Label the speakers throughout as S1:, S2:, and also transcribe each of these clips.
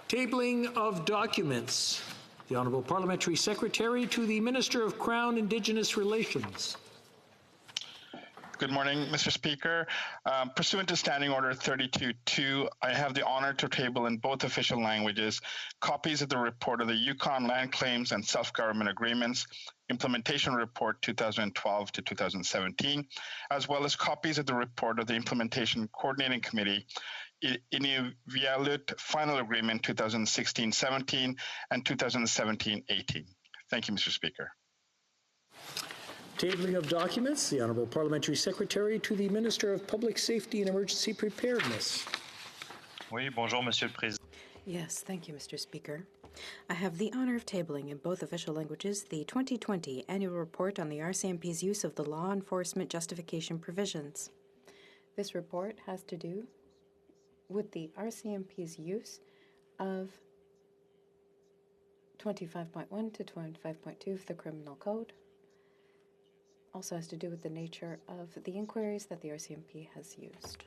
S1: Tabling of documents. The Honourable Parliamentary Secretary to the Minister of Crown Indigenous Relations.
S2: Good morning, Mr. Speaker. Pursuant to Standing Order 32.2, I have the honor to table in both official languages copies of the report of the Yukon Land Claims and Self-Government Agreements Implementation Report 2012 to 2017, as well as copies of the report of the Implementation Coordinating Committee Inuvialut Final Agreement 2016-17 and 2017-18. Thank you, Mr. Speaker.
S1: Tabling of documents. The Honourable Parliamentary Secretary to the Minister of Public Safety and Emergency Preparedness.
S3: Oui, bonjour, Monsieur le Président.
S4: Yes, thank you, Mr. Speaker. I have the honour of tabling in both official languages the 2020 Annual Report on the RCMP's use of the Law Enforcement Justification Provisions. This report has to do with the RCMP's use of 25.1 to 25.2 of the Criminal Code. Also has to do with the nature of the inquiries that the RCMP has used.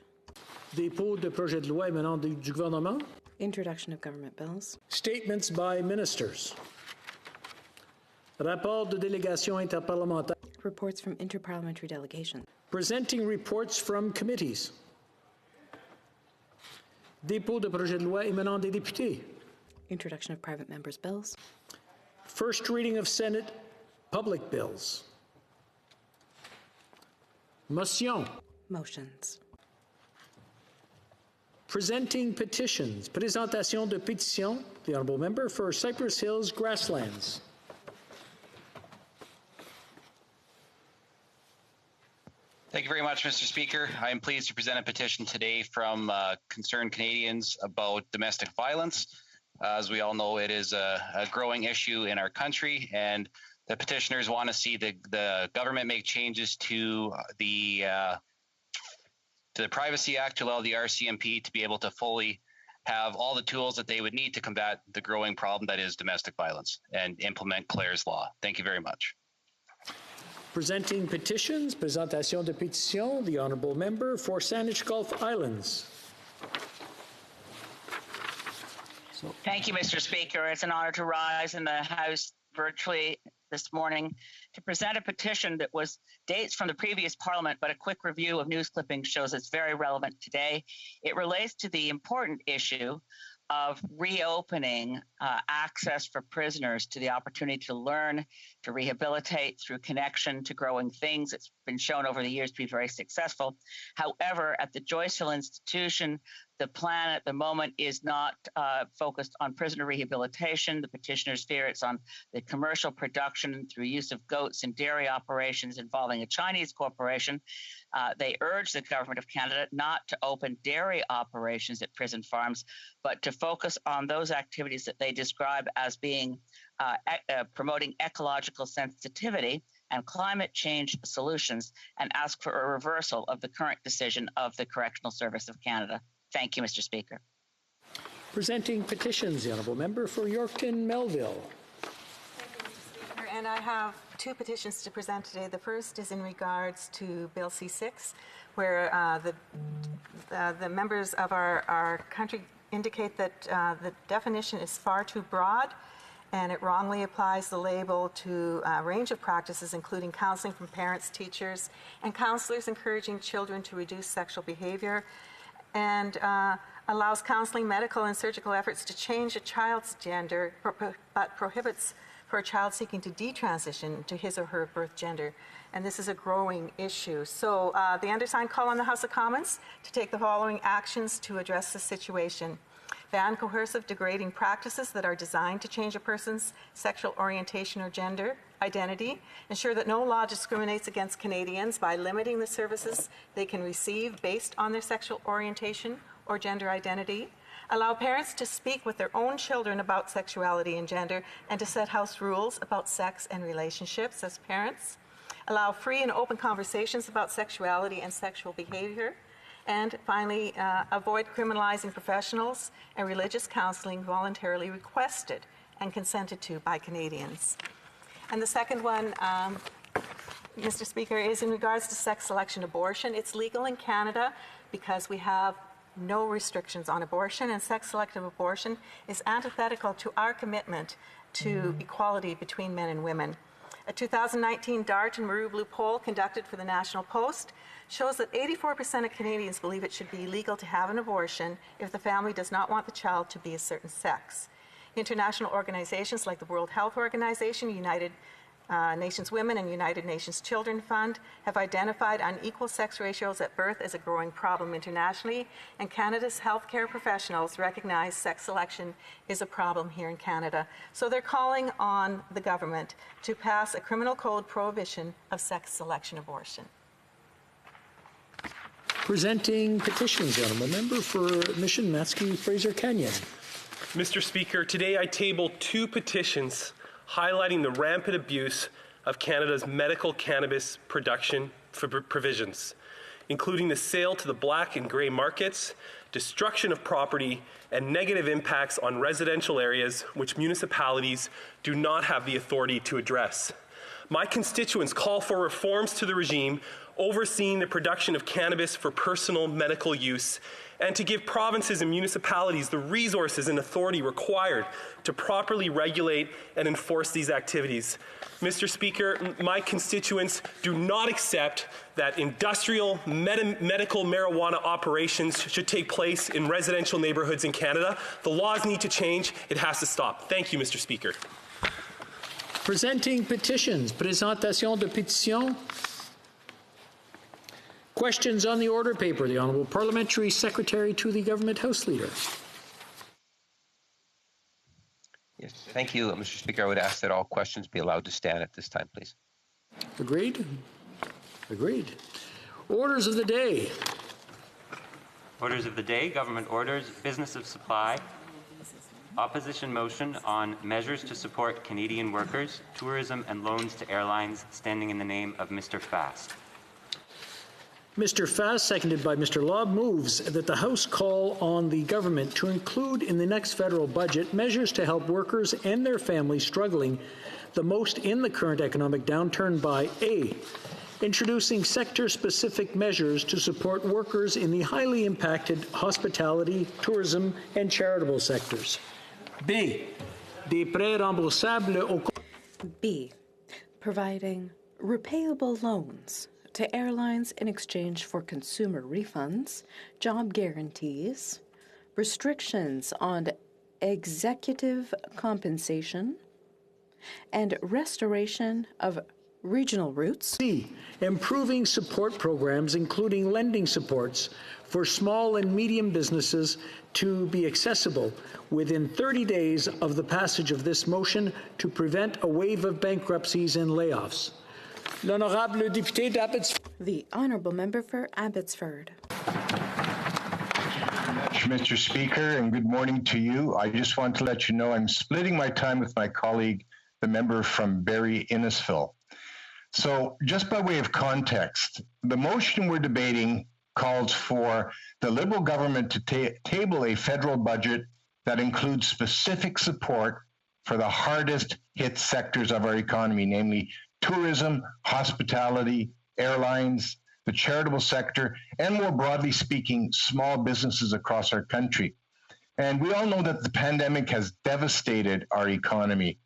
S1: Dépôt de projet de loi émanant du gouvernement.
S4: Introduction of government bills.
S1: Statements by ministers. Rapport de délégation interparlementaire.
S4: Reports from interparliamentary delegations.
S1: Presenting reports from committees. Dépôt de projet de loi émanant des députés.
S4: Introduction of private members' bills.
S1: First reading of Senate public bills. Motion.
S4: Motions.
S1: Presenting petitions. Présentation de pétitions. The Honourable Member for Cypress Hills Grasslands.
S5: Thank you very much, Mr. Speaker. I am pleased to present a petition today from concerned Canadians about domestic violence. As we all know, it is a growing issue in our country, and the petitioners want to see the government make changes to the Privacy Act to allow the RCMP to be able to fully have all the tools that they would need to combat the growing problem that is domestic violence and implement Clare's Law. Thank you very much.
S1: Presenting petitions, présentation de pétitions, the Honourable Member for Saanich Gulf Islands.
S6: Thank you, Mr. Speaker. It's an honor to rise in the House virtually this morning to present a petition that dates from the previous Parliament, but a quick review of news clippings shows it's very relevant today. It relates to the important issue of reopening access for prisoners to the opportunity to learn, to rehabilitate through connection to growing things. It's been shown over the years to be very successful. However, at the Joyce Hill Institution, the plan at the moment is not focused on prisoner rehabilitation. The petitioners fear it's on the commercial production through use of goats in dairy operations involving a Chinese corporation. They urge the Government of Canada not to open dairy operations at prison farms, but to focus on those activities that they describe as being promoting ecological sensitivity and climate change solutions, and ask for a reversal of the current decision of the Correctional Service of Canada. Thank you, Mr. Speaker.
S1: Presenting petitions, the Honourable Member for Yorkton Melville.
S7: Thank you, Mr. Speaker. And I have two petitions to present today. The first is in regards to Bill C6, where the members of our country indicate that the definition is far too broad, and it wrongly applies the label to a range of practices, including counseling from parents, teachers, and counselors encouraging children to reduce sexual behavior, and allows counseling, medical, and surgical efforts to change a child's gender, but prohibits for a child seeking to detransition to his or her birth gender. And this is a growing issue. So the undersigned call on the House of Commons to take the following actions to address the situation. Ban coercive, degrading practices that are designed to change a person's sexual orientation or gender identity. Ensure that no law discriminates against Canadians by limiting the services they can receive based on their sexual orientation or gender identity. Allow parents to speak with their own children about sexuality and gender, and to set house rules about sex and relationships as parents. Allow free and open conversations about sexuality and sexual behavior. And finally, avoid criminalizing professionals and religious counseling voluntarily requested and consented to by Canadians. And the second one, Mr. Speaker, is in regards to sex selection abortion. It's legal in Canada because we have no restrictions on abortion, and sex-selective abortion is antithetical to our commitment to equality between men and women. A 2019 DART and Maru Blue poll conducted for the National Post shows that 84% of Canadians believe it should be illegal to have an abortion if the family does not want the child to be a certain sex. International organizations like the World Health Organization, United Nations Women and United Nations Children Fund have identified unequal sex ratios at birth as a growing problem internationally, and Canada's healthcare professionals recognize sex selection is a problem here in Canada. So they're calling on the government to pass a criminal code prohibition of sex selection abortion.
S1: Presenting petitions, the honourable member for Mission Matsky Fraser Canyon.
S8: Mr. Speaker, today I table two petitions highlighting the rampant abuse of Canada's medical cannabis production provisions, including the sale to the black and grey markets, destruction of property, and negative impacts on residential areas which municipalities do not have the authority to address. My constituents call for reforms to the regime overseeing the production of cannabis for personal medical use, and to give provinces and municipalities the resources and authority required to properly regulate and enforce these activities. Mr. Speaker, my constituents do not accept that industrial medical marijuana operations should take place in residential neighbourhoods in Canada. The laws need to change. It has to stop. Thank you, Mr. Speaker.
S1: Presenting petitions. Présentation de pétitions. Questions on the order paper. The Honourable Parliamentary Secretary to the Government House Leader.
S9: Yes, thank you, Mr. Speaker. I would ask that all questions be allowed to stand at this time, please.
S1: Agreed? Agreed. Orders of the day.
S3: Orders of the day, government orders, business of supply, opposition motion on measures to support Canadian workers, tourism and loans to airlines, standing in the name of Mr. Fast.
S1: Mr. Fast, seconded by Mr. Lobb, moves that the House call on the government to include in the next federal budget measures to help workers and their families struggling the most in the current economic downturn by A, introducing sector-specific measures to support workers in the highly impacted hospitality, tourism, and charitable sectors. B, des prêts remboursables au...
S4: B, providing repayable loans to airlines in exchange for consumer refunds, job guarantees, restrictions on executive compensation, and restoration of regional routes.
S1: C, improving support programs, including lending supports for small and medium businesses to be accessible within 30 days of the passage of this motion to prevent a wave of bankruptcies and layoffs. L'honorable député d'Abbotsford.
S4: The honourable member for Abbotsford.
S10: Mr. Speaker, and good morning to you. I just want to let you know I'm splitting my time with my colleague, the member from Barrie Innisfil. So just by way of context, the motion we're debating calls for the Liberal government to table a federal budget that includes specific support for the hardest hit sectors of our economy, namely tourism, hospitality, airlines, the charitable sector, and more broadly speaking, small businesses across our country. And we all know that the pandemic has devastated our economy,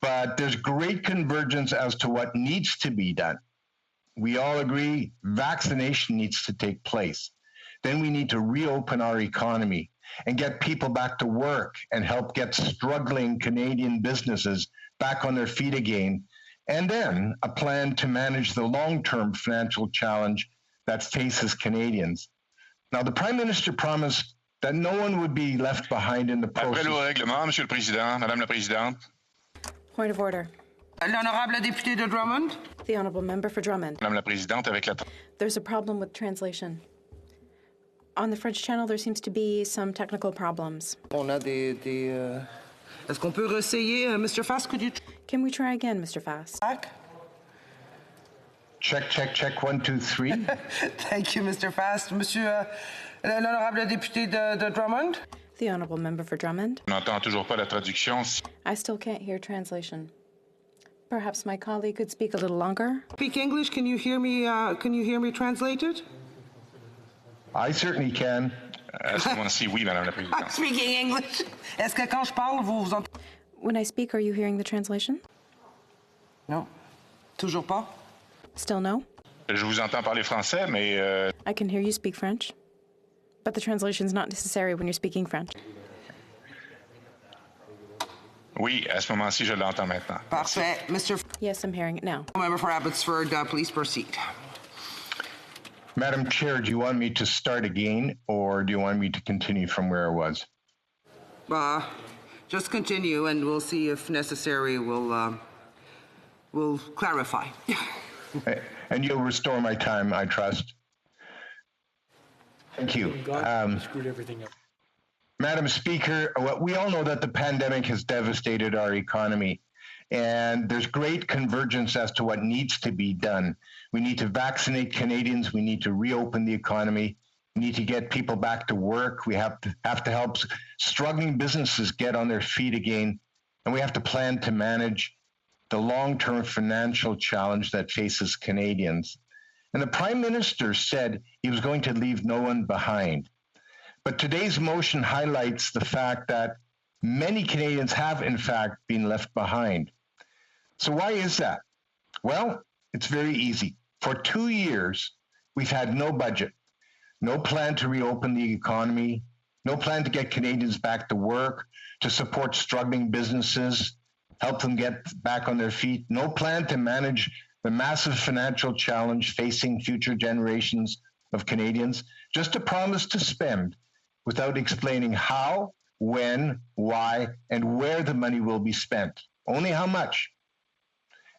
S10: but there's great convergence as to what needs to be done. We all agree vaccination needs to take place. Then we need to reopen our economy and get people back to work and help get struggling Canadian businesses back on their feet again. And then a plan to manage the long-term financial challenge that faces Canadians. Now, the Prime Minister promised that no one would be left behind in the process.
S11: Après le règlement, Monsieur le Président, Madame la Présidente.
S4: Point of order.
S12: L'honorable député de Drummond.
S4: The honourable member for Drummond.
S11: Madame la Présidente, avec la...
S4: There's a problem with translation. On the French channel, there seems to be some technical problems.
S12: On a Est-ce qu'on peut réessayer, Mr. Fast? Could you...
S4: Can we try again, Mr. Fast?
S12: Back?
S10: Check, check, check, 1, 2, 3.
S12: Thank you, Mr. Fast. Monsieur l'honorable député de Drummond.
S4: The honourable member for Drummond.
S11: On n'entend toujours pas la traduction.
S4: I still can't hear translation. Perhaps my colleague could speak a little longer.
S12: Speak English. Can you hear me? Can you hear me translated?
S10: I certainly can.
S11: À ce moment-ci, oui, Madame la
S12: I'm
S11: Présidente.
S12: speaking English. Est-ce que quand je parle, vous vous entendez?
S4: When I speak, are you hearing the translation?
S12: Non. Toujours pas?
S4: Still no?
S11: Je vous entends parler français, mais
S4: I can hear you speak French, but the translation's not necessary when you're speaking French.
S11: oui, à ce moment-ci, je l'entends maintenant.
S12: Parfait. Mr.
S4: Yes, I'm hearing it now.
S12: Member for Abbotsford, please proceed.
S10: Madam Chair, do you want me to start again, or do you want me to continue from where I was?
S12: Just continue, and we'll see if necessary. We'll clarify.
S10: And you'll restore my time, I trust. Thank you.
S1: Screwed everything up.
S10: Madam Speaker, we all know that the pandemic has devastated our economy, and there's great convergence as to what needs to be done. We need to vaccinate Canadians. We need to reopen the economy. We need to get people back to work. We have to help struggling businesses get on their feet again, and we have to plan to manage the long-term financial challenge that faces Canadians. And the Prime Minister said he was going to leave no one behind. But today's motion highlights the fact that many Canadians have, in fact, been left behind. So why is that? Well, it's very easy. For 2 years, we've had no budget, no plan to reopen the economy, no plan to get Canadians back to work, to support struggling businesses, help them get back on their feet, no plan to manage the massive financial challenge facing future generations of Canadians, just a promise to spend without explaining how, when, why, and where the money will be spent. Only how much.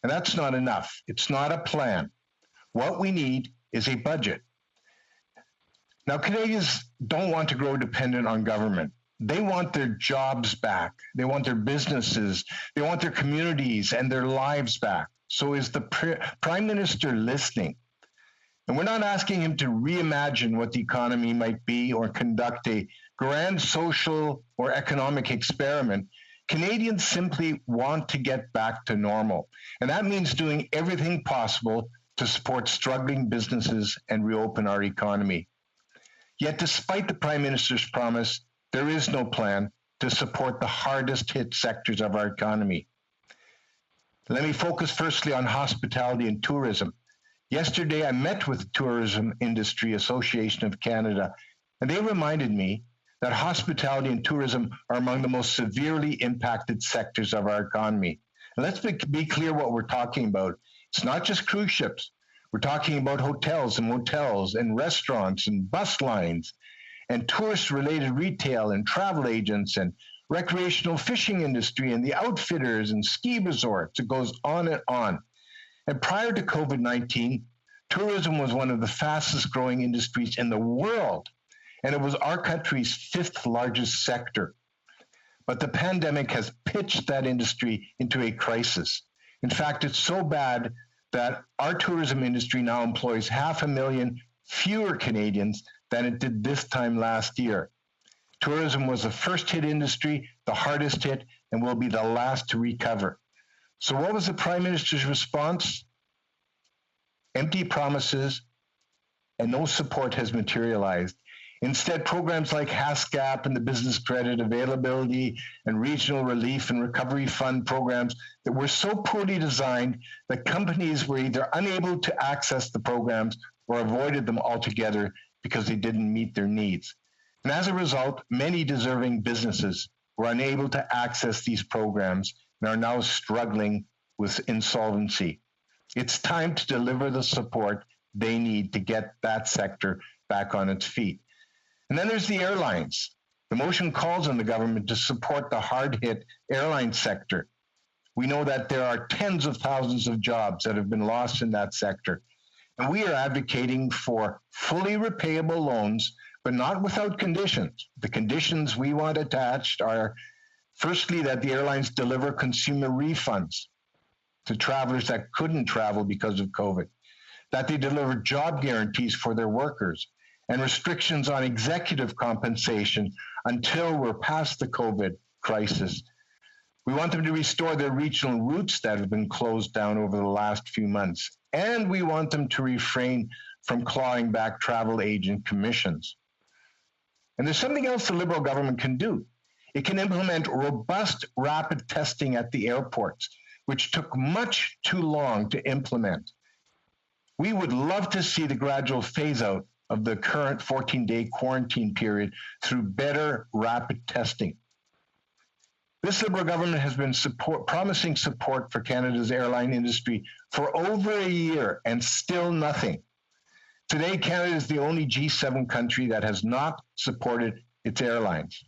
S10: And that's not enough. It's not a plan. What we need is a budget. Now, Canadians don't want to grow dependent on government. They want their jobs back. They want their businesses. They want their communities and their lives back. So is the Prime Minister listening? And we're not asking him to reimagine what the economy might be or conduct a grand social or economic experiment. Canadians simply want to get back to normal. And that means doing everything possible to support struggling businesses and reopen our economy. Yet despite the Prime Minister's promise, there is no plan to support the hardest hit sectors of our economy. Let me focus firstly on hospitality and tourism. Yesterday, I met with the Tourism Industry Association of Canada, and they reminded me that hospitality and tourism are among the most severely impacted sectors of our economy. And let's be clear what we're talking about. It's not just cruise ships. We're talking about hotels and motels and restaurants and bus lines and tourist-related retail and travel agents and recreational fishing industry and the outfitters and ski resorts. It goes on and on. And prior to COVID-19, tourism was one of the fastest growing industries in the world, and it was our country's 5th largest sector. But the pandemic has pitched that industry into a crisis. In fact, it's so bad that our tourism industry now employs 500,000 fewer Canadians than it did this time last year. Tourism was the first hit industry, the hardest hit, and will be the last to recover. So what was the Prime Minister's response? Empty promises, and no support has materialized. Instead, programs like HASCAP and the Business Credit Availability and Regional Relief and Recovery Fund programs that were so poorly designed that companies were either unable to access the programs or avoided them altogether because they didn't meet their needs. And as a result, many deserving businesses were unable to access these programs and are now struggling with insolvency. It's time to deliver the support they need to get that sector back on its feet. And then there's the airlines. The motion calls on the government to support the hard-hit airline sector. We know that there are tens of thousands of jobs that have been lost in that sector. And we are advocating for fully repayable loans, but not without conditions. The conditions we want attached are, firstly, that the airlines deliver consumer refunds to travelers that couldn't travel because of COVID, that they deliver job guarantees for their workers, and restrictions on executive compensation until we're past the COVID crisis. We want them to restore their regional routes that have been closed down over the last few months. And we want them to refrain from clawing back travel agent commissions. And there's something else the Liberal government can do. It can implement robust rapid testing at the airports, which took much too long to implement. We would love to see the gradual phase out of the current 14-day quarantine period through better rapid testing. This Liberal government has been promising support for Canada's airline industry for over a year and still nothing. Today, Canada is the only G7 country that has not supported its airlines.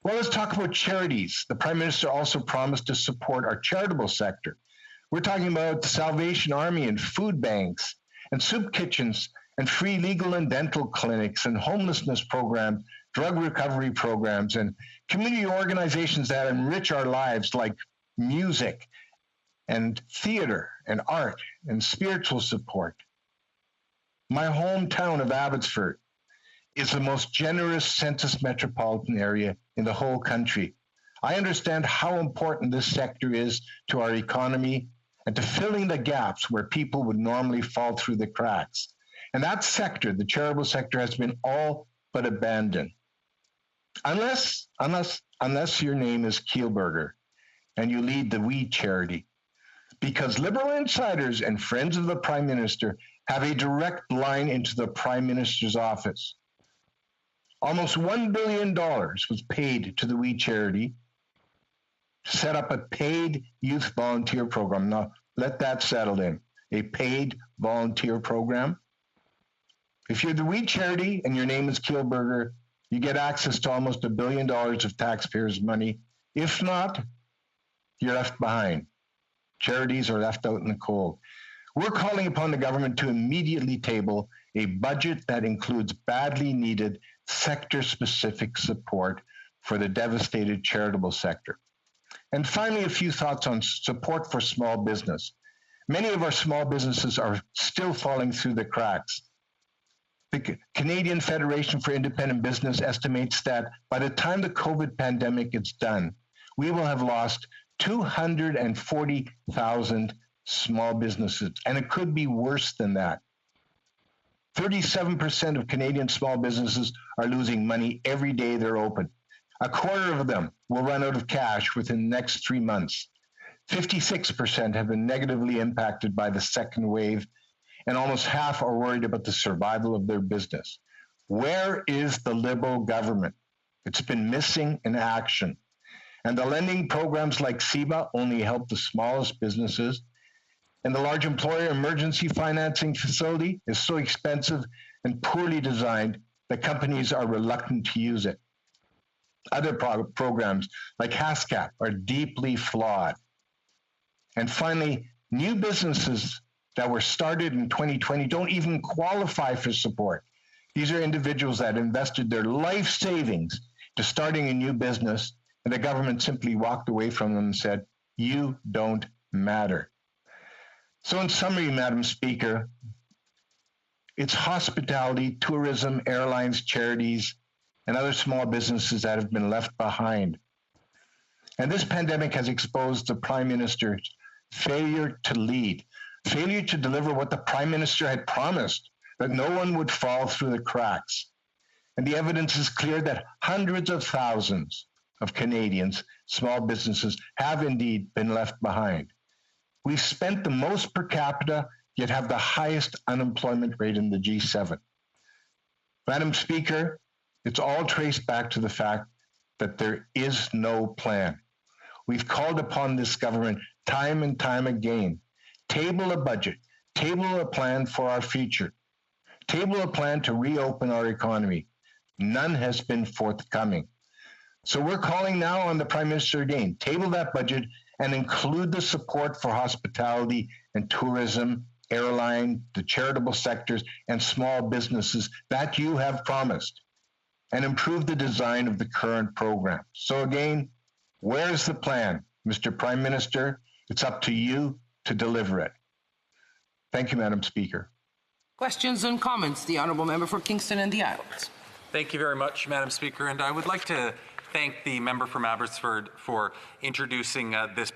S10: Well, let's talk about charities. The Prime Minister also promised to support our charitable sector. We're talking about the Salvation Army and food banks and soup kitchens and free legal and dental clinics and homelessness programs, drug recovery programs, and community organizations that enrich our lives like music and theater and art and spiritual support. My hometown of Abbotsford is the most generous census metropolitan area in the whole country. I understand how important this sector is to our economy and to filling the gaps where people would normally fall through the cracks. And that sector, the charitable sector, has been all but abandoned. Unless your name is Kielburger and you lead the We charity. Because Liberal insiders and friends of the Prime Minister have a direct line into the Prime Minister's office. Almost $1 billion was paid to the We charity to set up a paid youth volunteer program. Now, let that settle in. A paid volunteer program. If you're the We charity and your name is Kielburger, you get access to almost $1 billion of taxpayers' money. If not, you're left behind. Charities are left out in the cold. We're calling upon the government to immediately table a budget that includes badly needed sector-specific support for the devastated charitable sector. And finally, a few thoughts on support for small business. Many of our small businesses are still falling through the cracks. The Canadian Federation for Independent Business estimates that by the time the COVID pandemic is done, we will have lost 240,000 small businesses, and it could be worse than that. 37% of Canadian small businesses are losing money every day they're open. A quarter of them will run out of cash within the next 3 months. 56% have been negatively impacted by the second wave, and almost half are worried about the survival of their business. Where is the Liberal government? It's been missing in action. And the lending programs like CEBA only help the smallest businesses. And the large employer emergency financing facility is so expensive and poorly designed that companies are reluctant to use it. Other programs like HASCAP are deeply flawed. And finally, new businesses that were started in 2020 don't even qualify for support. These are individuals that invested their life savings to starting a new business, and the government simply walked away from them and said, "You don't matter." So in summary, Madam Speaker, it's hospitality, tourism, airlines, charities, and other small businesses that have been left behind. And this pandemic has exposed the Prime Minister's failure to lead, failure to deliver what the Prime Minister had promised, that no one would fall through the cracks. And the evidence is clear that hundreds of thousands of Canadians, small businesses, have indeed been left behind. We've spent the most per capita, yet have the highest unemployment rate in the G7. Madam Speaker, it's all traced back to the fact that there is no plan. We've called upon this government time and time again. Table a budget, table a plan for our future, table a plan to reopen our economy. None has been forthcoming. So we're calling now on the Prime Minister again, table that budget and include the support for hospitality and tourism, airline, the charitable sectors, and small businesses that you have promised, and improve the design of the current program. So again, where's the plan? Mr. Prime Minister, it's up to you to deliver it. Thank you, Madam Speaker.
S12: Questions and comments? The Honourable Member for Kingston and the Islands.
S13: Thank you very much, Madam Speaker. And I would like to thank the member from Abbotsford for introducing this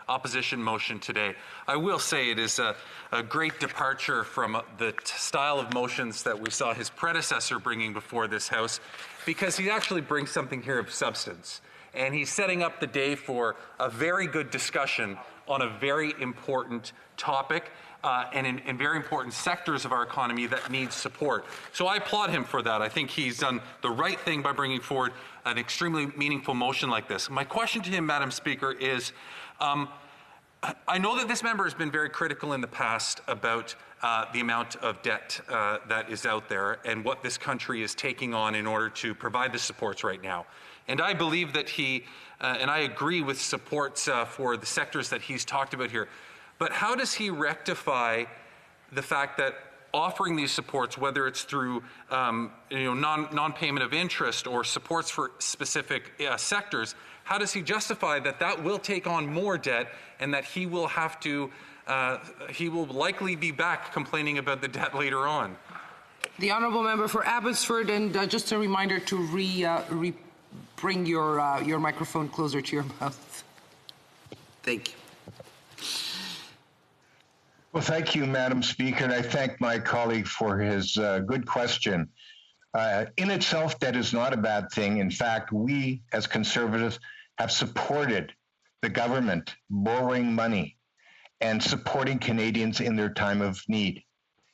S13: opposition motion today. I will say it is a great departure from the style of motions that we saw his predecessor bringing before this House, because he actually brings something here of substance. And he's setting up the day for a very good discussion on a very important topic and in very important sectors of our economy that need support. So I applaud him for that. I think he's done the right thing by bringing forward an extremely meaningful motion like this. My question to him, Madam Speaker, is I know that this member has been very critical in the past about the amount of debt that is out there and what this country is taking on in order to provide the supports right now. And I believe that he, and I agree with supports for the sectors that he's talked about here, but how does he rectify the fact that offering these supports, whether it's through non-payment of interest or supports for specific sectors, how does he justify that that will take on more debt and that he will have to, he will likely be back complaining about the debt later on?
S12: The honourable member for Abbotsford, and just a reminder to bring your microphone closer to your mouth. Thank you.
S10: Well, thank you, Madam Speaker, and I thank my colleague for his good question. In itself, debt is not a bad thing. In fact, we as Conservatives have supported the government borrowing money and supporting Canadians in their time of need.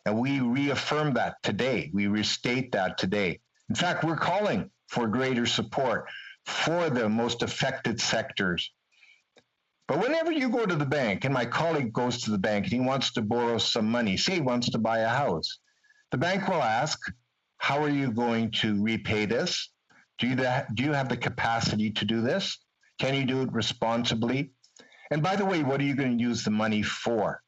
S10: And we reaffirm that today. We restate that today. In fact, we're calling for greater support for the most affected sectors. But whenever you go to the bank, and my colleague goes to the bank and he wants to borrow some money, say he wants to buy a house, the bank will ask, how are you going to repay this? Do you have the capacity to do this? Can you do it responsibly? And by the way, what are you going to use the money for?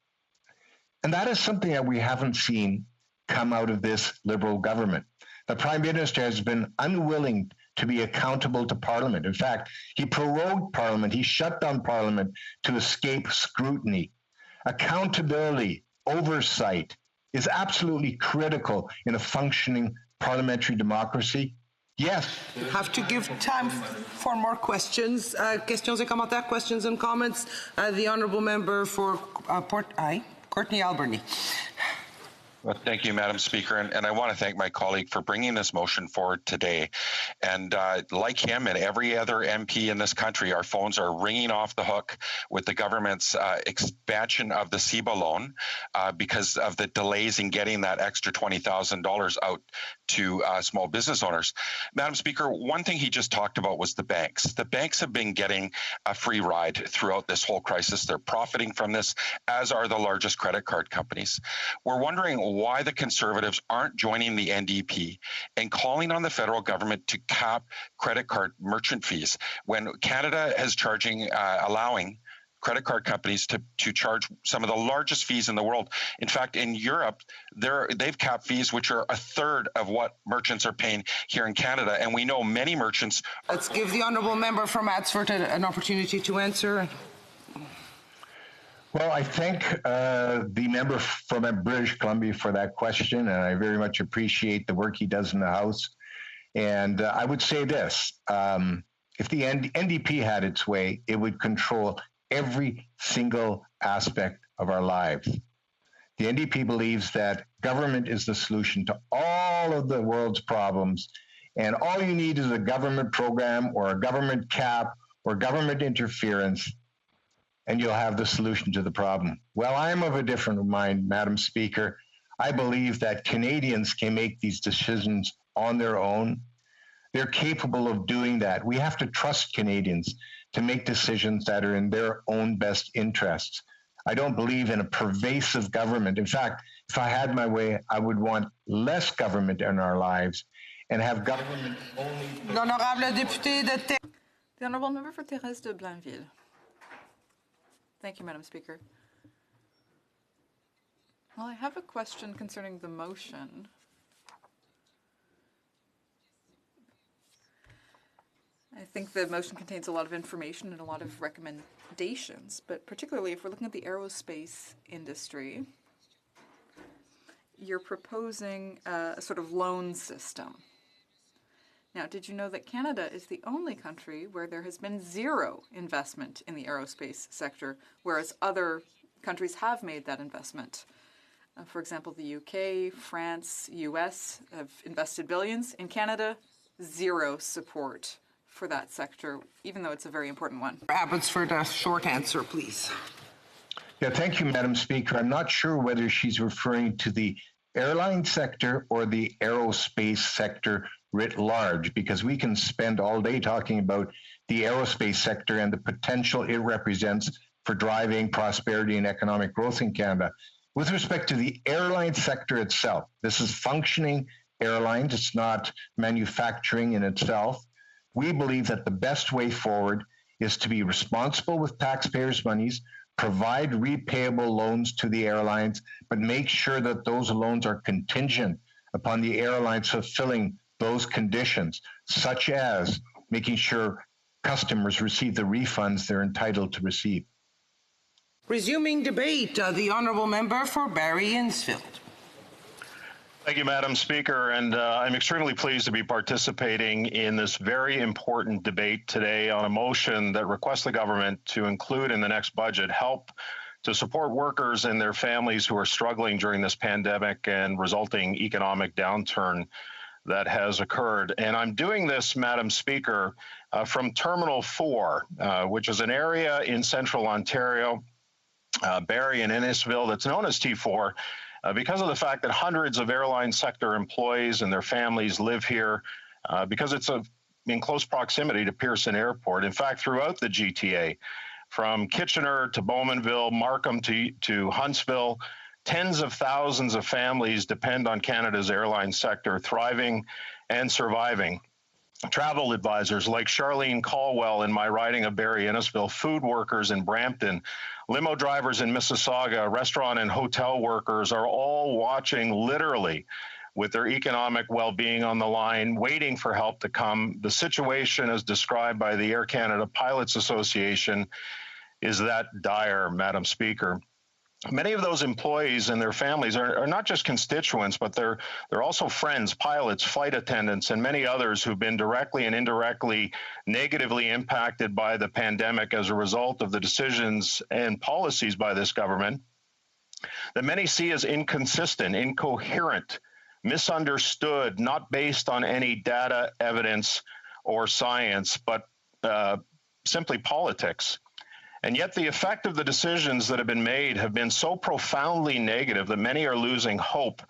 S10: And that is something that we haven't seen come out of this Liberal government. The Prime Minister has been unwilling to be accountable to Parliament. In fact, he prorogued Parliament. He shut down Parliament to escape scrutiny. Accountability, oversight is absolutely critical in a functioning parliamentary democracy. Yes.
S12: Have to give time for more questions. Questions et commentaires, questions and comments. The honourable member for Courtney Alberni.
S11: Well, thank you, Madam Speaker, and I want to thank my colleague for bringing this motion forward today. And like him and every other MP in this country, our phones are ringing off the hook with the government's expansion of the CEBA loan because of the delays in getting that extra $20,000 out to small business owners. Madam Speaker, one thing he just talked about was the banks. The banks have been getting a free ride throughout this whole crisis. They're profiting from this, as are the largest credit card companies. We're wondering why the Conservatives aren't joining the NDP and calling on the federal government to cap credit card merchant fees when Canada is allowing credit card companies to charge some of the largest fees in the world. In fact, in Europe, they've capped fees which are a third of what merchants are paying here in Canada. And we know many merchants.
S12: Let's give the honourable member from Abbotsford an opportunity to answer.
S10: Well, I thank the member from British Columbia for that question, and I very much appreciate the work he does in the House. And I would say this, if the NDP had its way, it would control every single aspect of our lives. The NDP believes that government is the solution to all of the world's problems, and all you need is a government program or a government cap or government interference, and you'll have the solution to the problem. Well, I'm of a different mind, Madam Speaker. I believe that Canadians can make these decisions on their own. They're capable of doing that. We have to trust Canadians to make decisions that are in their own best interests. I don't believe in a pervasive government. In fact, if I had my way, I would want less government in our lives and have government only.
S14: The honourable member for Thérèse de Blainville. Thank you, Madam Speaker. Well, I have a question concerning the motion. I think the motion contains a lot of information and a lot of recommendations, but particularly if we're looking at the aerospace industry, you're proposing a sort of loan system. Now, did you know that Canada is the only country where there has been zero investment in the aerospace sector, whereas other countries have made that investment? For example, the UK, France, US have invested billions. In Canada, zero support for that sector, even though it's a very important one.
S12: Abbotsford, a short answer, please.
S10: Yeah, thank you, Madam Speaker. I'm not sure whether she's referring to the airline sector or the aerospace sector writ large, because we can spend all day talking about the aerospace sector and the potential it represents for driving prosperity and economic growth in Canada. With respect to the airline sector itself, this is functioning airlines. It's not manufacturing in itself. We believe that the best way forward is to be responsible with taxpayers' monies, provide repayable loans to the airlines, but make sure that those loans are contingent upon the airlines fulfilling those conditions, such as making sure customers receive the refunds they're entitled to receive.
S12: Resuming debate, the honourable member for Barrie Innisfil.
S15: Thank you, Madam Speaker, and I'm extremely pleased to be participating in this very important debate today on a motion that requests the government to include in the next budget help to support workers and their families who are struggling during this pandemic and resulting economic downturn that has occurred. And I'm doing this, Madam Speaker, from Terminal 4, which is an area in central Ontario, Barrie and Innisfil, that's known as T4, because of the fact that hundreds of airline sector employees and their families live here, because it's in close proximity to Pearson Airport. In fact, throughout the GTA, from Kitchener to Bowmanville, Markham to Huntsville, tens of thousands of families depend on Canada's airline sector thriving and surviving. Travel advisors like Charlene Caldwell in my riding of Barrie Innisfil, food workers in Brampton, limo drivers in Mississauga, restaurant and hotel workers are all watching literally with their economic well-being on the line, waiting for help to come. The situation as described by the Air Canada Pilots Association is that dire, Madam Speaker. Many of those employees and their families are not just constituents, but they're also friends, pilots, flight attendants, and many others who've been directly and indirectly negatively impacted by the pandemic as a result of the decisions and policies by this government that many see as inconsistent, incoherent, misunderstood, not based on any data, evidence, or science, but simply politics. And yet the effect of the decisions that have been made have been so profoundly negative that many are losing hope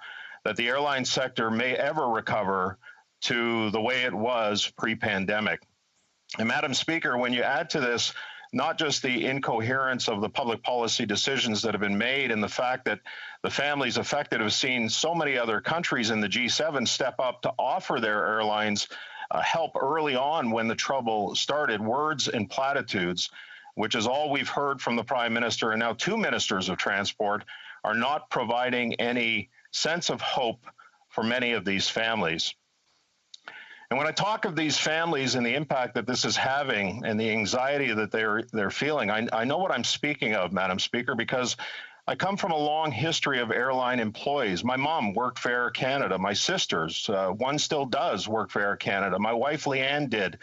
S15: that the airline sector may ever recover to the way it was pre-pandemic. And Madam Speaker, when you add to this not just the incoherence of the public policy decisions that have been made and the fact that the families affected have seen so many other countries in the G7 step up to offer their airlines help early on when the trouble started, words and platitudes, which is all we've heard from the Prime Minister and now two ministers of transport, are not providing any sense of hope for many of these families. And when I talk of these families and the impact that this is having and the anxiety that they're feeling, I know what I'm speaking of, Madam Speaker, because I come from a long history of airline employees. My mom worked for Air Canada. My sisters, one still does work for Air Canada. My wife, Leanne, did.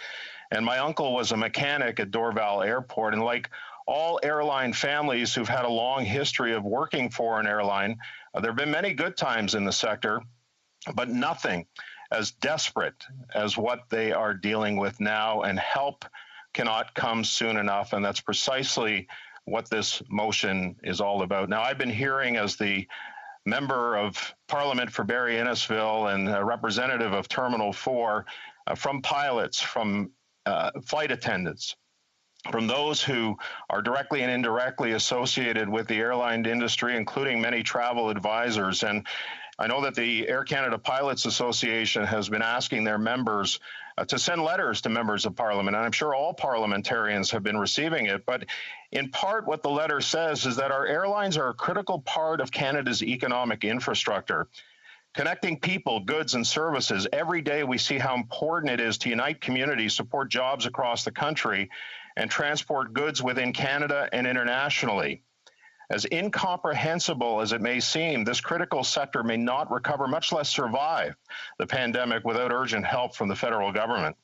S15: And my uncle was a mechanic at Dorval Airport. And like all airline families who've had a long history of working for an airline, there have been many good times in the sector, but nothing as desperate as what they are dealing with now, and help cannot come soon enough. And that's precisely what this motion is all about. Now, I've been hearing as the Member of Parliament for Barrie Innisfil and a representative of Terminal 4 from pilots, from flight attendants, from those who are directly and indirectly associated with the airline industry, including many travel advisors. And I know that the Air Canada Pilots Association has been asking their members to send letters to members of Parliament, and I'm sure all parliamentarians have been receiving it. But in part, what the letter says is that our airlines are a critical part of Canada's economic infrastructure, connecting people, goods, and services. Every day we see how important it is to unite communities, support jobs across the country, and transport goods within Canada and internationally. As incomprehensible as it may seem, this critical sector may not recover, much less survive the pandemic without urgent help from the federal government.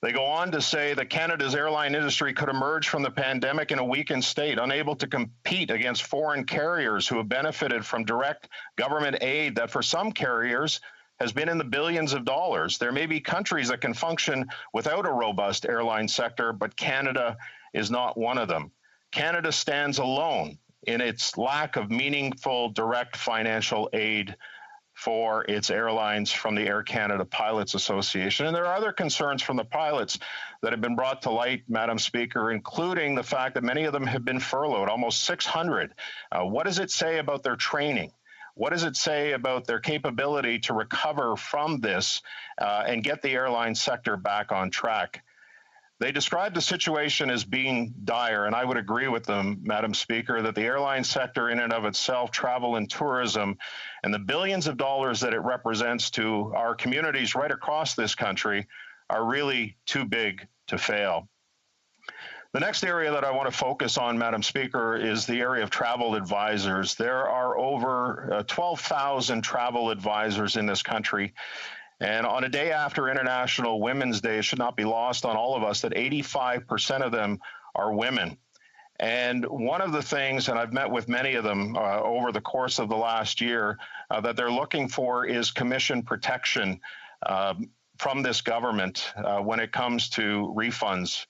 S15: They go on to say that Canada's airline industry could emerge from the pandemic in a weakened state, unable to compete against foreign carriers who have benefited from direct government aid that for some carriers has been in the billions of dollars. There may be countries that can function without a robust airline sector, but Canada is not one of them. Canada stands alone in its lack of meaningful direct financial aid for its airlines from the Air Canada Pilots Association. And there are other concerns from the pilots that have been brought to light, Madam Speaker, including the fact that many of them have been furloughed, almost 600. What does it say about their training? What does it say about their capability to recover from this and get the airline sector back on track? They described the situation as being dire, and I would agree with them, Madam Speaker, that the airline sector in and of itself, travel and tourism, and the billions of dollars that it represents to our communities right across this country are really too big to fail. The next area that I want to focus on, Madam Speaker, is the area of travel advisors. There are over 12,000 travel advisors in this country. And on a day after International Women's Day, it should not be lost on all of us that 85% of them are women. And one of the things, and I've met with many of them over the course of the last year, that they're looking for is commission protection from this government when it comes to refunds.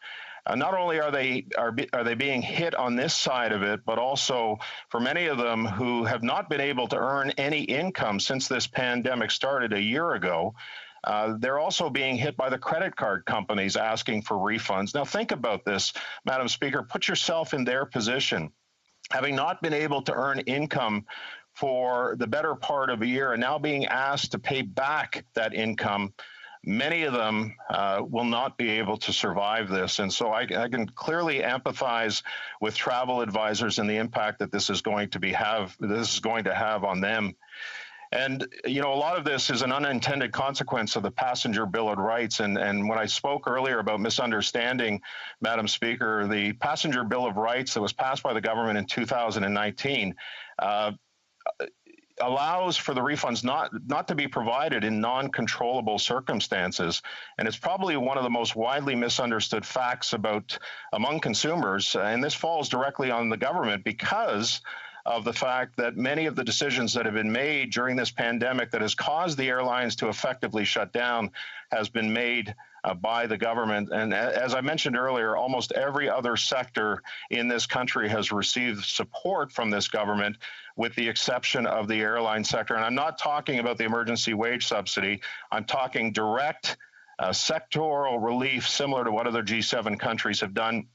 S15: Not only are they being hit on this side of it, but also for many of them who have not been able to earn any income since this pandemic started a year ago, they're also being hit by the credit card companies asking for refunds. Now think about this, Madam Speaker, put yourself in their position. Having not been able to earn income for the better part of a year and now being asked to pay back that income, many of them will not be able to survive this. And so I can clearly empathize with travel advisors and the impact that this is going to have on them. And, you know, a lot of this is an unintended consequence of the Passenger Bill of Rights. And when I spoke earlier about misunderstanding, Madam Speaker, the Passenger Bill of Rights that was passed by the government in 2019 allows for the refunds not to be provided in non-controllable circumstances. And it's probably one of the most widely misunderstood facts among consumers. And this falls directly on the government because of the fact that many of the decisions that have been made during this pandemic that has caused the airlines to effectively shut down has been made by the government. And as I mentioned earlier, almost every other sector in this country has received support from this government, with the exception of the airline sector. And I'm not talking about the emergency wage subsidy. I'm talking direct sectoral relief similar to what other G7 countries have done,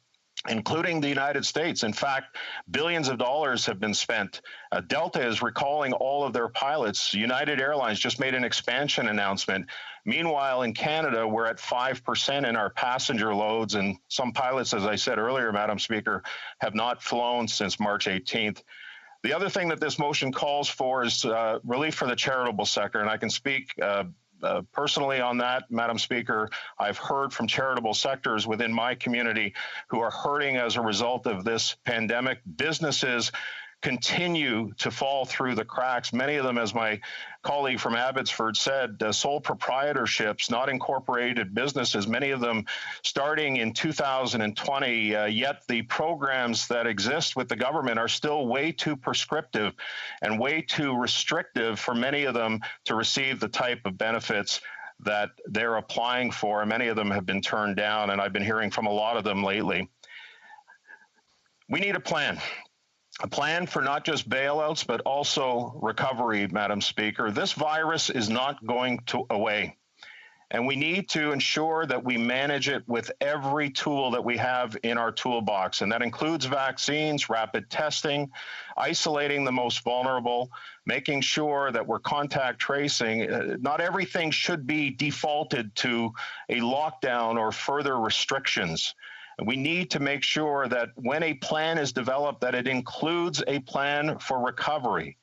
S15: including the United States. In fact, billions of dollars have been spent. Delta is recalling all of their pilots. United Airlines just made an expansion announcement. Meanwhile, in Canada, we're at 5% in our passenger loads, and some pilots, as I said earlier, Madam Speaker, have not flown since March 18th. The other thing that this motion calls for is relief for the charitable sector, and I can speak personally on that, Madam Speaker. I've heard from charitable sectors within my community who are hurting as a result of this pandemic. Businesses continue to fall through the cracks. Many of them, as my colleague from Abbotsford said, sole proprietorships, not incorporated businesses, many of them starting in 2020, yet the programs that exist with the government are still way too prescriptive and way too restrictive for many of them to receive the type of benefits that they're applying for. And many of them have been turned down, and I've been hearing from a lot of them lately. We need a plan. A plan for not just bailouts, but also recovery, Madam Speaker. This virus is not going away, and we need to ensure that we manage it with every tool that we have in our toolbox, and that includes vaccines, rapid testing, isolating the most vulnerable, making sure that we're contact tracing. Not everything should be defaulted to a lockdown or further restrictions. We need to make sure that when a plan is developed, that it includes a plan for recovery.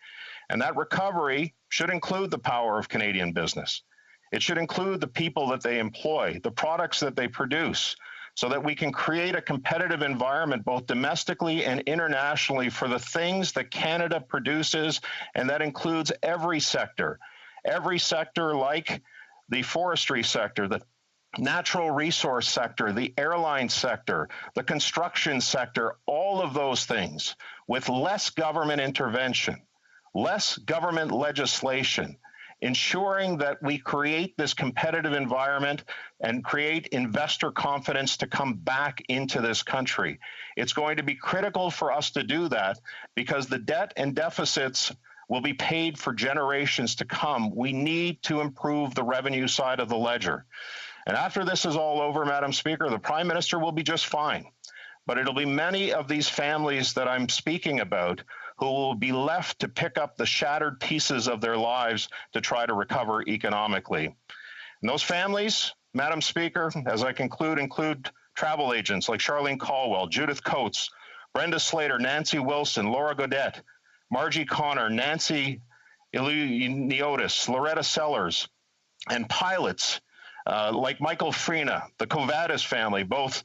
S15: And that recovery should include the power of Canadian business. It should include the people that they employ, the products that they produce, so that we can create a competitive environment both domestically and internationally for the things that Canada produces, and that includes every sector like the forestry sector, the natural resource sector, the airline sector, the construction sector, all of those things with less government intervention, less government legislation, ensuring that we create this competitive environment and create investor confidence to come back into this country. It's going to be critical for us to do that because the debt and deficits will be paid for generations to come. We need to improve the revenue side of the ledger. And after this is all over, Madam Speaker, the Prime Minister will be just fine. But it'll be many of these families that I'm speaking about who will be left to pick up the shattered pieces of their lives to try to recover economically. And those families, Madam Speaker, as I conclude, include travel agents like Charlene Caldwell, Judith Coates, Brenda Slater, Nancy Wilson, Laura Godet, Margie Connor, Nancy Iluniotis, Loretta Sellers, and pilots like Michael Freena, the Kovadis family, both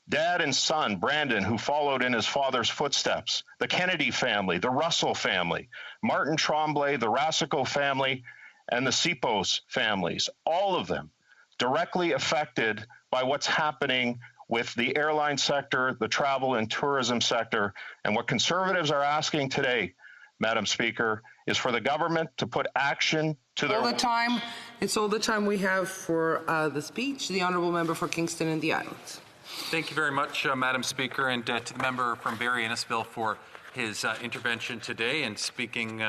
S15: dad and son, Brandon, who followed in his father's footsteps, the Kennedy family, the Russell family, Martin Tremblay, the Rasico family, and the Sipos families, all of them directly affected by what's happening with the airline sector, the travel and tourism sector. And what Conservatives are asking today, Madam Speaker, is for the government to put action to their...
S12: It's all the time we have for the speech. The Honourable Member for Kingston and the Islands.
S13: Thank you very much, Madam Speaker, and to the member from Barrie Innisfil for his intervention today and speaking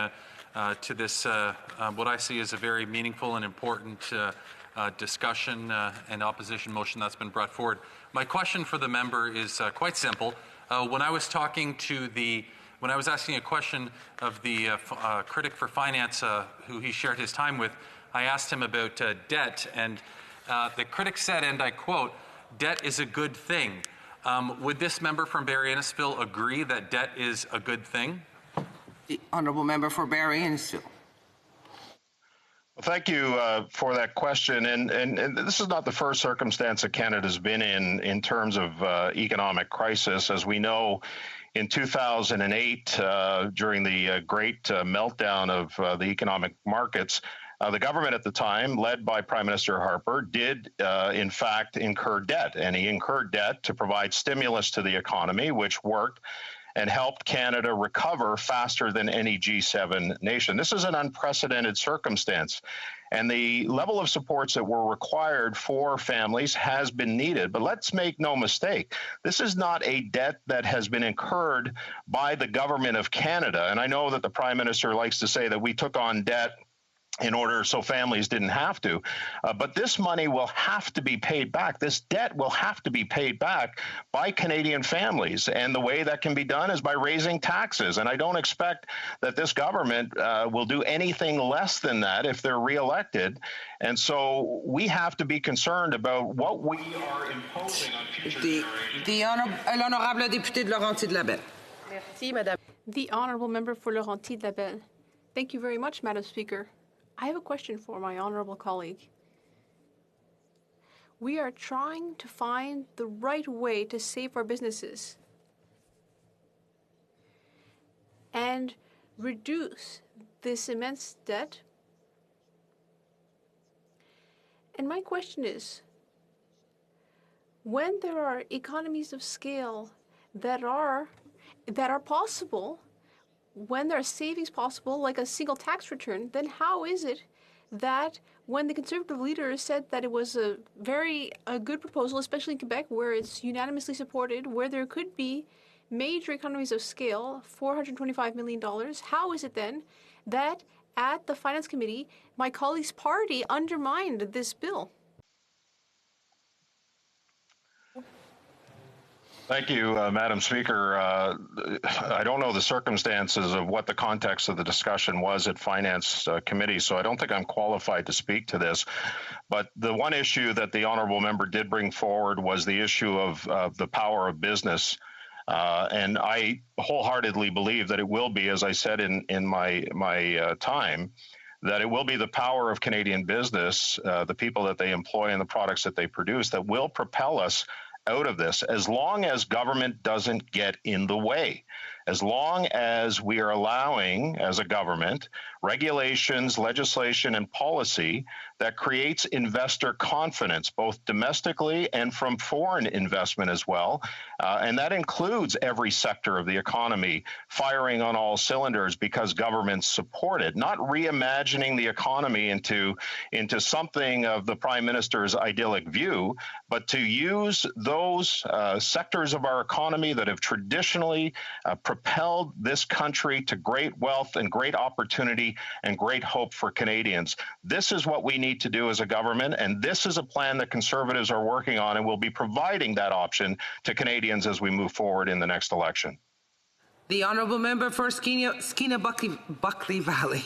S13: to this, what I see as a very meaningful and important discussion and opposition motion that's been brought forward. My question for the member is quite simple. When I was asking a question of the critic for finance who he shared his time with, I asked him about debt, and the critic said, and I quote, "Debt is a good thing." Would this member from Barrie Innisfil agree that debt is a good thing?
S12: The Honourable Member for Barrie Innisfil.
S15: Well, thank you for that question. And this is not the first circumstance that Canada's been in terms of economic crisis. As we know, in 2008, during the great meltdown of the economic markets, the government at the time, led by Prime Minister Harper, did in fact incur debt, and he incurred debt to provide stimulus to the economy, which worked and helped Canada recover faster than any G7 nation. This is an unprecedented circumstance, and the level of supports that were required for families has been needed. But let's make no mistake, this is not a debt that has been incurred by the government of Canada. And I know that the Prime Minister likes to say that we took on debt in order so families didn't have to. But this money will have to be paid back. This debt will have to be paid back by Canadian families. And the way that can be done is by raising taxes. And I don't expect that this government will do anything less than that if they're reelected. And so we have to be concerned about what we are imposing on future
S12: L'honorable député de Laurentides-Labelle.
S16: Merci, Madame. The Honourable Member for Laurentides-Labelle. Thank you very much, Madam Speaker. I have a question for my honourable colleague. We are trying to find the right way to save our businesses and reduce this immense debt. And my question is, when there are economies of scale that are possible, when there are savings possible, like a single tax return, then how is it that when the Conservative leader said that it was a good proposal, especially in Quebec, where it's unanimously supported, where there could be major economies of scale, $425 million, how is it then that at the Finance Committee, my colleague's party undermined this bill?
S15: Thank you, Madam Speaker. I don't know the circumstances of what the context of the discussion was at Finance Committee, so I don't think I'm qualified to speak to this. But the one issue that the honourable member did bring forward was the issue of the power of business. And I wholeheartedly believe that it will be, as I said in my time, that it will be the power of Canadian business, the people that they employ and the products that they produce, that will propel us out of this, as long as government doesn't get in the way. As long as we are allowing, as a government, regulations, legislation, and policy that creates investor confidence, both domestically and from foreign investment as well. And that includes every sector of the economy firing on all cylinders because governments support it, not reimagining the economy into something of the Prime Minister's idyllic view, but to use those sectors of our economy that have traditionally propelled this country to great wealth and great opportunity and great hope for Canadians. This is what we need to do as a government, and this is a plan that Conservatives are working on, and we'll be providing that option to Canadians as we move forward in the next election.
S12: The Honourable Member for Skeena Buckley Valley.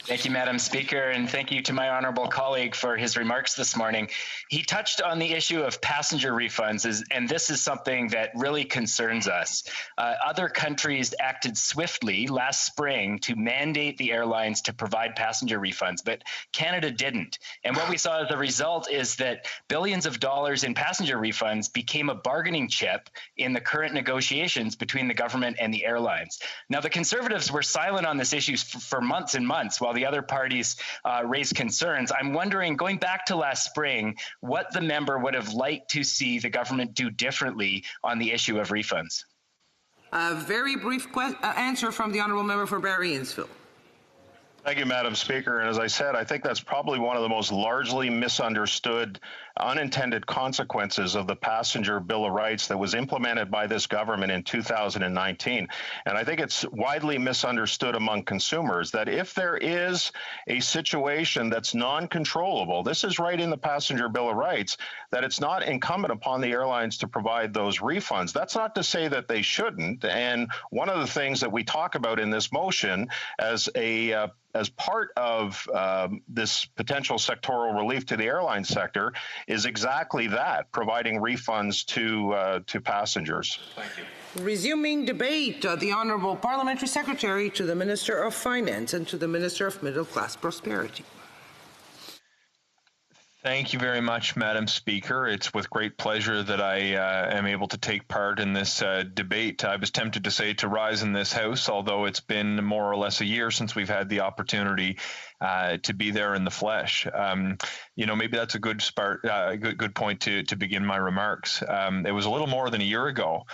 S17: Thank you, Madam Speaker, and thank you to my honourable colleague for his remarks this morning. He touched on the issue of passenger refunds, and this is something that really concerns us. Other countries acted swiftly last spring to mandate the airlines to provide passenger refunds, but Canada didn't. And what we saw as a result is that billions of dollars in passenger refunds became a bargaining chip in the current negotiations between the government and the airlines. Now, the Conservatives were silent on this issue for months and months while the other parties raised concerns. I'm wondering, going back to last spring, what the member would have liked to see the government do differently on the issue of refunds.
S12: A very brief answer from the Honourable Member for Barrie Innisfil.
S15: Thank you, Madam Speaker. And as I said, I think that's probably one of the most largely misunderstood unintended consequences of the Passenger Bill of Rights that was implemented by this government in 2019. And I think it's widely misunderstood among consumers that if there is a situation that's non-controllable, this is right in the Passenger Bill of Rights, that it's not incumbent upon the airlines to provide those refunds. That's not to say that they shouldn't. And one of the things that we talk about in this motion as part of this potential sectoral relief to the airline sector is exactly that, providing refunds to passengers. Thank you.
S12: Resuming debate, the Honourable Parliamentary Secretary to the Minister of Finance and to the Minister of Middle Class Prosperity.
S18: Thank you very much, Madam Speaker. It's with great pleasure that I am able to take part in this debate. I was tempted to say to rise in this House, although it's been more or less a year since we've had the opportunity to be there in the flesh. Maybe that's a good good point to begin my remarks. It was a little more than a year ago.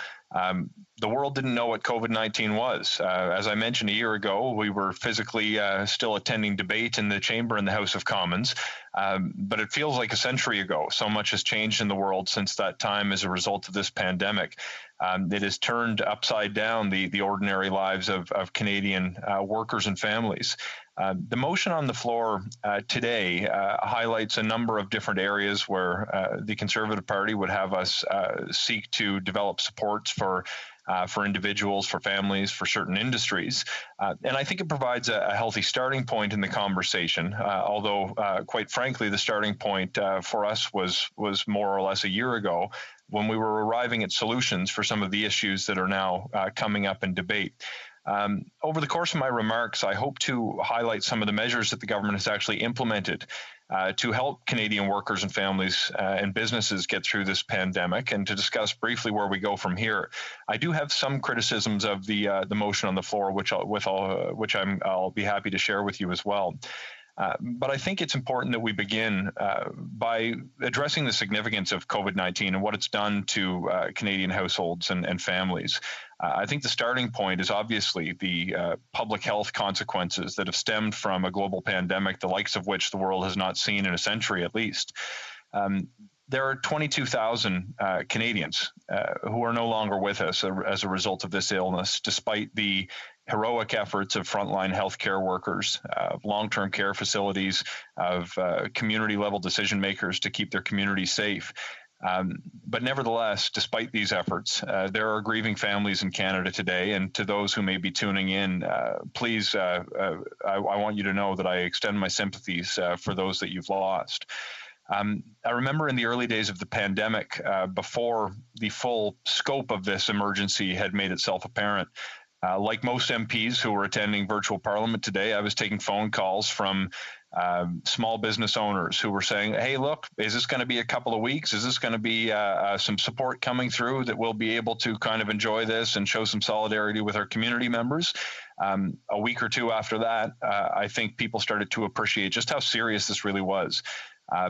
S18: The world didn't know what COVID-19 was. As I mentioned a year ago, we were physically still attending debate in the chamber in the House of Commons, but it feels like a century ago. So much has changed in the world since that time as a result of this pandemic. It has turned upside down the ordinary lives of Canadian workers and families. The motion on the floor today highlights a number of different areas where the Conservative Party would have us seek to develop supports for individuals, for families, for certain industries. And I think it provides a healthy starting point in the conversation, although quite frankly, the starting point for us was more or less a year ago when we were arriving at solutions for some of the issues that are now coming up in debate. Over the course of my remarks, I hope to highlight some of the measures that the government has actually implemented to help Canadian workers and families and businesses get through this pandemic, and to discuss briefly where we go from here. I do have some criticisms of the motion on the floor, which I'll be happy to share with you as well. But I think it's important that we begin by addressing the significance of COVID-19 and what it's done to Canadian households and families. I think the starting point is obviously the public health consequences that have stemmed from a global pandemic, the likes of which the world has not seen in a century at least. There are 22,000 Canadians who are no longer with us as a result of this illness, despite the heroic efforts of frontline healthcare workers, of long-term care facilities, of community-level decision makers to keep their communities safe. But nevertheless, despite these efforts, there are grieving families in Canada today. And to those who may be tuning in, please, I want you to know that I extend my sympathies for those that you've lost. I remember in the early days of the pandemic, before the full scope of this emergency had made itself apparent, like most MPs who were attending virtual parliament today, I was taking phone calls from small business owners who were saying, hey, look, is this going to be a couple of weeks? Is this going to be some support coming through that we'll be able to kind of enjoy this and show some solidarity with our community members? A week or two after that, I think people started to appreciate just how serious this really was.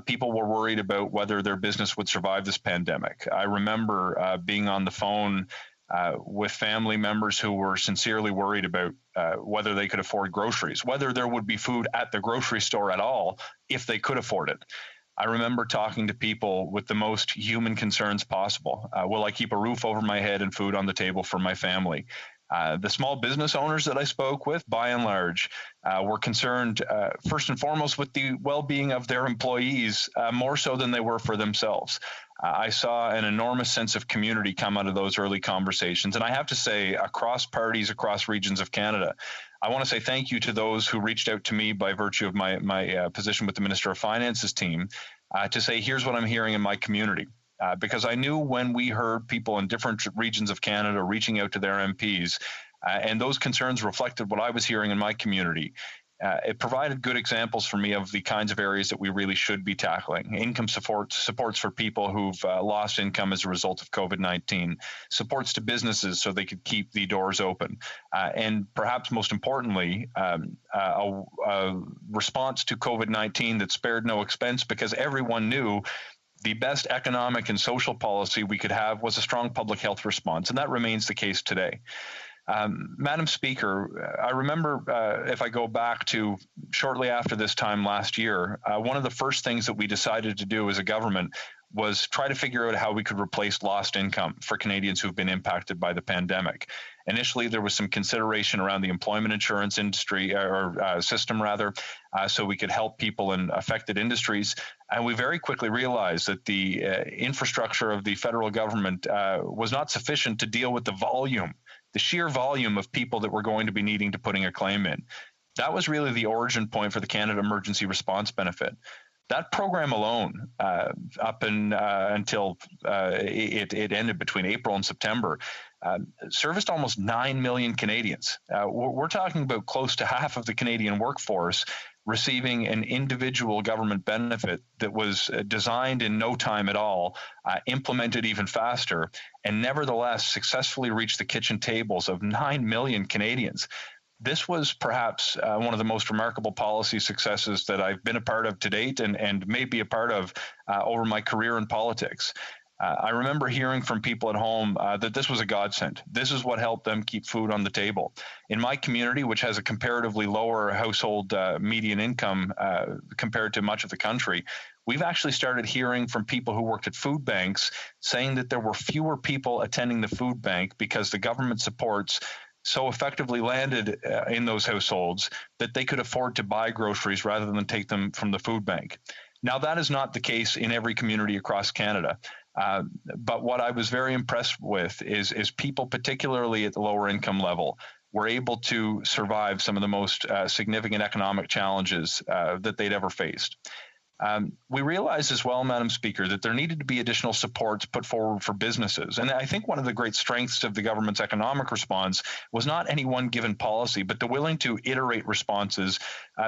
S18: People were worried about whether their business would survive this pandemic. I remember being on the phone with family members who were sincerely worried about whether they could afford groceries, whether there would be food at the grocery store at all if they could afford it. I remember talking to people with the most human concerns possible. Will I keep a roof over my head and food on the table for my family? The small business owners that I spoke with, by and large, were concerned first and foremost with the well-being of their employees, more so than they were for themselves. I saw an enormous sense of community come out of those early conversations. And I have to say, across parties, across regions of Canada, I want to say thank you to those who reached out to me by virtue of my position with the Minister of Finance's team to say, here's what I'm hearing in my community. Because I knew when we heard people in different regions of Canada reaching out to their MPs, and those concerns reflected what I was hearing in my community, it provided good examples for me of the kinds of areas that we really should be tackling. Income supports for people who've lost income as a result of COVID-19, supports to businesses so they could keep the doors open, and perhaps most importantly, a response to COVID-19 that spared no expense because everyone knew the best economic and social policy we could have was a strong public health response, and that remains the case today. Madam Speaker, I remember if I go back to shortly after this time last year, one of the first things that we decided to do as a government was try to figure out how we could replace lost income for Canadians who've been impacted by the pandemic. Initially, there was some consideration around the employment insurance industry or system rather, so we could help people in affected industries. And we very quickly realized that the infrastructure of the federal government was not sufficient to deal with the sheer volume of people that were going to be needing to putting a claim in. That was really the origin point for the Canada Emergency Response Benefit. That program alone, up until it ended between April and September, serviced almost 9 million Canadians. We're talking about close to half of the Canadian workforce receiving an individual government benefit that was designed in no time at all, implemented even faster, and nevertheless successfully reached the kitchen tables of 9 million Canadians. This was perhaps one of the most remarkable policy successes that I've been a part of to date and may be a part of over my career in politics. I remember hearing from people at home that this was a godsend. This is what helped them keep food on the table. In my community, which has a comparatively lower household median income compared to much of the country, we've actually started hearing from people who worked at food banks saying that there were fewer people attending the food bank because the government supports so effectively landed in those households that they could afford to buy groceries rather than take them from the food bank. Now, that is not the case in every community across Canada. But what I was very impressed with is people, particularly at the lower income level, were able to survive some of the most significant economic challenges that they'd ever faced. We realized as well, Madam Speaker, that there needed to be additional supports put forward for businesses. And I think one of the great strengths of the government's economic response was not any one given policy, but the willing to iterate responses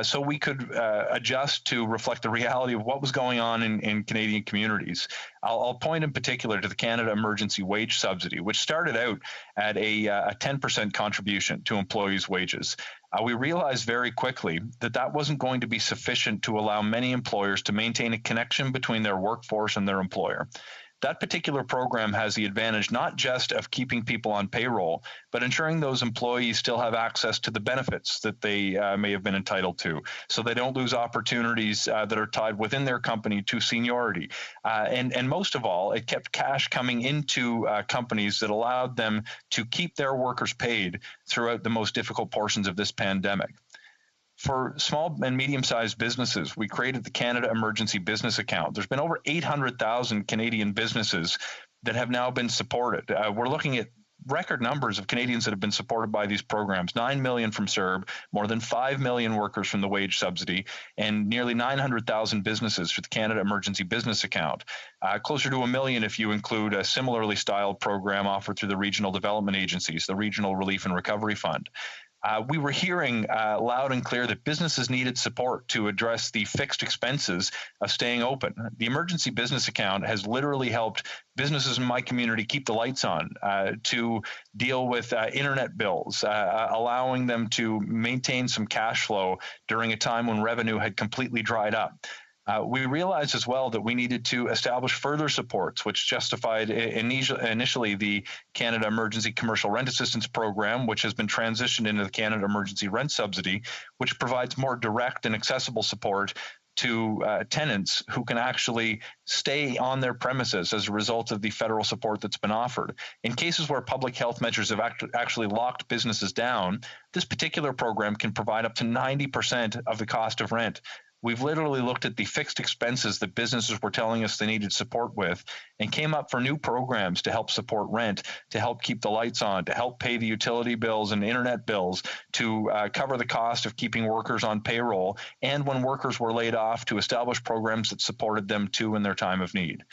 S18: so we could adjust to reflect the reality of what was going on in Canadian communities. I'll point in particular to the Canada Emergency Wage Subsidy, which started out at a 10% contribution to employees' wages. We realized very quickly that that wasn't going to be sufficient to allow many employers to maintain a connection between their workforce and their employer. That particular program has the advantage not just of keeping people on payroll, but ensuring those employees still have access to the benefits that they may have been entitled to, so they don't lose opportunities that are tied within their company to seniority. And most of all, it kept cash coming into companies that allowed them to keep their workers paid throughout the most difficult portions of this pandemic. For small and medium-sized businesses, we created the Canada Emergency Business Account. There's been over 800,000 Canadian businesses that have now been supported. We're looking at record numbers of Canadians that have been supported by these programs, 9 million from CERB, more than 5 million workers from the wage subsidy, and nearly 900,000 businesses for the Canada Emergency Business Account. Closer to 1 million if you include a similarly styled program offered through the regional development agencies, the Regional Relief and Recovery Fund. we were hearing loud and clear that businesses needed support to address the fixed expenses of staying open. The emergency business account has literally helped businesses in my community keep the lights on, to deal with internet bills, allowing them to maintain some cash flow during a time when revenue had completely dried up. We realized as well that we needed to establish further supports, which justified initially the Canada Emergency Commercial Rent Assistance Program, which has been transitioned into the Canada Emergency Rent Subsidy, which provides more direct and accessible support to tenants who can actually stay on their premises as a result of the federal support that's been offered. In cases where public health measures have actually locked businesses down, this particular program can provide up to 90% of the cost of rent. We've literally looked at the fixed expenses that businesses were telling us they needed support with and came up for new programs to help support rent, to help keep the lights on, to help pay the utility bills and internet bills, to cover the cost of keeping workers on payroll, and when workers were laid off, to establish programs that supported them too in their time of need.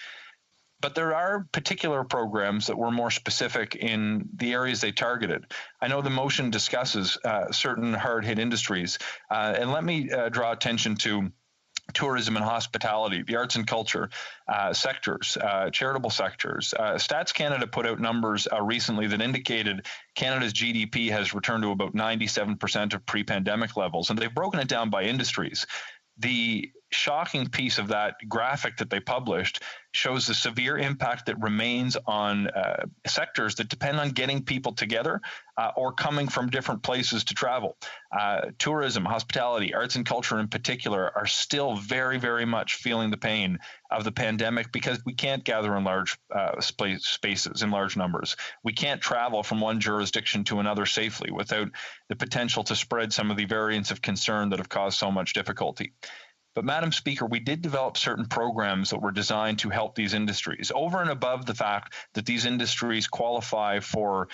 S18: But there are particular programs that were more specific in the areas they targeted. I know the motion discusses certain hard-hit industries, and let me draw attention to tourism and hospitality, the arts and culture sectors, charitable sectors. Stats Canada put out numbers recently that indicated Canada's GDP has returned to about 97% of pre-pandemic levels, and they've broken it down by industries. The shocking piece of that graphic that they published shows the severe impact that remains on sectors that depend on getting people together or coming from different places to travel. Tourism, hospitality, arts and culture in particular are still very, very much feeling the pain of the pandemic because we can't gather in large spaces, in large numbers. We can't travel from one jurisdiction to another safely without the potential to spread some of the variants of concern that have caused so much difficulty. But Madam Speaker, we did develop certain programs that were designed to help these industries. Over and above the fact that these industries qualify for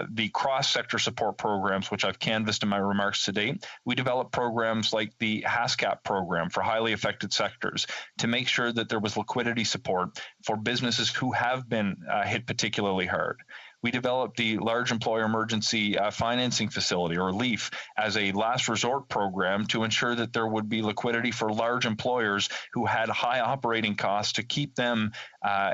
S18: the cross-sector support programs, which I've canvassed in my remarks today, we developed programs like the HASCAP program for highly affected sectors to make sure that there was liquidity support for businesses who have been hit particularly hard. We developed the Large Employer Emergency Financing Facility, or LEAF, as a last resort program to ensure that there would be liquidity for large employers who had high operating costs to keep them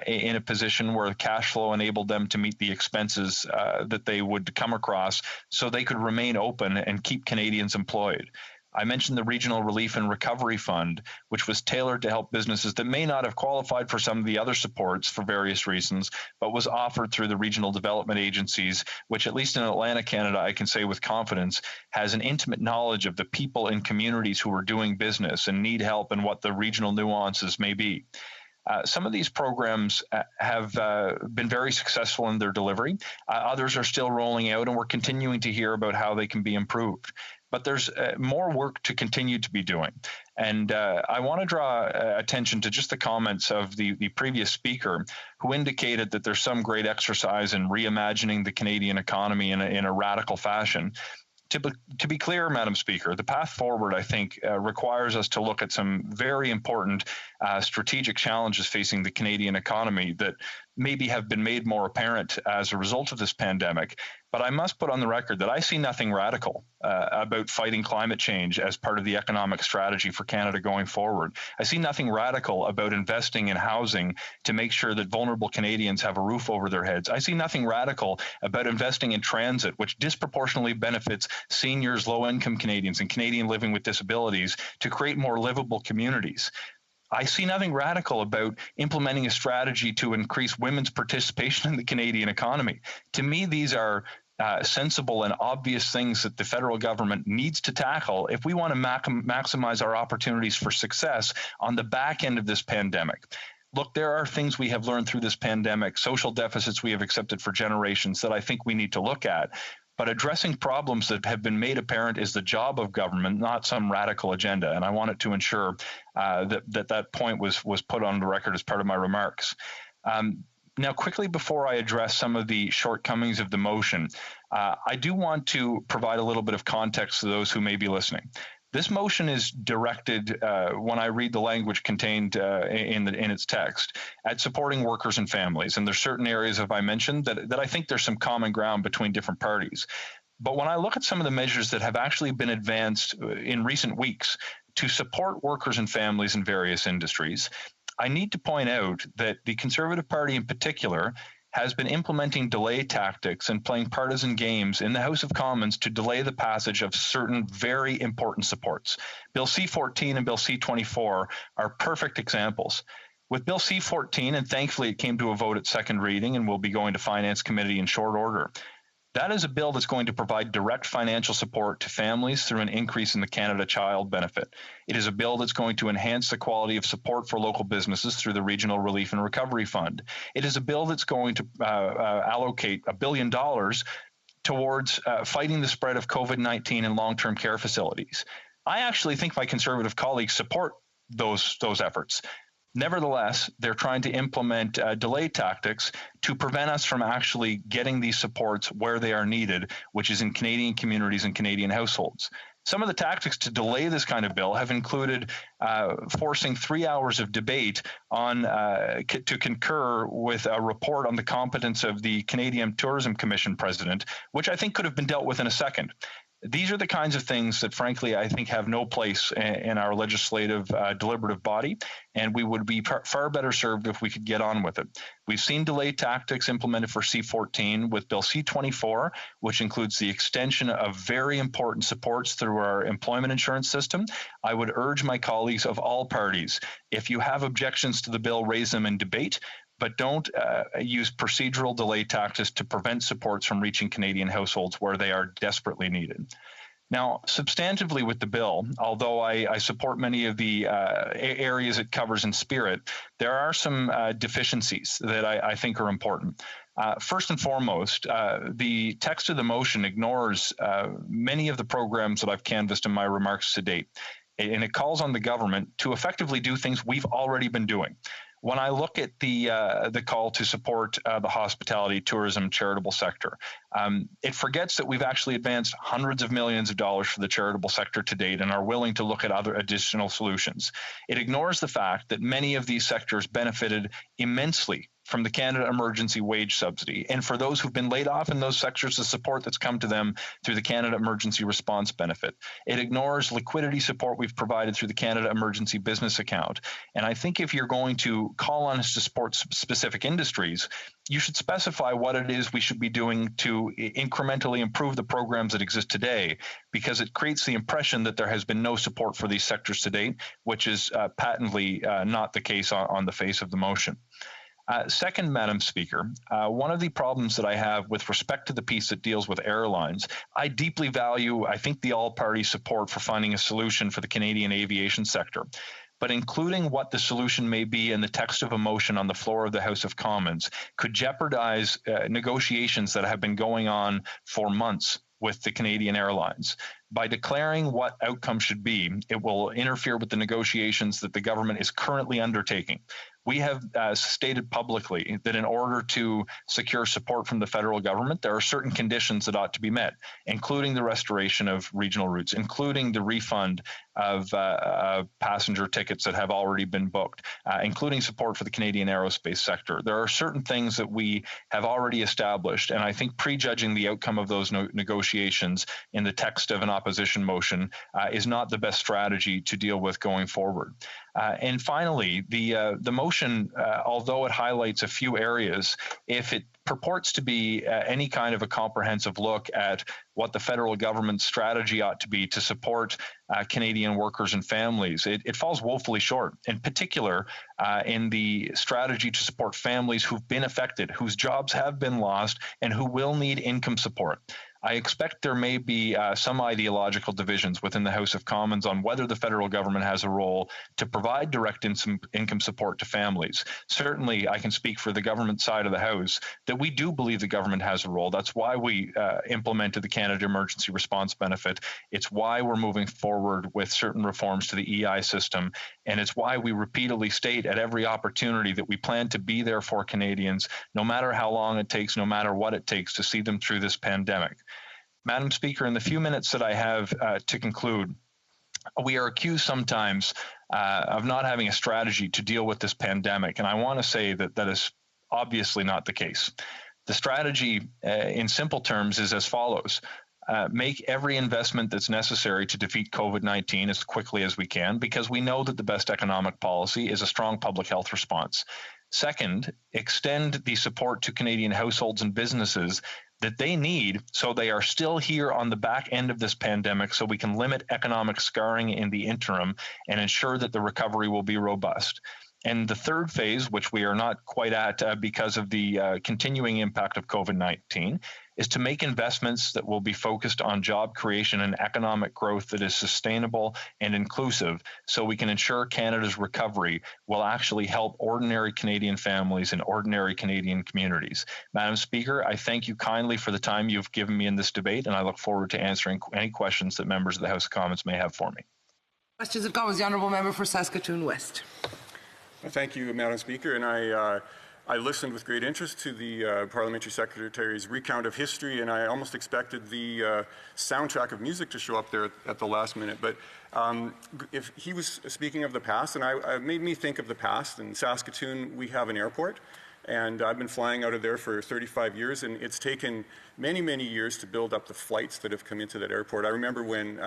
S18: in a position where cash flow enabled them to meet the expenses that they would come across so they could remain open and keep Canadians employed. I mentioned the Regional Relief and Recovery Fund, which was tailored to help businesses that may not have qualified for some of the other supports for various reasons, but was offered through the regional development agencies, which at least in Atlantic Canada, I can say with confidence, has an intimate knowledge of the people in communities who are doing business and need help and what the regional nuances may be. Some of these programs have been very successful in their delivery. Others are still rolling out, and we're continuing to hear about how they can be improved. But there's more work to continue to be doing. And I want to draw attention to just the comments of the previous speaker who indicated that there's some great exercise in reimagining the Canadian economy in a radical fashion. To be clear, Madam Speaker, the path forward, I think, requires us to look at some very important strategic challenges facing the Canadian economy that maybe have been made more apparent as a result of this pandemic. But I must put on the record that I see nothing radical about fighting climate change as part of the economic strategy for Canada going forward. I see nothing radical about investing in housing to make sure that vulnerable Canadians have a roof over their heads. I see nothing radical about investing in transit, which disproportionately benefits seniors, low-income Canadians, and Canadians living with disabilities to create more livable communities. I see nothing radical about implementing a strategy to increase women's participation in the Canadian economy. To me, these are sensible and obvious things that the federal government needs to tackle if we want to maximize our opportunities for success on the back end of this pandemic. Look, there are things we have learned through this pandemic, social deficits we have accepted for generations that I think we need to look at. But addressing problems that have been made apparent is the job of government, not some radical agenda. And I wanted to ensure that point was put on the record as part of my remarks. Now, quickly before I address some of the shortcomings of the motion, I do want to provide a little bit of context to those who may be listening. This motion is directed, when I read the language contained in its text, at supporting workers and families. And there's certain areas, as I mentioned, that I think there's some common ground between different parties. But when I look at some of the measures that have actually been advanced in recent weeks to support workers and families in various industries, I need to point out that the Conservative Party in particular has been implementing delay tactics and playing partisan games in the House of Commons to delay the passage of certain very important supports. Bill C-14 and Bill C-24 are perfect examples. With Bill C-14, and thankfully it came to a vote at second reading and will be going to Finance Committee in short order, that is a bill that's going to provide direct financial support to families through an increase in the Canada Child Benefit. It is a bill that's going to enhance the quality of support for local businesses through the Regional Relief and Recovery Fund. It is a bill that's going to allocate $1 billion towards fighting the spread of COVID-19 in long-term care facilities. I actually think my Conservative colleagues support those efforts. Nevertheless, they're trying to implement delay tactics to prevent us from actually getting these supports where they are needed, which is in Canadian communities and Canadian households. Some of the tactics to delay this kind of bill have included forcing 3 hours of debate on to concur with a report on the competence of the Canadian Tourism Commission president, which I think could have been dealt with in a second. These are the kinds of things that, frankly, I think have no place in our legislative deliberative body, and we would be far better served if we could get on with it. We've seen delay tactics implemented for C-14 with Bill C-24, which includes the extension of very important supports through our employment insurance system. I would urge my colleagues of all parties, if you have objections to the bill, raise them in debate, but don't use procedural delay tactics to prevent supports from reaching Canadian households where they are desperately needed. Now, substantively with the bill, although I support many of the areas it covers in spirit, there are some deficiencies that I think are important. First and foremost, the text of the motion ignores many of the programs that I've canvassed in my remarks to date, and it calls on the government to effectively do things we've already been doing. When I look at the call to support the hospitality, tourism, charitable sector, it forgets that we've actually advanced hundreds of millions of dollars for the charitable sector to date and are willing to look at other additional solutions. It ignores the fact that many of these sectors benefited immensely from the Canada Emergency Wage Subsidy, and for those who've been laid off in those sectors, the support that's come to them through the Canada Emergency Response Benefit. It ignores liquidity support we've provided through the Canada Emergency Business Account. And I think if you're going to call on us to support specific industries, you should specify what it is we should be doing to incrementally improve the programs that exist today, because it creates the impression that there has been no support for these sectors to date, which is patently not the case on the face of the motion. Second, Madam Speaker, one of the problems that I have with respect to the piece that deals with airlines, I deeply value, I think, the all-party support for finding a solution for the Canadian aviation sector. But including what the solution may be in the text of a motion on the floor of the House of Commons could jeopardize negotiations that have been going on for months with the Canadian airlines. By declaring what outcome should be, it will interfere with the negotiations that the government is currently undertaking. We have stated publicly that in order to secure support from the federal government, there are certain conditions that ought to be met, including the restoration of regional routes, including the refund of passenger tickets that have already been booked, including support for the Canadian aerospace sector. There are certain things that we have already established, and I think prejudging the outcome of those negotiations in the text of an opposition motion is not the best strategy to deal with going forward. And finally, the motion, although it highlights a few areas, if it purports to be any kind of a comprehensive look at what the federal government's strategy ought to be to support Canadian workers and families, it falls woefully short, in particular in the strategy to support families who've been affected, whose jobs have been lost, and who will need income support. I expect there may be some ideological divisions within the House of Commons on whether the federal government has a role to provide direct income support to families. Certainly, I can speak for the government side of the House that we do believe the government has a role. That's why we implemented the Canada Emergency Response Benefit. It's why we're moving forward with certain reforms to the EI system. And it's why we repeatedly state at every opportunity that we plan to be there for Canadians, no matter how long it takes, no matter what it takes to see them through this pandemic. Madam Speaker, in the few minutes that I have to conclude, we are accused sometimes of not having a strategy to deal with this pandemic, and I want to say that that is obviously not the case. The strategy, in simple terms, is as follows. make every investment that's necessary to defeat COVID-19 as quickly as we can, because we know that the best economic policy is a strong public health response. Second, extend the support to Canadian households and businesses that they need so they are still here on the back end of this pandemic, so we can limit economic scarring in the interim and ensure that the recovery will be robust. And the third phase, which we are not quite at because of the continuing impact of COVID-19, is to make investments that will be focused on job creation and economic growth that is sustainable and inclusive, so we can ensure Canada's recovery will actually help ordinary Canadian families and ordinary Canadian communities. Madam Speaker, I thank you kindly for the time you've given me in this debate, and I look forward to answering any questions that members of the House of Commons may have for me.
S12: Questions and comments. The Honourable Member for Saskatoon West.
S19: Thank you, Madam Speaker, and I listened with great interest to the Parliamentary Secretary's recount of history, and I almost expected the soundtrack of music to show up there at the last minute. But if he was speaking of the past, and it made me think of the past. In Saskatoon, we have an airport, and I've been flying out of there for 35 years, and it's taken many, many years to build up the flights that have come into that airport. I remember when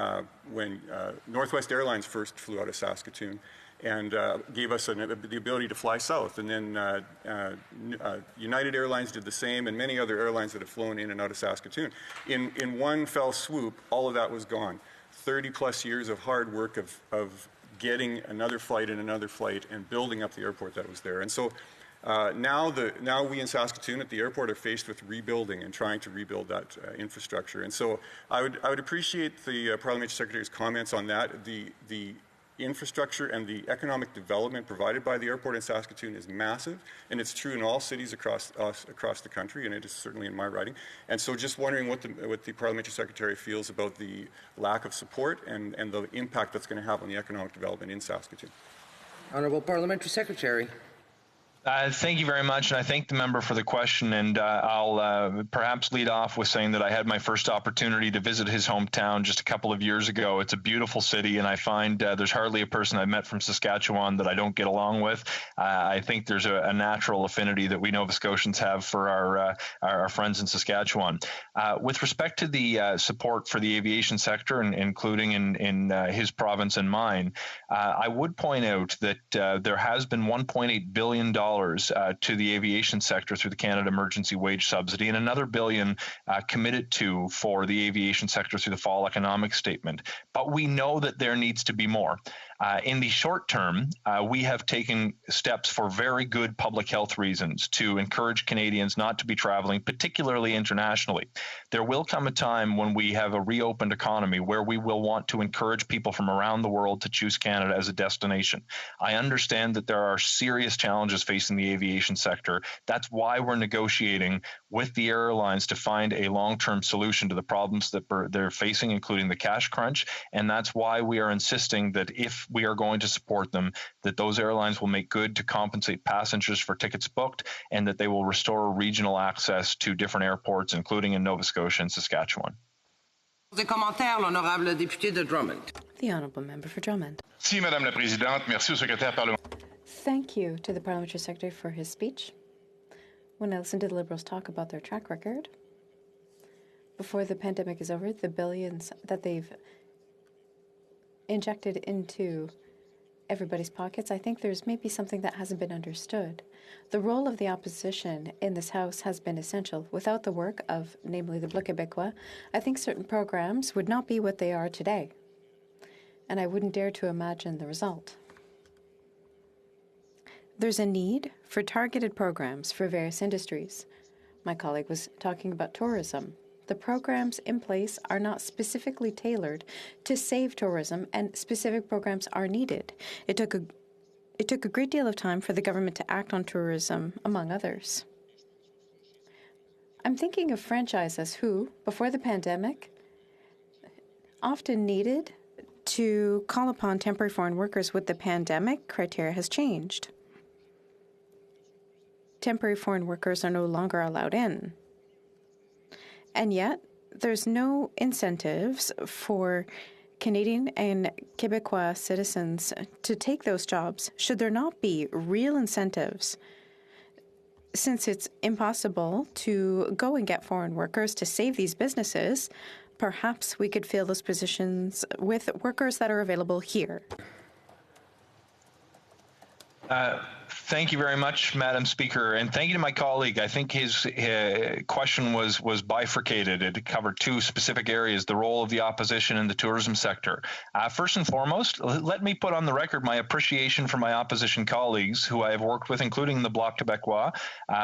S19: Northwest Airlines first flew out of Saskatoon, and gave us the ability to fly south. And then United Airlines did the same, and many other airlines that have flown in and out of Saskatoon. In one fell swoop, all of that was gone. 30 plus years of hard work of getting another flight and building up the airport that was there. And so now we in Saskatoon at the airport are faced with rebuilding and trying to rebuild that infrastructure. And so I would appreciate the Parliamentary Secretary's comments on that. The infrastructure and the economic development provided by the airport in Saskatoon is massive, and it's true in all cities across the country, and it is certainly in my riding. And so just wondering what the Parliamentary Secretary feels about the lack of support and the impact that's going to have on the economic development in Saskatoon.
S12: Honourable Parliamentary Secretary.
S18: Thank you very much, and I thank the member for the question, and I'll perhaps lead off with saying that I had my first opportunity to visit his hometown just a couple of years ago. It's a beautiful city, and I find there's hardly a person I've met from Saskatchewan that I don't get along with. I think there's a natural affinity that we Nova Scotians have for our friends in Saskatchewan. With respect to the support for the aviation sector, and including in his province and mine, I would point out that there has been $1.8 billion to the aviation sector through the Canada Emergency Wage Subsidy, and another $1 billion committed to for the aviation sector through the Fall Economic Statement. But we know that there needs to be more. In the short term, we have taken steps for very good public health reasons to encourage Canadians not to be traveling, particularly internationally. There will come a time when we have a reopened economy where we will want to encourage people from around the world to choose Canada as a destination. I understand that there are serious challenges facing the aviation sector. That's why we're negotiating with the airlines to find a long-term solution to the problems that they're facing, including the cash crunch. And that's why we are insisting that if we are going to support them, that those airlines will make good to compensate passengers for tickets booked, and that they will restore regional access to different airports, including in Nova Scotia and Saskatchewan.
S12: Des commentaires, l'honorable député de Drummond.
S4: The Honourable Member for Drummond.
S20: Merci, Madame la Présidente. Merci au secrétaire parlementaire.
S4: Thank you to the Parliamentary Secretary for his speech. When I listen to the Liberals talk about their track record, before the pandemic is over, the billions that they've injected into everybody's pockets, I think there's maybe something that hasn't been understood. The role of the opposition in this House has been essential. Without the work of, namely, the Bloc Québécois, I think certain programs would not be what they are today. And I wouldn't dare to imagine the result. There's a need for targeted programs for various industries. My colleague was talking about tourism. The programs in place are not specifically tailored to save tourism, and specific programs are needed. It took a great deal of time for the government to act on tourism, among others. I'm thinking of franchises who, before the pandemic, often needed to call upon temporary foreign workers. With the pandemic, criteria has changed. Temporary foreign workers are no longer allowed in. And yet, there's no incentives for Canadian and Québécois citizens to take those jobs. Should there not be real incentives? Since it's impossible to go and get foreign workers to save these businesses, Perhaps we could fill those positions with workers that are available here.
S18: Thank you very much, Madam Speaker, and thank you to my colleague. I think his question was bifurcated. It covered two specific areas, the role of the opposition in the tourism sector. First and foremost, let me put on the record my appreciation for my opposition colleagues who I have worked with, including the Bloc Québécois,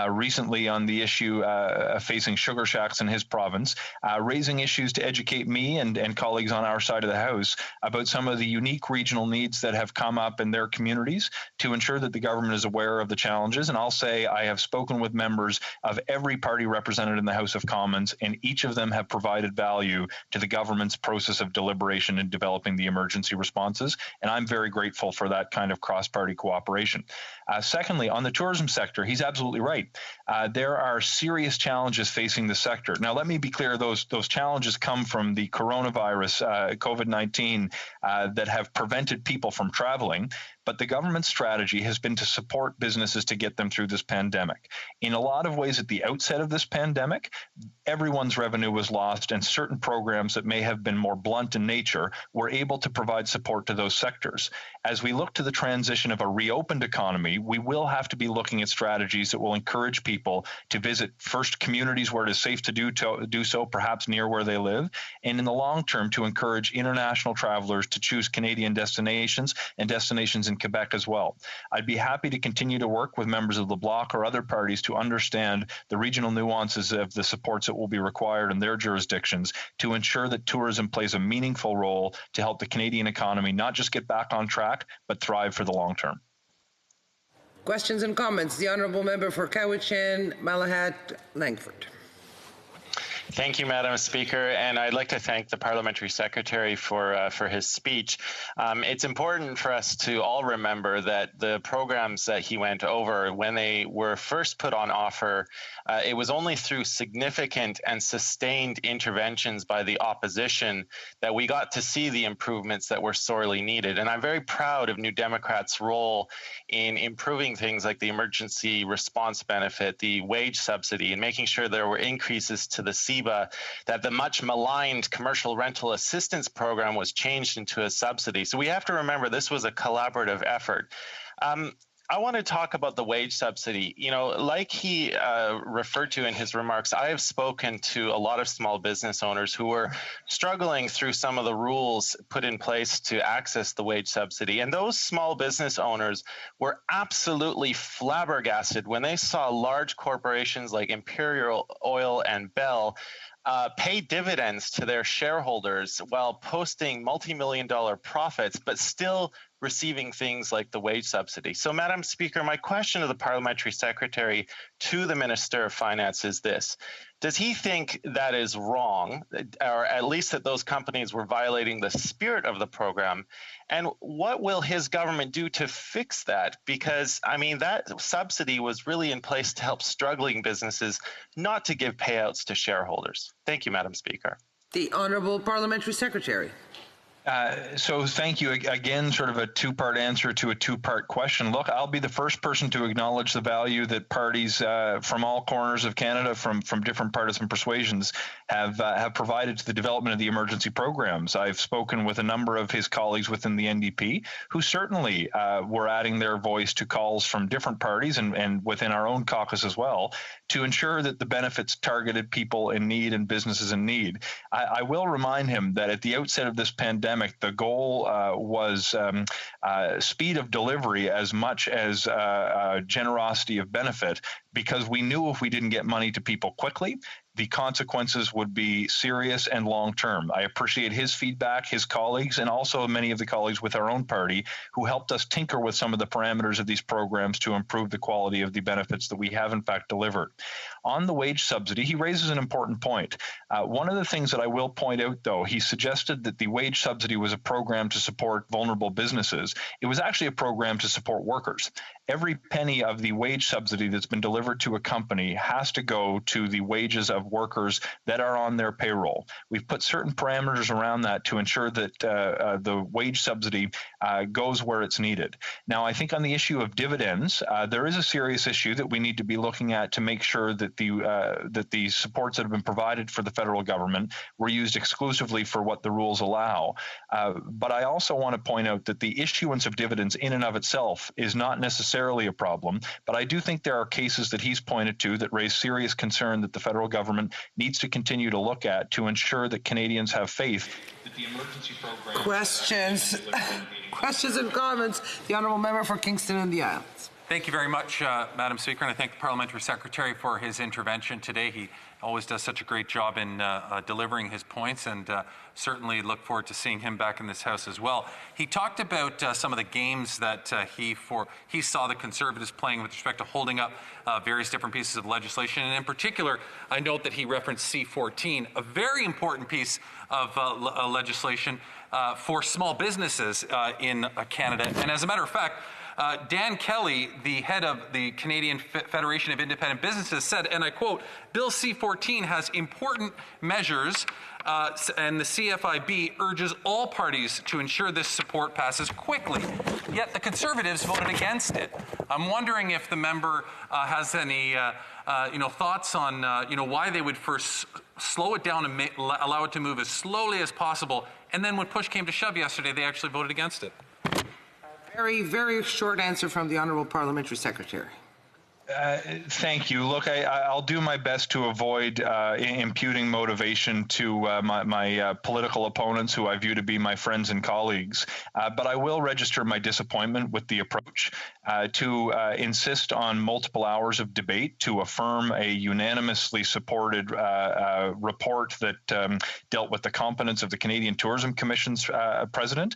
S18: recently on the issue facing sugar shacks in his province, raising issues to educate me and colleagues on our side of the House about some of the unique regional needs that have come up in their communities to ensure that the government is aware of the challenges. And I'll say I have spoken with members of every party represented in the House of Commons, and each of them have provided value to the government's process of deliberation in developing the emergency responses. And I'm very grateful for that kind of cross-party cooperation. Secondly, on the tourism sector, he's absolutely right. There are serious challenges facing the sector. Now, let me be clear, those challenges come from the coronavirus, COVID-19, that have prevented people from traveling. But the government's strategy has been to support businesses to get them through this pandemic. In a lot of ways, at the outset of this pandemic, everyone's revenue was lost, and certain programs that may have been more blunt in nature were able to provide support to those sectors. As we look to the transition of a reopened economy, we will have to be looking at strategies that will encourage people to visit first communities where it is safe to do so, perhaps near where they live, and in the long term to encourage international travelers to choose Canadian destinations and destinations in Quebec as well. I'd be happy to continue to work with members of the Bloc or other parties to understand the regional nuances of the supports that will be required in their jurisdictions to ensure that tourism plays a meaningful role to help the Canadian economy not just get back on track, but thrive for the long term.
S12: Questions and comments. The Honourable Member for Cowichan, Malahat, Langford.
S21: Thank you, Madam Speaker, and I'd like to thank the Parliamentary Secretary for his speech. It's important for us to all remember that the programs that he went over, when they were first put on offer, it was only through significant and sustained interventions by the opposition that we got to see the improvements that were sorely needed. And I'm very proud of New Democrats' role in improving things like the emergency response benefit, the wage subsidy, and making sure there were increases to the CBA, that the much maligned commercial rental assistance program was changed into a subsidy. So we have to remember this was a collaborative effort. I want to talk about the wage subsidy. You know, like he referred to in his remarks, I have spoken to a lot of small business owners who were struggling through some of the rules put in place to access the wage subsidy. And those small business owners were absolutely flabbergasted when they saw large corporations like Imperial Oil and Bell pay dividends to their shareholders while posting multi-million-dollar profits, but still receiving things like the wage subsidy. So, Madam Speaker, my question to the Parliamentary Secretary to the Minister of Finance is this. Does he think that is wrong, or at least that those companies were violating the spirit of the program? And what will his government do to fix that? Because, I mean, that subsidy was really in place to help struggling businesses, not to give payouts to shareholders. Thank you, Madam Speaker.
S12: The Honourable Parliamentary Secretary.
S18: So thank you again, sort of a two-part answer to a two-part question. Look, I'll be the first person to acknowledge the value that parties from all corners of Canada, from different partisan persuasions, have provided to the development of the emergency programs. I've spoken with a number of his colleagues within the NDP who certainly were adding their voice to calls from different parties and within our own caucus as well to ensure that the benefits targeted people in need and businesses in need. I will remind him that at the outset of this pandemic, the goal was speed of delivery as much as generosity of benefit, because we knew if we didn't get money to people quickly, the consequences would be serious and long-term. I appreciate his feedback, his colleagues, and also many of the colleagues with our own party who helped us tinker with some of the parameters of these programs to improve the quality of the benefits that we have in fact delivered. On the wage subsidy, he raises an important point. One of the things that I will point out, though, he suggested that the wage subsidy was a program to support vulnerable businesses. It was actually a program to support workers. Every penny of the wage subsidy that's been delivered to a company has to go to the wages of of workers that are on their payroll. We've put certain parameters around that to ensure that the wage subsidy goes where it's needed. Now, I think on the issue of dividends, there is a serious issue that we need to be looking at to make sure that the supports that have been provided for the federal government were used exclusively for what the rules allow. But I also want to point out that the issuance of dividends in and of itself is not necessarily a problem, but I do think there are cases that he's pointed to that raise serious concern that the federal government needs to continue to look at to ensure that Canadians have faith that the emergency program...
S12: Questions and comments? The Honourable Member for Kingston and the Islands.
S13: Thank you very much, Madam Speaker, and I thank the Parliamentary Secretary for his intervention today. He always does such a great job in delivering his points, and certainly look forward to seeing him back in this House as well. He talked about some of the games that he saw the Conservatives playing with respect to holding up various different pieces of legislation, and in particular, I note that he referenced C-14, a very important piece of legislation for small businesses in Canada. And as a matter of fact, Dan Kelly, the head of the Canadian Federation of Independent Businesses, said, and I quote, "Bill C-14 has important measures and the CFIB urges all parties to ensure this support passes quickly." Yet the Conservatives voted against it. I'm wondering if the member has any thoughts on why they would first slow it down and allow it to move as slowly as possible, and then when push came to shove yesterday, they actually voted against it.
S12: Very, very short answer from the Honourable Parliamentary Secretary.
S18: Thank you. Look, I'll do my best to avoid imputing motivation to my political opponents, who I view to be my friends and colleagues. But I will register my disappointment with the approach to insist on multiple hours of debate to affirm a unanimously supported report that dealt with the competence of the Canadian Tourism Commission's president.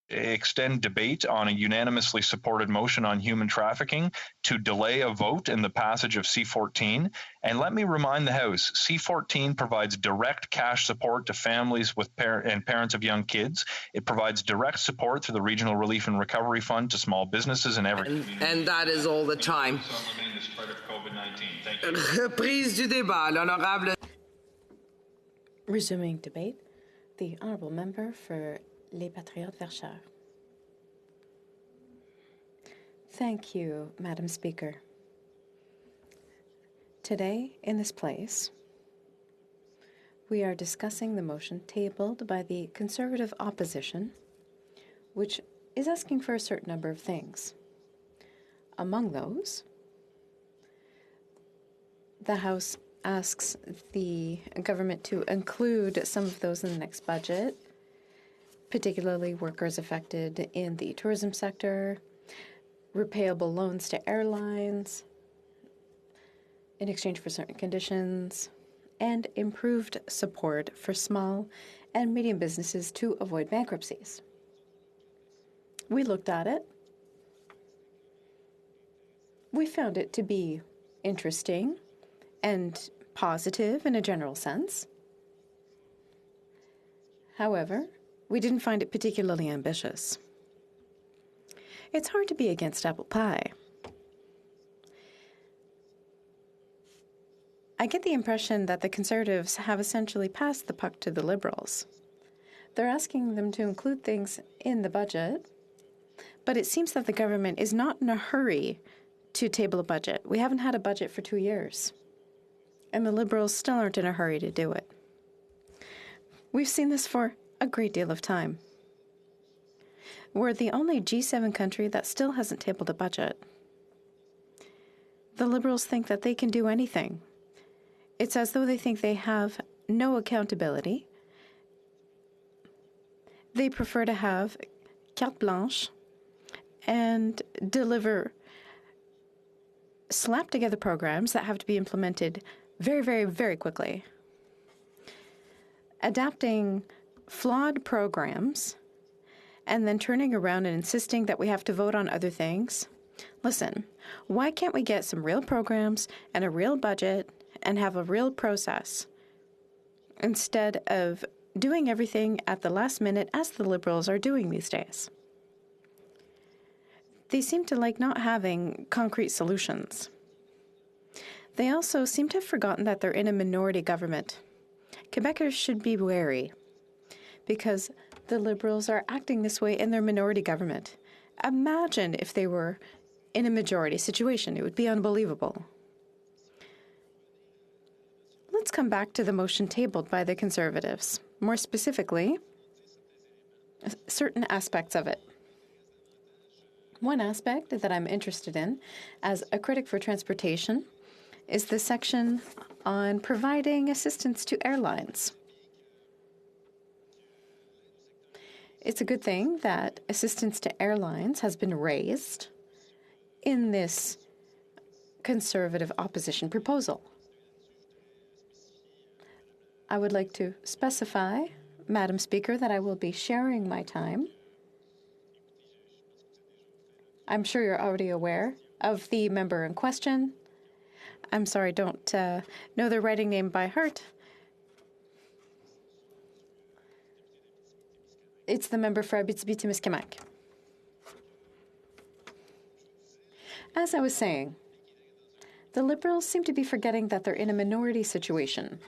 S18: Extend debate on a unanimously supported motion on human trafficking, to delay a vote in the passage of C-14. And let me remind the House, C-14 provides direct cash support to families with parents of young kids. It provides direct support through the Regional Relief and Recovery Fund to small businesses in every...
S12: And that is all the time. Reprise du débat, l'honorable...
S4: Resuming debate, the Honourable Member for Les Patriotes Verchères. Thank you, Madam Speaker. Today, in this place, we are discussing the motion tabled by the Conservative opposition, which is asking for a certain number of things. Among those, the House asks the government to include some of those in the next budget, particularly workers affected in the tourism sector, repayable loans to airlines in exchange for certain conditions, and improved support for small and medium businesses to avoid bankruptcies. We looked at it. We found it to be interesting and positive in a general sense. However, we didn't find it particularly ambitious. It's hard to be against apple pie. I get the impression that the Conservatives have essentially passed the puck to the Liberals. They're asking them to include things in the budget, but it seems that the government is not in a hurry to table a budget. We haven't had a budget for 2 years, and the Liberals still aren't in a hurry to do it. We've seen this for a great deal of time. We're the only G7 country that still hasn't tabled a budget. The Liberals think that they can do anything. It's as though they think they have no accountability. They prefer to have carte blanche and deliver slap-together programs that have to be implemented very, very, very quickly. Adapting flawed programs and then turning around and insisting that we have to vote on other things. Listen, why can't we get some real programs and a real budget and have a real process instead of doing everything at the last minute as the Liberals are doing these days? They seem to like not having concrete solutions. They also seem to have forgotten that they're in a minority government. Quebecers should be wary because the Liberals are acting this way in their minority government. Imagine if they were in a majority situation. It would be unbelievable. Let's come back to the motion tabled by the Conservatives. More specifically, certain aspects of it. One aspect that I'm interested in as a critic for transportation is the section on providing assistance to airlines. It's a good thing that assistance to airlines has been raised in this Conservative opposition proposal. I would like to specify, Madam Speaker, that I will be sharing my time. I'm sure you're already aware of the member in question. I'm sorry, don't know their writing name by heart. It's the member for Abitibi-Témiscamingue. As I was saying, the Liberals seem to be forgetting that they're in a minority situation.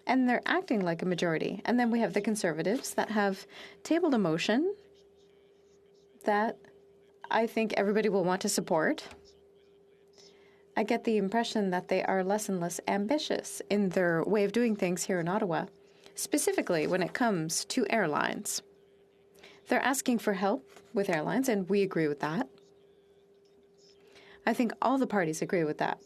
S4: And they're acting like a majority. And then we have the Conservatives that have tabled a motion that I think everybody will want to support. I get the impression that they are less and less ambitious in their way of doing things here in Ottawa, specifically when it comes to airlines. They're asking for help with airlines, and we agree with that. I think all the parties agree with that.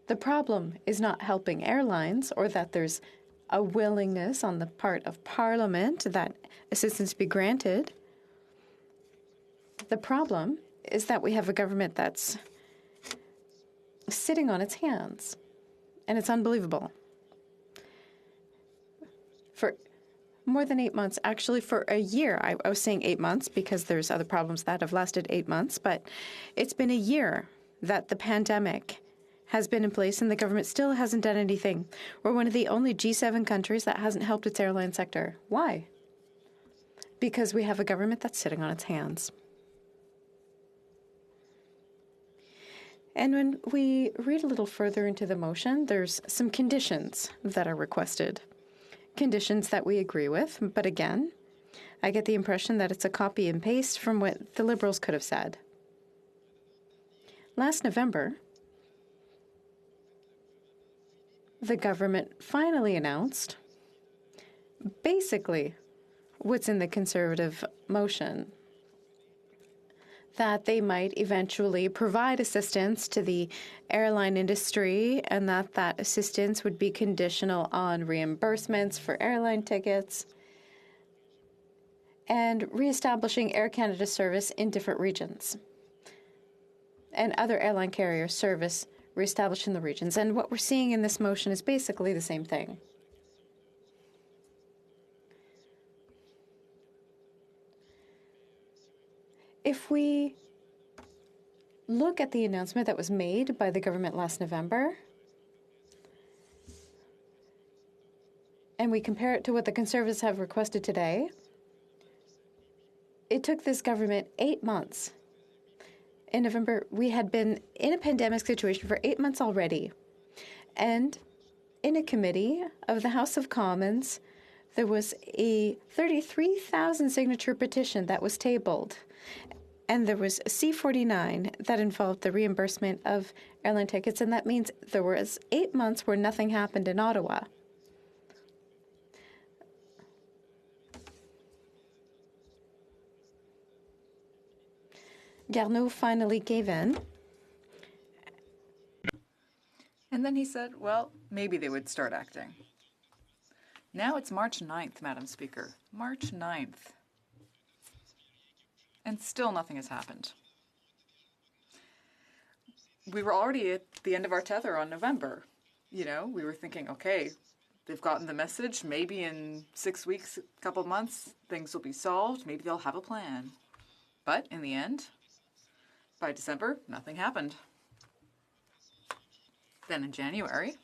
S4: The problem is not helping airlines or that there's a willingness on the part of Parliament that assistance be granted. The problem is that we have a government that's sitting on its hands, and it's unbelievable. For more than 8 months, actually for a year, I was saying 8 months because there's other problems that have lasted 8 months, but it's been a year that the pandemic has been in place and the government still hasn't done anything. We're one of the only G7 countries that hasn't helped its airline sector. Why? Because we have a government that's sitting on its hands. And when we read a little further into the motion, there's some conditions that are requested. Conditions that we agree with, but again, I get the impression that it's a copy and paste from what the Liberals could have said. Last November, the government finally announced basically what's in the Conservative motion, that they might eventually provide assistance to the airline industry and that that assistance would be conditional on reimbursements for airline tickets and reestablishing Air Canada service in different regions and other airline carrier service reestablished in the regions. And what we're seeing in this motion is basically the same thing. If we look at the announcement that was made by the government last November, and we compare it to what the Conservatives have requested today, it took this government 8 months. In November, we had been in a pandemic situation for 8 months already. And in a committee of the House of Commons, there was a 33,000 signature petition that was tabled. And there was a C-49 that involved the reimbursement of airline tickets. And that means there was 8 months where nothing happened in Ottawa. Garneau finally gave in.
S14: And then he said, well, maybe they would start acting. Now it's March 9th, Madam Speaker. March 9th. And still nothing has happened. We were already at the end of our tether on November. You know, we were thinking, okay, they've gotten the message. Maybe in 6 weeks, a couple months, things will be solved. Maybe they'll have a plan. But in the end, by December, nothing happened. Then in January,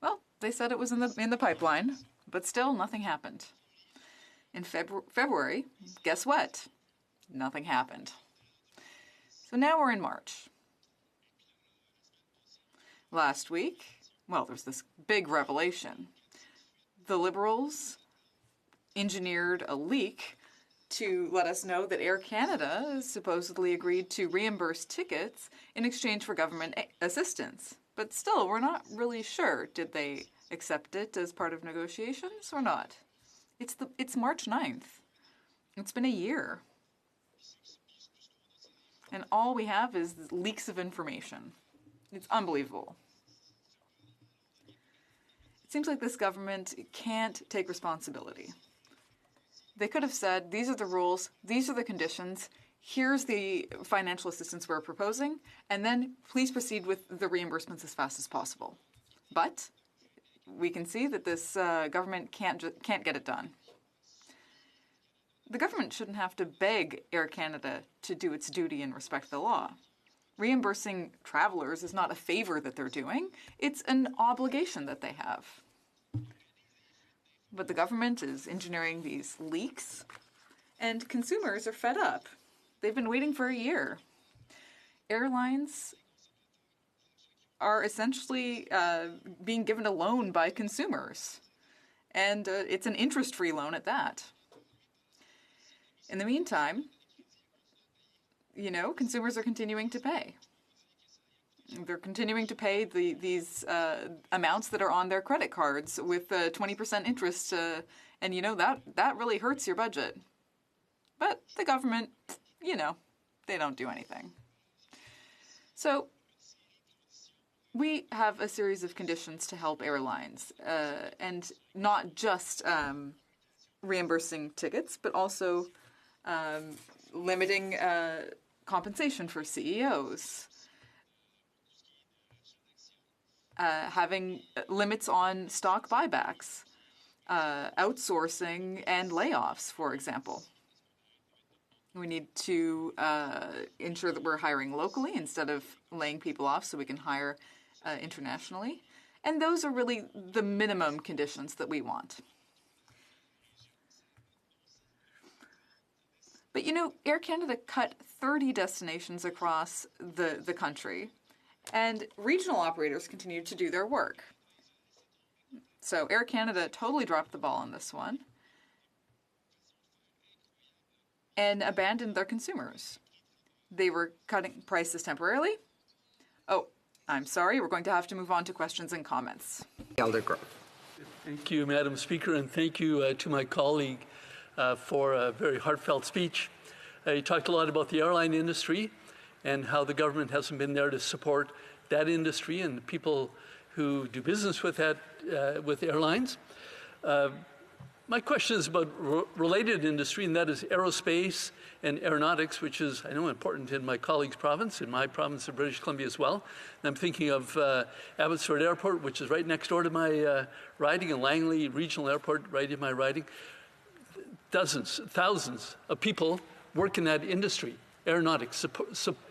S14: well, they said it was in the pipeline, but still nothing happened. In February, guess what? Nothing happened. So now we're in March. Last week, well, there's this big revelation. The Liberals engineered a leak to let us know that Air Canada supposedly agreed to reimburse tickets in exchange for government assistance. But still, we're not really sure. Did they accept it as part of negotiations or not? It's March 9th. It's been a year. And all we have is leaks of information. It's unbelievable. It seems like this government can't take responsibility. They could have said, these are the rules, these are the conditions, here's the financial assistance we're proposing, and then please proceed with the reimbursements as fast as possible. But we can see that this government can't get it done. The government shouldn't have to beg Air Canada to do its duty and respect the law. Reimbursing travelers is not a favor that they're doing, it's an obligation that they have. But the government is engineering these leaks, and consumers are fed up. They've been waiting for a year. Airlines are essentially being given a loan by consumers, and it's an interest-free loan at that. In the meantime, consumers are continuing to pay. They're continuing to pay these amounts that are on their credit cards with 20% interest, and that really hurts your budget. But the government, they don't do anything. So we have a series of conditions to help airlines, and not just reimbursing tickets, but also limiting compensation for CEOs. Having limits on stock buybacks, outsourcing and layoffs, for example. We need to ensure that we're hiring locally instead of laying people off so we can hire internationally. And those are really the minimum conditions that we want. But Air Canada cut 30 destinations across the country, and regional operators continued to do their work. So Air Canada totally dropped the ball on this one and abandoned their consumers. They were cutting prices temporarily. Oh, I'm sorry, we're going to have to move on to questions and comments.
S2: Thank you, Madam Speaker, and thank you to my colleague for a very heartfelt speech. You talked a lot about the airline industry and how the government hasn't been there to support that industry and the people who do business with that, with airlines. My question is about related industry, and that is aerospace and aeronautics, which is, I know, important in my colleague's province, in my province of British Columbia as well. And I'm thinking of Abbotsford Airport, which is right next door to my riding, and Langley Regional Airport right in my riding. Dozens, thousands of people work in that industry, aeronautics,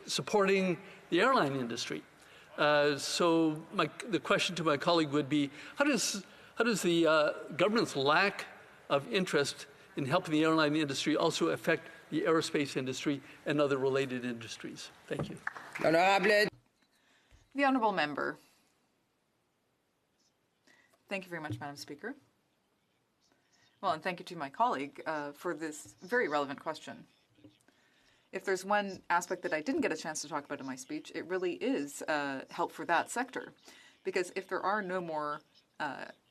S2: supporting the airline industry. So the question to my colleague would be, how does the government's lack of interest in helping the airline industry also affect the aerospace industry and other related industries? Thank you.
S14: The Honourable Member. Thank you very much, Madam Speaker. Well, and thank you to my colleague for this very relevant question. If there's one aspect that I didn't get a chance to talk about in my speech, it really is help for that sector. Because if there are no more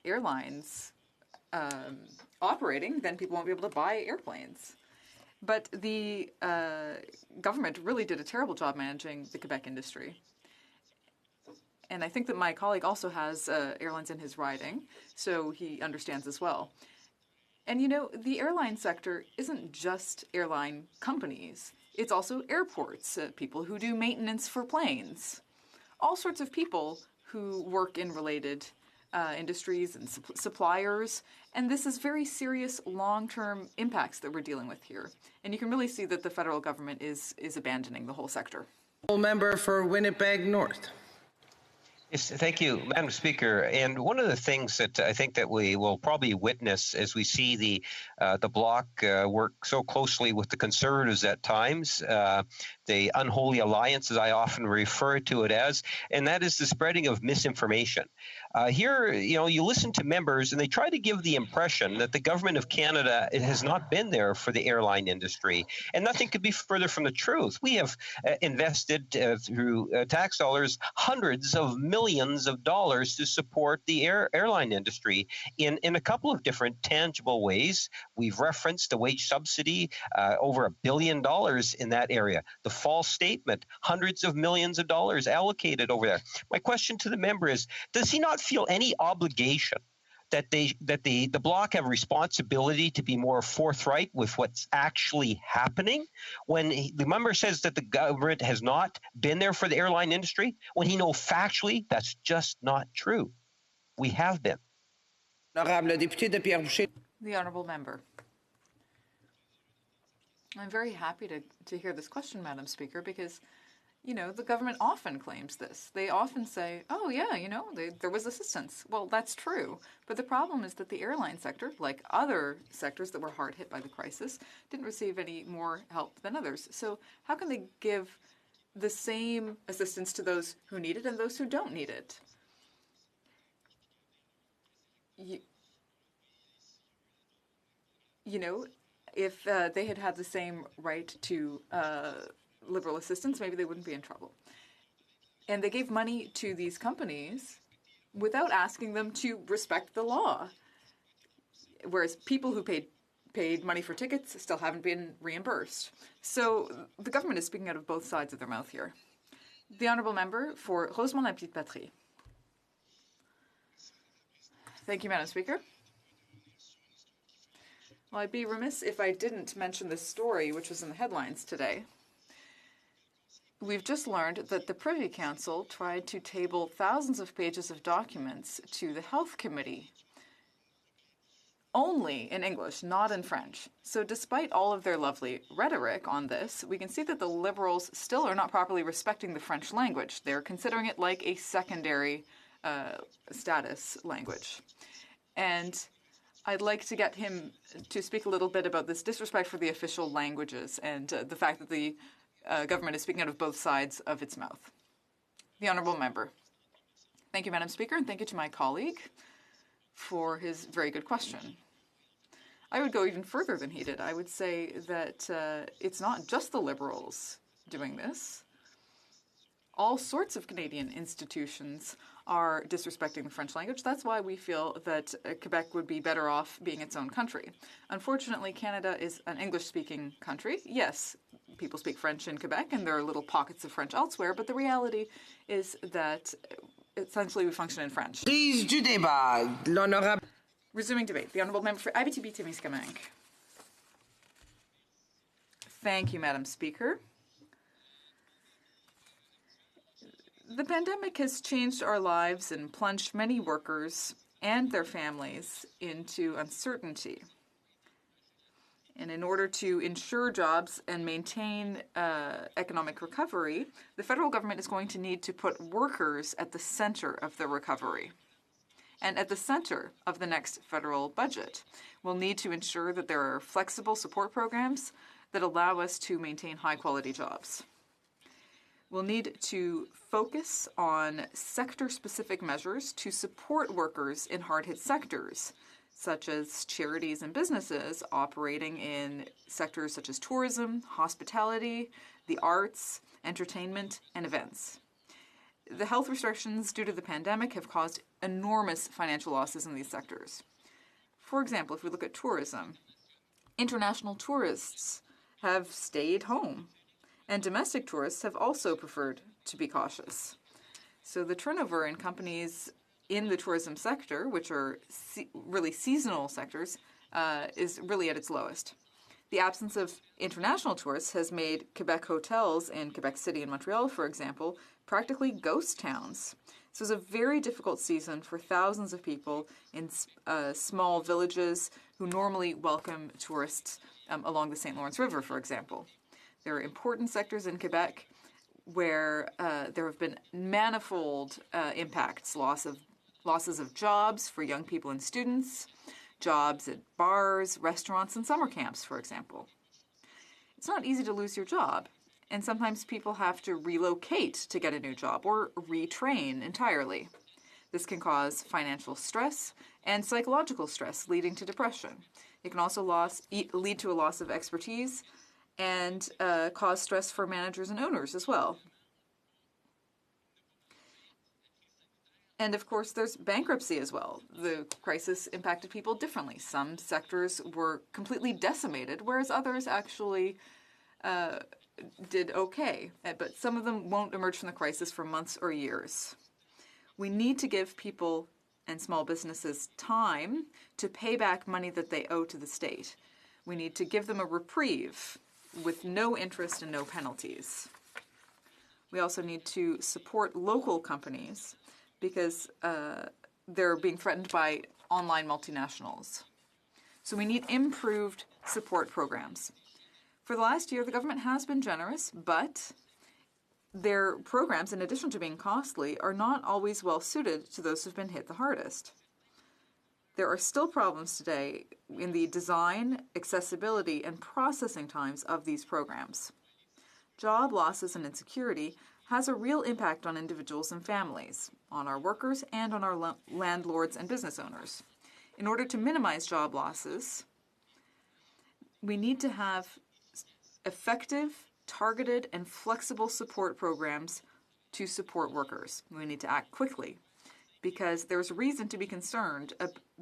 S14: airlines operating, then people won't be able to buy airplanes. But the government really did a terrible job managing the Quebec industry. And I think that my colleague also has airlines in his riding, so he understands as well. And the airline sector isn't just airline companies. It's also airports, people who do maintenance for planes, all sorts of people who work in related industries and suppliers. And this is very serious long-term impacts that we're dealing with here. And you can really see that the federal government is abandoning the whole sector.
S12: Member for Winnipeg North.
S9: Yes, thank you, Madam Speaker. And one of the things that I think that we will probably witness as we see the Bloc work so closely with the Conservatives at times, the unholy alliance, as I often refer to it as, and that is the spreading of misinformation. Here, you listen to members, and they try to give the impression that the government of Canada has not been there for the airline industry, and nothing could be further from the truth. We have invested through tax dollars hundreds of millions of dollars to support the airline industry in a couple of different tangible ways. We've referenced a wage subsidy, over $1 billion in that area. The false statement, hundreds of millions of dollars allocated over there. My question to the member is, does he not feel any obligation that the Bloc have a responsibility to be more forthright with what's actually happening when the member says that the government has not been there for the airline industry, when he knows factually that's just not true? We have been.
S14: The honourable member. I'm very happy to hear this question, Madam Speaker, because the government often claims this. They often say, oh, yeah, there was assistance. Well, that's true. But the problem is that the airline sector, like other sectors that were hard hit by the crisis, didn't receive any more help than others. So how can they give the same assistance to those who need it and those who don't need it? If they had had the same right to liberal assistance, maybe they wouldn't be in trouble. And they gave money to these companies without asking them to respect the law, whereas people who paid money for tickets still haven't been reimbursed. So the government is speaking out of both sides of their mouth here. The honourable member for Rosemont-la-Petite-Patrie. Thank you, Madam Speaker. Well, I'd be remiss if I didn't mention this story, which was in the headlines today. We've just learned that the Privy Council tried to table thousands of pages of documents to the Health Committee, only in English, not in French. So despite all of their lovely rhetoric on this, we can see that the Liberals still are not properly respecting the French language. They're considering it like a secondary status language. And I'd like to get him to speak a little bit about this disrespect for the official languages and the fact that the government is speaking out of both sides of its mouth. The honourable member. Thank you, Madam Speaker, and thank you to my colleague for his very good question. I would go even further than he did. I would say that it's not just the Liberals doing this. All sorts of Canadian institutions are disrespecting the French language. That's why we feel that Quebec would be better off being its own country. Unfortunately, Canada is an English-speaking country. Yes, people speak French in Quebec, and there are little pockets of French elsewhere, but the reality is that essentially we function in French. Resuming debate. The honourable member for Abitibi-Témiscamingue. Thank you, Madam Speaker. The pandemic has changed our lives and plunged many workers and their families into uncertainty. And in order to ensure jobs and maintain economic recovery, the federal government is going to need to put workers at the center of the recovery. And at the center of the next federal budget, we'll need to ensure that there are flexible support programs that allow us to maintain high-quality jobs. We'll need to focus on sector-specific measures to support workers in hard-hit sectors, such as charities and businesses operating in sectors such as tourism, hospitality, the arts, entertainment, and events. The health restrictions due to the pandemic have caused enormous financial losses in these sectors. For example, if we look at tourism, international tourists have stayed home, and domestic tourists have also preferred to be cautious. So the turnover in companies in the tourism sector, which are really seasonal sectors, is really at its lowest. The absence of international tourists has made Quebec hotels in Quebec City and Montreal, for example, practically ghost towns. So it's a very difficult season for thousands of people in small villages who normally welcome tourists along the St. Lawrence River, for example. There are important sectors in Quebec where there have been manifold impacts, losses of jobs for young people and students, jobs at bars, restaurants, and summer camps, for example. It's not easy to lose your job, and sometimes people have to relocate to get a new job or retrain entirely. This can cause financial stress and psychological stress, leading to depression. It can also lead to a loss of expertise and cause stress for managers and owners as well. And of course, there's bankruptcy as well. The crisis impacted people differently. Some sectors were completely decimated, whereas others actually did okay. But some of them won't emerge from the crisis for months or years. We need to give people and small businesses time to pay back money that they owe to the state. We need to give them a reprieve with no interest and no penalties. We also need to support local companies because they're being threatened by online multinationals. So we need improved support programs. For the last year, the government has been generous, but their programs, in addition to being costly, are not always well suited to those who've been hit the hardest. There are still problems today in the design, accessibility, and processing times of these programs. Job losses and insecurity has a real impact on individuals and families, on our workers, and on our landlords and business owners. In order to minimize job losses, we need to have effective, targeted, and flexible support programs to support workers. We need to act quickly because there's reason to be concerned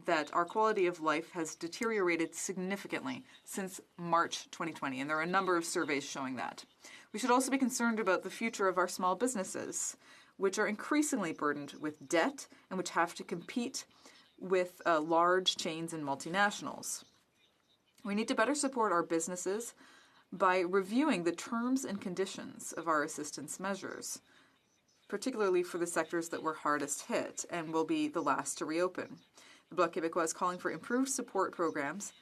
S14: that our quality of life has deteriorated significantly since March 2020, and there are a number of surveys showing that. We should also be concerned about the future of our small businesses, which are increasingly burdened with debt and which have to compete with large chains and multinationals. We need to better support our businesses by reviewing the terms and conditions of our assistance measures, particularly for the sectors that were hardest hit and will be the last to reopen. The Bloc Québécois is calling for improved support programs,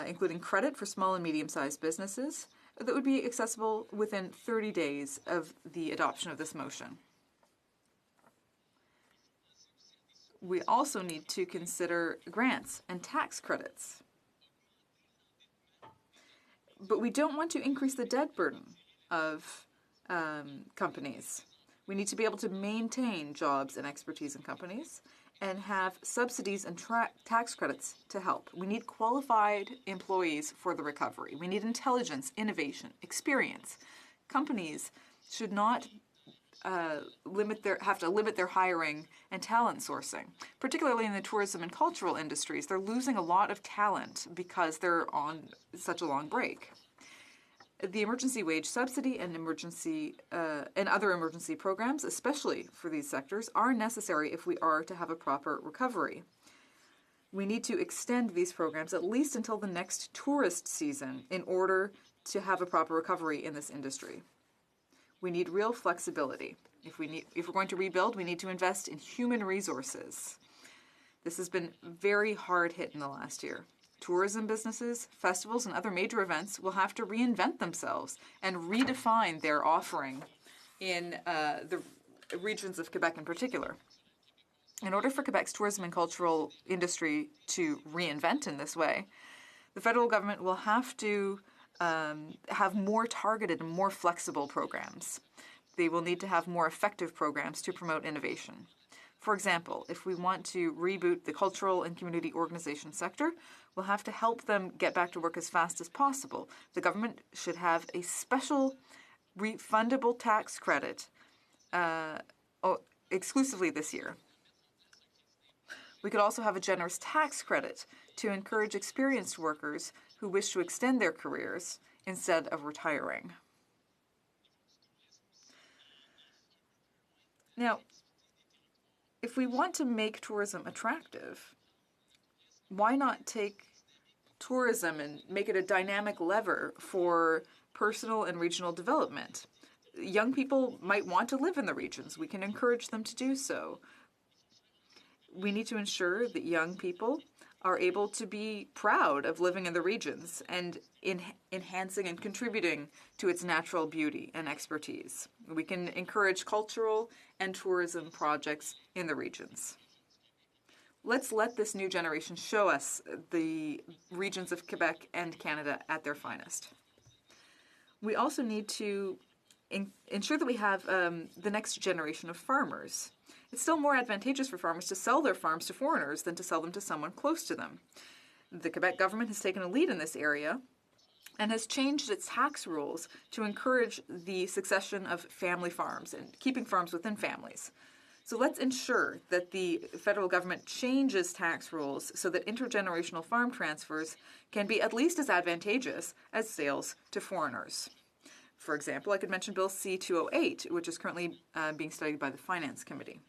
S14: including credit for small and medium-sized businesses, that would be accessible within 30 days of the adoption of this motion. We also need to consider grants and tax credits. But we don't want to increase the debt burden of companies. We need to be able to maintain jobs and expertise in companies and have subsidies and tax credits to help. We need qualified employees for the recovery. We need intelligence, innovation, experience. Companies should not have to limit their hiring and talent sourcing. Particularly in the tourism and cultural industries, they're losing a lot of talent because they're on such a long break. The emergency wage subsidy and other emergency programs, especially for these sectors, are necessary if we are to have a proper recovery. We need to extend these programs at least until the next tourist season in order to have a proper recovery in this industry. We need real flexibility. If we're going to rebuild, we need to invest in human resources. This has been very hard hit in the last year. Tourism businesses, festivals, and other major events will have to reinvent themselves and redefine their offering in the regions of Quebec in particular. In order for Quebec's tourism and cultural industry to reinvent in this way, the federal government will have to have more targeted and more flexible programs. They will need to have more effective programs to promote innovation. For example, if we want to reboot the cultural and community organization sector, we'll have to help them get back to work as fast as possible. The government should have a special refundable tax credit exclusively this year. We could also have a generous tax credit to encourage experienced workers who wish to extend their careers instead of retiring. Now, if we want to make tourism attractive, why not take tourism and make it a dynamic lever for personal and regional development? Young people might want to live in the regions. We can encourage them to do so. We need to ensure that young people are able to be proud of living in the regions and enhancing and contributing to its natural beauty and expertise. We can encourage cultural and tourism projects in the regions. Let's let this new generation show us the regions of Quebec and Canada at their finest. We also need to ensure that we have the next generation of farmers. It's still more advantageous for farmers to sell their farms to foreigners than to sell them to someone close to them. The Quebec government has taken a lead in this area and has changed its tax rules to encourage the succession of family farms and keeping farms within families. So let's ensure that the federal government changes tax rules so that intergenerational farm transfers can be at least as advantageous as sales to foreigners. For example, I could mention Bill C-208, which is currently being studied by the Finance Committee.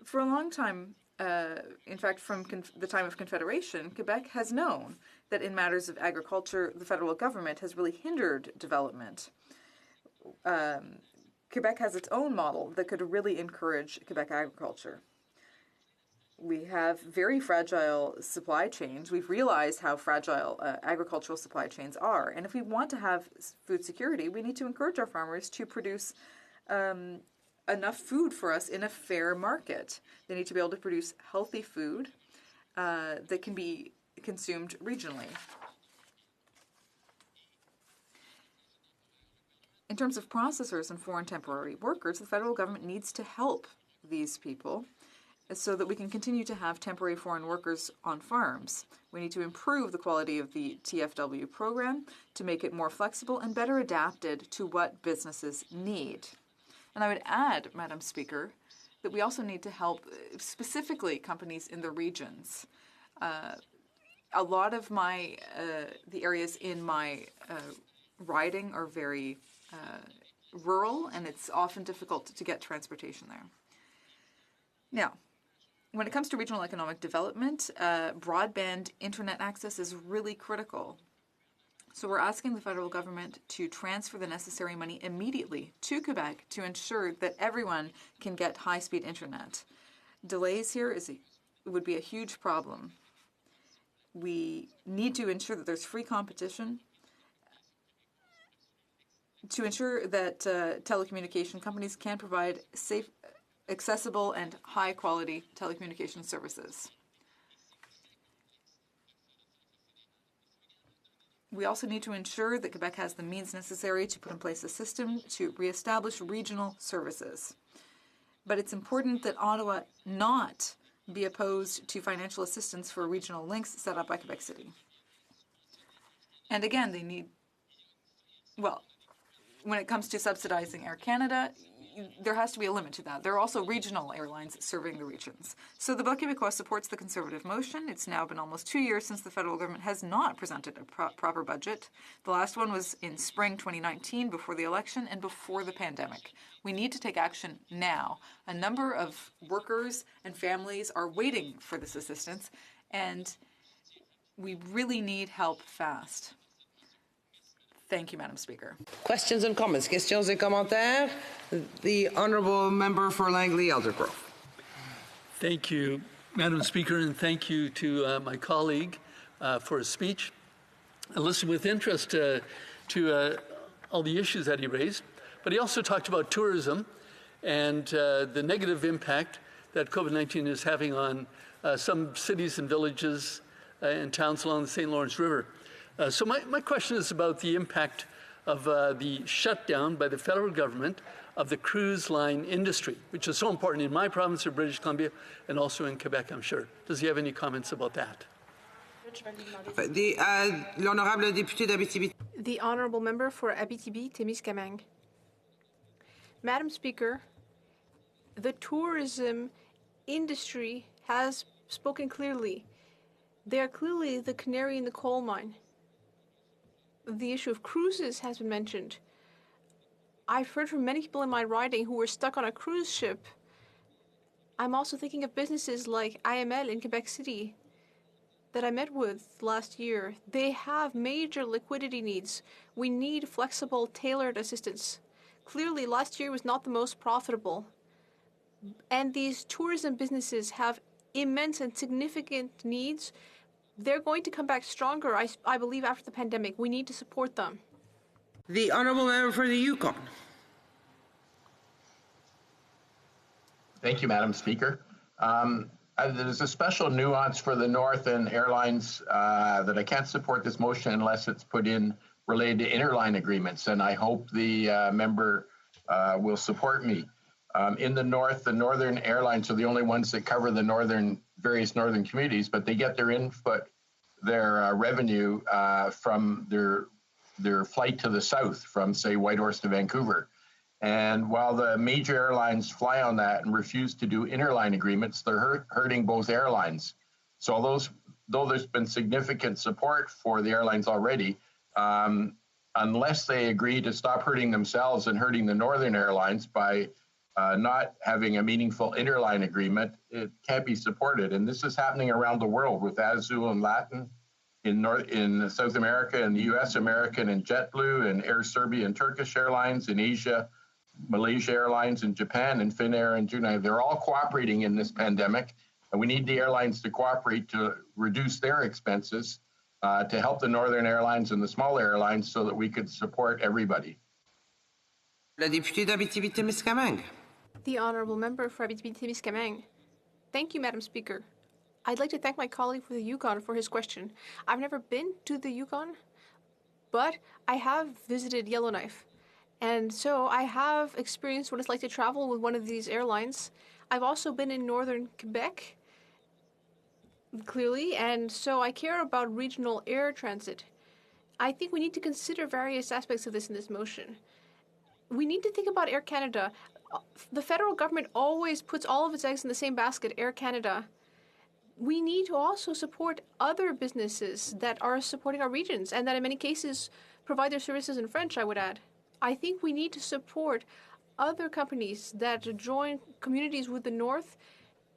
S14: For a long time, in fact, from the time of Confederation, Quebec has known that in matters of agriculture, the federal government has really hindered development. Quebec has its own model that could really encourage Quebec agriculture. We have very fragile supply chains. We've realized how fragile agricultural supply chains are. And if we want to have food security, we need to encourage our farmers to produce enough food for us in a fair market. They need to be able to produce healthy food that can be consumed regionally. In terms of processors and foreign temporary workers, the federal government needs to help these people so that we can continue to have temporary foreign workers on farms. We need to improve the quality of the TFW program to make it more flexible and better adapted to what businesses need. And I would add, Madam Speaker, that we also need to help specifically companies in the regions. A lot of the areas in my riding are very rural, and it's often difficult to get transportation there. Now, when it comes to regional economic development, broadband internet access is really critical. So we're asking the federal government to transfer the necessary money immediately to Quebec to ensure that everyone can get high-speed internet. Delays here would be a huge problem. We need to ensure that there's free competition to ensure that telecommunication companies can provide safe, accessible, and high-quality telecommunication services. We also need to ensure that Quebec has the means necessary to put in place a system to reestablish regional services. But it's important that Ottawa not be opposed to financial assistance for regional links set up by Quebec City. And again, they need, well, when it comes to subsidizing Air Canada, there has to be a limit to that. There are also regional airlines serving the regions. So the Bloc Québécois supports the Conservative motion. It's now been almost 2 years since the federal government has not presented a proper budget. The last one was in spring 2019, before the election and before the pandemic. We need to take action now. A number of workers and families are waiting for this assistance, and we really need help fast. Thank you, Madam Speaker.
S12: Questions and comments? Questions et commentaires? The Honourable Member for Langley Eldergrove.
S2: Thank you, Madam Speaker, and thank you to my colleague for his speech. I listened with interest to all the issues that he raised, but he also talked about tourism and the negative impact that COVID-19 is having on some cities and villages and towns along the St. Lawrence River. So my question is about the impact of the shutdown by the federal government of the cruise line industry, which is so important in my province of British Columbia and also in Quebec, I'm sure. Does he have any comments about that?
S12: L'honorable député d'Abitibi.
S16: The Honourable Member for Abitibi-Témiscamingue. Madam Speaker, the tourism industry has spoken clearly. They are clearly the canary in the coal mine. The issue of cruises has been mentioned. I've heard from many people in my riding who were stuck on a cruise ship. I'm also thinking of businesses like IML in Quebec City that I met with last year. They have major liquidity needs. We need flexible, tailored assistance. Clearly, last year was not the most profitable. And these tourism businesses have immense and significant needs. They're going to come back stronger, I believe, after the pandemic. We need to support them.
S12: The honourable member for the Yukon.
S5: Thank you, Madam Speaker. There's a special nuance for the Northern Airlines that I can't support this motion unless it's put in related to interline agreements, and I hope the member will support me. In the North, the Northern Airlines are the only ones that cover the various northern communities, but they get their revenue from their flight to the south from, say, Whitehorse to Vancouver. And while the major airlines fly on that and refuse to do interline agreements, they're hurting both airlines. So though there's been significant support for the airlines already, unless they agree to stop hurting themselves and hurting the Northern Airlines by not having a meaningful interline agreement, it can't be supported. And this is happening around the world with Azul and Latin in South America, and the US, American and JetBlue, and Air Serbia and Turkish Airlines, in Asia, Malaysia Airlines, in Japan, and Finnair and Junai. They're all cooperating in this pandemic, and we need the airlines to cooperate to reduce their expenses to help the Northern Airlines and the small airlines so that we could support everybody.
S12: La députée d'Abitibi-Témiscamingue.
S16: The honourable member for Abitibi-Témiscamingue. Thank you, Madam Speaker. I'd like to thank my colleague for the Yukon for his question. I've never been to the Yukon, but I have visited Yellowknife. And so I have experienced what it's like to travel with one of these airlines. I've also been in northern Quebec, clearly, and so I care about regional air transit. I think we need to consider various aspects of this in this motion. We need to think about Air Canada. The federal government always puts all of its eggs in the same basket, Air Canada. We need to also support other businesses that are supporting our regions and that in many cases provide their services in French, I would add. I think we need to support other companies that join communities with the North.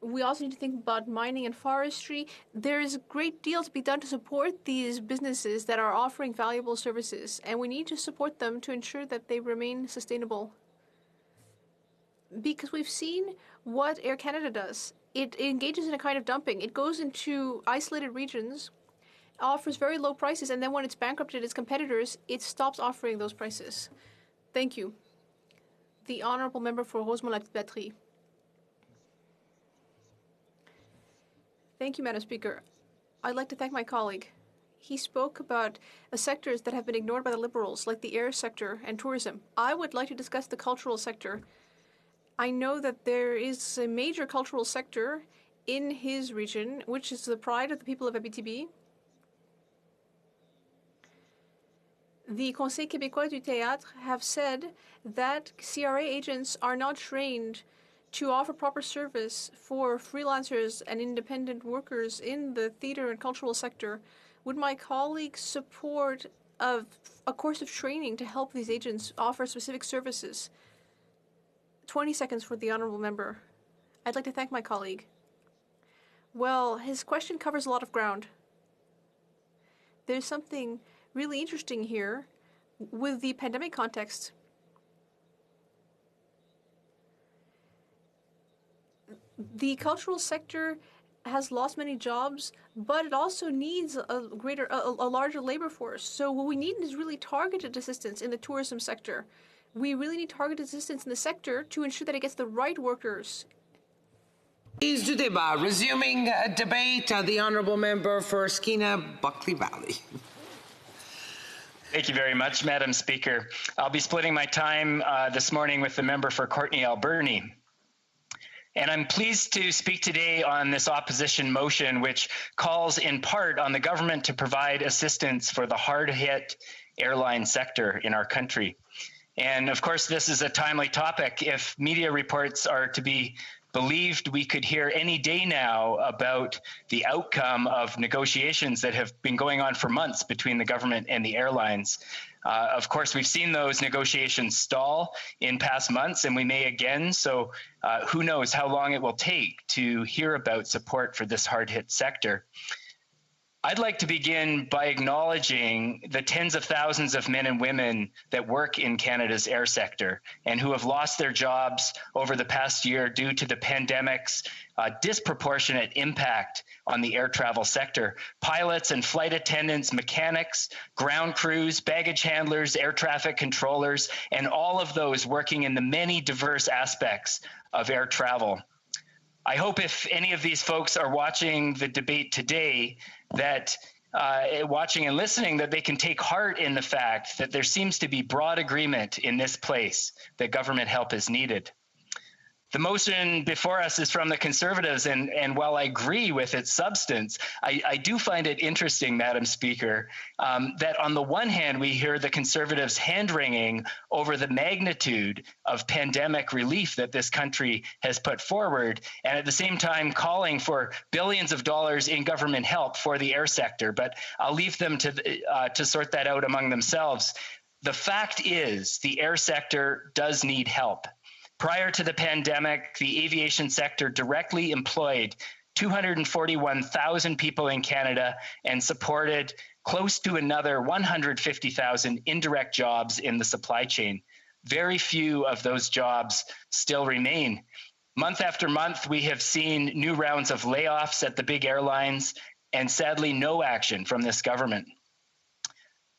S16: We also need to think about mining and forestry. There is a great deal to be done to support these businesses that are offering valuable services, and we need to support them to ensure that they remain sustainable. Because we've seen what Air Canada does. It engages in a kind of dumping. It goes into isolated regions, offers very low prices, and then when it's bankrupted its competitors, it stops offering those prices. Thank you. The honourable member for Rosemont-la-Petite-Patrie. Thank you, Madam Speaker. I'd like to thank my colleague. He spoke about sectors that have been ignored by the Liberals, like the air sector and tourism. I would like to discuss the cultural sector. I know that there is a major cultural sector in his region, which is the pride of the people of Abitibi. The Conseil québécois du théâtre have said that CRA agents are not trained to offer proper service for freelancers and independent workers in the theater and cultural sector. Would my colleagues support a course of training to help these agents offer specific services? 20 seconds for the honourable member. I'd like to thank my colleague. Well, his question covers a lot of ground. There's something really interesting here with the pandemic context. The cultural sector has lost many jobs, but it also needs a larger labor force. So what we need is really targeted assistance in the tourism sector. We really need targeted assistance in the sector to ensure that it gets the right workers.
S12: Is du débat. Resuming debate, the honourable member for Skeena-Buckley Valley.
S17: Thank you very much, Madam Speaker. I'll be splitting my time this morning with the member for Courtenay Alberni. And I'm pleased to speak today on this opposition motion, which calls in part on the government to provide assistance for the hard-hit airline sector in our country. And of course, this is a timely topic. If media reports are to be believed, we could hear any day now about the outcome of negotiations that have been going on for months between the government and the airlines. Of course, we've seen those negotiations stall in past months, and we may again. So who knows how long it will take to hear about support for this hard-hit sector. I'd like to begin by acknowledging the tens of thousands of men and women that work in Canada's air sector and who have lost their jobs over the past year due to the pandemic's disproportionate impact on the air travel sector. Pilots and flight attendants, mechanics, ground crews, baggage handlers, air traffic controllers, and all of those working in the many diverse aspects of air travel. I hope if any of these folks are watching the debate today, that watching and listening, that they can take heart in the fact that there seems to be broad agreement in this place that government help is needed. The motion before us is from the Conservatives, and while I agree with its substance, I do find it interesting, Madam Speaker, that on the one hand, we hear the Conservatives hand-wringing over the magnitude of pandemic relief that this country has put forward, and at the same time calling for billions of dollars in government help for the air sector. But I'll leave them to sort that out among themselves. The fact is, the air sector does need help. Prior to the pandemic, the aviation sector directly employed 241,000 people in Canada and supported close to another 150,000 indirect jobs in the supply chain. Very few of those jobs still remain. Month after month, we have seen new rounds of layoffs at the big airlines and sadly no action from this government.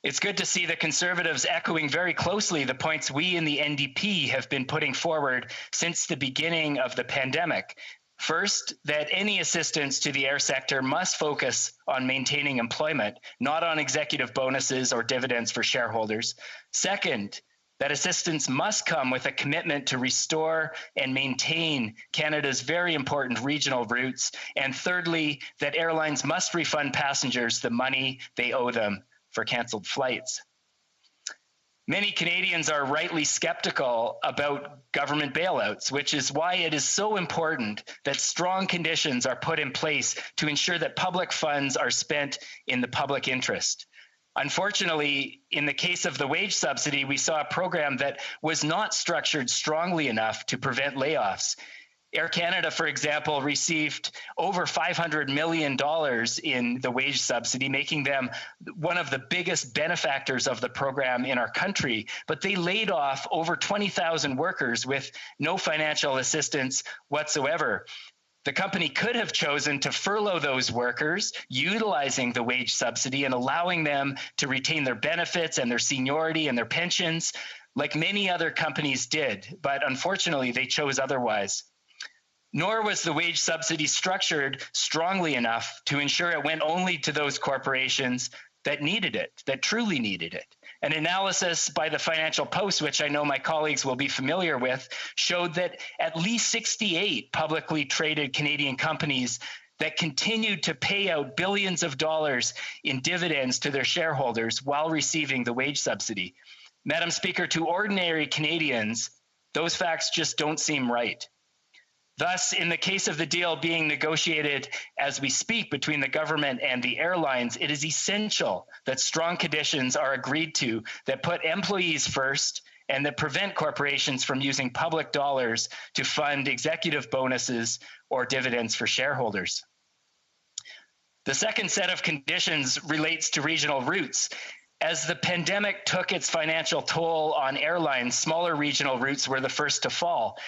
S17: It's good to see the Conservatives echoing very closely the points we in the NDP have been putting forward since the beginning of the pandemic. First, that any assistance to the air sector must focus on maintaining employment, not on executive bonuses or dividends for shareholders. Second, that assistance must come with a commitment to restore and maintain Canada's very important regional routes. And thirdly, that airlines must refund passengers the money they owe them for canceled flights. Many Canadians are rightly skeptical about government bailouts, which is why it is so important that strong conditions are put in place to ensure that public funds are spent in the public interest. Unfortunately, in the case of the wage subsidy, we saw a program that was not structured strongly enough to prevent layoffs. Air Canada, for example, received over $500 million in the wage subsidy, making them one of the biggest benefactors of the program in our country. But they laid off over 20,000 workers with no financial assistance whatsoever. The company could have chosen to furlough those workers, utilizing the wage subsidy and allowing them to retain their benefits and their seniority and their pensions, like many other companies did. But unfortunately, they chose otherwise. Nor was the wage subsidy structured strongly enough to ensure it went only to those corporations that needed it, that truly needed it. An analysis by the Financial Post, which I know my colleagues will be familiar with, showed that at least 68 publicly traded Canadian companies that continued to pay out billions of dollars in dividends to their shareholders while receiving the wage subsidy. Madam Speaker, to ordinary Canadians, those facts just don't seem right. Thus, in the case of the deal being negotiated as we speak between the government and the airlines, it is essential that strong conditions are agreed to that put employees first and that prevent corporations from using public dollars to fund executive bonuses or dividends for shareholders. The second set of conditions relates to regional routes. As the pandemic took its financial toll on airlines, smaller regional routes were the first to fall.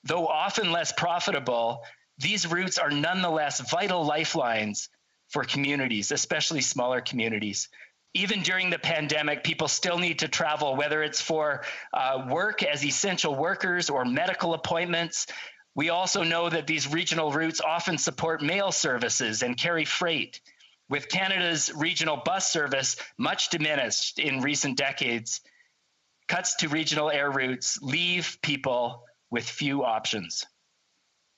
S17: Though often less profitable, these routes are nonetheless vital lifelines for communities, especially smaller communities. Even during the pandemic, people still need to travel, whether it's for work as essential workers or medical appointments. We also know that these regional routes often support mail services and carry freight. With Canada's regional bus service much diminished in recent decades, cuts to regional air routes leave people with few options.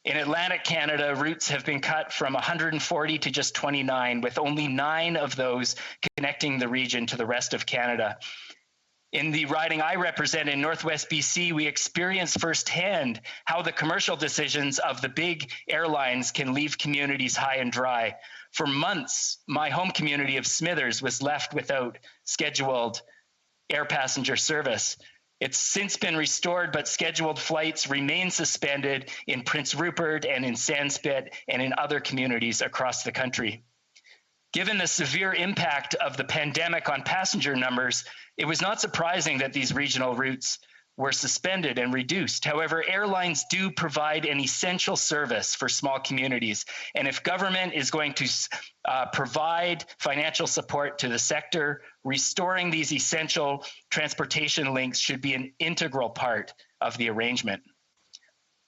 S17: In Atlantic Canada, routes have been cut from 140 to just 29, with only 9 of those connecting the region to the rest of Canada. In the riding I represent in Northwest BC, we experienced firsthand how the commercial decisions of the big airlines can leave communities high and dry. For months, my home community of Smithers was left without scheduled air passenger service. It's since been restored, but scheduled flights remain suspended in Prince Rupert and in Sandspit and in other communities across the country. Given the severe impact of the pandemic on passenger numbers, it was not surprising that these regional routes were suspended and reduced. However, airlines do provide an essential service for small communities. And if government is going to provide financial support to the sector, restoring these essential transportation links should be an integral part of the arrangement.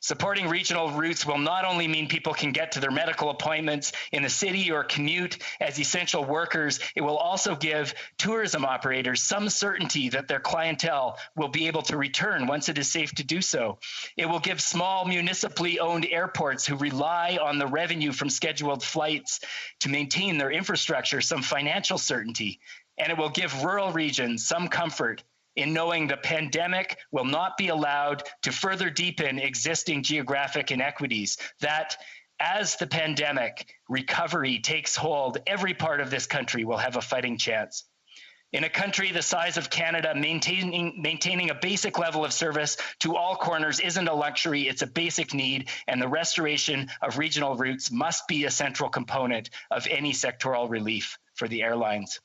S17: Supporting regional routes will not only mean people can get to their medical appointments in the city or commute as essential workers, it will also give tourism operators some certainty that their clientele will be able to return once it is safe to do so. It will give small municipally owned airports who rely on the revenue from scheduled flights to maintain their infrastructure some financial certainty. And it will give rural regions some comfort in knowing the pandemic will not be allowed to further deepen existing geographic inequities, that as the pandemic recovery takes hold, every part of this country will have a fighting chance. In a country the size of Canada, maintaining a basic level of service to all corners isn't a luxury, it's a basic need, and the restoration of regional routes must be a central component of any sectoral relief for the airlines.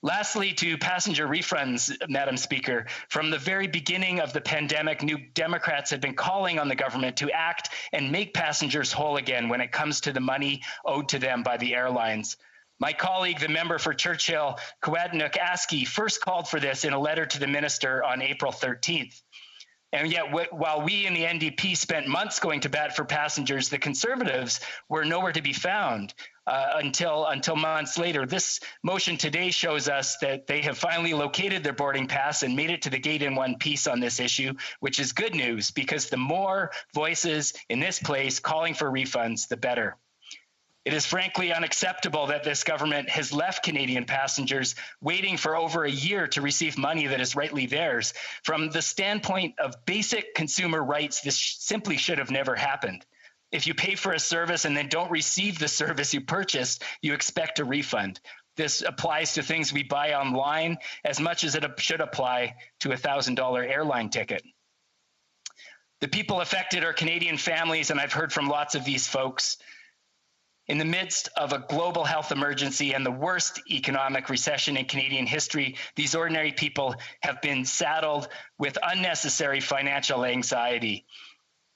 S17: Lastly, to passenger refunds, Madam Speaker, from the very beginning of the pandemic, New Democrats have been calling on the government to act and make passengers whole again when it comes to the money owed to them by the airlines. My colleague, the member for Churchill, Kawetanook Askey, first called for this in a letter to the minister on April 13th. And yet, while we in the NDP spent months going to bat for passengers, the Conservatives were nowhere to be found until months later. This motion today shows us that they have finally located their boarding pass and made it to the gate in one piece on this issue, which is good news because the more voices in this place calling for refunds, the better. It is frankly unacceptable that this government has left Canadian passengers waiting for over a year to receive money that is rightly theirs. From the standpoint of basic consumer rights, this simply should have never happened. If you pay for a service and then don't receive the service you purchased, you expect a refund. This applies to things we buy online as much as it should apply to a $1,000 airline ticket. The people affected are Canadian families, and I've heard from lots of these folks. In the midst of a global health emergency and the worst economic recession in Canadian history, these ordinary people have been saddled with unnecessary financial anxiety.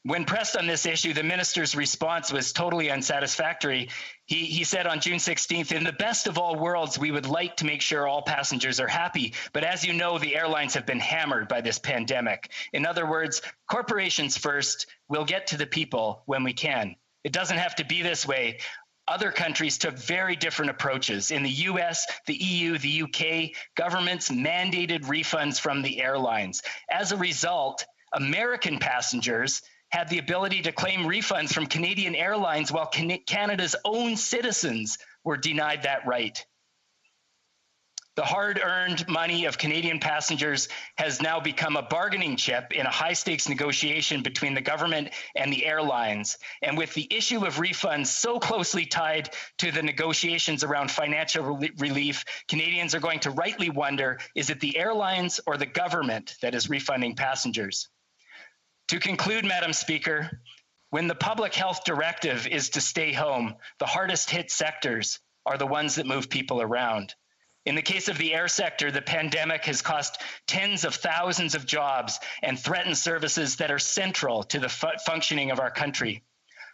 S17: When pressed on this issue, the minister's response was totally unsatisfactory. He said on June 16th, in the best of all worlds, we would like to make sure all passengers are happy. But as you know, the airlines have been hammered by this pandemic. In other words, corporations first, we'll get to the people when we can. It doesn't have to be this way. Other countries took very different approaches. In the US, the EU, the UK, governments mandated refunds from the airlines. As a result, American passengers had the ability to claim refunds from Canadian airlines while Canada's own citizens were denied that right. The hard-earned money of Canadian passengers has now become a bargaining chip in a high-stakes negotiation between the government and the airlines. And with the issue of refunds so closely tied to the negotiations around financial relief, Canadians are going to rightly wonder, is it the airlines or the government that is refunding passengers? To conclude, Madam Speaker, when the public health directive is to stay home, the hardest hit sectors are the ones that move people around. In the case of the air sector, the pandemic has cost tens of thousands of jobs and threatened services that are central to the functioning of our country.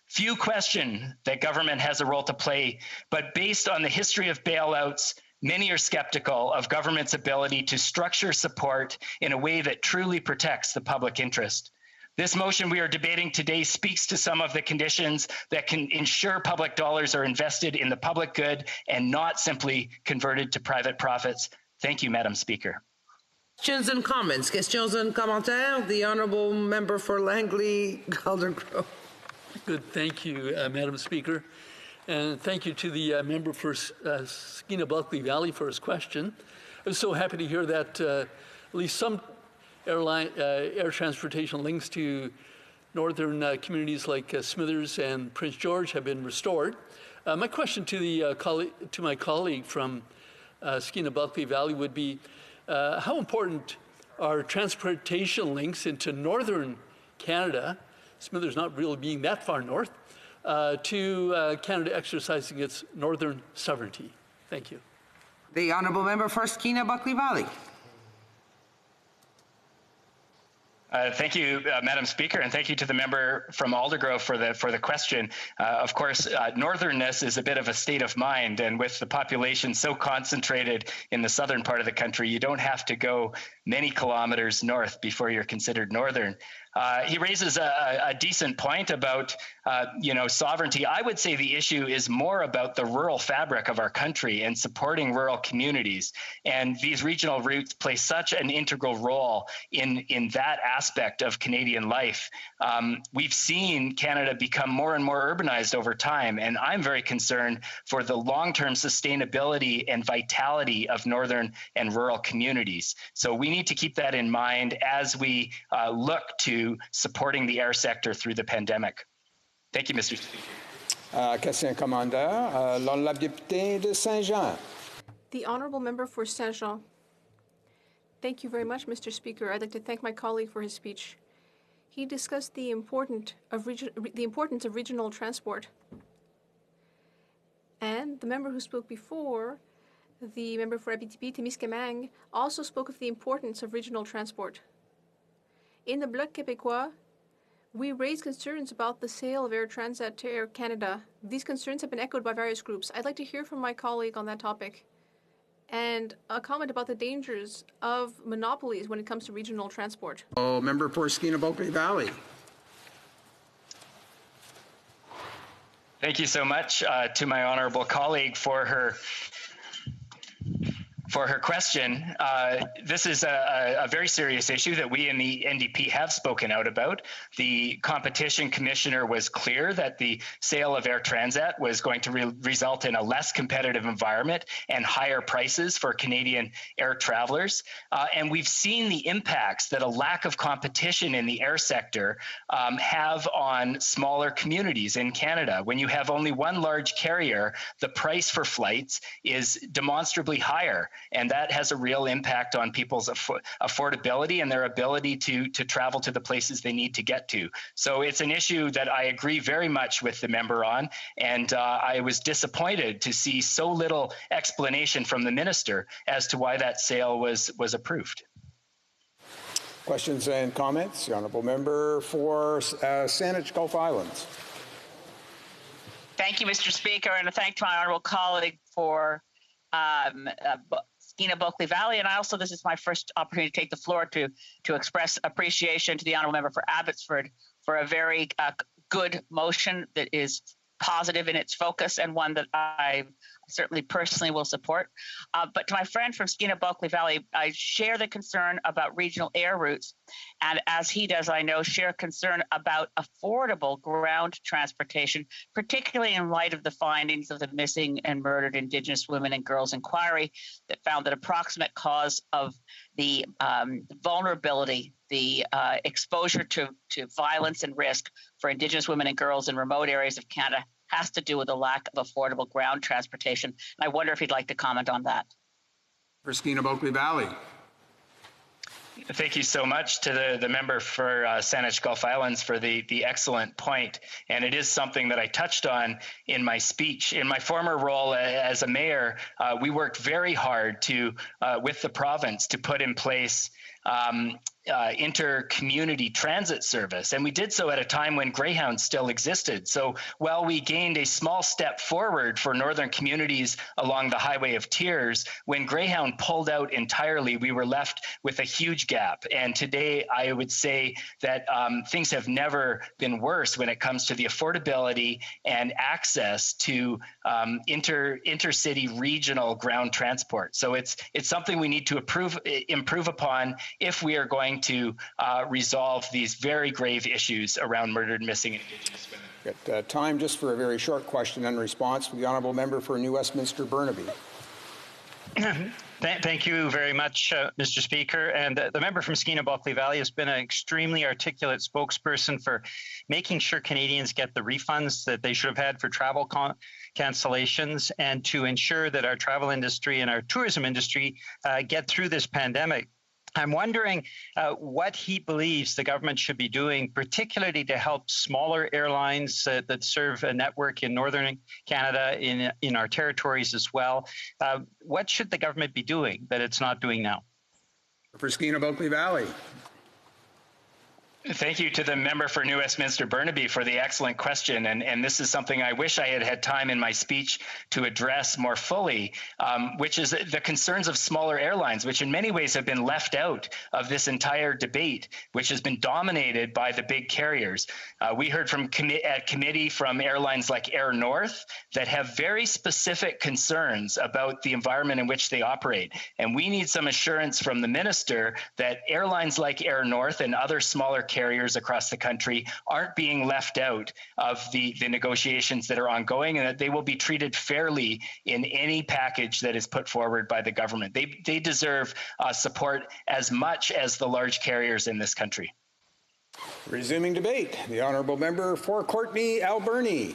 S17: Few question that government has a role to play, but based on the history of bailouts, many are skeptical of government's ability to structure support in a way that truly protects the public interest. This motion we are debating today speaks to some of the conditions that can ensure public dollars are invested in the public good and not simply converted to private profits. Thank you, Madam Speaker.
S12: Questions and comments. Questions and commentaires. The Honourable Member for Langley, Calder Grove.
S2: Good. Thank you, Madam Speaker. And thank you to the member for Skeena-Bulkley Valley for his question. I was so happy to hear that at least some air transportation links to northern communities like Smithers and Prince George have been restored. My question to my colleague from Skeena-Bulkley Valley would be, how important are transportation links into northern Canada, Smithers not really being that far north, to Canada exercising its northern sovereignty? Thank you.
S12: The honourable member for Skeena-Buckley Valley.
S17: Thank you, Madam Speaker, and thank you to the member from Aldergrove for the question. Of course, northernness is a bit of a state of mind, and with the population so concentrated in the southern part of the country, you don't have to go many kilometers north before you're considered northern. He raises a decent point about, sovereignty. I would say the issue is more about the rural fabric of our country and supporting rural communities. And these regional routes play such an integral role in that aspect of Canadian life. We've seen Canada become more and more urbanized over time, and I'm very concerned for the long-term sustainability and vitality of northern and rural communities. So we need to keep that in mind as we look to supporting the air sector through the pandemic. Thank you, Mr. Speaker.
S6: Question commandeur, l'honorable député de Saint-Jean.
S16: The honourable member for Saint-Jean. Thank you very much, Mr. Speaker. I'd like to thank my colleague for his speech. He discussed the importance of regional transport. And the member who spoke before, the member for Abitibi-Témiscamingue, also spoke of the importance of regional transport. In the Bloc Québécois, we raised concerns about the sale of Air Transat to Air Canada. These concerns have been echoed by various groups. I'd like to hear from my colleague on that topic and a comment about the dangers of monopolies when it comes to regional transport.
S6: Member for Skeena-Buckley Valley.
S17: Thank you so much to my honourable colleague for her question. This is a very serious issue that we in the NDP have spoken out about. The Competition Commissioner was clear that the sale of Air Transat was going to result in a less competitive environment and higher prices for Canadian air travelers. And we've seen the impacts that a lack of competition in the air sector have on smaller communities in Canada. When you have only one large carrier, the price for flights is demonstrably higher. And that has a real impact on people's affordability and their ability to travel to the places they need to get to. So it's an issue that I agree very much with the member on. And I was disappointed to see so little explanation from the minister as to why that sale was approved.
S6: Questions and comments? The honourable member for Saanich Gulf Islands.
S22: Thank you, Mr. Speaker, and a thank to my honourable colleague for Skeena-Buckley Valley, and this is my first opportunity to take the floor to express appreciation to the honourable member for Abbotsford for a very good motion that is positive in its focus and one that I certainly personally will support. But to my friend from Skeena-Buckley Valley, I share the concern about regional air routes, and as he does, I know, share concern about affordable ground transportation, particularly in light of the findings of the Missing and Murdered Indigenous Women and Girls Inquiry that found that approximate cause of the vulnerability, the exposure to violence and risk for Indigenous women and girls in remote areas of Canada has to do with a lack of affordable ground transportation. And I wonder if he'd like to comment on that.
S6: For Skeena-Buckley Valley.
S17: Thank you so much to the member for Saanich Gulf Islands for the excellent point. And it is something that I touched on in my speech. In my former role as a mayor, we worked very hard with the province to put in place inter-community transit service. And we did so at a time when Greyhound still existed. So while we gained a small step forward for northern communities along the Highway of Tears, when Greyhound pulled out entirely, we were left with a huge gap. And today I would say that things have never been worse when it comes to the affordability and access to intercity regional ground transport. So it's something we need to improve upon if we are going to resolve these very grave issues around murdered missing Indigenous women.
S6: Got time just for a very short question and response for the honourable member for New Westminster Burnaby.
S23: Thank you very much, Mr. Speaker. And the member from Skeena-Buckley Valley has been an extremely articulate spokesperson for making sure Canadians get the refunds that they should have had for travel cancellations and to ensure that our travel industry and our tourism industry get through this pandemic. I'm wondering what he believes the government should be doing, particularly to help smaller airlines that serve a network in Northern Canada, in our territories as well. What should the government be doing that it's not doing now?
S6: For Skeena-Bulkley Valley.
S17: Thank you to the member for New Westminster Burnaby for the excellent question. And this is something I wish I had had time in my speech to address more fully, which is the concerns of smaller airlines, which in many ways have been left out of this entire debate, which has been dominated by the big carriers. We heard from at committee from airlines like Air North that have very specific concerns about the environment in which they operate. And we need some assurance from the minister that airlines like Air North and other smaller carriers across the country aren't being left out of the negotiations that are ongoing, and that they will be treated fairly in any package that is put forward by the government. They deserve support as much as the large carriers in this country.
S6: Resuming debate, the honourable member for Courtenay Alberni.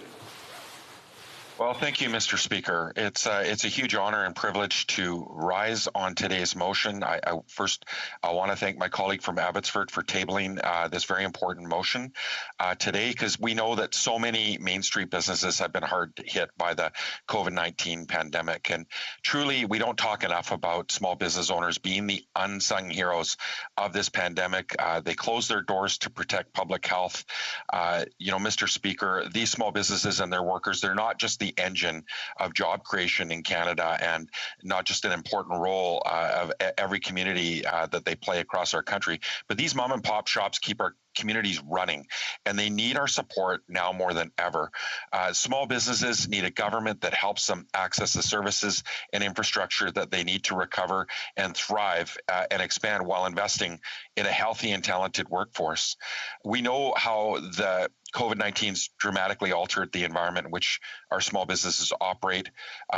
S11: Well, thank you, Mr. Speaker. It's a huge honor and privilege to rise on today's motion. I want to thank my colleague from Abbotsford for tabling this very important motion today, because we know that so many Main Street businesses have been hard hit by the COVID-19 pandemic. And truly, we don't talk enough about small business owners being the unsung heroes of this pandemic. They closed their doors to protect public health. Mr. Speaker, these small businesses and their workers, they're not just the engine of job creation in Canada, and not just an important role of every community that they play across our country, but these mom and pop shops keep our communities running, and they need our support now more than ever. Small businesses need a government that helps them access the services and infrastructure that they need to recover and thrive and expand while investing in a healthy and talented workforce. We know how the COVID-19's dramatically altered the environment in which our small businesses operate.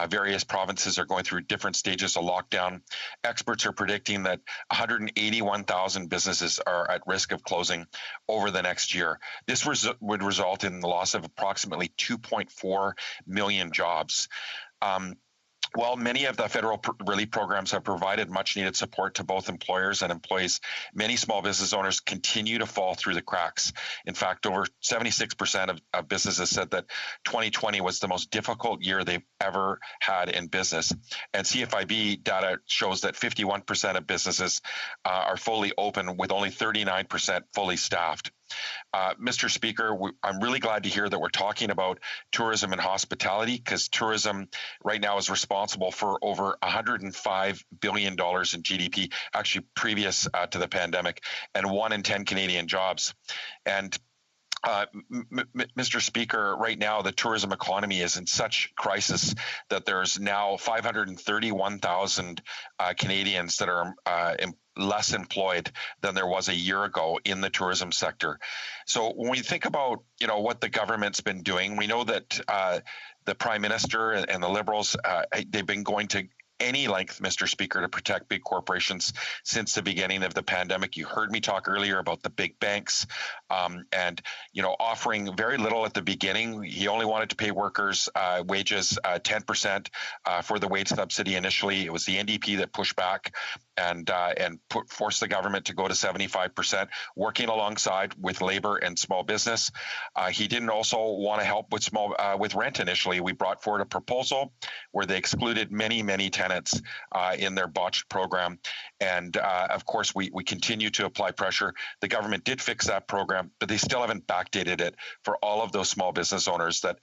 S11: Various provinces are going through different stages of lockdown. Experts are predicting that 181,000 businesses are at risk of closing over the next year. This would result in the loss of approximately 2.4 million jobs. While many of the federal relief programs have provided much needed support to both employers and employees, many small business owners continue to fall through the cracks. In fact, over 76% of businesses said that 2020 was the most difficult year they've ever had in business. And CFIB data shows that 51% of businesses are fully open, with only 39% fully staffed. Mr. Speaker, I'm really glad to hear that we're talking about tourism and hospitality, because tourism right now is responsible for over $105 billion in GDP, actually previous to the pandemic, and 1 in 10 Canadian jobs. And Mr. Speaker, right now the tourism economy is in such crisis that there's now 531,000 Canadians that are less employed than there was a year ago in the tourism sector. So when we think about, what the government's been doing, we know that the Prime Minister and the Liberals, they've been going to any length, Mr. Speaker, to protect big corporations since the beginning of the pandemic. You heard me talk earlier about the big banks and, offering very little at the beginning. He only wanted to pay workers wages 10% for the wage subsidy initially. It was the NDP that pushed back and forced the government to go to 75%, working alongside with labor and small business. He didn't also want to help with rent initially. We brought forward a proposal where they excluded many tenants in their botched program. And of course, we continue to apply pressure. The government did fix that program, but they still haven't backdated it for all of those small business owners that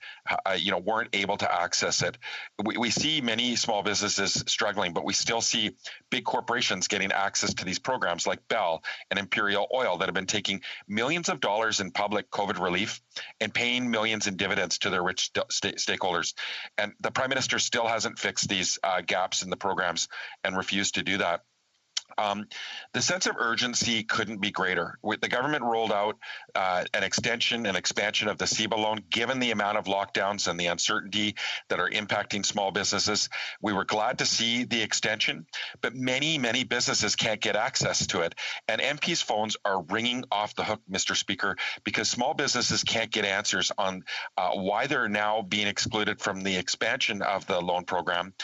S11: weren't able to access it. We see many small businesses struggling, but we still see big corporations getting access to these programs like Bell and Imperial Oil that have been taking millions of dollars in public COVID relief and paying millions in dividends to their rich stakeholders. And the Prime Minister still hasn't fixed these gaps in the programs and refused to do that. The sense of urgency couldn't be greater. The government rolled out an extension and expansion of the CEBA loan, given the amount of lockdowns and the uncertainty that are impacting small businesses. We were glad to see the extension, but many businesses can't get access to it. And MPs' phones are ringing off the hook, Mr. Speaker, because small businesses can't get answers on why they're now being excluded from the expansion of the loan program.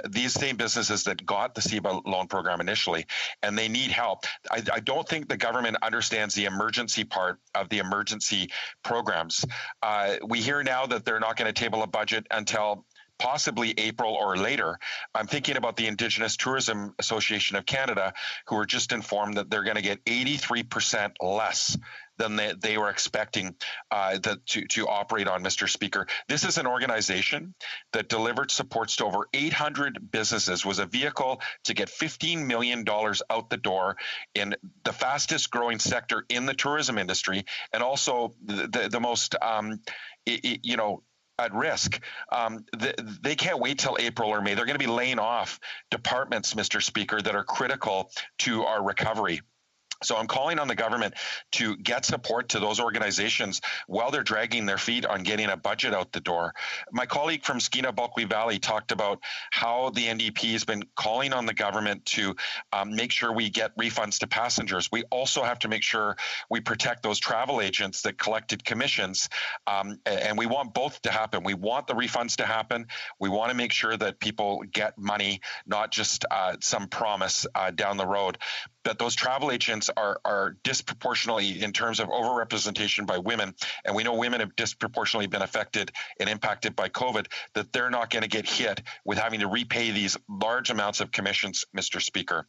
S11: These same businesses that got the CEBA loan program initially, and they need help. I don't think the government understands the emergency part of the emergency programs. We hear now that they're not going to table a budget until possibly April or later. I'm thinking about the Indigenous Tourism Association of Canada, who were just informed that they're going to get 83% less than they were expecting to operate on, Mr. Speaker. This is an organization that delivered supports to over 800 businesses, was a vehicle to get $15 million out the door in the fastest growing sector in the tourism industry, and also the most, at risk. They can't wait till April or May. They're going to be laying off departments, Mr. Speaker, that are critical to our recovery. So I'm calling on the government to get support to those organizations while they're dragging their feet on getting a budget out the door. My colleague from Skeena Bulkley Valley talked about how the NDP has been calling on the government to make sure we get refunds to passengers. We also have to make sure we protect those travel agents that collected commissions, and we want both to happen. We want the refunds to happen. We want to make sure that people get money, not just some promise down the road. That those travel agents are disproportionately in terms of overrepresentation by women, and we know women have disproportionately been affected and impacted by COVID, that they're not going to get hit with having to repay these large amounts of commissions, Mr. Speaker.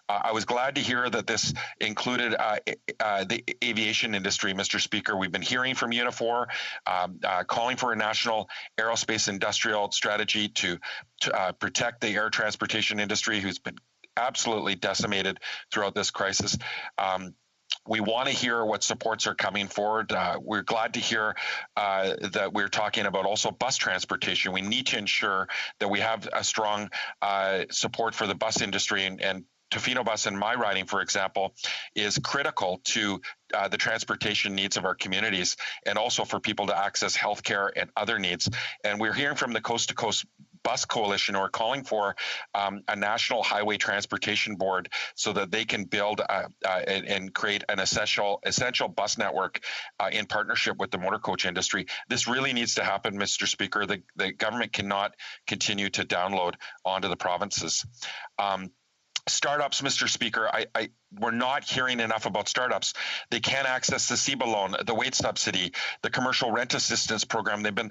S11: I was glad to hear that this included the aviation industry, Mr. Speaker. We've been hearing from Unifor, calling for a national aerospace industrial strategy to protect the air transportation industry, who's been absolutely decimated throughout this crisis. We want to hear what supports are coming forward. We're glad to hear that we're talking about also bus transportation. We need to ensure that we have a strong support for the bus industry, and Tofino Bus in my riding, for example, is critical to the transportation needs of our communities, and also for people to access healthcare and other needs. And we're hearing from the Coast to Coast Bus Coalition, who are calling for a national highway transportation board so that they can build and create an essential bus network in partnership with the motor coach industry. This really needs to happen, Mr. Speaker. The government cannot continue to download onto the provinces. Startups, Mr. Speaker, we're not hearing enough about startups. They can't access the CEBA loan, the wage subsidy, the commercial rent assistance program. They've been,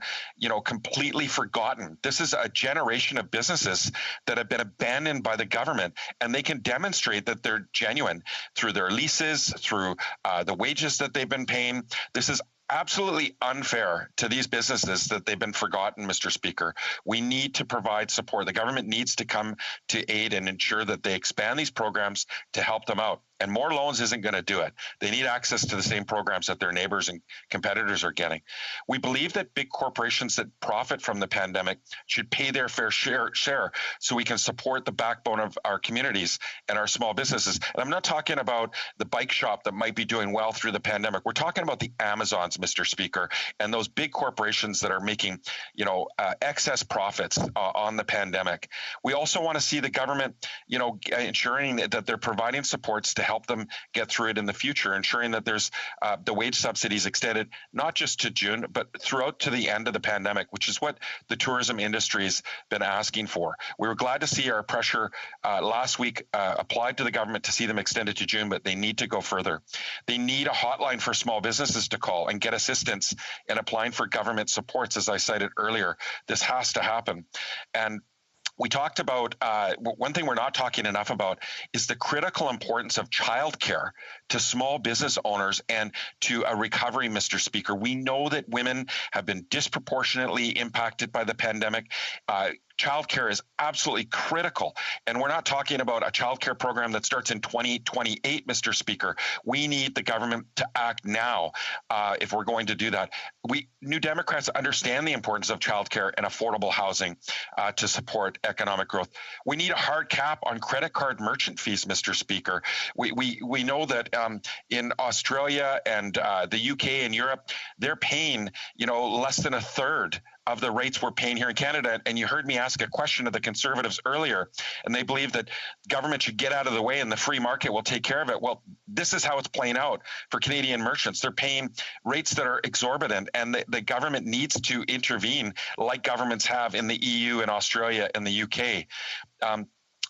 S11: completely forgotten. This is a generation of businesses that have been abandoned by the government, and they can demonstrate that they're genuine through their leases, through the wages that they've been paying. This is absolutely unfair to these businesses that they've been forgotten, Mr. Speaker. We need to provide support. The government needs to come to aid and ensure that they expand these programs to help them out. And more loans isn't going to do it. They need access to the same programs that their neighbors and competitors are getting. We believe that big corporations that profit from the pandemic should pay their fair share so we can support the backbone of our communities and our small businesses. And I'm not talking about the bike shop that might be doing well through the pandemic. We're talking about the Amazons, Mr. Speaker, and those big corporations that are making, excess profits on the pandemic. We also want to see the government, ensuring that they're providing supports to help them get through it in the future, ensuring that there's the wage subsidies extended not just to June, but throughout to the end of the pandemic, which is what the tourism industry has been asking for. We were glad to see our pressure last week applied to the government to see them extended to June, but they need to go further. They need a hotline for small businesses to call and get assistance in applying for government supports, as I cited earlier. This has to happen. And we talked about one thing we're not talking enough about is the critical importance of childcare to small business owners and to a recovery, Mr. Speaker. We know that women have been disproportionately impacted by the pandemic. Childcare is absolutely critical. And we're not talking about a childcare program that starts in 2028, Mr. Speaker. We need the government to act now if we're going to do that. New Democrats understand the importance of childcare and affordable housing to support economic growth. We need a hard cap on credit card merchant fees, Mr. Speaker. We know that in Australia and the UK and Europe, they're paying, less than a third of the rates we're paying here in Canada. And you heard me ask a question of the Conservatives earlier, and they believe that government should get out of the way and the free market will take care of it. Well, this is how it's playing out for Canadian merchants. They're paying rates that are exorbitant, and the government needs to intervene like governments have in the EU and Australia and the UK.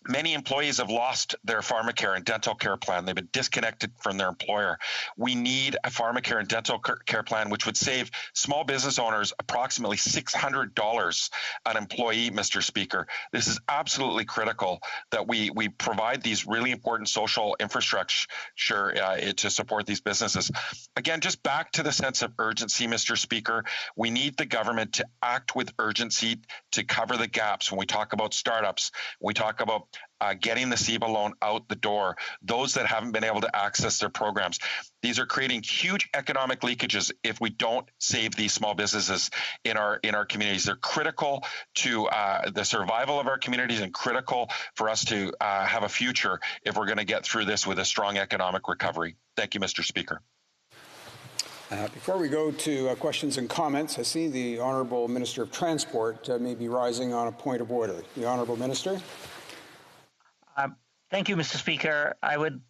S11: Many employees have lost their pharmacare and dental care plan. They've been disconnected from their employer. We need a pharmacare and dental care plan which would save small business owners approximately $600 an employee, Mr. Speaker. This is absolutely critical that we provide these really important social infrastructure to support these businesses. Again, just back to the sense of urgency, Mr. Speaker, we need the government to act with urgency to cover the gaps when we talk about startups, when we talk about getting the CEBA loan out the door, those that haven't been able to access their programs. These are creating huge economic leakages if we don't save these small businesses in our communities. They're critical to the survival of our communities and critical for us to have a future if we're going to get through this with a strong economic recovery. Thank you, Mr. Speaker.
S6: Before we go to questions and comments, I see the Honourable Minister of Transport may be rising on a point of order. The Honourable Minister.
S3: Thank you, Mr. Speaker. I would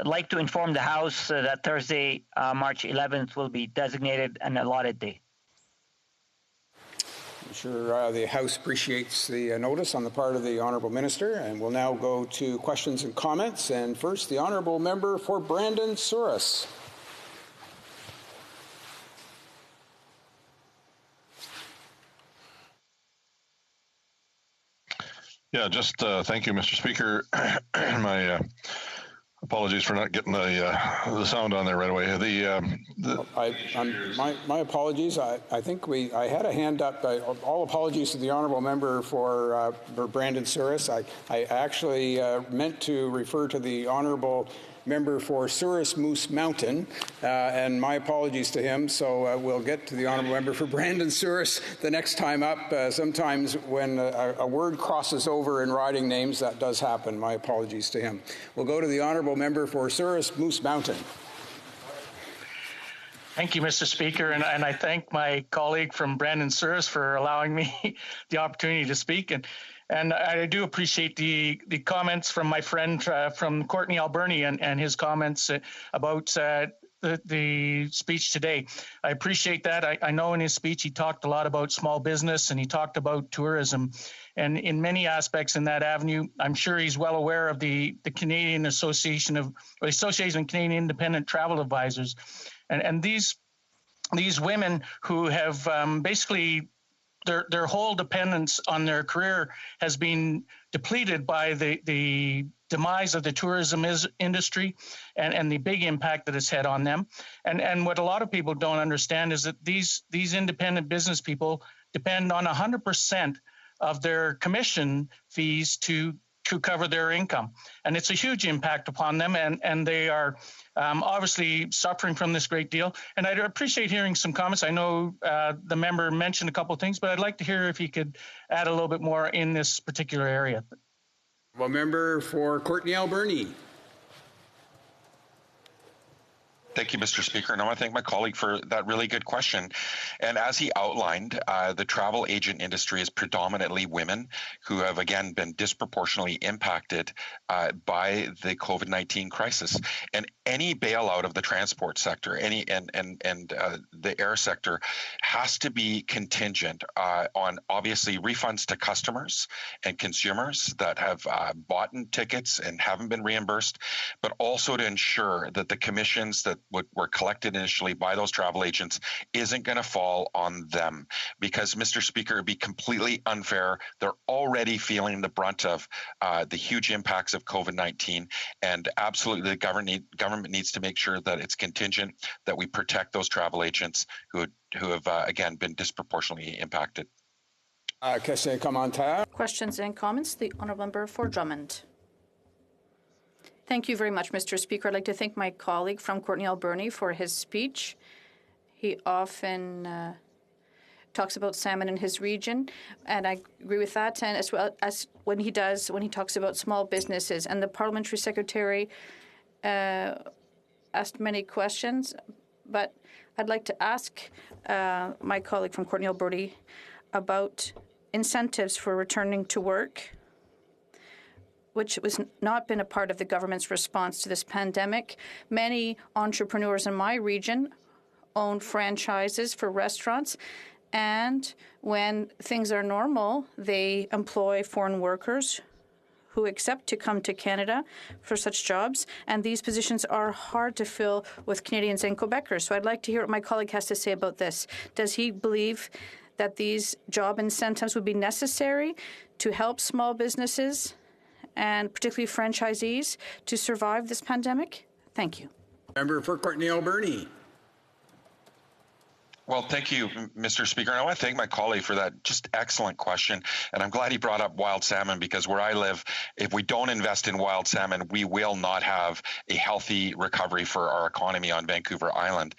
S3: like to inform the House that Thursday, March 11th, will be designated an allotted day.
S6: I'm sure the House appreciates the notice on the part of the Honourable Minister, and we'll now go to questions and comments. And first, the Honourable Member for Brandon Souris.
S20: Yeah, just thank you, Mr. Speaker. My apologies for not getting the sound on there right away.
S6: My apologies. I think I had a hand up. All apologies to the Honourable Member for Brandon Souris. I actually meant to refer to the Honourable Member for Souris Moose Mountain, and my apologies to him. So we'll get to the Honourable Member for Brandon Souris the next time up. Sometimes when a word crosses over in riding names, that does happen. My apologies to him. We'll go to the Honourable Member for Souris Moose Mountain.
S7: Thank you, Mr. Speaker, and I thank my colleague from Brandon Souris for allowing me the opportunity to speak. And I do appreciate the comments from my friend from Courtney Alberni and his comments about the speech today. I appreciate that. I know in his speech he talked a lot about small business and he talked about tourism. And in many aspects in that avenue, I'm sure he's well aware of the Canadian Association of Canadian Independent Travel Advisors. And these women who have basically their whole dependence on their career has been depleted by the demise of the tourism industry and the big impact that it's had on them. And what a lot of people don't understand is that these independent business people depend on 100% of their commission fees to cover their income. And it's a huge impact upon them, and they are obviously suffering from this great deal. And I'd appreciate hearing some comments. I know the member mentioned a couple of things, but I'd like to hear if he could add a little bit more in this particular area.
S6: Well, member for Courtney Alberni.
S11: Thank you, Mr. Speaker. And I want to thank my colleague for that really good question. And as he outlined, the travel agent industry is predominantly women who have, again, been disproportionately impacted by the COVID-19 crisis. And any bailout of the transport sector, the air sector has to be contingent on obviously refunds to customers and consumers that have bought tickets and haven't been reimbursed, but also to ensure that the commissions that were collected initially by those travel agents isn't going to fall on them. Because, Mr. Speaker, it'd be completely unfair. They're already feeling the brunt of the huge impacts of COVID-19, and absolutely the government needs to make sure that it's contingent, that we protect those travel agents who have again been disproportionately impacted.
S8: Questions and comments. The Honourable Member for Drummond. Thank you very much, Mr. Speaker. I'd like to thank my colleague from Courtney Alberni for his speech. He often talks about salmon in his region, and I agree with that. And as well as when he talks about small businesses, and the parliamentary secretary asked many questions, but I'd like to ask my colleague from Courtney Alberni about incentives for returning to work, which was not been a part of the government's response to this pandemic. Many entrepreneurs in my region own franchises for restaurants, and when things are normal, they employ foreign workers who accept to come to Canada for such jobs, and these positions are hard to fill with Canadians and Quebecers. So I'd like to hear what my colleague has to say about this. Does he believe that these job incentives would be necessary to help small businesses and particularly franchisees to survive this pandemic? Thank you.
S6: Member for Courtenay Alberni.
S11: Well, thank you, Mr. Speaker. And I want to thank my colleague for that just excellent question. And I'm glad he brought up wild salmon, because where I live, if we don't invest in wild salmon, we will not have a healthy recovery for our economy on Vancouver Island.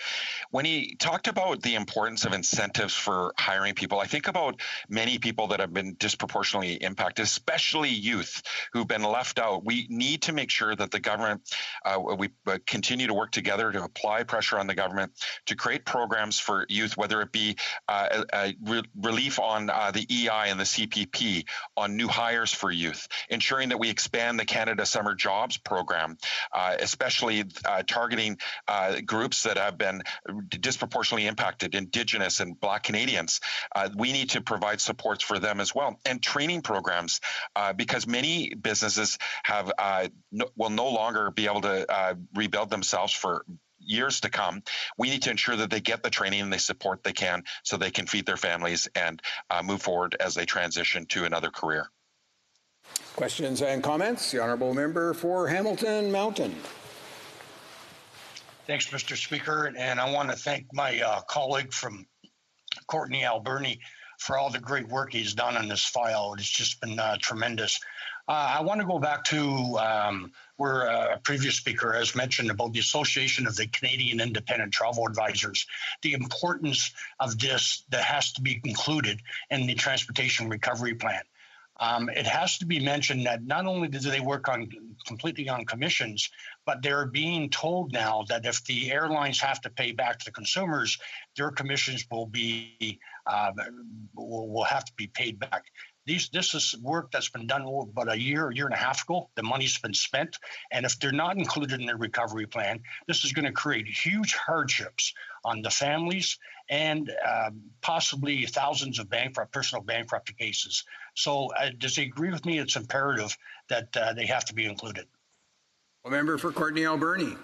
S11: When he talked about the importance of incentives for hiring people, I think about many people that have been disproportionately impacted, especially youth who've been left out. We need to make sure that the government, we continue to work together to apply pressure on the government to create programs for youth, whether it be relief on the EI and the CPP, on new hires for youth, ensuring that we expand the Canada Summer Jobs Program, especially targeting groups that have been disproportionately impacted, Indigenous and Black Canadians. We need to provide supports for them as well, and training programs, because many businesses have will no longer be able to rebuild themselves for years to come. We need to ensure that they get the training and the support they can, so they can feed their families and move forward as they transition to another career.
S6: Questions and comments? The Honourable Member for Hamilton Mountain.
S1: Thanks, Mr. Speaker, and I want to thank my colleague from Courtenay Alberni for all the great work he's done on this file. It's just been tremendous. I want to go back to where a previous speaker has mentioned about the Association of the Canadian Independent Travel Advisors, the importance of this that has to be included in the Transportation Recovery Plan. It has to be mentioned that not only do they work completely on commissions, but they're being told now that if the airlines have to pay back to the consumers, their commissions will have to be paid back. This is work that's been done about a year and a half ago. The money's been spent. And if they're not included in the recovery plan, this is going to create huge hardships on the families and possibly thousands of personal bankruptcy cases. So does he agree with me? It's imperative that they have to be included.
S6: A member for Courtenay Alberni.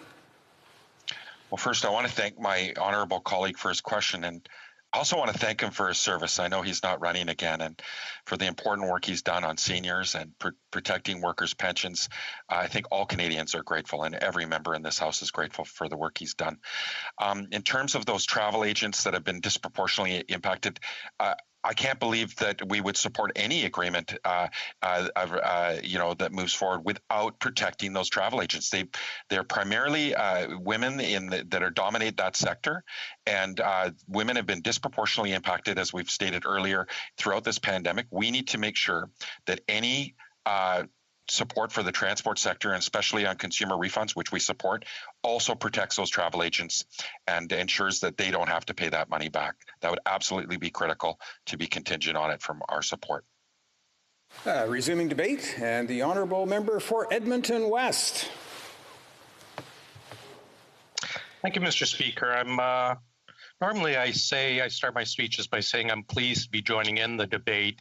S11: Well, first, I want to thank my honourable colleague for his question, and I also want to thank him for his service. I know he's not running again, and for the important work he's done on seniors and protecting workers' pensions. I think all Canadians are grateful, and every member in this House is grateful for the work he's done. In terms of those travel agents that have been disproportionately impacted, I can't believe that we would support any agreement, that moves forward without protecting those travel agents. They're primarily women that dominate that sector, and women have been disproportionately impacted, as we've stated earlier, throughout this pandemic. We need to make sure that any support for the transport sector, and especially on consumer refunds, which we support, also protects those travel agents and ensures that they don't have to pay that money back. That would absolutely be critical to be contingent on it from our support.
S6: Resuming debate, and the Honourable Member for Edmonton West.
S10: Thank you, Mr. Speaker. Normally I start my speeches by saying I'm pleased to be joining in the debate.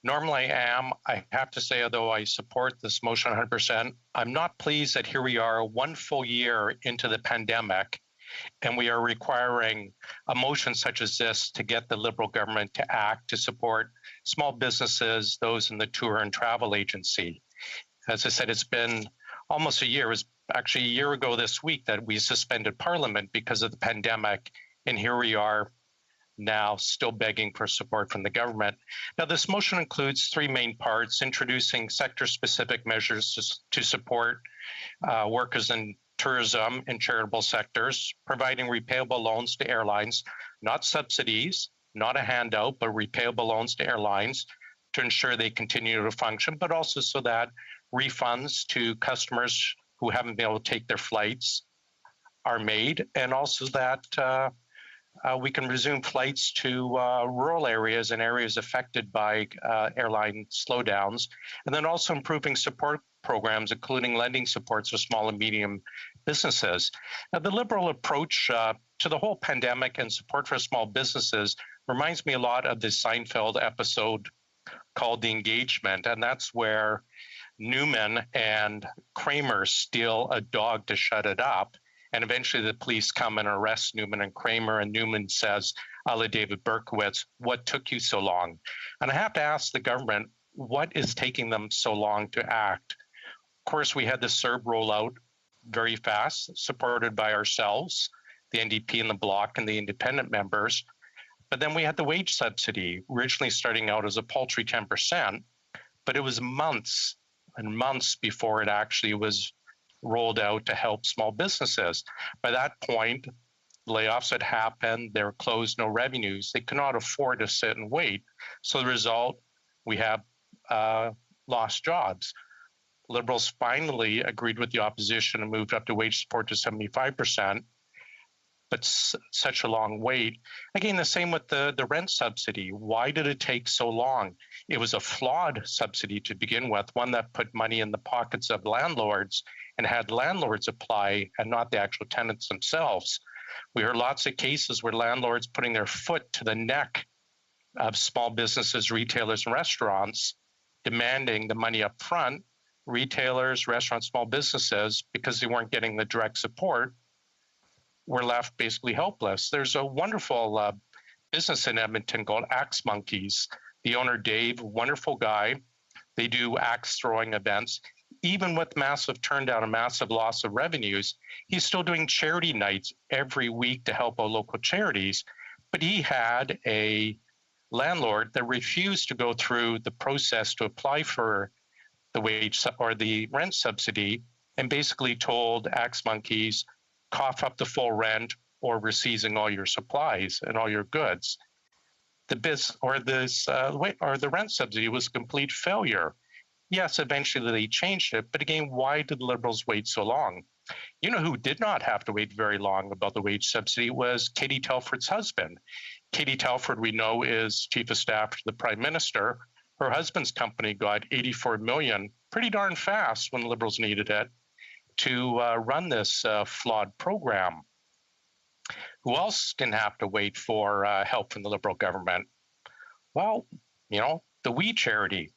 S10: Normally I am. I have to say, although I support this motion 100%, I'm not pleased that here we are 1 full year into the pandemic, and we are requiring a motion such as this to get the Liberal government to act to support small businesses, those in the tour and travel agency. As I said, it's been almost a year. It was actually a year ago this week that we suspended Parliament because of the pandemic, and here we are now still begging for support from the government. Now, this motion includes 3 main parts: introducing sector-specific measures to support workers in tourism and charitable sectors, providing repayable loans to airlines, not subsidies, not a handout, but repayable loans to airlines to ensure they continue to function, but also so that refunds to customers who haven't been able to take their flights are made, and also that we can resume flights to rural areas and areas affected by airline slowdowns, and then also improving support programs, including lending supports for small and medium businesses. Now, the Liberal approach to the whole pandemic and support for small businesses reminds me a lot of the Seinfeld episode called The Engagement, and that's where Newman and Kramer steal a dog to shut it up. And eventually the police come and arrest Newman and Kramer, and Newman says, a la David Berkowitz, what took you so long? And I have to ask the government, what is taking them so long to act? Of course, we had the CERB rollout very fast, supported by ourselves, the NDP and the Bloc and the independent members. But then we had the wage subsidy, originally starting out as a paltry 10%, but it was months and months before it actually was rolled out to help small businesses. By that point, layoffs had happened, there were closed, no revenues. They could not afford to sit and wait. So the result, we have lost jobs. Liberals finally agreed with the opposition and moved up the wage support to 75%, but such a long wait. Again, the same with the rent subsidy. Why did it take so long? It was a flawed subsidy to begin with, one that put money in the pockets of landlords and had landlords apply and not the actual tenants themselves. We heard lots of cases where landlords putting their foot to the neck of small businesses, retailers, and restaurants, demanding the money up front. Retailers, restaurants, small businesses, because they weren't getting the direct support, were left basically helpless. There's a wonderful business in Edmonton called Axe Monkeys. The owner, Dave, wonderful guy. They do axe throwing events. Even with massive turndown and massive loss of revenues, he's still doing charity nights every week to help out local charities. But he had a landlord that refused to go through the process to apply for the wage or the rent subsidy, and basically told Axe Monkeys, cough up the full rent or we're seizing all your supplies and all your goods. The rent subsidy was a complete failure. Yes, eventually they changed it, but again, why did the Liberals wait so long? You know who did not have to wait very long about the wage subsidy was Katie Telford's husband. Katie Telford, we know, is Chief of Staff to the Prime Minister. Her husband's company got $84 million pretty darn fast when the Liberals needed it to run this flawed program. Who else can have to wait for help from the Liberal government? Well, the We Charity.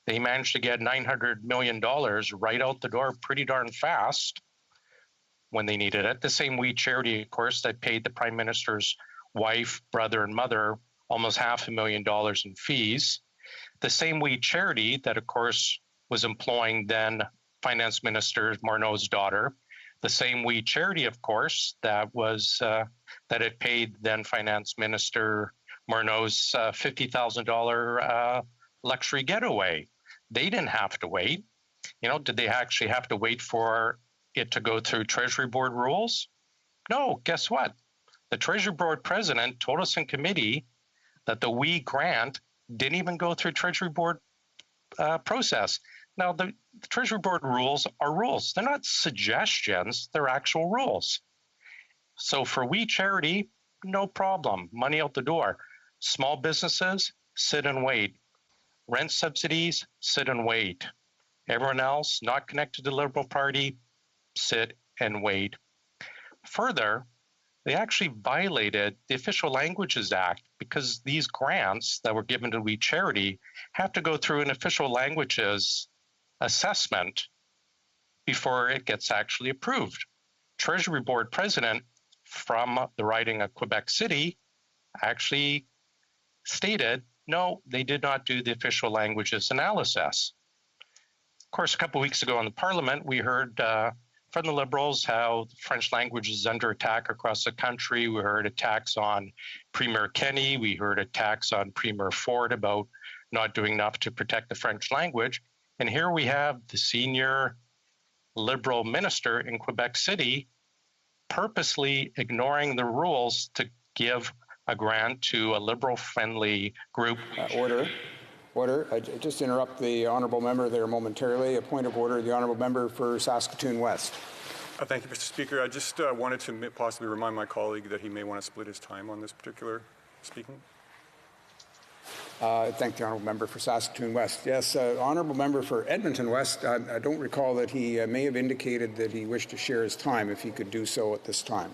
S10: They managed to get $900 million right out the door pretty darn fast when they needed it. The same We Charity, of course, that paid the Prime Minister's wife, brother, and mother almost $500,000 in fees. The same We Charity that, of course, was employing then Finance Minister Morneau's daughter. The same We Charity, of course, that had paid then Finance Minister Morneau's $50,000 luxury getaway. They didn't have to wait. Did they actually have to wait for it to go through Treasury Board rules? No. Guess what? The Treasury Board president told us in committee that the We grant didn't even go through Treasury Board process. Now, the Treasury Board rules are rules. They're not suggestions. They're actual rules. So for We Charity, no problem. Money out the door. Small businesses, sit and wait. Rent subsidies, sit and wait. Everyone else not connected to the Liberal Party, sit and wait. Further, they actually violated the Official Languages Act because these grants that were given to We Charity have to go through an official languages assessment before it gets actually approved. Treasury Board President from the riding of Quebec City actually stated, no, they did not do the official languages analysis. Of course, a couple of weeks ago in the Parliament, we heard from the Liberals how the French language is under attack across the country. We heard attacks on Premier Kenney. We heard attacks on Premier Ford about not doing enough to protect the French language. And here we have the senior Liberal minister in Quebec City purposely ignoring the rules to give a grant to a Liberal-friendly group.
S6: Order. I just interrupt the honourable member there momentarily. A point of order, the honourable member for Saskatoon West.
S15: Thank you, Mr. Speaker. I just wanted to possibly remind my colleague that he may want to split his time on this particular speaking.
S6: Thank the honourable member for Saskatoon West. Yes, honourable member for Edmonton West. I don't recall that he may have indicated that he wished to share his time. If he could do so at this time.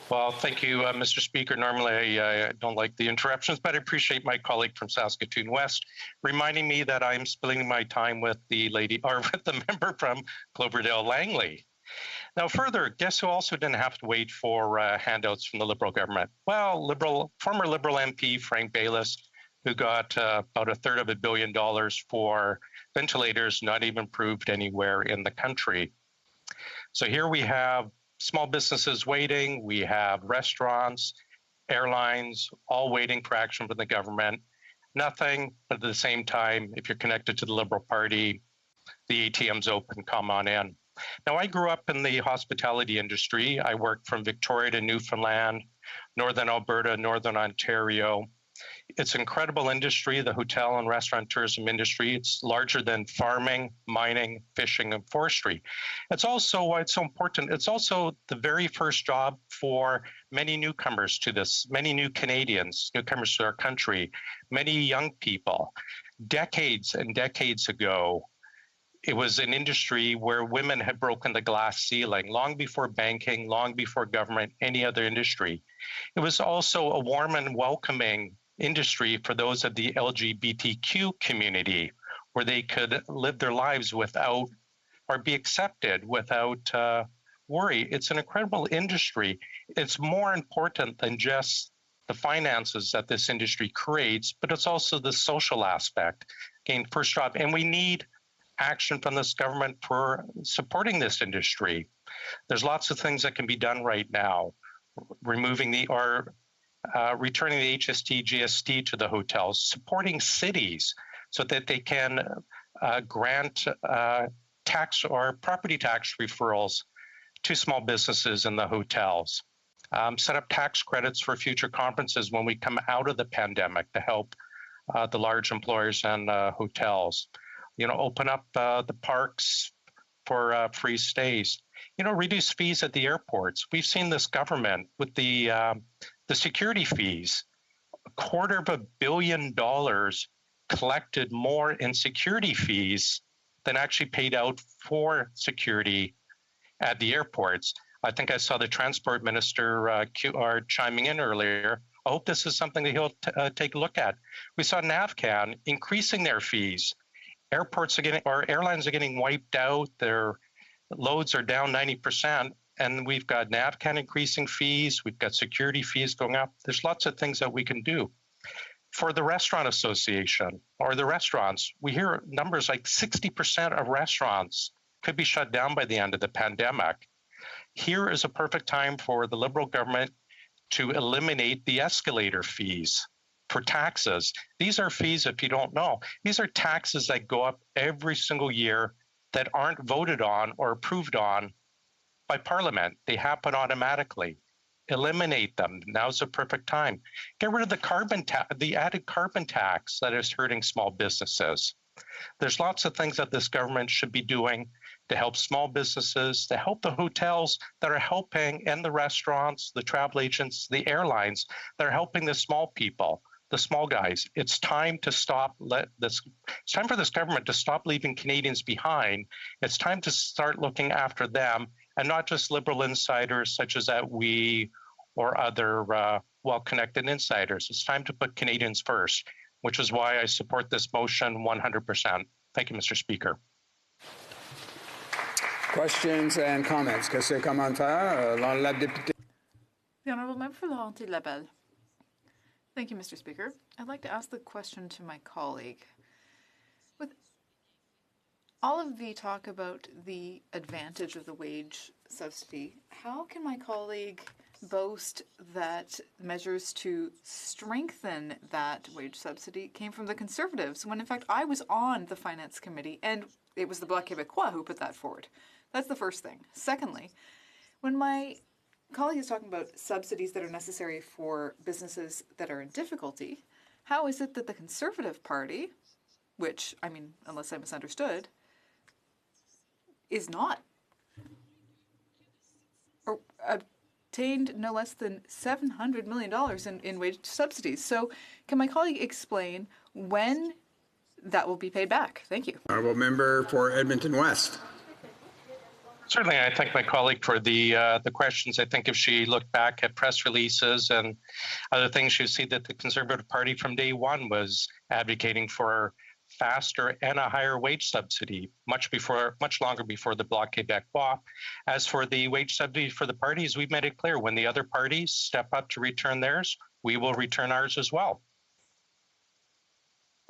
S10: Well, thank you, Mr. Speaker. Normally, I don't like the interruptions, but I appreciate my colleague from Saskatoon West reminding me that I'm splitting my time with the member from Cloverdale Langley. Now, further, guess who also didn't have to wait for handouts from the Liberal government? Well, former Liberal MP Frank Baylis, who got about $1/3 billion for ventilators not even approved anywhere in the country. So here we have small businesses waiting, we have restaurants, airlines, all waiting for action from the government. Nothing, but at the same time, if you're connected to the Liberal Party, the ATM's open, come on in. Now, I grew up in the hospitality industry. I worked from Victoria to Newfoundland, Northern Alberta, Northern Ontario. It's an incredible industry, the hotel and restaurant tourism industry. It's larger than farming, mining, fishing, and forestry. It's also why it's so important. It's also the very first job for many newcomers to this, many new Canadians, newcomers to our country, many young people. Decades and decades ago, it was an industry where women had broken the glass ceiling long before banking, long before government, any other industry. It was also a warm and welcoming industry for those of the LGBTQ community, where they could live their lives without or be accepted without worry. It's an incredible industry. It's more important than just the finances that this industry creates, but it's also the social aspect. Again, first job, and we need action from this government for supporting this industry. There's lots of things that can be done right now, removing returning the HST, GST to the hotels, supporting cities so that they can grant tax or property tax referrals to small businesses in the hotels. Set up tax credits for future conferences when we come out of the pandemic to help the large employers and hotels. Open up the parks for free stays. Reduce fees at the airports. We've seen this government with the security fees, $250 million collected more in security fees than actually paid out for security at the airports. I think I saw the transport minister chiming in earlier. I hope this is something that he'll take a look at. We saw NAVCAN increasing their fees. Airlines are getting wiped out. Their loads are down 90%. And we've got NAVCAN increasing fees. We've got security fees going up. There's lots of things that we can do. For the Restaurant Association or the restaurants, we hear numbers like 60% of restaurants could be shut down by the end of the pandemic. Here is a perfect time for the Liberal government to eliminate the escalator fees for taxes. These are fees, if you don't know, these are taxes that go up every single year that aren't voted on or approved on by Parliament. They happen automatically. Eliminate them. Now's the perfect time. Get rid of the added carbon tax that is hurting small businesses. There's lots of things that this government should be doing to help small businesses, to help the hotels that are helping, and the restaurants, the travel agents, the airlines that are helping the small people, the small guys. It's time to it's time for this government to stop leaving Canadians behind. It's time to start looking after them, and not just Liberal insiders such as that we or other well-connected insiders. It's time to put Canadians first, which is why I support this motion 100%. Thank you, Mr. Speaker.
S6: Questions and comments? Qu'est-ce commentaire? La députée.
S14: The Honourable Member for Laurentides-Labelle. Thank you, Mr. Speaker. I'd like to ask the question to my colleague. With all of the talk about the advantage of the wage subsidy, how can my colleague boast that measures to strengthen that wage subsidy came from the Conservatives, when in fact I was on the Finance Committee and it was the Bloc Québécois who put that forward? That's the first thing. Secondly, when my colleague is talking about subsidies that are necessary for businesses that are in difficulty, how is it that the Conservative Party, which, I mean, unless I misunderstood, is not, or obtained no less than $700 million in wage subsidies? So can my colleague explain when that will be paid back? Thank you.
S6: Honourable Member for Edmonton West.
S10: Certainly, I thank my colleague for the questions. I think if she looked back at press releases and other things, she'd see that the Conservative Party from day one was advocating for faster and a higher wage subsidy, much longer before the Bloc Québécois. As for the wage subsidy for the parties, we've made it clear when the other parties step up to return theirs, we will return ours as well.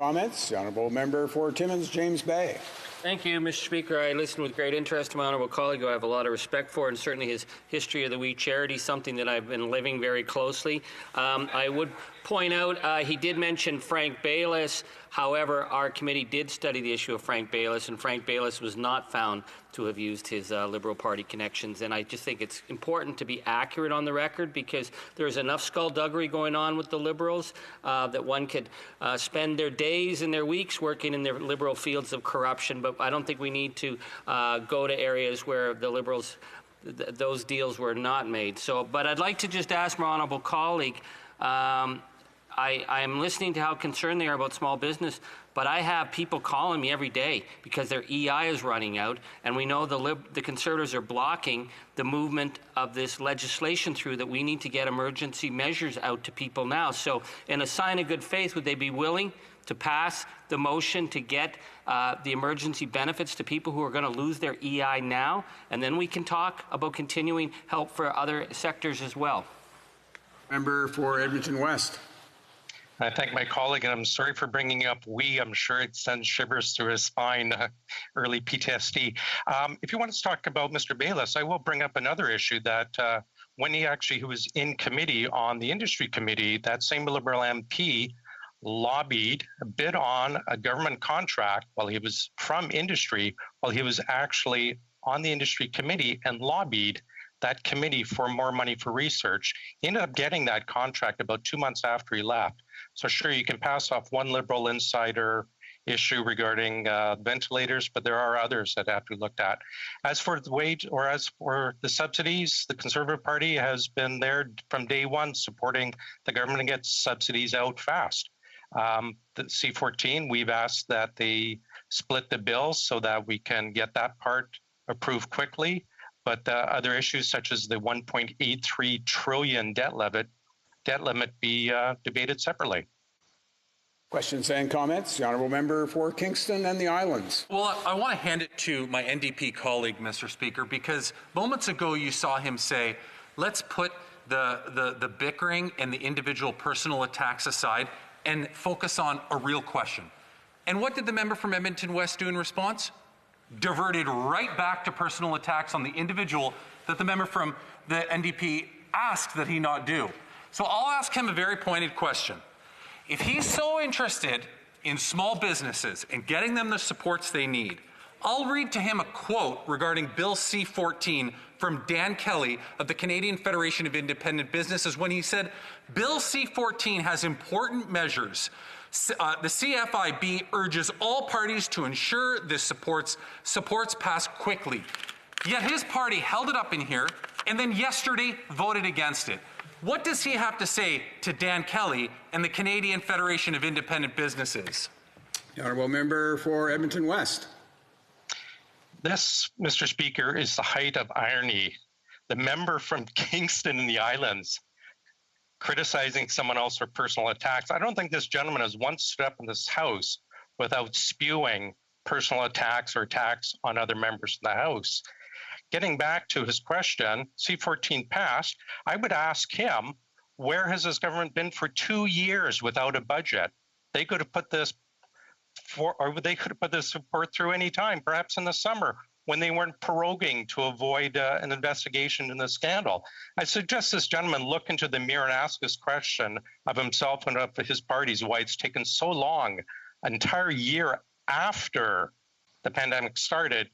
S6: Comments? The Honourable Member for Timmins, James Bay.
S13: Thank you, Mr. Speaker. I listened with great interest to my honourable colleague, who I have a lot of respect for, and certainly his history of the We Charity, something that I've been living very closely. I would point out he did mention Frank Baylis. However, our committee did study the issue of Frank Baylis, and Frank Baylis was not found to have used his Liberal Party connections. And I just think it's important to be accurate on the record, because there's enough skullduggery going on with the Liberals that one could spend their days and their weeks working in their Liberal fields of corruption. But I don't think we need to go to areas where the Liberals, those deals were not made. So, but I'd like to just ask my honourable colleague, I'm listening to how concerned they are about small business, but I have people calling me every day because their EI is running out, and we know the Conservatives are blocking the movement of this legislation through, that we need to get emergency measures out to people now. So in a sign of good faith, would they be willing to pass the motion to get the emergency benefits to people who are going to lose their EI now? And then we can talk about continuing help for other sectors as well.
S6: Member for Edmonton West.
S10: I thank my colleague, and I'm sorry for bringing up we. I'm sure it sends shivers through his spine, early PTSD. If you want to talk about Mr. Baylis, I will bring up another issue that when he was in committee on the industry committee, that same Liberal MP lobbied, bid on a government contract while he was from industry, while he was actually on the industry committee, and lobbied that committee for more money for research. He ended up getting that contract about 2 months after he left. So sure, you can pass off one Liberal insider issue regarding ventilators, but there are others that have to be looked at. As for the wage, or as for the subsidies, the Conservative Party has been there from day one, supporting the government to get subsidies out fast. The C-14, we've asked that they split the bill so that we can get that part approved quickly. But other issues such as the $1.83 trillion debt limit be debated separately.
S6: Questions and comments? The Honourable Member for Kingston and the Islands.
S19: Well, I want to hand it to my NDP colleague, Mr. Speaker, because moments ago you saw him say, let's put the bickering and the individual personal attacks aside and focus on a real question. And what did the member from Edmonton West do in response? Diverted right back to personal attacks on the individual that the member from the NDP asked that he not do. So I'll ask him a very pointed question. If he's so interested in small businesses and getting them the supports they need, I'll read to him a quote regarding Bill C-14 from Dan Kelly of the Canadian Federation of Independent Businesses, when he said, Bill C-14 has important measures. The CFIB urges all parties to ensure this supports pass quickly. Yet his party held it up in here and then yesterday voted against it. What does he have to say to Dan Kelly and the Canadian Federation of Independent Businesses?
S6: The Honourable Member for Edmonton West.
S10: This, Mr. Speaker, is the height of irony. The member from Kingston in the Islands criticizing someone else for personal attacks. I don't think this gentleman has once stood up in this House without spewing personal attacks or attacks on other members of the House. Getting back to his question, C-14 passed. I would ask him, where has this government been for 2 years without a budget? They could have put this support through any time, perhaps in the summer, when they weren't proroguing to avoid an investigation in the scandal. I suggest this gentleman look into the mirror and ask this question of himself and of his parties, why it's taken so long, an entire year after the pandemic started,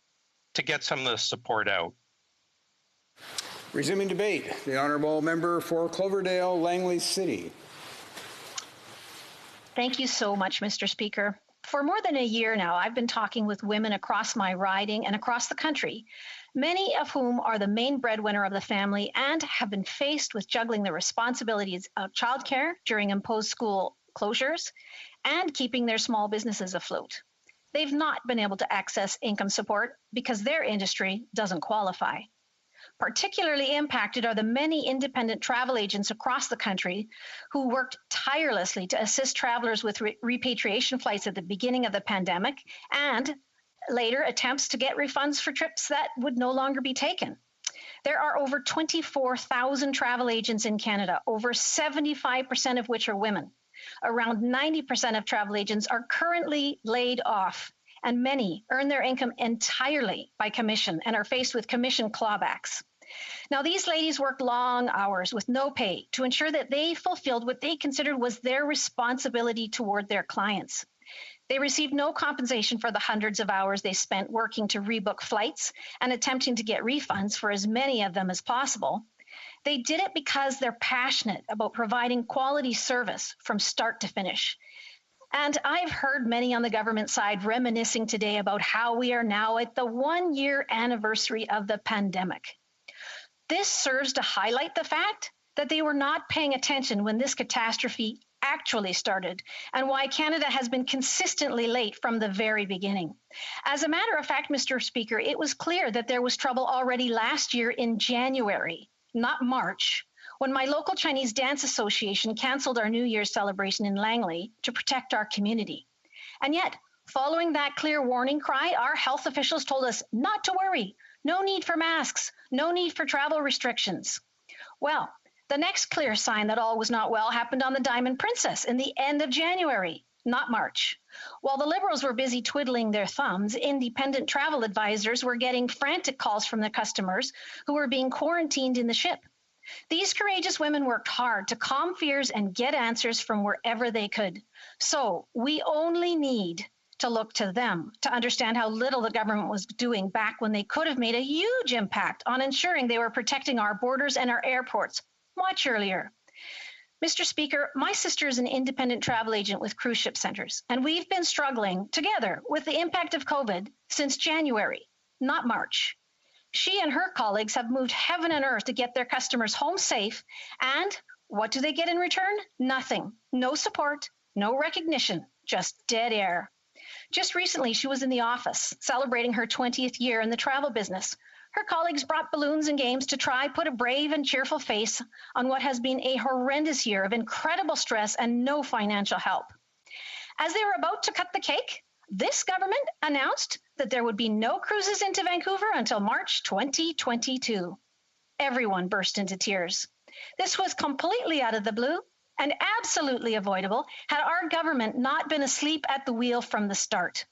S10: to get some of the support out.
S6: Resuming debate, the Honourable Member for Cloverdale, Langley City.
S21: Thank you so much, Mr. Speaker. For more than a year now, I've been talking with women across my riding and across the country, many of whom are the main breadwinner of the family and have been faced with juggling the responsibilities of childcare during imposed school closures and keeping their small businesses afloat. they've not been able to access income support because their industry doesn't qualify. Particularly impacted are the many independent travel agents across the country who worked tirelessly to assist travelers with repatriation flights at the beginning of the pandemic and later attempts to get refunds for trips that would no longer be taken. There are over 24,000 travel agents in Canada, over 75% of which are women. Around 90% of travel agents are currently laid off, and many earn their income entirely by commission and are faced with commission clawbacks. Now, these ladies worked long hours with no pay to ensure that they fulfilled what they considered was their responsibility toward their clients. They received no compensation for the hundreds of hours they spent working to rebook flights and attempting to get refunds for as many of them as possible. They did it because they're passionate about providing quality service from start to finish. And I've heard many on the government side reminiscing today about how we are now at the 1-year anniversary of the pandemic. This serves to highlight the fact that they were not paying attention when this catastrophe actually started, and why Canada has been consistently late from the very beginning. As a matter of fact, Mr. Speaker, it was clear that there was trouble already last year in January, not March, when my local Chinese Dance Association canceled our New Year's celebration in Langley to protect our community. And yet, following that clear warning cry, our health officials told us not to worry, no need for masks, no need for travel restrictions. Well, the next clear sign that all was not well happened on the Diamond Princess in the end of January, not March. While the Liberals were busy twiddling their thumbs, independent travel advisors were getting frantic calls from the customers who were being quarantined in the ship. These courageous women worked hard to calm fears and get answers from wherever they could. So we only need to look to them to understand how little the government was doing back when they could have made a huge impact on ensuring they were protecting our borders and our airports much earlier. Mr. Speaker, my sister is an independent travel agent with Cruise Ship Centres, and we've been struggling together with the impact of COVID since January, not March. She and her colleagues have moved heaven and earth to get their customers home safe, and what do they get in return? Nothing. No support, no recognition, just dead air. Just recently, she was in the office celebrating her 20th year in the travel business. Her colleagues brought balloons and games to try put a brave and cheerful face on what has been a horrendous year of incredible stress and no financial help. As they were about to cut the cake, this government announced that there would be no cruises into Vancouver until March 2022. Everyone burst into tears. This was completely out of the blue and absolutely avoidable had our government not been asleep at the wheel from the start.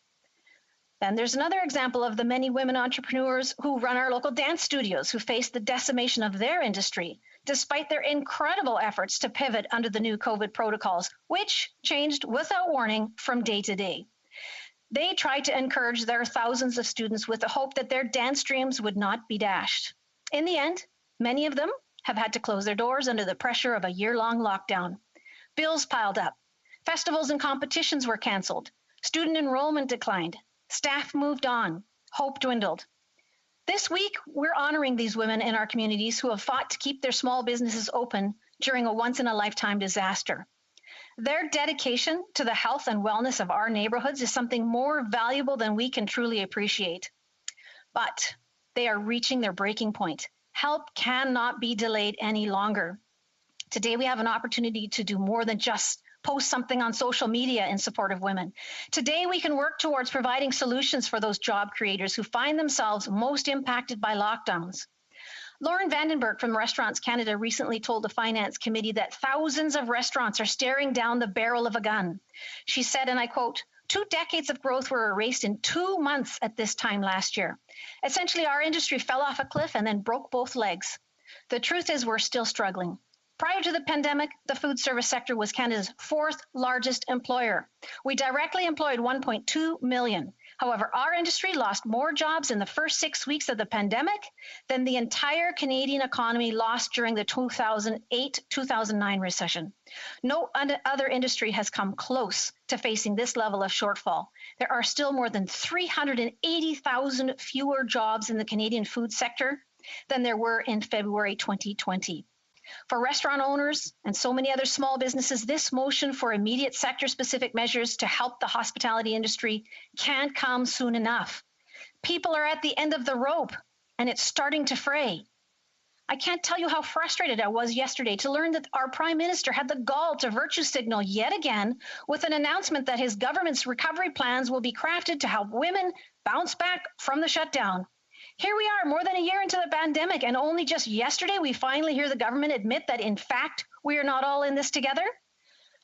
S21: Then there's another example of the many women entrepreneurs who run our local dance studios who faced the decimation of their industry, despite their incredible efforts to pivot under the new COVID protocols, which changed without warning from day to day. They tried to encourage their thousands of students with the hope that their dance dreams would not be dashed. In the end, many of them have had to close their doors under the pressure of a year-long lockdown. Bills piled up. Festivals and competitions were canceled. Student enrollment declined. Staff moved on. Hope dwindled. This week, we're honoring these women in our communities who have fought to keep their small businesses open during a once-in-a-lifetime disaster. Their dedication to the health and wellness of our neighborhoods is something more valuable than we can truly appreciate. But they are reaching their breaking point. Help cannot be delayed any longer. Today, we have an opportunity to do more than just post something on social media in support of women. Today, we can work towards providing solutions for those job creators who find themselves most impacted by lockdowns. Lauren Vandenberg from Restaurants Canada recently told the Finance Committee that thousands of restaurants are staring down the barrel of a gun. She said, and I quote, 2 decades of growth were erased in 2 months at this time last year. Essentially, our industry fell off a cliff and then broke both legs. The truth is we're still struggling. Prior to the pandemic, the food service sector was Canada's 4th largest employer. We directly employed 1.2 million. However, our industry lost more jobs in the first 6 weeks of the pandemic than the entire Canadian economy lost during the 2008-2009 recession. No other industry has come close to facing this level of shortfall. There are still more than 380,000 fewer jobs in the Canadian food sector than there were in February 2020. For restaurant owners and so many other small businesses, this motion for immediate sector-specific measures to help the hospitality industry can't come soon enough. People are at the end of the rope, and it's starting to fray. I can't tell you how frustrated I was yesterday to learn that our Prime Minister had the gall to virtue signal yet again with an announcement that his government's recovery plans will be crafted to help women bounce back from the shutdown. Here we are, more than a year into the pandemic, and only just yesterday we finally hear the government admit that, in fact, we are not all in this together.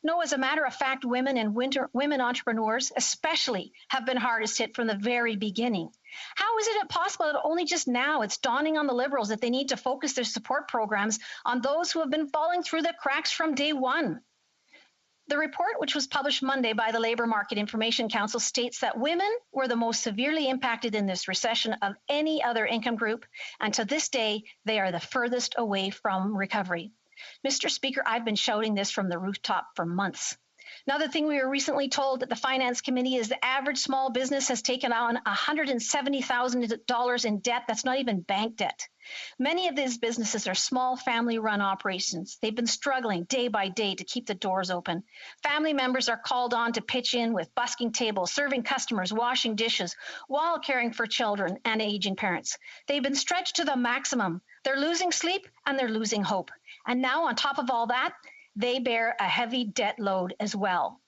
S21: No, as a matter of fact, women and women entrepreneurs especially have been hardest hit from the very beginning. How is it possible that only just now it's dawning on the Liberals that they need to focus their support programs on those who have been falling through the cracks from day one? The report, which was published Monday by the Labour Market Information Council, states that women were the most severely impacted in this recession of any other income group, and to this day, they are the furthest away from recovery. Mr. Speaker, I've been shouting this from the rooftop for months. Another thing we were recently told at the Finance Committee is the average small business has taken on $170,000 in debt. That's not even bank debt. Many of these businesses are small family-run operations. They've been struggling day by day to keep the doors open. Family members are called on to pitch in with busking tables, serving customers, washing dishes, while caring for children and aging parents. They've been stretched to the maximum. They're losing sleep and they're losing hope. And now, on top of all that, they bear a heavy debt load as well.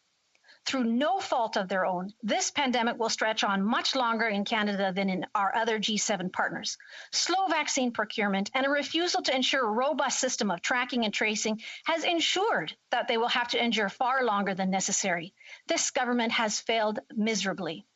S21: Through no fault of their own, this pandemic will stretch on much longer in Canada than in our other G7 partners. Slow vaccine procurement and a refusal to ensure a robust system of tracking and tracing has ensured that they will have to endure far longer than necessary. This government has failed miserably.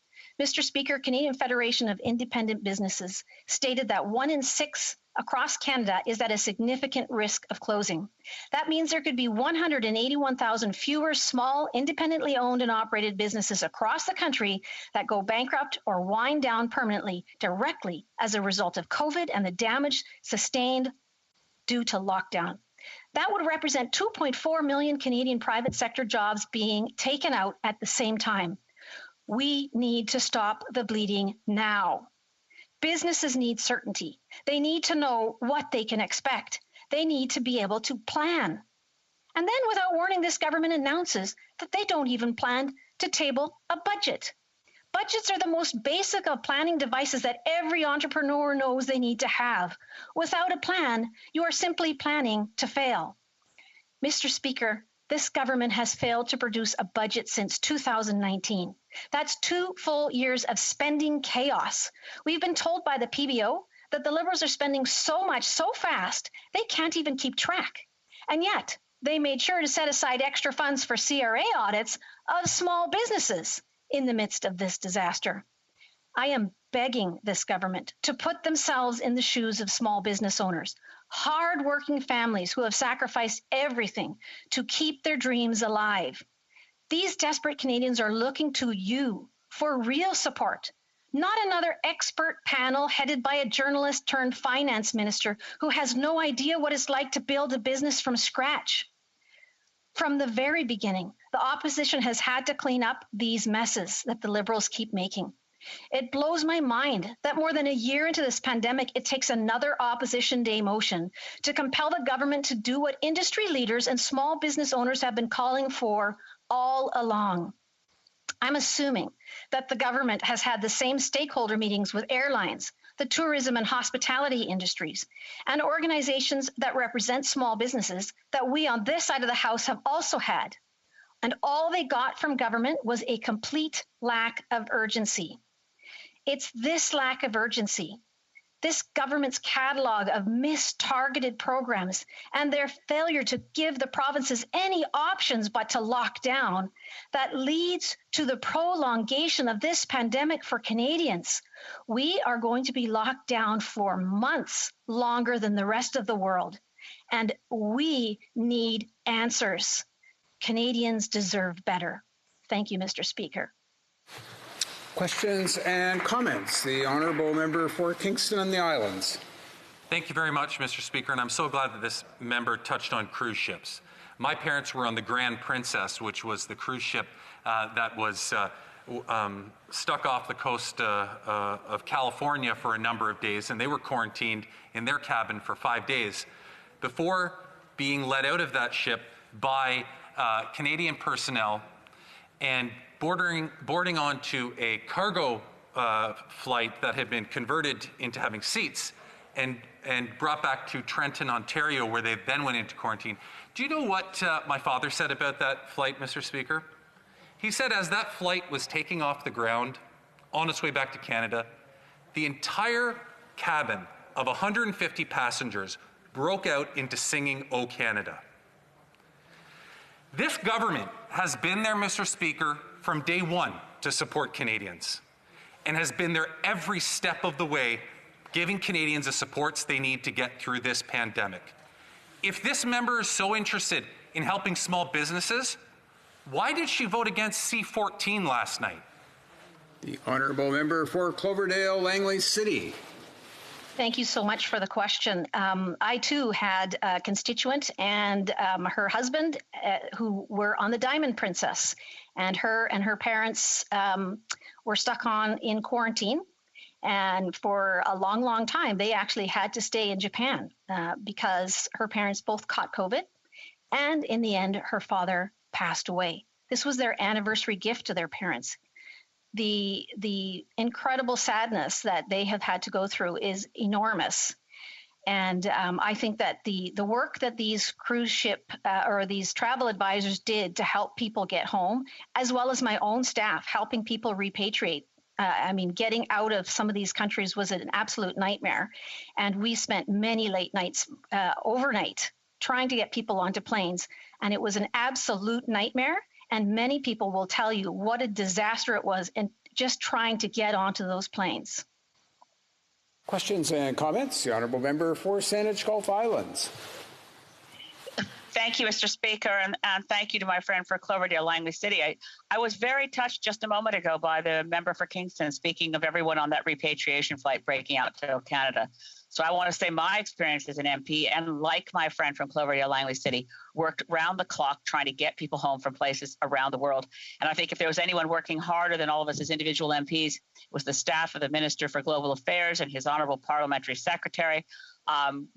S21: Mr. Speaker, Canadian Federation of Independent Businesses stated that 1 in 6 across Canada is at a significant risk of closing. That means there could be 181,000 fewer small, independently owned and operated businesses across the country that go bankrupt or wind down permanently directly as a result of COVID and the damage sustained due to lockdown. That would represent 2.4 million Canadian private sector jobs being taken out at the same time. We need to stop the bleeding now. Businesses need certainty. They need to know what they can expect. They need to be able to plan. And then without warning, this government announces that they don't even plan to table a budget. Budgets are the most basic of planning devices that every entrepreneur knows they need to have. Without a plan, you are simply planning to fail. Mr. Speaker, this government has failed to produce a budget since 2019. That's 2 full years of spending chaos. We've been told by the PBO that the Liberals are spending so much so fast, they can't even keep track. And yet, they made sure to set aside extra funds for CRA audits of small businesses in the midst of this disaster. I am begging this government to put themselves in the shoes of small business owners, hard-working families who have sacrificed everything to keep their dreams alive. These desperate Canadians are looking to you for real support, not another expert panel headed by a journalist turned finance minister who has no idea what it's like to build a business from scratch. From the very beginning, the opposition has had to clean up these messes that the Liberals keep making. It blows my mind that more than a year into this pandemic, it takes another Opposition Day motion to compel the government to do what industry leaders and small business owners have been calling for all along. I'm assuming that the government has had the same stakeholder meetings with airlines, the tourism and hospitality industries, and organizations that represent small businesses that we on this side of the House have also had. And all they got from government was a complete lack of urgency. It's this lack of urgency, this government's catalog of mistargeted programs, and their failure to give the provinces any options but to lock down, that leads to the prolongation of this pandemic for Canadians. We are going to be locked down for months longer than the rest of the world, and we need answers. Canadians deserve better. Thank you, Mr. Speaker.
S6: Questions and comments. The Honourable Member for Kingston and the Islands.
S19: Thank you very much, Mr. Speaker, and I'm so glad that this member touched on cruise ships. My parents were on the Grand Princess, which was the cruise ship that was stuck off the coast of California for a number of days, and they were quarantined in their cabin for 5 days. Before being let out of that ship by Canadian personnel and boarding onto a cargo flight that had been converted into having seats and brought back to Trenton, Ontario, where they then went into quarantine. Do you know what my father said about that flight, Mr. Speaker? He said as that flight was taking off the ground on its way back to Canada, the entire cabin of 150 passengers broke out into singing "O Canada." This government has been there, Mr. Speaker, from day one to support Canadians and has been there every step of the way, giving Canadians the supports they need to get through this pandemic. If this member is so interested in helping small businesses, why did she vote against C-14 last night?
S6: The honourable member for Cloverdale Langley City.
S21: Thank you so much for the question. I too had a constituent and her husband who were on the Diamond Princess, and her parents were stuck in quarantine. And for a long, long time, they actually had to stay in Japan because her parents both caught COVID. And in the end, her father passed away. This was their anniversary gift to their parents. The incredible sadness that they have had to go through is enormous. And I think that the work that these cruise ship or these travel advisors did to help people get home, as well as my own staff helping people repatriate, getting out of some of these countries was an absolute nightmare. And we spent many late nights overnight trying to get people onto planes. And it was an absolute nightmare. And many people will tell you what a disaster it was in just trying to get onto those planes.
S6: Questions and comments? The honourable member for Saanich Gulf Islands.
S22: Thank you, Mr. Speaker, and thank you to my friend for Cloverdale Langley City. I was very touched just a moment ago by the member for Kingston speaking of everyone on that repatriation flight breaking out to Canada. So I want to say my experience as an MP, and like my friend from Cloverdale Langley City, worked round the clock trying to get people home from places around the world. And I think if there was anyone working harder than all of us as individual MPs, it was the staff of the Minister for Global Affairs and his Honourable Parliamentary Secretary,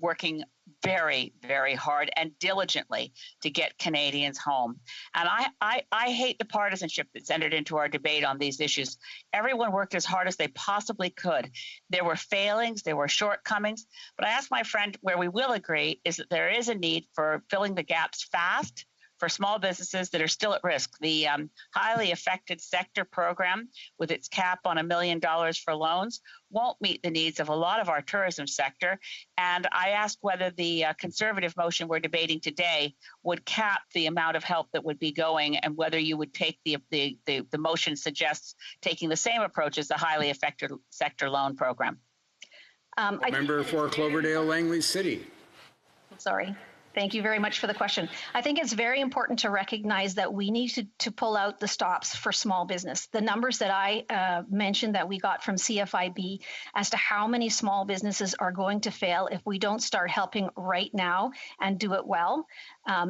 S22: working very, very hard and diligently to get Canadians home. And I hate the partisanship that's entered into our debate on these issues. Everyone worked as hard as they possibly could. There were failings, there were shortcomings, but I asked my friend where we will agree is that there is a need for filling the gaps fast for small businesses that are still at risk. The highly affected sector program, with its cap on $1 million for loans, won't meet the needs of a lot of our tourism sector. And I asked whether the Conservative motion we're debating today would cap the amount of help that would be going, and whether you would take the motion suggests taking the same approach as the highly affected sector loan program.
S6: Member for Cloverdale Langley City.
S21: Sorry. Thank you very much for the question. I think it's very important to recognize that we need to pull out the stops for small business. The numbers that I mentioned that we got from CFIB as to how many small businesses are going to fail if we don't start helping right now and do it well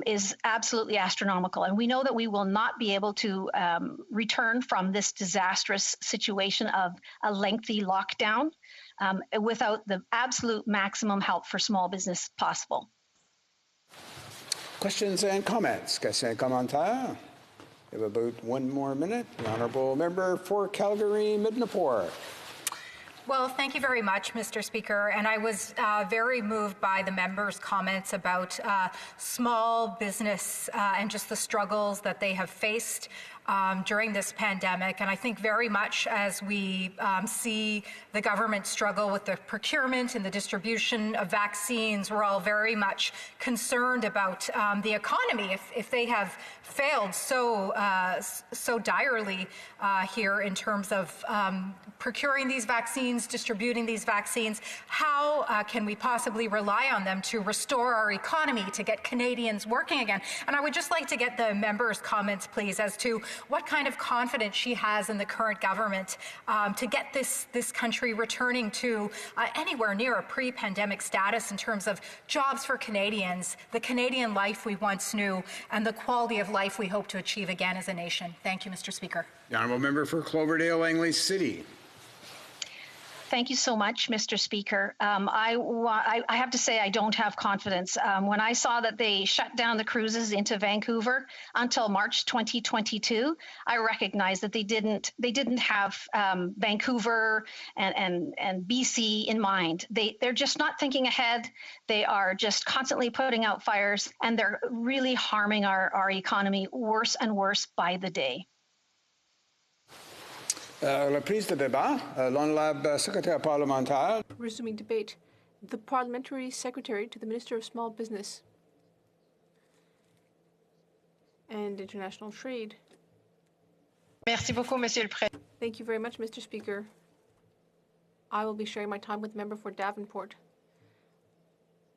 S21: is absolutely astronomical. And we know that we will not be able to return from this disastrous situation of a lengthy lockdown without the absolute maximum help for small business possible.
S6: Questions and comments? Questions and commentaires? We have about 1 more minute. The honourable member for Calgary Midnapore.
S4: Well, thank you very much, Mr. Speaker. And I was very moved by the member's comments about small business and just the struggles that they have faced during this pandemic. And I think very much as we see the government struggle with the procurement and the distribution of vaccines, we're all very much concerned about the economy if they have failed so direly here in terms of procuring these vaccines, distributing these vaccines. How can we possibly rely on them to restore our economy, to get Canadians working again? And I would just like to get the member's comments, please, as to what kind of confidence she has in the current government to get this country returning to anywhere near a pre-pandemic status in terms of jobs for Canadians, the Canadian life we once knew, and the quality of life we hope to achieve again as a nation. Thank you, Mr. Speaker.
S6: The honourable member for Cloverdale Langley City.
S21: Thank you so much, Mr. Speaker. I have to say I don't have confidence. When I saw that they shut down the cruises into Vancouver until March 2022, I recognized that they didn't have Vancouver and BC in mind. They're just not thinking ahead. They are just constantly putting out fires, and they're really harming our economy worse and worse by the day.
S6: Reprise de débat. L'honorable secrétaire parlementaire.
S16: Resuming debate. The Parliamentary Secretary to the Minister of Small Business and International Trade.
S5: Merci beaucoup, Monsieur le Président.
S16: Thank you very much, Mr. Speaker. I will be sharing my time with the member for Davenport.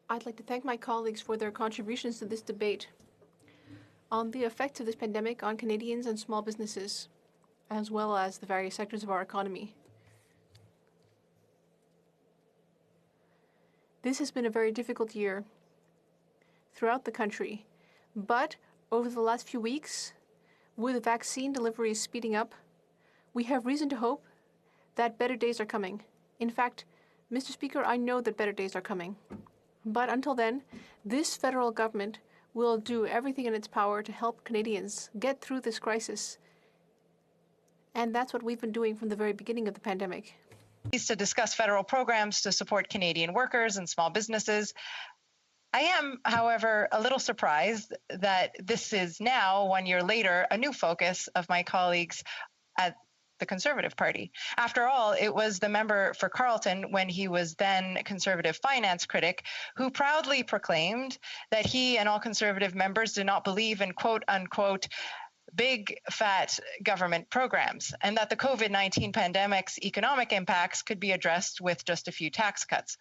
S16: I'd like to thank my colleagues for their contributions to this debate on the effects of this pandemic on Canadians and small businesses, as well as the various sectors of our economy. This has been a very difficult year throughout the country, but over the last few weeks, with vaccine deliveries speeding up, we have reason to hope that better days are coming. In fact, Mr. Speaker, I know that better days are coming. But until then, this federal government will do everything in its power to help Canadians get through this crisis. And that's what we've been doing from the very beginning of the pandemic.
S5: To discuss federal programs to support Canadian workers and small businesses. I am, however, a little surprised that this is now, 1 year later, a new focus of my colleagues at the Conservative Party. After all, it was the member for Carleton, when he was then Conservative finance critic, who proudly proclaimed that he and all Conservative members do not believe in quote unquote big fat government programs, and that the COVID-19 pandemic's economic impacts could be addressed with just a few tax cuts.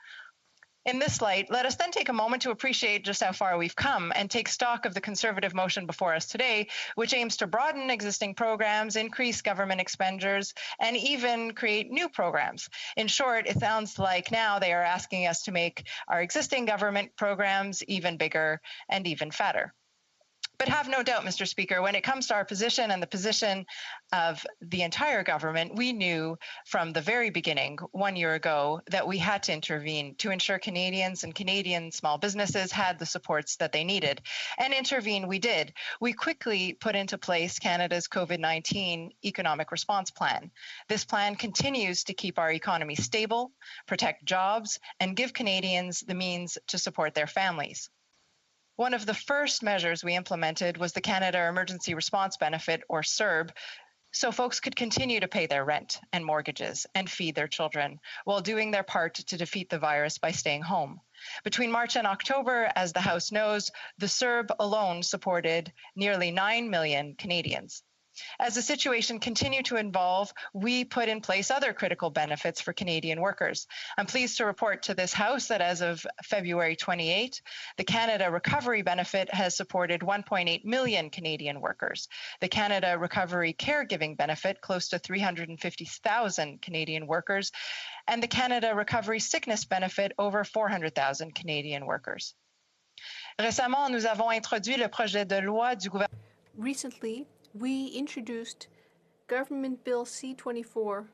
S5: In this light, let us then take a moment to appreciate just how far we've come and take stock of the Conservative motion before us today, which aims to broaden existing programs, increase government expenditures, and even create new programs. In short, it sounds like now they are asking us to make our existing government programs even bigger and even fatter. But have no doubt, Mr. Speaker, when it comes to our position and the position of the entire government, we knew from the very beginning 1 year ago that we had to intervene to ensure Canadians and Canadian small businesses had the supports that they needed. And intervene we did. We quickly put into place Canada's COVID-19 economic response plan. This plan continues to keep our economy stable, protect jobs, and give Canadians the means to support their families. One of the first measures we implemented was the Canada Emergency Response Benefit, or CERB, so folks could continue to pay their rent and mortgages and feed their children while doing their part to defeat the virus by staying home. Between March and October, as the House knows, the CERB alone supported nearly 9 million Canadians. As the situation continued to evolve, we put in place other critical benefits for Canadian workers. I'm pleased to report to this House that as of February 28, the Canada Recovery Benefit has supported 1.8 million Canadian workers. The Canada Recovery Caregiving Benefit, close to 350,000 Canadian workers, and the Canada Recovery Sickness Benefit, over 400,000 Canadian workers. Récemment, nous avons introduit le projet de loi du gouvernement.
S16: Recently, we introduced Government Bill C-24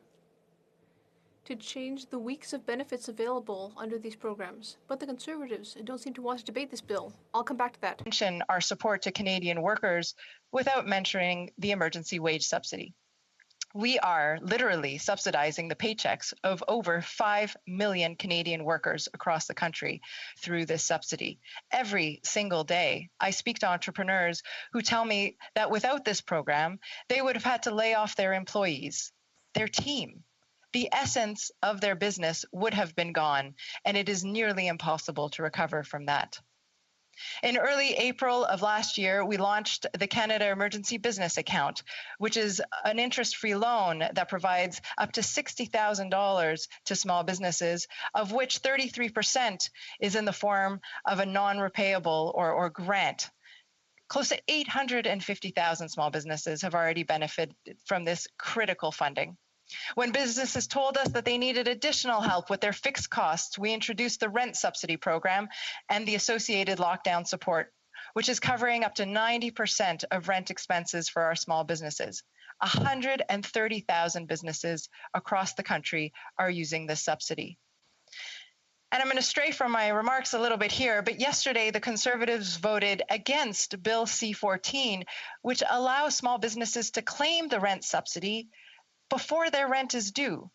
S16: to change the weeks of benefits available under these programs. But the Conservatives don't seem to want to debate this bill. I'll come back to that.
S5: Mention our support to Canadian workers without mentioning the emergency wage subsidy. We are literally subsidizing the paychecks of over 5 million Canadian workers across the country through this subsidy. Every single day, I speak to entrepreneurs who tell me that without this program, they would have had to lay off their employees, their team. The essence of their business would have been gone, and it is nearly impossible to recover from that. In early April of last year, we launched the Canada Emergency Business Account, which is an interest-free loan that provides up to $60,000 to small businesses, of which 33% is in the form of a non-repayable or grant. Close to 850,000 small businesses have already benefited from this critical funding. When businesses told us that they needed additional help with their fixed costs, we introduced the rent subsidy program and the associated lockdown support, which is covering up to 90% of rent expenses for our small businesses. 130,000 businesses across the country are using this subsidy. And I'm going to stray from my remarks a little bit here, but yesterday the Conservatives voted against Bill C-14, which allows small businesses to claim the rent subsidy before their rent is due.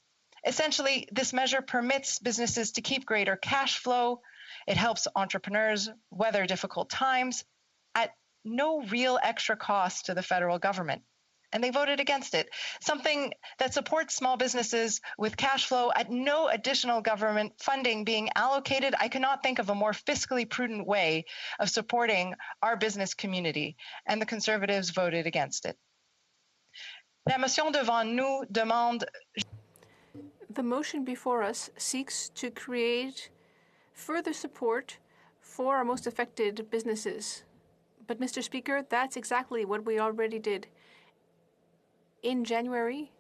S5: Essentially, this measure permits businesses to keep greater cash flow. It helps entrepreneurs weather difficult times at no real extra cost to the federal government. And they voted against it, something that supports small businesses with cash flow at no additional government funding being allocated. I cannot think of a more fiscally prudent way of supporting our business community, and the Conservatives voted against it. La motion devant nous demande.
S16: The motion before us seeks to create further support for our most affected businesses. But, Mr. Speaker, that's exactly what we already did. In January,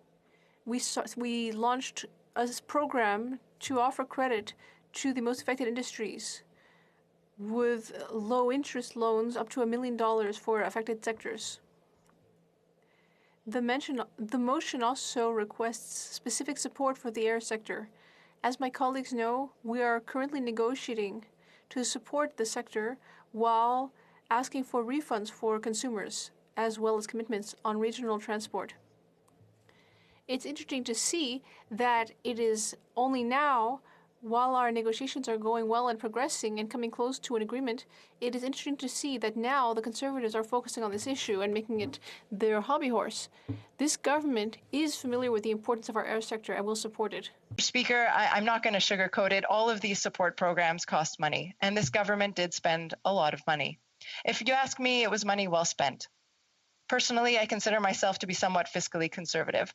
S16: we launched a program to offer credit to the most affected industries with low-interest loans up to $1 million for affected sectors. The motion also requests specific support for the air sector. As my colleagues know, we are currently negotiating to support the sector while asking for refunds for consumers, as well as commitments on regional transport. It's interesting to see that it is only now, while our negotiations are going well and progressing and coming close to an agreement, it is interesting to see that now the Conservatives are focusing on this issue and making it their hobby horse. This government is familiar with the importance of our air sector and will support it.
S5: Speaker, I'm not going to sugarcoat it. All of these support programs cost money, and this government did spend a lot of money. If you ask me, it was money well spent. Personally, I consider myself to be somewhat fiscally conservative.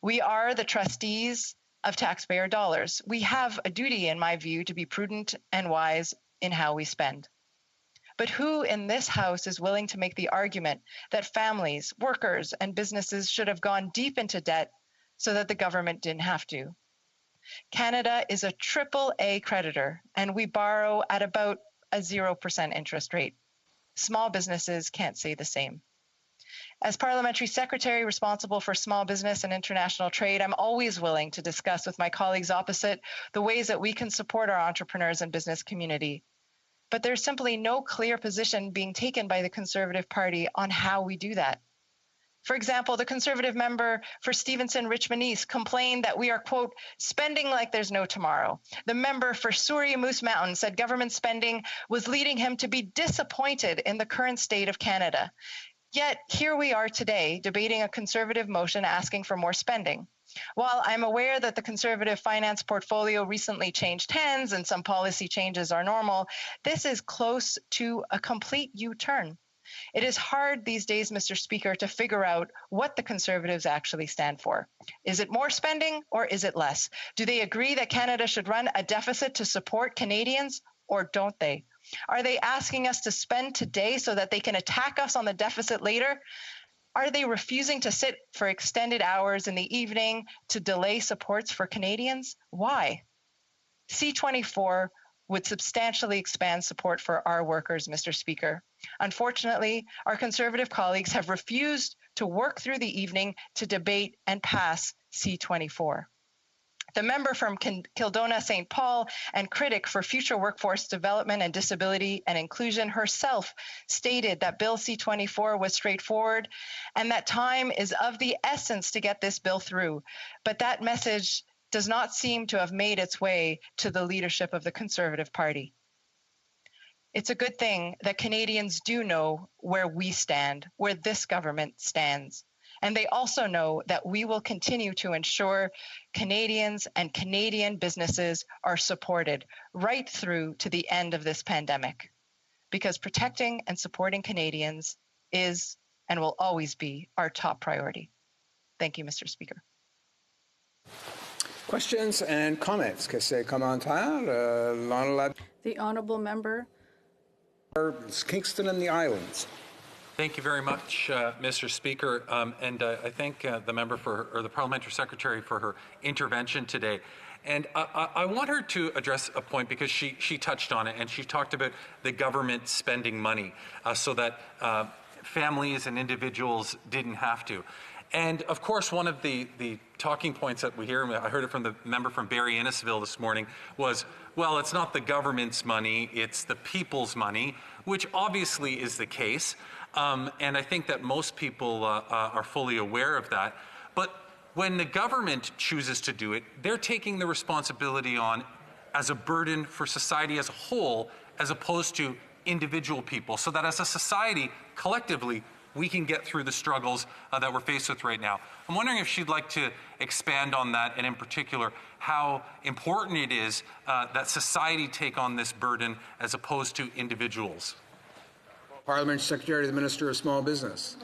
S5: We are the trustees of taxpayer dollars. We have a duty, in my view, to be prudent and wise in how we spend. But who in this House is willing to make the argument that families, workers, and businesses should have gone deep into debt so that the government didn't have to? Canada is a AAA creditor, and we borrow at about a 0% interest rate. Small businesses can't say the same. As Parliamentary Secretary responsible for small business and international trade, I'm always willing to discuss with my colleagues opposite the ways that we can support our entrepreneurs and business community. But there's simply no clear position being taken by the Conservative Party on how we do that. For example, the Conservative member for Stevenson Richmond East complained that we are, quote, spending like there's no tomorrow. The member for Surrey Moose Mountain said government spending was leading him to be disappointed in the current state of Canada. Yet here we are today debating a Conservative motion asking for more spending. While I'm aware that the Conservative finance portfolio recently changed hands and some policy changes are normal, this is close to a complete U-turn. It is hard these days, Mr. Speaker, to figure out what the Conservatives actually stand for. Is it more spending or is it less? Do they agree that Canada should run a deficit to support Canadians or don't they? Are they asking us to spend today so that they can attack us on the deficit later? Are they refusing to sit for extended hours in the evening to delay supports for Canadians? Why? C-24 would substantially expand support for our workers, Mr. Speaker. Unfortunately, our Conservative colleagues have refused to work through the evening to debate and pass C-24. The member from Kildona St. Paul and critic for future workforce development and disability and inclusion herself stated that Bill C-24 was straightforward and that time is of the essence to get this bill through. But that message does not seem to have made its way to the leadership of the Conservative Party. It's a good thing that Canadians do know where we stand, where this government stands. And they also know that we will continue to ensure Canadians and Canadian businesses are supported right through to the end of this pandemic, because protecting and supporting Canadians is and will always be our top priority. Thank you, Mr. Speaker.
S6: Questions and comments?
S8: The honourable member.
S6: Kingston and the Islands.
S19: Thank you very much, Mr. Speaker, and I thank the member or the Parliamentary Secretary for her intervention today. And I want her to address a point because she touched on it, and she talked about the government spending money so that families and individuals didn't have to. And of course, one of the talking points that we hear, I heard it from the member from Barrie Innisfil this morning, was, well, it's not the government's money, it's the people's money, which obviously is the case. And I think that most people are fully aware of that. But when the government chooses to do it, they're taking the responsibility on as a burden for society as a whole, as opposed to individual people, so that as a society, collectively, we can get through the struggles that we're faced with right now. I'm wondering if she'd like to expand on that, and in particular, how important it is that society take on this burden as opposed to individuals.
S6: Parliament Secretary to the Minister of Small Business.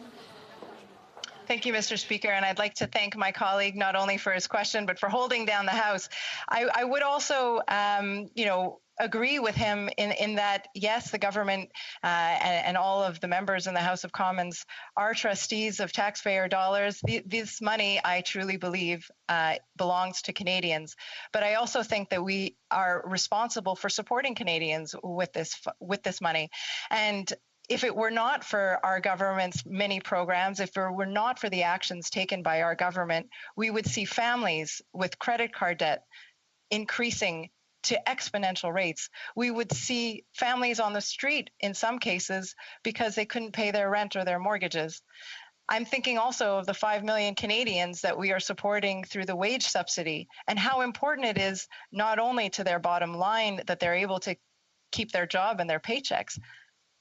S5: Thank you, Mr. Speaker, and I'd like to thank my colleague not only for his question, but for holding down the House. I would also, agree with him in that, yes, the government and all of the members in the House of Commons are trustees of taxpayer dollars. This money, I truly believe, belongs to Canadians. But I also think that we are responsible for supporting Canadians with this money. And if it were not for our government's many programs, if it were not for the actions taken by our government, we would see families with credit card debt increasing to exponential rates. We would see families on the street in some cases because they couldn't pay their rent or their mortgages. I'm thinking also of the 5 million Canadians that we are supporting through the wage subsidy, and how important it is not only to their bottom line that they're able to keep their job and their paychecks,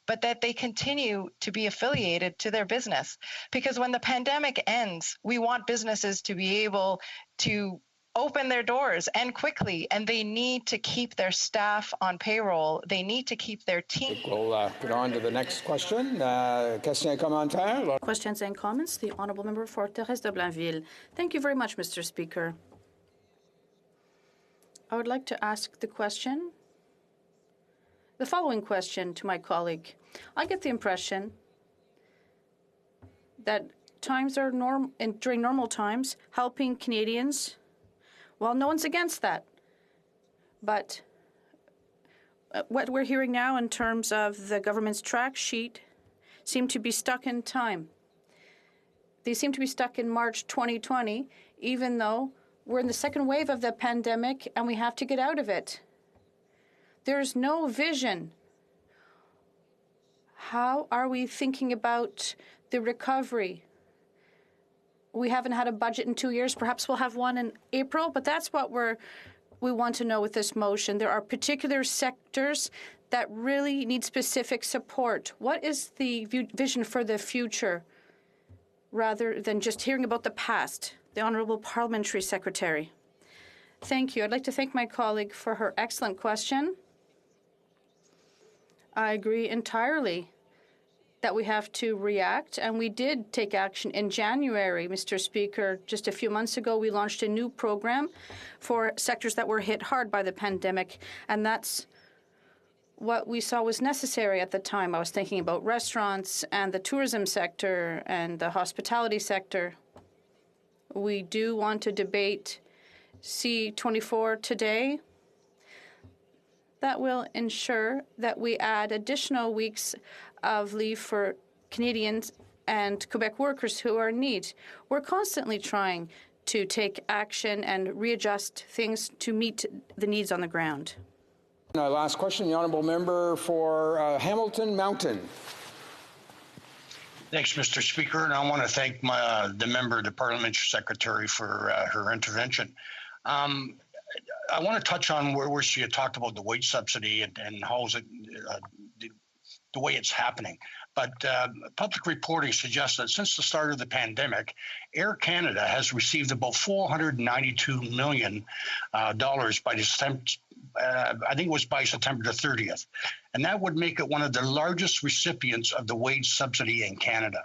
S5: but that they continue to be affiliated to their business. Because when the pandemic ends, we want businesses to be able to open their doors and quickly, and they need to keep their staff on payroll. They need to keep their team.
S6: We'll get on to the next question. Questions et commentaires?
S8: Questions and comments. The Honourable Member for Thérèse de Blainville. Thank you very much, Mr. Speaker. I would like to ask the following question to my colleague. I get the impression that during normal times, helping Canadians, well, no one's against that. But what we're hearing now in terms of the government's track sheet seem to be stuck in time. They seem to be stuck in March 2020, even though we're in the second wave of the pandemic and we have to get out of it. There's no vision. How are we thinking about the recovery? We haven't had a budget in 2 years. Perhaps we'll have one in April, but that's what we want to know with this motion. There are particular sectors that really need specific support. What is the vision for the future, rather than just hearing about the past? The Honourable Parliamentary Secretary. Thank you. I'd like to thank my colleague for her excellent question. I agree entirely that we have to react, and we did take action in January, Mr. Speaker. Just a few months ago, we launched a new program for sectors that were hit hard by the pandemic, and that's what we saw was necessary at the time. I was thinking about restaurants and the tourism sector and the hospitality sector. We do want to debate C-24 today. That will ensure that we add additional weeks of leave for Canadians and Quebec workers who are in need. We're constantly trying to take action and readjust things to meet the needs on the ground.
S6: Last question, the Honourable Member for Hamilton Mountain.
S1: Thanks, Mr. Speaker, and I want to thank the member, the Parliamentary Secretary, for her intervention. I want to touch on where she had talked about the wage subsidy and how is it the way it's happening. But public reporting suggests that since the start of the pandemic, Air Canada has received about $492 million by December. I think it was by September the 30th. And that would make it one of the largest recipients of the wage subsidy in Canada.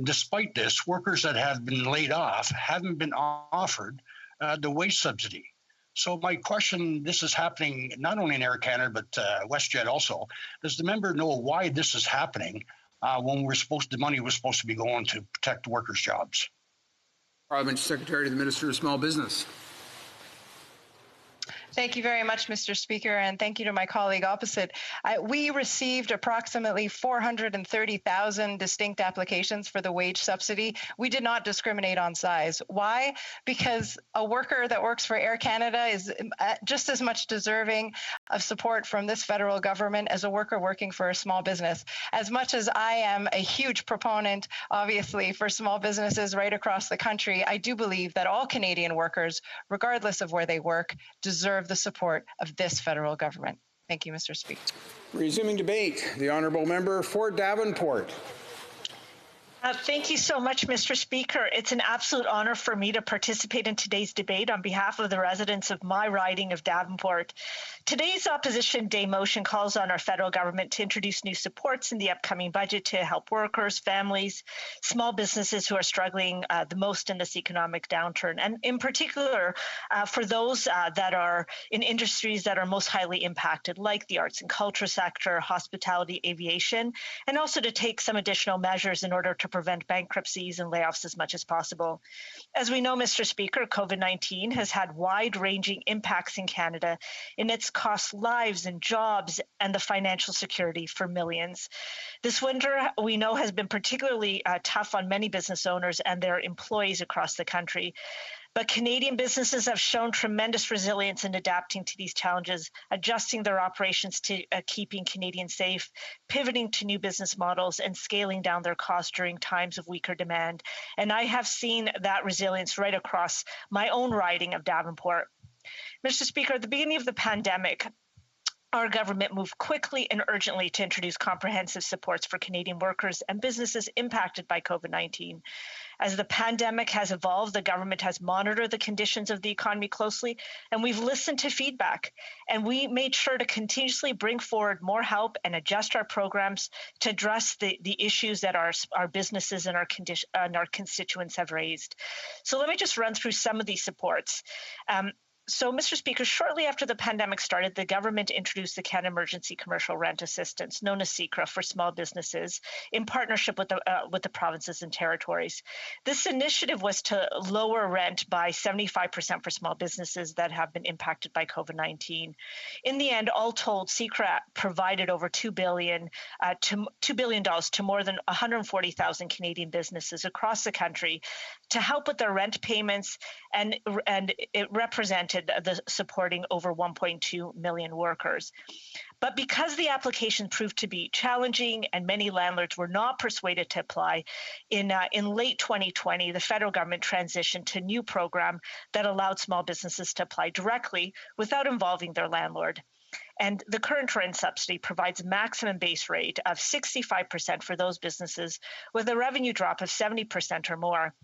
S1: Despite this, workers that have been laid off haven't been offered the wage subsidy. So my question, this is happening not only in Air Canada, but WestJet also. Does the member know why this is happening when the money was supposed to be going to protect workers' jobs?
S6: Parliamentary Secretary to the Minister of Small Business.
S5: Thank you very much, Mr. Speaker, and thank you to my colleague opposite. We received approximately 430,000 distinct applications for the wage subsidy. We did not discriminate on size. Why? Because a worker that works for Air Canada is just as much deserving of support from this federal government as a worker working for a small business. As much as I am a huge proponent, obviously, for small businesses right across the country, I do believe that all Canadian workers, regardless of where they work, deserve the support of this federal government. Thank you, Mr. Speaker.
S6: Resuming debate, the honourable member for Davenport.
S2: Thank you so much, Mr. Speaker. It's an absolute honor for me to participate in today's debate on behalf of the residents of my riding of Davenport. Today's Opposition Day motion calls on our federal government to introduce new supports in the upcoming budget to help workers, families, small businesses who are struggling the most in this economic downturn, and in particular for those that are in industries that are most highly impacted, like the arts and culture sector, hospitality, aviation, and also to take some additional measures in order to prevent bankruptcies and layoffs as much as possible. As we know, Mr. Speaker, COVID-19 has had wide-ranging impacts in Canada, and it's cost lives and jobs and the financial security for millions. This winter, we know, has been particularly tough on many business owners and their employees across the country. But Canadian businesses have shown tremendous resilience in adapting to these challenges, adjusting their operations to keeping Canadians safe, pivoting to new business models, and scaling down their costs during times of weaker demand. And I have seen that resilience right across my own riding of Davenport. Mr. Speaker, at the beginning of the pandemic, our government moved quickly and urgently to introduce comprehensive supports for Canadian workers and businesses impacted by COVID-19. As the pandemic has evolved, the government has monitored the conditions of the economy closely, and we've listened to feedback. And we made sure to continuously bring forward more help and adjust our programs to address the issues that our businesses and our constituents have raised. So let me just run through some of these supports. So, Mr. Speaker, shortly after the pandemic started, the government introduced the Canada Emergency Commercial Rent Assistance, known as CECRA, for small businesses in partnership with the provinces and territories. This initiative was to lower rent by 75% for small businesses that have been impacted by COVID-19. In the end, all told, CECRA provided over $2 billion to more than 140,000 Canadian businesses across the country to help with their rent payments, and it represented the supporting over 1.2 million workers. But because the application proved to be challenging and many landlords were not persuaded to apply, in late 2020, the federal government transitioned to a new program that allowed small businesses to apply directly without involving their landlord. And the current rent subsidy provides a maximum base rate of 65% for those businesses with a revenue drop of 70% or more.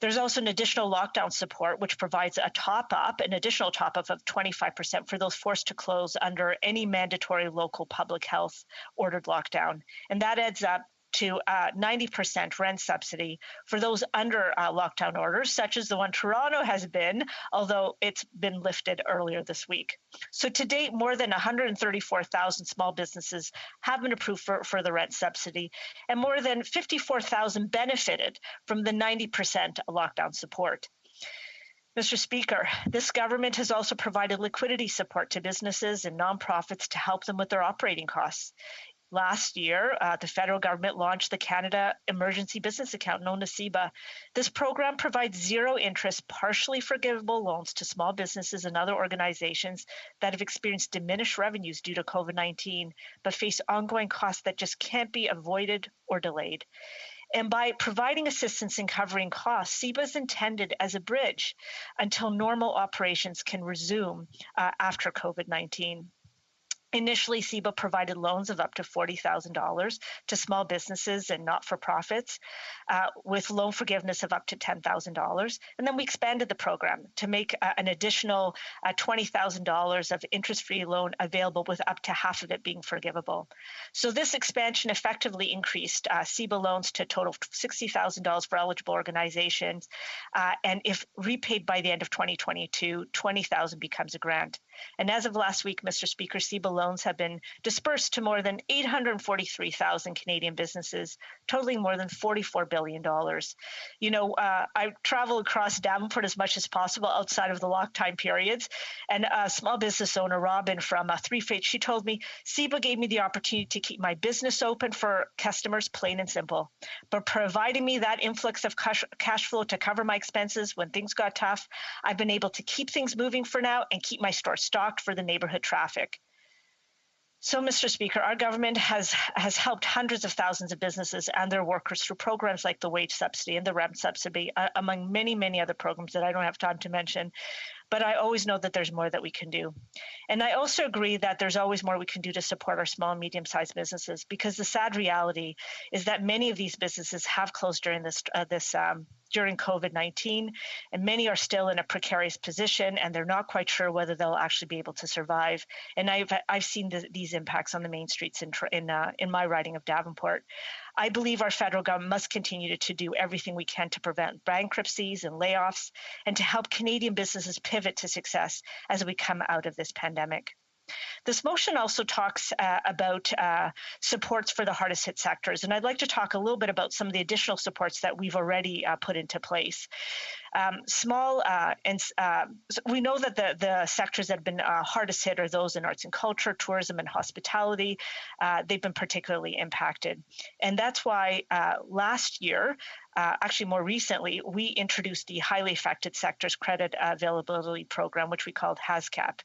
S2: There's also an additional lockdown support, which provides an additional top-up of 25% for those forced to close under any mandatory local public health ordered lockdown. And that adds up to 90% rent subsidy for those under lockdown orders, such as the one Toronto has been, although it's been lifted earlier this week. So to date, more than 134,000 small businesses have been approved for the rent subsidy, and more than 54,000 benefited from the 90% lockdown support. Mr. Speaker, this government has also provided liquidity support to businesses and nonprofits to help them with their operating costs. Last year, the federal government launched the Canada Emergency Business Account, known as CEBA. This program provides zero-interest, partially forgivable loans to small businesses and other organizations that have experienced diminished revenues due to COVID-19, but face ongoing costs that just can't be avoided or delayed. And by providing assistance in covering costs, CEBA is intended as a bridge until normal operations can resume after COVID-19. Initially, CEBA provided loans of up to $40,000 to small businesses and not-for-profits with loan forgiveness of up to $10,000. And then we expanded the program to make an additional $20,000 of interest-free loan available, with up to half of it being forgivable. So this expansion effectively increased CEBA loans to a total of $60,000 for eligible organizations. And if repaid by the end of 2022, $20,000 becomes a grant. And as of last week, Mr. Speaker, CEBA loans have been dispersed to more than 843,000 Canadian businesses, totaling more than $44 billion. You know, I travel across Davenport as much as possible outside of the lock time periods. And a small business owner, Robin from Three Fates, she told me, CEBA gave me the opportunity to keep my business open for customers, plain and simple. But providing me that influx of cash flow to cover my expenses when things got tough, I've been able to keep things moving for now and keep my store stocked for the neighborhood traffic. So, Mr. Speaker, our government has helped hundreds of thousands of businesses and their workers through programs like the wage subsidy and the rent subsidy, among many, many other programs that I don't have time to mention. But I always know that there's more that we can do. And I also agree that there's always more we can do to support our small and medium-sized businesses, because the sad reality is that many of these businesses have closed during during COVID-19, and many are still in a precarious position, and they're not quite sure whether they'll actually be able to survive. And I've seen these impacts on the main streets in my riding of Davenport. I believe our federal government must continue to do everything we can to prevent bankruptcies and layoffs, and to help Canadian businesses pivot to success as we come out of this pandemic. This motion also talks about supports for the hardest hit sectors, and I'd like to talk a little bit about some of the additional supports that we've already put into place. We know that the sectors that have been hardest hit are those in arts and culture, tourism, and hospitality. They've been particularly impacted, and that's why last year, actually more recently, we introduced the Highly Affected Sectors Credit Availability Program, which we called HASCAP.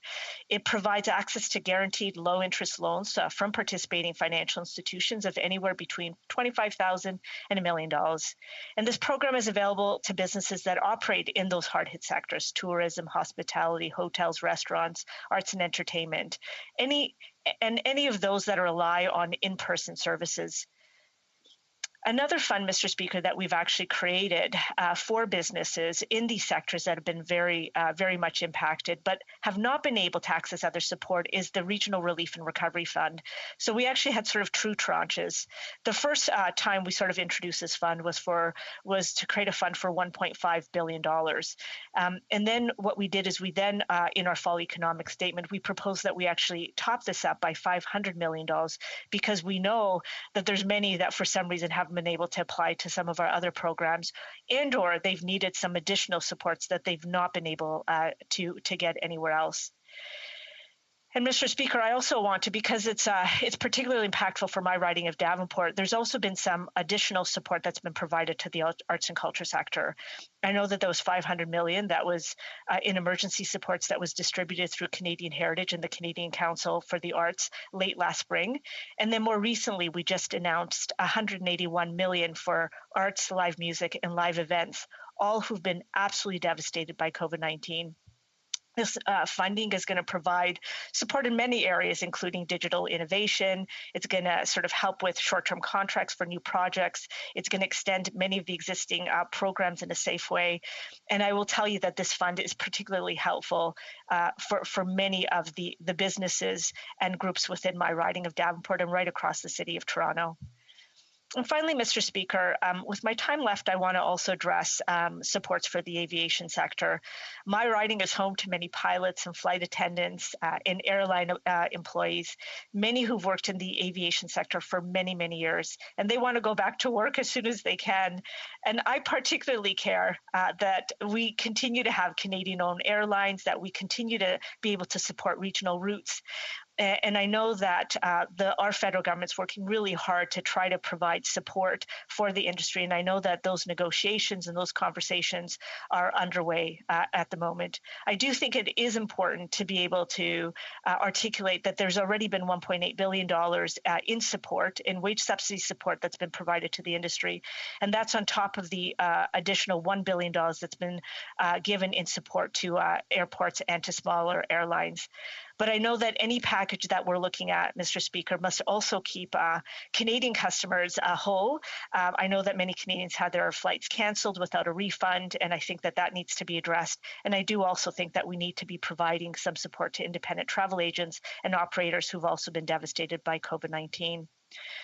S2: It provides access to guaranteed low-interest loans from participating financial institutions of anywhere between $25,000 and $1 million. And this program is available to businesses that operate in those hard-hit sectors: tourism, hospitality, hotels, restaurants, arts and entertainment, any of those that rely on in-person services. Another fund, Mr. Speaker, that we've actually created for businesses in these sectors that have been very much impacted but have not been able to access other support is the Regional Relief and Recovery Fund. So we actually had sort of two tranches. The first time we sort of introduced this fund was to create a fund for $1.5 billion. And then what we did is we then, in our fall economic statement, we proposed that we actually top this up by $500 million, because we know that there's many that for some reason haven't been able to apply to some of our other programs, and or they've needed some additional supports that they've not been able to get anywhere else. And Mr. Speaker, I also want to, because it's particularly impactful for my riding of Davenport, there's also been some additional support that's been provided to the arts and culture sector. I know that there was $500 million that was in emergency supports that was distributed through Canadian Heritage and the Canadian Council for the Arts late last spring. And then more recently, we just announced $181 million for arts, live music, and live events, all who've been absolutely devastated by COVID-19. This funding is going to provide support in many areas, including digital innovation. It's going to sort of help with short-term contracts for new projects. It's going to extend many of the existing programs in a safe way. And I will tell you that this fund is particularly helpful for many of the businesses and groups within my riding of Davenport and right across the city of Toronto. And finally, Mr. Speaker, with my time left, I want to also address supports for the aviation sector. My riding is home to many pilots and flight attendants and airline employees, many who've worked in the aviation sector for many, many years, and they want to go back to work as soon as they can. And I particularly care that we continue to have Canadian-owned airlines, that we continue to be able to support regional routes. And I know that our federal government's working really hard to try to provide support for the industry. And I know that those negotiations and those conversations are underway at the moment. I do think it is important to be able to articulate that there's already been $1.8 billion in support, in wage subsidy support that's been provided to the industry. And that's on top of the additional $1 billion that's been given in support to airports and to smaller airlines. But I know that any package that we're looking at, Mr. Speaker, must also keep Canadian customers whole. I know that many Canadians had their flights canceled without a refund, and I think that that needs to be addressed. And I do also think that we need to be providing some support to independent travel agents and operators who've also been devastated by COVID-19.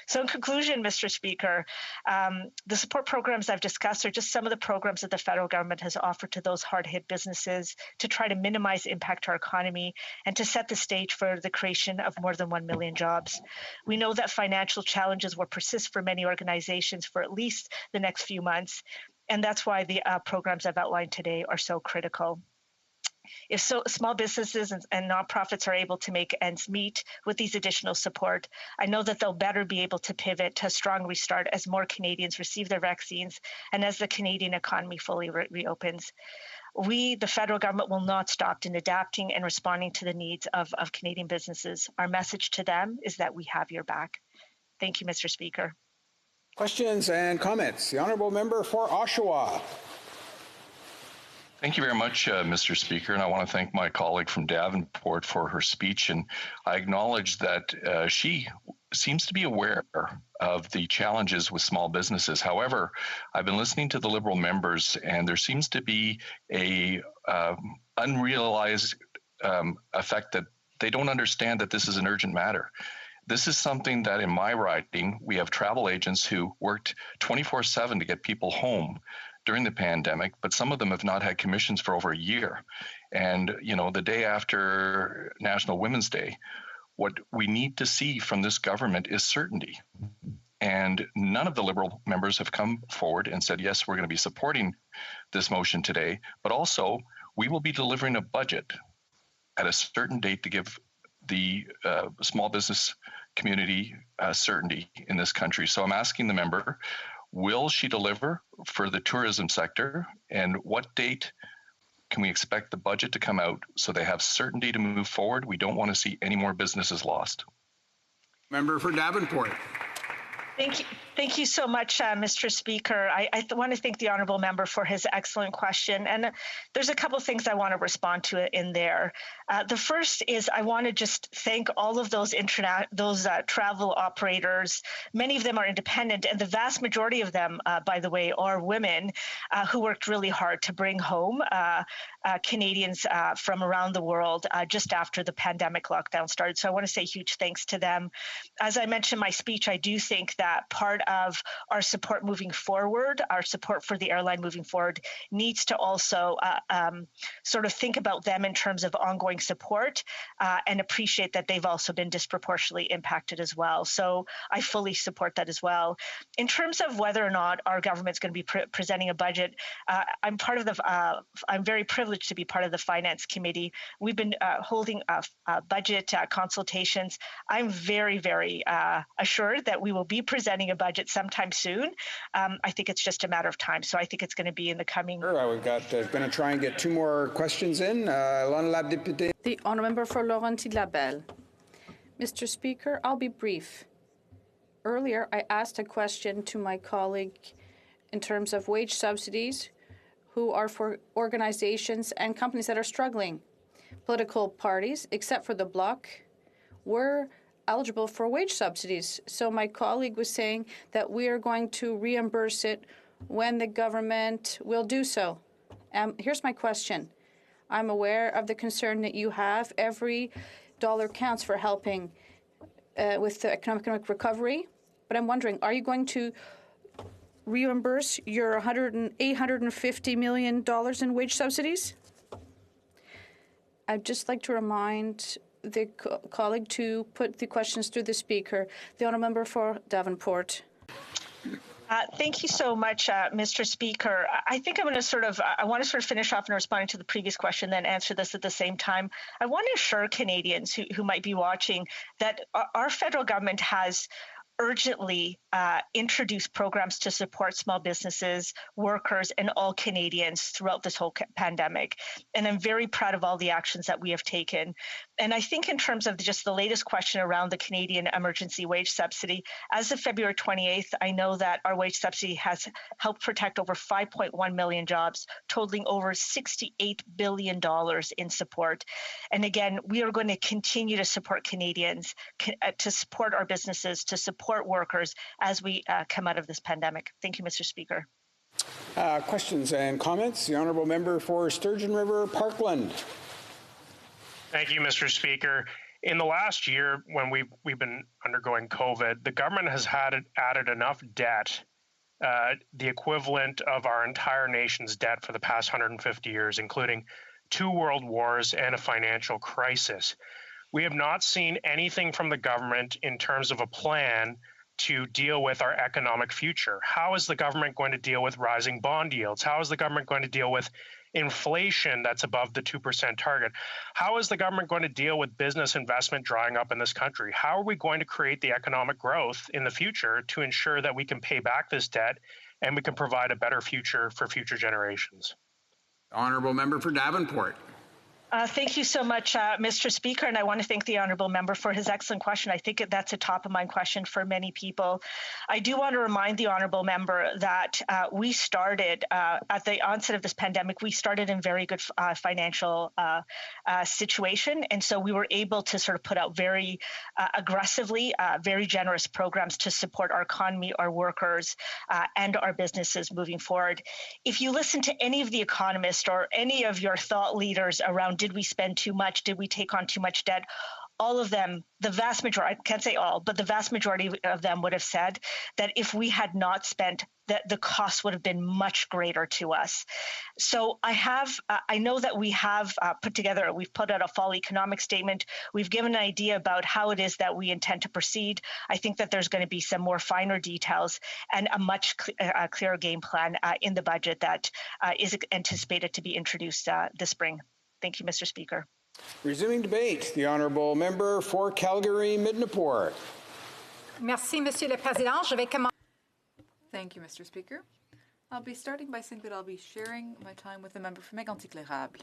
S2: So in conclusion, Mr. Speaker, the support programs I've discussed are just some of the programs that the federal government has offered to those hard-hit businesses to try to minimize impact to our economy and to set the stage for the creation of more than 1 million jobs. We know that financial challenges will persist for many organizations for at least the next few months, and that's why the programs I've outlined today are so critical. If small businesses and nonprofits are able to make ends meet with these additional support, I know that they'll better be able to pivot to a strong restart as more Canadians receive their vaccines and as the Canadian economy fully reopens. We, the federal government, will not stop in adapting and responding to the needs of Canadian businesses. Our message to them is that we have your back. Thank you, Mr. Speaker.
S6: Questions and comments. The Honourable Member for Oshawa.
S20: Thank you very much, Mr. Speaker, and I want to thank my colleague from Davenport for her speech, and I acknowledge that she seems to be aware of the challenges with small businesses. However, I've been listening to the Liberal members, and there seems to be a unrealized effect that they don't understand that this is an urgent matter. This is something that in my riding, we have travel agents who worked 24/7 to get people home during the pandemic, but some of them have not had commissions for over a year. And, you know, the day after National Women's Day, what we need to see from this government is certainty. And none of the Liberal members have come forward and said, yes, we're going to be supporting this motion today, but also we will be delivering a budget at a certain date to give the small business community certainty in this country. So I'm asking the member, will she deliver for the tourism sector, and what date can we expect the budget to come out so they have certainty to move forward? We don't want to see any more businesses lost.
S6: Member for Davenport.
S2: Thank you so much, Mr. Speaker. I want to thank the honourable member for his excellent question. And there's a couple of things I want to respond to in there. The first is I want to just thank all of those travel operators. Many of them are independent, and the vast majority of them, by the way, are women who worked really hard to bring home Canadians from around the world just after the pandemic lockdown started. So I want to say huge thanks to them. As I mentioned in my speech, I do think that part of our support moving forward, our support for the airline moving forward, needs to also sort of think about them in terms of ongoing support and appreciate that they've also been disproportionately impacted as well. So I fully support that as well. In terms of whether or not our government's going to be presenting a budget, I'm very privileged to be part of the Finance Committee. We've been holding budget consultations. I'm very, very assured that we will be presenting a budget sometime soon. I think it's just a matter of time. So I think it's going to be in the coming.
S6: Sure, we've got going to try and get 2 more questions in.
S8: The Honourable Member for Laurentides-Labelle. Mr. Speaker, I'll be brief. Earlier, I asked a question to my colleague in terms of wage subsidies, who are for organizations and companies that are struggling. Political parties, except for the Bloc, were eligible for wage subsidies. So my colleague was saying that we are going to reimburse it when the government will do so. Here's my question. I'm aware of the concern that you have. Every dollar counts for helping with the economic recovery. But I'm wondering, are you going to reimburse your $850 million in wage subsidies? I'd just like to remind the colleague to put the questions to the Speaker. The Honourable Member for Davenport.
S2: Thank you so much, Mr. Speaker. I think I want to sort of finish off and responding to the previous question, then answer this at the same time. I want to assure Canadians who might be watching that our federal government has urgently introduce programs to support small businesses, workers, and all Canadians throughout this whole pandemic. And I'm very proud of all the actions that we have taken. And I think in terms of just the latest question around the Canadian Emergency Wage Subsidy, as of February 28th, I know that our wage subsidy has helped protect over 5.1 million jobs, totaling over $68 billion in support. And again, we are going to continue to support Canadians, to support our businesses, to support workers as we come out of this pandemic. Thank you, Mr. Speaker.
S6: Questions and comments? The Honourable Member for Sturgeon River Parkland.
S23: Thank you, Mr. Speaker.
S9: In the last year, when we've been undergoing COVID, the government has added enough debt, the equivalent of our entire nation's debt for the past 150 years, including 2 world wars and a financial crisis. We have not seen anything from the government in terms of a plan to deal with our economic future. How is the government going to deal with rising bond yields? How is the government going to deal with inflation that's above the 2% target? How is the government going to deal with business investment drying up in this country? How are we going to create the economic growth in the future to ensure that we can pay back this debt and we can provide a better future for future generations?
S6: Honourable Member for Davenport.
S2: Thank you so much, Mr. Speaker, and I want to thank the honourable member for his excellent question. I think that's a top-of-mind question for many people. I do want to remind the honourable member that we started, at the onset of this pandemic, we started in very good financial situation, and so we were able to sort of put out very aggressively, very generous programs to support our economy, our workers, and our businesses moving forward. If you listen to any of the economists or any of your thought leaders around did we spend too much? Did we take on too much debt? All of them, the vast majority, I can't say all, but the vast majority of them would have said that if we had not spent, that the cost would have been much greater to us. So I know that we have we've put out a fall economic statement. We've given an idea about how it is that we intend to proceed. I think that there's going to be some more finer details and a much clearer game plan in the budget that is anticipated to be introduced this spring. Thank you, Mr. Speaker.
S6: Resuming debate, the honourable member for Calgary-Midnapore.
S4: Merci, Monsieur le Président. Je vais commencer.
S14: Thank you, Mr. Speaker. I'll be starting by saying that I'll be sharing my time with the member for Mégantic-l'Érable.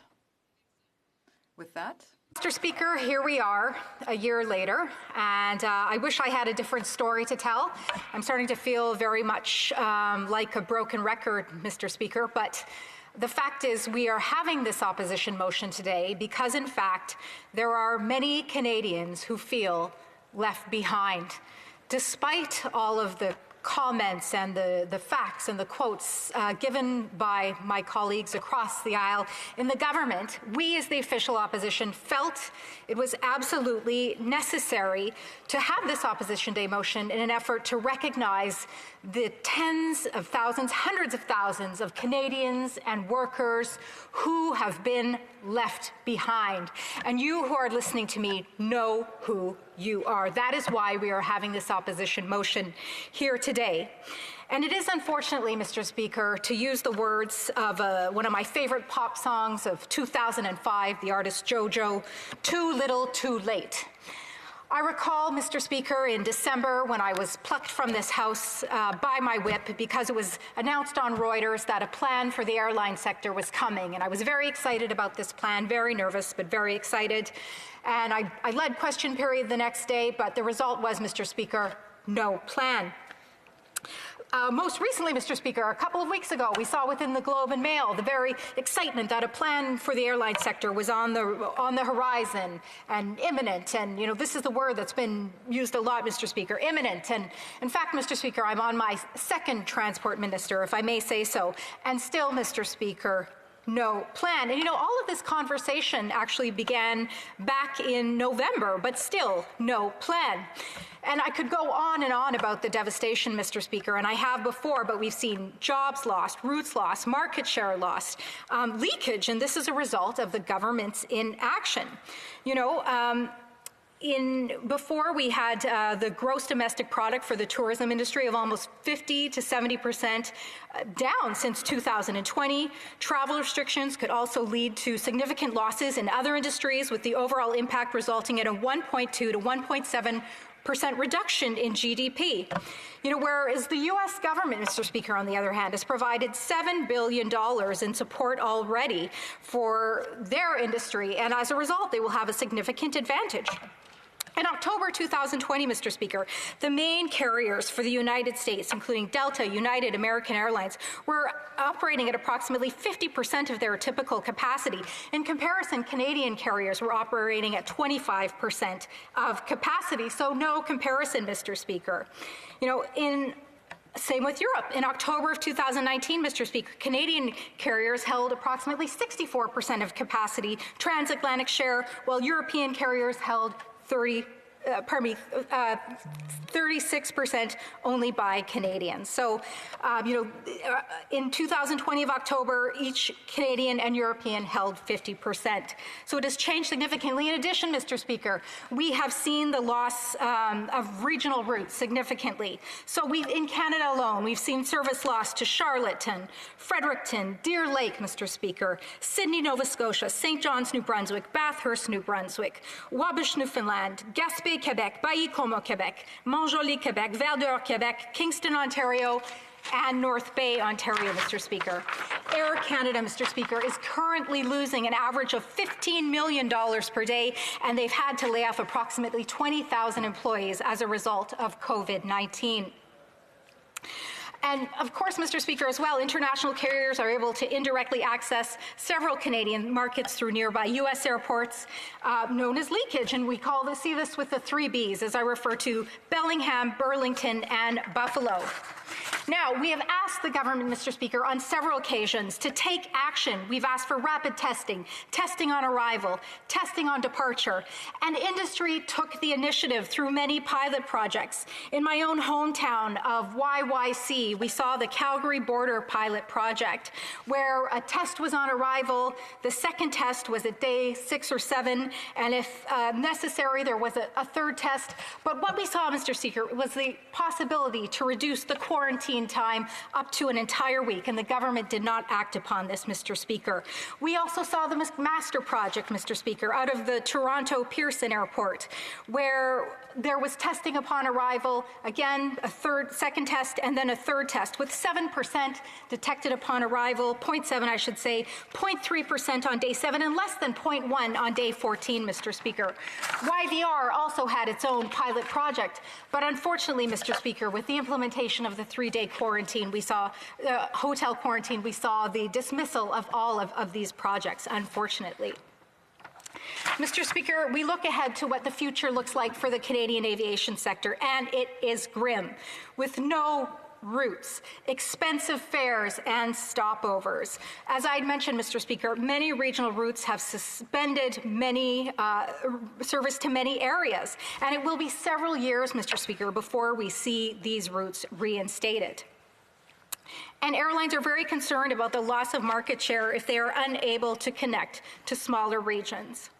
S14: With that,
S4: Mr. Speaker, here we are a year later, and I wish I had a different story to tell. I'm starting to feel very much like a broken record, Mr. Speaker, but the fact is we are having this opposition motion today because, in fact, there are many Canadians who feel left behind. Despite all of the comments and the facts and the quotes given by my colleagues across the aisle in the government, we as the official opposition felt it was absolutely necessary to have this Opposition Day motion in an effort to recognize the tens of thousands, hundreds of thousands of Canadians and workers who have been left behind. And you who are listening to me know who you are. That is why we are having this opposition motion here today. And it is unfortunately, Mr. Speaker, to use the words of one of my favorite pop songs of 2005, the artist JoJo, too little, too late. I recall, Mr. Speaker, in December when I was plucked from this House by my whip because it was announced on Reuters that a plan for the airline sector was coming. And I was very excited about this plan, very nervous, but very excited. And I led question period the next day, but the result was, Mr. Speaker, no plan. Most recently, Mr. Speaker, a couple of weeks ago, we saw within the Globe and Mail the very excitement that a plan for the airline sector was on the horizon and imminent. And, you know, this is the word that's been used a lot, Mr. Speaker, imminent. And, in fact, Mr. Speaker, I'm on my second transport minister, if I may say so. And still, Mr. Speaker, no plan. And, you know, all of this conversation actually began back in November, but still no plan. And I could go on and on about the devastation, Mr. Speaker, and I have before, but we've seen jobs lost, routes lost, market share lost, leakage, and this is a result of the government's inaction. You know, before we had the gross domestic product for the tourism industry of almost 50 to 70% down since 2020. Travel restrictions could also lead to significant losses in other industries, with the overall impact resulting in a 1.2 to 1.7% reduction in GDP. You know, whereas the U.S. government, Mr. Speaker, on the other hand, has provided $7 billion in support already for their industry, and as a result, they will have a significant advantage. In October 2020, Mr. Speaker, the main carriers for the United States, including Delta, United, American Airlines, were operating at approximately 50% of their typical capacity. In comparison, Canadian carriers were operating at 25% of capacity, so no comparison, Mr. Speaker. You know, same with Europe. In October of 2019, Mr. Speaker, Canadian carriers held approximately 64% of capacity transatlantic share, while European carriers held 36% only by Canadians. So, in 2020 of October, each Canadian and European held 50%. So it has changed significantly. In addition, Mr. Speaker, we have seen the loss of regional routes significantly. So in Canada alone, we've seen service loss to Charlottetown, Fredericton, Deer Lake, Mr. Speaker, Sydney, Nova Scotia, St. John's, New Brunswick, Bathurst, New Brunswick, Wabash, Newfoundland, Gaspé, Quebec, Baie-Comeau, Quebec, Montjoly, Quebec, Verdure, Quebec, Kingston, Ontario, and North Bay, Ontario, Mr. Speaker. Air Canada, Mr. Speaker, is currently losing an average of $15 million per day, and they've had to lay off approximately 20,000 employees as a result of COVID-19. And of course, Mr. Speaker, as well, international carriers are able to indirectly access several Canadian markets through nearby U.S. airports, known as leakage. And we see this with the 3 Bs, as I refer to Bellingham, Burlington, and Buffalo. Now, we have asked the government, Mr. Speaker, on several occasions to take action. We've asked for rapid testing, testing on arrival, testing on departure, and industry took the initiative through many pilot projects. In my own hometown of YYC, we saw the Calgary Border Pilot Project, where a test was on arrival, the second test was at day 6 or 7, and if necessary, there was a third test. But what we saw, Mr. Speaker, was the possibility to reduce the quarantine time up to an entire week, and the government did not act upon this, Mr. Speaker. We also saw the Master Project, Mr. Speaker, out of the Toronto Pearson Airport, where there was testing upon arrival, again, second test, and then a third test, with 7% detected upon arrival, 0.7, I should say, 0.3% on day 7, and less than 0.1 on day 14, Mr. Speaker. YVR also had its own pilot project, but unfortunately, Mr. Speaker, with the implementation of the 3-day quarantine, we saw hotel quarantine, we saw the dismissal of all of these projects, unfortunately. Mr. Speaker, we look ahead to what the future looks like for the Canadian aviation sector, and it is grim, with no routes, expensive fares, and stopovers. As I mentioned, Mr. Speaker, many regional routes have suspended service to many areas, and it will be several years, Mr. Speaker, before we see these routes reinstated. And airlines are very concerned about the loss of market share if they are unable to connect to smaller regions.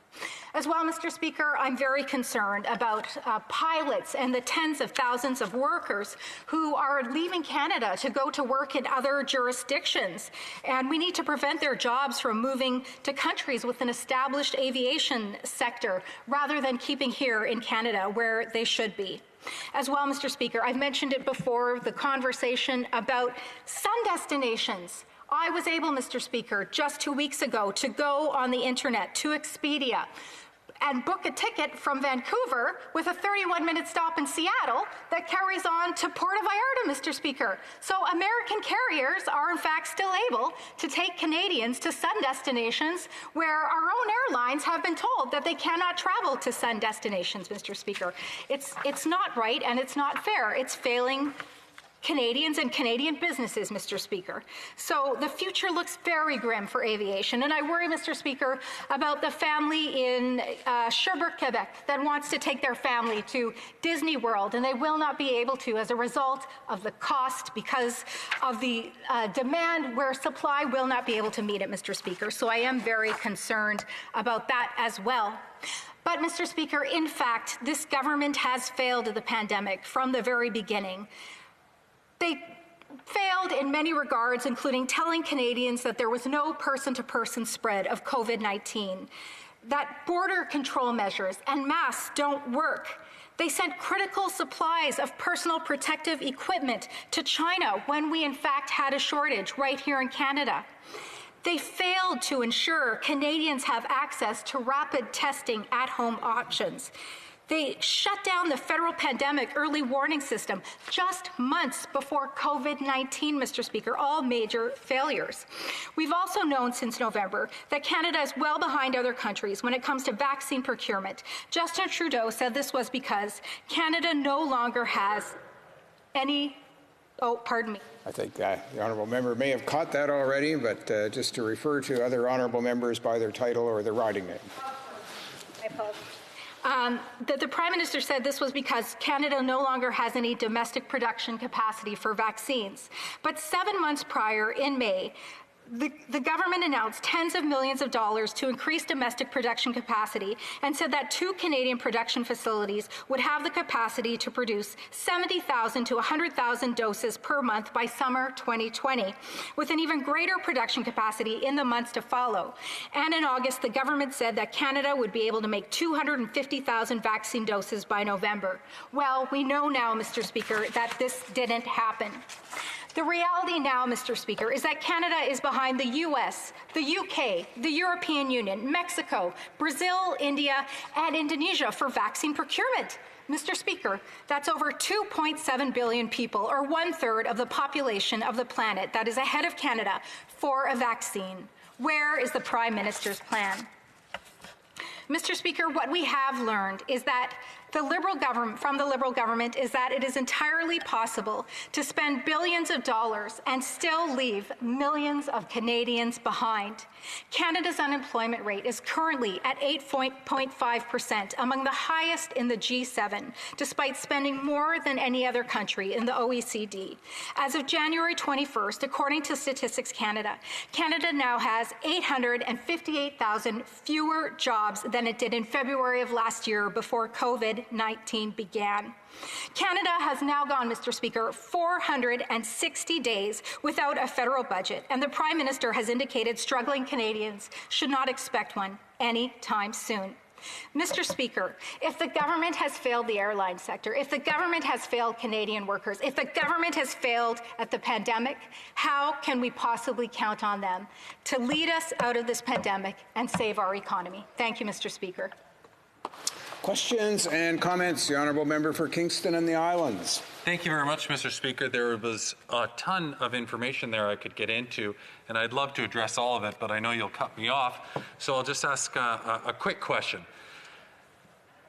S4: As well, Mr. Speaker, I'm very concerned about pilots and the tens of thousands of workers who are leaving Canada to go to work in other jurisdictions. And we need to prevent their jobs from moving to countries with an established aviation sector rather than keeping here in Canada where they should be. As well, Mr. Speaker, I've mentioned it before, the conversation about sun destinations. I was able, Mr. Speaker, just 2 weeks ago to go on the internet to Expedia and book a ticket from Vancouver with a 31-minute stop in Seattle that carries on to Puerto Vallarta, Mr. Speaker. So American carriers are in fact still able to take Canadians to sun destinations where our own airlines have been told that they cannot travel to sun destinations, Mr. Speaker. It's not right and it's not fair. It's failing Canadians and Canadian businesses, Mr. Speaker. So the future looks very grim for aviation, and I worry, Mr. Speaker, about the family in Sherbrooke, Quebec, that wants to take their family to Disney World, and they will not be able to as a result of the cost because of the demand where supply will not be able to meet it, Mr. Speaker. So I am very concerned about that as well. But, Mr. Speaker, in fact, this government has failed at the pandemic from the very beginning. They failed in many regards, including telling Canadians that there was no person-to-person spread of COVID-19, that border control measures and masks don't work. They sent critical supplies of personal protective equipment to China when we in fact had a shortage right here in Canada. They failed to ensure Canadians have access to rapid testing at-home options. They shut down the federal pandemic early warning system just months before COVID-19, Mr. Speaker, all major failures. We've also known since November that Canada is well behind other countries when it comes to vaccine procurement. Justin Trudeau said this was because Canada no longer has any,
S6: I think the honourable member may have caught that already, but just to refer to other honourable members by their title or their riding name.
S4: I apologize. The Prime Minister said this was because Canada no longer has any domestic production capacity for vaccines. But 7 months prior, in May, the government announced tens of millions of dollars to increase domestic production capacity and said that 2 Canadian production facilities would have the capacity to produce 70,000 to 100,000 doses per month by summer 2020, with an even greater production capacity in the months to follow. And in August, the government said that Canada would be able to make 250,000 vaccine doses by November. Well, we know now, Mr. Speaker, that this didn't happen. The reality now, Mr. Speaker, is that Canada is behind the US, the UK, the European Union, Mexico, Brazil, India, and Indonesia for vaccine procurement. Mr. Speaker, that's over 2.7 billion people, or 1/3 of the population of the planet, that is ahead of Canada for a vaccine. Where is the Prime Minister's plan? Mr. Speaker, what we have learned is that the Liberal government is that it is entirely possible to spend billions of dollars and still leave millions of Canadians behind. Canada's unemployment rate is currently at 8.5%, among the highest in the G7, despite spending more than any other country in the OECD. As of January 21st, according to Statistics Canada, Canada now has 858,000 fewer jobs than it did in February of last year before COVID-19 began. Canada has now gone, Mr. Speaker, 460 days without a federal budget, and the Prime Minister has indicated struggling Canadians should not expect one anytime soon. Mr. Speaker, if the government has failed the airline sector, if the government has failed Canadian workers, if the government has failed at the pandemic, how can we possibly count on them to lead us out of this pandemic and save our economy? Thank you, Mr. Speaker.
S6: Questions and comments? The Honourable Member for Kingston and the Islands.
S19: Thank you very much, Mr. Speaker. There was a ton of information there I could get into, and I'd love to address all of it, but I know you'll cut me off, so I'll just ask a quick question.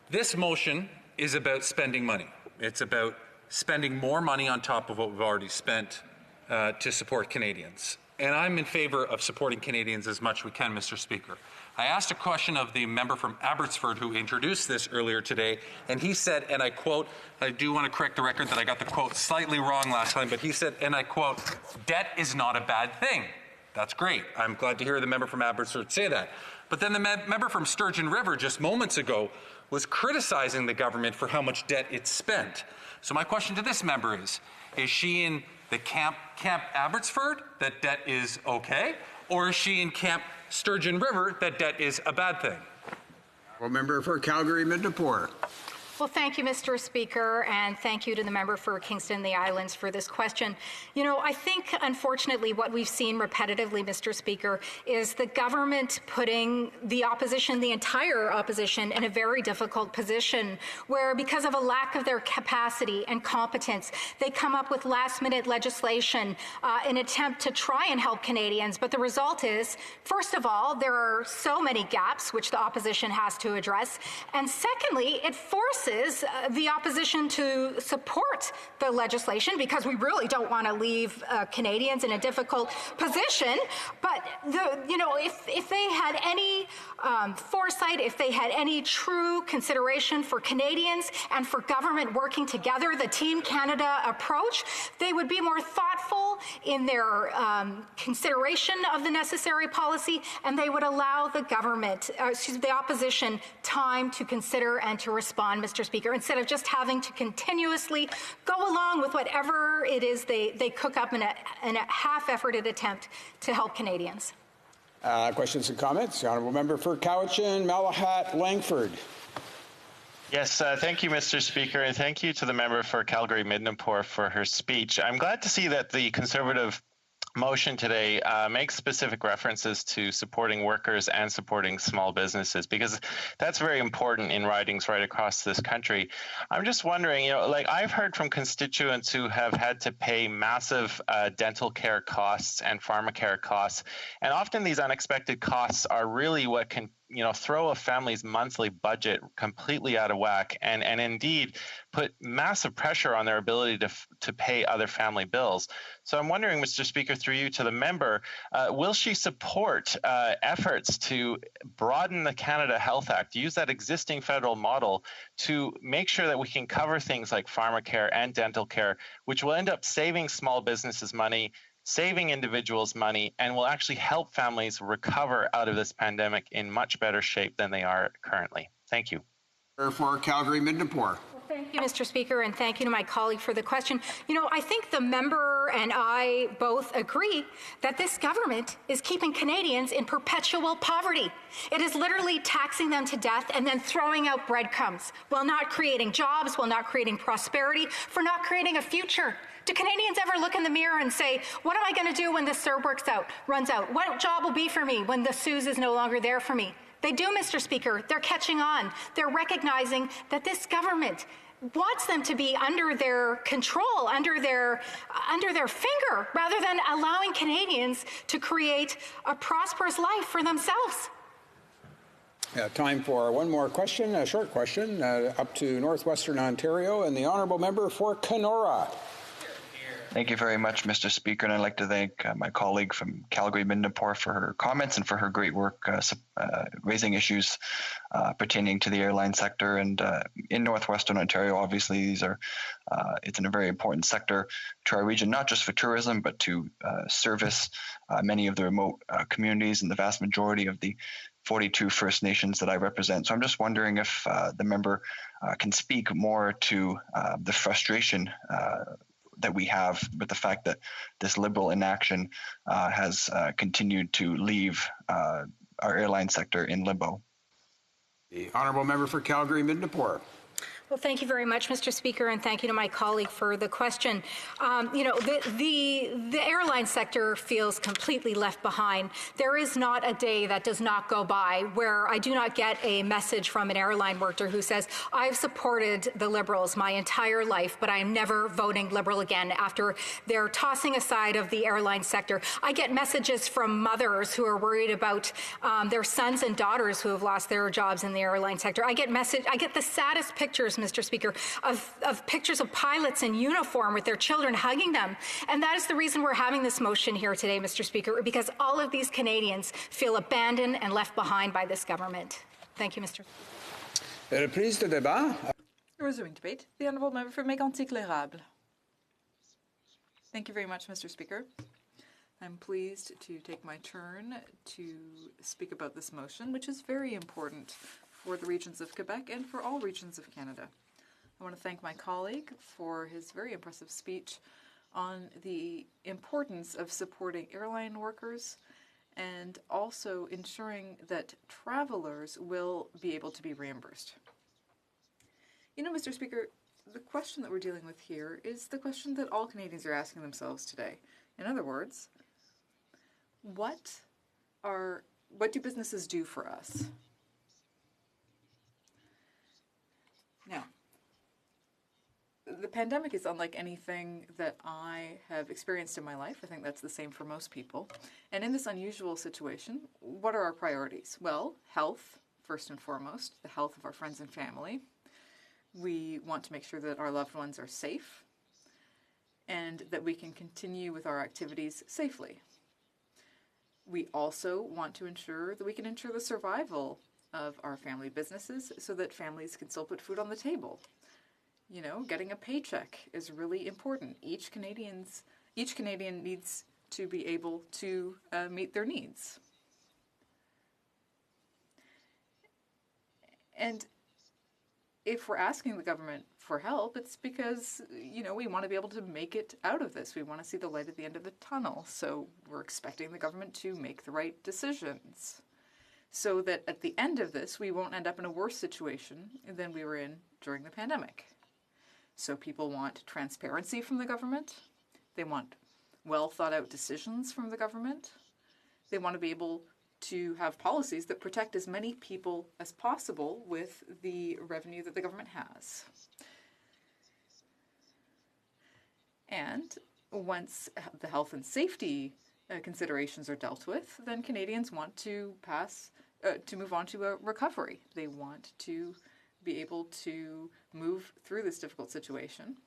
S19: This motion is about spending money. It's about spending more money on top of what we've already spent to support Canadians. And I'm in favor of supporting Canadians as much as we can, Mr. Speaker. I asked a question of the member from Abbotsford who introduced this earlier today, and he said, and I quote, I do want to correct the record that I got the quote slightly wrong last time, but he said, and I quote, debt is not a bad thing. That's great. I'm glad to hear the member from Abbotsford say that. But then the member from Sturgeon River just moments ago was criticizing the government for how much debt it spent. So my question to this member is she in the Camp Abbotsford that debt is okay, or is she in Camp Sturgeon River that debt is a bad thing?
S6: Well, member for Calgary Mid-Nepore.
S4: Well, thank you, Mr. Speaker, and thank you to the member for Kingston and the Islands for this question. You know, I think, unfortunately, what we've seen repetitively, Mr. Speaker, is the government putting the opposition, the entire opposition, in a very difficult position where, because of a lack of their capacity and competence, they come up with last-minute legislation in an attempt to try and help Canadians. But the result is, first of all, there are so many gaps which the opposition has to address, and secondly, it forces the opposition to support the legislation because we really don't want to leave Canadians in a difficult position. But if they had any foresight, if they had any true consideration for Canadians and for government working together, the Team Canada approach, they would be more thoughtful in their consideration of the necessary policy, and they would allow the government, the opposition, time to consider and to respond, Mr. Speaker, instead of just having to continuously go along with whatever it is they cook up in a half-efforted attempt to help Canadians.
S6: Questions and comments? The Honourable Member for Cowichan, Malahat, Langford.
S12: Yes, thank you, Mr. Speaker, and thank you to the member for Calgary Mid-Nepore for her speech. I'm glad to see that the Conservative motion today makes specific references to supporting workers and supporting small businesses, because that's very important in ridings right across this country. I'm just wondering, I've heard from constituents who have had to pay massive dental care costs and pharmacare costs, and often these unexpected costs are really what can throw a family's monthly budget completely out of whack and indeed put massive pressure on their ability to pay other family bills. So I'm wondering, Mr. Speaker, through you to the member, will she support efforts to broaden the Canada Health Act, use that existing federal model to make sure that we can cover things like pharmacare and dental care, which will end up saving small businesses money, saving individuals money, and will actually help families recover out of this pandemic in much better shape than they are currently? Thank you.
S6: For Calgary Midnapore.
S4: Thank you, Mr. Speaker, and thank you to my colleague for the question. You know, I think the member and I both agree that this government is keeping Canadians in perpetual poverty. It is literally taxing them to death and then throwing out breadcrumbs while not creating jobs, while not creating prosperity, for not creating a future. Do Canadians ever look in the mirror and say, what am I going to do when this CERB runs out? What job will be for me when the CEWS is no longer there for me? They do, Mr. Speaker. They're catching on. They're recognizing that this government wants them to be under their control, under their finger, rather than allowing Canadians to create a prosperous life for themselves.
S6: Time for one more question, a short question, up to Northwestern Ontario, and the honourable member for Kenora.
S3: Thank you very much, Mr. Speaker, and I'd like to thank my colleague from Calgary Midnapore for her comments and for her great work raising issues pertaining to the airline sector. And in Northwestern Ontario, obviously, these are it's a very important sector to our region, not just for tourism, but to service many of the remote communities and the vast majority of the 42 First Nations that I represent. So I'm just wondering if the member can speak more to the frustration that we have with the fact that this Liberal inaction has continued to leave our airline sector in limbo.
S6: The honourable member for Calgary Midnapore.
S4: Well, thank you very much, Mr. Speaker, and thank you to my colleague for the question. You know, the airline sector feels completely left behind. There is not a day that does not go by where I do not get a message from an airline worker who says, I've supported the Liberals my entire life, but I am never voting Liberal again after their tossing aside of the airline sector. I get messages from mothers who are worried about their sons and daughters who have lost their jobs in the airline sector. I get the saddest pictures, Mr. Speaker, of pictures of pilots in uniform with their children hugging them. And that is the reason we're having this motion here today, Mr. Speaker, because all of these Canadians feel abandoned and left behind by this government. Thank you, Mr.
S6: Reprise de débat.
S14: Resuming debate, the Honourable Member for Mégantic-L'Érable. Thank you very much, Mr. Speaker. I'm pleased to take my turn to speak about this motion, which is very important for the regions of Quebec and for all regions of Canada. I want to thank my colleague for his very impressive speech on the importance of supporting airline workers and also ensuring that travelers will be able to be reimbursed. You know, Mr. Speaker, the question that we're dealing with here is the question that all Canadians are asking themselves today. In other words, what do businesses do for us? Now, the pandemic is unlike anything that I have experienced in my life. I think that's the same for most people. And in this unusual situation, what are our priorities? Well, health, first and foremost, the health of our friends and family. We want to make sure that our loved ones are safe and that we can continue with our activities safely. We also want to ensure that we can ensure the survival of our family businesses so that families can still put food on the table. You know, getting a paycheck is really important. Each Canadian needs to be able to meet their needs. And if we're asking the government for help, it's because, you know, we want to be able to make it out of this. We want to see the light at the end of the tunnel. So we're expecting the government to make the right decisions so that at the end of this, we won't end up in a worse situation than we were in during the pandemic. So people want transparency from the government. They want well thought out decisions from the government. They want to be able to have policies that protect as many people as possible with the revenue that the government has. And once the health and safety considerations are dealt with, then Canadians want to move on to a recovery. They want to be able to move through this difficult situation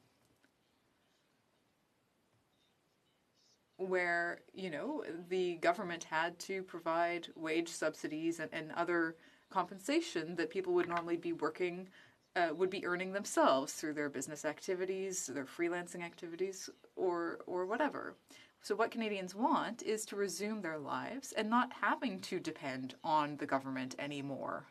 S14: where, the government had to provide wage subsidies and other compensation that people would normally be working, would be earning themselves through their business activities, their freelancing activities, or whatever. So what Canadians want is to resume their lives and not having to depend on the government anymore.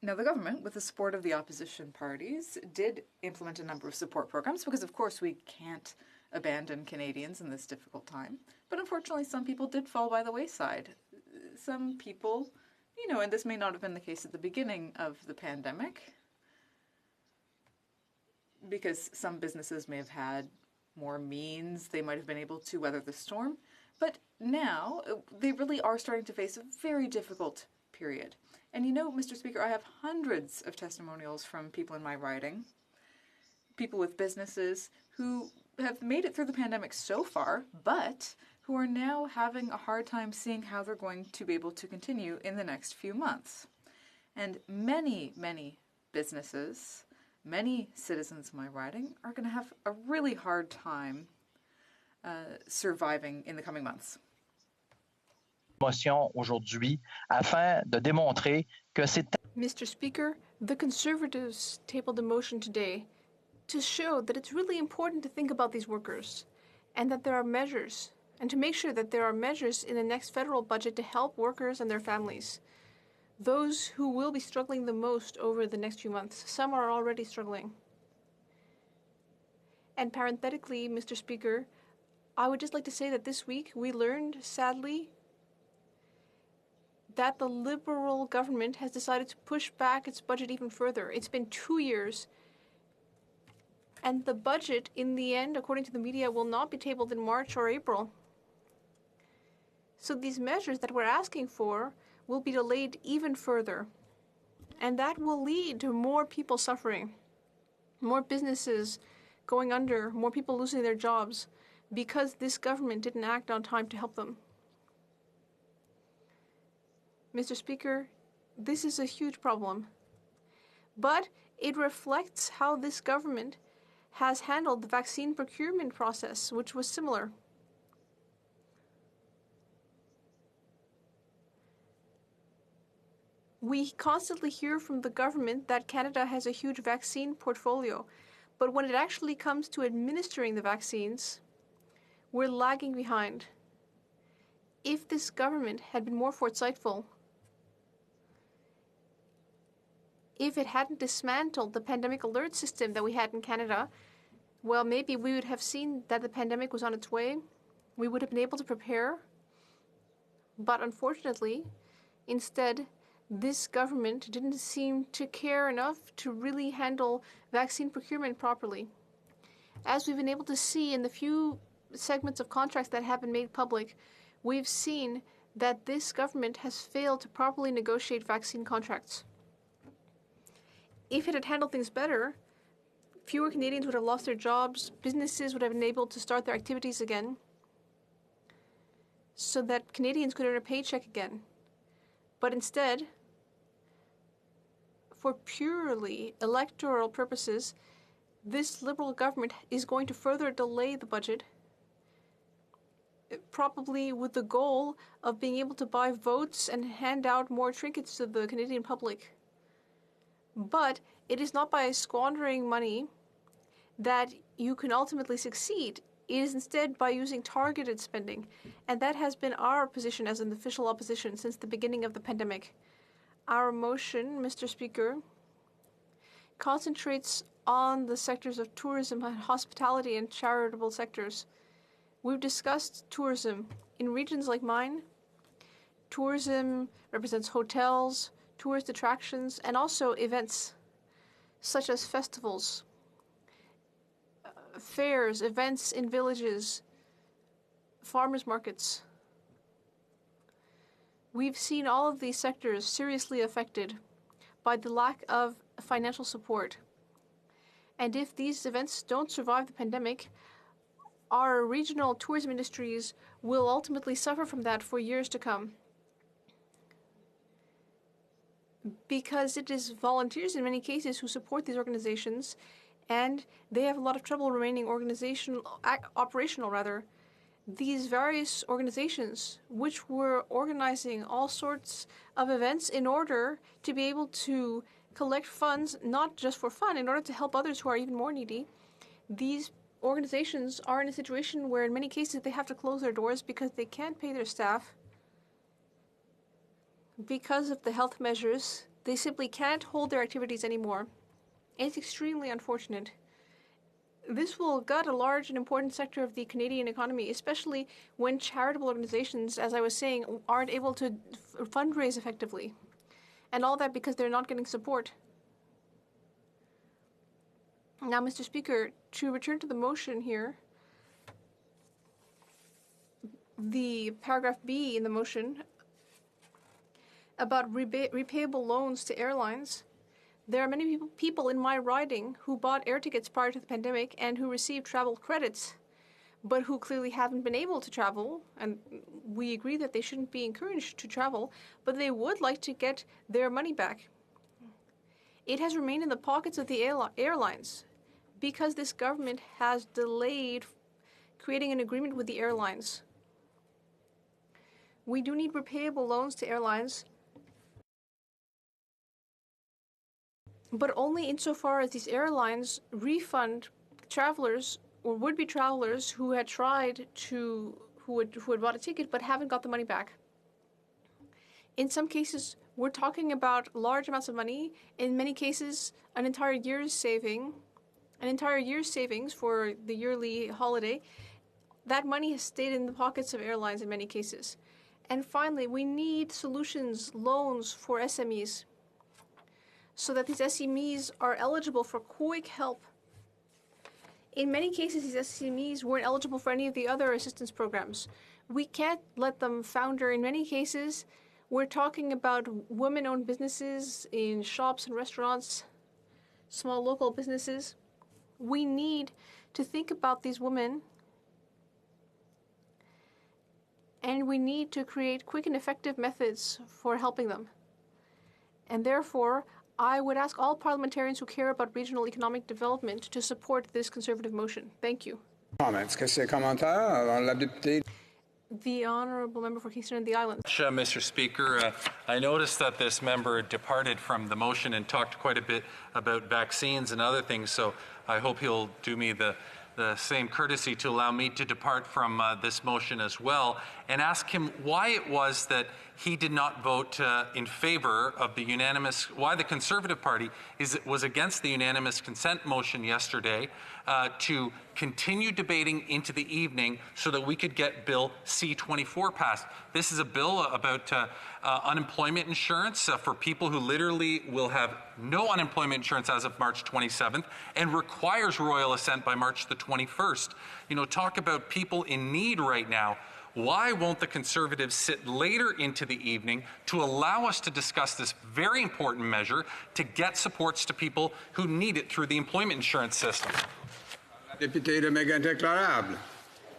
S14: Now, the government, with the support of the opposition parties, did implement a number of support programs because, of course, we can't abandon Canadians in this difficult time. But unfortunately, some people did fall by the wayside. Some people, and this may not have been the case at the beginning of the pandemic, because some businesses may have had more means, they might have been able to weather the storm. But now, they really are starting to face a very difficult period. And Mr. Speaker, I have hundreds of testimonials from people in my riding, people with businesses who have made it through the pandemic so far, but who are now having a hard time seeing how they're going to be able to continue in the next few months. And many, many businesses, many citizens in my riding are going to have a really hard time surviving in the coming months.
S7: Motion aujourd'hui afin de démontrer que c'est.
S16: Mr. Speaker, the Conservatives tabled a motion today to show that it's really important to think about these workers and that there are measures, and to make sure that there are measures in the next federal budget to help workers and their families, those who will be struggling the most over the next few months. Some are already struggling. And parenthetically, Mr. Speaker, I would just like to say that this week we learned, sadly, that the Liberal government has decided to push back its budget even further. It's been 2 years, and the budget, in the end, according to the media, will not be tabled in March or April. So these measures that we're asking for will be delayed even further, and that will lead to more people suffering, more businesses going under, more people losing their jobs, because this government didn't act on time to help them. Mr. Speaker, this is a huge problem, but it reflects how this government has handled the vaccine procurement process, which was similar. We constantly hear from the government that Canada has a huge vaccine portfolio, but when it actually comes to administering the vaccines, we're lagging behind. If this government had been more foresightful, if it hadn't dismantled the pandemic alert system that we had in Canada, well, maybe we would have seen that the pandemic was on its way. We would have been able to prepare. But unfortunately, instead, this government didn't seem to care enough to really handle vaccine procurement properly. As we've been able to see in the few segments of contracts that have been made public, we've seen that this government has failed to properly negotiate vaccine contracts. If it had handled things better, fewer Canadians would have lost their jobs, businesses would have been able to start their activities again, so that Canadians could earn a paycheck again. But instead, for purely electoral purposes, this Liberal government is going to further delay the budget, probably with the goal of being able to buy votes and hand out more trinkets to the Canadian public. But it is not by squandering money that you can ultimately succeed. It is instead by using targeted spending. And that has been our position as an official opposition since the beginning of the pandemic. Our motion, Mr. Speaker, concentrates on the sectors of tourism, hospitality, and charitable sectors. We've discussed tourism. In regions like mine, tourism represents hotels, tourist attractions, and also events such as festivals, fairs, events in villages, farmers markets. We've seen all of these sectors seriously affected by the lack of financial support. And if these events don't survive the pandemic, our regional tourism industries will ultimately suffer from that for years to come. Because it is volunteers in many cases who support these organizations, and they have a lot of trouble remaining operational. These various organizations, which were organizing all sorts of events in order to be able to collect funds, not just for fun, in order to help others who are even more needy, these organizations are in a situation where in many cases they have to close their doors because they can't pay their staff. Because of the health measures, they simply can't hold their activities anymore. It's extremely unfortunate. This will gut a large and important sector of the Canadian economy, especially when charitable organizations, as I was saying, aren't able to fundraise effectively. And all that because they're not getting support. Now, Mr. Speaker, to return to the motion here, the paragraph B in the motion about repayable loans to airlines, there are many people in my riding who bought air tickets prior to the pandemic and who received travel credits, but who clearly haven't been able to travel, and we agree that they shouldn't be encouraged to travel, but they would like to get their money back. It has remained in the pockets of the airlines because this government has delayed creating an agreement with the airlines. We do need repayable loans to airlines, but only insofar as these airlines refund travelers or would-be travelers who had tried to, who had bought a ticket but haven't got the money back. In some cases, we're talking about large amounts of money. In many cases, an entire year's savings for the yearly holiday. That money has stayed in the pockets of airlines in many cases. And finally, we need solutions, loans for SMEs, so that these SMEs are eligible for quick help. In many cases, these SMEs weren't eligible for any of the other assistance programs. We can't let them founder. In many cases, we're talking about women-owned businesses in shops and restaurants, small local businesses. We need to think about these women, and we need to create quick and effective methods for helping them. And therefore, I would ask all parliamentarians who care about regional economic development to support this Conservative motion. Thank you.
S6: Comments. La députée.
S16: The Honourable Member for Kingston and the Islands.
S19: Mr. Speaker, I noticed that this member departed from the motion and talked quite a bit about vaccines and other things, so I hope he'll do me the same courtesy to allow me to depart from this motion as well and ask him why it was that he did not vote in favor of the unanimous, why the Conservative Party was against the unanimous consent motion yesterday to continue debating into the evening so that we could get Bill C-24 passed. This is a bill about unemployment insurance for people who literally will have no unemployment insurance as of March 27th and requires royal assent by March the 21st. You know, talk about people in need right now. Why won't the Conservatives sit later into the evening to allow us to discuss this very important measure to get supports to people who need it through the employment insurance system?
S6: Député de Mégantic-L'Érable.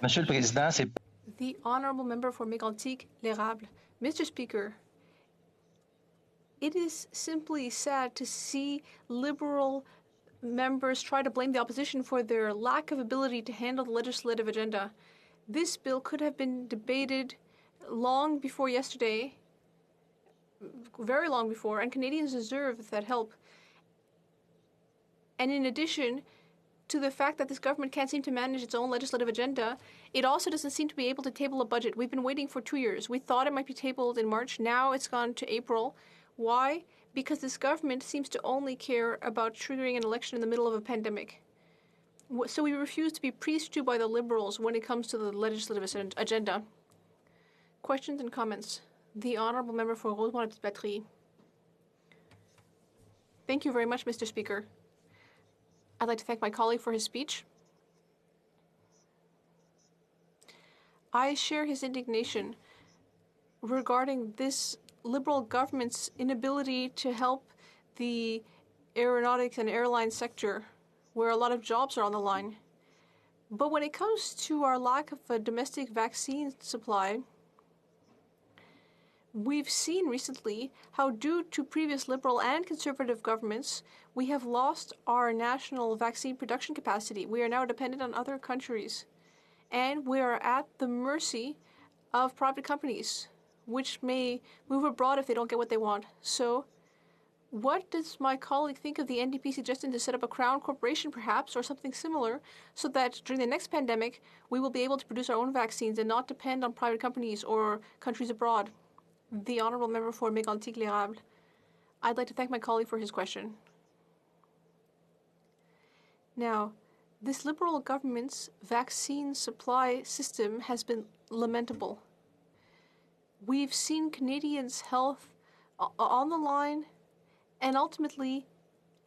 S7: Monsieur le Président, c'est...
S16: The Honourable Member for Mégantic-L'Érable. Mr. Speaker, it is simply sad to see Liberal members try to blame the opposition for their lack of ability to handle the legislative agenda. This bill could have been debated long before yesterday, very long before, and Canadians deserve that help. And in addition to the fact that this government can't seem to manage its own legislative agenda, it also doesn't seem to be able to table a budget. We've been waiting for 2 years. We thought it might be tabled in March. Now it's gone to April. Why? Because this government seems to only care about triggering an election in the middle of a pandemic. So we refuse to be preached to by the Liberals when it comes to the legislative agenda. Questions and comments? The Honourable Member for Rosemont-Petite-Patrie. Thank you very much, Mr. Speaker. I'd like to thank my colleague for his speech. I share his indignation regarding this Liberal government's inability to help the aeronautics and airline sector, where a lot of jobs are on the line. But when it comes to our lack of a domestic vaccine supply, We've seen recently how, due to previous Liberal and Conservative governments, we have lost our national vaccine production capacity. We are now dependent on other countries, and we are at the mercy of private companies, which may move abroad if they don't get what they want. So, what does my colleague think of the NDP suggesting to set up a crown corporation, perhaps, or something similar, so that during the next pandemic, we will be able to produce our own vaccines and not depend on private companies or countries abroad? The Honourable Member for Mégantic-L'Érable. I'd like to thank my colleague for his question. Now, this Liberal government's vaccine supply system has been lamentable. We've seen Canadians' health on the line and ultimately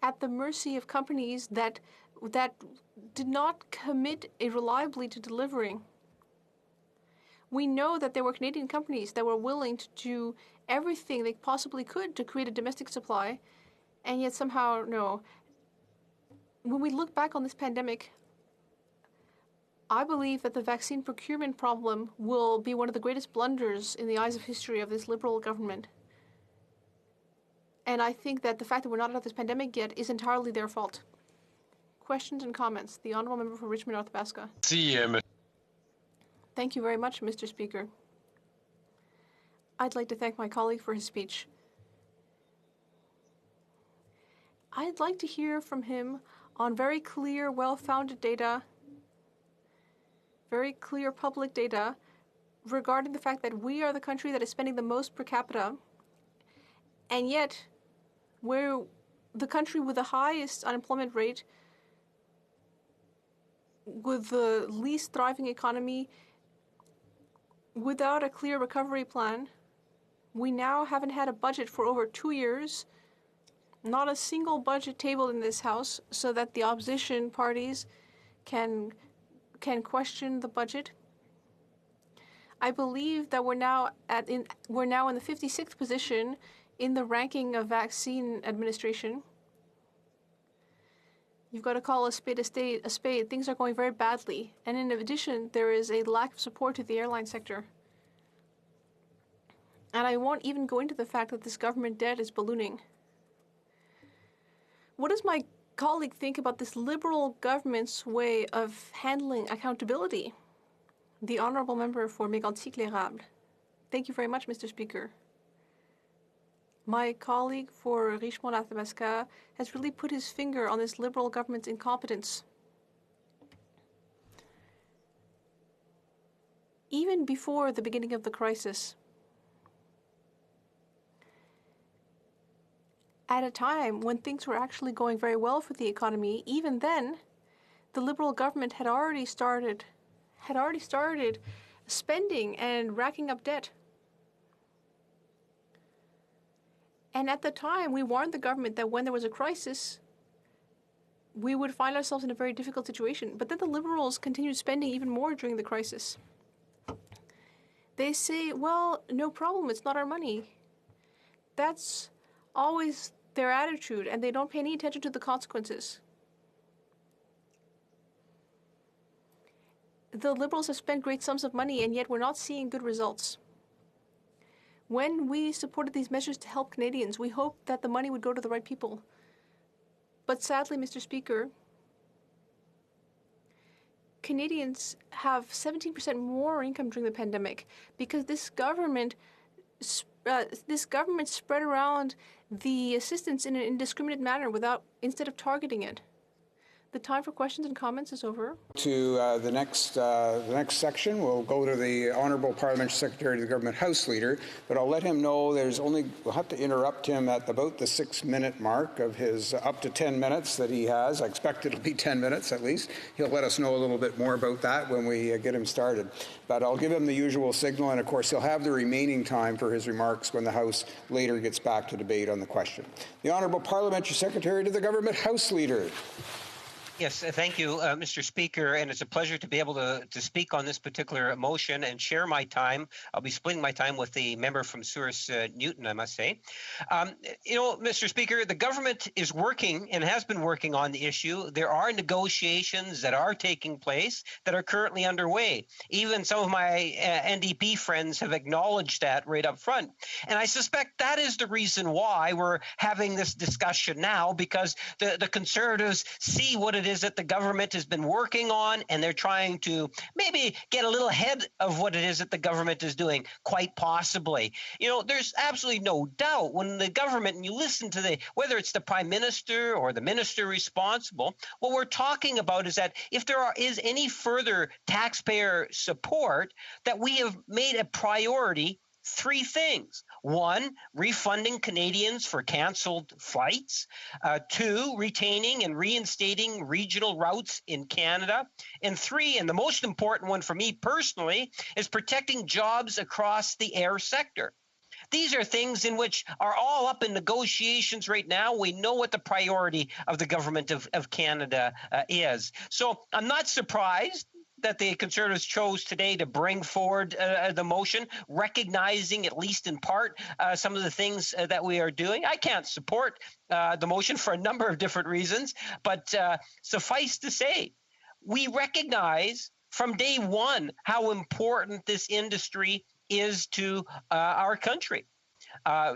S16: at the mercy of companies that did not commit reliably to delivering. We know that there were Canadian companies that were willing to do everything they possibly could to create a domestic supply, and yet somehow, no. When we look back on this pandemic, I believe that the vaccine procurement problem will be one of the greatest blunders in the eyes of history of this Liberal government. And I think that the fact that we're not out of this pandemic yet is entirely their fault. Questions and comments? The Honourable Member for Richmond North Athabasca. Thank you very much, Mr. Speaker. I'd like to thank my colleague for his speech. I'd like to hear from him on very clear, well-founded data, very clear public data regarding the fact that we are the country that is spending the most per capita, and yet we're the country with the highest unemployment rate, with the least thriving economy, without a clear recovery plan. We now haven't had a budget for over 2 years, not a single budget tabled in this House, so that the opposition parties can question the budget. I believe that we're now in the 56th position in the ranking of vaccine administration. You've got to call a spade a spade. Things are going very badly. And in addition, there is a lack of support to the airline sector. And I won't even go into the fact that this government debt is ballooning. What does my colleague think about this Liberal government's way of handling accountability? The Honourable Member for Mégantic-L'Érable. Thank you very much, Mr. Speaker. My colleague for Richmond Athabasca has really put his finger on this Liberal government's incompetence. Even before the beginning of the crisis, at a time when things were actually going very well for the economy, even then, the Liberal government had already started spending and racking up debt. And at the time, we warned the government that when there was a crisis, we would find ourselves in a very difficult situation. But then the Liberals continued spending even more during the crisis. They say, well, no problem, it's not our money. That's always their attitude, and they don't pay any attention to the consequences. The Liberals have spent great sums of money, and yet we're not seeing good results. When we supported these measures to help Canadians, we hoped that the money would go to the right people. But sadly, Mr. Speaker, Canadians have 17% more income during the pandemic because this government spread around the assistance in an indiscriminate manner instead of targeting it. The time for questions and comments is over.
S6: To the next section, we'll go to the Honourable Parliamentary Secretary to the Government House Leader, but I'll let him know we'll have to interrupt him at about the 6-minute mark of his up to 10 minutes that he has. I expect it'll be 10 minutes at least. He'll let us know a little bit more about that when we get him started. But I'll give him the usual signal, and of course he'll have the remaining time for his remarks when the House later gets back to debate on the question. The Honourable Parliamentary Secretary to the Government House Leader.
S11: Yes, thank you, Mr. Speaker, and it's a pleasure to be able to speak on this particular motion and share my time. I'll be splitting my time with the member from Souris Newton, I must say. Mr. Speaker, the government is working and has been working on the issue. There are negotiations that are taking place that are currently underway. Even some of my NDP friends have acknowledged that right up front. And I suspect that is the reason why we're having this discussion now, because the Conservatives see what it is that the government has been working on, and they're trying to maybe get a little ahead of what it is that the government is doing, quite possibly. There's absolutely no doubt when the government, and you listen to whether it's the Prime Minister or the minister responsible, what we're talking about is that if there is any further taxpayer support, that we have made a priority three things. One, refunding Canadians for canceled flights. Two, retaining and reinstating regional routes in Canada. And three, and the most important one for me personally, is protecting jobs across the air sector. These are things in which are all up in negotiations right now. We know what the priority of the government of Canada is. So I'm not surprised that the Conservatives chose today to bring forward the motion, recognizing at least in part some of the things that we are doing. I can't support the motion for a number of different reasons, but suffice to say, we recognize from day one how important this industry is to our country.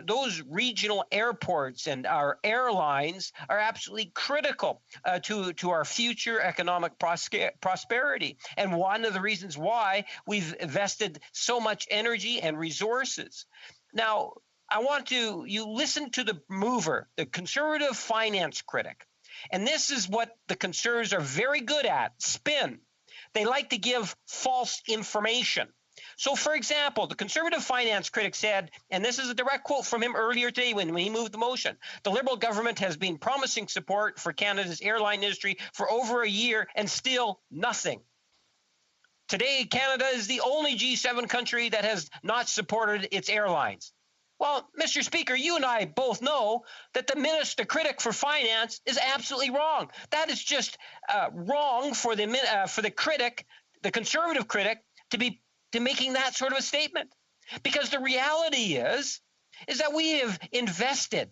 S11: Those regional airports and our airlines are absolutely critical to our future economic prosperity, and one of the reasons why we've invested so much energy and resources. Now, I want you listen to the mover, the Conservative finance critic, and this is what the Conservatives are very good at: spin. They like to give false information. So, for example, the Conservative finance critic said, and this is a direct quote from him earlier today when he moved the motion, the Liberal government has been promising support for Canada's airline industry for over a year and still nothing. Today, Canada is the only G7 country that has not supported its airlines. Well, Mr. Speaker, you and I both know that the critic for finance is absolutely wrong. That is just wrong for the critic, the Conservative critic, to making that sort of a statement. Because the reality is that we have invested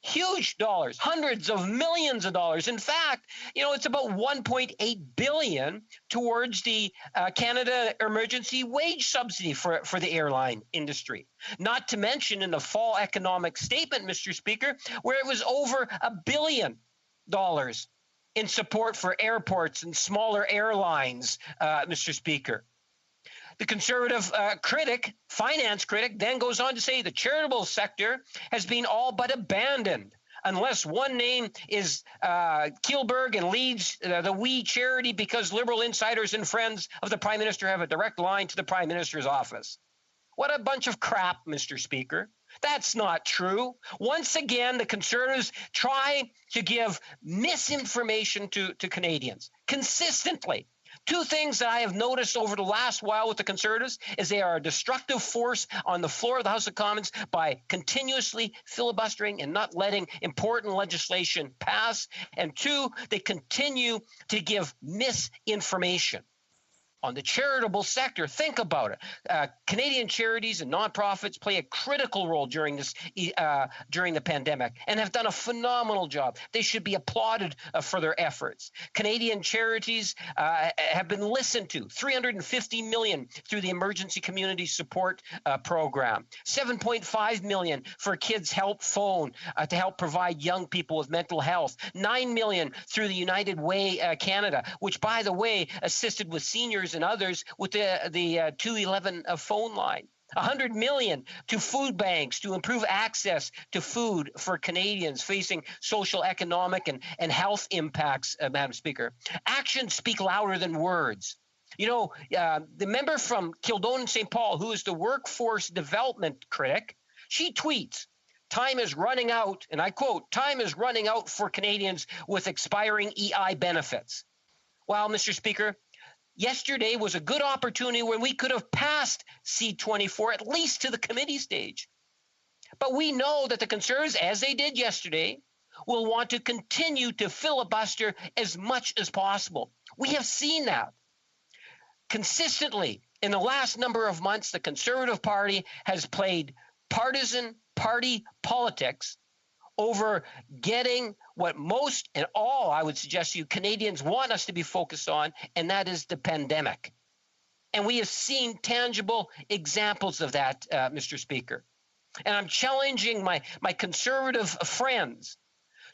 S11: huge dollars, hundreds of millions of dollars. In fact, it's about $1.8 billion towards the Canada Emergency Wage Subsidy for the airline industry. Not to mention in the fall economic statement, Mr. Speaker, where it was over $1 billion in support for airports and smaller airlines, Mr. Speaker. The Conservative finance critic, then goes on to say the charitable sector has been all but abandoned, unless one name is Kielburg and leads the We Charity, because Liberal insiders and friends of the Prime Minister have a direct line to the Prime Minister's office. What a bunch of crap, Mr. Speaker. That's not true. Once again, the Conservatives try to give misinformation to Canadians consistently. Two things that I have noticed over the last while with the Conservatives is they are a destructive force on the floor of the House of Commons by continuously filibustering and not letting important legislation pass. And two, they continue to give misinformation. On the charitable sector, think about it. Canadian charities and nonprofits play a critical role during the pandemic and have done a phenomenal job. They should be applauded for their efforts. Canadian charities have been listened to, $350 million through the Emergency Community Support Program, $7.5 million for Kids Help Phone to help provide young people with mental health, $9 million through the United Way Canada, which, by the way, assisted with seniors and others with the 211 phone line. $100 million to food banks to improve access to food for Canadians facing social, economic, and health impacts, Madam Speaker. Actions speak louder than words. The member from Kildonan St. Paul, who is the workforce development critic, she tweets, "Time is running out," and I quote, "time is running out for Canadians with expiring EI benefits." Well, Mr. Speaker, yesterday was a good opportunity when we could have passed C-24, at least to the committee stage. But we know that the Conservatives, as they did yesterday, will want to continue to filibuster as much as possible. We have seen that consistently. In the last number of months, the Conservative Party has played partisan party politics over getting what most and all, I would suggest to you, Canadians want us to be focused on, and that is the pandemic. And we have seen tangible examples of that, Mr. Speaker. And I'm challenging my Conservative friends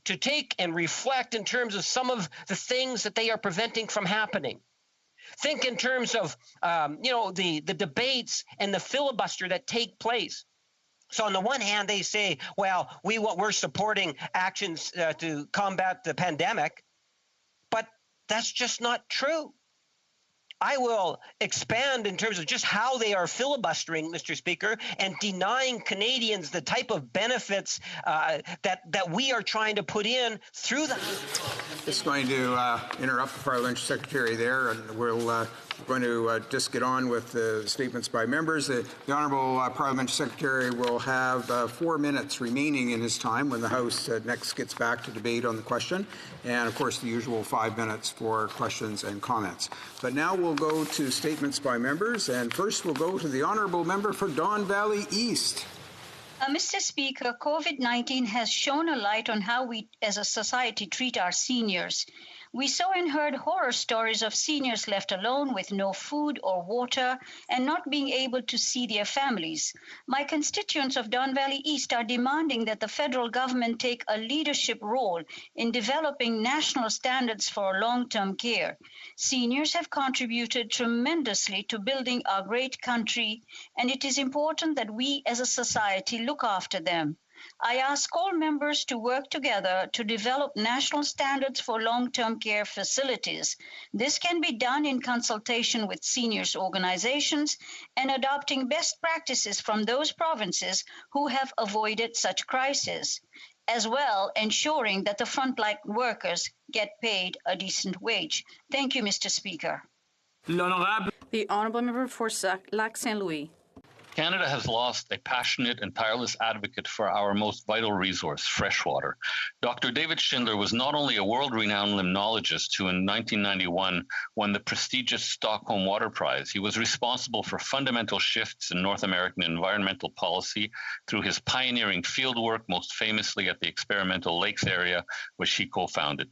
S11: to take and reflect in terms of some of the things that they are preventing from happening. Think in terms of, the debates and the filibuster that take place. So on the one hand, they say, well, we're supporting actions to combat the pandemic, but that's just not true. I will expand in terms of just how they are filibustering, Mr. Speaker, and denying Canadians the type of benefits that we are trying to put in through the House.
S6: Just going to interrupt the Parliamentary Secretary there, and we're going to just get on with the statements by members. The Honourable Parliamentary Secretary will have 4 minutes remaining in his time when the House next gets back to debate on the question, and of course the usual 5 minutes for questions and comments. But now we'll go to statements by members, and first we'll go to the Honourable Member for Don Valley East.
S15: Mr. Speaker, COVID-19 has shone a light on how we as a society treat our seniors. We saw and heard horror stories of seniors left alone with no food or water and not being able to see their families. My constituents of Don Valley East are demanding that the federal government take a leadership role in developing national standards for long-term care. Seniors have contributed tremendously to building our great country, and it is important that we as a society look after them. I ask all members to work together to develop national standards for long-term care facilities. This can be done in consultation with seniors' organizations and adopting best practices from those provinces who have avoided such crises, as well ensuring that the frontline workers get paid a decent wage. Thank you, Mr. Speaker.
S8: The Honourable Member for Lac Saint Louis.
S17: Canada has lost a passionate and tireless advocate for our most vital resource, fresh water. Dr. David Schindler was not only a world-renowned limnologist who in 1991 won the prestigious Stockholm Water Prize, he was responsible for fundamental shifts in North American environmental policy through his pioneering fieldwork, most famously at the experimental lakes area, which he co-founded.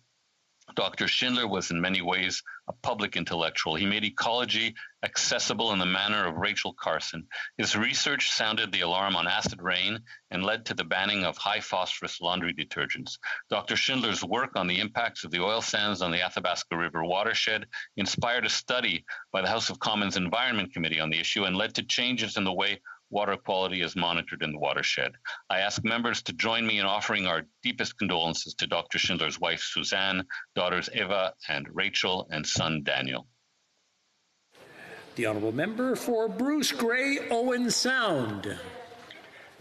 S17: Dr. Schindler was in many ways a public intellectual. He made ecology accessible in the manner of Rachel Carson. His research sounded the alarm on acid rain and led to the banning of high phosphorus laundry detergents. Dr. Schindler's work on the impacts of the oil sands on the Athabasca River watershed inspired a study by the House of Commons Environment Committee on the issue and led to changes in the way water quality is monitored in the watershed. I ask members to join me in offering our deepest condolences to Dr. Schindler's wife, Suzanne, daughters Eva and Rachel, and son, Daniel.
S18: The Honourable Member for Bruce Grey, Owen Sound.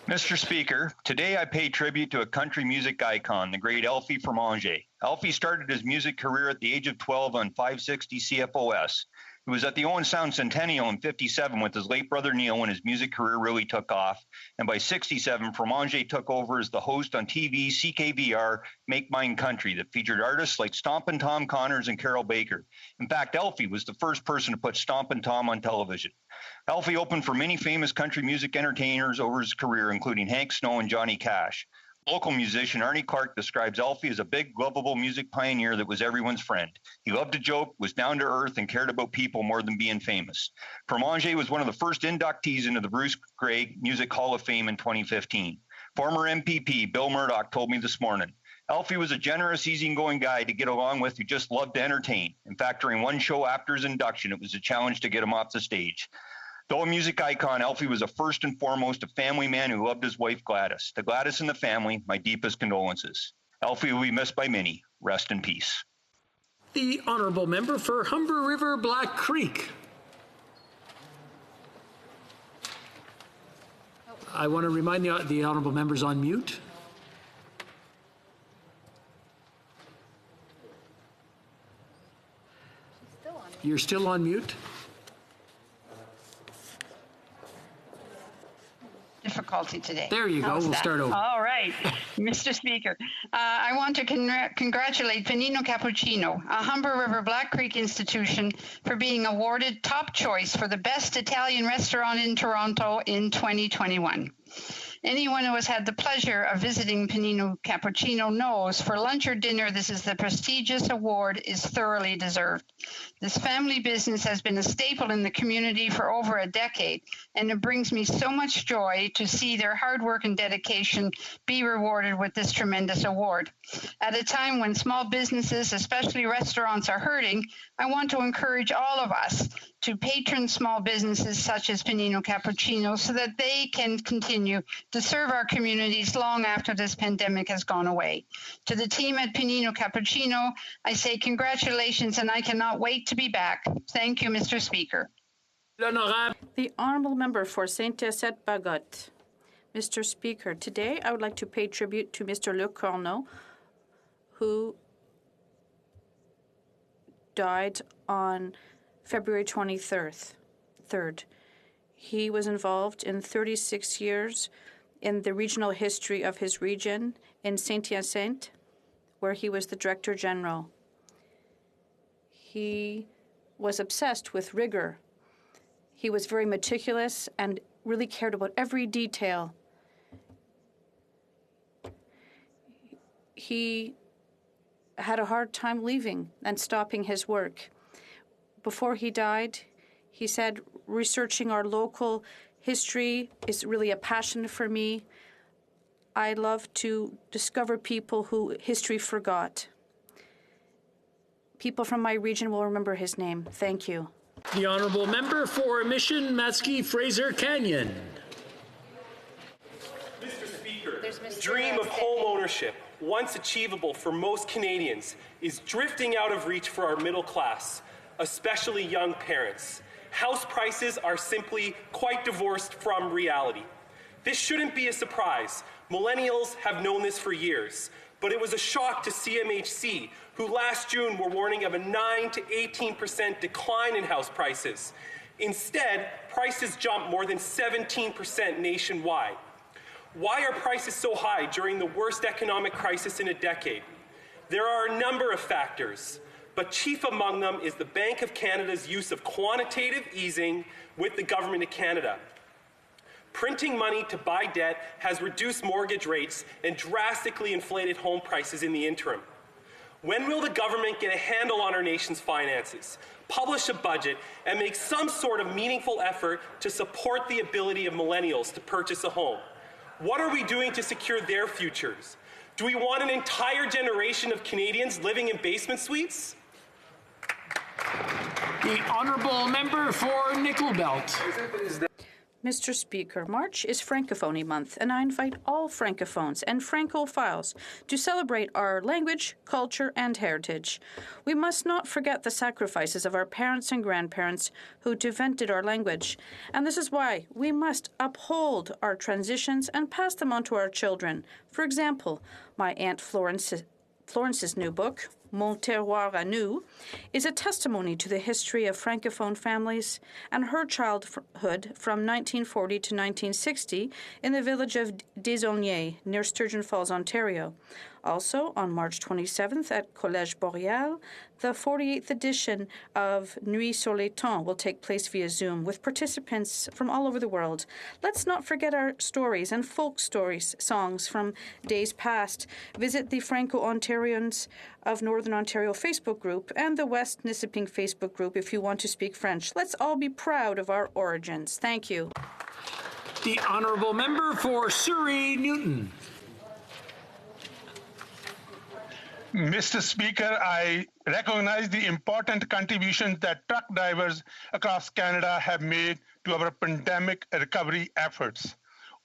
S24: Mr. Speaker, today I pay tribute to a country music icon, the great Alfie Fromage. Alfie started his music career at the age of 12 on 560 CFOS. He was at the Owen Sound Centennial in 57 with his late brother Neil when his music career really took off. And by 67, Fromage took over as the host on TV CKVR Make Mine Country that featured artists like Stompin' Tom Connors and Carol Baker. In fact, Alfie was the first person to put Stompin' Tom on television. Alfie opened for many famous country music entertainers over his career, including Hank Snow and Johnny Cash. Local musician Arnie Clark describes Alfie as a big, lovable music pioneer that was everyone's friend. He loved to joke, was down to earth, and cared about people more than being famous. Fromage was one of the first inductees into the Bruce Grey Music Hall of Fame in 2015. Former MPP Bill Murdoch told me this morning, Alfie was a generous, easygoing guy to get along with who just loved to entertain. In fact, during one show after his induction, it was a challenge to get him off the stage. Though a music icon, Alfie was a first and foremost a family man who loved his wife Gladys. To Gladys and the family, my deepest condolences. Alfie will be missed by many. Rest in peace.
S18: The Honourable Member for Humber River, Black Creek. I want to remind the Honourable Members on mute. You're still on mute.
S10: difficulty today.
S18: There you go. We'll start over.
S10: All right, Mr. Speaker. I want to congratulate Panino Cappuccino, a Humber River Black Creek institution, for being awarded top choice for the best Italian restaurant in Toronto in 2021. Anyone who has had the pleasure of visiting Panino Cappuccino knows for lunch or dinner, this is the prestigious award is thoroughly deserved. This family business has been a staple in the community for over a decade, and it brings me so much joy to see their hard work and dedication be rewarded with this tremendous award. At a time when small businesses, especially restaurants, are hurting, I want to encourage all of us to patron small businesses such as Panino Cappuccino so that they can continue to serve our communities long after this pandemic has gone away. To the team at Panino Cappuccino, I say congratulations, and I cannot wait to be back. Thank you, Mr. Speaker.
S8: The Honourable Member for Saint-Hyacinthe-Bagotte. Mr. Speaker, today I would like to pay tribute to Mr. Luc Corneau, who died on February 23rd. He was involved in 36 years in the regional history of his region in Saint-Hyacinthe, where he was the Director General. He was obsessed with rigor. He was very meticulous and really cared about every detail. He had a hard time leaving and stopping his work. Before he died, he said, researching our local history is really a passion for me. I love to discover people who history forgot. People from my region will remember his name. Thank you.
S18: The Honourable Member for Mission Matsqui Fraser Canyon.
S13: Mr. Speaker, the dream of home ownership, once achievable for most Canadians, is drifting out of reach for our middle class, especially young parents. House prices are simply quite divorced from reality. This shouldn't be a surprise. Millennials have known this for years, but it was a shock to CMHC, who last June were warning of a 9 to 18% decline in house prices. Instead, prices jumped more than 17% nationwide. Why are prices so high during the worst economic crisis in a decade? There are a number of factors, but chief among them is the Bank of Canada's use of quantitative easing with the Government of Canada. Printing money to buy debt has reduced mortgage rates and drastically inflated home prices in the interim. When will the government get a handle on our nation's finances, publish a budget, and make some sort of meaningful effort to support the ability of millennials to purchase a home? What are we doing to secure their futures? Do we want an entire generation of Canadians living in basement suites?
S18: The Honourable Member for Nickel Belt.
S8: Mr. Speaker, March is Francophonie Month, and I invite all Francophones and Francophiles to celebrate our language, culture, and heritage. We must not forget the sacrifices of our parents and grandparents who defended our language, and this is why we must uphold our transitions and pass them on to our children. For example, my Aunt Florence's new book, Mon Terroir à Nous, is a testimony to the history of Francophone families and her childhood from 1940 to 1960 in the village of Desaulniers, near Sturgeon Falls, Ontario. Also, on March 27th at Collège Boréal, the 48th edition of Nuit sur l'étang will take place via Zoom with participants from all over the world. Let's not forget our stories and folk stories, songs from days past. Visit the Franco-Ontarians of Northern Ontario Facebook group and the West Nissiping Facebook group if you want to speak French. Let's all be proud of our origins. Thank you.
S18: The Honourable Member for Surrey Newton.
S21: Mr. Speaker, I recognize the important contributions that truck drivers across Canada have made to our pandemic recovery efforts.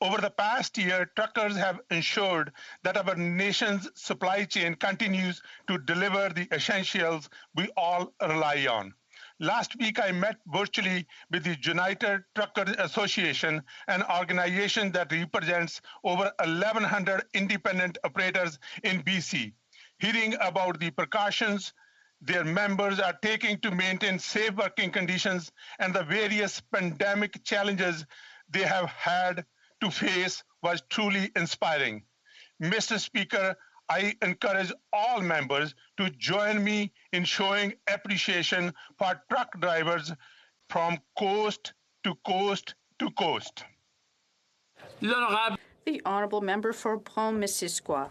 S21: Over the past year, truckers have ensured that our nation's supply chain continues to deliver the essentials we all rely on. Last week, I met virtually with the United Truckers Association, an organization that represents over 1,100 independent operators in BC. Hearing about the precautions their members are taking to maintain safe working conditions and the various pandemic challenges they have had to face was truly inspiring. Mr. Speaker, I encourage all members to join me in showing appreciation for truck drivers from coast to coast to coast.
S8: The Honourable Member for Brome-Missisquoi.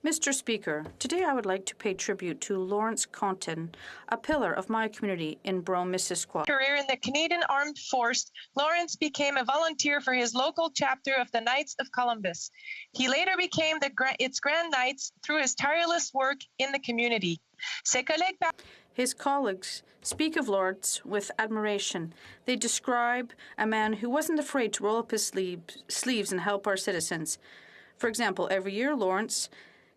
S8: Mr. Speaker, today I would like to pay tribute to Lawrence Compton, a pillar of my community in Brome-Missisquoi.
S1: Career in the Canadian Armed Force, Lawrence became a volunteer for his local chapter of the Knights of Columbus. He later became its Grand Knights through his tireless work in the community.
S8: His colleagues speak of Lawrence with admiration. They describe a man who wasn't afraid to roll up his sleeves and help our citizens. For example, every year Lawrence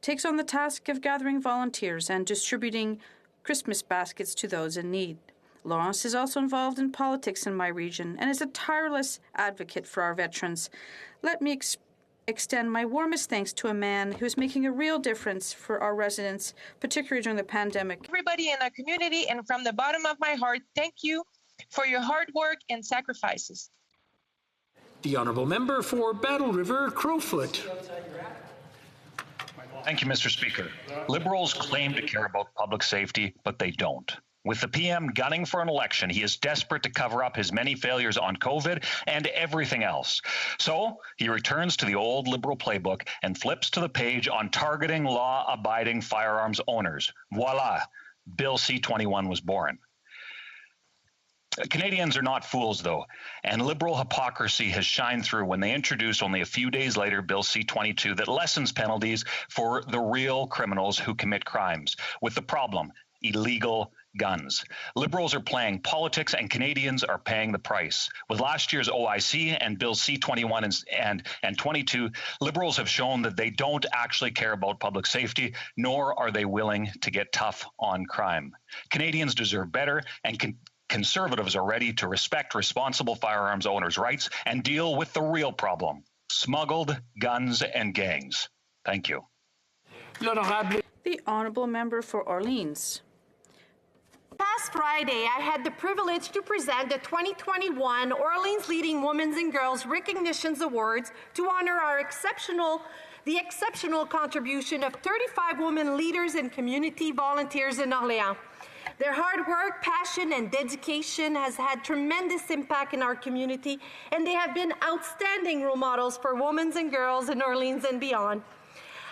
S8: takes on the task of gathering volunteers and distributing Christmas baskets to those in need. Lawrence is also involved in politics in my region and is a tireless advocate for our veterans. Let me extend my warmest thanks to a man who is making a real difference for our residents, particularly during the pandemic.
S1: Everybody in our community, and from the bottom of my heart, thank you for your hard work and sacrifices.
S18: The Honourable Member for Battle River, Crowfoot.
S5: Thank you, Mr. Speaker. Liberals claim to care about public safety, but they don't. With the PM gunning for an election, he is desperate to cover up his many failures on COVID and everything else. So he returns to the old Liberal playbook and flips to the page on targeting law-abiding firearms owners. Voila, Bill C-21 was born. Canadians are not fools, though, and Liberal hypocrisy has shined through when they introduce only a few days later Bill C-22 that lessens penalties for the real criminals who commit crimes, with the problem, illegal guns. Liberals are playing politics and Canadians are paying the price. With last year's OIC and Bill C-21 and 22, Liberals have shown that they don't actually care about public safety, nor are they willing to get tough on crime. Canadians deserve better, and Conservatives are ready to respect responsible firearms owners' rights and deal with the real problem, smuggled guns and gangs. Thank you.
S8: The Honourable Member for Orleans.
S20: Last Friday, I had the privilege to present the 2021 Orleans Leading Women and Girls Recognitions Awards to honor the exceptional contribution of 35 women leaders and community volunteers in Orléans. Their hard work, passion, and dedication has had tremendous impact in our community, and they have been outstanding role models for women and girls in Orleans and beyond.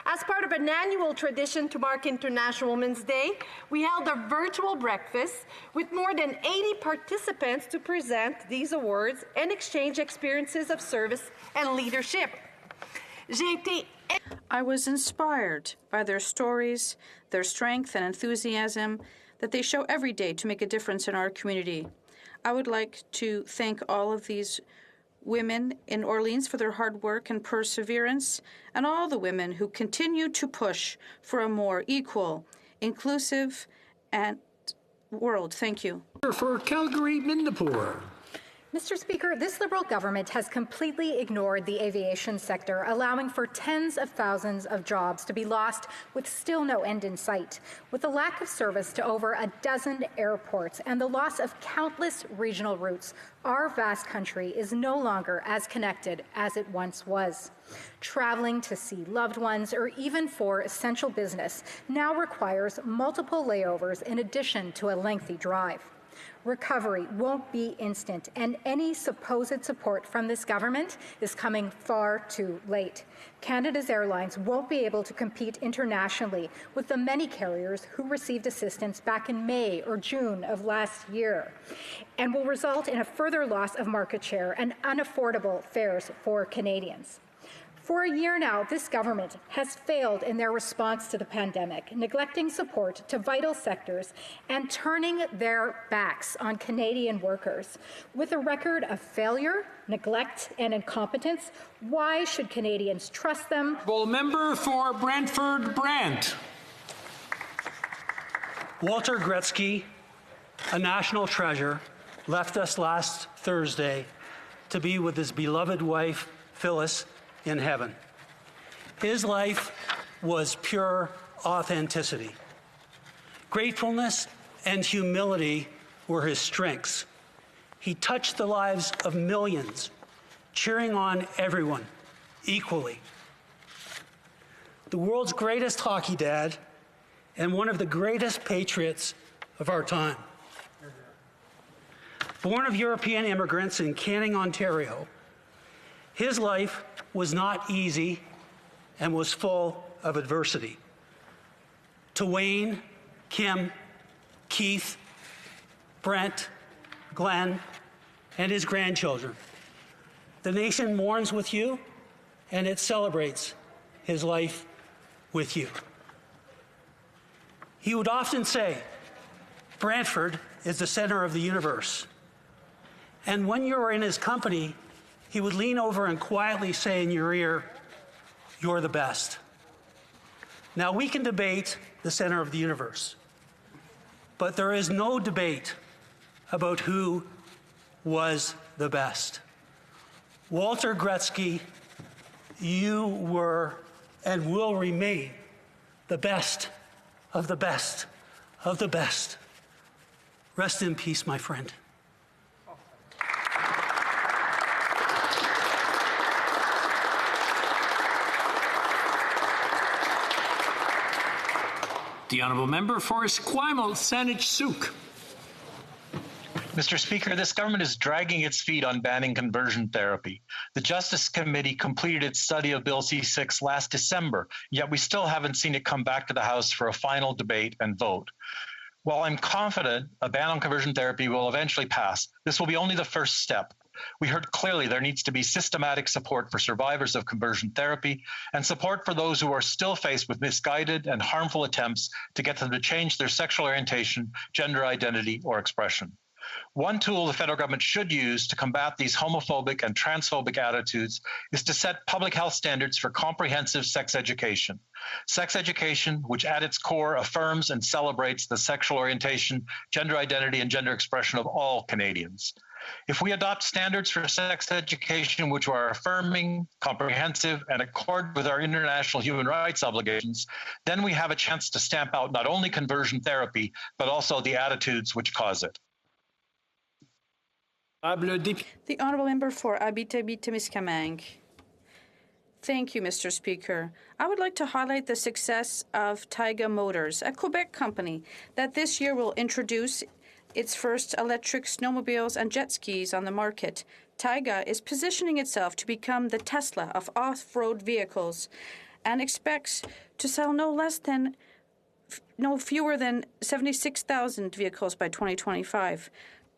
S20: As part of an annual tradition to mark International Women's Day, we held a virtual breakfast with more than 80 participants to present these awards and exchange experiences of service and leadership.
S8: I was inspired by their stories, their strength and enthusiasm that they show every day to make a difference in our community. I would like to thank all of these women in Orleans for their hard work and perseverance, and all the women who continue to push for a more equal, inclusive, and world. Thank you.
S18: For Calgary, Mindapur.
S4: Mr. Speaker, this Liberal government has completely ignored the aviation sector, allowing for tens of thousands of jobs to be lost with still no end in sight. With the lack of service to over a dozen airports and the loss of countless regional routes, our vast country is no longer as connected as it once was. Traveling to see loved ones or even for essential business now requires multiple layovers in addition to a lengthy drive. Recovery won't be instant, and any supposed support from this government is coming far too late. Canada's airlines won't be able to compete internationally with the many carriers who received assistance back in May or June of last year, and will result in a further loss of market share and unaffordable fares for Canadians. For a year now, this government has failed in their response to the pandemic, neglecting support to vital sectors and turning their backs on Canadian workers. With a record of failure, neglect, and incompetence, why should Canadians trust them?
S18: Member for Brantford Brant.
S22: Walter Gretzky, a national treasure, left us last Thursday to be with his beloved wife, Phyllis, in heaven. His life was pure authenticity. Gratefulness and humility were his strengths. He touched the lives of millions cheering on everyone equally. The world's greatest hockey dad and one of the greatest patriots of our time. Born of European immigrants in Canning, Ontario, his life was not easy and was full of adversity. To Wayne, Kim, Keith, Brent, Glenn, and his grandchildren, the nation mourns with you and it celebrates his life with you. He would often say, Brantford is the center of the universe. And when you were in his company, he would lean over and quietly say in your ear, "You're the best." Now, we can debate the center of the universe, but there is no debate about who was the best. Walter Gretzky, you were and will remain the best of the best of the best. Rest in peace, my friend.
S18: The honourable member for Esquimalt, Saanich-Sooke.
S5: Mr. Speaker, this government is dragging its feet on banning conversion therapy. The Justice Committee completed its study of Bill C-6 last December, yet we still haven't seen it come back to the House for a final debate and vote. While I'm confident a ban on conversion therapy will eventually pass, this will be only the first step. We heard clearly there needs to be systematic support for survivors of conversion therapy and support for those who are still faced with misguided and harmful attempts to get them to change their sexual orientation, gender identity, or expression. One tool the federal government should use to combat these homophobic and transphobic attitudes is to set public health standards for comprehensive sex education. Sex education, which at its core affirms and celebrates the sexual orientation, gender identity, and gender expression of all Canadians. If we adopt standards for sex education which are affirming, comprehensive, and accord with our international human rights obligations, then we have a chance to stamp out not only conversion therapy, but also the attitudes which cause it.
S8: The honourable member for Abitibi-Témiscamingue. Thank you, Mr. Speaker. I would like to highlight the success of Taiga Motors, a Quebec company that this year will introduce its first electric snowmobiles and jet skis on the market. Taiga is positioning itself to become the Tesla of off-road vehicles and expects to sell no fewer than 76,000 vehicles by 2025.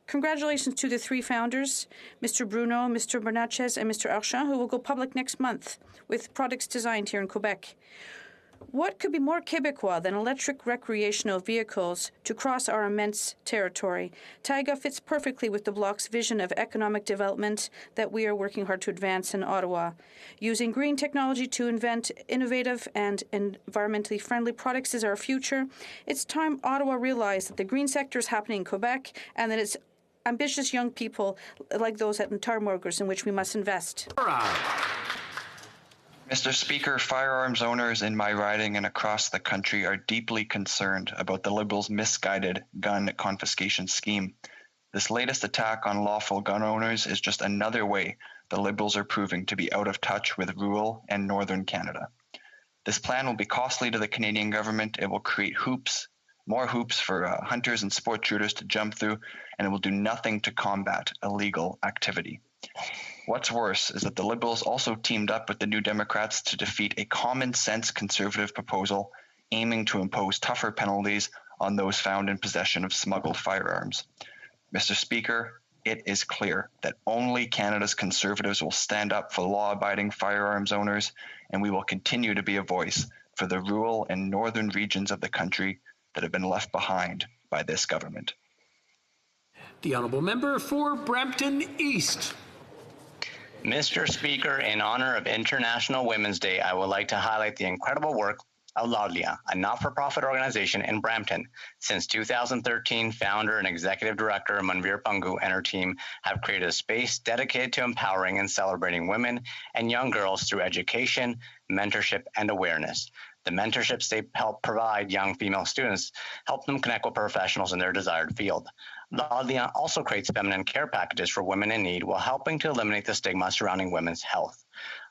S8: Congratulations to the three founders, Mr. Bruno, Mr. Bernatchez, and Mr. Archamp, who will go public next month with products designed here in Quebec. What could be more Quebecois than electric recreational vehicles to cross our immense territory? Taiga fits perfectly with the Bloc's vision of economic development that we are working hard to advance in Ottawa. Using green technology to invent innovative and environmentally friendly products is our future. It's time Ottawa realized that the green sector is happening in Quebec and that it's ambitious young people like those at Ntarmorgers in which we must invest.
S3: Mr. Speaker, firearms owners in my riding and across the country are deeply concerned about the Liberals' misguided gun confiscation scheme. This latest attack on lawful gun owners is just another way the Liberals are proving to be out of touch with rural and northern Canada. This plan will be costly to the Canadian government. It will create more hoops for hunters and sport shooters to jump through, and it will do nothing to combat illegal activity. What's worse is that the Liberals also teamed up with the New Democrats to defeat a common-sense Conservative proposal aiming to impose tougher penalties on those found in possession of smuggled firearms. Mr. Speaker, it is clear that only Canada's Conservatives will stand up for law-abiding firearms owners, and we will continue to be a voice for the rural and northern regions of the country that have been left behind by this government.
S18: The honourable member for Brampton East.
S2: Mr. Speaker, in honor of International Women's Day, I would like to highlight the incredible work of Laudlia, a not-for-profit organization in Brampton. Since 2013, founder and executive director Manveer Pangu and her team have created a space dedicated to empowering and celebrating women and young girls through education, mentorship, and awareness. The mentorships they help provide young female students help them connect with professionals in their desired field. L'Alliance also creates feminine care packages for women in need while helping to eliminate the stigma surrounding women's health.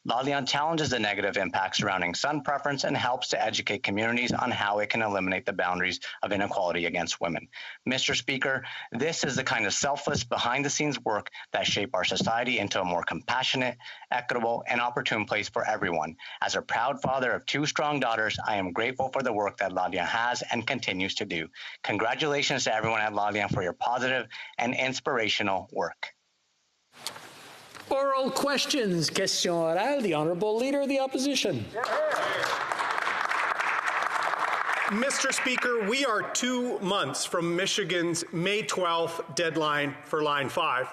S2: L'Alliance challenges the negative impacts surrounding son preference and helps to educate communities on how it can eliminate the boundaries of inequality against women. Mr. Speaker, this is the kind of selfless, behind-the-scenes work that shape our society into a more compassionate, equitable, and opportune place for everyone. As a proud father of 2 strong daughters, I am grateful for the work that L'Alliance has and continues to do. Congratulations to everyone at L'Alliance for your positive and inspirational work.
S18: Oral questions. Question orale. The Honourable Leader of the Opposition.
S9: Mr. Speaker, we are 2 months from Michigan's May 12th deadline for Line 5.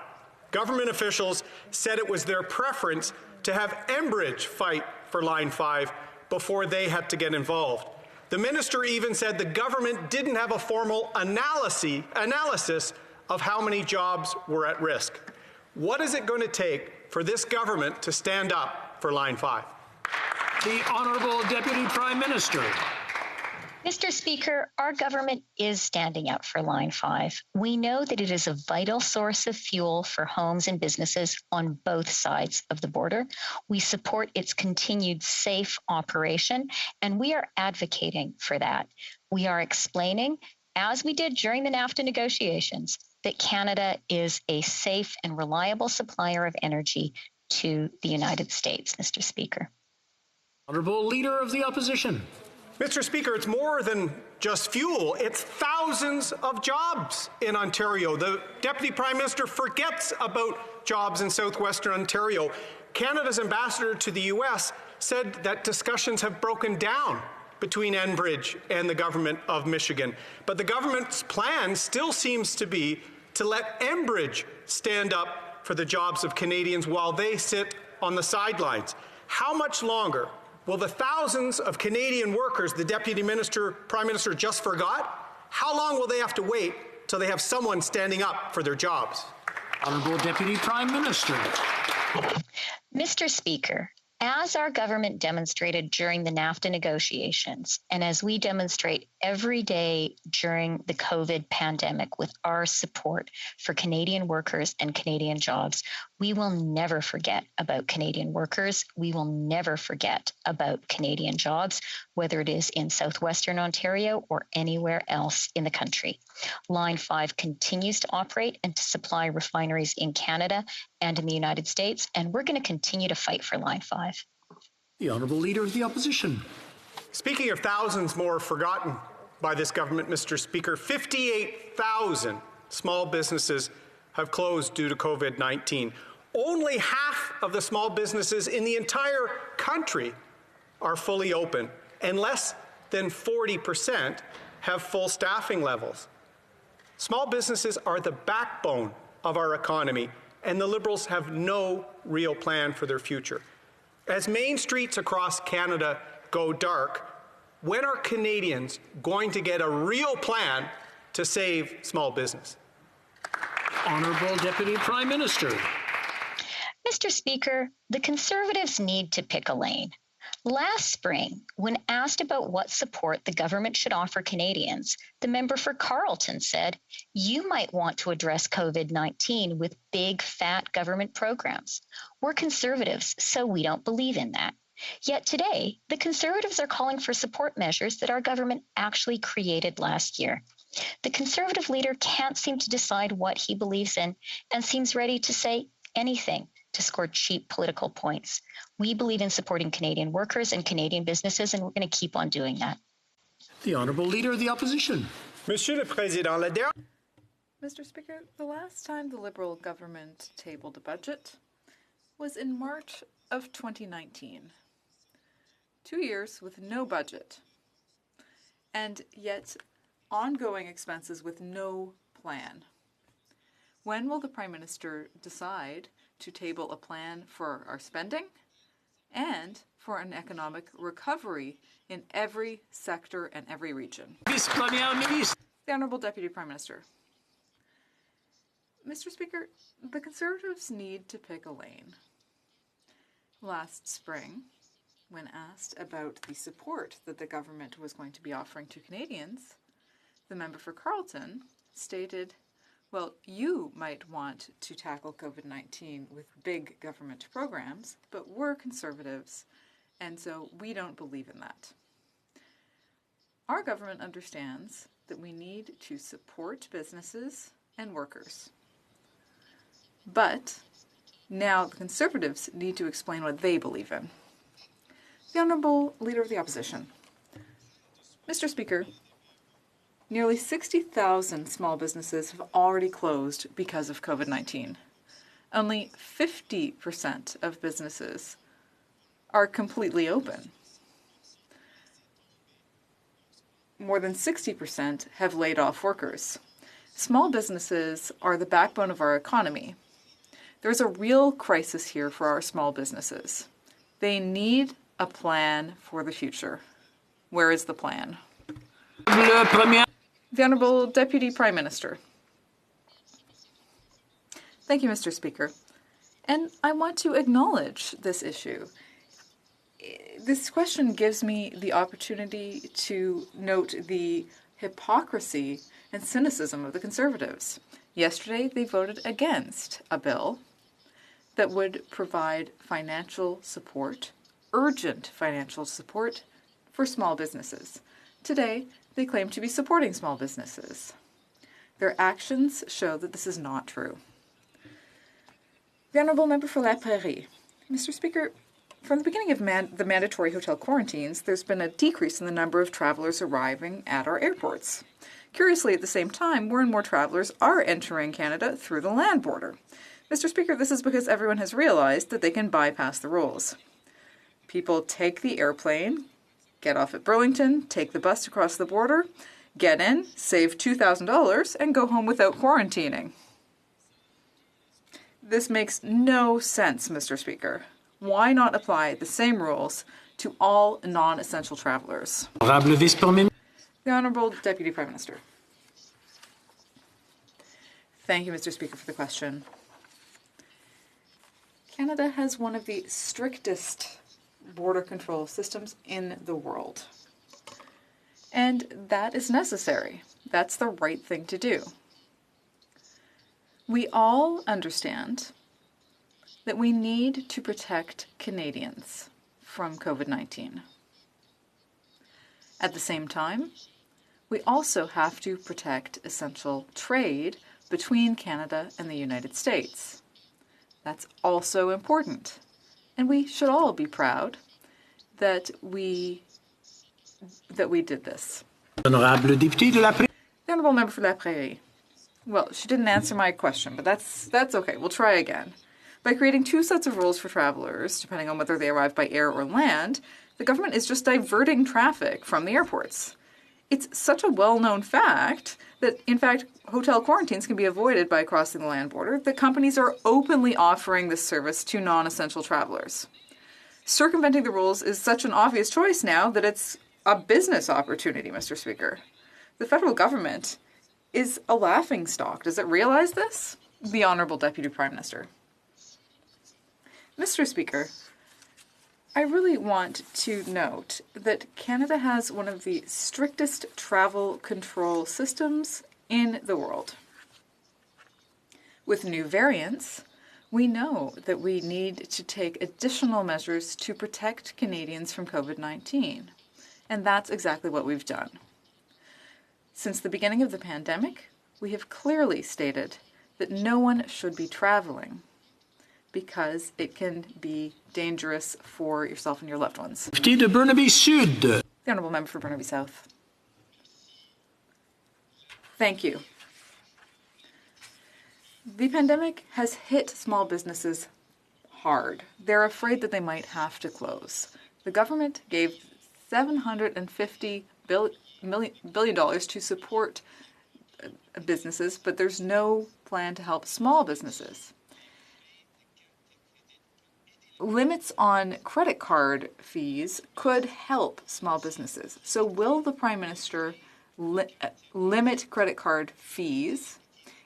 S9: Government officials said it was their preference to have Enbridge fight for Line 5 before they had to get involved. The minister even said the government didn't have a formal analysis of how many jobs were at risk. What is it going to take for this government to stand up for Line 5?
S18: The Honourable Deputy Prime Minister.
S12: Mr. Speaker, our government is standing up for Line 5. We know that it is a vital source of fuel for homes and businesses on both sides of the border. We support its continued safe operation, and we are advocating for that. We are explaining, as we did during the NAFTA negotiations, that Canada is a safe and reliable supplier of energy to the United States, Mr. Speaker.
S18: Honourable Leader of the Opposition.
S9: Mr. Speaker, it's more than just fuel. It's thousands of jobs in Ontario. The Deputy Prime Minister forgets about jobs in southwestern Ontario. Canada's ambassador to the U.S. said that discussions have broken down between Enbridge and the government of Michigan. But the government's plan still seems to be to let Enbridge stand up for the jobs of Canadians while they sit on the sidelines. How much longer will the thousands of Canadian workers the Prime Minister just forgot, how long will they have to wait till they have someone standing up for their jobs?
S18: Honourable Deputy Prime Minister.
S12: Mr. Speaker, as our government demonstrated during the NAFTA negotiations, and as we demonstrate every day during the COVID pandemic with our support for Canadian workers and Canadian jobs, we will never forget about Canadian workers. We will never forget about Canadian jobs, whether it is in southwestern Ontario or anywhere else in the country. Line 5 continues to operate and to supply refineries in Canada and in the United States, and we're going to continue to fight for Line 5.
S18: The Honourable Leader of the Opposition.
S9: Speaking of thousands more forgotten by this government, Mr. Speaker, 58,000 small businesses have closed due to COVID-19. Only half of the small businesses in the entire country are fully open, and less than 40% have full staffing levels. Small businesses are the backbone of our economy, and the Liberals have no real plan for their future. As main streets across Canada go dark, when are Canadians going to get a real plan to save small business?
S18: Honourable Deputy Prime Minister.
S12: Mr. Speaker, the Conservatives need to pick a lane. Last spring, when asked about what support the government should offer Canadians, the member for Carleton said, "You might want to address COVID-19 with big, fat government programs. We're Conservatives, so we don't believe in that." Yet today, the Conservatives are calling for support measures that our government actually created last year. The Conservative leader can't seem to decide what he believes in and seems ready to say anything to score cheap political points. We believe in supporting Canadian workers and Canadian businesses, and we're going to keep on doing that.
S18: The Honourable Leader of the Opposition.
S9: Monsieur le Président,
S14: Mr. Speaker, the last time the Liberal government tabled a budget was in March of 2019. 2 years with no budget, and yet ongoing expenses with no plan. When will the Prime Minister decide to table a plan for our spending and for an economic recovery in every sector and every region? The Honourable Deputy Prime Minister. Mr. Speaker, the Conservatives need to pick a lane. Last spring, when asked about the support that the government was going to be offering to Canadians, the member for Carleton stated, Well, you might want to tackle COVID-19 with big government programs, but we're conservatives, and so we don't believe in that. Our government understands that we need to support businesses and workers. But now the Conservatives need to explain what they believe in. The Honourable Leader of the Opposition. Mr. Speaker, nearly 60,000 small businesses have already closed because of COVID-19. Only 50% of businesses are completely open. More than 60% have laid off workers. Small businesses are the backbone of our economy. There's a real crisis here for our small businesses. They need a plan for the future. Where is the plan? The Honourable Deputy Prime Minister. Thank you, Mr. Speaker. And I want to acknowledge this issue. This question gives me the opportunity to note the hypocrisy and cynicism of the Conservatives. Yesterday, they voted against a bill that would provide financial support, urgent financial support, for small businesses. Today, they claim to be supporting small businesses. Their actions show that this is not true. The Honourable Member for La Prairie. Mr. Speaker, from the beginning of the mandatory hotel quarantines, there's been a decrease in the number of travelers arriving at our airports. Curiously, at the same time, more and more travelers are entering Canada through the land border. Mr. Speaker, this is because everyone has realized that they can bypass the rules. People take the airplane, get off at Burlington, take the bus across the border, get in, save $2,000, and go home without quarantining. This makes no sense, Mr. Speaker. Why not apply the same rules to all non-essential travelers? The Honourable Deputy Prime Minister. Thank you, Mr. Speaker, for the question. Canada has one of the strictest border control systems in the world. And that is necessary. That's the right thing to do. We all understand that we need to protect Canadians from COVID-19. At the same time, we also have to protect essential trade between Canada and the United States. That's also important. And we should all be proud that we did this. The Honourable Member for La Prairie. Well, she didn't answer my question, but that's okay. We'll try again. By creating two sets of rules for travelers, depending on whether they arrive by air or land, the government is just diverting traffic from the airports. It's such a well-known fact that, in fact, hotel quarantines can be avoided by crossing the land border, that companies are openly offering this service to non-essential travelers. Circumventing the rules is such an obvious choice now that it's a business opportunity, Mr. Speaker. The federal government is a laughingstock. Does it realize this? The Honourable Deputy Prime Minister. Mr. Speaker, I really want to note that Canada has one of the strictest travel control systems in the world. With new variants, we know that we need to take additional measures to protect Canadians from COVID-19, and that's exactly what we've done. Since the beginning of the pandemic, we have clearly stated that no one should be traveling because it can be dangerous for yourself and your loved ones. The Honourable Member for Burnaby South. Thank you. The pandemic has hit small businesses hard. They're afraid that they might have to close. The government gave $750 billion to support businesses, but there's no plan to help small businesses. Limits on credit card fees could help small businesses. So will the Prime Minister limit credit card fees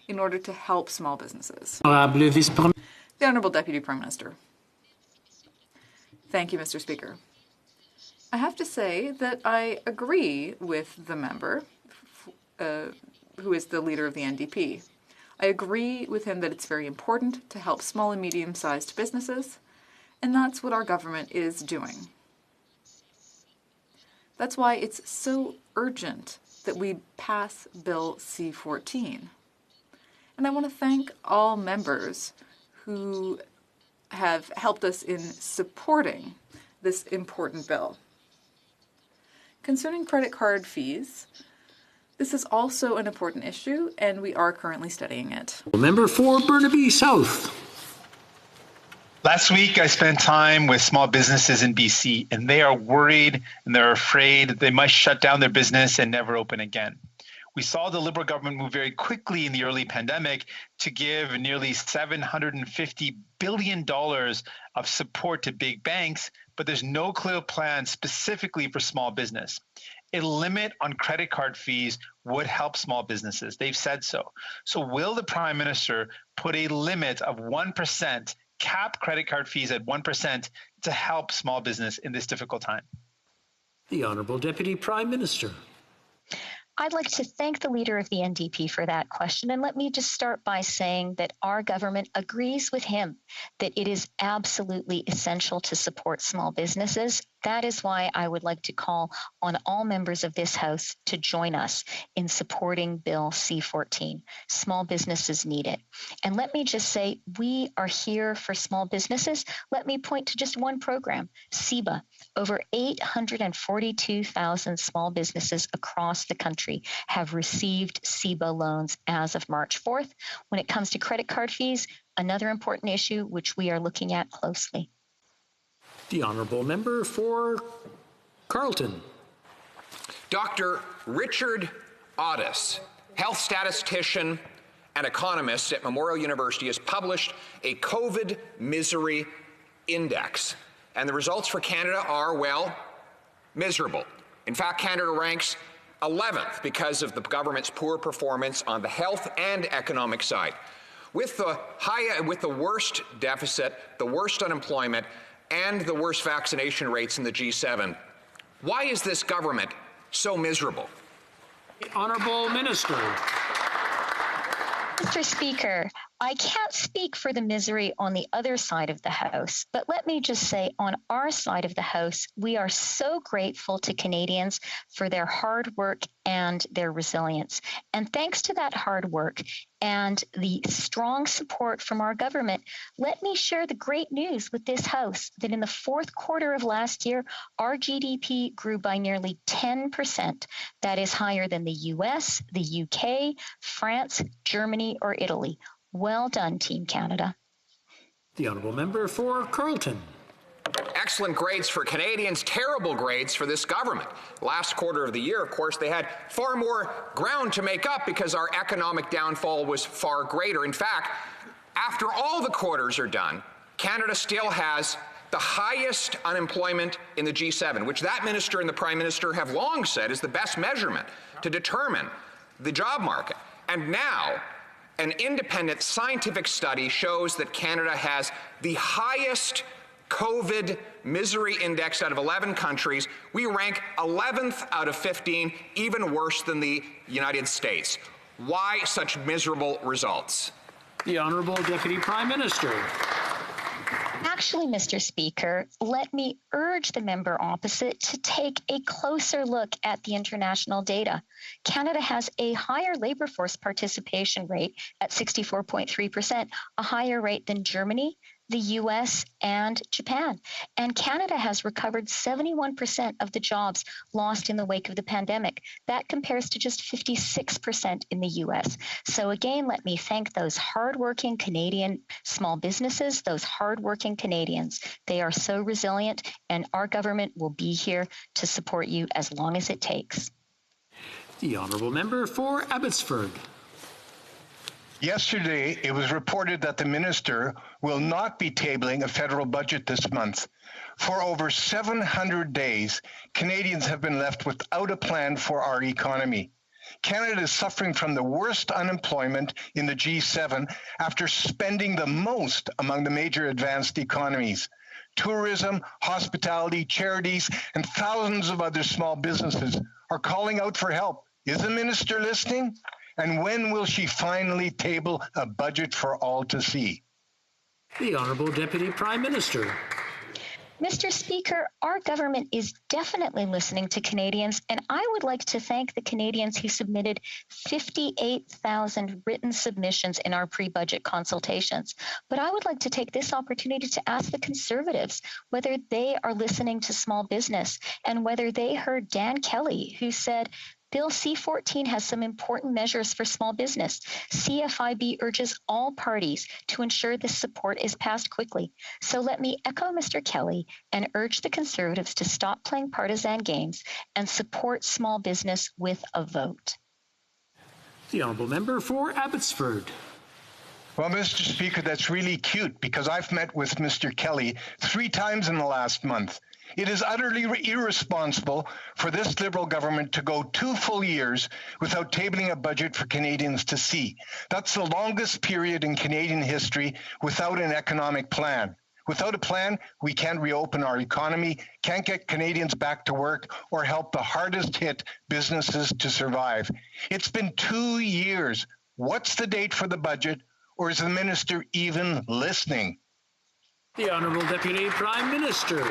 S14: in order to help small businesses? The Honourable Deputy Prime Minister. Thank you, Mr. Speaker. I have to say that I agree with the member who is the leader of the NDP. I agree with him that it's very important to help small and medium-sized businesses, and that's what our government is doing. That's why it's so urgent that we pass Bill C-14. And I want to thank all members who have helped us in supporting this important bill. Concerning credit card fees, this is also an important issue, and we are currently studying it.
S18: Member for Burnaby South.
S7: Last week, I spent time with small businesses in BC, and they are worried and they're afraid that they might shut down their business and never open again. We saw the Liberal government move very quickly in the early pandemic to give nearly $750 billion of support to big banks, but there's no clear plan specifically for small business. A limit on credit card fees would help small businesses. They've said so. So will the Prime Minister put a limit of 1%, cap credit card fees at 1% to help small business in this difficult time?
S18: The Honourable Deputy Prime Minister.
S12: I'd like to thank the leader of the NDP for that question. And let me just start by saying that our government agrees with him that it is absolutely essential to support small businesses. That is why I would like to call on all members of this House to join us in supporting Bill C-14. Small businesses need it. And let me just say, we are here for small businesses. Let me point to just one program, CEBA. Over 842,000 small businesses across the country have received CEBA loans as of March 4th. When it comes to credit card fees, another important issue which we are looking at closely.
S18: The Honourable Member for Carleton.
S16: Dr. Richard Otis, health statistician and economist at Memorial University, has published a COVID misery index. And the results for Canada are, well, miserable. In fact, Canada ranks 11th because of the government's poor performance on the health and economic side. With the worst deficit, the worst unemployment, and the worst vaccination rates in the G7, why is this government so miserable?
S18: Honourable Minister.
S12: Mr. Speaker, I can't speak for the misery on the other side of the House, but let me just say on our side of the House, we are so grateful to Canadians for their hard work and their resilience. And thanks to that hard work and the strong support from our government, let me share the great news with this House that in the fourth quarter of last year, our GDP grew by nearly 10%. That is higher than the US, the UK, France, Germany, or Italy. Well done, Team Canada.
S18: The Honourable Member for Carleton.
S16: Excellent grades for Canadians, terrible grades for this government. Last quarter of the year, of course, they had far more ground to make up because our economic downfall was far greater. In fact, after all the quarters are done, Canada still has the highest unemployment in the G7, which that minister and the Prime Minister have long said is the best measurement to determine the job market. And now, an independent scientific study shows that Canada has the highest COVID misery index out of 11 countries. We rank 11th out of 15, even worse than the United States. Why such miserable results?
S18: The Honourable Deputy Prime Minister.
S12: Actually, Mr. Speaker, let me urge the member opposite to take a closer look at the international data. Canada has a higher labour force participation rate at 64.3%, a higher rate than Germany, the US, and Japan. And Canada has recovered 71% of the jobs lost in the wake of the pandemic. That compares to just 56% in the US. So again, let me thank those hardworking Canadian small businesses, those hardworking Canadians. They are so resilient, and our government will be here to support you as long as it takes.
S18: The Honourable Member for Abbotsford.
S21: Yesterday, it was reported that the minister will not be tabling a federal budget this month. For over 700 days, Canadians have been left without a plan for our economy. Canada is suffering from the worst unemployment in the G7 after spending the most among the major advanced economies. Tourism, hospitality, charities, and thousands of other small businesses are calling out for help. Is the minister listening?
S6: And when will she finally table a budget for all to see?
S18: The Honourable Deputy Prime Minister.
S12: Mr. Speaker, our government is definitely listening to Canadians, and I would like to thank the Canadians who submitted 58,000 written submissions in our pre-budget consultations. But I would like to take this opportunity to ask the Conservatives whether they are listening to small business and whether they heard Dan Kelly, who said, Bill C-14 has some important measures for small business. CFIB urges all parties to ensure this support is passed quickly. So let me echo Mr. Kelly and urge the Conservatives to stop playing partisan games and support small business with a vote.
S18: The Honourable Member for Abbotsford.
S6: Well, Mr. Speaker, that's really cute because I've met with Mr. Kelly 3 times in the last month. It is utterly irresponsible for this Liberal government to go 2 full years without tabling a budget for Canadians to see. That's the longest period in Canadian history without an economic plan. Without a plan, we can't reopen our economy, can't get Canadians back to work, or help the hardest hit businesses to survive. It's been 2 years. What's the date for the budget, or is the minister even listening?
S18: The Honourable Deputy Prime Minister.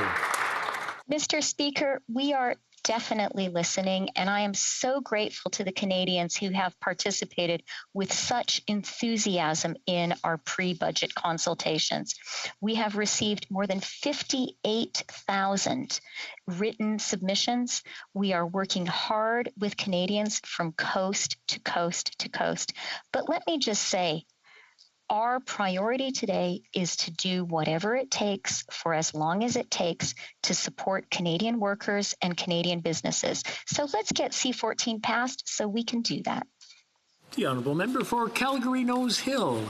S12: Mr. Speaker, we are definitely listening, and I am so grateful to the Canadians who have participated with such enthusiasm in our pre-budget consultations. We have received more than 58,000 written submissions. We are working hard with Canadians from coast to coast to coast. But let me just say, our priority today is to do whatever it takes for as long as it takes to support Canadian workers and Canadian businesses. So let's get C-14 passed so we can do that.
S18: The Honourable Member for Calgary Nose Hill.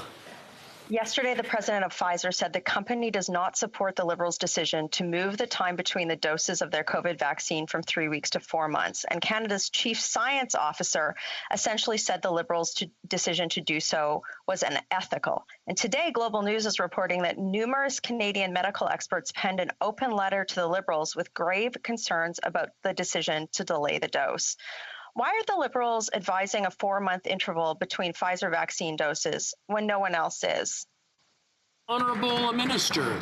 S11: Yesterday, the president of Pfizer said the company does not support the Liberals' decision to move the time between the doses of their COVID vaccine from 3 weeks to 4 months. And Canada's chief science officer essentially said the Liberals' decision to do so was unethical. And today, Global News is reporting that numerous Canadian medical experts penned an open letter to the Liberals with grave concerns about the decision to delay the dose. Why are the Liberals advising a 4-month interval between Pfizer vaccine doses when no one else is?
S18: Honourable Minister.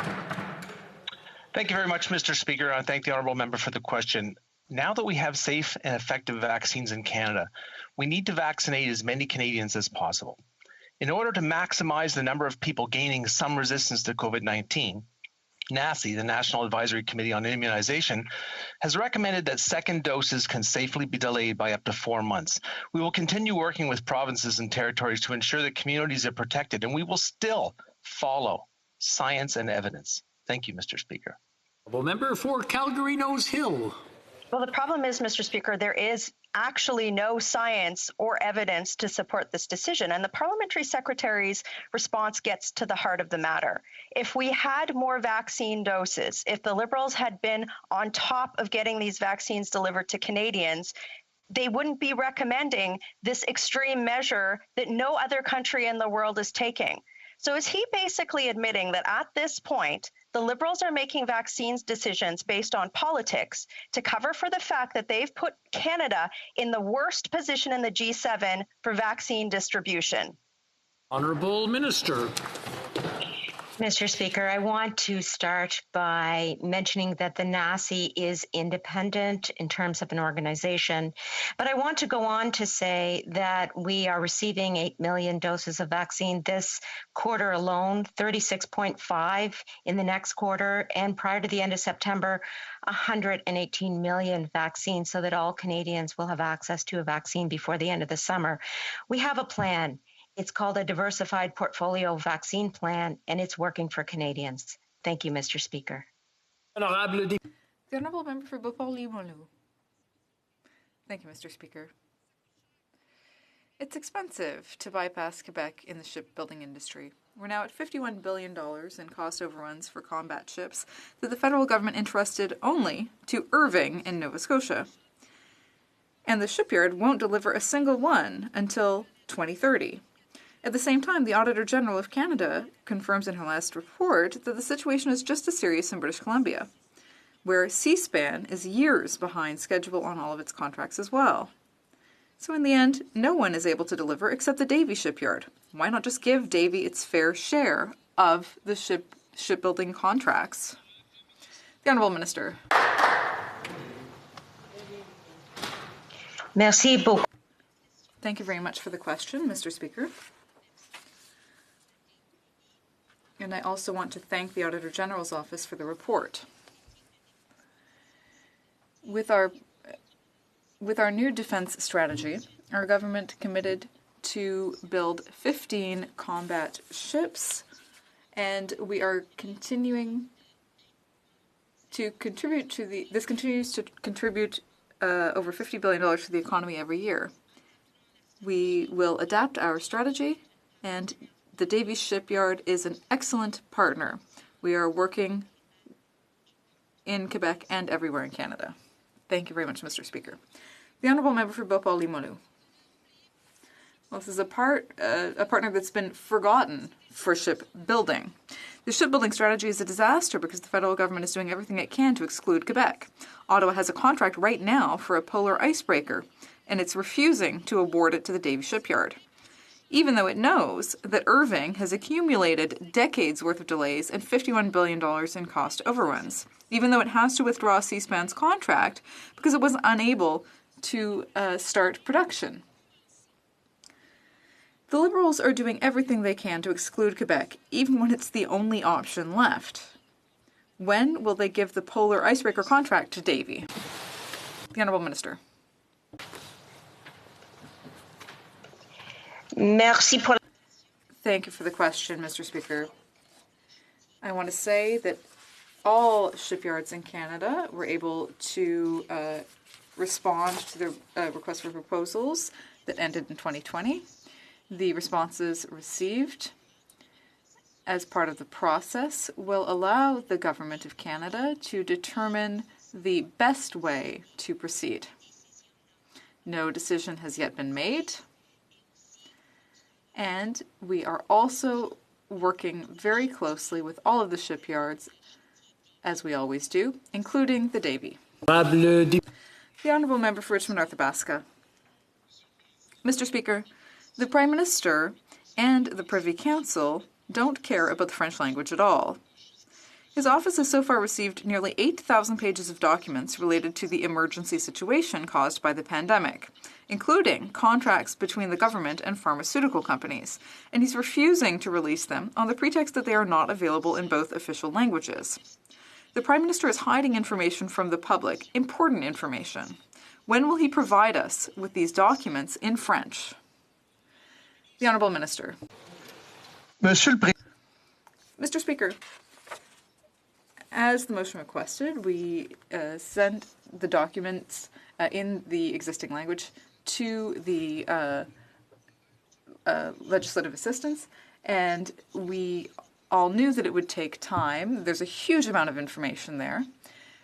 S19: Thank you very much, Mr. Speaker. I thank the Honourable Member for the question. Now that we have safe and effective vaccines in Canada, we need to vaccinate as many Canadians as possible. In order to maximize the number of people gaining some resistance to COVID-19, NACI, the National Advisory Committee on Immunization, has recommended that second doses can safely be delayed by up to 4 months. We will continue working with provinces and territories to ensure that communities are protected, and we will still follow science and evidence. Thank you, Mr. Speaker.
S18: Member for Calgary Nose Hill.
S11: Well, the problem is, Mr. Speaker, there is actually no science or evidence to support this decision. And the parliamentary secretary's response gets to the heart of the matter. If we had more vaccine doses, if the Liberals had been on top of getting these vaccines delivered to Canadians, they wouldn't be recommending this extreme measure that no other country in the world is taking. So is he basically admitting that at this point, the Liberals are making vaccines decisions based on politics to cover for the fact that they've put Canada in the worst position in the G7 for vaccine distribution?
S18: Honourable Minister.
S23: Mr. Speaker, I want to start by mentioning that the NACI is independent in terms of an organization, but I want to go on to say that we are receiving 8 million doses of vaccine this quarter alone, 36.5 in the next quarter, and prior to the end of September, 118 million vaccines so that all Canadians will have access to a vaccine before the end of the summer. We have a plan. It's called a Diversified Portfolio Vaccine Plan, and it's working for Canadians. Thank you, Mr. Speaker.
S14: The Honourable Member for Beauport-Limoilou. Thank you, Mr. Speaker. It's expensive to bypass Quebec in the shipbuilding industry. We're now at $51 billion in cost overruns for combat ships that the federal government entrusted only to Irving in Nova Scotia. And the shipyard won't deliver a single one until 2030. At the same time, the Auditor General of Canada confirms in her last report that the situation is just as serious in British Columbia, where Seaspan is years behind schedule on all of its contracts as well. So in the end, no one is able to deliver except the Davie shipyard. Why not just give Davie its fair share of the shipbuilding contracts? The Honourable Minister.
S23: Merci beaucoup.
S14: Thank you very much for the question, Mr. Speaker. And I also want to thank the Auditor General's Office for the report. With our new defence strategy, our government committed to build 15 combat ships, and we are continuing to contribute to this continues to contribute over $50 billion to the economy every year. We will adapt our strategy, and the Davie Shipyard is an excellent partner. We are working in Quebec and everywhere in Canada. Thank you very much, Mr. Speaker. The Honourable Member for Beauport-Limoilou. Well, this is a partner that's been forgotten for shipbuilding. The shipbuilding strategy is a disaster because the federal government is doing everything it can to exclude Quebec. Ottawa has a contract right now for a polar icebreaker, and it's refusing to award it to the Davie Shipyard, even though it knows that Irving has accumulated decades worth of delays and $51 billion in cost overruns, even though it has to withdraw Seaspan's contract because it was unable to start production. The Liberals are doing everything they can to exclude Quebec, even when it's the only option left. When will they give the polar icebreaker contract to Davie? The Honourable Minister.
S23: Merci pour...
S14: Thank you for the question, Mr. Speaker. I want to say that all shipyards in Canada were able to respond to the request for proposals that ended in 2020. The responses received as part of the process will allow the Government of Canada to determine the best way to proceed. No decision has yet been made, and we are also working very closely with all of the shipyards, as we always do, including the Davie. The Honourable Member for Richmond North Athabasca. Mr. Speaker, the Prime Minister and the Privy Council don't care about the French language at all. His office has so far received nearly 8,000 pages of documents related to the emergency situation caused by the pandemic, including contracts between the government and pharmaceutical companies, and he's refusing to release them on the pretext that they are not available in both official languages. The Prime Minister is hiding information from the public, important information. When will he provide us with these documents in French? The Honourable Minister. Mr. Speaker, as the motion requested, we sent the documents in the existing language to the legislative assistants, and we all knew that it would take time. There's a huge amount of information there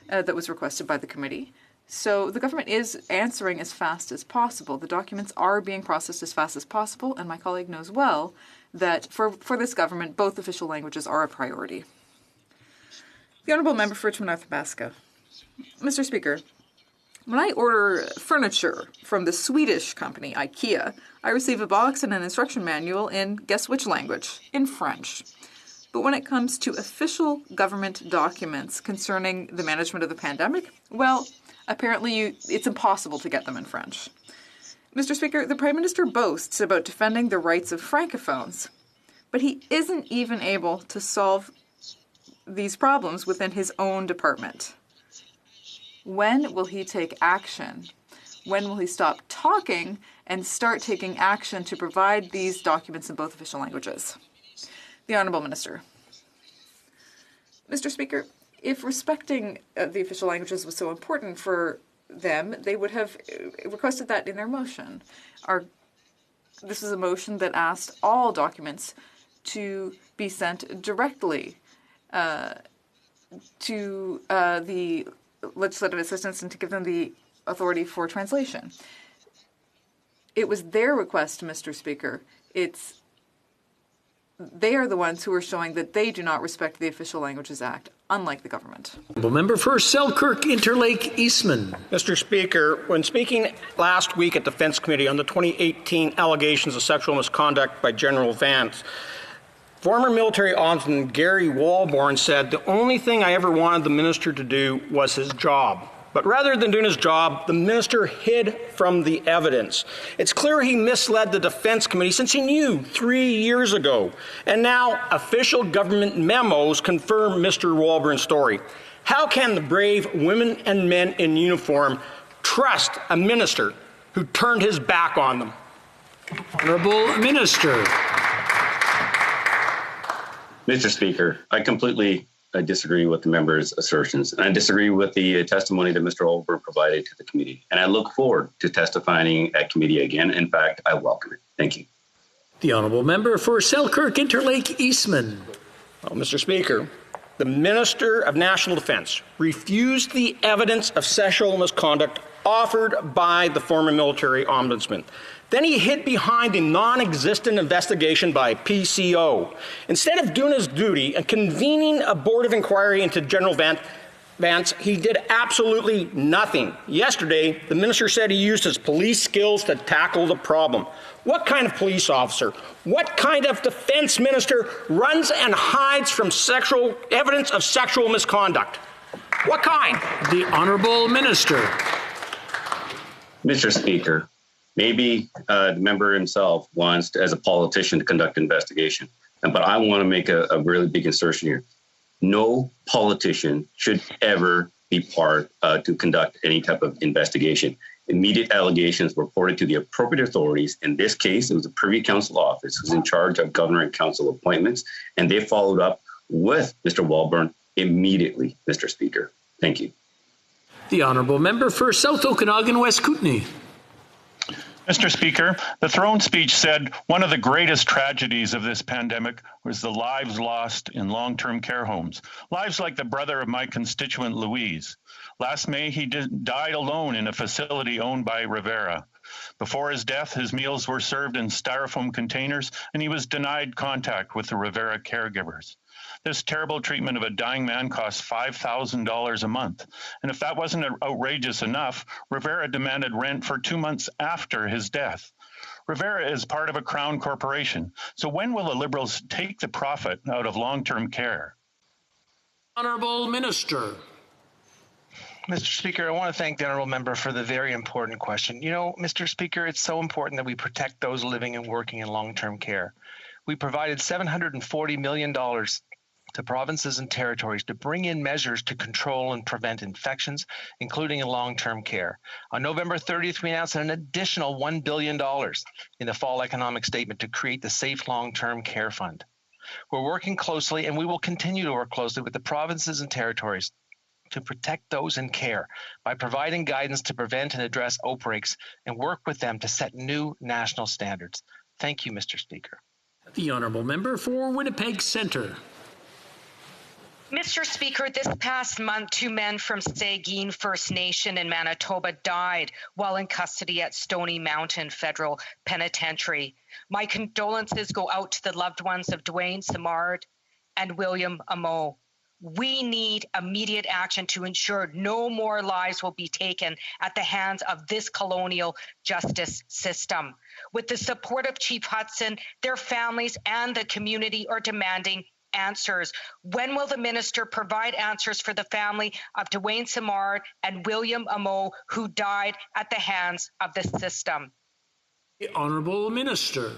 S14: that was requested by the committee. So the government is answering as fast as possible. The documents are being processed as fast as possible, and my colleague knows well that for this government, both official languages are a priority. The Honourable Member for Richmond North Athabasca. Mr. Speaker, when I order furniture from the Swedish company IKEA, I receive a box and an instruction manual in guess which language? In French. But when it comes to official government documents concerning the management of the pandemic, well, apparently it's impossible to get them in French. Mr. Speaker, the Prime Minister boasts about defending the rights of francophones, but he isn't even able to solve these problems within his own department. When will he take action? When will he stop talking and start taking action to provide these documents in both official languages? The Honourable Minister. Mr. Speaker, if respecting the official languages was so important for them, they would have requested that in their motion. This is a motion that asked all documents to be sent directly to the legislative assistants and to give them the authority for translation. It was their request, Mr. Speaker. they are the ones who are showing that they do not respect the Official Languages Act, unlike the government.
S18: Member for Selkirk Interlake Eastman.
S10: Mr. Speaker, when speaking last week at Defence Committee on the 2018 allegations of sexual misconduct by General Vance, former military ombudsman Gary Walbourne said, "The only thing I ever wanted the minister to do was his job. But rather than doing his job, the minister hid from the evidence. It's clear he misled the Defence Committee since he knew 3 years ago. And now official government memos confirm Mr. Walbourne's story. How can the brave women and men in uniform trust a minister who turned his back on them?"
S18: Honourable Minister.
S15: Mr. Speaker, I completely disagree with the member's assertions, and I disagree with the testimony that Mr. Walbourne provided to the committee. And I look forward to testifying at committee again. In fact, I welcome it. Thank you.
S18: The Honourable Member for Selkirk Interlake Eastman.
S10: Well, Mr. Speaker, the Minister of National Defence refused the evidence of sexual misconduct offered by the former military ombudsman. Then he hid behind a non-existent investigation by PCO. Instead of doing his duty and convening a board of inquiry into General Vance, he did absolutely nothing. Yesterday, the minister said he used his police skills to tackle the problem. What kind of police officer, what kind of defense minister runs and hides from evidence of sexual misconduct? What kind?
S18: The Honourable Minister.
S15: Mr. Speaker, maybe the member himself wants, as a politician, to conduct an investigation. But I want to make a really big assertion here. No politician should ever be part to conduct any type of investigation. Immediate allegations were reported to the appropriate authorities. In this case, it was the Privy Council office who's in charge of governor and council appointments, and they followed up with Mr. Walbourne immediately, Mr. Speaker. Thank you.
S18: The Honourable Member for South Okanagan West Kootenay.
S5: Mr. Speaker, the throne speech said one of the greatest tragedies of this pandemic was the lives lost in long-term care homes, lives like the brother of my constituent Louise. Last May, he died alone in a facility owned by Revera. Before his death, his meals were served in styrofoam containers, and he was denied contact with the Revera caregivers. This terrible treatment of a dying man cost $5,000 a month. And if that wasn't outrageous enough, Revera demanded rent for 2 months after his death. Revera is part of a Crown corporation. So when will the Liberals take the profit out of long-term care?
S18: Honourable Minister.
S19: Mr. Speaker, I want to thank the Honourable Member for the very important question. You know, Mr. Speaker, it's so important that we protect those living and working in long-term care. We provided $740 million to provinces and territories to bring in measures to control and prevent infections, including in long-term care. On November 30th, we announced an additional $1 billion in the fall economic statement to create the Safe Long-Term Care Fund. We're working closely, and we will continue to work closely with the provinces and territories to protect those in care by providing guidance to prevent and address outbreaks and work with them to set new national standards. Thank you, Mr. Speaker.
S18: The Honourable Member for Winnipeg Centre.
S17: Mr. Speaker, this past month, 2 men from Saugeen First Nation in Manitoba died while in custody at Stony Mountain Federal Penitentiary. My condolences go out to the loved ones of Dwayne Simard and William Amo. We need immediate action to ensure no more lives will be taken at the hands of this colonial justice system. With the support of Chief Hudson, their families and the community are demanding answers. When will the minister provide answers for the family of Dwayne Simard and William Amo, who died at the hands of the system?
S18: The Honourable Minister.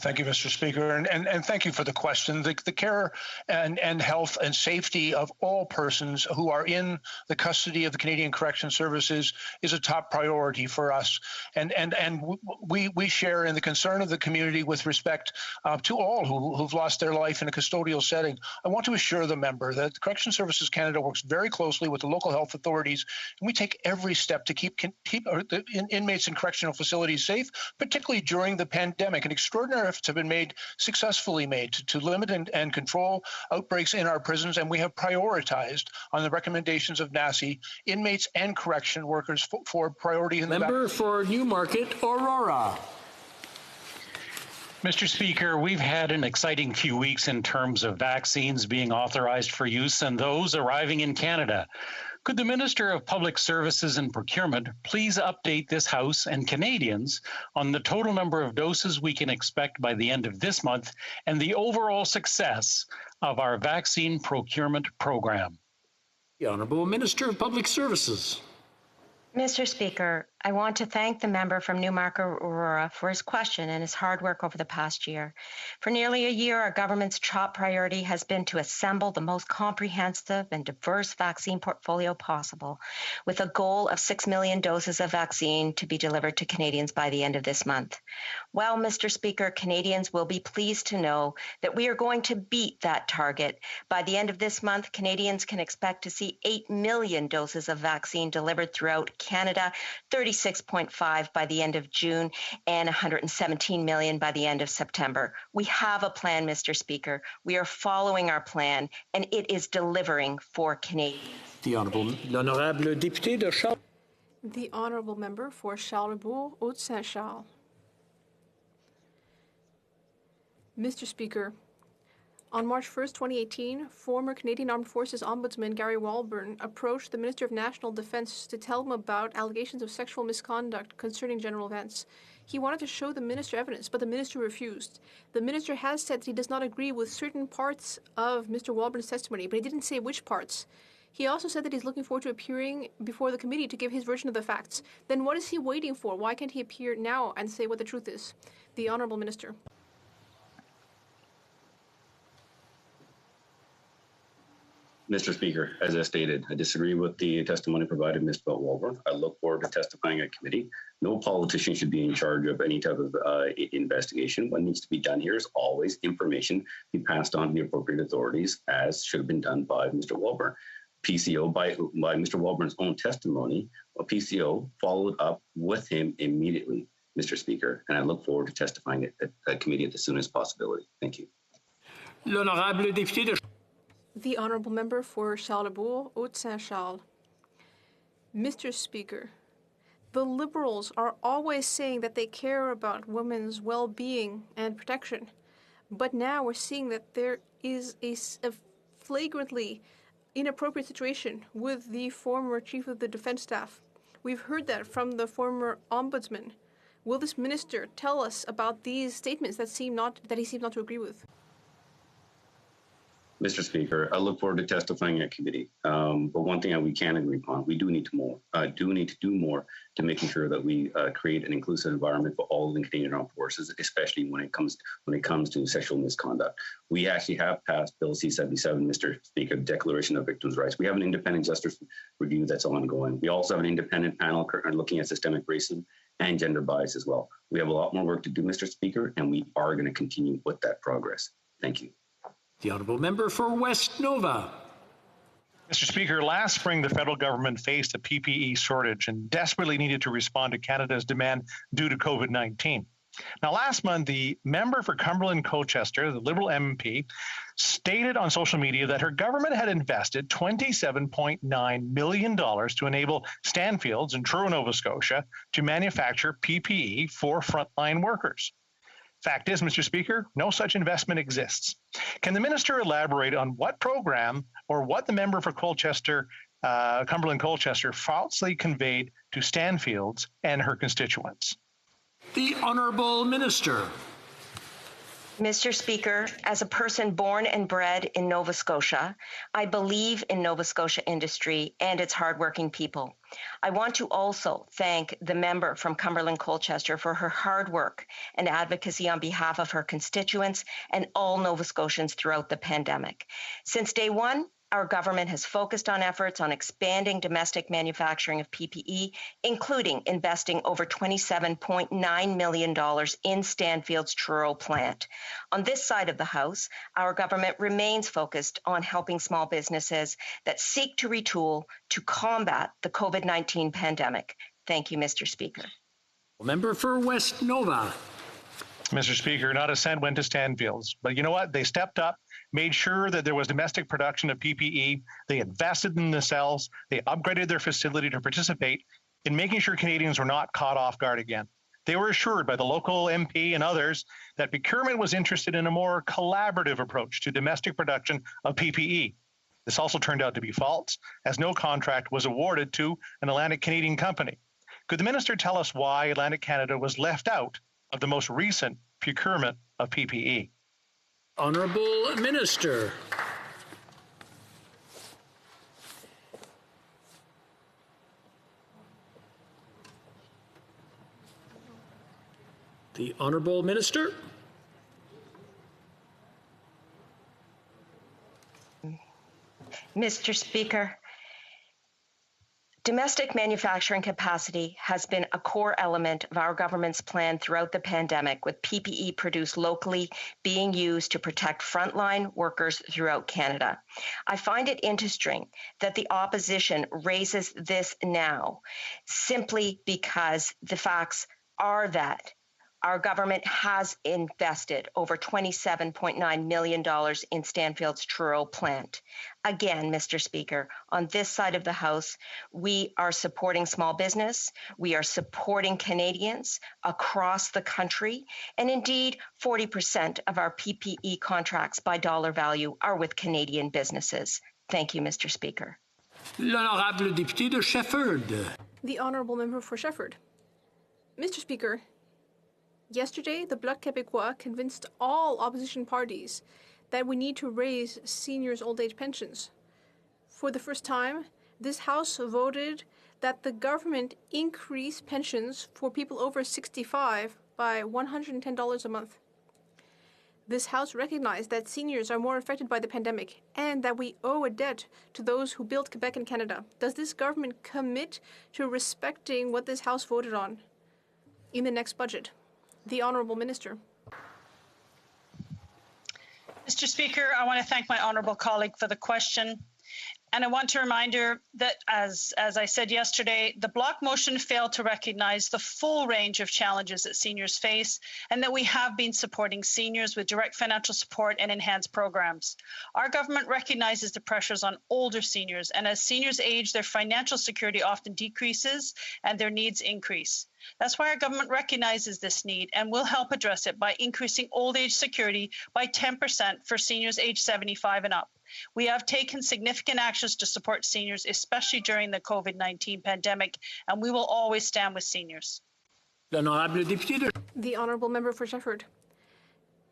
S6: Thank you, Mr. Speaker, and thank you for the question. The care and health and safety of all persons who are in the custody of the Canadian Correction Services is a top priority for us. And we share in the concern of the community with respect to all who've lost their life in a custodial setting. I want to assure the member that Correction Services Canada works very closely with the local health authorities, and we take every step to keep the inmates in correctional facilities safe, particularly during the pandemic. An extraordinary efforts have been successfully made to limit and control outbreaks in our prisons, and we have prioritized on the recommendations of NACI inmates and correction workers for priority in the
S18: Member for Newmarket, Aurora.
S5: Mr. Speaker, we've had an exciting few weeks in terms of vaccines being authorized for use and those arriving in Canada. Could the Minister of Public Services and Procurement please update this House and Canadians on the total number of doses we can expect by the end of this month and the overall success of our vaccine procurement program?
S18: The Honourable Minister of Public Services.
S23: Mr. Speaker, I want to thank the member from Newmarket Aurora for his question and his hard work over the past year. For nearly a year, our government's top priority has been to assemble the most comprehensive and diverse vaccine portfolio possible, with a goal of 6 million doses of vaccine to be delivered to Canadians by the end of this month. Well, Mr. Speaker, Canadians will be pleased to know that we are going to beat that target. By the end of this month, Canadians can expect to see 8 million doses of vaccine delivered throughout Canada, 36.5 by the end of June, and 117 million by the end of September. We have a plan, Mr. Speaker. We are following our plan, and it is delivering for Canadians.
S18: The Honourable Député de Charles.
S1: The Honourable Member for Charlebourg, Haute-Saint-Charles. Mr. Speaker, on March 1st, 2018, former Canadian Armed Forces Ombudsman Gary Walbourne approached the Minister of National Defence to tell him about allegations of sexual misconduct concerning general events. He wanted to show the minister evidence, but the minister refused. The minister has said that he does not agree with certain parts of Mr. Walbourne's testimony, but he didn't say which parts. He also said that he's looking forward to appearing before the committee to give his version of the facts. Then what is he waiting for? Why can't he appear now and say what the truth is? The Honourable Minister.
S15: Mr. Speaker, as I stated, I disagree with the testimony provided by Ms. Walbourne. I look forward to testifying at committee. No politician should be in charge of any type of investigation. What needs to be done here is always information be passed on to the appropriate authorities, as should have been done by Mr. Walbourne. PCO, by Mr. Walbourne's own testimony, a PCO followed up with him immediately, Mr. Speaker, and I look forward to testifying at committee at the soonest possibility. Thank you.
S18: L'Honorable Député de
S1: The Honourable Member for Charlebourg, Haute-Saint-Charles. Mr. Speaker, the Liberals are always saying that they care about women's well-being and protection, but now we're seeing that there is a flagrantly inappropriate situation with the former Chief of the Defence Staff. We've heard that from the former Ombudsman. Will this minister tell us about these statements that he seems not to agree with?
S15: Mr. Speaker, I look forward to testifying at committee. But one thing that we can agree upon, we do need to do more to making sure that we create an inclusive environment for all of the Canadian Armed Forces, especially when it comes to sexual misconduct. We actually have passed Bill C-77, Mr. Speaker, Declaration of Victims' Rights. We have an independent justice review that's ongoing. We also have an independent panel currently looking at systemic racism and gender bias as well. We have a lot more work to do, Mr. Speaker, and we are going to continue with that progress. Thank you.
S18: The Honourable Member for West Nova.
S7: Mr. Speaker, last spring, the federal government faced a PPE shortage and desperately needed to respond to Canada's demand due to COVID-19. Now, last month, the member for Cumberland-Colchester, the Liberal MP, stated on social media that her government had invested $27.9 million to enable Stanfields in Truro, Nova Scotia, to manufacture PPE for frontline workers. Fact is, Mr. Speaker, no such investment exists. Can the minister elaborate on what program or what the member for Cumberland-Colchester falsely conveyed to Stanfields and her constituents?
S18: The Honourable Minister.
S23: Mr. Speaker, as a person born and bred in Nova Scotia, I believe in Nova Scotia industry and its hardworking people. I want to also thank the member from Cumberland-Colchester for her hard work and advocacy on behalf of her constituents and all Nova Scotians throughout the pandemic. Since day one, our government has focused on efforts on expanding domestic manufacturing of PPE, including investing over $27.9 million in Stanfield's Truro plant. On this side of the House, our government remains focused on helping small businesses that seek to retool to combat the COVID-19 pandemic. Thank you, Mr. Speaker.
S18: Member for West Nova.
S7: Mr. Speaker, not a cent went to Stanfields, but you know what? They stepped up, made sure that there was domestic production of PPE. They invested in the cells. They upgraded their facility to participate in making sure Canadians were not caught off guard again.
S4: They were assured by the local MP and others that procurement was interested in a more collaborative approach to domestic production of PPE. This also turned out to be false, as no contract was awarded to an Atlantic Canadian company. Could the minister tell us why Atlantic Canada was left out of the most recent procurement of PPE?
S18: Honourable Minister. The Honourable Minister.
S23: Mr. Speaker, domestic manufacturing capacity has been a core element of our government's plan throughout the pandemic, with PPE produced locally being used to protect frontline workers throughout Canada. I find it interesting that the opposition raises this now, simply because the facts are that our government has invested over $27.9 million in Stanfield's Truro plant. Again, Mr. Speaker, on this side of the House, we are supporting small business, we are supporting Canadians across the country, and indeed, 40% of our PPE contracts by dollar value are with Canadian businesses. Thank you, Mr. Speaker.
S18: L'honorable député de Shefford.
S1: The Honourable Member for Shefford. Mr. Speaker, yesterday, the Bloc Québécois convinced all opposition parties that we need to raise seniors' old age pensions. For the first time, this House voted that the government increase pensions for people over 65 by $110 a month. This House recognized that seniors are more affected by the pandemic and that we owe a debt to those who built Quebec and Canada. Does this government commit to respecting what this House voted on in the next budget? The Honourable Minister.
S13: Mr. Speaker, I want to thank my honourable colleague for the question. And I want to remind her that, as I said yesterday, the Bloc motion failed to recognize the full range of challenges that seniors face, and that we have been supporting seniors with direct financial support and enhanced programs. Our government recognizes the pressures on older seniors, and as seniors age, their financial security often decreases and their needs increase. That's why our government recognizes this need and will help address it by increasing old age security by 10% for seniors aged 75 and up. We have taken significant actions to support seniors, especially during the COVID-19 pandemic, and we will always stand with seniors.
S1: The Honourable Member for Shefford.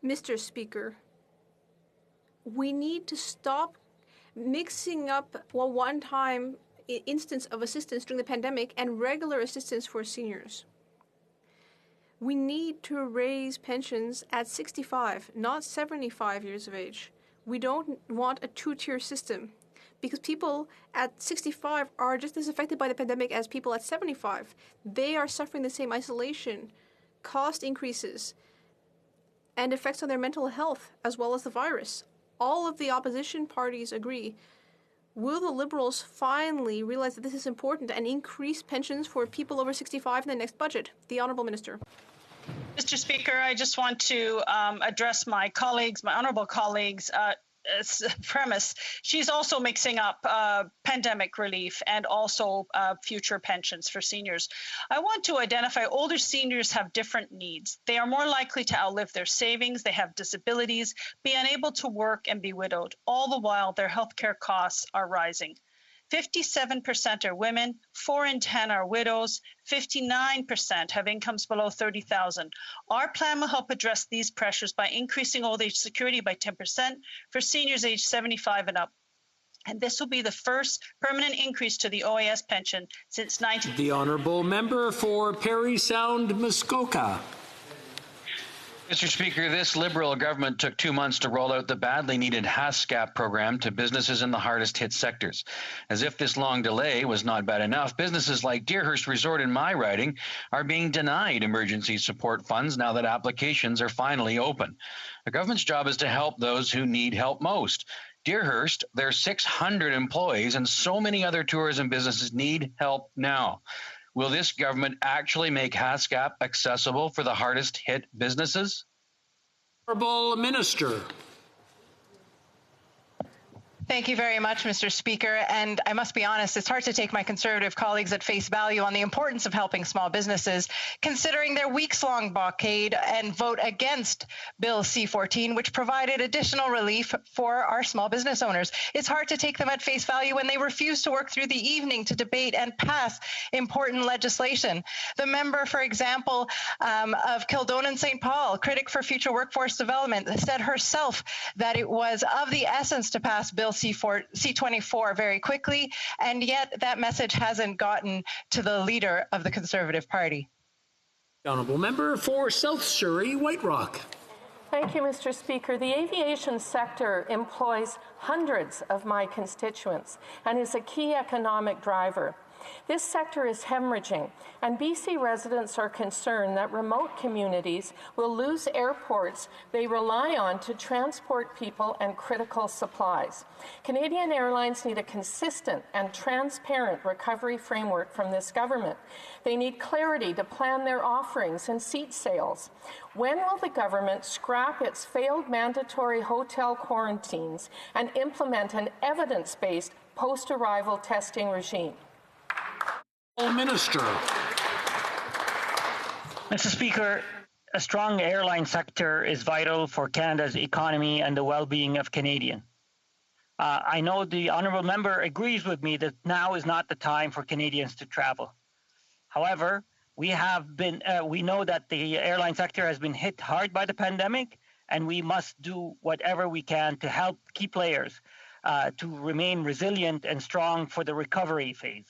S1: Mr. Speaker, we need to stop mixing up a one-time instance of assistance during the pandemic and regular assistance for seniors. We need to raise pensions at 65, not 75 years of age. We don't want a two-tier system because people at 65 are just as affected by the pandemic as people at 75. They are suffering the same isolation, cost increases, and effects on their mental health, as well as the virus. All of the opposition parties agree. Will the Liberals finally realize that this is important and increase pensions for people over 65 in the next budget? The Honourable Minister.
S13: Mr. Speaker, I just want to address my colleagues, my honourable colleagues' premise. She's also mixing up pandemic relief and also future pensions for seniors. I want to identify older seniors have different needs. They are more likely to outlive their savings, they have disabilities, be unable to work, and be widowed. All the while, their healthcare costs are rising. 57% are women, 4 in 10 are widows, 59% have incomes below $30,000. Our plan will help address these pressures by increasing old age security by 10% for seniors aged 75 and up. And this will be the first permanent increase to the OAS pension since
S18: The Honourable Member for Parry Sound, Muskoka.
S20: Mr. Speaker, this Liberal government took 2 months to roll out the badly needed HASCAP program to businesses in the hardest hit sectors. As if this long delay was not bad enough, businesses like Deerhurst Resort in my riding are being denied emergency support funds now that applications are finally open. The government's job is to help those who need help most. Deerhurst, their 600 employees and so many other tourism businesses need help now. Will this government actually make HASCAP accessible for the hardest hit businesses?
S18: Honourable Minister.
S13: Thank you very much, Mr. Speaker. And I must be honest, it's hard to take my Conservative colleagues at face value on the importance of helping small businesses, considering their weeks-long blockade, and vote against Bill C-14, which provided additional relief for our small business owners. It's hard to take them at face value when they refuse to work through the evening to debate and pass important legislation. The member, for example, of Kildonan St. Paul, critic for future workforce development, said herself that it was of the essence to pass Bill C-24 very quickly, and yet that message hasn't gotten to the leader of the Conservative Party.
S18: The honourable member for South Surrey White Rock.
S3: Thank you, Mr. Speaker. The aviation sector employs hundreds of my constituents and is a key economic driver. This sector is hemorrhaging, and BC residents are concerned that remote communities will lose airports they rely on to transport people and critical supplies. Canadian Airlines need a consistent and transparent recovery framework from this government. They need clarity to plan their offerings and seat sales. When will the government scrap its failed mandatory hotel quarantines and implement an evidence-based post-arrival testing regime?
S18: Minister.
S8: Mr. Speaker, a strong airline sector is vital for Canada's economy and the well-being of Canadians. I know the honourable member agrees with me that now is not the time for Canadians to travel. However, we know that the airline sector has been hit hard by the pandemic, and we must do whatever we can to help key players to remain resilient and strong for the recovery phase.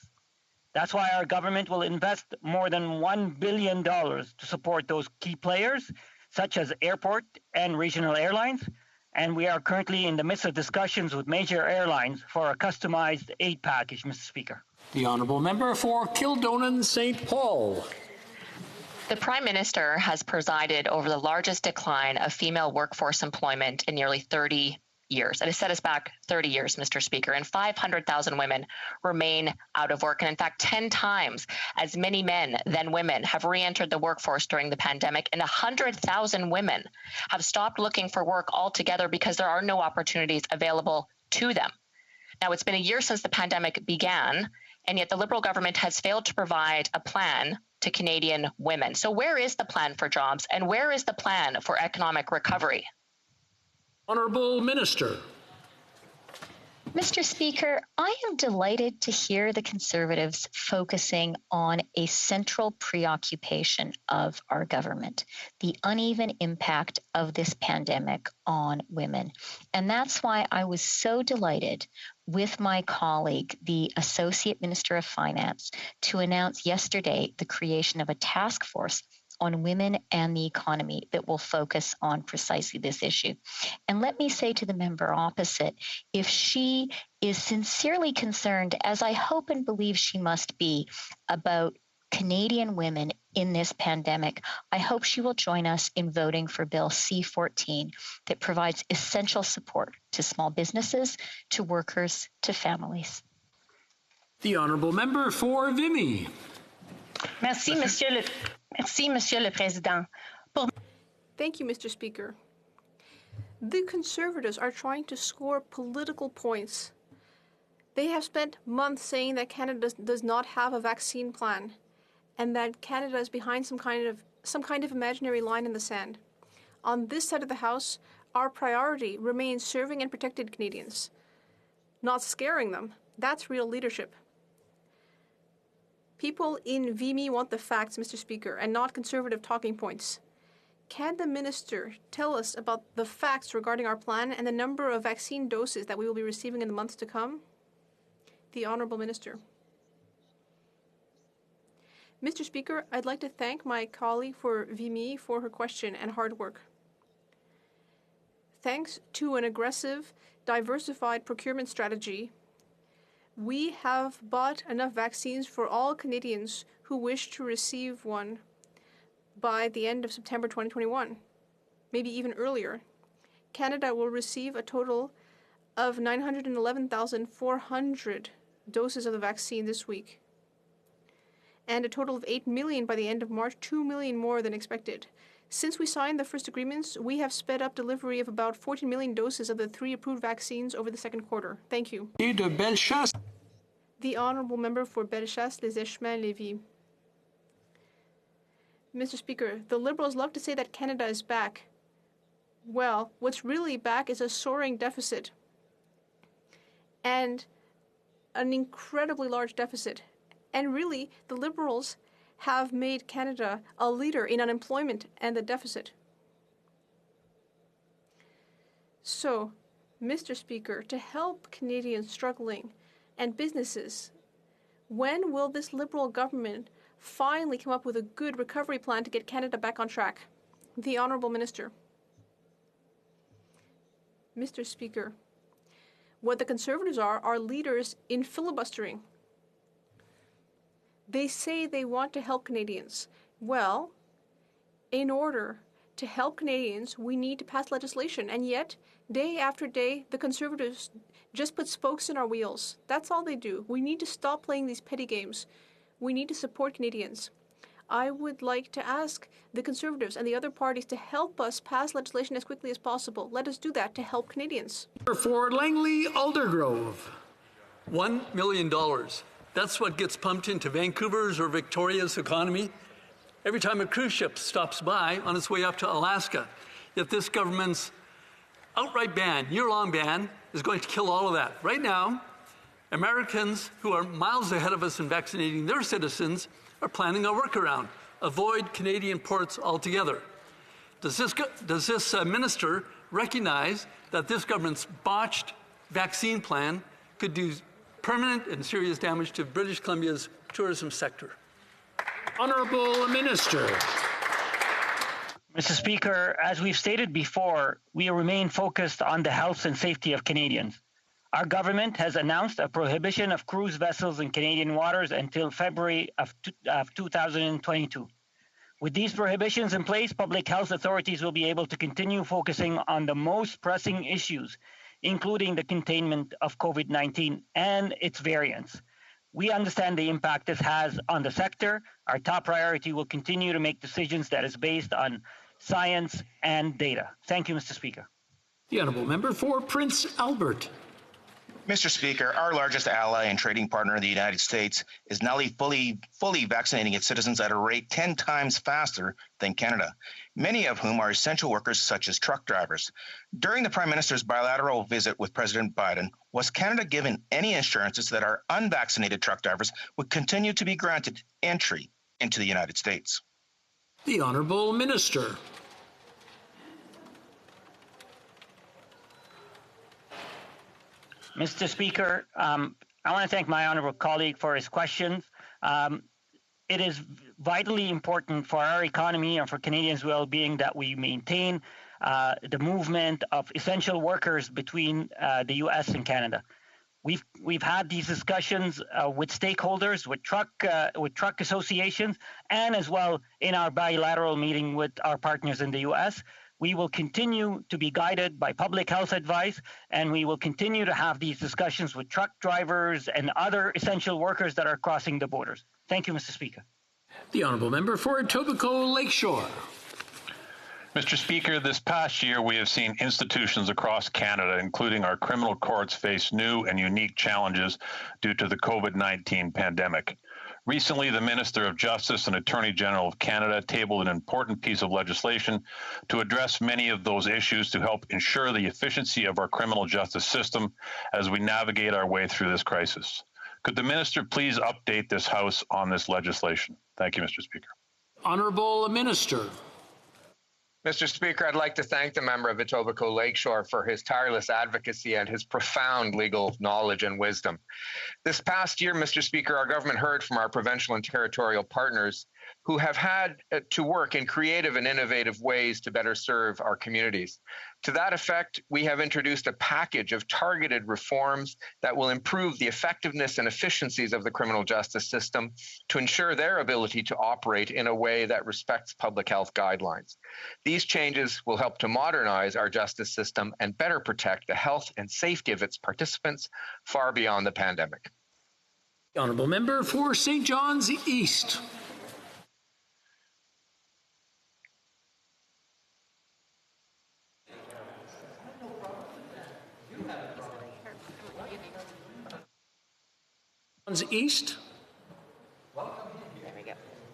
S8: That's why our government will invest more than $1 billion to support those key players, such as airport and regional airlines. And we are currently in the midst of discussions with major airlines for a customized aid package, Mr. Speaker.
S18: The honourable member for Kildonan St. Paul.
S22: The Prime Minister has presided over the largest decline of female workforce employment in nearly 30 years. It has set us back 30 years, Mr. Speaker, and 500,000 women remain out of work. And in fact, 10 times as many men than women have re-entered the workforce during the pandemic, and 100,000 women have stopped looking for work altogether because there are no opportunities available to them. Now, it's been a year since the pandemic began, and yet the Liberal government has failed to provide a plan to Canadian women. So where is the plan for jobs, and where is the plan for economic recovery?
S18: Honourable Minister.
S12: Mr. Speaker, I am delighted to hear the Conservatives focusing on a central preoccupation of our government, the uneven impact of this pandemic on women. And that's why I was so delighted with my colleague, the Associate Minister of Finance, to announce yesterday the creation of a task force on women and the economy that will focus on precisely this issue. And let me say to the member opposite, if she is sincerely concerned, as I hope and believe she must be, about Canadian women in this pandemic, I hope she will join us in voting for Bill C-14 that provides essential support to small businesses, to workers, to families.
S18: The honourable member for Vimy.
S24: Merci, Monsieur le Président.
S1: Thank you, Mr. Speaker. The Conservatives are trying to score political points. They have spent months saying that Canada does not have a vaccine plan and that Canada is behind some kind of imaginary line in the sand. On this side of the House, our priority remains serving and protecting Canadians, not scaring them. That's real leadership. People in Vimy want the facts, Mr. Speaker, and not Conservative talking points. Can the Minister tell us about the facts regarding our plan and the number of vaccine doses that we will be receiving in the months to come? The Honourable Minister. Mr. Speaker, I'd like to thank my colleague for Vimy for her question and hard work. Thanks to an aggressive, diversified procurement strategy, we have bought enough vaccines for all Canadians who wish to receive one by the end of September 2021, maybe even earlier. Canada will receive a total of 911,400 doses of the vaccine this week, and a total of 8 million by the end of March, 2 million more than expected. Since we signed the first agreements, we have sped up delivery of about 14 million doses of the 3 approved vaccines over the second quarter. Thank you. The Honourable Member for Bellechasse-les-Échemins-Lévis. Mr. Speaker, the Liberals love to say that Canada is back. Well, what's really back is a soaring deficit. And an incredibly large deficit. And really, the Liberals have made Canada a leader in unemployment and the deficit. So, Mr. Speaker, to help Canadians struggling and businesses, when will this Liberal government finally come up with a good recovery plan to get Canada back on track? The Honourable Minister. Mr. Speaker, what the Conservatives are leaders in filibustering. They say they want to help Canadians. Well, in order to help Canadians, we need to pass legislation. And yet, day after day, the Conservatives just put spokes in our wheels. That's all they do. We need to stop playing these petty games. We need to support Canadians. I would like to ask the Conservatives and the other parties to help us pass legislation as quickly as possible. Let us do that to help Canadians.
S2: For Langley Aldergrove, $1 million. That's what gets pumped into Vancouver's or Victoria's economy every time a cruise ship stops by on its way up to Alaska. Yet this government's outright ban, year-long ban, is going to kill all of that. Right now, Americans who are miles ahead of us in vaccinating their citizens are planning a workaround, avoid Canadian ports altogether. Does this minister recognize that this government's botched vaccine plan could do permanent and serious damage to British Columbia's tourism sector?
S18: Honourable Minister.
S8: Mr. Speaker, as we've stated before, we remain focused on the health and safety of Canadians. Our government has announced a prohibition of cruise vessels in Canadian waters until February of 2022. With these prohibitions in place, public health authorities will be able to continue focusing on the most pressing issues, including the containment of COVID-19 and its variants. We understand the impact this has on the sector. Our top priority will continue to make decisions that is based on science and data. Thank you, Mr. Speaker.
S18: The Honourable Member for Prince Albert.
S9: Mr. Speaker, our largest ally and trading partner in the United States is now fully vaccinating its citizens at a rate 10 times faster than Canada, many of whom are essential workers such as truck drivers. During the Prime Minister's bilateral visit with President Biden, was Canada given any assurances that our unvaccinated truck drivers would continue to be granted entry into the United States?
S18: The Honourable Minister.
S8: Mr. Speaker, I want to thank my honourable colleague for his questions. It is vitally important for our economy and for Canadians' well-being that we maintain the movement of essential workers between the U.S. and Canada. We've had these discussions with stakeholders, with truck associations, and as well in our bilateral meeting with our partners in the U.S. We will continue to be guided by public health advice, and we will continue to have these discussions with truck drivers and other essential workers that are crossing the borders. Thank you, Mr. Speaker.
S18: The Honourable Member for Etobicoke Lakeshore.
S16: Mr. Speaker, this past year we have seen institutions across Canada, including our criminal courts, face new and unique challenges due to the COVID-19 pandemic. Recently, the Minister of Justice and Attorney General of Canada tabled an important piece of legislation to address many of those issues to help ensure the efficiency of our criminal justice system as we navigate our way through this crisis. Could the Minister please update this House on this legislation? Thank you, Mr. Speaker.
S18: Honourable Minister.
S21: Mr. Speaker, I'd like to thank the member of Etobicoke Lakeshore for his tireless advocacy and his profound legal knowledge and wisdom. This past year, Mr. Speaker, our government heard from our provincial and territorial partners who have had to work in creative and innovative ways to better serve our communities. To that effect, we have introduced a package of targeted reforms that will improve the effectiveness and efficiencies of the criminal justice system to ensure their ability to operate in a way that respects public health guidelines. These changes will help to modernize our justice system and better protect the health and safety of its participants far beyond the pandemic.
S18: The Honourable Member for St. John's East. East.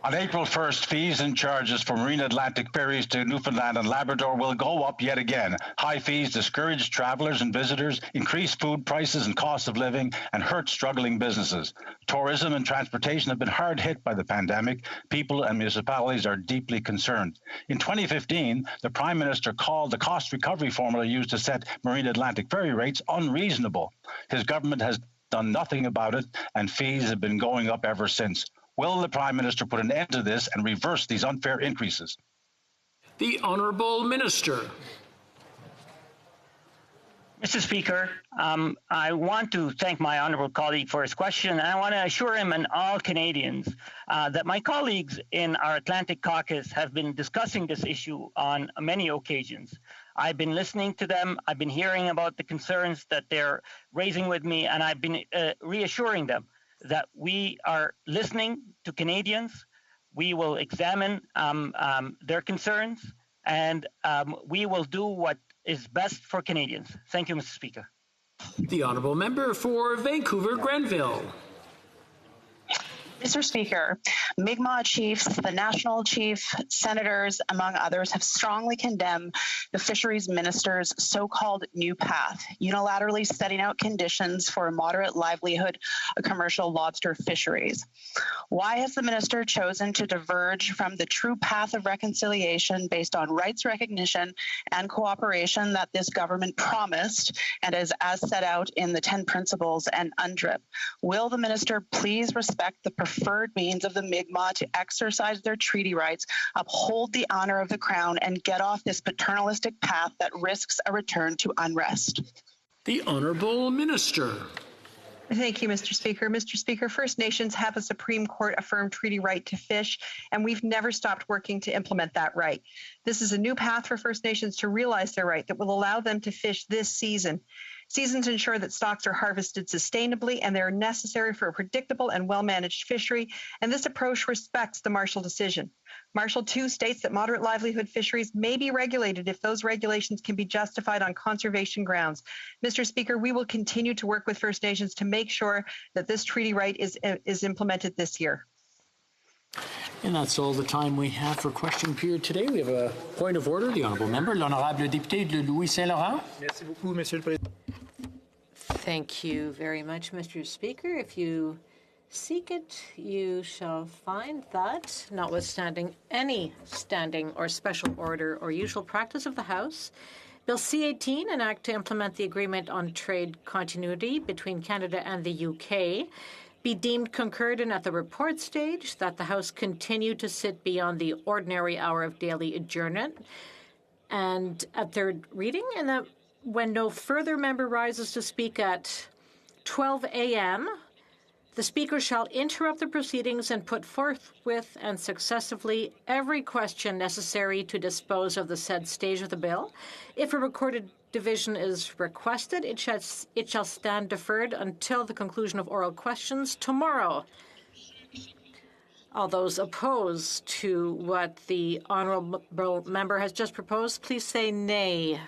S10: On April 1st, fees and charges for Marine Atlantic ferries to Newfoundland and Labrador will go up yet again. High fees discourage travelers and visitors, increase food prices and cost of living, and hurt struggling businesses. Tourism and transportation have been hard hit by the pandemic. People and municipalities are deeply concerned. In 2015, the Prime Minister called the cost recovery formula used to set Marine Atlantic ferry rates unreasonable. His government has done nothing about it, and fees have been going up ever since. Will the Prime Minister put an end to this and reverse these unfair increases?
S18: The Honourable Minister.
S8: Mr. Speaker, I want to thank my honourable colleague for his question, and I want to assure him and all Canadians that my colleagues in our Atlantic Caucus have been discussing this issue on many occasions. I've been listening to them, I've been hearing about the concerns that they're raising with me, and I've been reassuring them that we are listening to Canadians. We will examine their concerns, and we will do what is best for Canadians. Thank you, Mr. Speaker.
S18: The Honourable Member for Vancouver Grenville.
S11: Mr. Speaker, Mi'kmaq chiefs, the national chief, senators, among others, have strongly condemned the fisheries minister's so-called new path, unilaterally setting out conditions for a moderate livelihood of commercial lobster fisheries. Why has the minister chosen to diverge from the true path of reconciliation based on rights recognition and cooperation that this government promised and is as set out in the 10 principles and UNDRIP? Will the minister please respect the preferred means of the Mi'kmaq to exercise their treaty rights, uphold the honor of the Crown, and get off this paternalistic path that risks a return to unrest?
S18: The Honourable Minister.
S14: Thank you, Mr. Speaker. Mr. Speaker, First Nations have a Supreme Court affirmed treaty right to fish, and we've never stopped working to implement that right. This is a new path for First Nations to realize their right that will allow them to fish this season. Seasons ensure that stocks are harvested sustainably, and they are necessary for a predictable and well-managed fishery, and this approach respects the Marshall Decision. Marshall 2 states that moderate livelihood fisheries may be regulated if those regulations can be justified on conservation grounds. Mr. Speaker, we will continue to work with First Nations to make sure that this treaty right is implemented this year.
S18: And that's all the time we have for question period today. We have a point of order. The Honourable Member, l'Honorable député de Louis Saint-Laurent.
S19: Merci beaucoup, Monsieur le Président.
S25: Thank you very much, Mr. Speaker. If you seek it, you shall find that, notwithstanding any standing or special order or usual practice of the House, Bill C-18, an act to implement the Agreement on Trade Continuity between Canada and the UK, be deemed concurred and at the report stage, that the House continue to sit beyond the ordinary hour of daily adjournment, and at third reading, and that when no further member rises to speak at 12 a.m., the Speaker shall interrupt the proceedings and put forthwith and successively every question necessary to dispose of the said stage of the bill. If a recorded division is requested, it shall stand deferred until the conclusion of oral questions tomorrow. All those opposed to what the honourable member has just proposed, please say nay.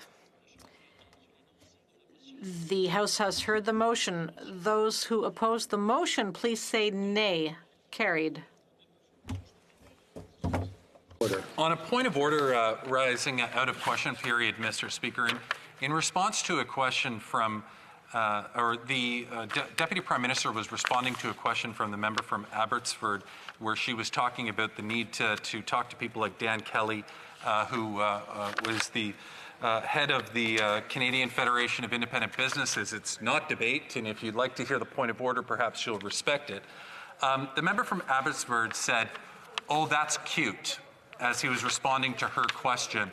S25: The House has heard the motion. Those who oppose the motion, please say nay. Carried.
S26: Order. On a point of order rising out of question period, Mr. Speaker, in response to a question from, Deputy Prime Minister was responding to a question from the member from Abbotsford, where she was talking about the need to talk to people like Dan Kelly, who was the head of the Canadian Federation of Independent Businesses. It's not debate, and if you'd like to hear the point of order, perhaps you'll respect it. The member from Abbotsford said, "Oh, that's cute," as he was responding to her question.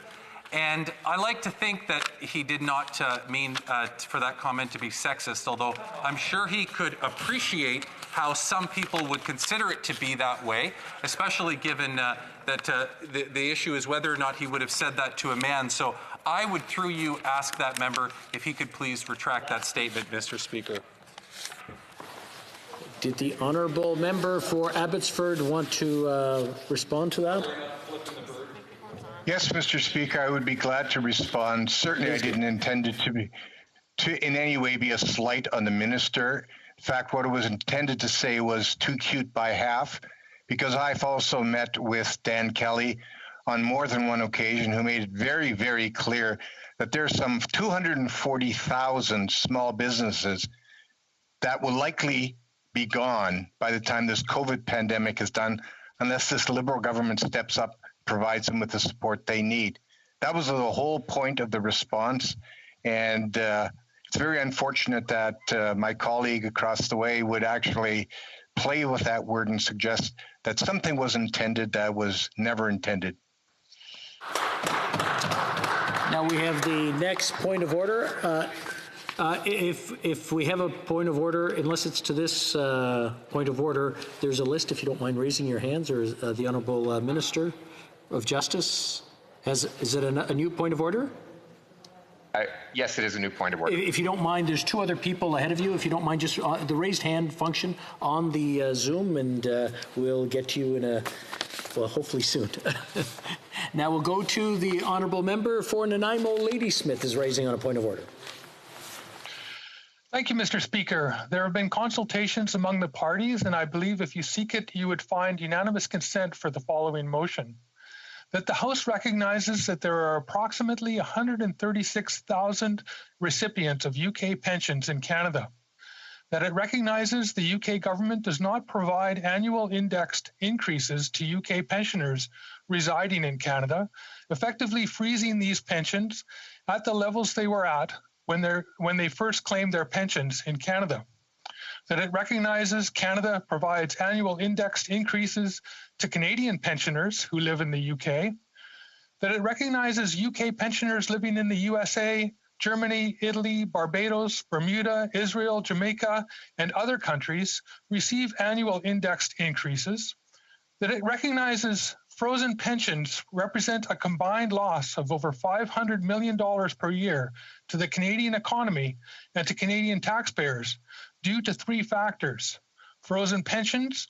S26: And I like to think that he did not mean for that comment to be sexist, although I'm sure he could appreciate how some people would consider it to be that way, especially given that the issue is whether or not he would have said that to a man. So I would, through you, ask that member if he could please retract that statement, Mr. Speaker.
S18: Did the Honourable Member for Abbotsford want to respond to that?
S6: Yes, Mr. Speaker, I would be glad to respond. Certainly, I didn't intend it to be. to in any way be a slight on the minister. In fact, what it was intended to say was too cute by half, because I've also met with Dan Kelly on more than one occasion, who made it very, very clear that there's some 240,000 small businesses that will likely be gone by the time this COVID pandemic is done, unless this Liberal government steps up, provides them with the support they need. That was the whole point of the response. And it's very unfortunate that my colleague across the way would actually play with that word and suggest that something was intended that was never intended.
S18: Now we have the next point of order. If we have a point of order, unless it's to this point of order, there's a list, if you don't mind raising your hands, or the Honourable Minister of Justice. Is it a new point of order?
S21: Yes, it is a new point of order.
S18: If you don't mind, there's two other people ahead of you. If you don't mind, just the raised hand function on the Zoom, and we'll get to you hopefully soon. Now we'll go to the Honourable Member for Nanaimo. Ladysmith is raising on a point of order.
S4: Thank you, Mr. Speaker. There have been consultations among the parties, and I believe if you seek it, you would find unanimous consent for the following motion. That the House recognizes that there are approximately 136,000 recipients of UK pensions in Canada. That it recognizes the UK government does not provide annual indexed increases to UK pensioners residing in Canada, effectively freezing these pensions at the levels they were at when they first claimed their pensions in Canada. That it recognizes Canada provides annual indexed increases to Canadian pensioners who live in the UK. That it recognizes UK pensioners living in the USA, Germany, Italy, Barbados, Bermuda, Israel, Jamaica, and other countries receive annual indexed increases. That it recognizes frozen pensions represent a combined loss of over $500 million per year to the Canadian economy and to Canadian taxpayers due to three factors. Frozen pensions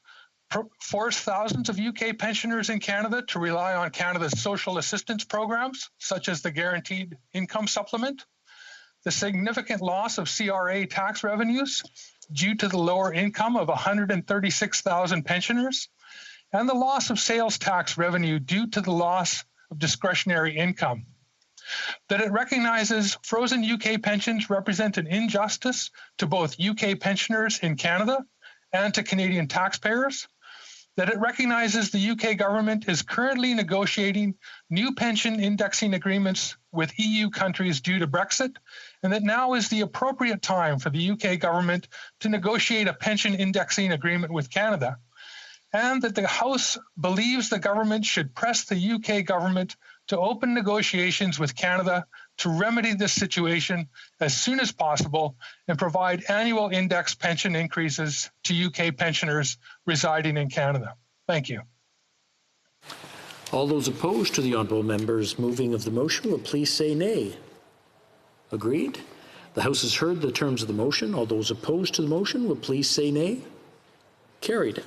S4: force thousands of UK pensioners in Canada to rely on Canada's social assistance programs, such as the Guaranteed Income Supplement, the significant loss of CRA tax revenues due to the lower income of 136,000 pensioners, and the loss of sales tax revenue due to the loss of discretionary income. That it recognizes frozen UK pensions represent an injustice to both UK pensioners in Canada and to Canadian taxpayers. That it recognizes the UK government is currently negotiating new pension indexing agreements with EU countries due to Brexit, and that now is the appropriate time for the UK government to negotiate a pension indexing agreement with Canada. And that the House believes the government should press the UK government to open negotiations with Canada to remedy this situation as soon as possible and provide annual index pension increases to UK pensioners residing in Canada. Thank you.
S18: All those opposed to the Honourable Member's moving of the motion will please say nay. Agreed? The House has heard the terms of the motion. All those opposed to the motion will please say nay. Carried.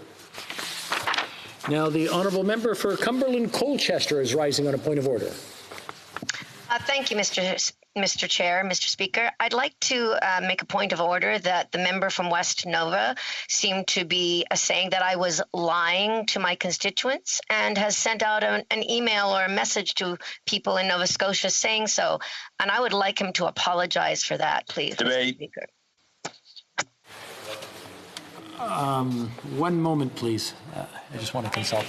S18: Now, the Honourable Member for Cumberland Colchester is rising on a point of order.
S24: Thank you, Mr. Chair, Mr. Speaker. I'd like to make a point of order that the member from West Nova seemed to be saying that I was lying to my constituents and has sent out an email or a message to people in Nova Scotia saying so. And I would like him to apologize for that, please, Mr. Speaker.
S18: One moment, please. I just want to consult.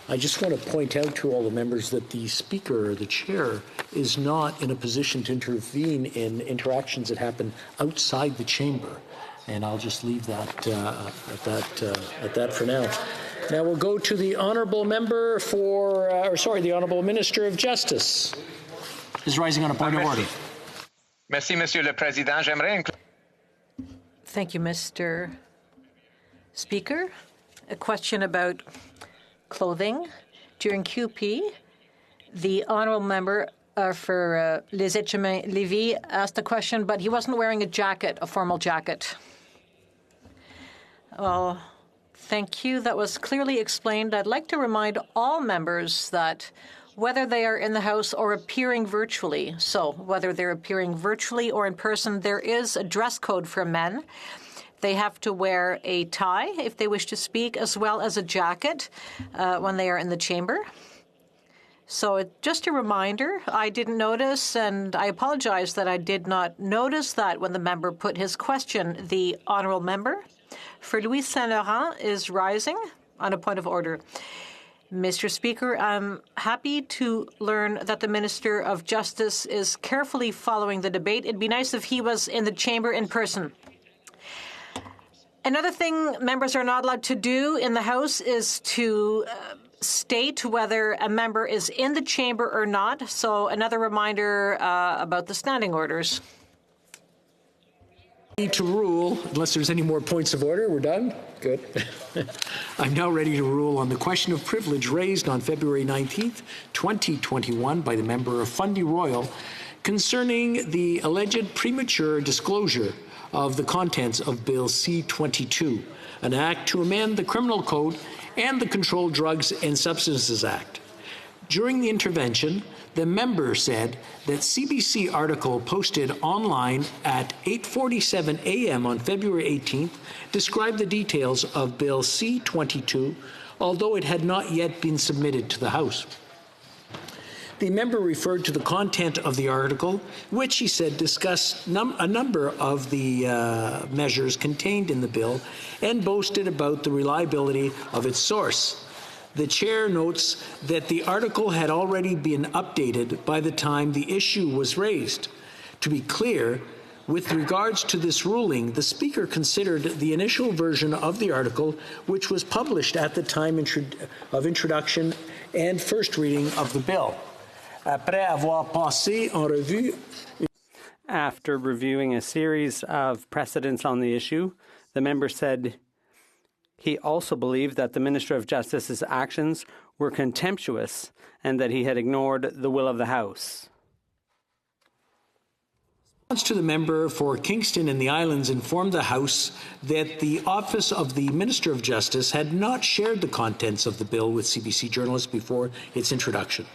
S18: I just want to point out to all the members that the Speaker, or the Chair, is not in a position to intervene in interactions that happen outside the chamber. And I'll just leave that at that for now. Now we'll go to the Honourable Member for, the Honourable Minister of Justice is rising on a point of order.
S21: Merci, Monsieur le Président. J'aimerais
S25: Thank you, Mr. Speaker. A question about clothing. During QP, the Honourable Member for Les Etchemins Lévis asked a question, but he wasn't wearing a jacket, a formal jacket. Well, thank you. That was clearly explained. I'd like to remind all members that whether they are in the House or appearing virtually, so whether they're appearing virtually or in person, there is a dress code for men. They have to wear a tie if they wish to speak, as well as a jacket when they are in the chamber. So just a reminder, I didn't notice, and I apologize that I did not notice that when the member put his question. The honourable member for Louis Saint-Laurent is rising on a point of order. Mr. Speaker, I'm happy to learn that the Minister of Justice is carefully following the debate. It'd be nice if he was in the chamber in person. Another thing members are not allowed to do in the House is to state whether a member is in the chamber or not. So another reminder about the standing orders.
S18: To rule, unless there's any more points of order, we're done? Good. I'm now ready to rule on the question of privilege raised on February 19th, 2021 by the member of Fundy Royal concerning the alleged premature disclosure of the contents of Bill C-22, an act to amend the Criminal Code and the Controlled Drugs and Substances Act. During the intervention, the member said that CBC article posted online at 8:47 a.m. on February 18th described the details of Bill C-22, although it had not yet been submitted to the House. The member referred to the content of the article, which he said discussed a number of the measures contained in the bill and boasted about the reliability of its source. The chair notes that the article had already been updated by the time the issue was raised. To be clear, with regards to this ruling, the Speaker considered the initial version of the article, which was published at the time of introduction and first reading of the bill.
S5: After reviewing a series of precedents on the issue, the member said he also believed that the Minister of Justice's actions were contemptuous and that he had ignored the will of the House.
S18: To the member for Kingston and the Islands informed the House that the Office of the Minister of Justice had not shared the contents of the bill with CBC journalists before its introduction.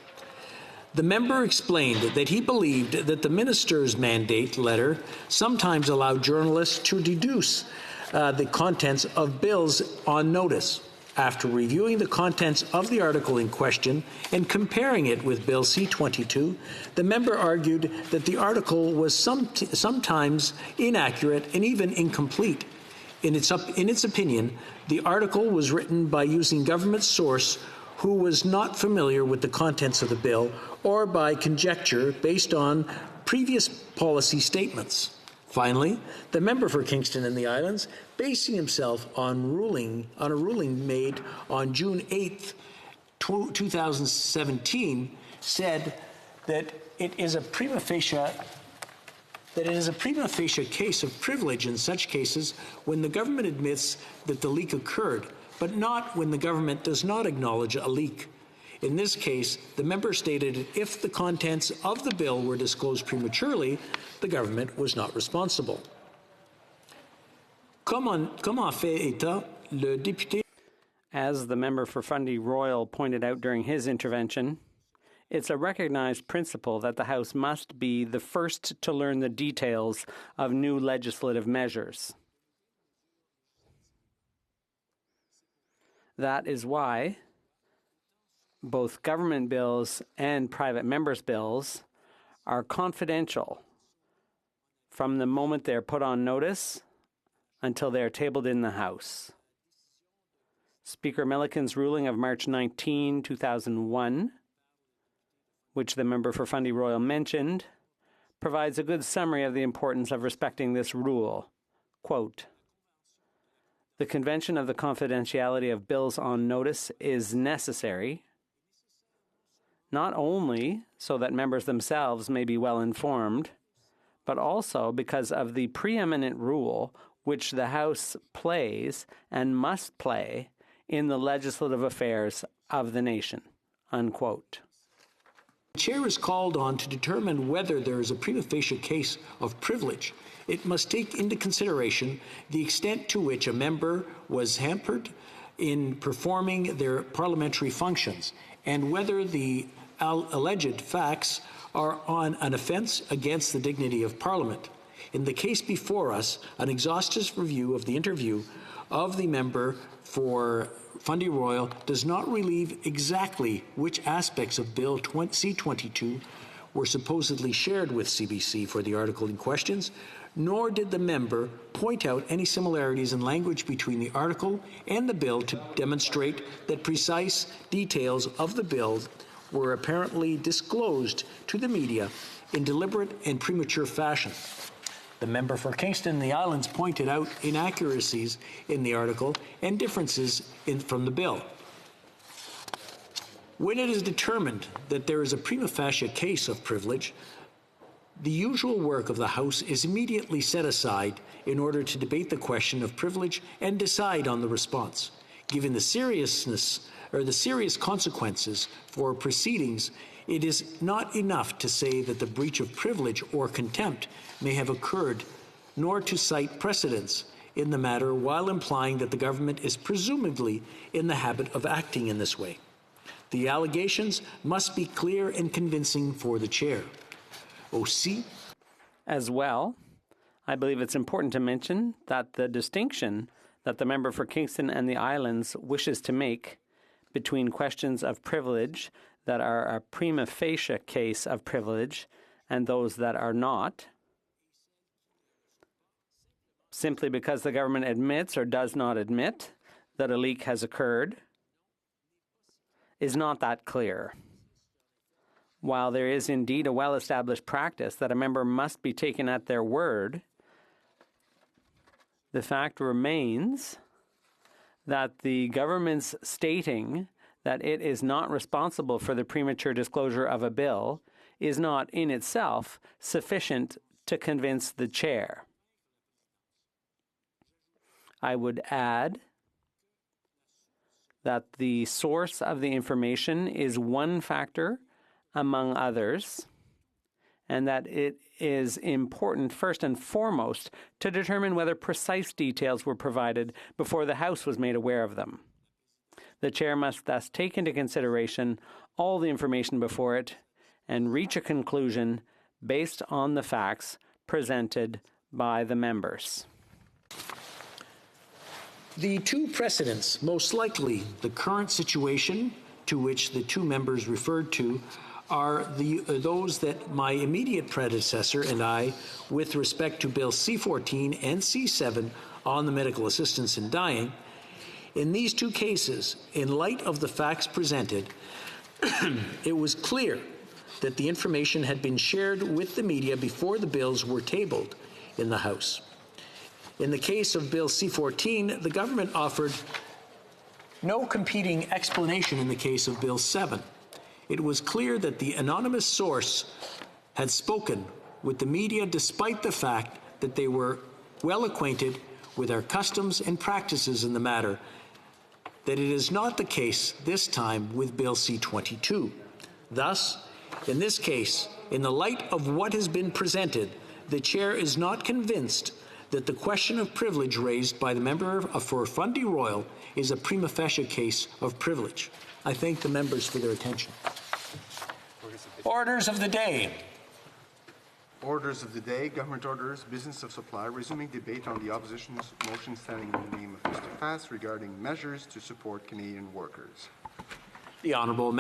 S18: The member explained that he believed that the minister's mandate letter sometimes allowed journalists to deduce the contents of bills on notice. After reviewing the contents of the article in question and comparing it with Bill C-22, the member argued that the article was sometimes inaccurate and even incomplete. In its opinion, the article was written by using government source who was not familiar with the contents of the bill or by conjecture based on previous policy statements. Finally, the member for Kingston and the Islands, basing himself on a ruling made on June 8th, 2017, said that it is a prima facie case of privilege in such cases when the government admits that the leak occurred, but not when the government does not acknowledge a leak. In this case, the member stated if the contents of the bill were disclosed prematurely, the government was not responsible.
S5: As the member for Fundy Royal pointed out during his intervention, it's a recognized principle that the House must be the first to learn the details of new legislative measures. That is why both government bills and private members' bills are confidential from the moment they're put on notice until they're tabled in the House. Speaker Milliken's ruling of March 19, 2001, which the member for Fundy Royal mentioned, provides a good summary of the importance of respecting this rule. Quote, "The convention of the confidentiality of bills on notice is necessary not only so that members themselves may be well informed, but also because of the preeminent role which the House plays and must play in the legislative affairs of the nation." Unquote.
S18: Chair is called on to determine whether there is a prima facie case of privilege, it must take into consideration the extent to which a member was hampered in performing their parliamentary functions and whether the alleged facts are on an offence against the dignity of Parliament. In the case before us, an exhaustive review of the interview of the member for Fundy Royal does not relieve exactly which aspects of Bill C-22 were supposedly shared with CBC for the article in questions, nor did the member point out any similarities in language between the article and the bill to demonstrate that precise details of the bill were apparently disclosed to the media in deliberate and premature fashion. The member for Kingston and the Islands pointed out inaccuracies in the article and differences from the bill. When it is determined that there is a prima facie case of privilege, the usual work of the House is immediately set aside in order to debate the question of privilege and decide on the response. Given the seriousness or the serious consequences for proceedings, it is not enough to say that the breach of privilege or contempt may have occurred, nor to cite precedents in the matter while implying that the government is presumably in the habit of acting in this way. The allegations must be clear and convincing for the Chair. OC.
S5: As well, I believe it's important to mention that the distinction that the member for Kingston and the Islands wishes to make between questions of privilege that are a prima facie case of privilege and those that are not, simply because the government admits or does not admit that a leak has occurred, is not that clear. While there is indeed a well-established practice that a member must be taken at their word, the fact remains that the government's stating that it is not responsible for the premature disclosure of a bill is not in itself sufficient to convince the Chair. I would add that the source of the information is one factor among others, and that it is important first and foremost to determine whether precise details were provided before the House was made aware of them. The Chair must thus take into consideration all the information before it and reach a conclusion based on the facts presented by the members.
S18: The two precedents, most likely the current situation to which the two members referred to, are those that my immediate predecessor and I, with respect to Bill C-14 and C-7 on the medical assistance in dying. In these two cases, in light of the facts presented, it was clear that the information had been shared with the media before the bills were tabled in the House. In the case of Bill C-14, the government offered no competing explanation in the case of Bill 7. It was clear that the anonymous source had spoken with the media despite the fact that they were well acquainted with our customs and practices in the matter, that it is not the case this time with Bill C-22. Thus, in this case, in the light of what has been presented, the Chair is not convinced that the question of privilege raised by the member for Fundy Royal is a prima facie case of privilege. I thank the members for their attention. Orders of the day.
S7: Orders of the day, government orders, business of supply, resuming debate on the opposition's motion standing in the name of Mr. Fass regarding measures to support Canadian workers.
S18: The honourable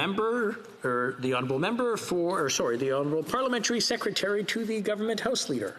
S18: parliamentary secretary to the government House Leader.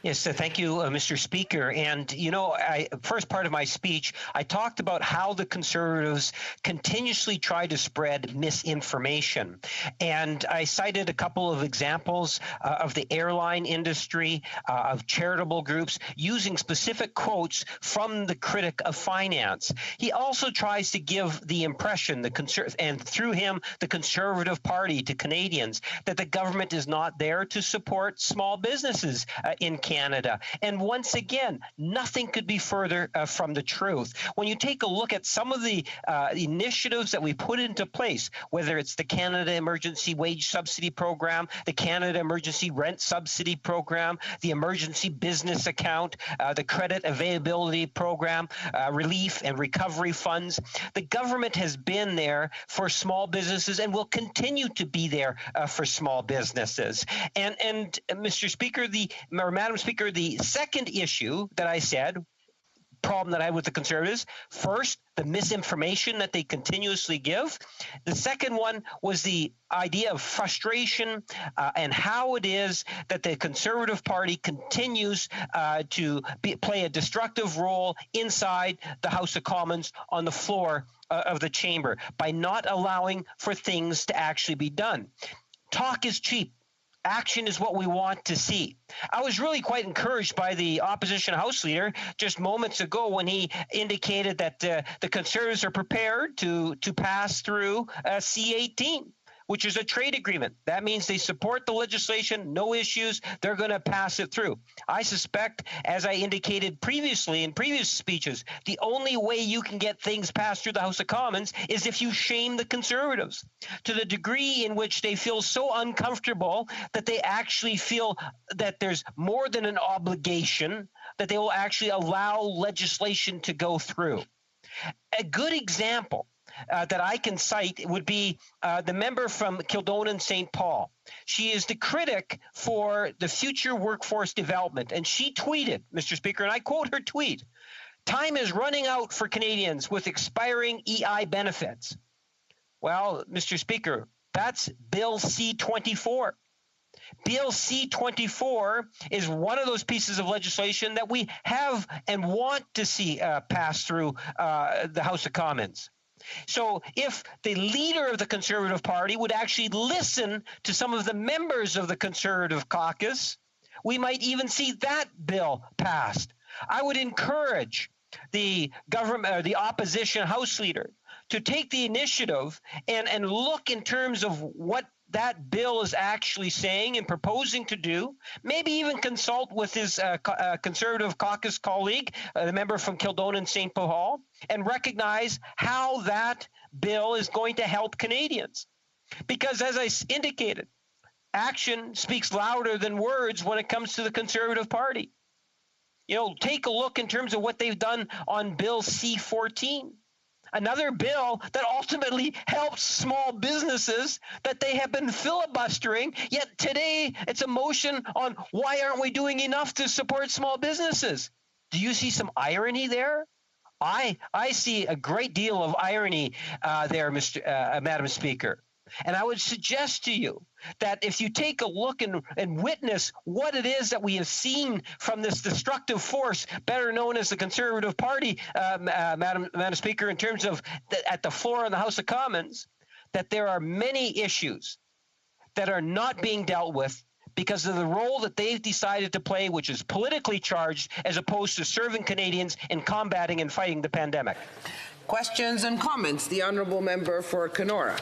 S15: Yes, thank you, Mr. Speaker. And, you know, first part of my speech, I talked about how the Conservatives continuously try to spread misinformation. And I cited a couple of examples of the airline industry, of charitable groups, using specific quotes from the critic of finance. He also tries to give the impression, and through him, the Conservative Party to Canadians, that the government is not there to support small businesses in Canada. Canada. And once again, nothing could be further from the truth. When you take a look at some of the initiatives that we put into place, whether it's the Canada Emergency Wage Subsidy Program, the Canada Emergency Rent Subsidy Program, the Emergency Business Account, the Credit Availability Program, relief and recovery funds, the government has been there for small businesses and will continue to be there for small businesses. And Mr. Speaker, Madam Speaker, the second issue that I said, problem that I had with the Conservatives, first, the misinformation that they continuously give. The second one was the idea of frustration and how it is that the Conservative Party continues to play a destructive role inside the House of Commons on the floor of the chamber by not allowing for things to actually be done. Talk is cheap. Action is what we want to see. I was really quite encouraged by the opposition House Leader just moments ago when he indicated that the Conservatives are prepared to pass through C-18, which is a trade agreement. That means they support the legislation, no issues, they're going to pass it through. I suspect, as I indicated previously in previous speeches, the only way you can get things passed through the House of Commons is if you shame the Conservatives to the degree in which they feel so uncomfortable that they actually feel that there's more than an obligation, that they will actually allow legislation to go through. A good example that I can cite would be the member from Kildonan St. Paul. She is the critic for the future workforce development, and she tweeted, Mr. Speaker, and I quote her tweet, "Time is running out for Canadians with expiring EI benefits." Well, Mr. Speaker, that's Bill C-24. Bill C-24 is one of those pieces of legislation that we have and want to see pass through the House of Commons. So if the leader of the Conservative Party would actually listen to some of the members of the Conservative caucus, we might even see that bill passed. I would encourage the government, the opposition House Leader, to take the initiative and look in terms of what that bill is actually saying and proposing to do, maybe even consult with his Conservative caucus colleague, the member from Kildonan St. Paul, and recognize how that bill is going to help Canadians. Because as I indicated, action speaks louder than words when it comes to the Conservative Party. You know, take a look in terms of what they've done on Bill C-14. Another bill that ultimately helps small businesses that they have been filibustering, yet today it's a motion on why aren't we doing enough to support small businesses? Do you see some irony there? I see a great deal of irony there, Madam Speaker. And I would suggest to you that if you take a look and witness what it is that we have seen from this destructive force, better known as the Conservative Party, Madam Speaker, in terms of at the floor of the House of Commons, that there are many issues that are not being dealt with because of the role that they've decided to play, which is politically charged, as opposed to serving Canadians in combating and fighting the pandemic.
S3: Questions and comments. The honourable member for Kenora.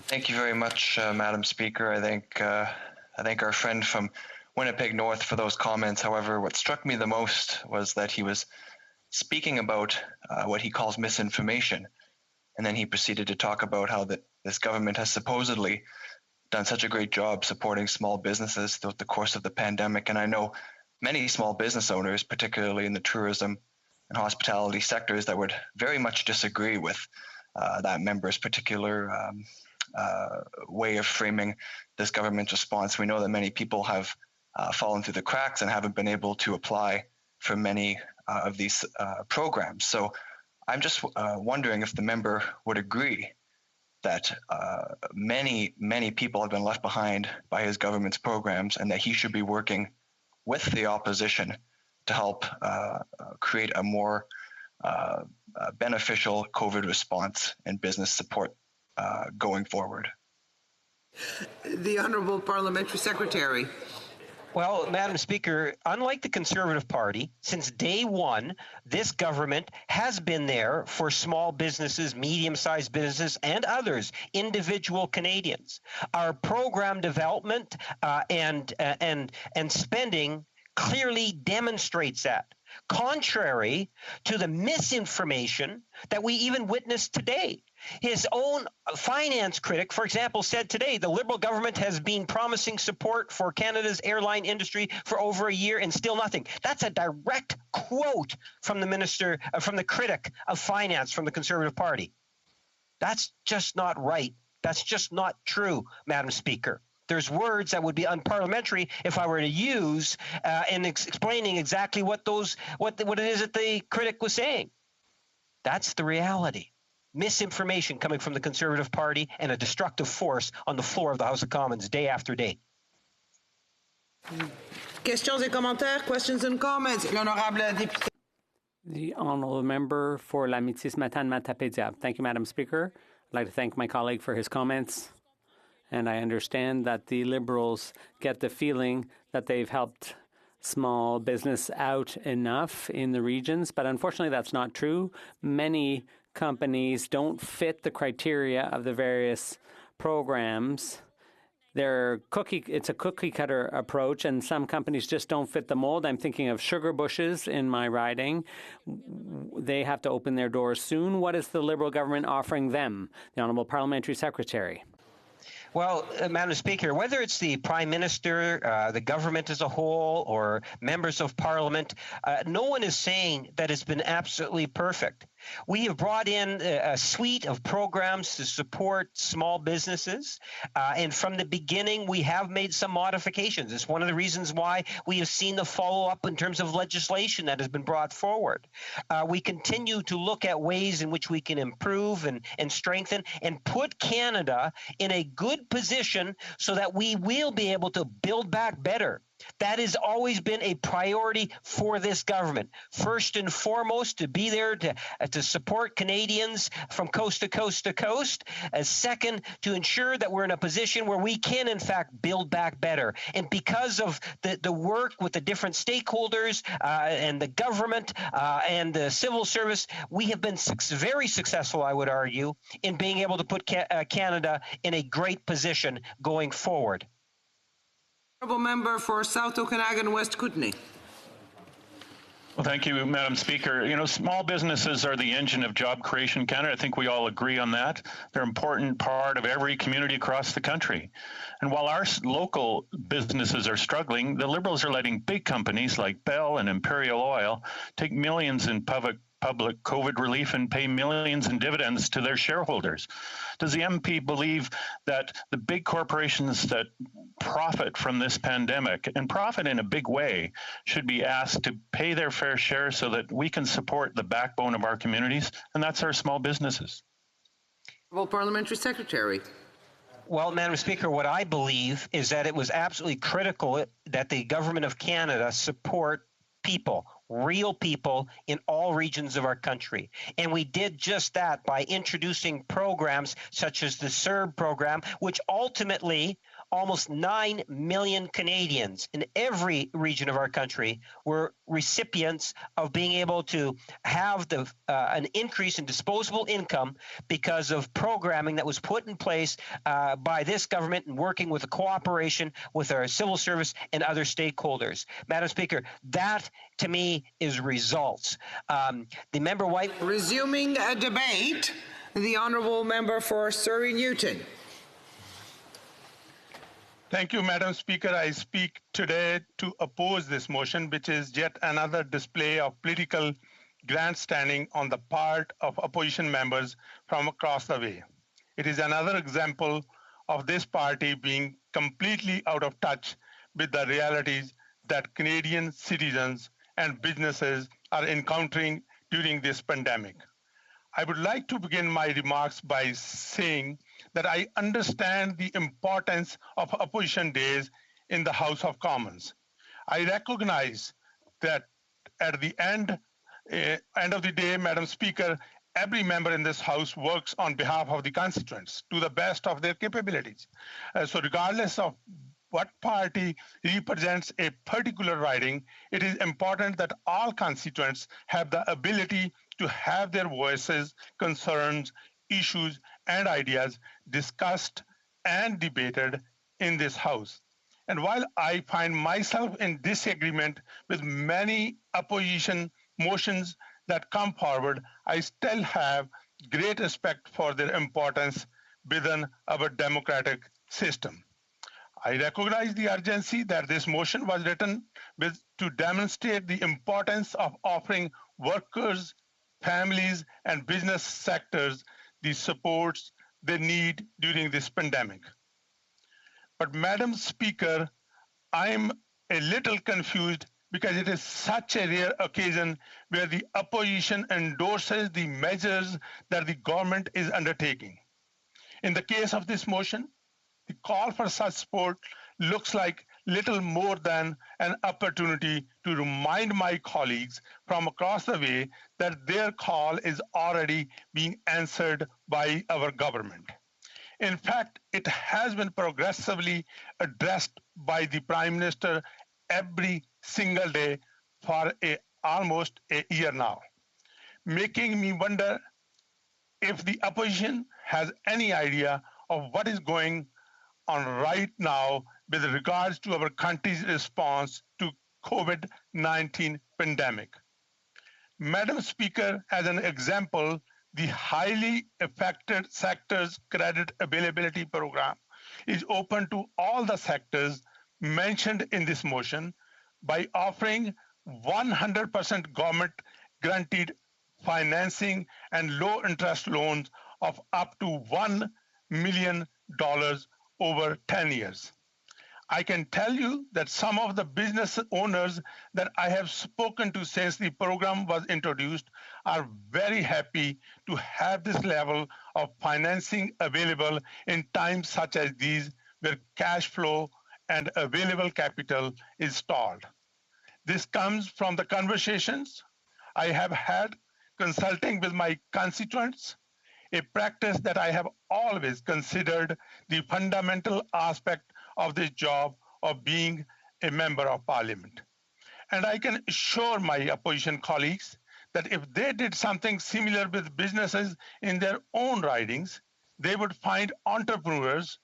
S9: Thank you very much, Madam Speaker. I thank our friend from Winnipeg North for those comments. However, what struck me the most was that he was speaking about what he calls misinformation, and then he proceeded to talk about how this government has supposedly done such a great job supporting small businesses throughout the course of the pandemic. And I know many small business owners, particularly in the tourism and hospitality sectors, that would very much disagree with that member's particular way of framing this government's response. We know that many people have fallen through the cracks and haven't been able to apply for many of these programs. So I'm just wondering if the member would agree that many people have been left behind by his government's programs, and that he should be working with the opposition to help create a more beneficial COVID response and business support going forward.
S3: The Honourable Parliamentary Secretary.
S15: Well, Madam Speaker, unlike the Conservative Party, since day one, this government has been there for small businesses, medium-sized businesses, and others, individual Canadians. Our program development and spending clearly demonstrates that. Contrary to the misinformation that we even witnessed today. His own finance critic, for example, said today the Liberal government has been promising support for Canada's airline industry for over a year and still nothing. That's a direct quote from the minister, from the critic of finance from the Conservative Party. That's just not right. That's just not true, Madam Speaker. There's words that would be unparliamentary if I were to use in explaining exactly what it is that the critic was saying. That's the reality. Misinformation coming from the Conservative Party and a destructive force on the floor of the House of Commons day after day.
S3: Questions et commentaires, questions and comments. L'honorable député.
S5: The honourable member for L'Amitié-Matane-Matapédia. Thank you, Madam Speaker. I'd like to thank my colleague for his comments. And I understand that the Liberals get the feeling that they've helped small business out enough in the regions, but unfortunately that's not true. Many companies don't fit the criteria of the various programs. It's a cookie cutter approach, and some companies just don't fit the mold. I'm thinking of Sugar Bushes in my riding. They have to open their doors soon. What is the Liberal government offering them? The Honourable Parliamentary Secretary.
S15: Well, Madam Speaker, whether it's the Prime Minister, the government as a whole, or members of Parliament, no one is saying that it's been absolutely perfect. We have brought in a suite of programs to support small businesses, and from the beginning, we have made some modifications. It's one of the reasons why we have seen the follow-up in terms of legislation that has been brought forward. We continue to look at ways in which we can improve and strengthen and put Canada in a good position so that we will be able to build back better. That has always been a priority for this government. First and foremost, to be there to support Canadians from coast to coast to coast. Second, to ensure that we're in a position where we can, in fact, build back better. And because of the work with the different stakeholders and the government and the civil service, we have been very successful, I would argue, in being able to put Canada in a great position going forward.
S3: Honourable member for South Okanagan West Kootenay.
S16: Well, thank you, Madam Speaker. You know, small businesses are the engine of job creation in Canada. I think we all agree on that. They're an important part of every community across the country. And while our local businesses are struggling, the Liberals are letting big companies like Bell and Imperial Oil take millions in public COVID relief and pay millions in dividends to their shareholders. Does the MP believe that the big corporations that profit from this pandemic, and profit in a big way, should be asked to pay their fair share so that we can support the backbone of our communities, and that's our small businesses?
S3: Well, Parliamentary Secretary.
S15: Well, Madam Speaker, what I believe is that it was absolutely critical that the Government of Canada support people, real people in all regions of our country. And we did just that by introducing programs such as the CERB program, which ultimately almost 9 million Canadians in every region of our country were recipients of being able to have an increase in disposable income because of programming that was put in place by this government and working with the cooperation with our civil service and other stakeholders. Madam Speaker, that to me is results. The member White.
S3: Resuming a debate, the honourable member for Surrey Newton.
S13: Thank you, Madam Speaker. I speak today to oppose this motion, which is yet another display of political grandstanding on the part of opposition members from across the way. It is another example of this party being completely out of touch with the realities that Canadian citizens and businesses are encountering during this pandemic. I would like to begin my remarks by saying that I understand the importance of opposition days in the House of Commons. I recognize that at the end of the day, Madam Speaker, every member in this House works on behalf of the constituents to the best of their capabilities. So regardless of what party represents a particular riding, it is important that all constituents have the ability to have their voices, concerns, issues, and ideas discussed and debated in this House. And while I find myself in disagreement with many opposition motions that come forward, I still have great respect for their importance within our democratic system. I recognize the urgency that this motion was written with to demonstrate the importance of offering workers, families, and business sectors the supports they need during this pandemic. But Madam Speaker, I'm a little confused because it is such a rare occasion where the opposition endorses the measures that the government is undertaking. In the case of this motion, the call for such support looks like little more than an opportunity to remind my colleagues from across the way that their call is already being answered by our government. In fact, it has been progressively addressed by the Prime Minister every single day for almost a year now, making me wonder if the opposition has any idea of what is going on right now with regards to our country's response to COVID-19 pandemic. Madam Speaker, as an example, the highly affected sectors credit availability program is open to all the sectors mentioned in this motion by offering 100% government guaranteed financing and low interest loans of up to $1 million over 10 years. I can tell you that some of the business owners that I have spoken to since the program was introduced are very happy to have this level of financing available in times such as these where cash flow and available capital is stalled. This comes from the conversations I have had consulting with my constituents, a practice that I have always considered the fundamental aspect of this job of being a member of parliament. And I can assure my opposition colleagues that if they did something similar with businesses in their own ridings, they would find entrepreneurs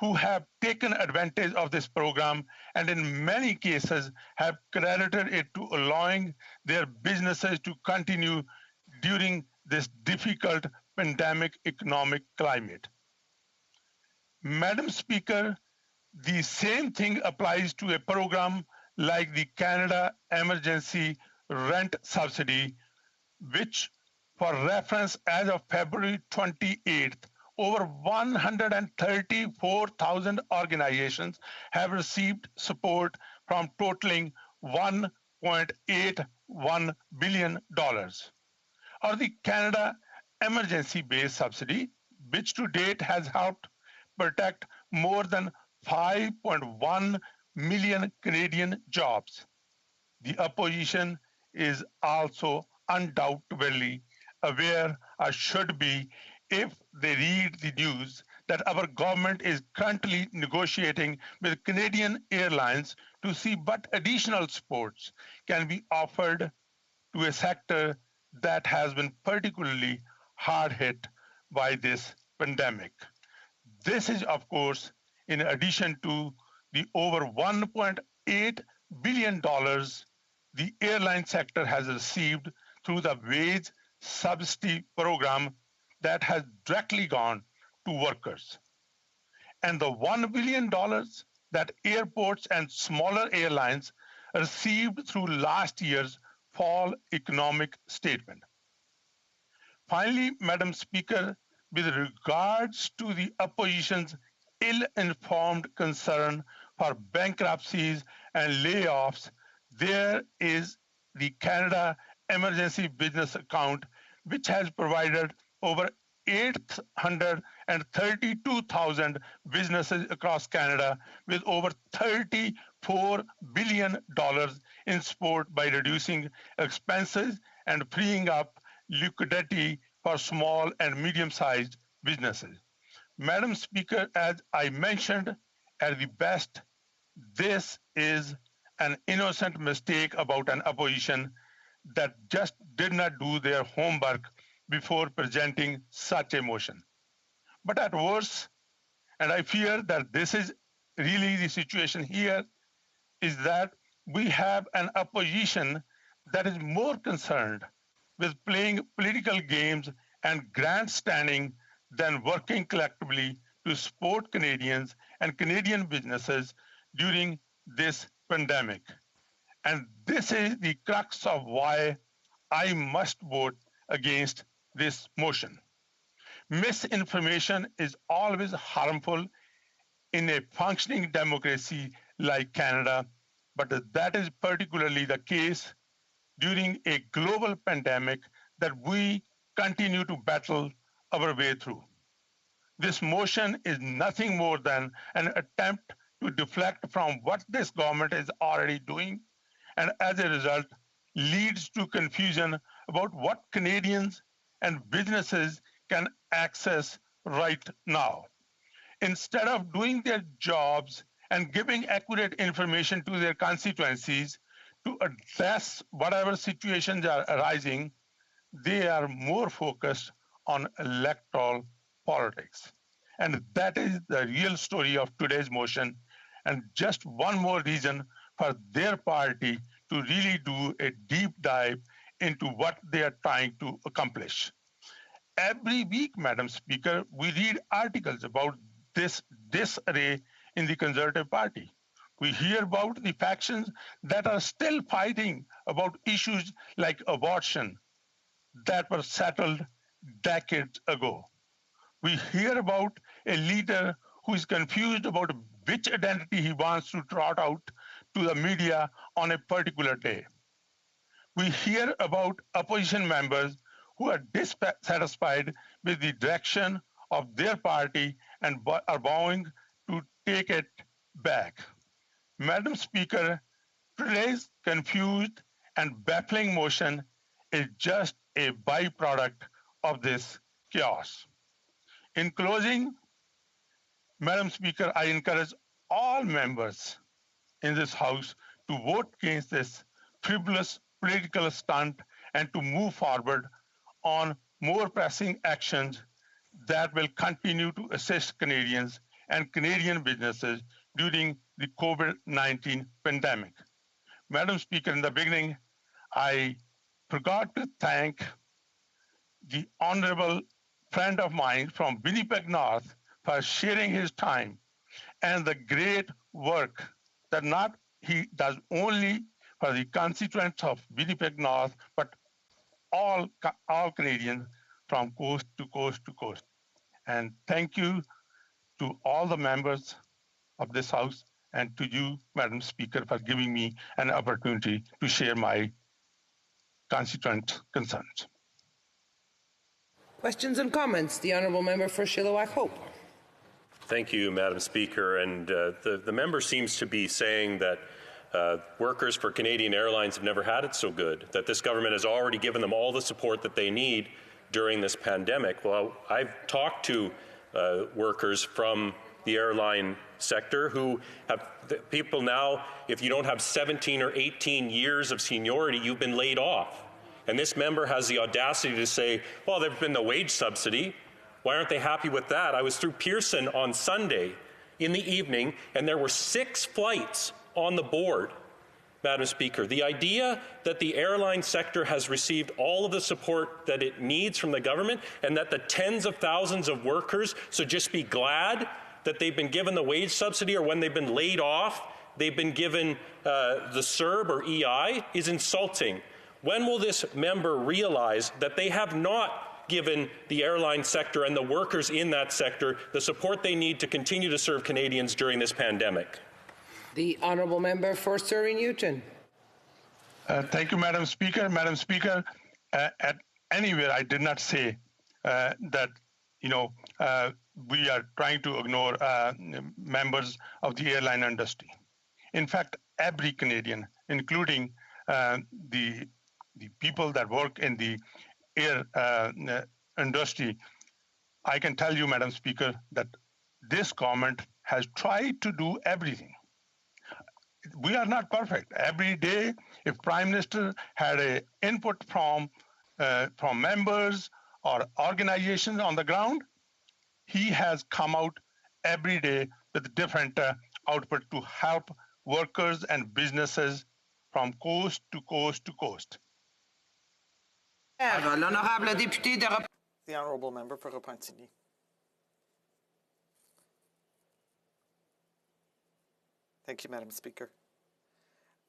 S13: who have taken advantage of this program and in many cases have credited it to allowing their businesses to continue during this difficult pandemic economic climate. Madam Speaker, the same thing applies to a program like the Canada Emergency Rent Subsidy, which, for reference, as of February 28th, over 134,000 organizations have received support from totaling $1.81 billion. Or the Canada Emergency-Based Subsidy, which to date has helped protect more than 5.1 million Canadian jobs. The opposition is also undoubtedly aware, or should be, if they read the news, that our government is currently negotiating with Canadian Airlines to see what additional supports can be offered to a sector that has been particularly hard hit by this pandemic. This is, of course, in addition to the over $1.8 billion the airline sector has received through the wage subsidy program that has directly gone to workers. And the $1 billion that airports and smaller airlines received through last year's fall economic statement. Finally, Madam Speaker, with regards to the opposition's ill-informed concern for bankruptcies and layoffs, there is the Canada Emergency Business Account, which has provided over 832,000 businesses across Canada with over $34 billion in support by reducing expenses and freeing up liquidity for small and medium-sized businesses. Madam Speaker, as I mentioned, at the best, this is an innocent mistake about an opposition that just did not do their homework before presenting such a motion. But at worst, and I fear that this is really the situation here, is that we have an opposition that is more concerned with playing political games and grandstanding than working collectively to support Canadians and Canadian businesses during this pandemic. And this is the crux of why I must vote against this motion. Misinformation is always harmful in a functioning democracy like Canada, but that is particularly the case during a global pandemic that we continue to battle our way through. This motion is nothing more than an attempt to deflect from what this government is already doing, and as a result, leads to confusion about what Canadians and businesses can access right now. Instead of doing their jobs and giving accurate information to their constituencies to address whatever situations are arising, they are more focused on electoral politics. And that is the real story of today's motion, and just one more reason for their party to really do a deep dive into what they are trying to accomplish. Every week, Madam Speaker, we read articles about this disarray in the Conservative Party. We hear about the factions that are still fighting about issues like abortion that were settled decades ago. We hear about a leader who is confused about which identity he wants to trot out to the media on a particular day. We hear about opposition members who are dissatisfied with the direction of their party and are vowing to take it back. Madam Speaker, today's confused and baffling motion is just a byproduct of this chaos. In closing, Madam Speaker, I encourage all members in this House to vote against this frivolous political stunt and to move forward on more pressing actions that will continue to assist Canadians and Canadian businesses during the COVID-19 pandemic. Madam Speaker, in the beginning, I forgot to thank the honorable friend of mine from Winnipeg North for sharing his time and the great work that not he does only for the constituents of Winnipeg North, but all Canadians from coast to coast to coast. And thank you to all the members of this House and to you, Madam Speaker, for giving me an opportunity to share my constituent concerns.
S3: Questions and comments? The Honourable Member for Chilliwack Hope.
S12: Thank you, Madam Speaker. And the member seems to be saying that workers for Canadian Airlines have never had it so good, that this government has already given them all the support that they need during this pandemic. Well, I've talked to workers from the airline sector who have people now, if you don't have 17 or 18 years of seniority, you've been laid off. And this member has the audacity to say, well, there's been the wage subsidy. Why aren't they happy with that? I was through Pearson on Sunday in the evening, and there were 6 flights on the board, Madam Speaker. The idea that the airline sector has received all of the support that it needs from the government and that the tens of thousands of workers should just be glad that they've been given the wage subsidy, or when they've been laid off, they've been given the CERB or EI is insulting. When will this member realize that they have not given the airline sector and the workers in that sector the support they need to continue to serve Canadians during this pandemic?
S3: The Honourable Member for Surrey Newton.
S13: Thank you, Madam Speaker. Madam Speaker, at anywhere I did not say that, we are trying to ignore members of the airline industry. In fact, every Canadian, including the people that work in the air industry, I can tell you, Madam Speaker, that this government has tried to do everything. we are not perfect. Every day, if Prime Minister had an input from members or organizations on the ground, he has come out every day with different output to help workers and businesses from coast to coast to coast.
S1: The Honourable Member for Repentigny. Thank you, Madam Speaker.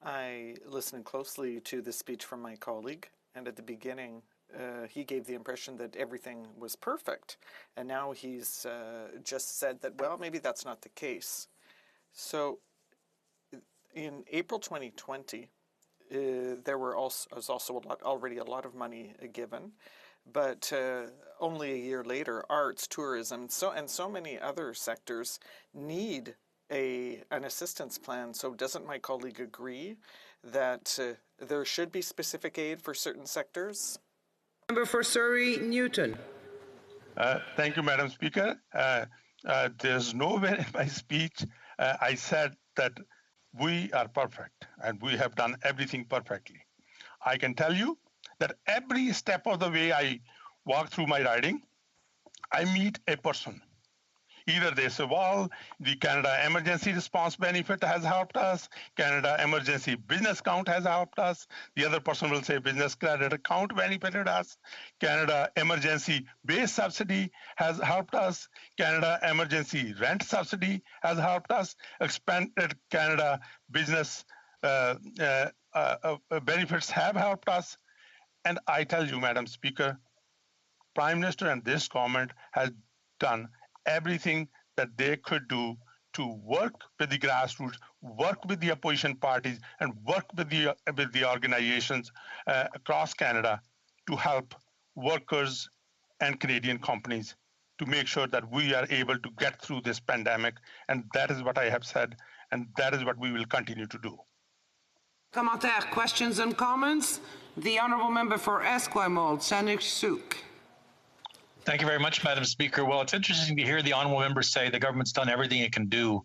S1: I listened closely to the speech from my colleague, and at the beginning, he gave the impression that everything was perfect, and now he's just said that, well, maybe that's not the case. So, in April 2020, there was also already a lot of money given, but only a year later, arts, tourism, and so many other sectors need an assistance plan. So doesn't my colleague agree that there should be specific aid for certain sectors?
S3: Member for Surrey Newton.
S13: Thank you, Madam Speaker. There's nowhere in my speech I said that we are perfect and we have done everything perfectly. I can tell you that every step of the way I walk through my riding, I meet a person. Either they say, well, the Canada Emergency Response Benefit has helped us, Canada Emergency Business Account has helped us, the other person will say Business Credit Account benefited us, Canada Emergency Base Subsidy has helped us, Canada Emergency Rent Subsidy has helped us, Expanded Canada Business benefits have helped us. And I tell you, Madam Speaker, Prime Minister and this government has done everything that they could do to work with the grassroots, work with the opposition parties, and work with the organizations across Canada to help workers and Canadian companies to make sure that we are able to get through this pandemic. And that is what I have said, and that is what we will continue to do.
S3: Commentaires, questions and comments? The Honourable Member for Esquimalt, Saanich-Sooke.
S17: Thank you very much, Madam Speaker. Well, it's interesting to hear the honourable member say the government's done everything it can do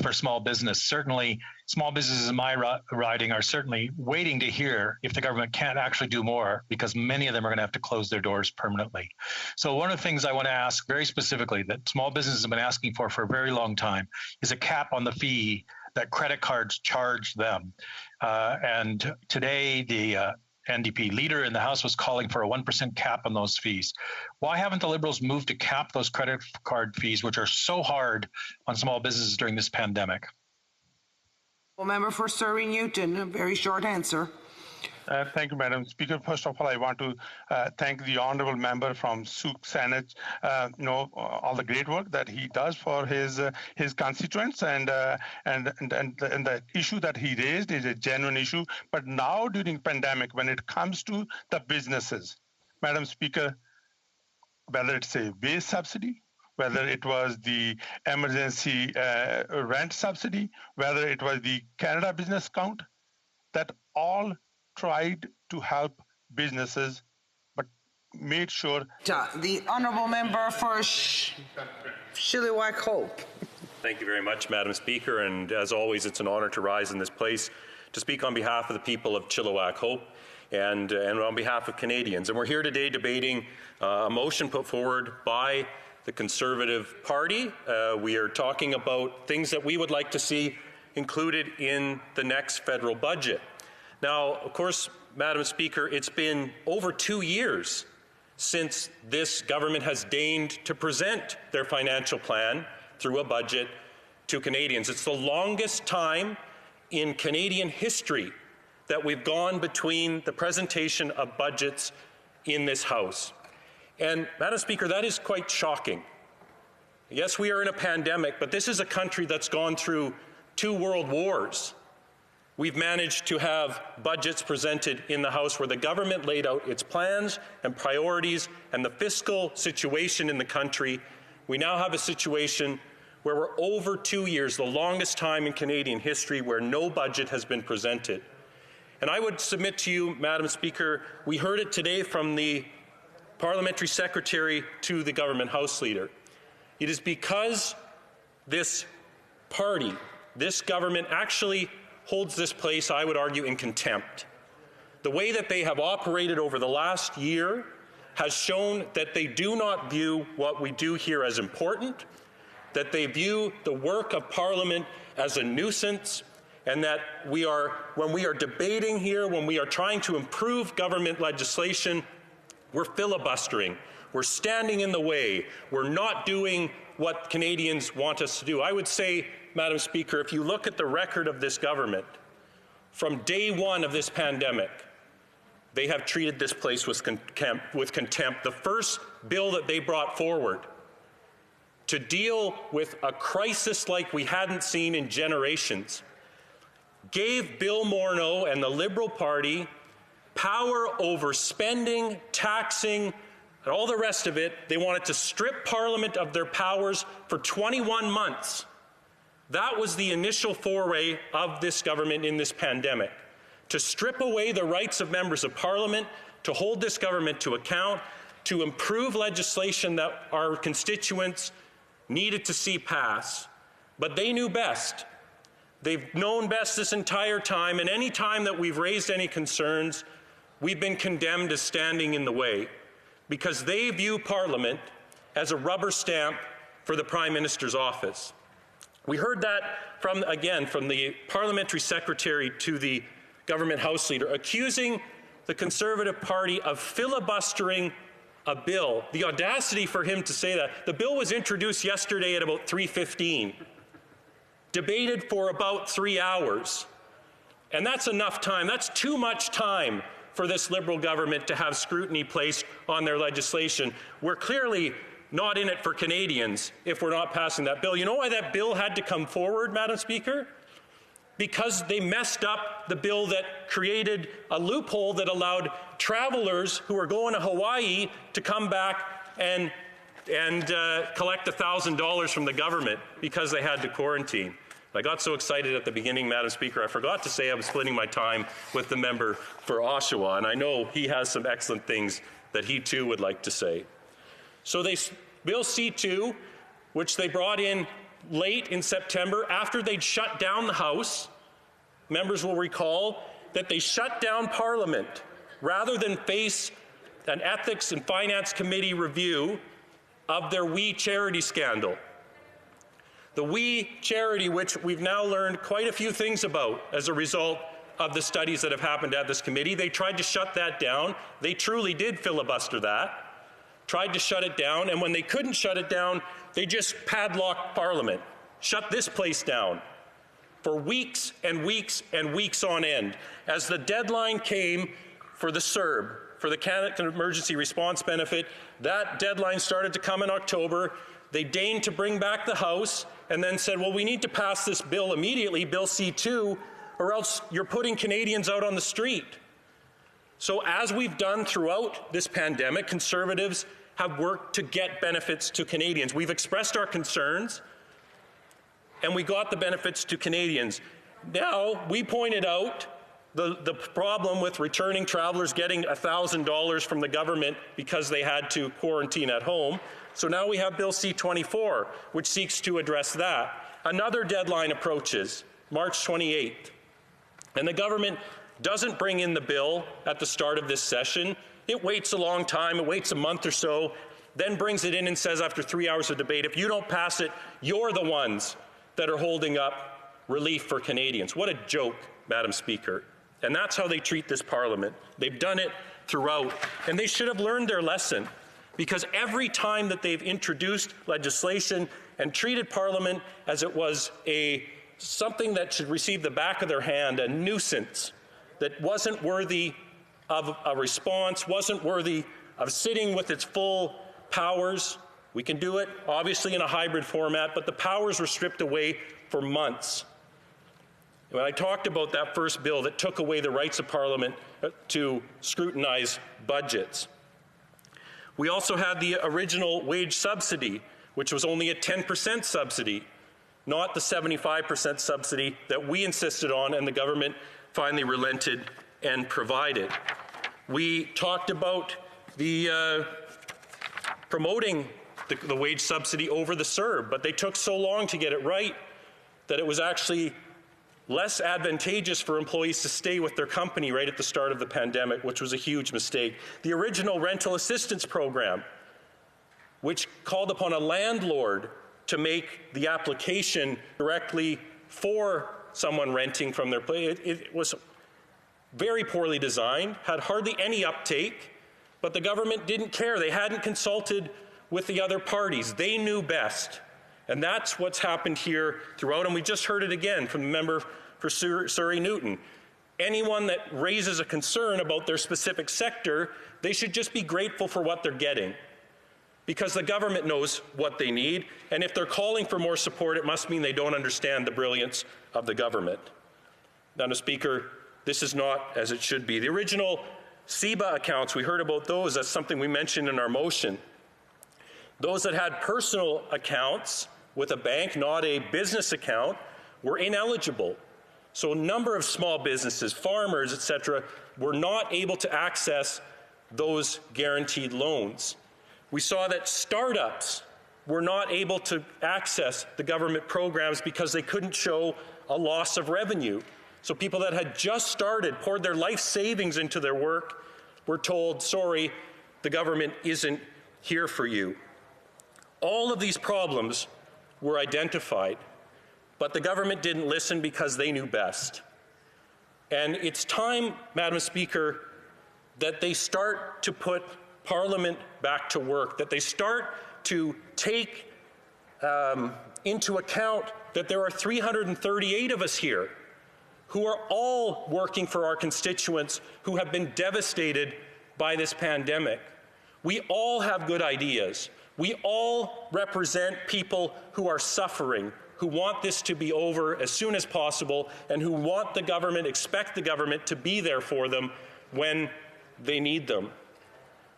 S17: for small business. Certainly, small businesses in my riding are certainly waiting to hear if the government can't actually do more, because many of them are going to have to close their doors permanently. So one of the things I want to ask very specifically that small businesses have been asking for a very long time is a cap on the fee that credit cards charge them. And today, the NDP leader in the House was calling for a 1% cap on those fees. Why haven't the Liberals moved to cap those credit card fees, which are so hard on small businesses during this pandemic?
S3: Well, Member for Surrey Newton, a very short answer.
S13: Thank you, Madam Speaker. First of all, I want to thank the honourable member from Sooke Saanich, all the great work that he does for his constituents, and the issue that he raised is a genuine issue. But now, during pandemic, when it comes to the businesses, Madam Speaker, whether it's a base subsidy, whether it was the emergency rent subsidy, whether it was the Canada Business Account, that all tried to help businesses, but made sure.
S3: The Honourable Member for Chilliwack Hope.
S12: Thank you very much, Madam Speaker, and as always, it's an honour to rise in this place to speak on behalf of the people of Chilliwack Hope and on behalf of Canadians. And we're here today debating a motion put forward by the Conservative Party. We are talking about things that we would like to see included in the next federal budget. Now, of course, Madam Speaker, it's been over 2 years since this government has deigned to present their financial plan through a budget to Canadians. It's the longest time in Canadian history that we've gone between the presentation of budgets in this House. And, Madam Speaker, that is quite shocking. Yes, we are in a pandemic, but this is a country that's gone through 2 world wars. We've managed to have budgets presented in the House where the government laid out its plans and priorities and the fiscal situation in the country. We now have a situation where we're over 2 years, the longest time in Canadian history, where no budget has been presented. And I would submit to you, Madam Speaker, we heard it today from the Parliamentary Secretary to the Government House Leader. It is because this party, this government actually holds this place, I would argue, in contempt. The way that they have operated over the last year has shown that they do not view what we do here as important, that they view the work of Parliament as a nuisance, and that when we are debating here, when we are trying to improve government legislation, we're filibustering, we're standing in the way, we're not doing what Canadians want us to do. I would say, Madam Speaker, if you look at the record of this government, from day one of this pandemic, they have treated this place with contempt. The first bill that they brought forward to deal with a crisis like we hadn't seen in generations gave Bill Morneau and the Liberal Party power over spending, taxing, and all the rest of it. They wanted to strip Parliament of their powers for 21 months. That was the initial foray of this government in this pandemic, to strip away the rights of members of Parliament, to hold this government to account, to improve legislation that our constituents needed to see pass. But they knew best. They've known best this entire time, and any time that we've raised any concerns, we've been condemned as standing in the way, because they view Parliament as a rubber stamp for the Prime Minister's office. We heard that from the Parliamentary Secretary to the Government House Leader, accusing the Conservative Party of filibustering a bill. The audacity for him to say that. The bill was introduced yesterday at about 3:15, debated for about 3 hours. And that's enough time. That's too much time for this Liberal government to have scrutiny placed on their legislation. We're clearly not in it for Canadians if we're not passing that bill. You know why that bill had to come forward, Madam Speaker? Because they messed up the bill that created a loophole that allowed travelers who are going to Hawaii to come back and collect $1,000 from the government because they had to quarantine. I got so excited at the beginning, Madam Speaker, I forgot to say I was splitting my time with the member for Oshawa, and I know he has some excellent things that he too would like to say. So Bill C-2, which they brought in late in September after they'd shut down the House, members will recall that they shut down Parliament rather than face an Ethics and Finance Committee review of their We Charity scandal. The We Charity, which we've now learned quite a few things about as a result of the studies that have happened at this committee. They tried to shut that down. They truly did filibuster that, tried to shut it down, and when they couldn't shut it down, they just padlocked Parliament, shut this place down for weeks and weeks and weeks on end. As the deadline came for the CERB, for the Canada Emergency Response Benefit, that deadline started to come in October. They deigned to bring back the House and then said, well, we need to pass this bill immediately, Bill C-2, or else you're putting Canadians out on the street. So as we've done throughout this pandemic, Conservatives have worked to get benefits to Canadians. We've expressed our concerns, and we got the benefits to Canadians. Now, we pointed out the problem with returning travelers getting $1,000 from the government because they had to quarantine at home. So now we have Bill C-24, which seeks to address that. Another deadline approaches, March 28th, and the government doesn't bring in the bill at the start of this session. It waits a long time, it waits a month or so, then brings it in and says after 3 hours of debate, if you don't pass it, you're the ones that are holding up relief for Canadians. What a joke, Madam Speaker. And that's how they treat this Parliament. They've done it throughout, and they should have learned their lesson, because every time that they've introduced legislation and treated Parliament as it was something that should receive the back of their hand, a nuisance that wasn't worthy of a response, wasn't worthy of sitting with its full powers. We can do it, obviously, in a hybrid format, but the powers were stripped away for months. When I talked about that first bill that took away the rights of Parliament to scrutinize budgets, we also had the original wage subsidy, which was only a 10% subsidy, not the 75% subsidy that we insisted on and the government finally relented and provided. We talked about the promoting the wage subsidy over the CERB, but they took so long to get it right that it was actually less advantageous for employees to stay with their company right at the start of the pandemic, which was a huge mistake. The original rental assistance program, which called upon a landlord to make the application directly for someone renting from their place. It was very poorly designed, had hardly any uptake, but the government didn't care. They hadn't consulted with the other parties. They knew best. And that's what's happened here throughout, and we just heard it again from the member for Surrey Newton. Anyone that raises a concern about their specific sector, they should just be grateful for what they're getting, because the government knows what they need, and if they're calling for more support, it must mean they don't understand the brilliance of the government. Madam Speaker, this is not as it should be. The original CEBA accounts, we heard about those. That's something we mentioned in our motion. Those that had personal accounts with a bank, not a business account, were ineligible. So a number of small businesses, farmers, etc., were not able to access those guaranteed loans. We saw that startups were not able to access the government programs because they couldn't show a loss of revenue. So people that had just started, poured their life savings into their work, were told, sorry, the government isn't here for you. All of these problems were identified, but the government didn't listen because they knew best. And it's time, Madam Speaker, that they start to put Parliament back to work, that they start to take into account that there are 338 of us here who are all working for our constituents who have been devastated by this pandemic. We all have good ideas. We all represent people who are suffering, who want this to be over as soon as possible, and who want the government, expect the government to be there for them when they need them.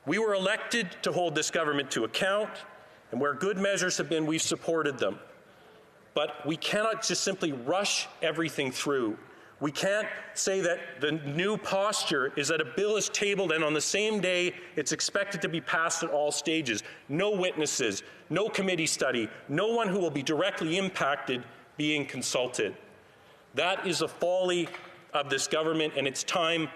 S12: We were elected to hold this government to account, and where good measures have been, we've supported them. But we cannot just simply rush everything through. We can't say that the new posture is that a bill is tabled and on the same day it's expected to be passed at all stages. No witnesses, no committee study, no one who will be directly impacted being consulted. That is a folly of this government, and it's time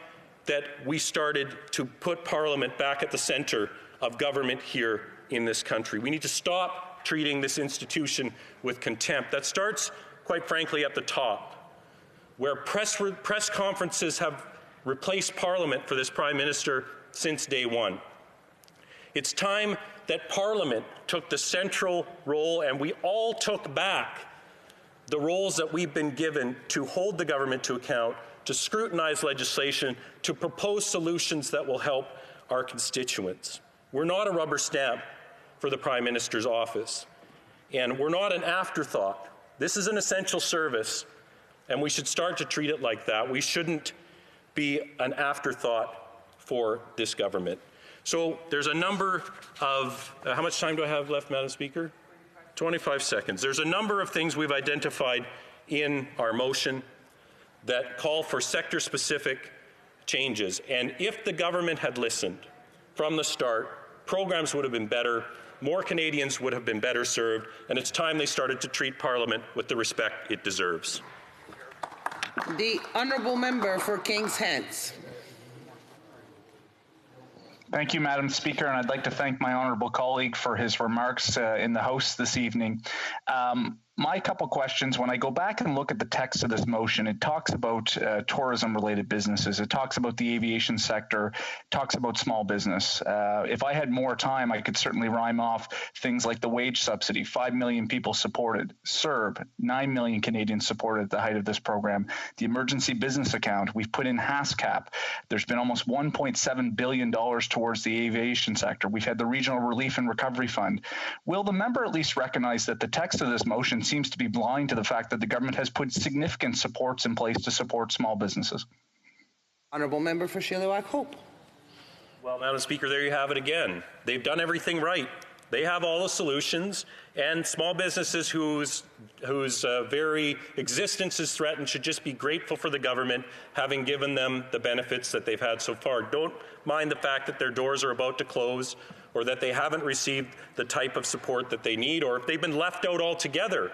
S12: that we started to put Parliament back at the centre of government here in this country. We need to stop treating this institution with contempt. That starts, quite frankly, at the top, where press conferences have replaced Parliament for this Prime Minister since day one. It's time that Parliament took the central role, and we all took back the roles that we've been given to hold the government to account, to scrutinize legislation, to propose solutions that will help our constituents. We're not a rubber stamp for the Prime Minister's office, and we're not an afterthought. This is an essential service, and we should start to treat it like that. We shouldn't be an afterthought for this government. So there's a number of, how much time do I have left, Madam Speaker? 25 seconds. There's a number of things we've identified in our motion that call for sector-specific changes. And if the government had listened from the start, programs would have been better, more Canadians would have been better served, and it's time they started to treat Parliament with the respect it deserves.
S3: The honourable member for Kings Hants.
S2: Thank you, Madam Speaker, and I'd like to thank my honourable colleague for his remarks in the House this evening. My couple questions, when I go back and look at the text of this motion, it talks about tourism-related businesses. It talks about the aviation sector, talks about small business. If I had more time, I could certainly rhyme off things like the wage subsidy, 5 million people supported, CERB, 9 million Canadians supported at the height of this program, the emergency business account, we've put in HASCAP. There's been almost $1.7 billion towards the aviation sector. We've had the Regional Relief and Recovery Fund. Will the member at least recognize that the text of this motion seems to be blind to the fact that the government has put significant supports in place to support small businesses?
S3: Honourable member for Chilliwack Hope.
S12: Well, Madam Speaker, there you have it again. They've done everything right. They have all the solutions, and small businesses whose very existence is threatened should just be grateful for the government having given them the benefits that they've had so far. Don't mind the fact that their doors are about to close, or that they haven't received the type of support that they need, or if they've been left out altogether.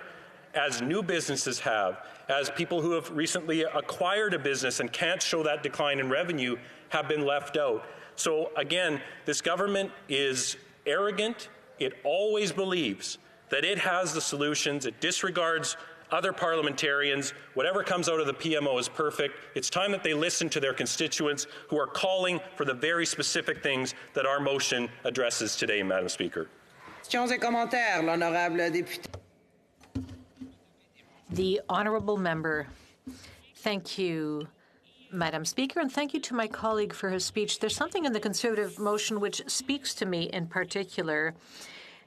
S12: as new businesses have, as people who have recently acquired a business and can't show that decline in revenue have been left out. So again, this government is arrogant. It always believes that it has the solutions. It disregards other parliamentarians. Whatever comes out of the PMO is perfect. It's time that they listen to their constituents who are calling for the very specific things that our motion addresses today, Madam Speaker.
S3: Questions et commentaires, l'honorable député.
S25: The honourable member. Thank you, Madam Speaker, and thank you to my colleague for his speech. There's something in the Conservative motion which speaks to me in particular.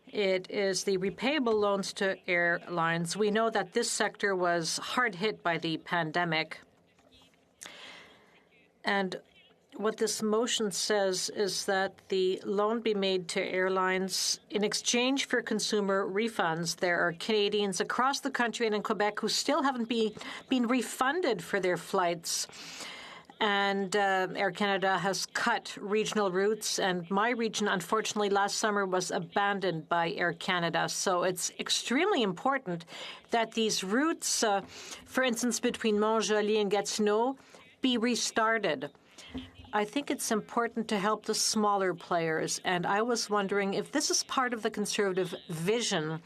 S25: It is the repayable loans to airlines. We know that this sector was hard hit by the pandemic. And what this motion says is that the loan be made to airlines in exchange for consumer refunds. There are Canadians across the country and in Quebec who still haven't been refunded for their flights. And Air Canada has cut regional routes, and my region, unfortunately, last summer was abandoned by Air Canada. So it's extremely important that these routes, for instance, between Mont-Joli and Gatineau, be restarted. I think it's important to help the smaller players, and I was wondering if this is part of the Conservative vision,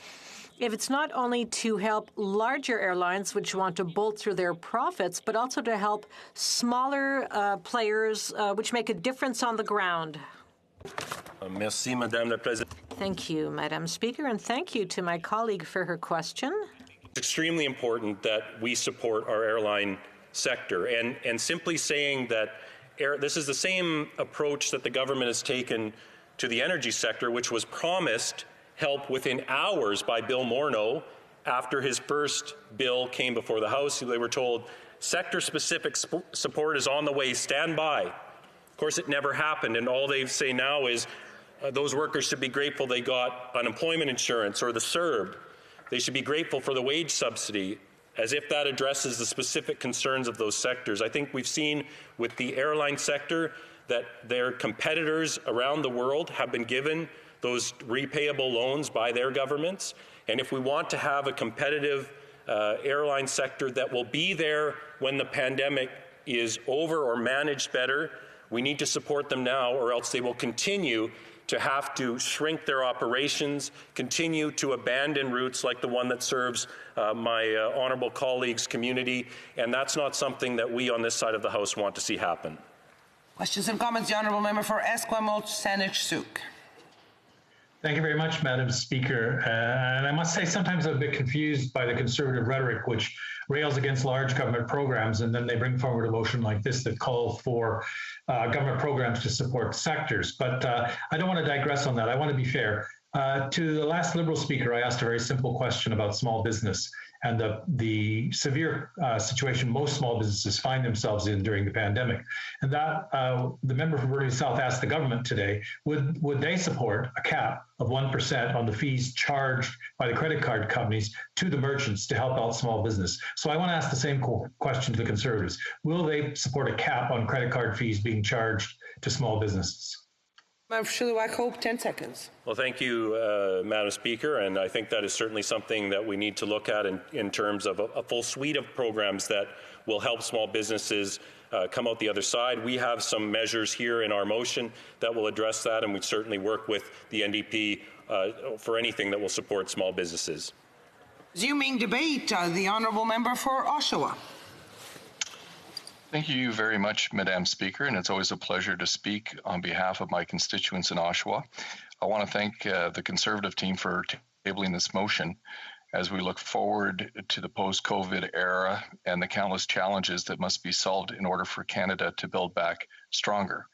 S25: if it's not only to help larger airlines which want to bolt through their profits, but also to help smaller players which make a difference on the ground.
S12: Merci, Madame la Présidente.
S25: Thank you, Madam Speaker, and thank you to my colleague for her question.
S12: It's extremely important that we support our airline sector, and simply saying that this is the same approach that the government has taken to the energy sector, which was promised help within hours by Bill Morneau after his first bill came before the House. They were told sector-specific support is on the way, stand by. Of course, it never happened, and all they say now is those workers should be grateful they got unemployment insurance or the CERB. They should be grateful for the wage subsidy, as if that addresses the specific concerns of those sectors. I think we've seen with the airline sector that their competitors around the world have been given those repayable loans by their governments. And if we want to have a competitive airline sector that will be there when the pandemic is over or managed better, we need to support them now, or else they will continue to have to shrink their operations, continue to abandon routes like the one that serves my honourable colleague's community, and that's not something that we on this side of the House want to see happen.
S3: Questions and comments, the honourable member for Esquimalt, Saanich-Sooke.
S17: Thank you very much, Madam Speaker. And I must say, sometimes I'm a bit confused by the Conservative rhetoric, which rails against large government programs, and then they bring forward a motion like this that calls for government programs to support sectors. But I don't want to digress on that. I want to be fair. To the last Liberal speaker, I asked a very simple question about small business and the severe situation most small businesses find themselves in during the pandemic. And that the member for Burnaby South asked the government today, would they support a cap of 1% on the fees charged by the credit card companies to the merchants to help out small business? So I want to ask the same question to the Conservatives. Will they support a cap on credit card fees being charged to small businesses?
S3: Member for Chilliwack Hope, 10 seconds.
S12: Well, thank you, Madam Speaker, and I think that is certainly something that we need to look at in terms of a full suite of programs that will help small businesses come out the other side. We have some measures here in our motion that will address that, and we'd certainly work with the NDP for anything that will support small businesses.
S3: Resuming debate, the honourable member for Oshawa.
S8: Thank you very much, Madam Speaker, and it's always a pleasure to speak on behalf of my constituents in Oshawa. I want to thank the Conservative team for tabling this motion as we look forward to the post-COVID era and the countless challenges that must be solved in order for Canada to build back stronger.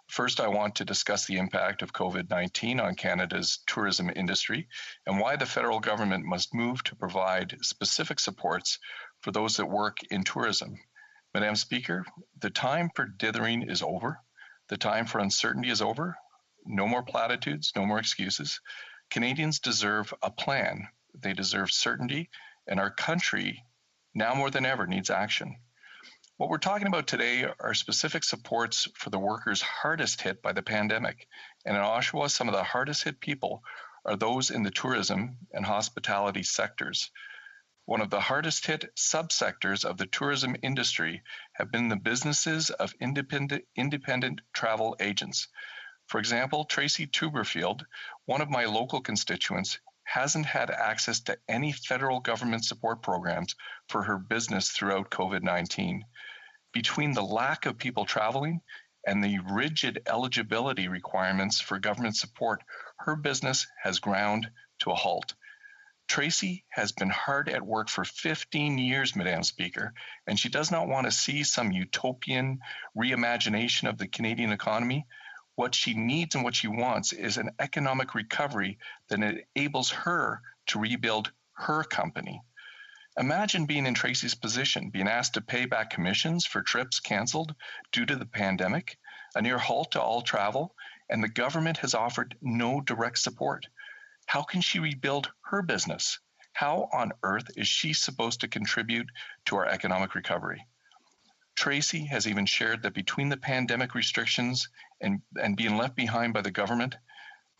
S8: First, I want to discuss the impact of COVID-19 on Canada's tourism industry and why the federal government must move to provide specific supports for those that work in tourism. Madam Speaker, the time for dithering is over. The time for uncertainty is over. No more platitudes, no more excuses. Canadians deserve a plan. They deserve certainty, and our country, now more than ever, needs action. What we're talking about today are specific supports for the workers hardest hit by the pandemic. And in Oshawa, some of the hardest hit people are those in the tourism and hospitality sectors. One of the hardest hit subsectors of the tourism industry have been the businesses of independent travel agents. For example, Tracy Tuberfield, one of my local constituents, hasn't had access to any federal government support programs for her business throughout COVID-19. Between the lack of people traveling and the rigid eligibility requirements for government support, her business has ground to a halt. Tracy has been hard at work for 15 years, Madam Speaker, and she does not want to see some utopian reimagination of the Canadian economy. What she needs and what she wants is an economic recovery that enables her to rebuild her company. Imagine being in Tracy's position, being asked to pay back commissions for trips canceled due to the pandemic, a near halt to all travel, and the government has offered no direct support. How can she rebuild her business? How on earth is she supposed to contribute to our economic recovery? Tracy has even shared that between the pandemic restrictions and being left behind by the government,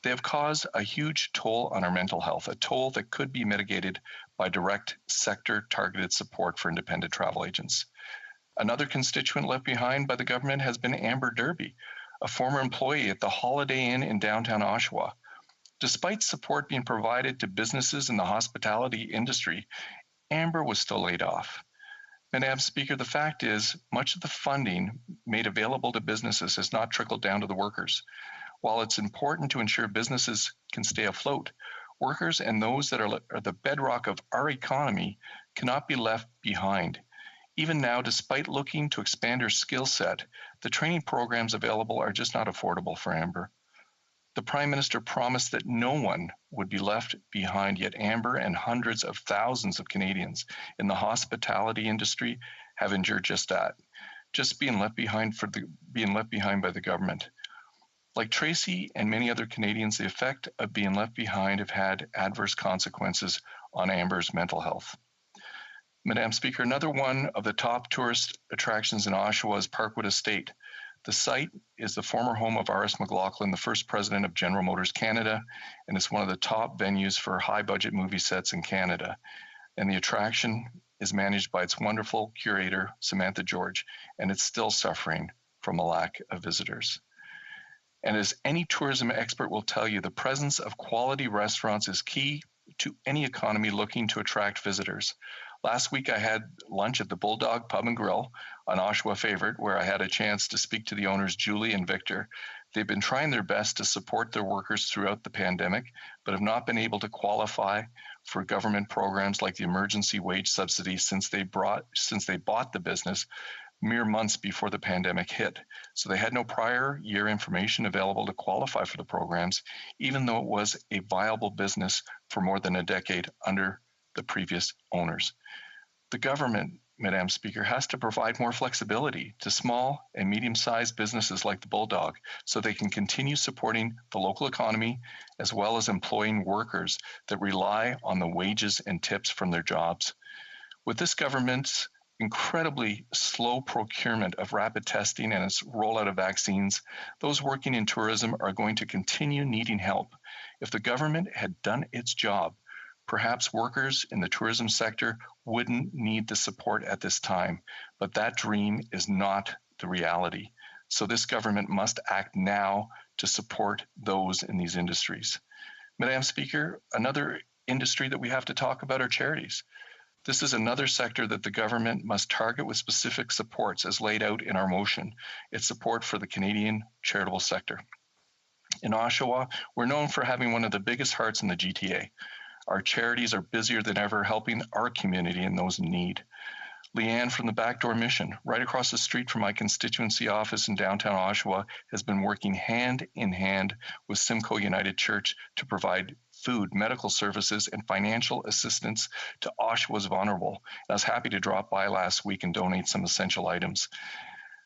S8: they have caused a huge toll on our mental health, a toll that could be mitigated by direct sector-targeted support for independent travel agents. Another constituent left behind by the government has been Amber Derby, a former employee at the Holiday Inn in downtown Oshawa. Despite support being provided to businesses in the hospitality industry, Amber was still laid off. Madam Speaker, the fact is, much of the funding made available to businesses has not trickled down to the workers. While it's important to ensure businesses can stay afloat, workers and those that are the bedrock of our economy cannot be left behind. Even now, despite looking to expand her skill set, the training programs available are just not affordable for Amber. The Prime Minister promised that no one would be left behind, yet Amber and hundreds of thousands of Canadians in the hospitality industry have endured just that, just being left behind by the government. Like Tracy and many other Canadians, the effect of being left behind have had adverse consequences on Amber's mental health. Madam Speaker, another one of the top tourist attractions in Oshawa is Parkwood Estate. The site is the former home of R.S. McLaughlin, the first president of General Motors Canada, and it's one of the top venues for high-budget movie sets in Canada. And the attraction is managed by its wonderful curator, Samantha George, and it's still suffering from a lack of visitors. And as any tourism expert will tell you, the presence of quality restaurants is key to any economy looking to attract visitors. Last week, I had lunch at the Bulldog Pub and Grill, an Oshawa favorite, where I had a chance to speak to the owners, Julie and Victor. They've been trying their best to support their workers throughout the pandemic, but have not been able to qualify for government programs like the emergency wage subsidy since they bought the business mere months before the pandemic hit. So they had no prior year information available to qualify for the programs, even though it was a viable business for more than a decade under the previous owners. The government, Madam Speaker, has to provide more flexibility to small and medium-sized businesses like the Bulldog so they can continue supporting the local economy as well as employing workers that rely on the wages and tips from their jobs. With this government's incredibly slow procurement of rapid testing and its rollout of vaccines, those working in tourism are going to continue needing help. If the government had done its job, perhaps workers in the tourism sector wouldn't need the support at this time, but that dream is not the reality. So this government must act now to support those in these industries. Madam Speaker, another industry that we have to talk about are charities. This is another sector that the government must target with specific supports as laid out in our motion. It's support for the Canadian charitable sector. In Oshawa, we're known for having one of the biggest hearts in the GTA. Our charities are busier than ever helping our community and those in need. Leanne from the Backdoor Mission, right across the street from my constituency office in downtown Oshawa, has been working hand in hand with Simcoe United Church to provide food, medical services, and financial assistance to Oshawa's vulnerable. I was happy to drop by last week and donate some essential items.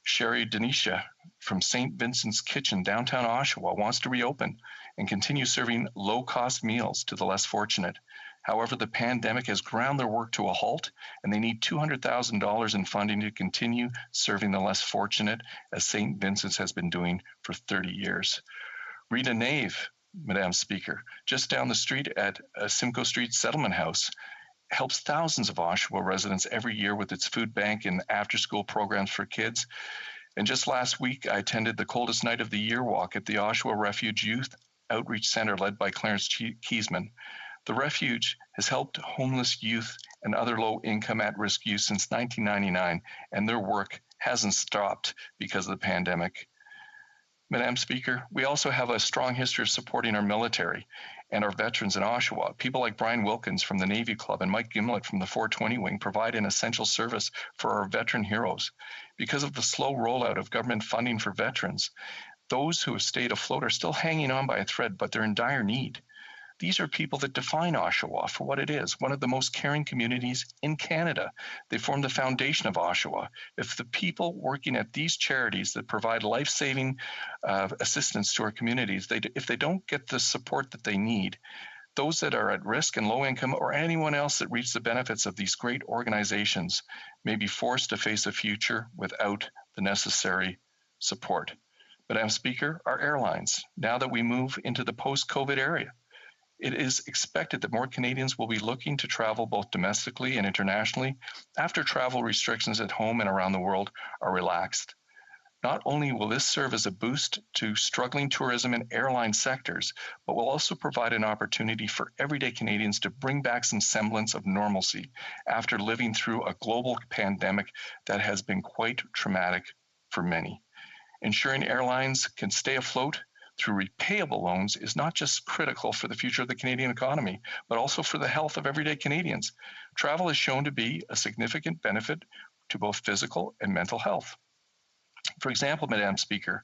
S8: Sherry Denisha from St. Vincent's Kitchen, downtown Oshawa, wants to reopen and continue serving low-cost meals to the less fortunate. However, the pandemic has ground their work to a halt, and they need $200,000 in funding to continue serving the less fortunate, as St. Vincent's has been doing for 30 years. Rita Nave, Madam Speaker, just down the street at Simcoe Street Settlement House, helps thousands of Oshawa residents every year with its food bank and after-school programs for kids. And just last week, I attended the coldest night of the year walk at the Oshawa Refuge Youth Outreach Center led by Clarence Kiesman. The refuge has helped homeless youth and other low-income at-risk youth since 1999, and their work hasn't stopped because of the pandemic. Madam Speaker, we also have a strong history of supporting our military and our veterans in Oshawa. People like Brian Wilkins from the Navy Club and Mike Gimlet from the 420 Wing provide an essential service for our veteran heroes. Because of the slow rollout of government funding for veterans, those who have stayed afloat are still hanging on by a thread, but they're in dire need. These are people that define Oshawa for what it is, one of the most caring communities in Canada. They form the foundation of Oshawa. If the people working at these charities that provide life-saving assistance to our communities, if they don't get the support that they need, those that are at risk and low income or anyone else that reaps the benefits of these great organizations may be forced to face a future without the necessary support. Madam Speaker, our airlines, now that we move into the post-COVID era, it is expected that more Canadians will be looking to travel both domestically and internationally after travel restrictions at home and around the world are relaxed. Not only will this serve as a boost to struggling tourism and airline sectors, but will also provide an opportunity for everyday Canadians to bring back some semblance of normalcy after living through a global pandemic that has been quite traumatic for many. Ensuring airlines can stay afloat through repayable loans is not just critical for the future of the Canadian economy, but also for the health of everyday Canadians. Travel is shown to be a significant benefit to both physical and mental health. For example, Madam Speaker,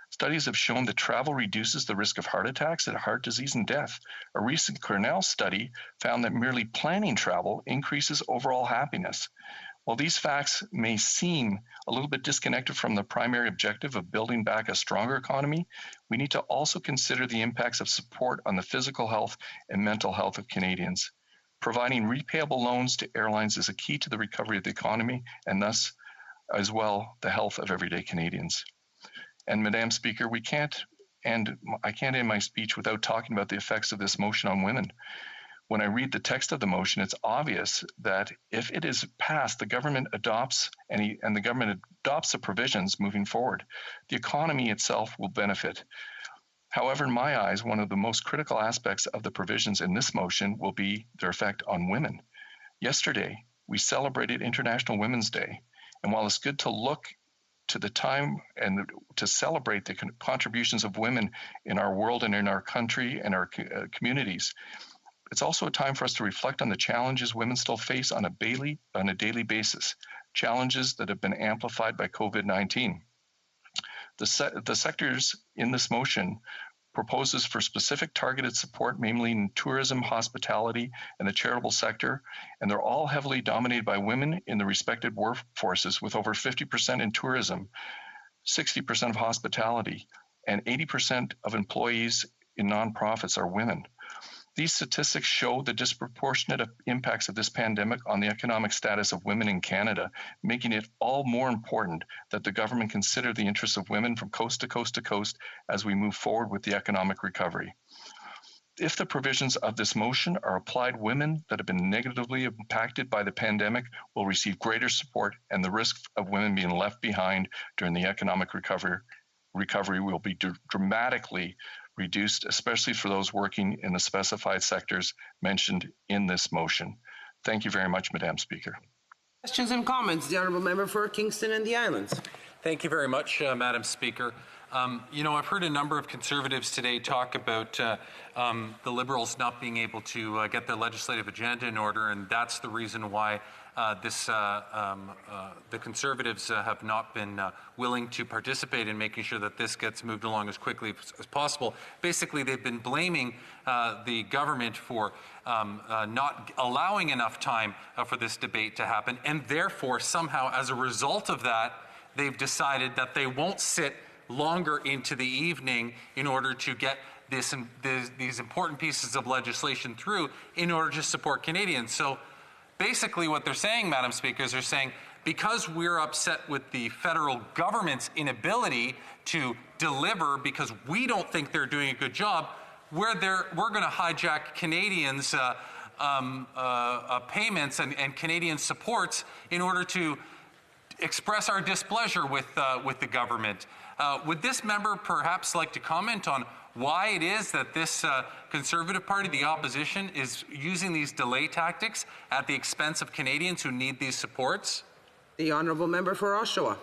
S8: studies have shown that travel reduces the risk of heart attacks and heart disease and death. A recent Cornell study found that merely planning travel increases overall happiness. While these facts may seem a little bit disconnected from the primary objective of building back a stronger economy, we need to also consider the impacts of support on the physical health and mental health of Canadians. Providing repayable loans to airlines is a key to the recovery of the economy and thus, as well, the health of everyday Canadians. And Madam Speaker, I can't end my speech without talking about the effects of this motion on women. When I read the text of the motion, it's obvious that if it is passed, the government adopts the provisions moving forward. The economy itself will benefit. However, in my eyes, one of the most critical aspects of the provisions in this motion will be their effect on women. Yesterday, we celebrated International Women's Day, and while it's good to look to the time and to celebrate the contributions of women in our world and in our country and our communities, it's also a time for us to reflect on the challenges women still face on a daily basis, challenges that have been amplified by COVID-19. The sectors in this motion proposes for specific targeted support, mainly in tourism, hospitality, and the charitable sector, and they're all heavily dominated by women in the respective workforces, with over 50% in tourism, 60% of hospitality, and 80% of employees in nonprofits are women. These statistics show the disproportionate impacts of this pandemic on the economic status of women in Canada, making it all more important that the government consider the interests of women from coast to coast to coast as we move forward with the economic recovery. If the provisions of this motion are applied, women that have been negatively impacted by the pandemic will receive greater support, and the risk of women being left behind during the economic recovery will be dramatically reduced, especially for those working in the specified sectors mentioned in this motion. Thank you very much, Madam Speaker.
S3: Questions and comments. The Honourable Member for Kingston and the Islands.
S26: Thank you very much, Madam Speaker. I've heard a number of Conservatives today talk about the Liberals not being able to get their legislative agenda in order, and that's the reason why the Conservatives have not been willing to participate in making sure that this gets moved along as quickly as possible. Basically, they've been blaming the government for not allowing enough time for this debate to happen, and therefore, somehow, as a result of that, they've decided that they won't sit longer into the evening in order to get these important pieces of legislation through in order to support Canadians. So basically what they're saying, Madam Speaker, is they're saying because we're upset with the federal government's inability to deliver because we don't think they're doing a good job, we're going to hijack Canadians' payments and Canadian supports in order to express our displeasure with the government. Would this member perhaps like to comment on why it is that this Conservative Party, the opposition, is using these delay tactics at the expense of Canadians who need these supports?
S3: The honourable member for Oshawa.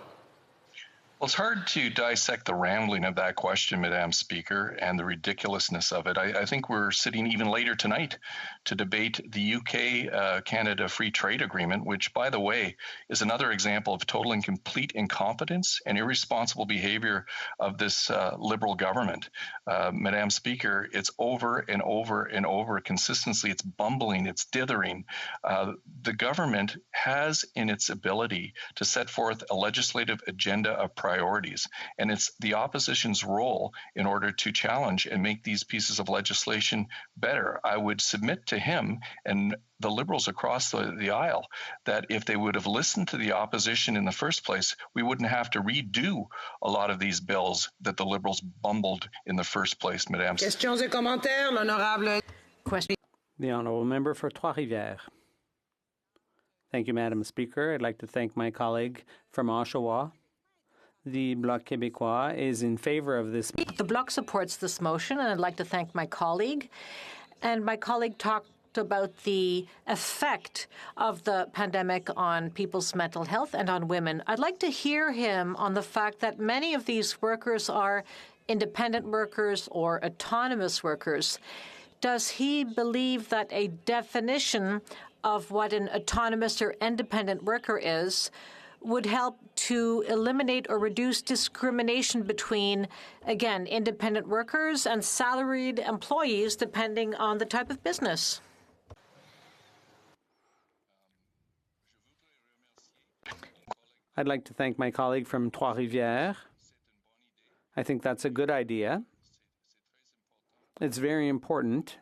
S8: Well, it's hard to dissect the rambling of that question, Madam Speaker, and the ridiculousness of it. I think we're sitting even later tonight to debate the UK-Canada Free Trade Agreement, which, by the way, is another example of total and complete incompetence and irresponsible behavior of this Liberal government. Madam Speaker, it's over and over and over. Consistently, it's bumbling, it's dithering. The government has in its ability to set forth a legislative agenda of priorities, and it's the opposition's role in order to challenge and make these pieces of legislation better. I would submit to him and the Liberals across the aisle that if they would have listened to the opposition in the first place, we wouldn't have to redo a lot of these bills that the Liberals bumbled in the first place, Madame.
S3: Questions et commentaires, l'honorable.
S25: Question.
S5: The honourable member for Trois-Rivières. Thank you, Madam Speaker. I'd like to thank my colleague from Oshawa. The Bloc Québécois is in favor of this.
S25: The Bloc supports this motion, and I'd like to thank my colleague. And my colleague talked about the effect of the pandemic on people's mental health and on women. I'd like to hear him on the fact that many of these workers are independent workers or autonomous workers. Does he believe that a definition of what an autonomous or independent worker is would help to eliminate or reduce discrimination between, again, independent workers and salaried employees, depending on the type of business?
S5: I'd like to thank my colleague from Trois-Rivières. I think that's a good idea. It's very important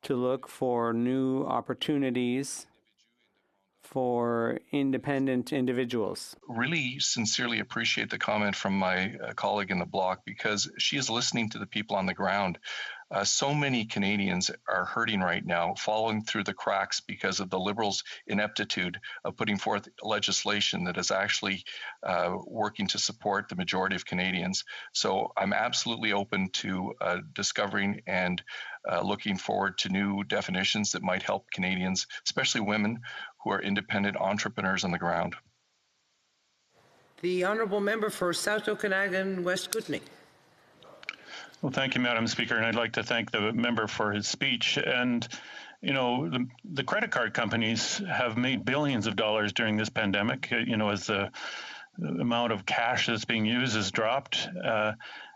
S5: to look for new opportunities for independent individuals.
S8: Really sincerely appreciate the comment from my colleague in the Bloc, because she is listening to the people on the ground. So many Canadians are hurting right now, falling through the cracks because of the Liberals' ineptitude of putting forth legislation that is actually working to support the majority of Canadians. So I'm absolutely open to discovering and looking forward to new definitions that might help Canadians, especially women who are independent entrepreneurs on the ground.
S3: The honourable member for South Okanagan, West Kootenay.
S16: Well, thank you, Madam Speaker, and I'd like to thank the member for his speech. And, you know, the credit card companies have made billions of dollars during this pandemic, you know, as the amount of cash that's being used has dropped.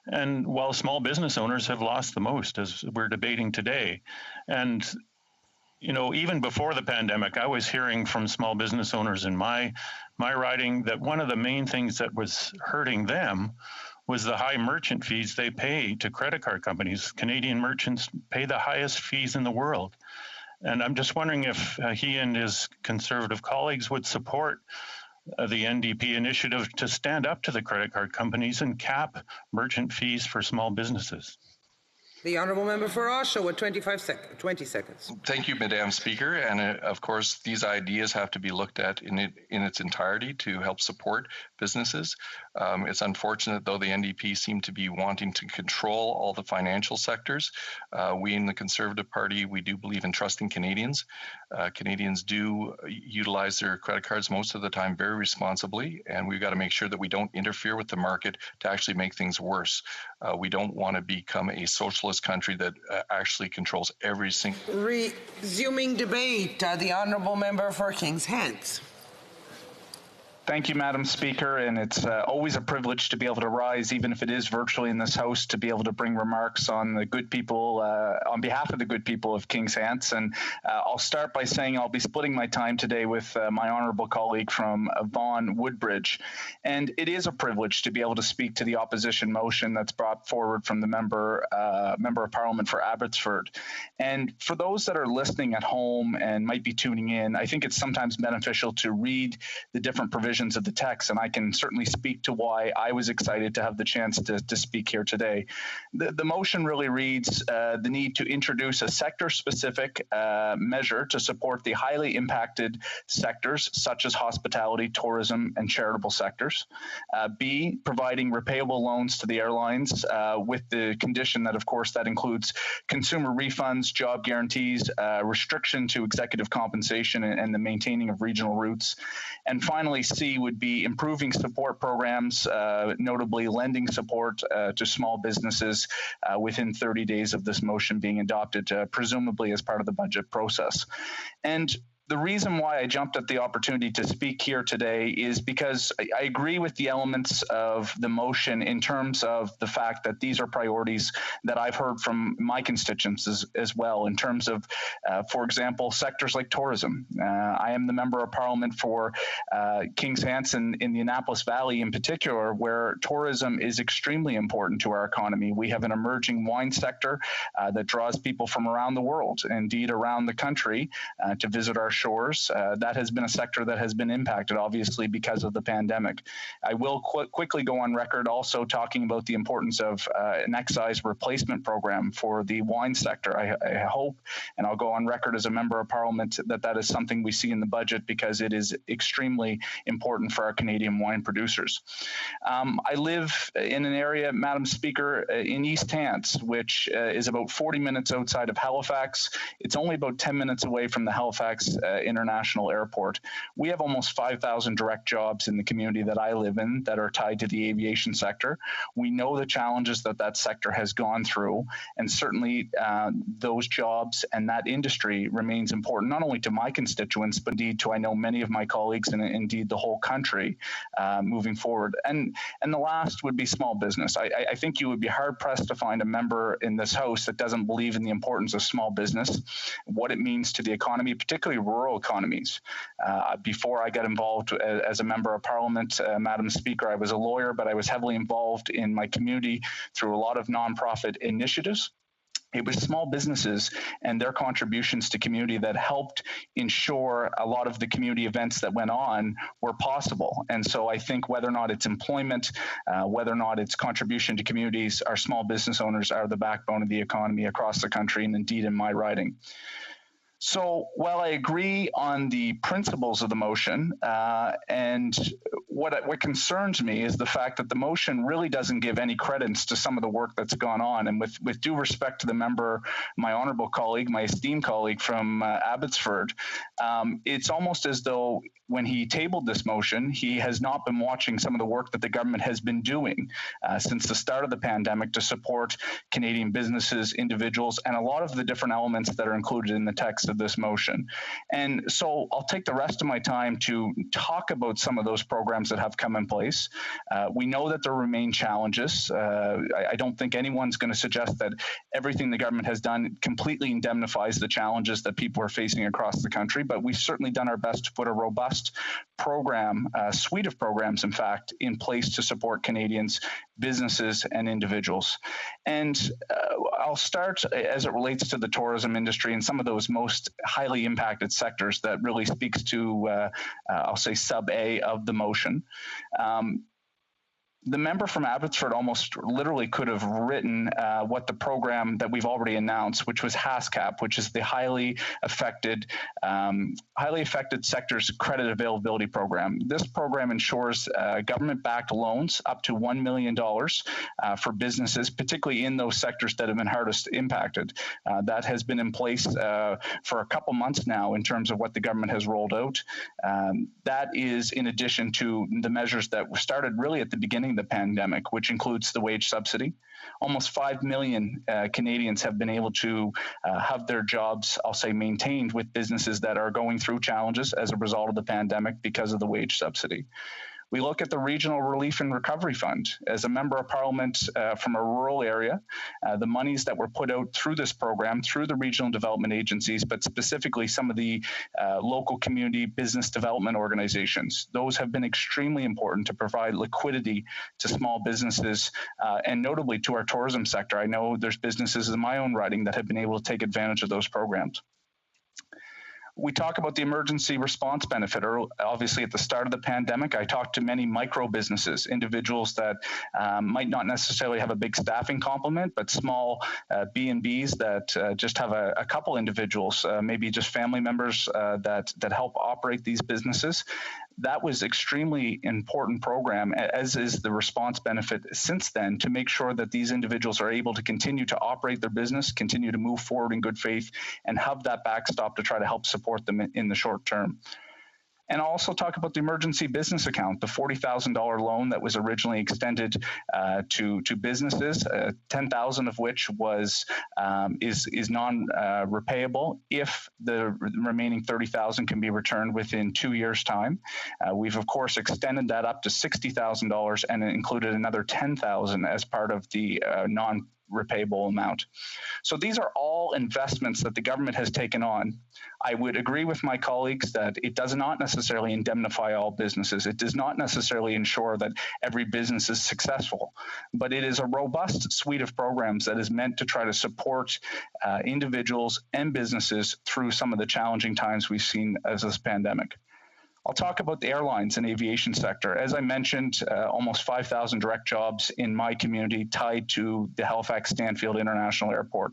S16: And while small business owners have lost the most, as we're debating today. And, you know, even before the pandemic, I was hearing from small business owners in my riding that one of the main things that was hurting them was the high merchant fees they pay to credit card companies. Canadian merchants pay the highest fees in the world. And I'm just wondering if he and his Conservative colleagues would support the NDP initiative to stand up to the credit card companies and cap merchant fees for small businesses.
S3: The honourable member for Oshawa, 20 seconds.
S8: Thank you, Madam Speaker. And of course, these ideas have to be looked at in its entirety to help support businesses. It's unfortunate, though, the NDP seem to be wanting to control all the financial sectors. We in the Conservative Party, we do believe in trusting Canadians. Canadians do utilize their credit cards most of the time very responsibly, and we've got to make sure that we don't interfere with the market to actually make things worse. We don't want to become a socialist country that actually controls every single...
S3: Resuming debate, the honourable member for Kings Heads.
S2: Thank you, Madam Speaker, and it's always a privilege to be able to rise, even if it is virtually in this House, to be able to bring remarks on the good people, on behalf of the good people of Kings Heads. And I'll start by saying I'll be splitting my time today with my honourable colleague from Vaughan Woodbridge. And it is a privilege to be able to speak to the opposition motion that's brought forward from the Member of Parliament for Abbotsford. And for those that are listening at home and might be tuning in, I think it's sometimes beneficial to read the different provisions provisions of the text, and I can certainly speak to why I was excited to have the chance to speak here today. The motion really reads the need to introduce a sector-specific measure to support the highly impacted sectors such as hospitality, tourism, and charitable sectors. B, providing repayable loans to the airlines with the condition that, of course, that includes consumer refunds, job guarantees, restriction to executive compensation, and the maintaining of regional routes. And finally, C would be improving support programs, notably lending support to small businesses within 30 days of this motion being adopted, presumably as part of the budget process. And the reason why I jumped at the opportunity to speak here today is because I agree with the elements of the motion in terms of the fact that these are priorities that I've heard from my constituents as well, in terms of, for example, sectors like tourism. I am the member of parliament for Kings Hanson in the Annapolis Valley in particular, where tourism is extremely important to our economy. We have an emerging wine sector that draws people from around the world, indeed around the country, to visit our shores. That has been a sector that has been impacted, obviously, because of the pandemic. I will quickly go on record also talking about the importance of an excise replacement program for the wine sector. I hope, and I'll go on record as a member of parliament, that is something we see in the budget because it is extremely important for our Canadian wine producers. I live in an area, Madam Speaker, in East Hants, which is about 40 minutes outside of Halifax. It's only about 10 minutes away from the Halifax International Airport. We have almost 5,000 direct jobs in the community that I live in that are tied to the aviation sector. We know the challenges that sector has gone through, and certainly those jobs and that industry remains important, not only to my constituents, but indeed to, I know, many of my colleagues and indeed the whole country moving forward. And the last would be small business. I think you would be hard-pressed to find a member in this House that doesn't believe in the importance of small business, what it means to the economy, particularly rural economies. Before I got involved as a member of parliament, Madam Speaker, I was a lawyer, but I was heavily involved in my community through a lot of nonprofit initiatives. It was small businesses and their contributions to community that helped ensure a lot of the community events that went on were possible. And so I think whether or not it's employment, whether or not it's contribution to communities, our small business owners are the backbone of the economy across the country and indeed in my riding. So while I agree on the principles of the motion, and what concerns me is the fact that the motion really doesn't give any credence to some of the work that's gone on. And with due respect to the member, my honorable colleague, my esteemed colleague from Abbotsford, it's almost as though when he tabled this motion, he has not been watching some of the work that the government has been doing since the start of the pandemic to support Canadian businesses, individuals, and a lot of the different elements that are included in the text of this motion. And so I'll take the rest of my time to talk about some of those programs that have come in place. We know that there remain challenges. I don't think anyone's going to suggest that everything the government has done completely indemnifies the challenges that people are facing across the country, but we've certainly done our best to put a robust program, a suite of programs, in fact, in place to support Canadians, businesses, and individuals. And I'll start as it relates to the tourism industry and some of those most highly impacted sectors that really speaks to, I'll say, sub A of the motion. The member from Abbotsford almost literally could have written what the program that we've already announced, which was HASCAP, which is the highly affected sectors credit availability program. This program ensures government-backed loans up to $1 million for businesses, particularly in those sectors that have been hardest impacted. That has been in place for a couple months now in terms of what the government has rolled out. That is in addition to the measures that were started really at the beginning of the pandemic, which includes the wage subsidy. Almost 5 million Canadians have been able to have their jobs, I'll say, maintained with businesses that are going through challenges as a result of the pandemic because of the wage subsidy. We look at the Regional Relief and Recovery Fund. As a member of parliament from a rural area, the monies that were put out through this program, through the regional development agencies, but specifically some of the local community business development organizations, those have been extremely important to provide liquidity to small businesses and notably to our tourism sector. I know there's businesses in my own riding that have been able to take advantage of those programs. We talk about the emergency response benefit. Obviously, at the start of the pandemic, I talked to many micro businesses, individuals that might not necessarily have a big staffing complement, but small B&Bs that just have a couple individuals, maybe just family members that help operate these businesses. That was extremely important program, as is the response benefit since then, to make sure that these individuals are able to continue to operate their business, continue to move forward in good faith, and have that backstop to try to help support them in the short term. And I'll also talk about the emergency business account, the $40,000 loan that was originally extended to businesses, 10,000 of which is non-repayable if the remaining 30,000 can be returned within 2 years' time. We've of course extended that up to $60,000 and included another 10,000 as part of the non-repayable amount. So these are all investments that the government has taken on. I would agree with my colleagues that it does not necessarily indemnify all businesses. It does not necessarily ensure that every business is successful, but it is a robust suite of programs that is meant to try to support individuals and businesses through some of the challenging times we've seen as this pandemic. I'll talk about the airlines and aviation sector. As I mentioned, almost 5,000 direct jobs in my community tied to the Halifax Stanfield International Airport.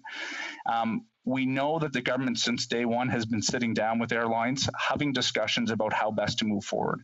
S2: We know that the government since day one has been sitting down with airlines, having discussions about how best to move forward.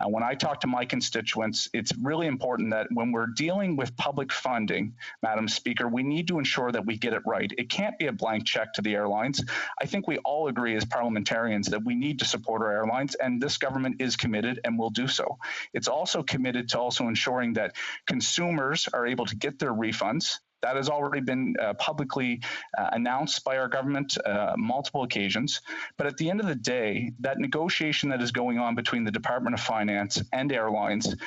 S2: When I talk to my constituents, it's really important that when we're dealing with public funding, Madam Speaker, we need to ensure that we get it right. It can't be a blank check to the airlines. I think we all agree as parliamentarians that we need to support our airlines, and this government is committed and will do so. It's also committed to also ensuring that consumers are able to get their refunds. That has already been publicly announced by our government multiple occasions. But at the end of the day, that negotiation that is going on between the Department of Finance and airlines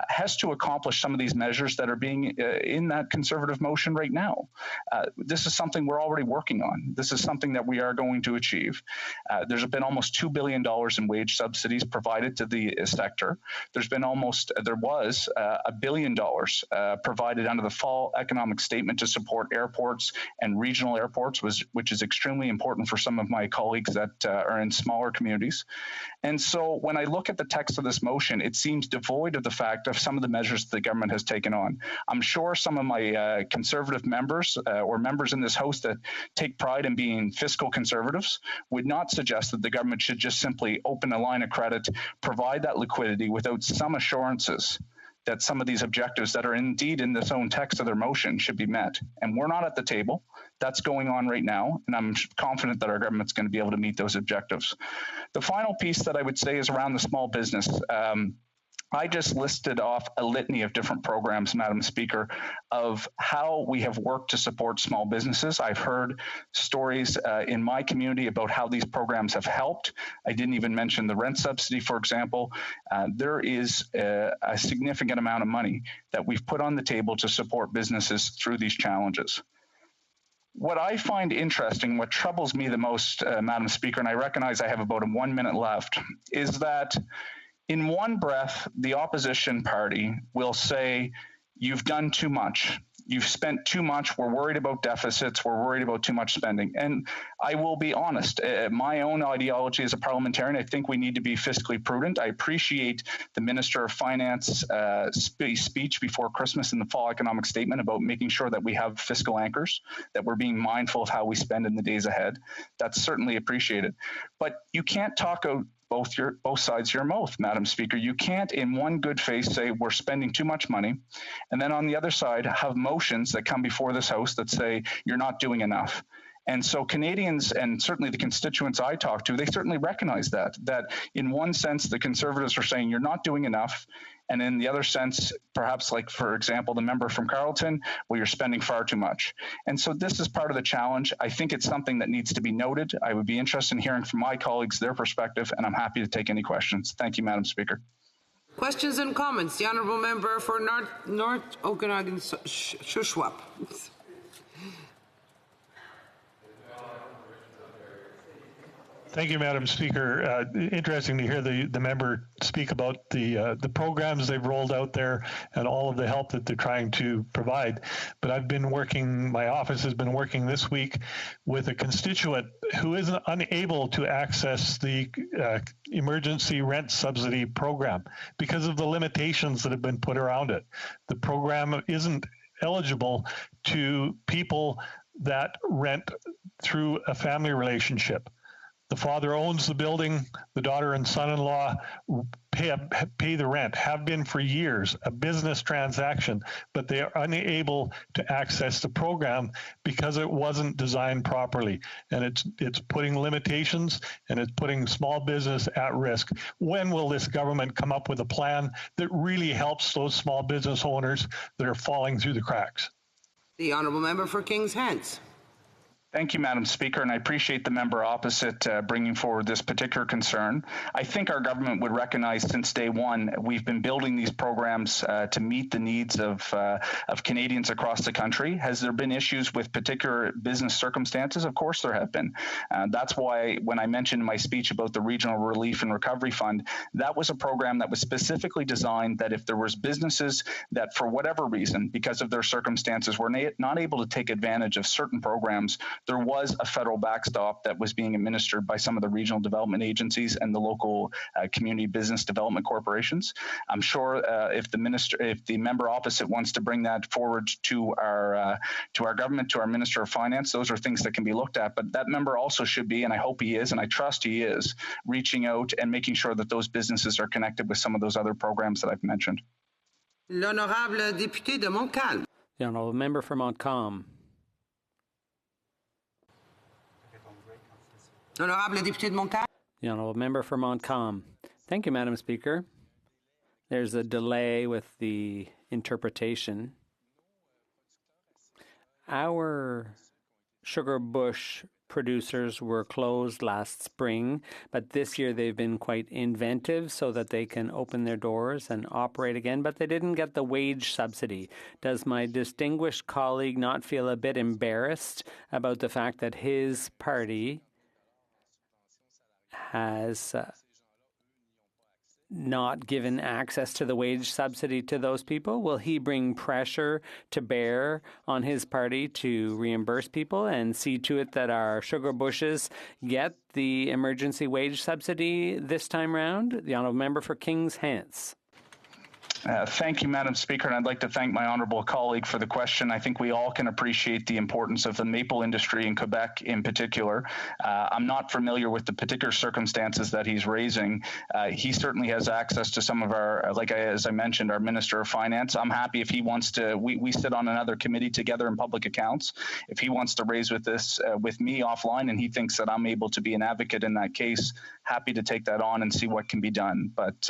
S2: has to accomplish some of these measures that are being in that Conservative motion right now. This is something we're already working on. This is something that we are going to achieve. There's been almost $2 billion in wage subsidies provided to the sector. There was $1 billion provided under the fall economic statement to support airports and regional airports, which is extremely important for some of my colleagues that are in smaller communities. And so when I look at the text of this motion, it seems devoid of the fact of some of the measures the government has taken on. I'm sure some of my Conservative members or members in this House that take pride in being fiscal conservatives would not suggest that the government should just simply open a line of credit, provide that liquidity without some assurances that some of these objectives that are indeed in this own text of their motion should be met. And we're not at the table. That's going on right now, and I'm confident that our government's going to be able to meet those objectives. The final piece that I would say is around the small business. I just listed off a litany of different programs, Madam Speaker, of how we have worked to support small businesses. I've heard stories in my community about how these programs have helped. I didn't even mention the rent subsidy, for example. There is a significant amount of money that we've put on the table to support businesses through these challenges. What I find interesting, what troubles me the most, Madam Speaker, and I recognize I have about 1 minute left, is that in one breath, the opposition party will say, you've done too much. You've spent too much. We're worried about deficits. We're worried about too much spending. And I will be honest, my own ideology as a parliamentarian, I think we need to be fiscally prudent. I appreciate the Minister of Finance speech before Christmas in the fall economic statement about making sure that we have fiscal anchors, that we're being mindful of how we spend in the days ahead. That's certainly appreciated. But you can't talk out both sides of your mouth, Madam Speaker. You can't in one good faith say we're spending too much money, and then on the other side have motions that come before this House that say you're not doing enough. And so Canadians, and certainly the constituents I talk to, they certainly recognize that in one sense, the Conservatives are saying you're not doing enough. And in the other sense, perhaps like, for example, the member from Carleton, well, you're spending far too much. And so this is part of the challenge. I think it's something that needs to be noted. I would be interested in hearing from my colleagues their perspective, and I'm happy to take any questions. Thank you, Madam Speaker.
S3: Questions and comments. The Honourable Member for North Okanagan Shuswap.
S13: Thank you, Madam Speaker. Interesting to hear the member speak about the programs they've rolled out there and all of the help that they're trying to provide. But I've been working, my office has been working this week with a constituent who is unable to access the emergency rent subsidy program because of the limitations that have been put around it. The program isn't eligible to people that rent through a family relationship. The father owns the building, the daughter and son-in-law pay the rent, have been for years, a business transaction, but they are unable to access the program because it wasn't designed properly. And it's putting limitations and it's putting small business at risk. When will this government come up with a plan that really helps those small business owners that are falling through the cracks?
S3: The honourable member for Kings Hants.
S2: Thank you, Madam Speaker, and I appreciate the member opposite bringing forward this particular concern. I think our government would recognize since day one we've been building these programs to meet the needs of Canadians across the country. Has there been issues with particular business circumstances? Of course there have been. That's why when I mentioned in my speech about the Regional Relief and Recovery Fund, that was a program that was specifically designed that if there was businesses that for whatever reason, because of their circumstances, were not able to take advantage of certain programs, there was a federal backstop that was being administered by some of the regional development agencies and the local community business development corporations. I'm sure if the member opposite wants to bring that forward to our government, to our Minister of Finance, those are things that can be looked at. But that member also should be, and I hope he is, and I trust he is, reaching out and making sure that those businesses are connected with some of those other programs that I've mentioned.
S3: L'honorable député de Montcalm.
S5: The honourable member for Montcalm.
S3: Honorable député de Montcalm.
S5: The honourable member for Montcalm. Thank you, Madam Speaker. There's a delay with the interpretation. Our sugar bush producers were closed last spring, but this year they've been quite inventive so that they can open their doors and operate again, but they didn't get the wage subsidy. Does my distinguished colleague not feel a bit embarrassed about the fact that his party has not given access to the wage subsidy to those people? Will he bring pressure to bear on his party to reimburse people and see to it that our sugar bushes get the emergency wage subsidy this time round? The honourable member for Kings Hants.
S2: Thank you, Madam Speaker, and I'd like to thank my honourable colleague for the question. I think we all can appreciate the importance of the maple industry in Quebec in particular. I'm not familiar with the particular circumstances that he's raising. He certainly has access to some of our, as I mentioned, our Minister of Finance. I'm happy if he wants to, we sit on another committee together in public accounts. If he wants to raise with me offline and he thinks that I'm able to be an advocate in that case, happy to take that on and see what can be done. But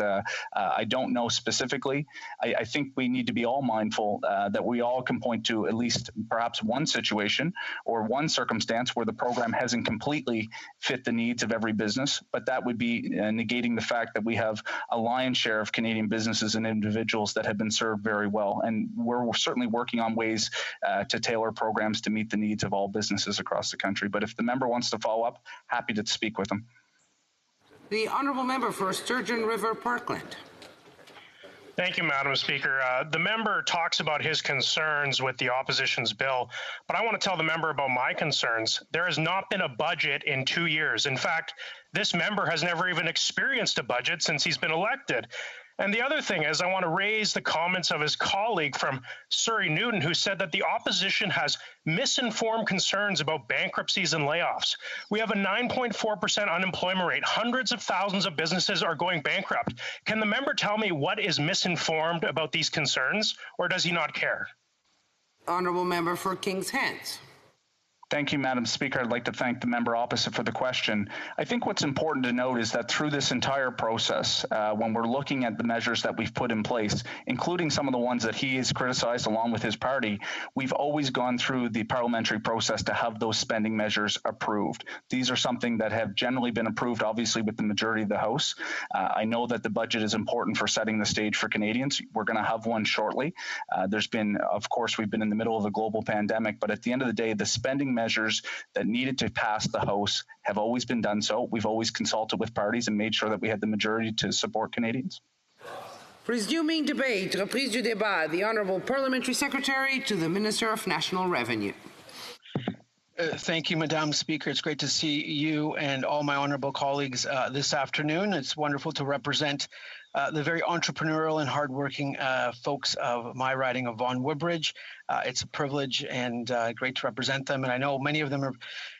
S2: I don't know specifically. I think we need to be all mindful that we all can point to at least perhaps one situation or one circumstance where the program hasn't completely fit the needs of every business, but that would be negating the fact that we have a lion's share of Canadian businesses and individuals that have been served very well. And we're certainly working on ways to tailor programs to meet the needs of all businesses across the country. But if the member wants to follow up, happy to speak with him.
S3: The honourable member for Sturgeon River Parkland.
S10: Thank you, Madam Speaker. The member talks about his concerns with the opposition's bill, but I want to tell the member about my concerns. There has not been a budget in 2 years. In fact, this member has never even experienced a budget since he's been elected. And the other thing is, I want to raise the comments of his colleague from Surrey Newton, who said that the opposition has misinformed concerns about bankruptcies and layoffs. We have a 9.4% unemployment rate. Hundreds of thousands of businesses are going bankrupt. Can the member tell me what is misinformed about these concerns, or does he not care?
S3: Honourable member for Kings Hants.
S2: Thank you, Madam Speaker. I'd like to thank the member opposite for the question. I think what's important to note is that through this entire process, when we're looking at the measures that we've put in place, including some of the ones that he has criticized along with his party, we've always gone through the parliamentary process to have those spending measures approved. These are something that have generally been approved, obviously, with the majority of the House. I know that the budget is important for setting the stage for Canadians. We're going to have one shortly. There's been, of course, we've been in the middle of a global pandemic, but at the end of the day, the spending measures that needed to pass the House have always been done so. We've always consulted with parties and made sure that we had the majority to support Canadians.
S3: Resuming debate, reprise du débat, the Honourable Parliamentary Secretary to the Minister of National Revenue.
S11: Thank you, Madam Speaker. It's great to see you and all my honourable colleagues this afternoon. It's wonderful to represent the very entrepreneurial and hardworking folks of my riding of Vaughan Woodbridge. It's a privilege and great to represent them. And I know many of them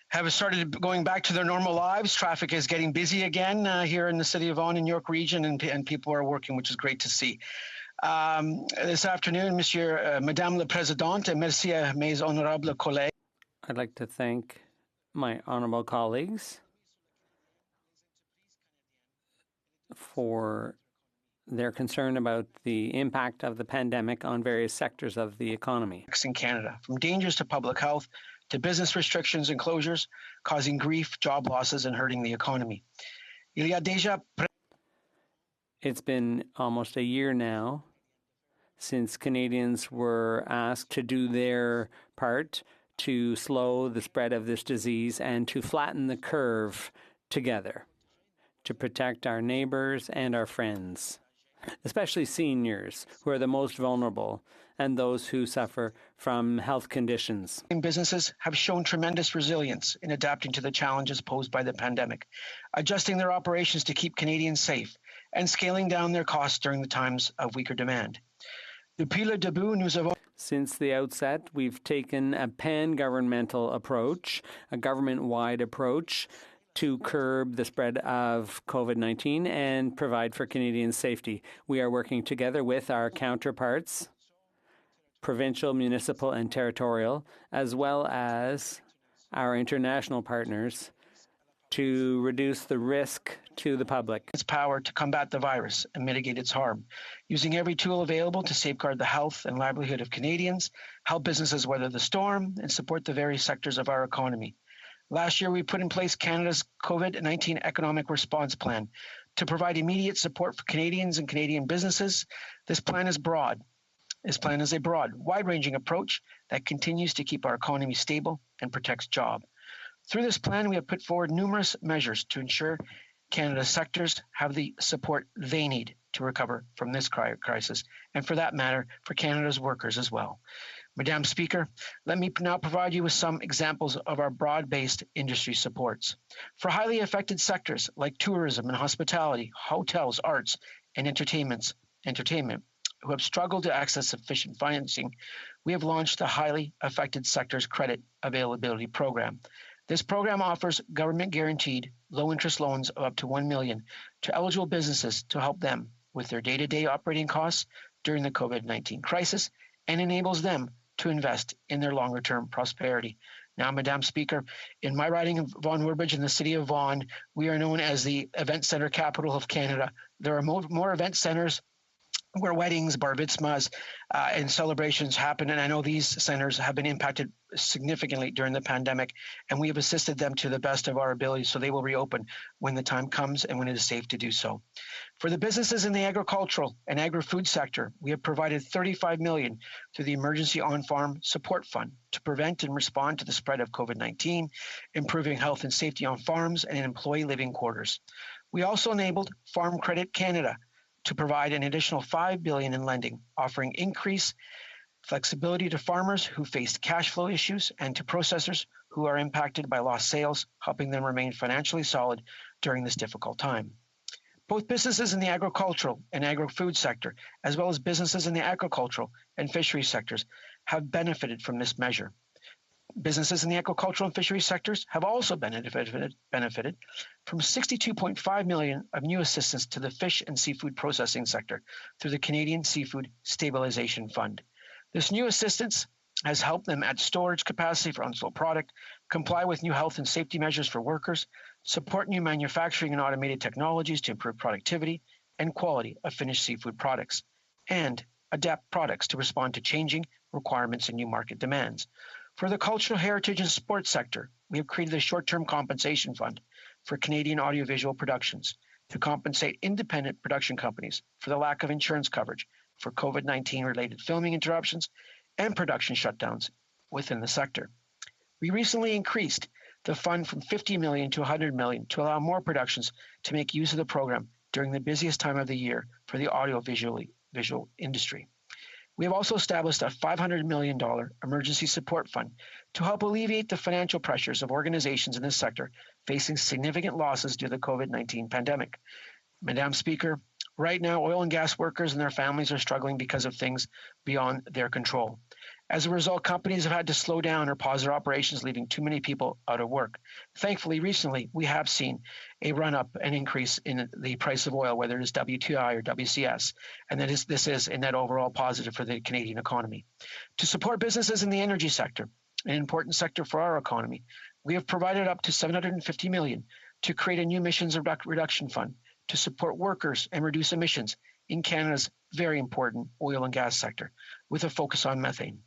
S11: have started going back to their normal lives. Traffic is getting busy again here in the city of Vaughan and York region, and people are working, which is great to see. This afternoon, Madame la Présidente, et merci à mes honorables collègues.
S5: I'd like to thank my honorable colleagues for their concern about the impact of the pandemic on various sectors of the economy.
S11: In Canada, from dangers to public health to business restrictions and closures, causing grief, job losses, and hurting the economy.
S5: It's been almost a year now since Canadians were asked to do their part to slow the spread of this disease and to flatten the curve together to protect our neighbors and our friends, especially seniors who are the most vulnerable and those who suffer from health conditions.
S11: Businesses have shown tremendous resilience in adapting to the challenges posed by the pandemic, adjusting their operations to keep Canadians safe and scaling down their costs during the times of weaker demand.
S5: Since the outset, we've taken a pan-governmental approach, a government-wide approach to curb the spread of COVID-19 and provide for Canadian safety. We are working together with our counterparts, provincial, municipal, and territorial, as well as our international partners, to reduce the risk to the public.
S11: Its power to combat the virus and mitigate its harm, using every tool available to safeguard the health and livelihood of Canadians, help businesses weather the storm, and support the various sectors of our economy. Last year, we put in place Canada's COVID-19 Economic Response Plan to provide immediate support for Canadians and Canadian businesses. This plan is broad. This plan is a broad, wide-ranging approach that continues to keep our economy stable and protects jobs. Through this plan, we have put forward numerous measures to ensure Canada's sectors have the support they need to recover from this crisis, and for that matter, for Canada's workers as well. Madam Speaker, let me now provide you with some examples of our broad-based industry supports. For highly affected sectors like tourism and hospitality, hotels, arts, and entertainment, who have struggled to access sufficient financing, we have launched the Highly Affected Sectors Credit Availability Program. This program offers government-guaranteed, low-interest loans of up to $1 million to eligible businesses to help them with their day-to-day operating costs during the COVID-19 crisis and enables them to invest in their longer-term prosperity. Now, Madam Speaker, in my riding of Vaughan Woodbridge in the city of Vaughan, we are known as the event center capital of Canada. There are more event centers where weddings, bar mitzvahs, and celebrations happen. And I know these centers have been impacted significantly during the pandemic, and we have assisted them to the best of our ability, so they will reopen when the time comes and when it is safe to do so. For the businesses in the agricultural and agri-food sector, we have provided $35 million through the Emergency On-Farm Support Fund to prevent and respond to the spread of COVID-19, improving health and safety on farms and in employee living quarters. We also enabled Farm Credit Canada to provide an additional $5 billion in lending, offering increased flexibility to farmers who faced cash flow issues and to processors who are impacted by lost sales, helping them remain financially solid during this difficult time. Both businesses in the agricultural and agri-food sector, as well as businesses in the agricultural and fisheries sectors, have benefited from this measure. Businesses in the agricultural and fisheries sectors have also benefited from $62.5 million of new assistance to the fish and seafood processing sector through the Canadian Seafood Stabilization Fund. This new assistance has helped them add storage capacity for unsold product, comply with new health and safety measures for workers, support new manufacturing and automated technologies to improve productivity and quality of finished seafood products, and adapt products to respond to changing requirements and new market demands. For the cultural heritage and sports sector, we have created a short-term compensation fund for Canadian audiovisual productions to compensate independent production companies for the lack of insurance coverage for COVID-19 related filming interruptions and production shutdowns within the sector. We recently increased the fund from 50 million to 100 million to allow more productions to make use of the program during the busiest time of the year for the audiovisual industry. We have also established a $500 million emergency support fund to help alleviate the financial pressures of organizations in this sector facing significant losses due to the COVID-19 pandemic. Madam Speaker, right now, oil and gas workers and their families are struggling because of things beyond their control. As a result, companies have had to slow down or pause their operations, leaving too many people out of work. Thankfully, recently, we have seen a run-up, an increase in the price of oil, whether it is WTI or WCS, and this is a net overall positive for the Canadian economy. To support businesses in the energy sector, an important sector for our economy, we have provided up to $750 million to create a new emissions reduction fund to support workers and reduce emissions in Canada's very important oil and gas sector, with a focus on methane.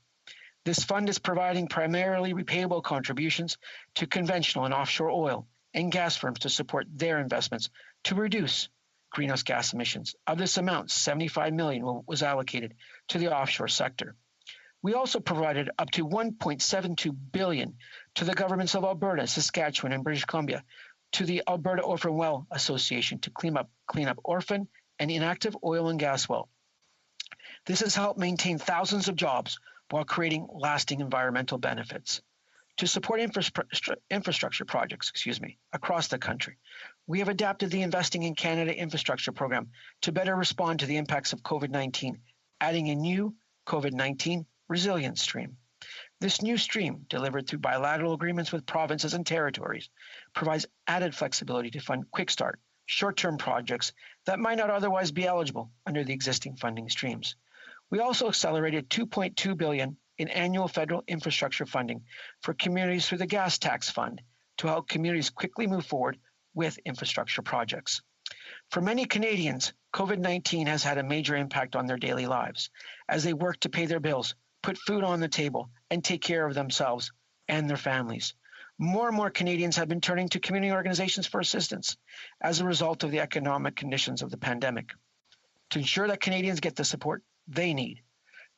S11: This fund is providing primarily repayable contributions to conventional and offshore oil and gas firms to support their investments to reduce greenhouse gas emissions. Of this amount, $75 million was allocated to the offshore sector. We also provided up to $1.72 billion to the governments of Alberta, Saskatchewan, and British Columbia, to the Alberta Orphan Well Association to clean up orphan and inactive oil and gas well. This has helped maintain thousands of jobs while creating lasting environmental benefits. To support infrastructure projects, across the country, we have adapted the Investing in Canada infrastructure program to better respond to the impacts of COVID-19, adding a new COVID-19 resilience stream. This new stream, delivered through bilateral agreements with provinces and territories, provides added flexibility to fund quick start, short-term projects that might not otherwise be eligible under the existing funding streams. We also accelerated $2.2 billion in annual federal infrastructure funding for communities through the Gas Tax Fund to help communities quickly move forward with infrastructure projects. For many Canadians, COVID-19 has had a major impact on their daily lives as they work to pay their bills, put food on the table, and take care of themselves and their families. More and more Canadians have been turning to community organizations for assistance as a result of the economic conditions of the pandemic. To ensure that Canadians get the support they need,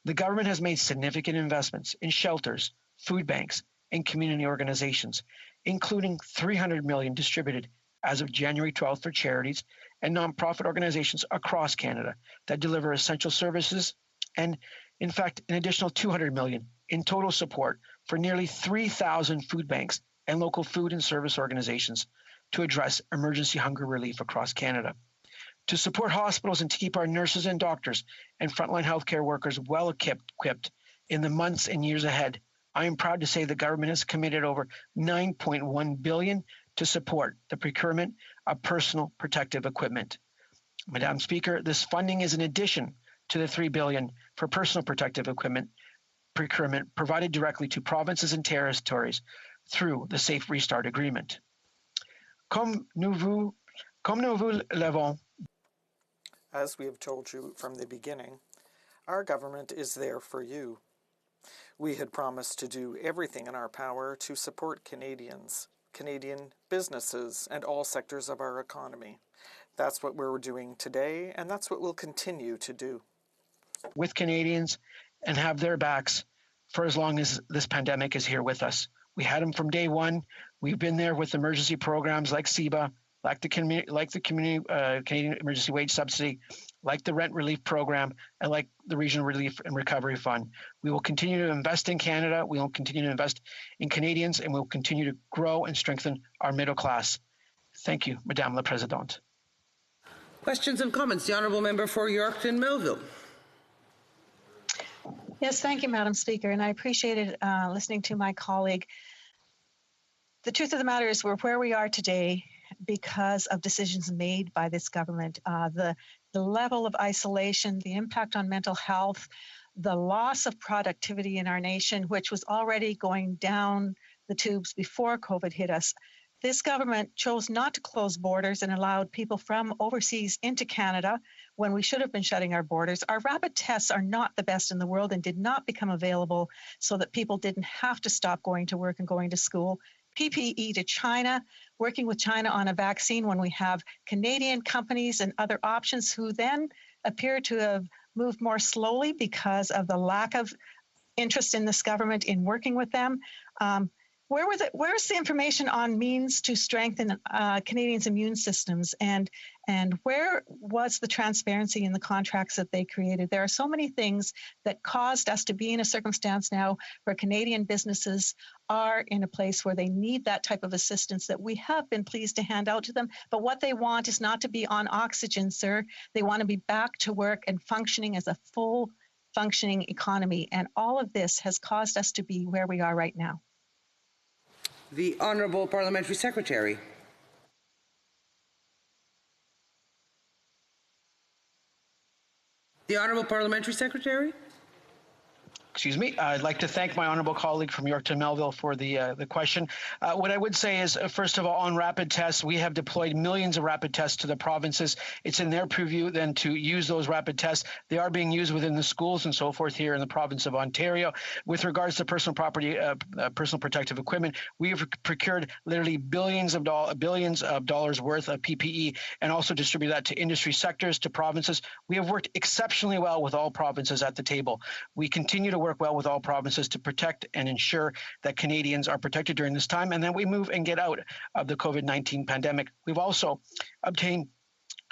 S11: the government has made significant investments in shelters, food banks, and community organizations, including $300 million distributed as of January 12th for charities and nonprofit organizations across Canada that deliver essential services, and in fact, an additional $200 million in total support for nearly 3,000 food banks and local food and service organizations to address emergency hunger relief across Canada. To support hospitals and to keep our nurses and doctors and frontline healthcare workers well equipped in the months and years ahead, I am proud to say the government has committed over $9.1 billion to support the procurement of personal protective equipment. Madam Speaker, this funding is in addition to the $3 billion for personal protective equipment procurement provided directly to provinces and territories through the Safe Restart Agreement. Comme nous l'avons.
S1: As we have told you from the beginning, our government is there for you. We had promised to do everything in our power to support Canadians, Canadian businesses, and all sectors of our economy. That's what we're doing today, and that's what we'll continue to do.
S11: With Canadians and have their backs for as long as this pandemic is here with us. We had them from day one. We've been there with emergency programs like CEBA, like the Canadian Emergency Wage Subsidy, like the Rent Relief Program, and like the Regional Relief and Recovery Fund. We will continue to invest in Canada. We will continue to invest in Canadians, and we'll continue to grow and strengthen our middle class. Thank you, Madame la Présidente.
S3: Questions and comments. The Honourable Member for Yorkton Melville.
S6: Yes, thank you, Madam Speaker, and I appreciated listening to my colleague. The truth of the matter is we're where we are today because of decisions made by this government. The level of isolation, the impact on mental health, the loss of productivity in our nation, which was already going down the tubes before COVID hit us. This government chose not to close borders and allowed people from overseas into Canada when we should have been shutting our borders. Our rapid tests are not the best in the world and did not become available so that people didn't have to stop going to work and going to school. PPE to China, working with China on a vaccine when we have Canadian companies and other options who then appear to have moved more slowly because of the lack of interest in this government in working with them. where's the information on means to strengthen Canadians' immune systems, and where was the transparency in the contracts that they created? There are so many things that caused us to be in a circumstance now where Canadian businesses are in a place where they need that type of assistance that we have been pleased to hand out to them. But what they want is not to be on oxygen, sir. They want to be back to work and functioning as a full functioning economy. And all of this has caused us to be where we are right now.
S3: The Honourable Parliamentary Secretary. The Honourable Parliamentary Secretary.
S11: Excuse me. I'd like to thank my honourable colleague from Yorkton Melville for the question. What I would say is, first of all, on rapid tests, we have deployed millions of rapid tests to the provinces. It's in their purview then to use those rapid tests. They are being used within the schools and so forth here in the province of Ontario. With regards to personal protective equipment, we have procured literally billions of dollars worth of PPE and also distributed that to industry sectors, to provinces. We have worked exceptionally well with all provinces at the table. We continue to work well with all provinces to protect and ensure that Canadians are protected during this time, and then we move and get out of the COVID-19 pandemic. We've also obtained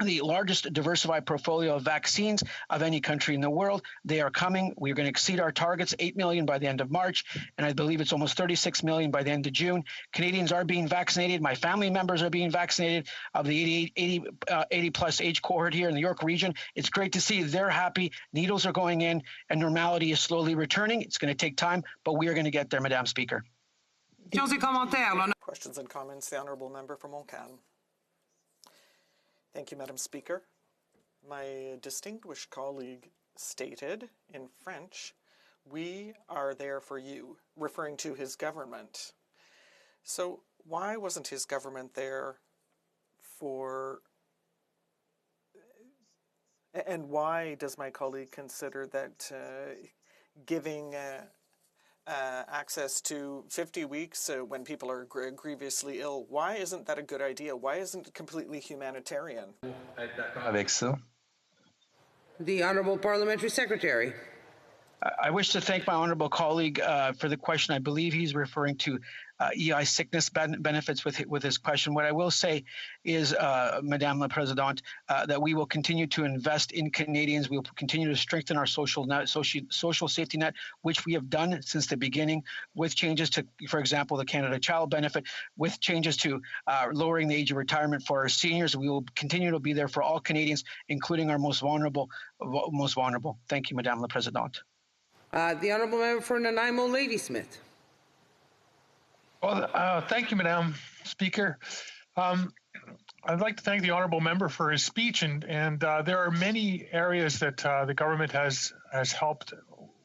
S11: the largest diversified portfolio of vaccines of any country in the world. They are coming. We're going to exceed our targets, 8 million by the end of March, and I believe it's almost 36 million by the end of June. Canadians are being vaccinated. My family members are being vaccinated of the 80 plus age cohort here in the York region. It's great to see they're happy. Needles are going in, and normality is slowly returning. It's going to take time, but we are going to get there, Madame Speaker.
S1: Questions and comments. The Honourable Member from Montcalm. Thank you, Madam Speaker. My distinguished colleague stated in French, "We are there for you," referring to his government. So why wasn't his government there for... And why does my colleague consider that giving access to 50 weeks when people are grievously ill, why isn't that a good idea? Why isn't it completely humanitarian?
S11: Avec ça.
S3: The Honourable Parliamentary Secretary.
S11: I wish to thank my honourable colleague for the question. I believe he's referring to EI sickness benefits with his question. What I will say is, Madame la Présidente, that we will continue to invest in Canadians. We will continue to strengthen our social safety net, which we have done since the beginning, with changes to, for example, the Canada Child Benefit, with changes to lowering the age of retirement for our seniors. We will continue to be there for all Canadians, including our most vulnerable. Thank you, Madame la Présidente.
S3: The Honourable Member for Nanaimo, Ladysmith.
S4: Well, thank you, Madam Speaker. I'd like to thank the Honourable Member for his speech, and there are many areas that the government has helped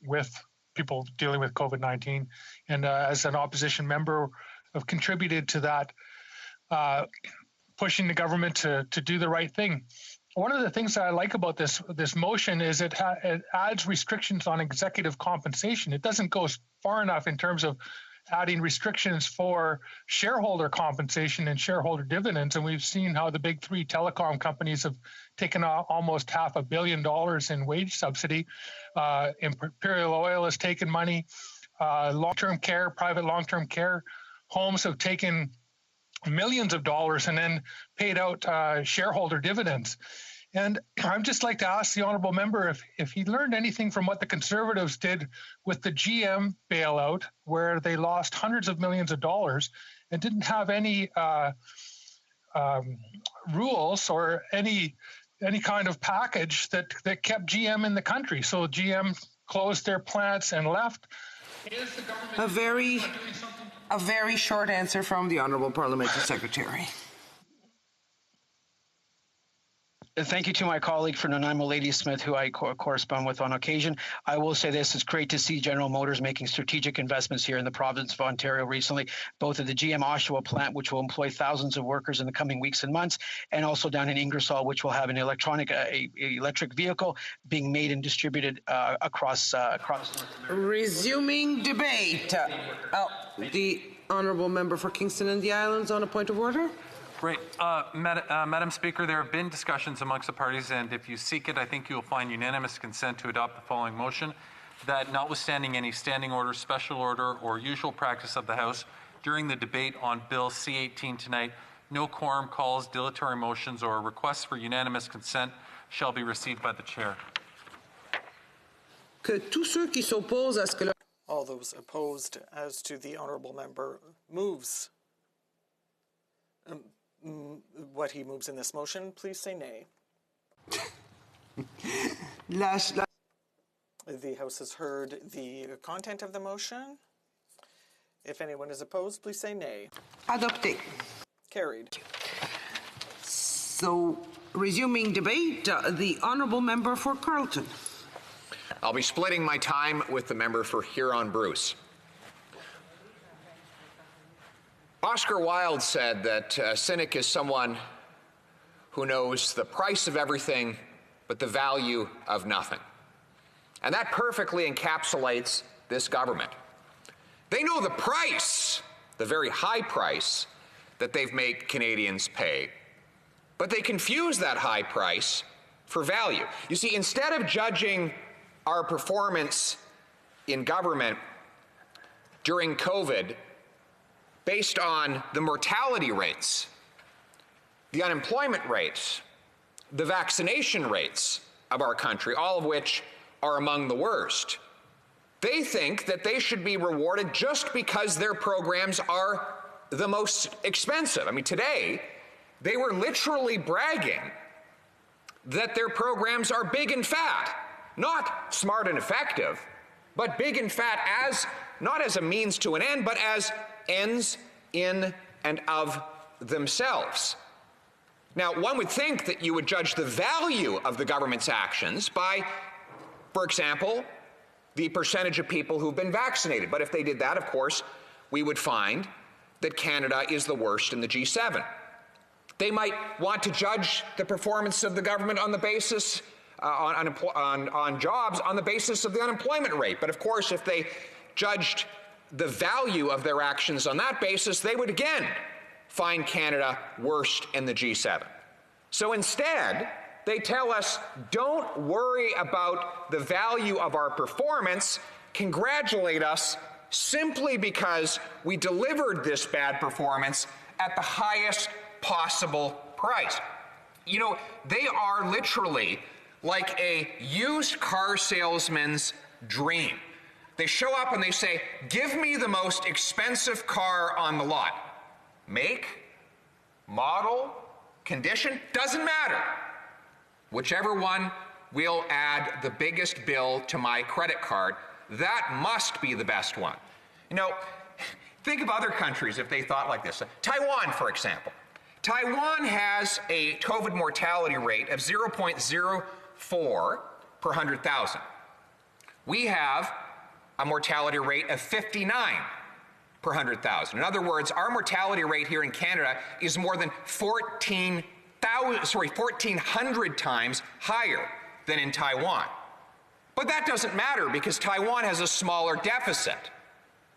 S4: with people dealing with COVID-19, and as an opposition member, have contributed to that, pushing the government to do the right thing. One of the things that I like about this motion is it adds restrictions on executive compensation. It doesn't go far enough in terms of adding restrictions for shareholder compensation and shareholder dividends. And we've seen how the big three telecom companies have taken almost $500 million in wage subsidy. Imperial Oil has taken money. Long-term care, private long-term care homes have taken millions of dollars and then paid out shareholder dividends. And I'd just like to ask the Honourable Member if he learned anything from what the Conservatives did with the GM bailout, where they lost hundreds of millions of dollars and didn't have any rules or any kind of package that kept GM in the country. So GM closed their plants and left. Is the government
S3: A very short answer from the Honourable Parliamentary Secretary.
S11: Thank you to my colleague for Nanaimo, Ladysmith, who I correspond with on occasion. I will say this, it's great to see General Motors making strategic investments here in the province of Ontario recently, both at the GM Oshawa plant, which will employ thousands of workers in the coming weeks and months, and also down in Ingersoll, which will have an electric vehicle being made and distributed across North America.
S3: Resuming debate. The Honourable Member for Kingston and the Islands on a point of order.
S26: Great. Madam Speaker, there have been discussions amongst the parties, and if you seek it, I think you will find unanimous consent to adopt the following motion: that notwithstanding any standing order, special order, or usual practice of the House, during the debate on Bill C-18 tonight, no quorum calls, dilatory motions, or requests for unanimous consent shall be received by the chair.
S3: Que tous ceux qui s'opposent à ce que
S1: All those opposed as to the honourable member moves what he moves in this motion, please say nay. The House has heard the content of the motion. If anyone is opposed, please say nay.
S3: Adopté.
S1: Carried.
S3: So, resuming debate, the honourable member for Carleton.
S14: I'll be splitting my time with the member for Huron-Bruce. Oscar Wilde said that a cynic is someone who knows the price of everything but the value of nothing. And that perfectly encapsulates this government. They know the price, the very high price, that they've made Canadians pay, but they confuse that high price for value. You see, instead of judging our performance in government during COVID based on the mortality rates, the unemployment rates, the vaccination rates of our country, all of which are among the worst, they think that they should be rewarded just because their programs are the most expensive. I mean, today, they were literally bragging that their programs are big and fat, not smart and effective, but big and fat as, not as a means to an end, but as ends in and of themselves. Now, one would think that you would judge the value of the government's actions by, for example, the percentage of people who've been vaccinated. But if they did that, of course, we would find that Canada is the worst in the G7. They might want to judge the performance of the government on the basis on jobs on the basis of the unemployment rate. But of course, if they judged the value of their actions on that basis, they would again find Canada worst in the G7. So instead, they tell us, don't worry about the value of our performance, congratulate us simply because we delivered this bad performance at the highest possible price. You know, they are literally like a used car salesman's dream. They show up and they say, give me the most expensive car on the lot. Make, model, condition, doesn't matter. Whichever one will add the biggest bill to my credit card, that must be the best one. You know, think of other countries if they thought like this. Taiwan, for example. Taiwan has a COVID mortality rate of 0.04 per 100,000. We have a mortality rate of 59 per 100,000. In other words, our mortality rate here in Canada is more than 1,400 times higher than in Taiwan. But that doesn't matter because Taiwan has a smaller deficit.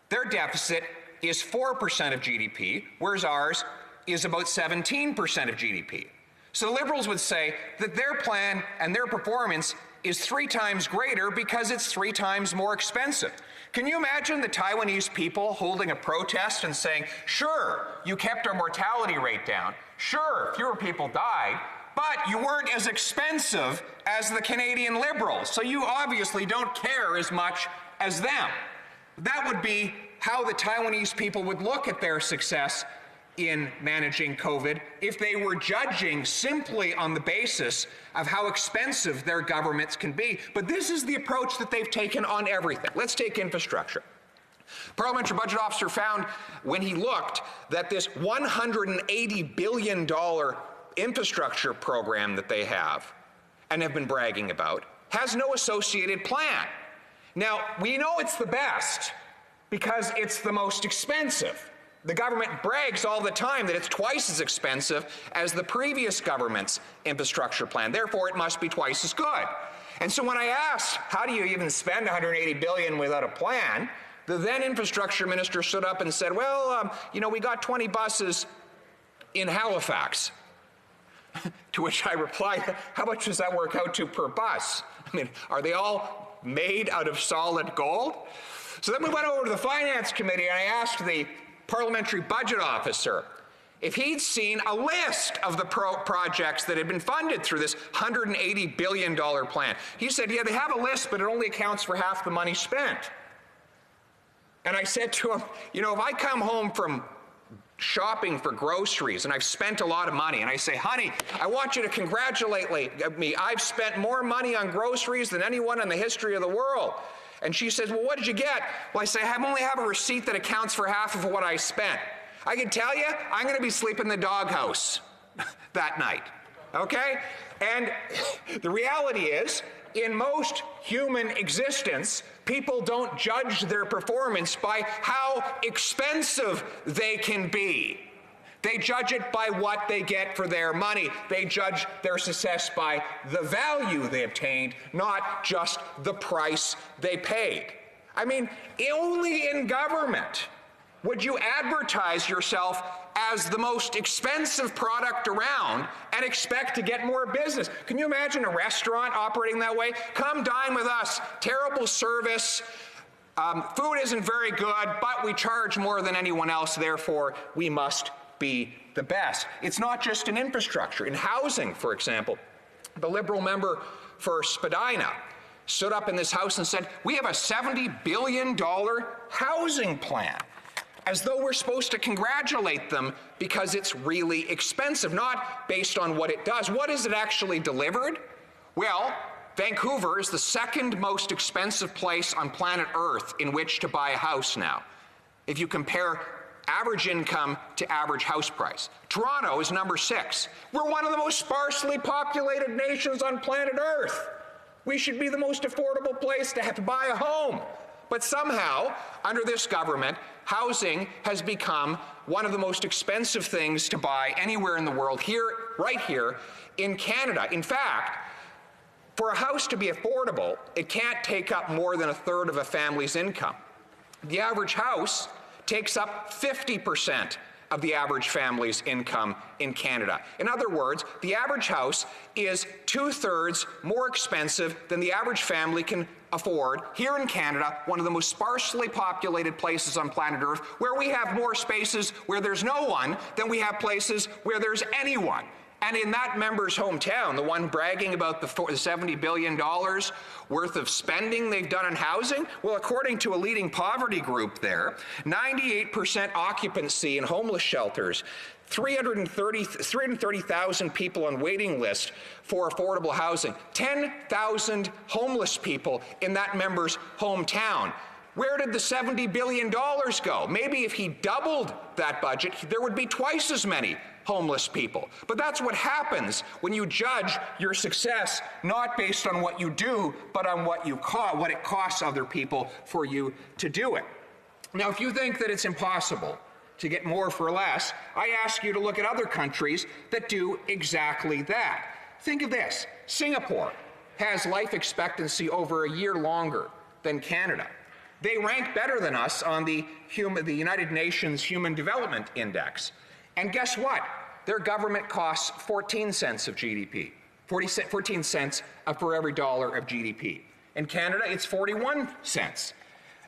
S14: Their deficit is 4% of GDP, whereas ours is about 17% of GDP. So Liberals would say that their plan and their performance is 3 times greater because it's 3 times more expensive. Can you imagine the Taiwanese people holding a protest and saying, sure, you kept our mortality rate down, sure, fewer people died, but you weren't as expensive as the Canadian Liberals, so you obviously don't care as much as them. That would be how the Taiwanese people would look at their success in managing COVID if they were judging simply on the basis of how expensive their governments can be. But this is the approach that they've taken on everything. Let's take infrastructure. Parliamentary Budget Officer found when he looked that this $180 billion infrastructure program that they have and have been bragging about has no associated plan. Now, we know it's the best because it's the most expensive. The government brags all the time that it's twice as expensive as the previous government's infrastructure plan. Therefore, it must be twice as good. And so when I asked, how do you even spend $180 billion without a plan? The then infrastructure minister stood up and said, well, you know, we got 20 buses in Halifax. To which I replied, how much does that work out to per bus? I mean, are they all made out of solid gold? So then we went over to the Finance Committee and I asked the parliamentary budget officer, if he'd seen a list of the projects that had been funded through this $180 billion plan. He said, yeah, they have a list, but it only accounts for half the money spent. And I said to him, you know, if I come home from shopping for groceries and I've spent a lot of money and I say, honey, I want you to congratulate me. I've spent more money on groceries than anyone in the history of the world. And she says, well, what did you get? Well, I say, I only have a receipt that accounts for half of what I spent. I can tell you, I'm going to be sleeping in the doghouse that night, okay? And the reality is, in most human existence, people don't judge their performance by how expensive they can be. They judge it by what they get for their money. They judge their success by the value they obtained, not just the price they paid. I mean, only in government would you advertise yourself as the most expensive product around and expect to get more business. Can you imagine a restaurant operating that way? Come dine with us. Terrible service. Food isn't very good, but we charge more than anyone else, therefore we must be the best. It's not just in infrastructure. In housing, for example, the Liberal member for Spadina stood up in this House and said, we have a $70 billion housing plan, as though we're supposed to congratulate them because it's really expensive, not based on what it does. What is it actually delivered? Well, Vancouver is the second most expensive place on planet Earth in which to buy a house now, if you compare average income to average house price. Toronto is number 6. We're one of the most sparsely populated nations on planet Earth. We should be the most affordable place to have to buy a home. But somehow, under this government, housing has become one of the most expensive things to buy anywhere in the world, right here in Canada. In fact, for a house to be affordable, it can't take up more than a third of a family's income. The average house takes up 50% of the average family's income in Canada. In other words, the average house is 2/3 more expensive than the average family can afford here in Canada, one of the most sparsely populated places on planet Earth, where we have more spaces where there's no one than we have places where there's anyone. And in that member's hometown, the one bragging about the $70 billion worth of spending they've done on housing, well, according to a leading poverty group there, 98% occupancy in homeless shelters, 330,000 people on waiting list for affordable housing, 10,000 homeless people in that member's hometown. Where did the $70 billion go? Maybe if he doubled that budget, there would be twice as many homeless people. But that's what happens when you judge your success not based on what you do, but on what it costs other people for you to do it. Now, if you think that it's impossible to get more for less, I ask you to look at other countries that do exactly that. Think of this. Singapore has life expectancy over a year longer than Canada. They rank better than us on the United Nations Human Development Index. And guess what? Their government costs 14 cents of GDP, 14 cents for every dollar of GDP. In Canada, it's 41 cents.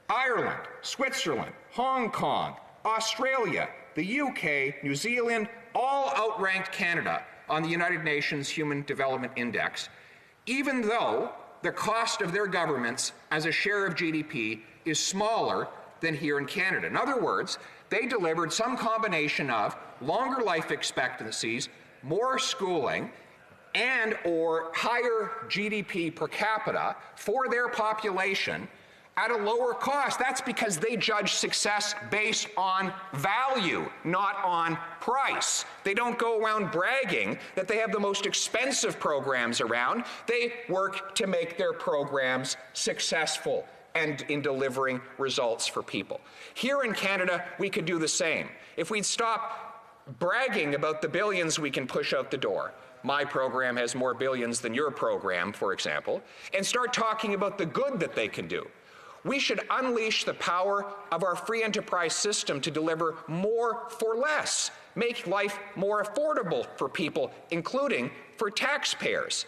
S14: Ireland, Switzerland, Hong Kong, Australia, the UK, New Zealand, all outranked Canada on the United Nations Human Development Index, even though the cost of their governments as a share of GDP is smaller than here in Canada. In other words, they delivered some combination of longer life expectancies, more schooling, and or higher GDP per capita for their population at a lower cost. That's because they judge success based on value, not on price. They don't go around bragging that they have the most expensive programs around. They work to make their programs successful and in delivering results for people. Here in Canada, we could do the same. If we'd stop bragging about the billions we can push out the door, my program has more billions than your program, for example, and start talking about the good that they can do. We should unleash the power of our free enterprise system to deliver more for less, make life more affordable for people, including for taxpayers.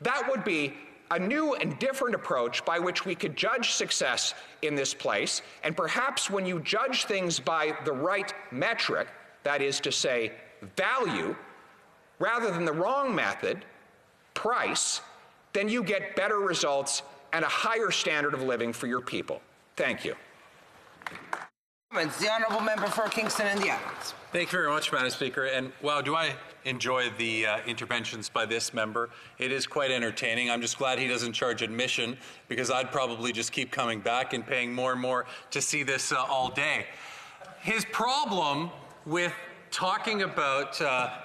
S14: That would be a new and different approach by which we could judge success in this place. And perhaps when you judge things by the right metric, that is to say, value, rather than the wrong method, price, then you get better results and a higher standard of living for your people. Thank you.
S3: The honourable member for Kingston and the Adams.
S26: Thank you very much, Madam Speaker. And wow, do I enjoy the interventions by this member. It is quite entertaining. I'm just glad he doesn't charge admission, because I'd probably just keep coming back and paying more and more to see this all day. His problem with talking about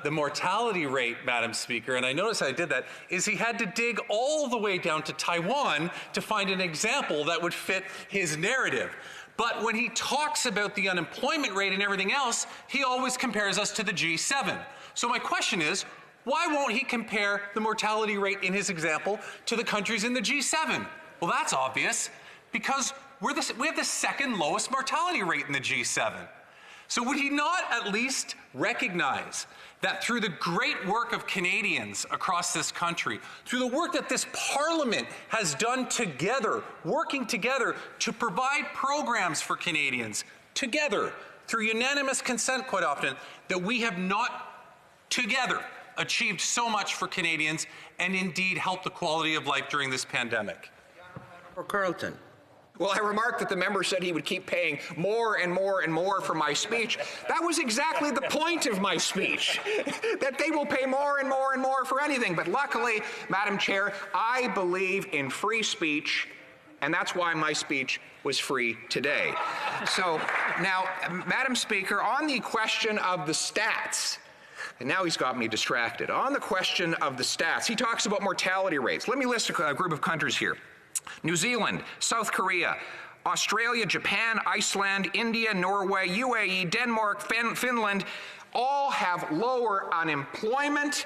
S26: the mortality rate, Madam Speaker, and I noticed I did that, is he had to dig all the way down to Taiwan to find an example that would fit his narrative. But when he talks about the unemployment rate and everything else, he always compares us to the G7. So my question is, why won't he compare the mortality rate in his example to the countries in the G7? Well, that's obvious, because we have the second lowest mortality rate in the G7. So would he not at least recognize that through the great work of Canadians across this country, through the work that this Parliament has done together, working together to provide programs for Canadians, together, through unanimous consent quite often, that we have not together achieved so much for Canadians and indeed helped the quality of life during this pandemic?
S3: For Carleton.
S14: Well, I remarked that the member said he would keep paying more and more and more for my speech. That was exactly the point of my speech, that they will pay more and more and more for anything. But luckily, Madam Chair, I believe in free speech, and that's why my speech was free today. So now, Madam Speaker, on the question of the stats, and now he's got me distracted. On the question of the stats, he talks about mortality rates. Let me list a group of countries here. New Zealand, South Korea, Australia, Japan, Iceland, India, Norway, UAE, Denmark, Finland, all have lower unemployment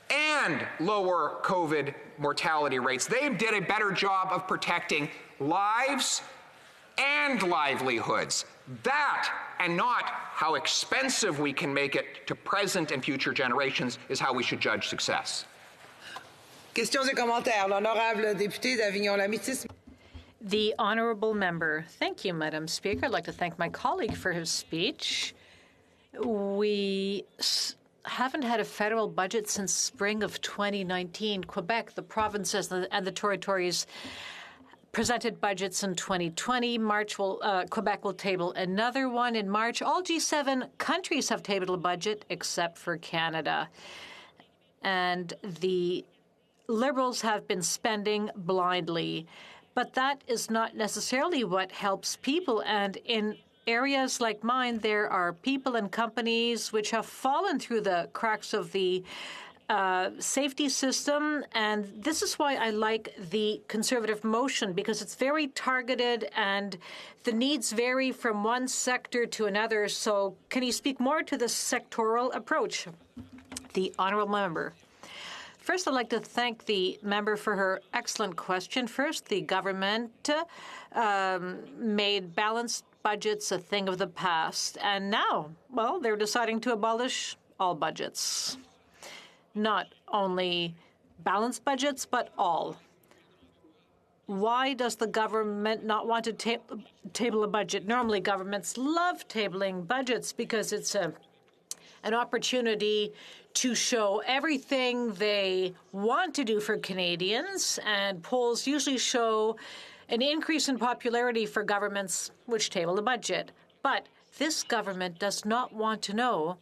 S14: and lower COVID mortality rates. They did a better job of protecting lives and livelihoods. That, and not how expensive we can make it to present and future generations, is how we should judge success.
S3: Questions et commentaires. L'honorable député d'Avignon-Lamitis.
S25: The honourable member. Thank you, Madam Speaker. I'd like to thank my colleague for his speech. We haven't had a federal budget since spring of 2019. Quebec, the provinces and the territories presented budgets in 2020. Quebec will table another one in March. All G7 countries have tabled a budget except for Canada. And the Liberals have been spending blindly. But that is not necessarily what helps people. And in areas like mine, there are people and companies which have fallen through the cracks of the safety system. And this is why I like the Conservative motion, because it's very targeted and the needs vary from one sector to another. So can you speak more to the sectoral approach? The honourable member. First, I'd like to thank the member for her excellent question. First, the government made balanced budgets a thing of the past. And now, well, they're deciding to abolish all budgets. Not only balanced budgets, but all. Why does the government not want to table a budget? Normally, governments love tabling budgets because it's an opportunity to show everything they want to do for Canadians, and polls usually show an increase in popularity for governments which table a budget. But this government does not want to know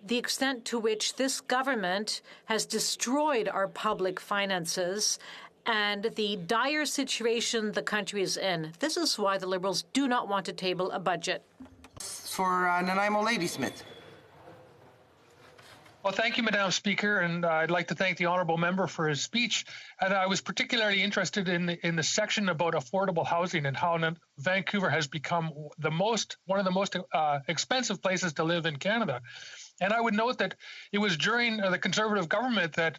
S25: the extent to which this government has destroyed our public finances and the dire situation the country is in. This is why the Liberals do not want to table a budget.
S3: For Nanaimo Ladysmith.
S4: Well, thank you, Madam Speaker, and I'd like to thank the honourable member for his speech. And I was particularly interested in the section about affordable housing and how Vancouver has become one of the most expensive places to live in Canada. And I would note that it was during the Conservative government that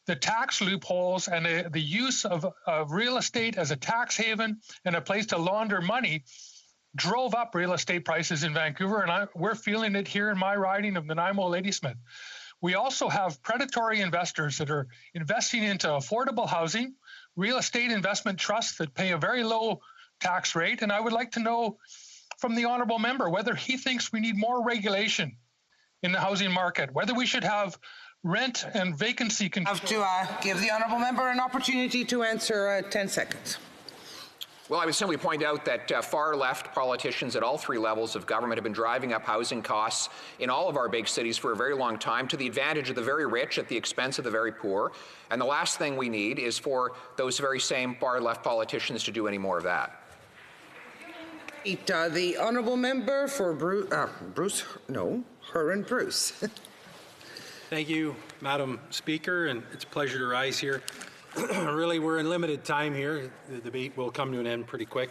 S4: the tax loopholes and the use of real estate as a tax haven and a place to launder money drove up real estate prices in Vancouver, and we're feeling it here in my riding of Nanaimo Ladysmith. We also have predatory investors that are investing into affordable housing, real estate investment trusts that pay a very low tax rate. And I would like to know from the honourable member whether he thinks we need more regulation in the housing market, whether we should have rent and vacancy control.
S3: I have to give the honourable member an opportunity to answer 10 seconds.
S14: Well, I would simply point out that far-left politicians at all three levels of government have been driving up housing costs in all of our big cities for a very long time to the advantage of the very rich at the expense of the very poor. And the last thing we need is for those very same far-left politicians to do any more of that.
S3: The honourable member for Huron Bruce.
S19: Thank you, Madam Speaker, and it's a pleasure to rise here. Really, we're in limited time here. The debate will come to an end pretty quick.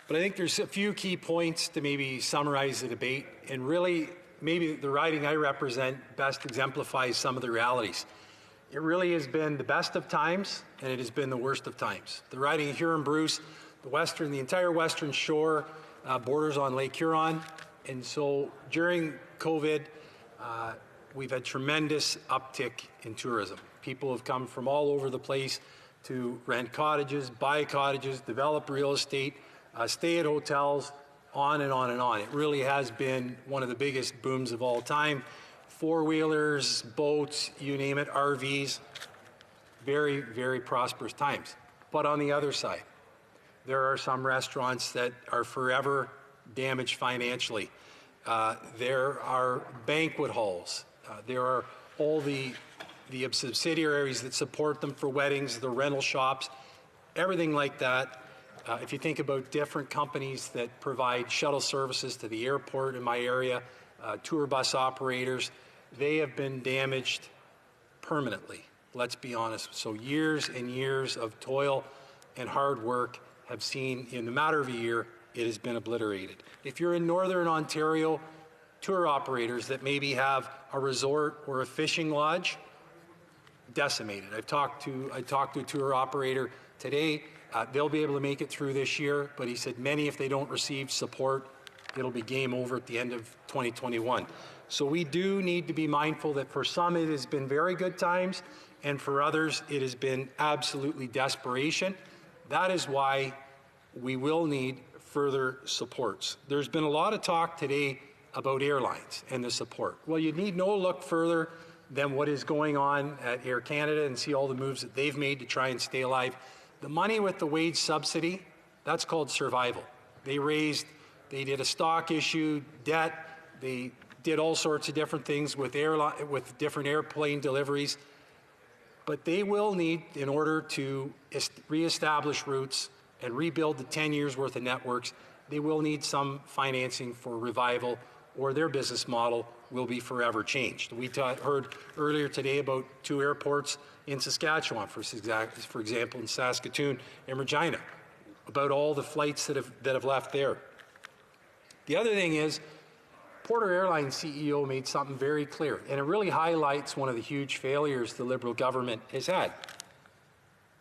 S19: But I think there's a few key points to maybe summarize the debate, and really, maybe the riding I represent best exemplifies some of the realities. It really has been the best of times, and it has been the worst of times. The riding of Huron-Bruce, the entire western shore borders on Lake Huron, and so during COVID, we've had tremendous uptick in tourism. People have come from all over the place to rent cottages, buy cottages, develop real estate, stay at hotels, on and on and on. It really has been one of the biggest booms of all time. Four-wheelers, boats, you name it, RVs, very, very prosperous times. But on the other side, there are some restaurants that are forever damaged financially. There are banquet halls. There are all the subsidiaries that support them for weddings, the rental shops, everything like that. If you think about different companies that provide shuttle services to the airport in my area, tour bus operators, they have been damaged permanently, let's be honest. So years and years of toil and hard work have seen, in the matter of a year, it has been obliterated. If you're in Northern Ontario, tour operators that maybe have a resort or a fishing lodge, decimated. I talked to a tour operator today. They'll be able to make it through this year, but he said many, if they don't receive support, it'll be game over at the end of 2021. So we do need to be mindful that for some it has been very good times, and for others it has been absolutely desperation. That is why we will need further supports. There's been a lot of talk today about airlines and the support. Well, you need no look further than what is going on at Air Canada and see all the moves that they've made to try and stay alive. The money with the wage subsidy, that's called survival. They did a stock issue, debt, they did all sorts of different things with different airplane deliveries. But they will need, in order to reestablish routes and rebuild the 10 years worth of networks, they will need some financing for revival, or their business model will be forever changed. We heard earlier today about 2 airports in Saskatchewan, for example, in Saskatoon and Regina, about all the flights that have left there. The other thing is, Porter Airlines CEO made something very clear, and it really highlights one of the huge failures the Liberal government has had.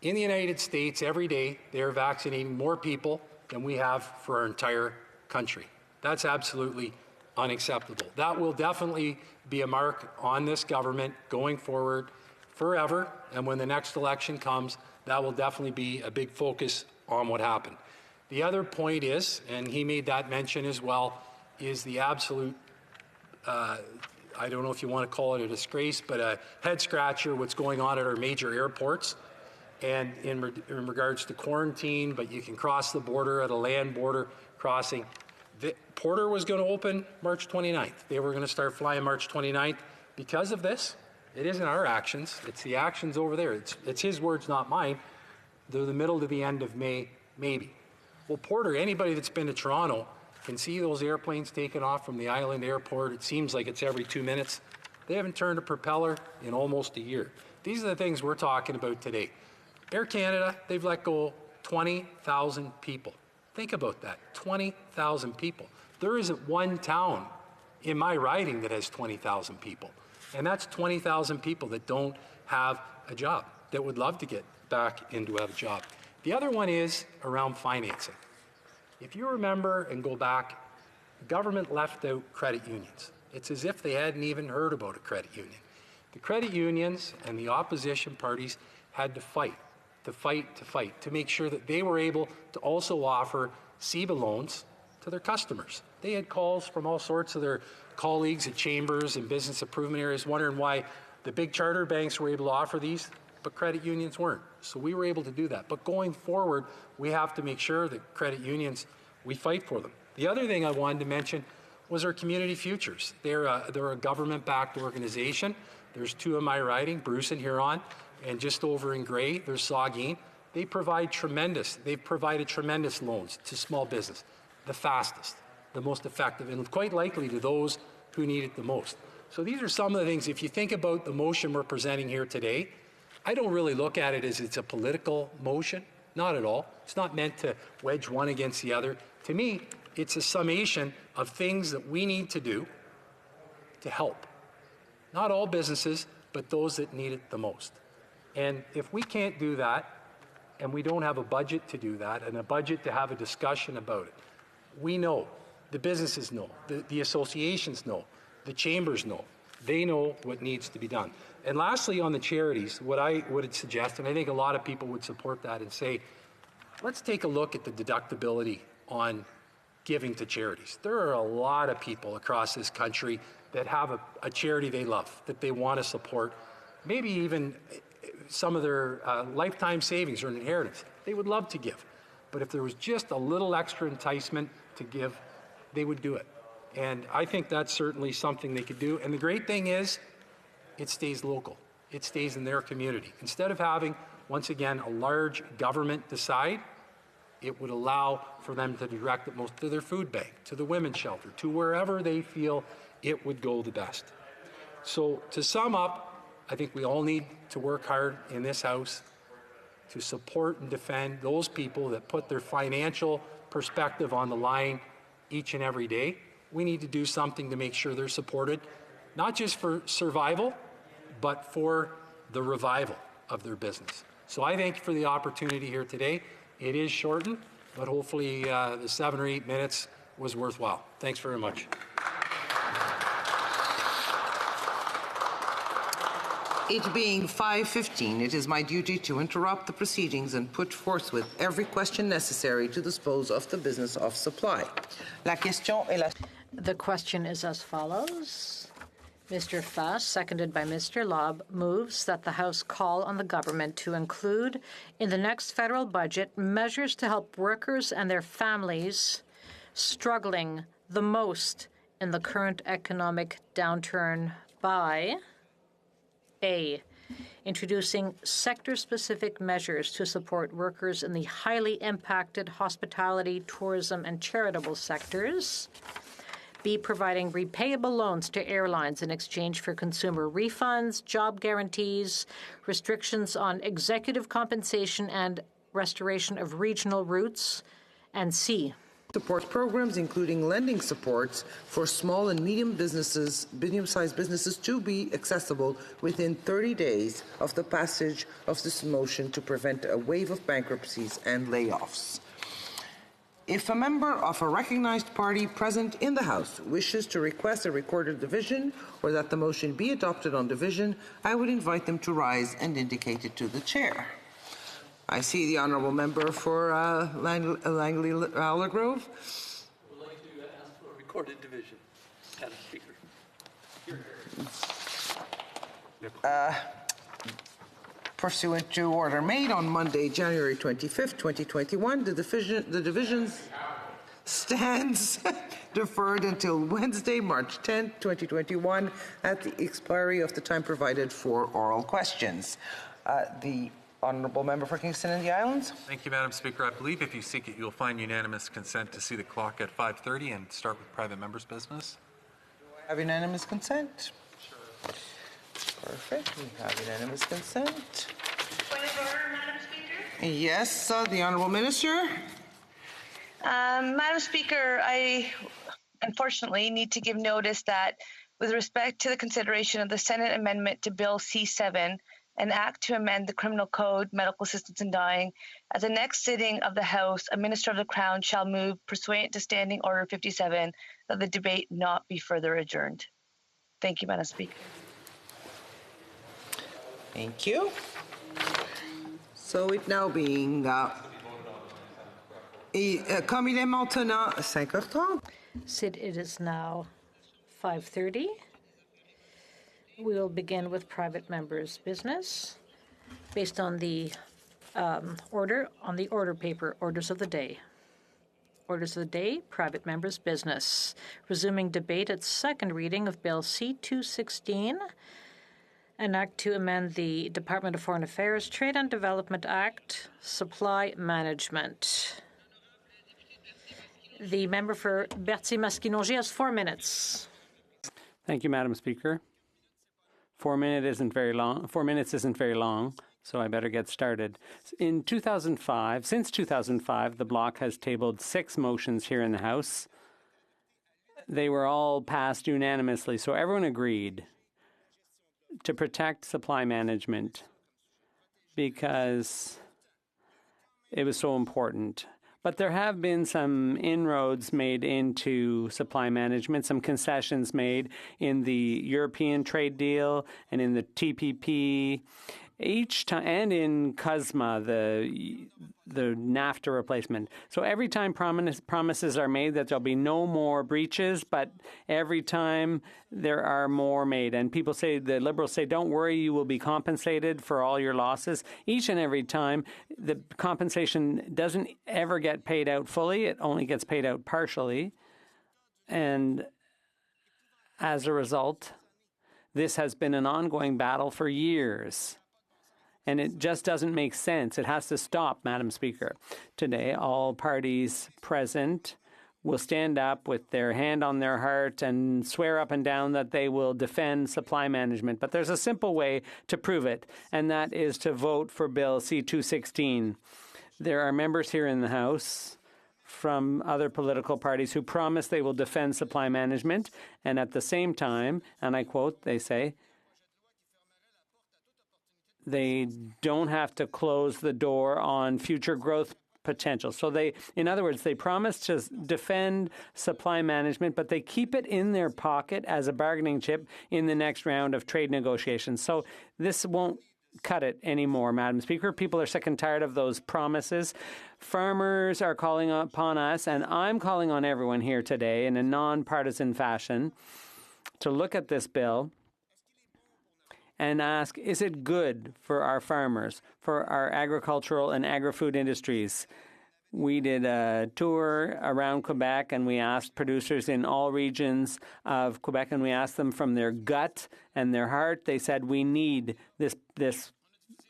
S19: In the United States, every day, they're vaccinating more people than we have for our entire country. That's absolutely unacceptable. That will definitely be a mark on this government going forward forever, and when the next election comes, that will definitely be a big focus on what happened. The other point is, and he made that mention as well, is the absolute, I don't know if you want to call it a disgrace, but a head scratcher, what's going on at our major airports. And in regards to quarantine, but you can cross the border at a land border crossing. Porter was going to open March 29th. They were going to start flying March 29th. Because of this, it isn't our actions. It's the actions over there. It's his words, not mine. They're the middle to the end of May, maybe. Well, Porter, anybody that's been to Toronto can see those airplanes taking off from the island airport. It seems like it's every 2 minutes. They haven't turned a propeller in almost a year. These are the things we're talking about today. Air Canada, they've let go 20,000 people. Think about that, 20,000 people. There isn't one town in my riding that has 20,000 people. And that's 20,000 people that don't have a job, that would love to get back into a job. The other one is around financing. If you remember and go back, the government left out credit unions. It's as if they hadn't even heard about a credit union. The credit unions and the opposition parties had to fight to fight, to make sure that they were able to also offer CEBA loans to their customers. They had calls from all sorts of their colleagues at chambers and business improvement areas wondering why the big charter banks were able to offer these, but credit unions weren't. So we were able to do that. But going forward, we have to make sure that credit unions, we fight for them. The other thing I wanted to mention was our Community Futures. They're a government-backed organization. There's two in my riding, Bruce and Huron, and just over in Gray, there's Saugeen. They've provided tremendous loans to small business, the fastest, the most effective, and quite likely to those who need it the most. So these are some of the things, if you think about the motion we're presenting here today, I don't really look at it as it's a political motion, not at all. It's not meant to wedge one against the other. To me, it's a summation of things that we need to do to help. Not all businesses, but those that need it the most. And if we can't do that, and we don't have a budget to do that, and a budget to have a discussion about it, we know, the businesses know, the associations know, the chambers know, they know what needs to be done. And lastly, on the charities, what I would suggest, and I think a lot of people would support that and say, let's take a look at the deductibility on giving to charities. There are a lot of people across this country that have a charity they love, that they want to support, maybe even some of their lifetime savings or an inheritance. They would love to give. But if there was just a little extra enticement to give, they would do it. And I think that's certainly something they could do. And the great thing is, it stays local. It stays in their community. Instead of having, once again, a large government decide, it would allow for them to direct it most to their food bank, to the women's shelter, to wherever they feel it would go the best. So to sum up, I think we all need to work hard in this House to support and defend those people that put their financial perspective on the line each and every day. We need to do something to make sure they're supported, not just for survival, but for the revival of their business. So I thank you for the opportunity here today. It is shortened, but hopefully the 7 or 8 minutes was worthwhile. Thanks very much.
S3: It being 5:15, it is my duty to interrupt the proceedings and put forthwith every question necessary to dispose of the business of supply.
S25: The question is as follows. Mr. Fass, seconded by Mr. Lobb, moves that the House call on the government to include in the next federal budget measures to help workers and their families struggling the most in the current economic downturn by A, introducing sector-specific measures to support workers in the highly impacted hospitality, tourism, and charitable sectors. B, providing repayable loans to airlines in exchange for consumer refunds, job guarantees, restrictions on executive compensation, and restoration of regional routes. And C,
S3: support programs, including lending supports for small and medium-sized businesses to be accessible within 30 days of the passage of this motion to prevent a wave of bankruptcies and layoffs. If a member of a recognized party present in the House wishes to request a recorded division or that the motion be adopted on division, I would invite them to rise and indicate it to the chair. I see the honourable member for Langley-Aldergrove.
S7: I would like to ask for a recorded division, Madam Speaker.
S3: Pursuant to order made on Monday, January 25th, 2021, the division stands deferred until Wednesday, March 10th, 2021, at the expiry of the time provided for oral questions. The honourable member for Kingston and the Islands.
S26: Thank you, Madam Speaker. I believe if you seek it, you'll find unanimous consent to see the clock at 5:30 and start with private members' business.
S3: Do I have unanimous consent? Sure. Perfect. We have unanimous consent.
S20: Point of order, Madam Speaker?
S3: Yes, the Honourable Minister.
S20: Madam Speaker, I unfortunately need to give notice that with respect to the consideration of the Senate amendment to Bill C-7, an act to amend the Criminal Code, Medical Assistance in Dying, at the next sitting of the House, a Minister of the Crown shall move, pursuant to Standing Order 57, that the debate not be further adjourned. Thank you, Madam Speaker.
S3: Thank you. So it now being comme il est maintenant 5h30.
S25: Sid, it is now 5:30. We will begin with private members' business based on the order paper, orders of the day. Orders of the day, private members' business. Resuming debate at second reading of Bill C-216, an act to amend the Department of Foreign Affairs Trade and Development Act, supply management. The member for Berthier-Maskinongé has 4 minutes.
S5: Thank you, Madam Speaker. 4 minutes isn't very long. 4 minutes isn't very long, so I better get started. Since 2005, the Bloc has tabled 6 motions here in the House. They were all passed unanimously, so everyone agreed to protect supply management because it was so important. But there have been some inroads made into supply management, some concessions made in the European trade deal and in the TPP, each time, and in CUSMA, the NAFTA replacement. So every time promises are made that there'll be no more breaches, but every time there are more made. And people say, the Liberals say, don't worry, you will be compensated for all your losses. Each and every time, the compensation doesn't ever get paid out fully. It only gets paid out partially. And as a result, this has been an ongoing battle for years. And it just doesn't make sense. It has to stop, Madam Speaker. Today, all parties present will stand up with their hand on their heart and swear up and down that they will defend supply management. But there's a simple way to prove it, and that is to vote for Bill C-216. There are members here in the House from other political parties who promise they will defend supply management, and at the same time, and I quote, they say, they don't have to close the door on future growth potential. So they, in other words, they promise to defend supply management, but they keep it in their pocket as a bargaining chip in the next round of trade negotiations. So this won't cut it anymore, Madam Speaker. People are sick and tired of those promises. Farmers are calling upon us, and I'm calling on everyone here today in a nonpartisan fashion to look at this bill and ask, is it good for our farmers, for our agricultural and agri-food industries? We did a tour around Quebec, and we asked producers in all regions of Quebec, and we asked them from their gut and their heart. They said, we need this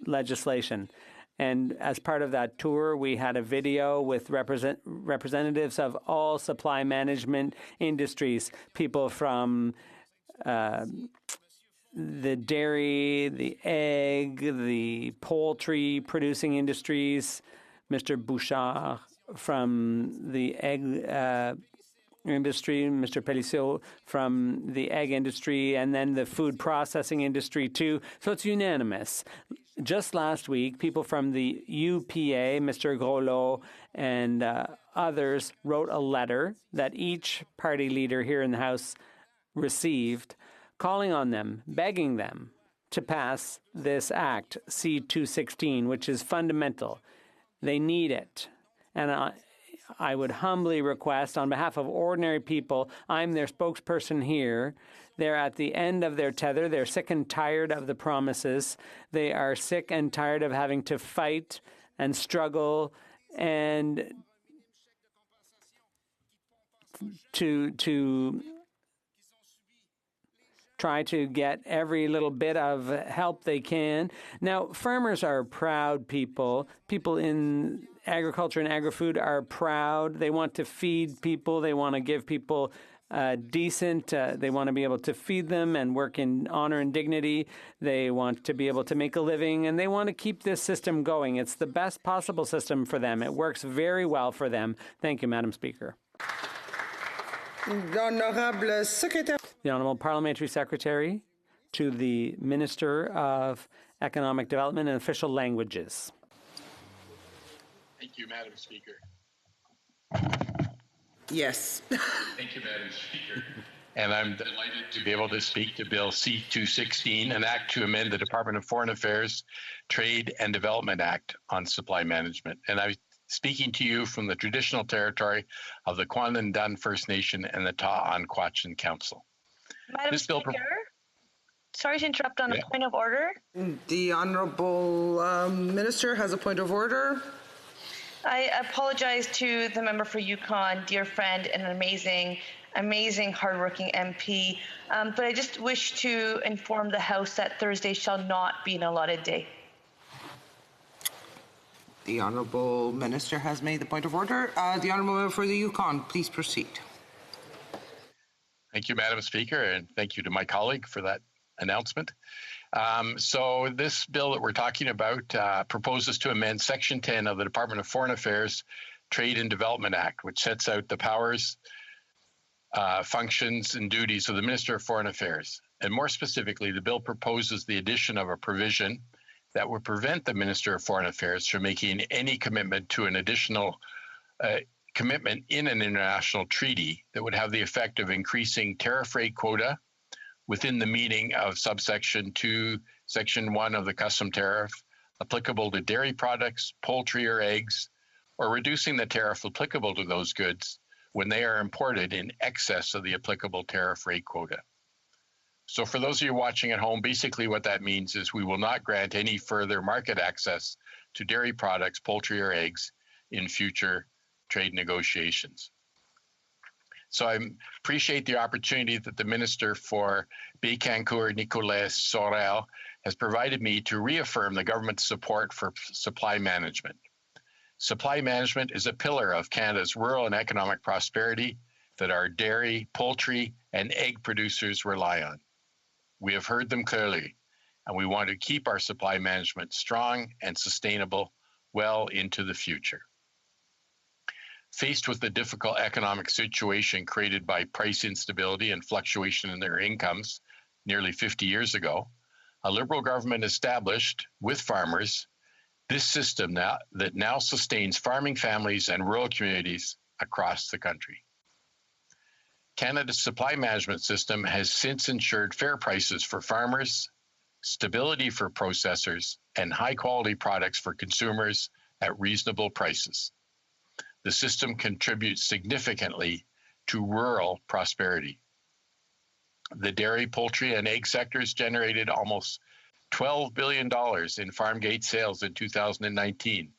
S5: legislation. And as part of that tour, we had a video with representatives of all supply management industries, people from the dairy, the egg, the poultry producing industries, Mr. Bouchard from the egg industry, Mr. Pelliceau from the egg industry, and then the food processing industry too. So it's unanimous. Just last week, people from the UPA, Mr. Groslo, and others wrote a letter that each party leader here in the House received, calling on them, begging them to pass this Act, C-216, which is fundamental. They need it. And I would humbly request, on behalf of ordinary people, I'm their spokesperson here. They're at the end of their tether. They're sick and tired of the promises. They are sick and tired of having to fight and struggle and to try to get every little bit of help they can. Now, farmers are proud people. People in agriculture and agri-food are proud. They want to feed people. They want to give people decent. They want to be able to feed them and work in honor and dignity. They want to be able to make a living, and they want to keep this system going. It's the best possible system for them. It works very well for them. Thank you, Madam Speaker. The Honourable Parliamentary Secretary to the Minister of Economic Development and Official Languages.
S9: Thank you, Madam Speaker.
S3: Yes.
S9: Thank you, Madam Speaker. and I'm delighted to be able to speak to Bill C-216, an act to amend the Department of Foreign Affairs Trade and Development Act on supply management. And I'm speaking to you from the traditional territory of the Kwantlen First Nation and the Ta-an-Kwachin Council.
S20: Madam Speaker, sorry to interrupt on a point of order.
S3: The Honourable Minister has a point of order.
S20: I apologize to the member for Yukon, dear friend, and an amazing, hardworking MP. But I just wish to inform the House that Thursday shall not be an allotted day.
S3: The Honourable Minister has made the point of order. The Honourable Member for the Yukon, please proceed.
S9: Thank you, Madam Speaker, and thank you to my colleague for that announcement. So this bill that we're talking about proposes to amend Section 10 of the Department of Foreign Affairs Trade and Development Act, which sets out the powers, functions, and duties of the Minister of Foreign Affairs. And more specifically, the bill proposes the addition of a provision that would prevent the Minister of Foreign Affairs from making any commitment to an additional commitment in an international treaty that would have the effect of increasing tariff rate quota within the meaning of subsection 2, section 1 of the custom tariff applicable to dairy products, poultry, or eggs, or reducing the tariff applicable to those goods when they are imported in excess of the applicable tariff rate quota. So for those of you watching at home, basically what that means is we will not grant any further market access to dairy products, poultry, or eggs in future trade negotiations. So I appreciate the opportunity that the Minister for Bécancour, Nicolas Sorel, has provided me to reaffirm the government's support for supply management. Supply management is a pillar of Canada's rural and economic prosperity that our dairy, poultry, and egg producers rely on. We have heard them clearly, and we want to keep our supply management strong and sustainable well into the future. Faced with the difficult economic situation created by price instability and fluctuation in their incomes nearly 50 years ago, a Liberal government established, with farmers, this system that now sustains farming families and rural communities across the country. Canada's supply management system has since ensured fair prices for farmers, stability for processors, and high-quality products for consumers at reasonable prices. The system contributes significantly to rural prosperity. The dairy, poultry, and egg sectors generated almost $12 billion in farm gate sales in 2019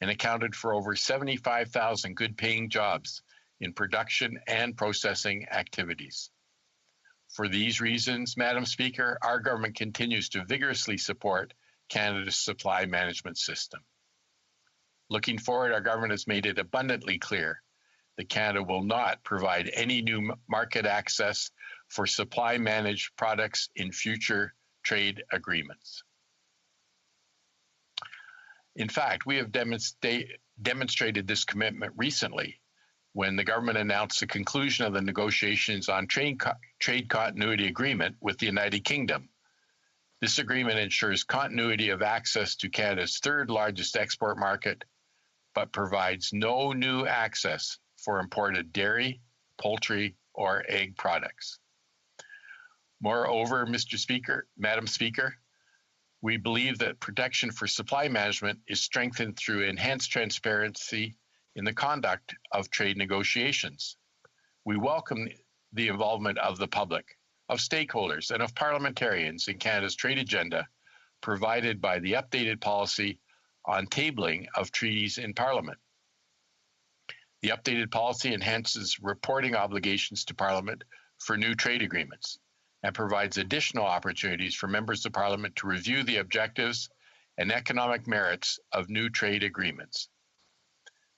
S9: and accounted for over 75,000 good-paying jobs in production and processing activities. For these reasons, Madam Speaker, our government continues to vigorously support Canada's supply management system. Looking forward, our government has made it abundantly clear that Canada will not provide any new market access for supply managed products in future trade agreements. In fact, we have demonstrated this commitment recently when the government announced the conclusion of the negotiations on trade continuity agreement with the United Kingdom. This agreement ensures continuity of access to Canada's third largest export market, but provides no new access for imported dairy, poultry, or egg products. Moreover, Madam Speaker, we believe that protection for supply management is strengthened through enhanced transparency in the conduct of trade negotiations. We welcome the involvement of the public, of stakeholders, and of parliamentarians in Canada's trade agenda, provided by the updated policy on tabling of treaties in Parliament. The updated policy enhances reporting obligations to Parliament for new trade agreements and provides additional opportunities for members of Parliament to review the objectives and economic merits of new trade agreements.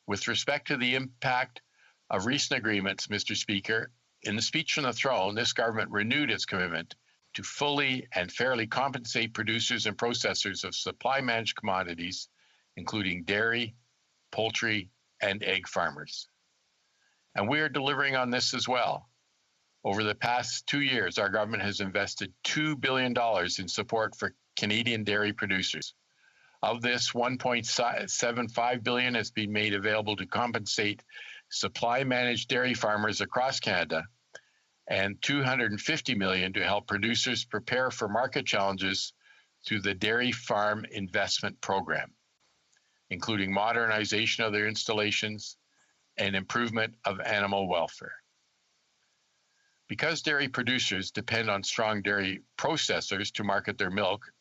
S9: With respect to the impact of recent agreements, Mr. Speaker, in the speech from the throne, this government renewed its commitment to fully and fairly compensate producers and processors of supply managed commodities, including dairy, poultry, and egg farmers. And we are delivering on this as well. Over the past 2 years, our government has invested $2 billion in support for Canadian dairy producers. Of this, $1.75 billion has been made available to compensate supply managed dairy farmers across Canada, and $250 million to help producers prepare for market challenges through the Dairy Farm Investment Program, including modernization of their installations and improvement of animal welfare. Because dairy producers depend on strong dairy processors to market their milk,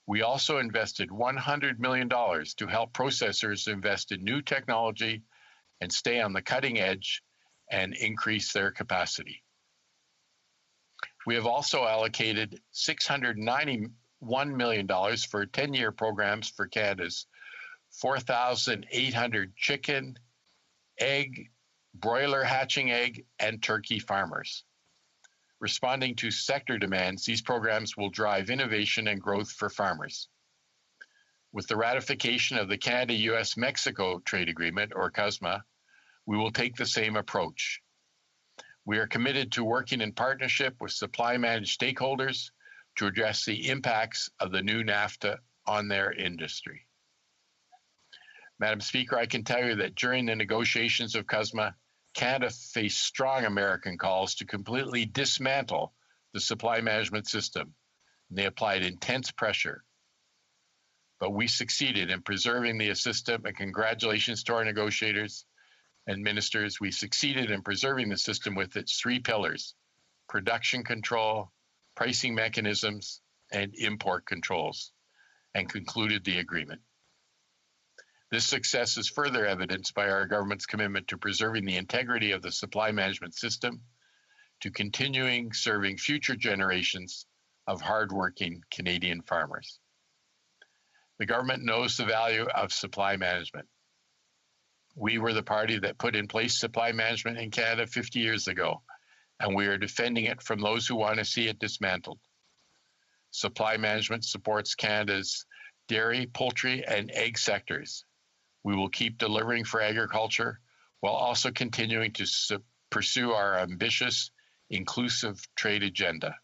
S9: we also invested $100 million to help processors invest in new technology and stay on the cutting edge and increase their capacity. We have also allocated $691 million for 10-year programs for Canada's 4,800 chicken, egg, broiler hatching egg, and turkey farmers. Responding to sector demands, these programs will drive innovation and growth for farmers. With the ratification of the Canada-US-Mexico Trade Agreement, or CUSMA, we will take the same approach. We are committed to working in partnership with supply-managed stakeholders to address the impacts of the new NAFTA on their industry. Madam Speaker, I can tell you that during the negotiations of CUSMA, Canada faced strong American calls to completely dismantle the supply management system. They applied intense pressure. But we succeeded in preserving the system, and congratulations to our negotiators and ministers. We succeeded in preserving the system with its three pillars: production control, pricing mechanisms, and import controls, and concluded the agreement. This success is further evidenced by our government's commitment to preserving the integrity of the supply management system, to continuing serving future generations of hardworking Canadian farmers. The government knows the value of supply management. We were the party that put in place supply management in Canada 50 years ago, and we are defending it from those who want to see it dismantled. Supply management supports Canada's dairy, poultry, and egg sectors. We will keep delivering for agriculture while also continuing to pursue our ambitious, inclusive trade agenda.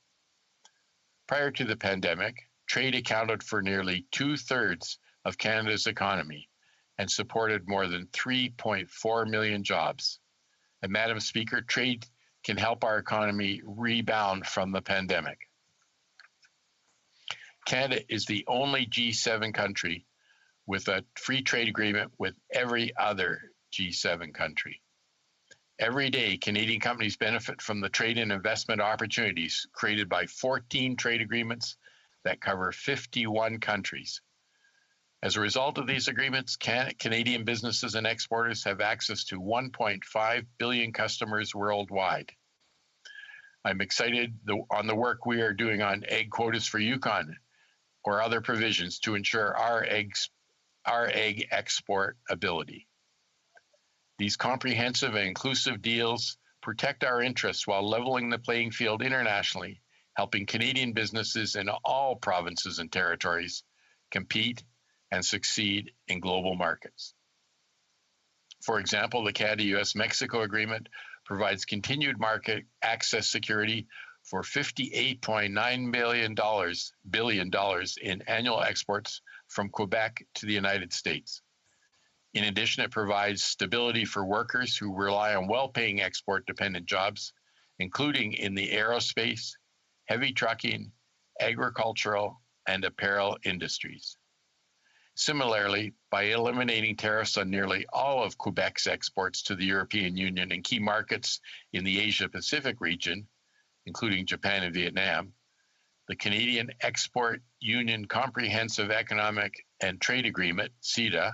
S9: Prior to the pandemic, trade accounted for nearly 2/3 of Canada's economy and supported more than 3.4 million jobs. And Madam Speaker, trade can help our economy rebound from the pandemic. Canada is the only G7 country with a free trade agreement with every other G7 country. Every day, Canadian companies benefit from the trade and investment opportunities created by 14 trade agreements that cover 51 countries. As a result of these agreements, Canadian businesses and exporters have access to 1.5 billion customers worldwide. I'm excited on the work we are doing on egg quotas for Yukon or other provisions to ensure our egg export ability. These comprehensive and inclusive deals protect our interests while leveling the playing field internationally, helping Canadian businesses in all provinces and territories compete and succeed in global markets. For example, the Canada-US-Mexico Agreement provides continued market access security for $58.9 billion in annual exports from Quebec to the United States. In addition, it provides stability for workers who rely on well-paying export-dependent jobs, including in the aerospace, heavy trucking, agricultural, and apparel industries. Similarly, by eliminating tariffs on nearly all of Quebec's exports to the European Union and key markets in the Asia-Pacific region, including Japan and Vietnam, the Canadian Export Union Comprehensive Economic and Trade Agreement, CETA,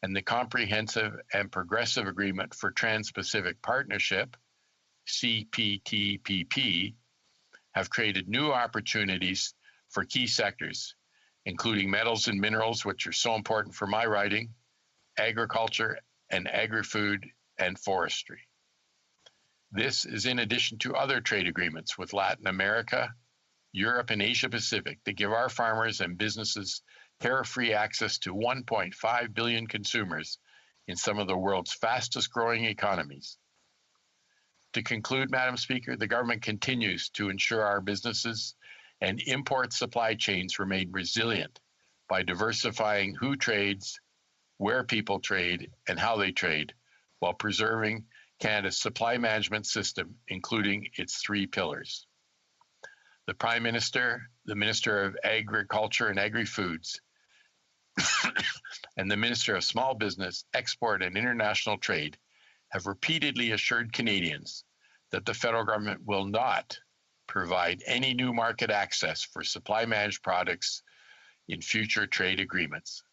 S9: and the Comprehensive and Progressive Agreement for Trans-Pacific Partnership, CPTPP, have created new opportunities for key sectors, including metals and minerals, which are so important for my riding, agriculture, and agri-food and forestry. This is in addition to other trade agreements with Latin America, Europe, and Asia Pacific that give our farmers and businesses tariff-free access to 1.5 billion consumers in some of the world's fastest growing economies. To conclude, Madam Speaker, the government continues to ensure our businesses and import supply chains remain resilient by diversifying who trades, where people trade, and how they trade, while preserving Canada's supply management system, including its 3 pillars. The Prime Minister, the Minister of Agriculture and Agri-Foods, and the Minister of Small Business, Export and International Trade have repeatedly assured Canadians that the federal government will not provide any new market access for supply managed products in future trade agreements.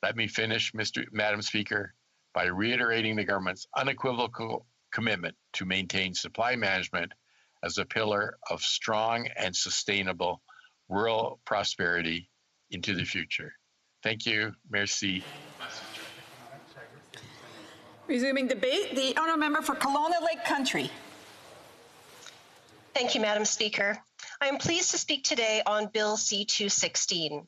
S9: Let me finish, Madam Speaker, by reiterating the government's unequivocal commitment to maintain supply management as a pillar of strong and sustainable rural prosperity into the future. Thank you. Merci.
S15: Resuming debate, the honourable member for Kelowna Lake Country.
S18: Thank you, Madam Speaker. I am pleased to speak today on Bill C-216.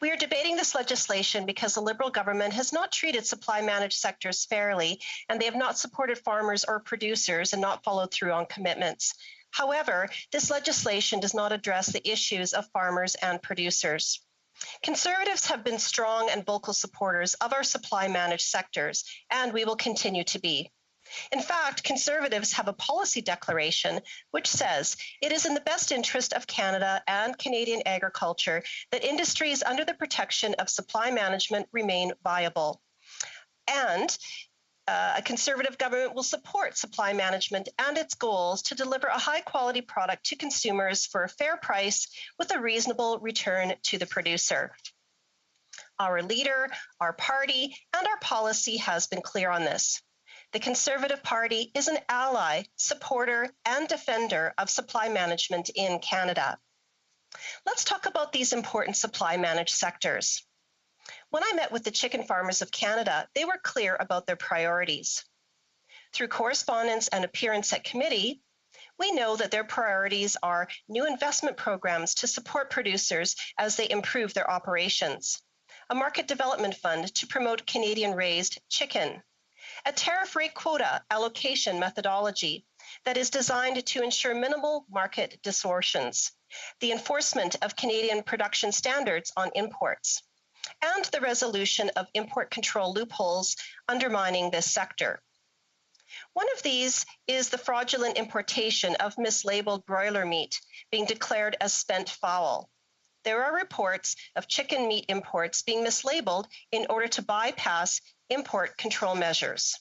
S18: We are debating this legislation because the Liberal government has not treated supply managed sectors fairly, and they have not supported farmers or producers and not followed through on commitments. However, this legislation does not address the issues of farmers and producers. Conservatives have been strong and vocal supporters of our supply managed sectors, and we will continue to be. In fact, Conservatives have a policy declaration which says it is in the best interest of Canada and Canadian agriculture that industries under the protection of supply management remain viable. And a Conservative government will support supply management and its goals to deliver a high-quality product to consumers for a fair price with a reasonable return to the producer. Our leader, our party, and our policy has been clear on this. The Conservative Party is an ally, supporter, and defender of supply management in Canada. Let's talk about these important supply managed sectors. When I met with the chicken farmers of Canada, they were clear about their priorities. Through correspondence and appearance at committee, we know that their priorities are new investment programs to support producers as they improve their operations, a market development fund to promote Canadian-raised chicken, a tariff rate quota allocation methodology that is designed to ensure minimal market distortions, the enforcement of Canadian production standards on imports, and the resolution of import control loopholes undermining this sector. One of these is the fraudulent importation of mislabeled broiler meat being declared as spent fowl. There are reports of chicken meat imports being mislabeled in order to bypass import control measures.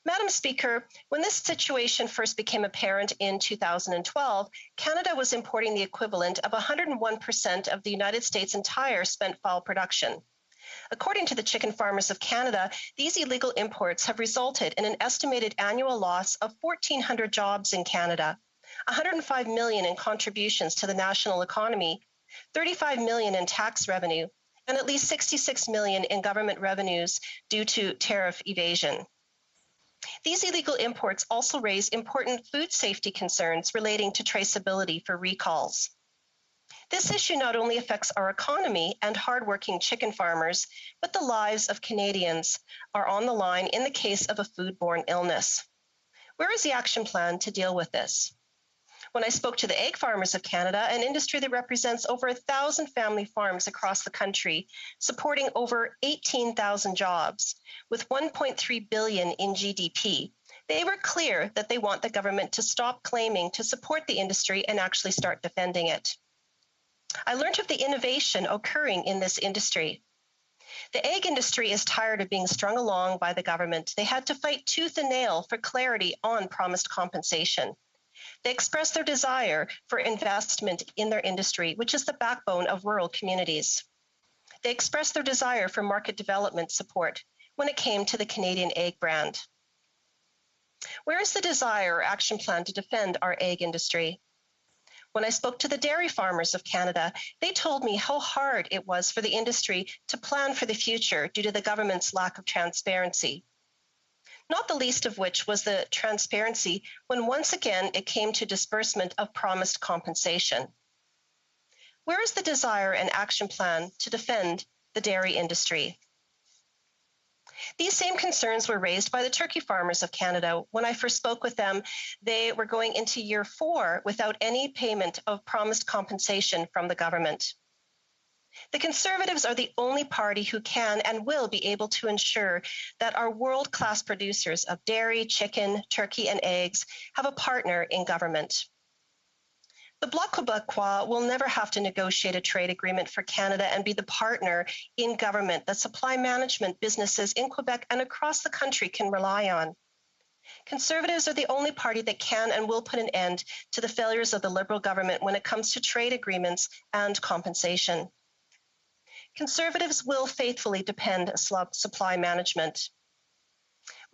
S18: Madam Speaker, when this situation first became apparent in 2012, Canada was importing the equivalent of 101% of the United States' entire spent fowl production. According to the Chicken Farmers of Canada, these illegal imports have resulted in an estimated annual loss of 1,400 jobs in Canada, $105 million in contributions to the national economy, $35 million in tax revenue, and at least $66 million in government revenues due to tariff evasion. These illegal imports also raise important food safety concerns relating to traceability for recalls. This issue not only affects our economy and hardworking chicken farmers, but the lives of Canadians are on the line in the case of a foodborne illness. Where is the action plan to deal with this? When I spoke to the egg farmers of Canada, an industry that represents over 1,000 family farms across the country, supporting over 18,000 jobs, with $1.3 billion in GDP, they were clear that they want the government to stop claiming to support the industry and actually start defending it. I learned of the innovation occurring in this industry. The egg industry is tired of being strung along by the government. They had to fight tooth and nail for clarity on promised compensation. They expressed their desire for investment in their industry, which is the backbone of rural communities. They expressed their desire for market development support when it came to the Canadian egg brand. Where is the desire or action plan to defend our egg industry? When I spoke to the dairy farmers of Canada, they told me how hard it was for the industry to plan for the future due to the government's lack of transparency. Not the least of which was the transparency when once again it came to disbursement of promised compensation. Where is the desire and action plan to defend the dairy industry? These same concerns were raised by the turkey farmers of Canada. When I first spoke with them, they were going into year 4 without any payment of promised compensation from the government. The Conservatives are the only party who can and will be able to ensure that our world-class producers of dairy, chicken, turkey, and eggs have a partner in government. The Bloc Québécois will never have to negotiate a trade agreement for Canada and be the partner in government that supply management businesses in Quebec and across the country can rely on. Conservatives are the only party that can and will put an end to the failures of the Liberal government when it comes to trade agreements and compensation. Conservatives will faithfully defend supply management.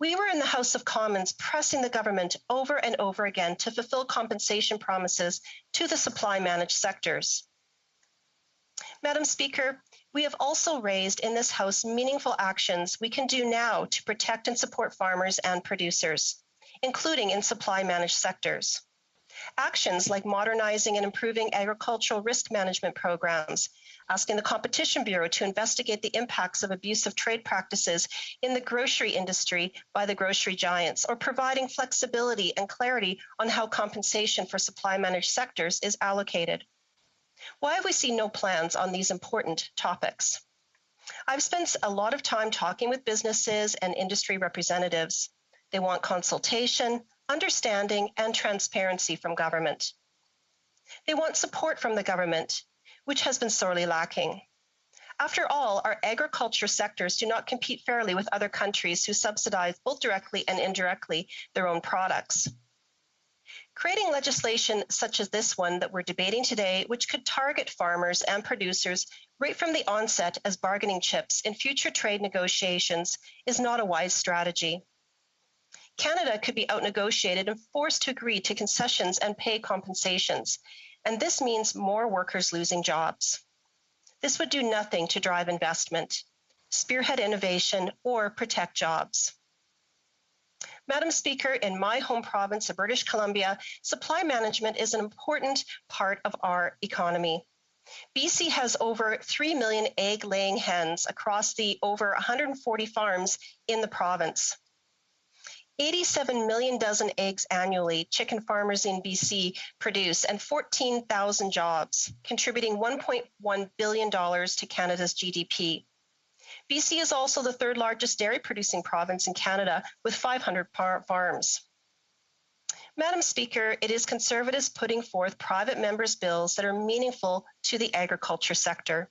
S18: We were in the House of Commons pressing the government over and over again to fulfill compensation promises to the supply managed sectors. Madam Speaker, we have also raised in this House meaningful actions we can do now to protect and support farmers and producers, including in supply managed sectors. Actions like modernizing and improving agricultural risk management programs, asking the Competition Bureau to investigate the impacts of abusive trade practices in the grocery industry by the grocery giants, or providing flexibility and clarity on how compensation for supply managed sectors is allocated. Why have we seen no plans on these important topics? I've spent a lot of time talking with businesses and industry representatives. They want consultation, understanding, and transparency from government. They want support from the government, which has been sorely lacking. After all, our agriculture sectors do not compete fairly with other countries who subsidize both directly and indirectly their own products. Creating legislation such as this one that we're debating today, which could target farmers and producers right from the onset as bargaining chips in future trade negotiations, is not a wise strategy. Canada could be outnegotiated and forced to agree to concessions and pay compensations, and this means more workers losing jobs. This would do nothing to drive investment, spearhead innovation, or protect jobs. Madam Speaker, in my home province of British Columbia, supply management is an important part of our economy. BC has over 3 million egg-laying hens across the over 140 farms in the province. 87 million dozen eggs annually chicken farmers in BC produce, and 14,000 jobs, contributing $1.1 billion to Canada's GDP. BC is also the third largest dairy producing province in Canada with 500 farms. Madam Speaker, it is Conservatives putting forth private members' bills that are meaningful to the agriculture sector.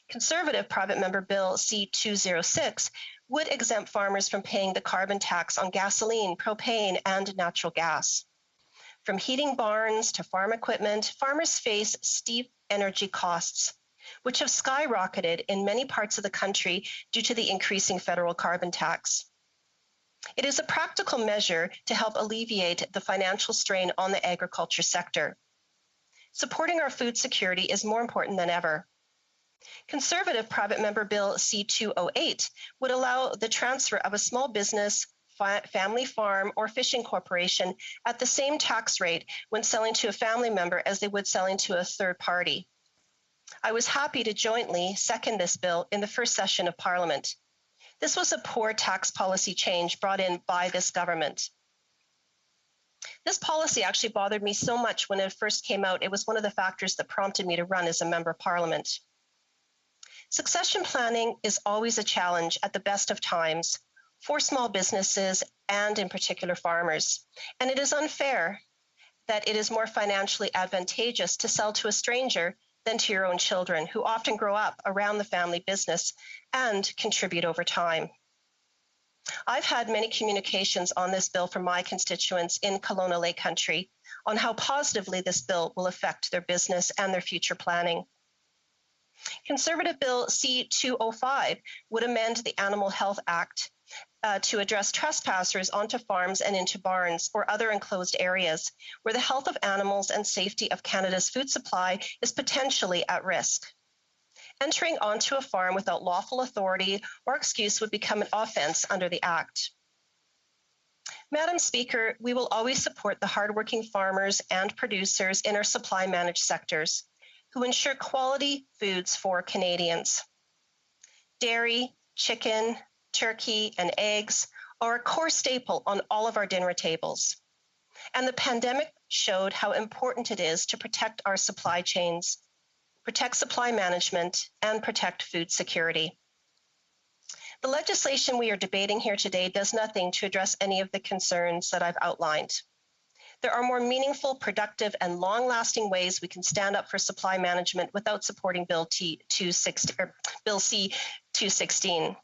S18: Conservative Private Member Bill C-206 would exempt farmers from paying the carbon tax on gasoline, propane, and natural gas. From heating barns to farm equipment, farmers face steep energy costs, which have skyrocketed in many parts of the country due to the increasing federal carbon tax. It is a practical measure to help alleviate the financial strain on the agriculture sector. Supporting our food security is more important than ever. Conservative Private Member Bill C-208 would allow the transfer of a small business, family farm, or fishing corporation at the same tax rate when selling to a family member as they would selling to a third party. I was happy to jointly second this bill in the first session of Parliament. This was a poor tax policy change brought in by this government. This policy actually bothered me so much when it first came out, it was one of the factors that prompted me to run as a member of Parliament. Succession planning is always a challenge at the best of times for small businesses and in particular farmers, and it is unfair that it is more financially advantageous to sell to a stranger than to your own children, who often grow up around the family business and contribute over time. I've had many communications on this bill from my constituents in Kelowna Lake Country on how positively this bill will affect their business and their future planning. Conservative Bill C-205 would amend the Animal Health Act to address trespassers onto farms and into barns or other enclosed areas where the health of animals and safety of Canada's food supply is potentially at risk. Entering onto a farm without lawful authority or excuse would become an offense under the Act. Madam Speaker, we will always support the hardworking farmers and producers in our supply managed sectors who ensure quality foods for Canadians. Dairy, chicken, turkey, and eggs are a core staple on all of our dinner tables. And the pandemic showed how important it is to protect our supply chains, protect supply management, and protect food security. The legislation we are debating here today does nothing to address any of the concerns that I've outlined. There are more meaningful, productive, and long-lasting ways we can stand up for supply management without supporting Bill C-216.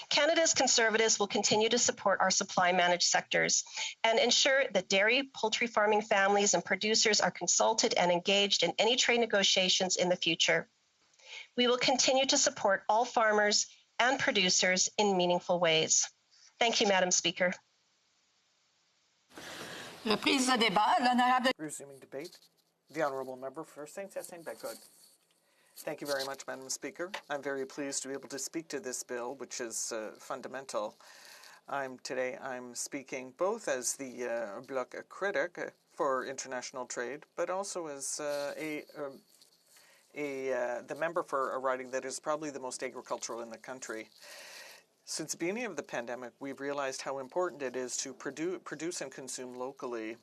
S18: Canada's Conservatives will continue to support our supply managed sectors and ensure that dairy, poultry farming families and producers are consulted and engaged in any trade negotiations in the future. We will continue to support all farmers and producers in meaningful ways. Thank you, Madam Speaker.
S1: Resuming debate, the Honourable Member for Saint-Hyacinthe-Becoud. Thank you very much, Madam Speaker. I'm very pleased to be able to speak to this bill, which is fundamental. Today I'm speaking both as the Bloc critic for international trade, but also as the member for a riding that is probably the most agricultural in the country. Since the beginning of the pandemic, we've realized how important it is to produce and consume locally.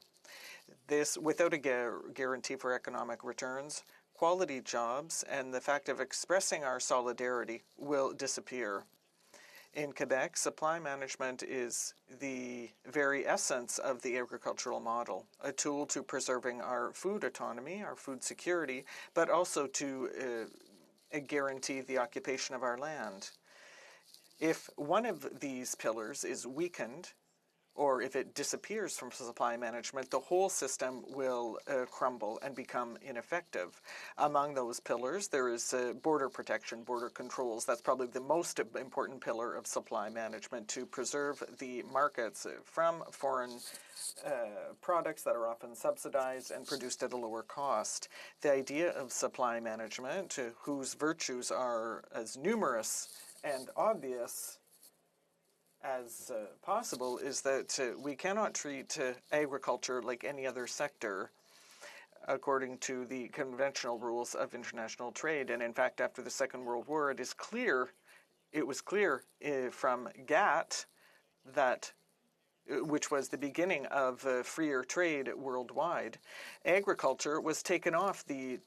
S1: This, without a guarantee for economic returns, quality jobs, and the fact of expressing our solidarity will disappear. In Quebec, supply management is the very essence of the agricultural model, a tool to preserving our food autonomy, our food security, but also to guarantee the occupation of our land. If one of these pillars is weakened, or if it disappears from supply management, the whole system will crumble and become ineffective. Among those pillars, there is border protection, border controls. That's probably the most important pillar of supply management, to preserve the markets from foreign products that are often subsidized and produced at a lower cost. The idea of supply management, whose virtues are as numerous and obvious as possible, is that we cannot treat agriculture like any other sector according to the conventional rules of international trade. And in fact, after the Second World War, it was clear from GATT, that which was the beginning of freer trade worldwide, agriculture was taken off the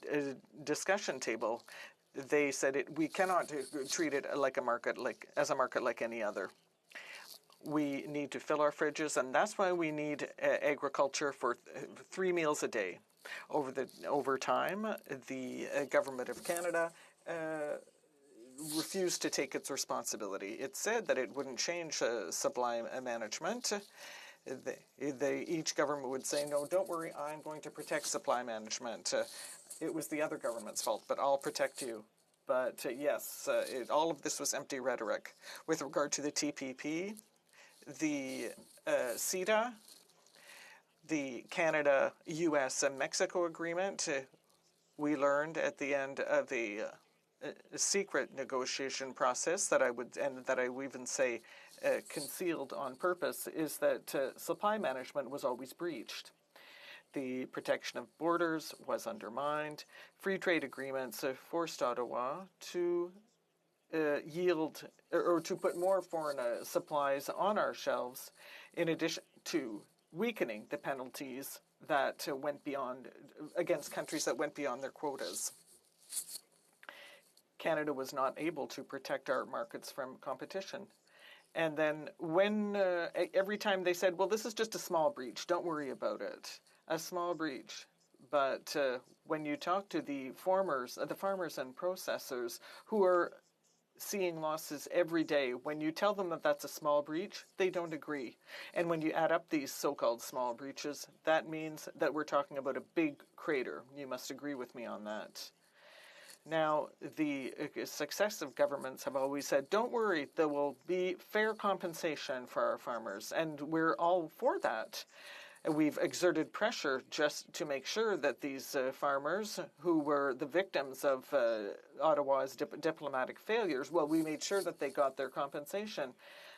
S1: discussion table. They said we cannot treat it like as a market like any other. We need to fill our fridges, and that's why we need agriculture for 3 meals a day. Over time, the Government of Canada refused to take its responsibility. It said that it wouldn't change supply management. Each government would say, no, don't worry, I'm going to protect supply management. It was the other government's fault, but I'll protect you. But yes, all of this was empty rhetoric. With regard to the TPP, the CETA, the Canada, U.S., and Mexico agreement, we learned at the end of the secret negotiation process that I would even say concealed on purpose, is that supply management was always breached. The protection of borders was undermined. Free trade agreements forced Ottawa to yield or to put more foreign supplies on our shelves, in addition to weakening the penalties that went beyond against countries that went beyond their quotas. Canada was not able to protect our markets from competition. And then when every time they said, well, this is just a small breach, don't worry about it, a small breach. But when you talk to the farmers and processors who are seeing losses every day, when you tell them that that's a small breach, they don't agree. And when you add up these so-called small breaches, that means that we're talking about a big crater. You must agree with me on that. Now, the successive governments have always said, don't worry, there will be fair compensation for our farmers, and we're all for that. We've exerted pressure just to make sure that these farmers, who were the victims of Ottawa's diplomatic failures, well, we made sure that they got their compensation.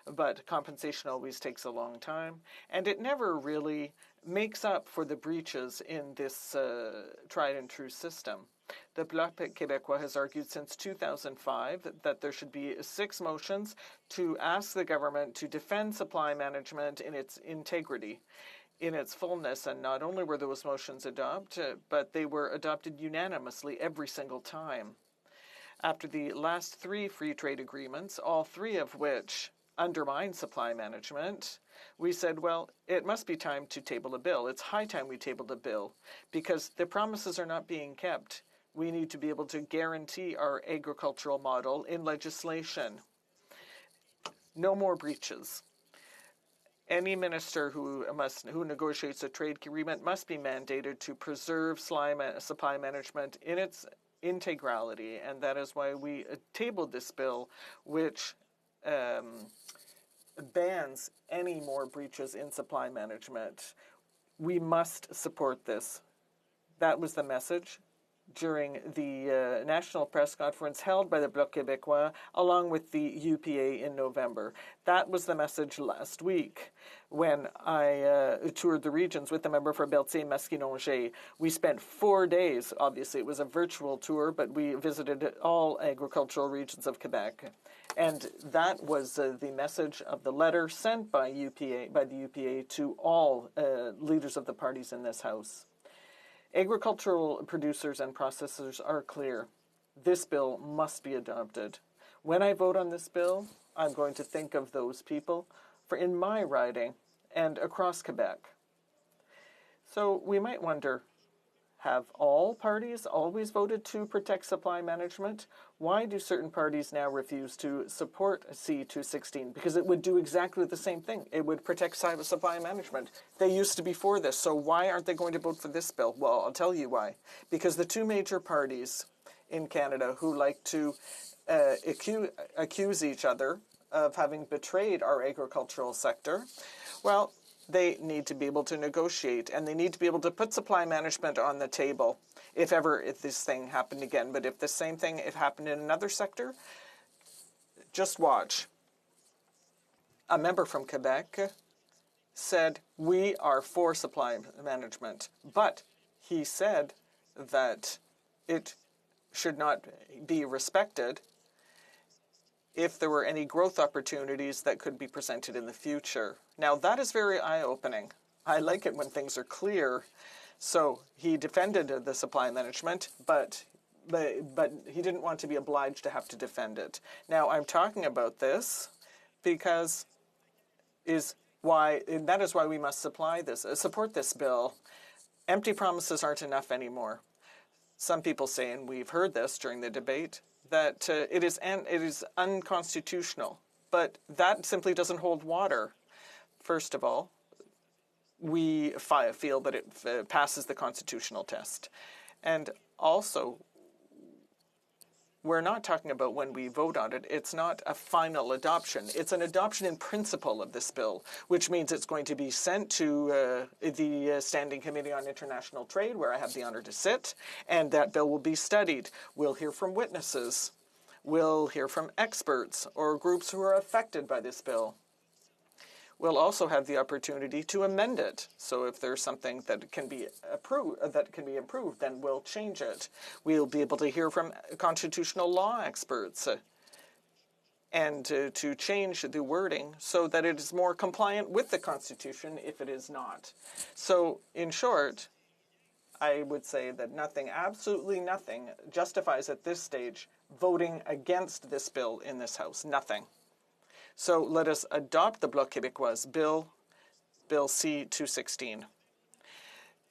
S1: But compensation always takes a long time, and it never really makes up for the breaches in this tried and true system. The Bloc Québécois has argued since 2005 that there should be 6 motions to ask the government to defend supply management in its integrity. in its fullness, and not only were those motions adopted, but they were adopted unanimously every single time. After the last 3 free trade agreements, all 3 of which undermine supply management, we said, well, it must be time to table a bill. It's high time we tabled a bill because the promises are not being kept. We need to be able to guarantee our agricultural model in legislation. No more breaches. Any minister who negotiates a trade agreement must be mandated to preserve supply management in its integrality, and that is why we tabled this bill, which bans any more breaches in supply management. We must support this. That was the message during the national press conference held by the Bloc Québécois along with the UPA in November. That was the message last week when I toured the regions with the member for Berthier-Masquinongé. We spent 4 days. Obviously, it was a virtual tour, but we visited all agricultural regions of Quebec. And that was the message of the letter sent by the UPA to all leaders of the parties in this House. Agricultural producers and processors are clear. This bill must be adopted. When I vote on this bill, I'm going to think of those people in my riding and across Quebec. So we might wonder, have all parties always voted to protect supply management? Why do certain parties now refuse to support C-216? Because it would do exactly the same thing. It would protect supply management. They used to be for this, so why aren't they going to vote for this bill? Well, I'll tell you why. Because the 2 major parties in Canada who like to accuse each other of having betrayed our agricultural sector, well, they need to be able to negotiate, and they need to be able to put supply management on the table if this thing happened again. But if the same thing happened in another sector, just watch. A member from Quebec said, we are for supply management, but he said that it should not be respected if there were any growth opportunities that could be presented in the future. Now, that is very eye-opening. I like it when things are clear. So he defended the supply management, but he didn't want to be obliged to have to defend it. Now, I'm talking about this because that is why we must support this bill. Empty promises aren't enough anymore. Some people say, and we've heard this during the debate, that it is unconstitutional, but that simply doesn't hold water. First of all, we feel that it passes the constitutional test. And also, we're not talking about when we vote on it. It's not a final adoption. It's an adoption in principle of this bill, which means it's going to be sent to the Standing Committee on International Trade, where I have the honor to sit, and that bill will be studied. We'll hear from witnesses. We'll hear from experts or groups who are affected by this bill. We'll also have the opportunity to amend it. So if there's something that can be improved, then we'll change it. We'll be able to hear from constitutional law experts and to change the wording so that it is more compliant with the Constitution if it is not. So in short, I would say that absolutely nothing, justifies at this stage voting against this bill in this House. Nothing. So let us adopt the Bloc Québécois Bill C-216.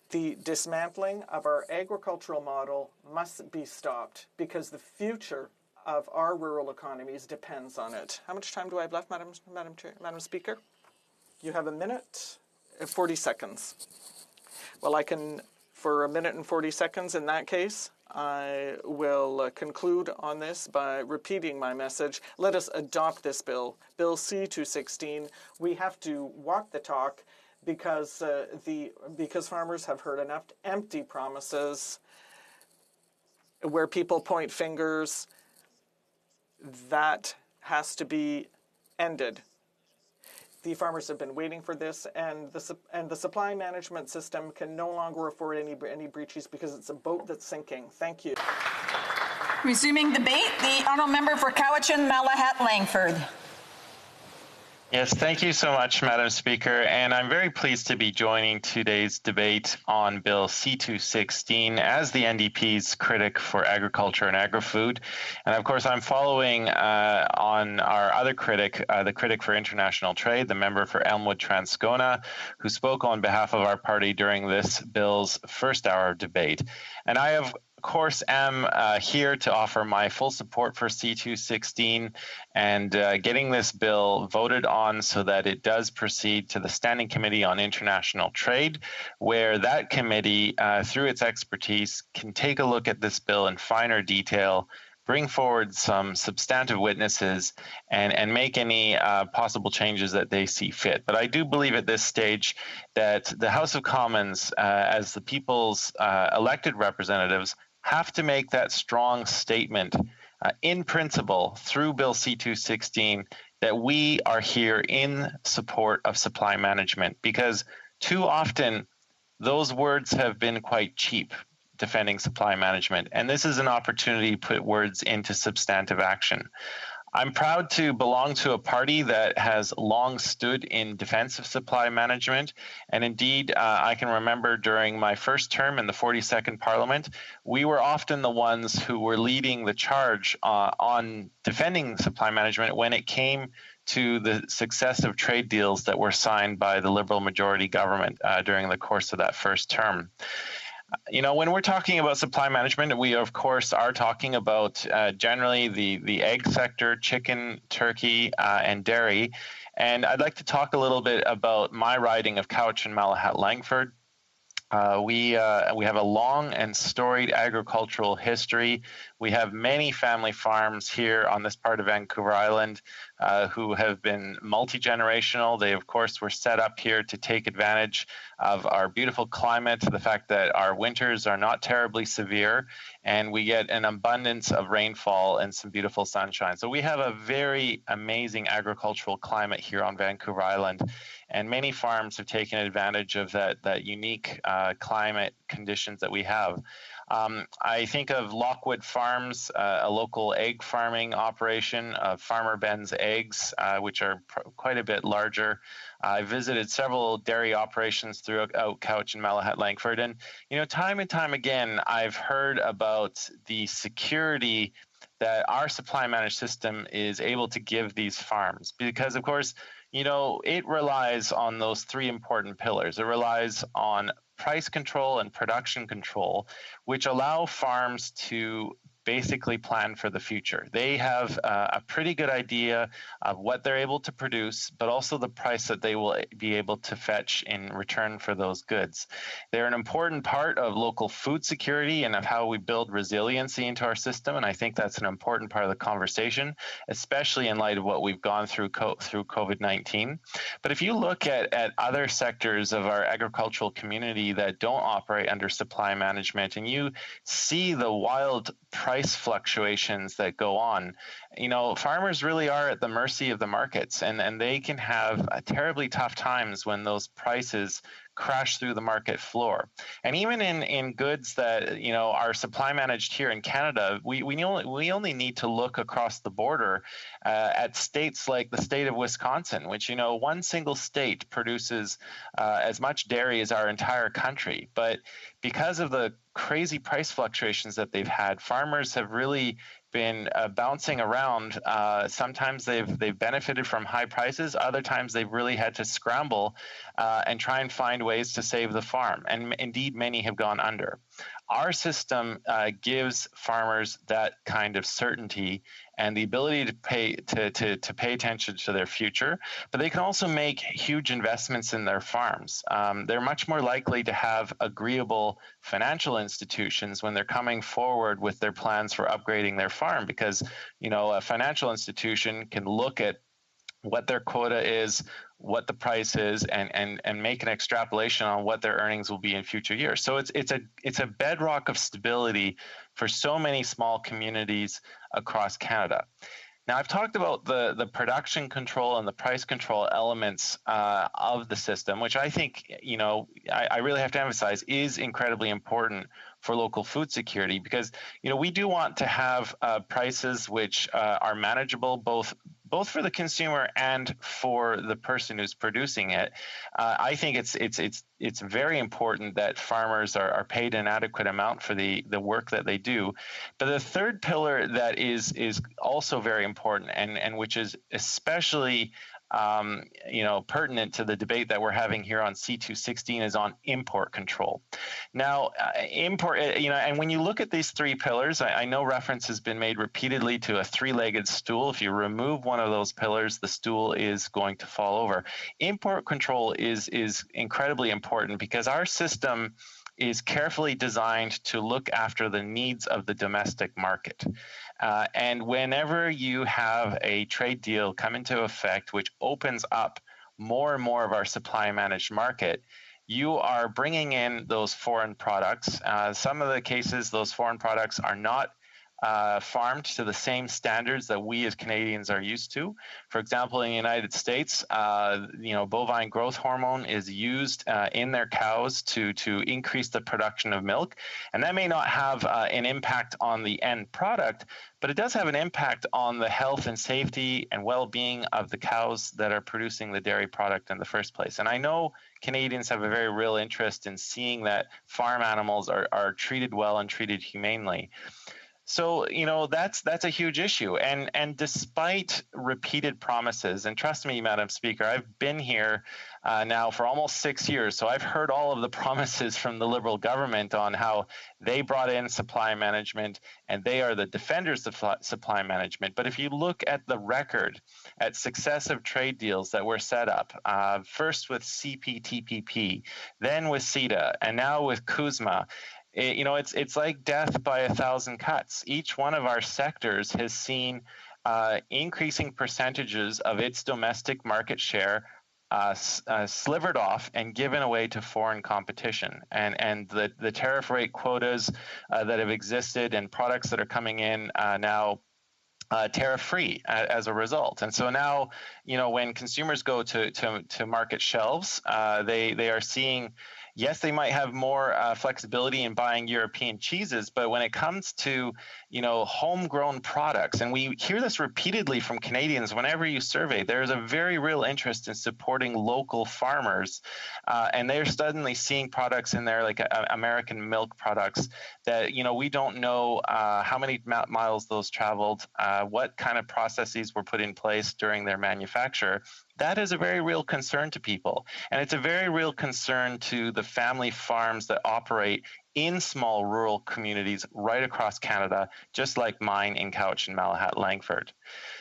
S1: The dismantling of our agricultural model must be stopped because the future of our rural economies depends on it. How much time do I have left, Madam Speaker? You have 1 minute and 40 seconds. Well, I can, for 1 minute and 40 seconds in that case, I will conclude on this by repeating my message. Let us adopt this bill, Bill C-216. We have to walk the talk because farmers have heard enough empty promises where people point fingers. That has to be ended. The farmers have been waiting for this, and the supply management system can no longer afford any breaches because it's a boat that's sinking. Thank you.
S15: Resuming debate, the honourable member for Cowichan, Malahat, Langford.
S12: Yes, thank you so much, Madam Speaker. And I'm very pleased to be joining today's debate on Bill C-216 as the NDP's critic for agriculture and agri-food. And of course, I'm following on our other critic, the critic for international trade, the member for Elmwood Transcona, who spoke on behalf of our party during this bill's first hour of debate. And I have of course, am here to offer my full support for C-216 and getting this bill voted on so that it does proceed to the Standing Committee on International Trade, where that committee, through its expertise, can take a look at this bill in finer detail, bring forward some substantive witnesses, and make any possible changes that they see fit. But I do believe at this stage that the House of Commons, as the people's elected representatives, have to make that strong statement in principle through Bill C-216 that we are here in support of supply management, because too often those words have been quite cheap defending supply management, and this is an opportunity to put words into substantive action. I'm proud to belong to a party that has long stood in defense of supply management. And indeed, I can remember during my first term in the 42nd Parliament, we were often the ones who were leading the charge on defending supply management when it came to the successive trade deals that were signed by the Liberal majority government during the course of that first term. You know, when we're talking about supply management, we of course are talking about generally the egg sector, chicken, turkey, and dairy. And I'd like to talk a little bit about my riding of Cowichan, Malahat, Langford. We have a long and storied agricultural history. We have many family farms here on this part of Vancouver Island who have been multi-generational. They, of course, were set up here to take advantage of our beautiful climate, the fact that our winters are not terribly severe, and we get an abundance of rainfall and some beautiful sunshine. So we have a very amazing agricultural climate here on Vancouver Island, and many farms have taken advantage of that unique climate conditions that we have. I think of Lockwood Farms, a local egg farming operation, Farmer Ben's Eggs, which are quite a bit larger. I visited several dairy operations throughout Cowichan, Malahat, Langford, and you know, time and time again, I've heard about the security that our supply managed system is able to give these farms, because of course, you know, it relies on those three important pillars. It relies on price control and production control, which allow farms to basically plan for the future. They have a pretty good idea of what they're able to produce, but also the price that they will be able to fetch in return for those goods. They're an important part of local food security and of how we build resiliency into our system, and I think that's an important part of the conversation, especially in light of what we've gone through COVID-19. But if you look at other sectors of our agricultural community that don't operate under supply management, and you see the wild price fluctuations that go on, you know, farmers really are at the mercy of the markets, and they can have terribly tough times when those prices crash through the market floor. And even in goods that, you know, are supply managed here in Canada, we only need to look across the border at states like the state of Wisconsin, which, you know, one single state produces as much dairy as our entire country. But because of the crazy price fluctuations that they've had, farmers have really been bouncing around. Sometimes they've benefited from high prices. Other times they've really had to scramble and try and find ways to save the farm. And indeed, many have gone under. Our system gives farmers that kind of certainty and the ability to pay attention to their future, but they can also make huge investments in their farms. They're much more likely to have agreeable financial institutions when they're coming forward with their plans for upgrading their farm, because, you know, a financial institution can look at what their quota is, what the price is, and make an extrapolation on what their earnings will be in future years. So it's a bedrock of stability for so many small communities across Canada. Now, I've talked about the production control and the price control elements of the system, which I think, you know, I really have to emphasize is incredibly important for local food security, because, you know, we do want to have prices which are manageable both both for the consumer and for the person who's producing it. I think it's very important that farmers are paid an adequate amount for the work that they do. But the third pillar that is also very important and which is especially pertinent to the debate that we're having here on C216 is on import control. Now, and when you look at these three pillars, I know reference has been made repeatedly to a three-legged stool. If you remove one of those pillars, the stool is going to fall over. Import control is incredibly important because our system is carefully designed to look after the needs of the domestic market. And whenever you have a trade deal come into effect, which opens up more and more of our supply managed market, you are bringing in those foreign products. Some of the cases, those foreign products are not farmed to the same standards that we as Canadians are used to. For example, in the United States, bovine growth hormone is used in their cows to increase the production of milk. And that may not have an impact on the end product, but it does have an impact on the health and safety and well-being of the cows that are producing the dairy product in the first place. And I know Canadians have a very real interest in seeing that farm animals are treated well and treated humanely. So, that's a huge issue. And despite repeated promises, and trust me, Madam Speaker, I've been here now for almost 6 years. So I've heard all of the promises from the Liberal government on how they brought in supply management and they are the defenders of supply management. But if you look at the record at successive trade deals that were set up, first with CPTPP, then with CETA, and now with CUSMA, it's like death by 1,000 cuts. Each one of our sectors has seen increasing percentages of its domestic market share slivered off and given away to foreign competition. And the tariff rate quotas that have existed and products that are coming in now tariff-free as a result. And so now, when consumers go to market shelves, they are seeing, yes, they might have more flexibility in buying European cheeses, but when it comes to, homegrown products, and we hear this repeatedly from Canadians whenever you survey, there's a very real interest in supporting local farmers, and they're suddenly seeing products in there like American milk products that, we don't know how many miles those traveled, what kind of processes were put in place during their manufacture. That is a very real concern to people. And it's a very real concern to the family farms that operate in small rural communities right across Canada, just like mine in Couch and Malahat Langford.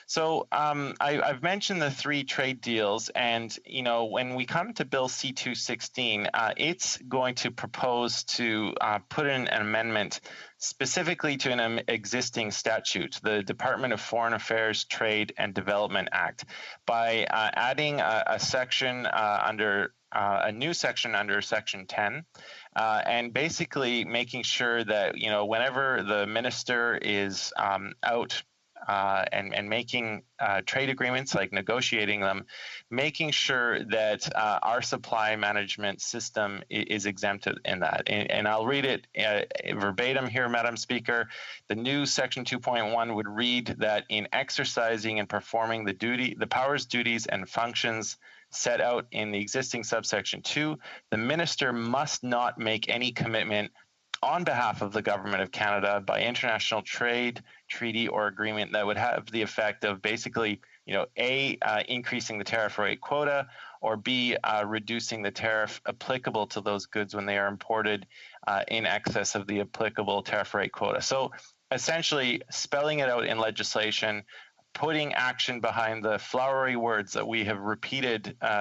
S12: So I've mentioned the three trade deals, and when we come to Bill C216, it's going to propose to put in an amendment specifically to an existing statute, the Department of Foreign Affairs, Trade and Development Act, by adding a section under a new section under Section 10, and basically making sure that whenever the minister is out and making trade agreements, like negotiating them, making sure that our supply management system is exempted in that. And I'll read it verbatim here, Madam Speaker. The new Section 2.1 would read that in exercising and performing the powers, duties, and functions set out in the existing subsection 2, the minister must not make any commitment on behalf of the Government of Canada by international trade, treaty, or agreement that would have the effect of basically, A, increasing the tariff rate quota, or B, reducing the tariff applicable to those goods when they are imported in excess of the applicable tariff rate quota. So essentially spelling it out in legislation, putting action behind the flowery words that we have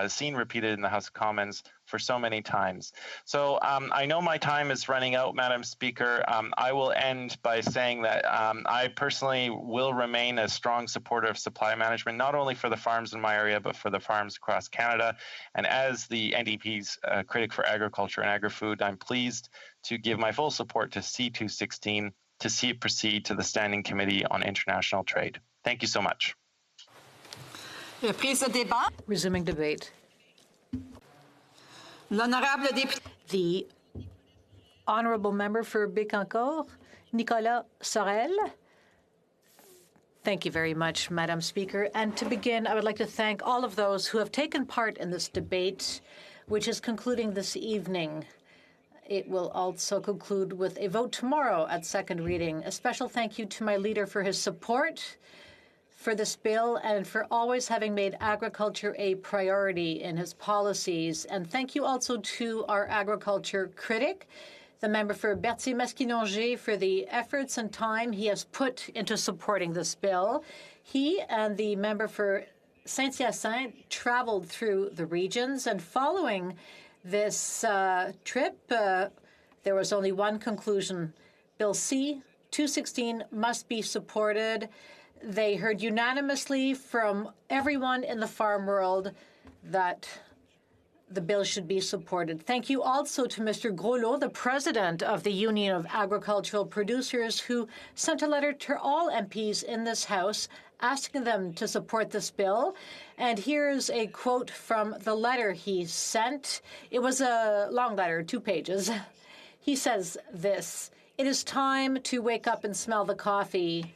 S12: seen repeated in the House of Commons for so many times. So I know my time is running out, Madam Speaker. I will end by saying that I personally will remain a strong supporter of supply management, not only for the farms in my area, but for the farms across Canada. And as the NDP's critic for agriculture and agri-food, I'm pleased to give my full support to C216 to see it proceed to the Standing Committee on International Trade. Thank you so much.
S25: Resuming debate. The honourable member for Bécancour, Nicolas Sorel. Thank you very much, Madam Speaker. And to begin, I would like to thank all of those who have taken part in this debate, which is concluding this evening. It will also conclude with a vote tomorrow at second reading. A special thank you to my leader for his support for this bill and for always having made agriculture a priority in his policies. And thank you also to our agriculture critic, the member for Berthier-Masquinongé, for the efforts and time he has put into supporting this bill. He and the member for Saint-Hyacinthe traveled through the regions, and following this trip, there was only one conclusion. Bill C-216 must be supported. They heard unanimously from everyone in the farm world that the bill should be supported. Thank you also to Mr. Groslot, the president of the Union of Agricultural Producers, who sent a letter to all MPs in this House asking them to support this bill. And here's a quote from the letter he sent. It was a long letter, 2 pages. He says this: "It is time to wake up and smell the coffee.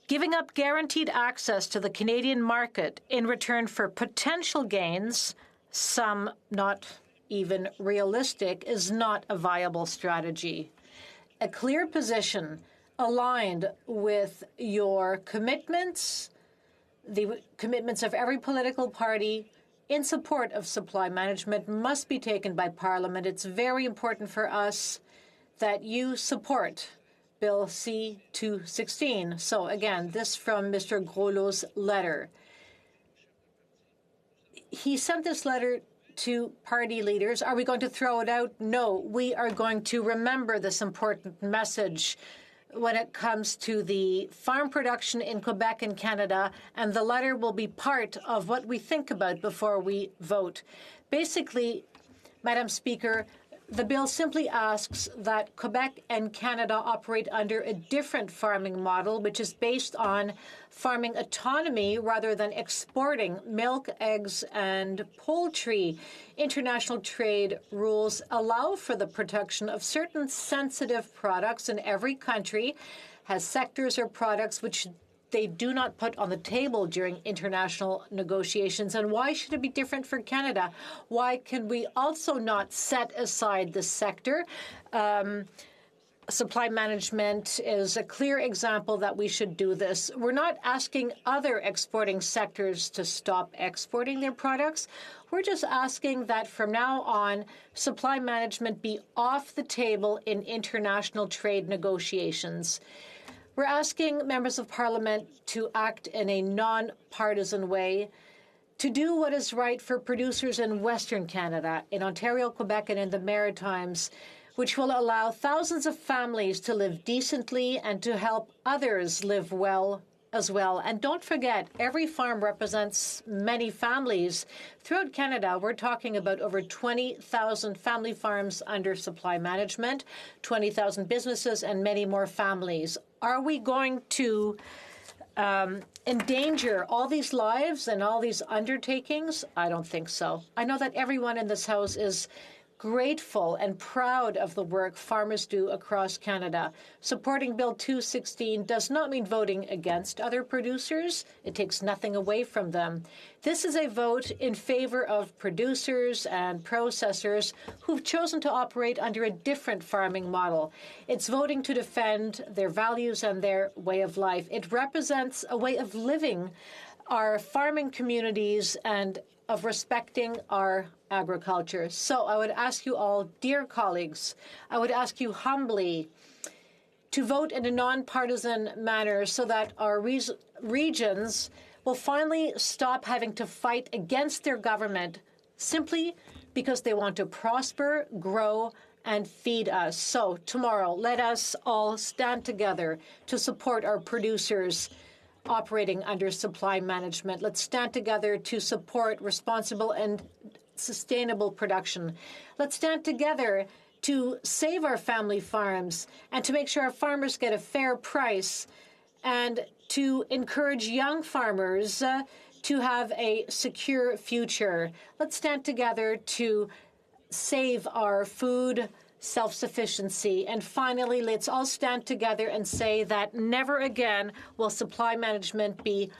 S25: Giving up guaranteed access to the Canadian market in return for potential gains, some not even realistic, is not a viable strategy. A clear position aligned with your commitments, the commitments of every political party in support of supply management, must be taken by Parliament. It's very important for us that you support Bill C-216. So again, this from Mr. Groslot's letter. He sent this letter to party leaders. Are we going to throw it out? No, we are going to remember this important message when it comes to the farm production in Quebec and Canada, and the letter will be part of what we think about before we vote. Basically, Madam Speaker, the bill simply asks that Quebec and Canada operate under a different farming model, which is based on farming autonomy rather than exporting milk, eggs, and poultry. International trade rules allow for the production of certain sensitive products, and every country has sectors or products which they do not put on the table during international negotiations. And why should it be different for Canada? Why can we also not set aside this sector? Supply management is a clear example that we should do this. We're not asking other exporting sectors to stop exporting their products. We're just asking that from now on, supply management be off the table in international trade negotiations. We're asking members of Parliament to act in a non-partisan way, to do what is right for producers in Western Canada, in Ontario, Quebec, and in the Maritimes, which will allow thousands of families to live decently and to help others live well as well. And don't forget, every farm represents many families. Throughout Canada, we're talking about over 20,000 family farms under supply management, 20,000 businesses, and many more families. Are we going to endanger all these lives and all these undertakings? I don't think so. I know that everyone in this House is grateful and proud of the work farmers do across Canada. Supporting Bill 216 does not mean voting against other producers. It takes nothing away from them. This is a vote in favor of producers and processors who've chosen to operate under a different farming model. It's voting to defend their values and their way of life. It represents a way of living our farming communities and of respecting our agriculture. So I would ask you all, dear colleagues, I would ask you humbly to vote in a nonpartisan manner so that our regions will finally stop having to fight against their government simply because they want to prosper, grow, and feed us. So tomorrow, let us all stand together to support our producers operating under supply management. Let's stand together to support responsible and sustainable production. Let's stand together to save our family farms and to make sure our farmers get a fair price and to encourage young farmers to have a secure future. Let's stand together to save our food self-sufficiency. And finally, let's all stand together and say that never again will supply management be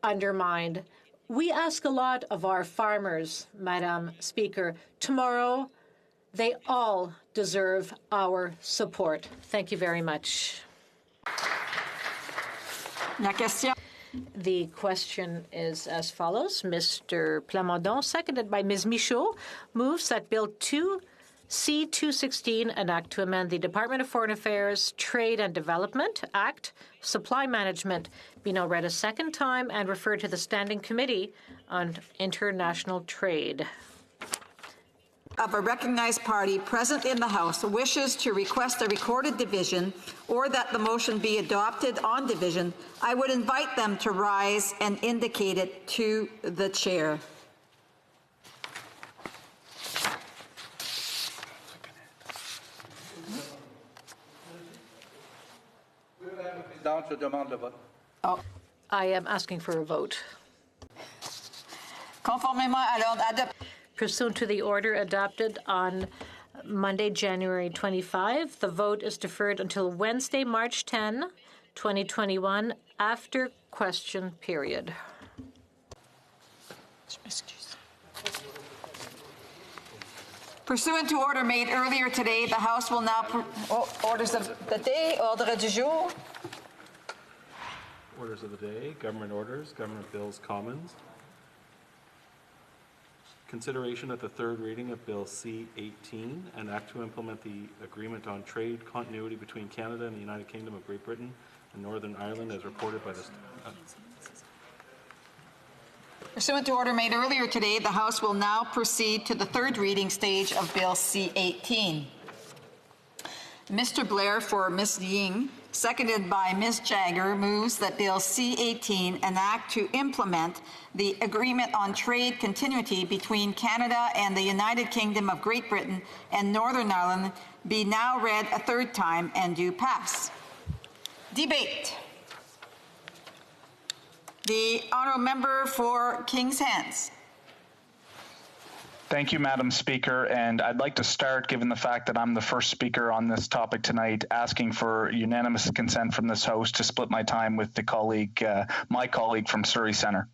S25: undermined. We ask a lot of our farmers, Madam Speaker. Tomorrow, they all deserve our support. Thank you very much. The question is as follows. Mr. Plamondon, seconded by Ms. Michaud, moves that Bill C-216, an act to amend the Department of Foreign Affairs, Trade and Development Act, Supply Management, be now read a second time and referred to the Standing Committee on International Trade.
S15: Of a recognized party present in the House wishes to request a recorded division or that the motion be adopted on division, I would invite them to rise and indicate it to the chair.
S25: Oh, I am asking for a vote. Pursuant to the order adopted on Monday, January 25, the vote is deferred until Wednesday, March 10, 2021, after question period.
S15: Pursuant to order made earlier today, the House will now... orders of the day, ordre du jour.
S16: Orders of the day, government orders, government bills, commons. Consideration at the third reading of Bill C-18, an act to implement the agreement on trade continuity between Canada and the United Kingdom of Great Britain and Northern Ireland as reported by the...
S15: Pursuant to order made earlier today, the House will now proceed to the third reading stage of Bill C-18. Mr. Blair for Ms. Ying, seconded by Ms. Jagger, moves that Bill C-18, an act to implement the agreement on trade continuity between Canada and the United Kingdom of Great Britain and Northern Ireland, be now read a third time and do pass. Debate. The honourable member for King's Hands.
S2: Thank you, Madam Speaker. And I'd like to start, given the fact that I'm the first speaker on this topic tonight, asking for unanimous consent from this House to split my time with the colleague, my colleague from Surrey Centre.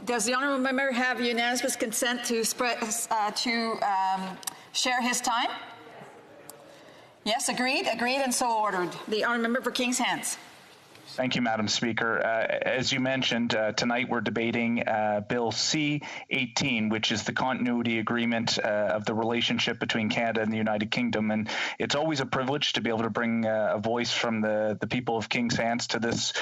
S15: Does the honourable member have unanimous consent to share his time? Yes, agreed. Agreed, and so ordered. The honourable member for King's Hands.
S2: Thank you, Madam Speaker. As you mentioned, tonight we're debating Bill C-18, which is the continuity agreement of the relationship between Canada and the United Kingdom. And it's always a privilege to be able to bring a voice from the people of King's Hands to this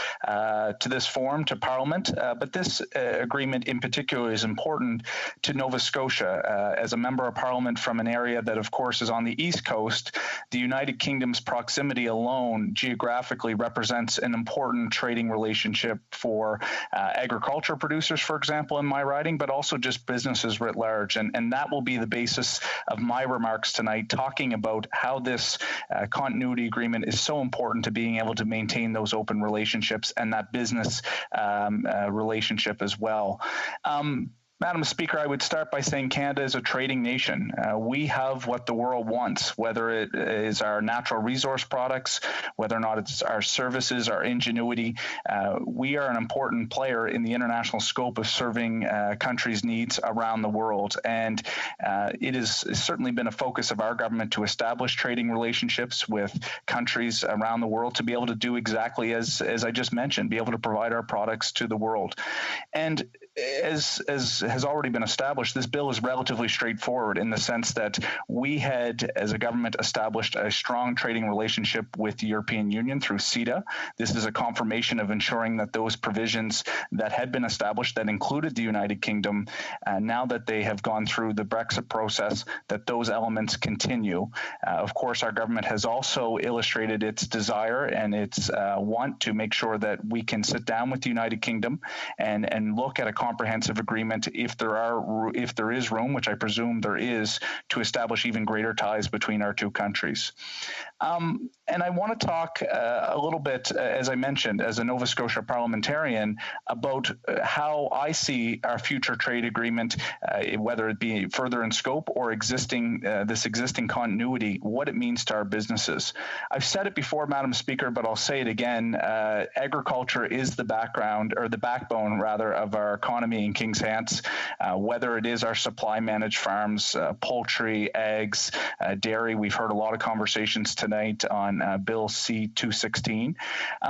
S2: forum, to Parliament. But this agreement in particular is important to Nova Scotia. As a member of Parliament from an area that, of course, is on the East Coast, the United Kingdom's proximity alone geographically represents an important trading relationship for agriculture producers, for example, in my riding, but also just businesses writ large. And that will be the basis of my remarks tonight, talking about how this continuity agreement is so important to being able to maintain those open relationships and that business relationship as well. Madam Speaker, I would start by saying Canada is a trading nation. We have what the world wants, whether it is our natural resource products, whether or not it's our services, our ingenuity. We are an important player in the international scope of serving countries' needs around the world. And it has certainly been a focus of our government to establish trading relationships with countries around the world to be able to do exactly as I just mentioned, be able to provide our products to the world. And as has already been established, this bill is relatively straightforward in the sense that we had, as a government, established a strong trading relationship with the European Union through CETA. This is a confirmation of ensuring that those provisions that had been established that included the United Kingdom, now that they have gone through the Brexit process, that those elements continue. Of course, our government has also illustrated its desire and its want to make sure that we can sit down with the United Kingdom and look at a comprehensive agreement if there is room, which I presume there is, to establish even greater ties between our two countries. And I want to talk a little bit, as I mentioned, as a Nova Scotia parliamentarian, about how I see our future trade agreement, whether it be further in scope or this existing continuity, what it means to our businesses. I've said it before, Madam Speaker, but I'll say it again. Agriculture is the backbone of our economy in Kings Hants, whether it is our supply managed farms, poultry, eggs, dairy. We've heard a lot of conversations tonight on Bill C-216,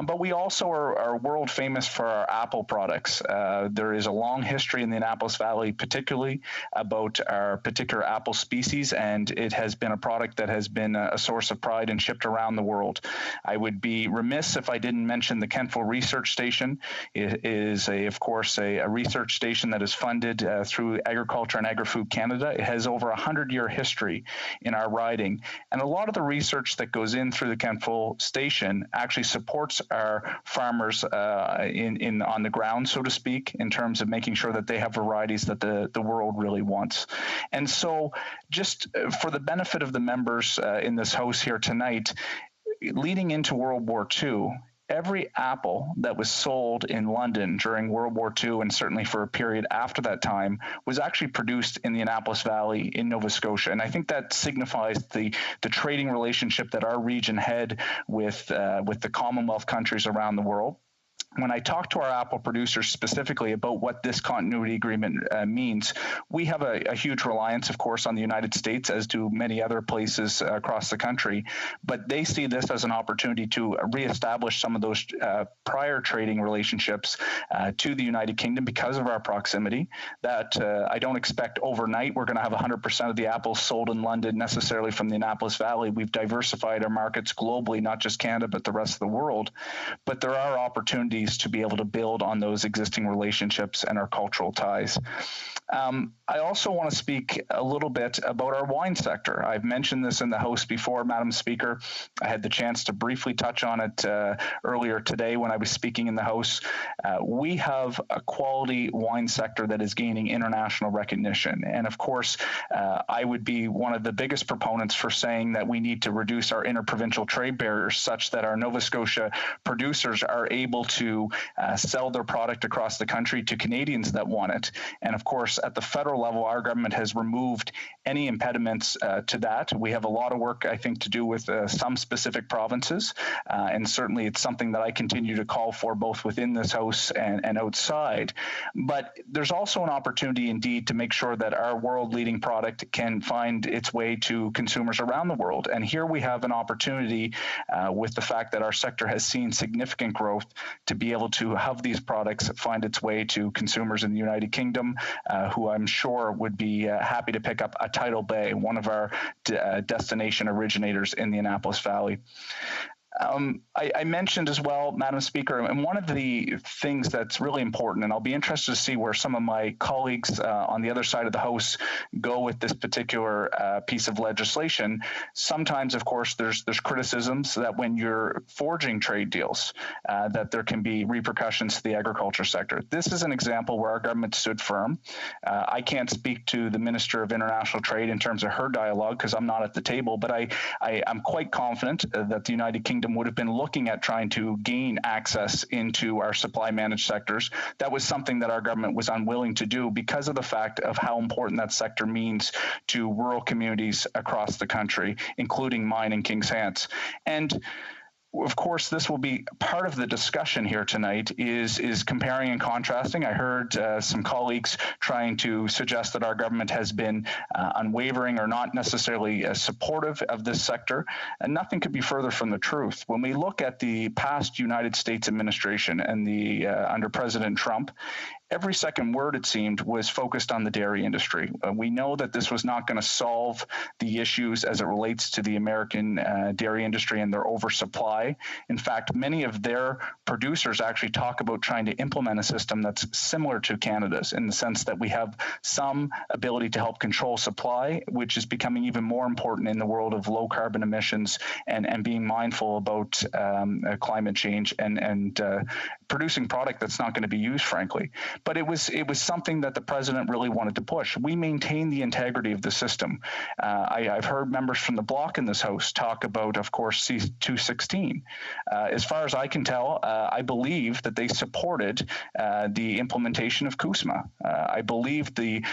S2: but we also are world famous for our apple products. There is a long history in the Annapolis Valley, particularly about our particular apple species, and it has been a product that has been a source of pride and shipped around the world. I would be remiss if I didn't mention the Kentville Research Station. It is, of course, a research station that is funded through Agriculture and Agri-Food Canada. It has over 100-year history in our riding, and a lot of the research that goes in through the Kentville station actually supports our farmers on the ground, so to speak, in terms of making sure that they have varieties that the world really wants. And so, just for the benefit of the members in this House here tonight, leading into World War II, every apple that was sold in London during World War II, and certainly for a period after that time, was actually produced in the Annapolis Valley in Nova Scotia. And I think that signifies the trading relationship that our region had with the Commonwealth countries around the world. When I talk to our apple producers specifically about what this continuity agreement means, we have a huge reliance, of course, on the United States, as do many other places across the country. But they see this as an opportunity to reestablish some of those prior trading relationships to the United Kingdom because of our proximity. That I don't expect overnight we're going to have 100% of the apples sold in London necessarily from the Annapolis Valley. We've diversified our markets globally, not just Canada, but the rest of the world. But there are opportunities to be able to build on those existing relationships and our cultural ties. I also want to speak a little bit about our wine sector. I've mentioned this in the House before, Madam Speaker. I had the chance to briefly touch on it earlier today when I was speaking in the House. We have a quality wine sector that is gaining international recognition. And of course, I would be one of the biggest proponents for saying that we need to reduce our interprovincial trade barriers such that our Nova Scotia producers are able to sell their product across the country to Canadians that want it. And of course, at the federal level, our government has removed any impediments to that. We have a lot of work, I think, to do with some specific provinces. And certainly it's something that I continue to call for both within this House and outside. But there's also an opportunity indeed to make sure that our world-leading product can find its way to consumers around the world. And here we have an opportunity with the fact that our sector has seen significant growth to be able to have these products find its way to consumers in the United Kingdom, who I'm sure would be happy to pick up a Tidal Bay, one of our destination originators in the Annapolis Valley. I mentioned as well, Madam Speaker, and one of the things that's really important, and I'll be interested to see where some of my colleagues on the other side of the House go with this particular piece of legislation. Sometimes, of course, there's criticisms that when you're forging trade deals, that there can be repercussions to the agriculture sector. This is an example where our government stood firm. I can't speak to the Minister of International Trade in terms of her dialogue because I'm not at the table, but I'm quite confident that the United Kingdom would have been looking at trying to gain access into our supply managed sectors. That was something that our government was unwilling to do because of the fact of how important that sector means to rural communities across the country, including mine in Kings Hants. And of course, this will be part of the discussion here tonight is comparing and contrasting. I heard some colleagues trying to suggest that our government has been unwavering or not necessarily supportive of this sector, and nothing could be further from the truth. When we look at the past United States administration and the under President Trump, every second word, it seemed, was focused on the dairy industry. We know that this was not going to solve the issues as it relates to the American dairy industry and their oversupply. In fact, many of their producers actually talk about trying to implement a system that's similar to Canada's in the sense that we have some ability to help control supply, which is becoming even more important in the world of low carbon emissions and being mindful about climate change and producing product that's not going to be used, frankly. but it was something that the president really wanted to push. We maintain the integrity of the system. I've heard members from the bloc in this House talk about, of course, C-216. As far as I can tell, I believe that they supported the implementation of CUSMA. I believe the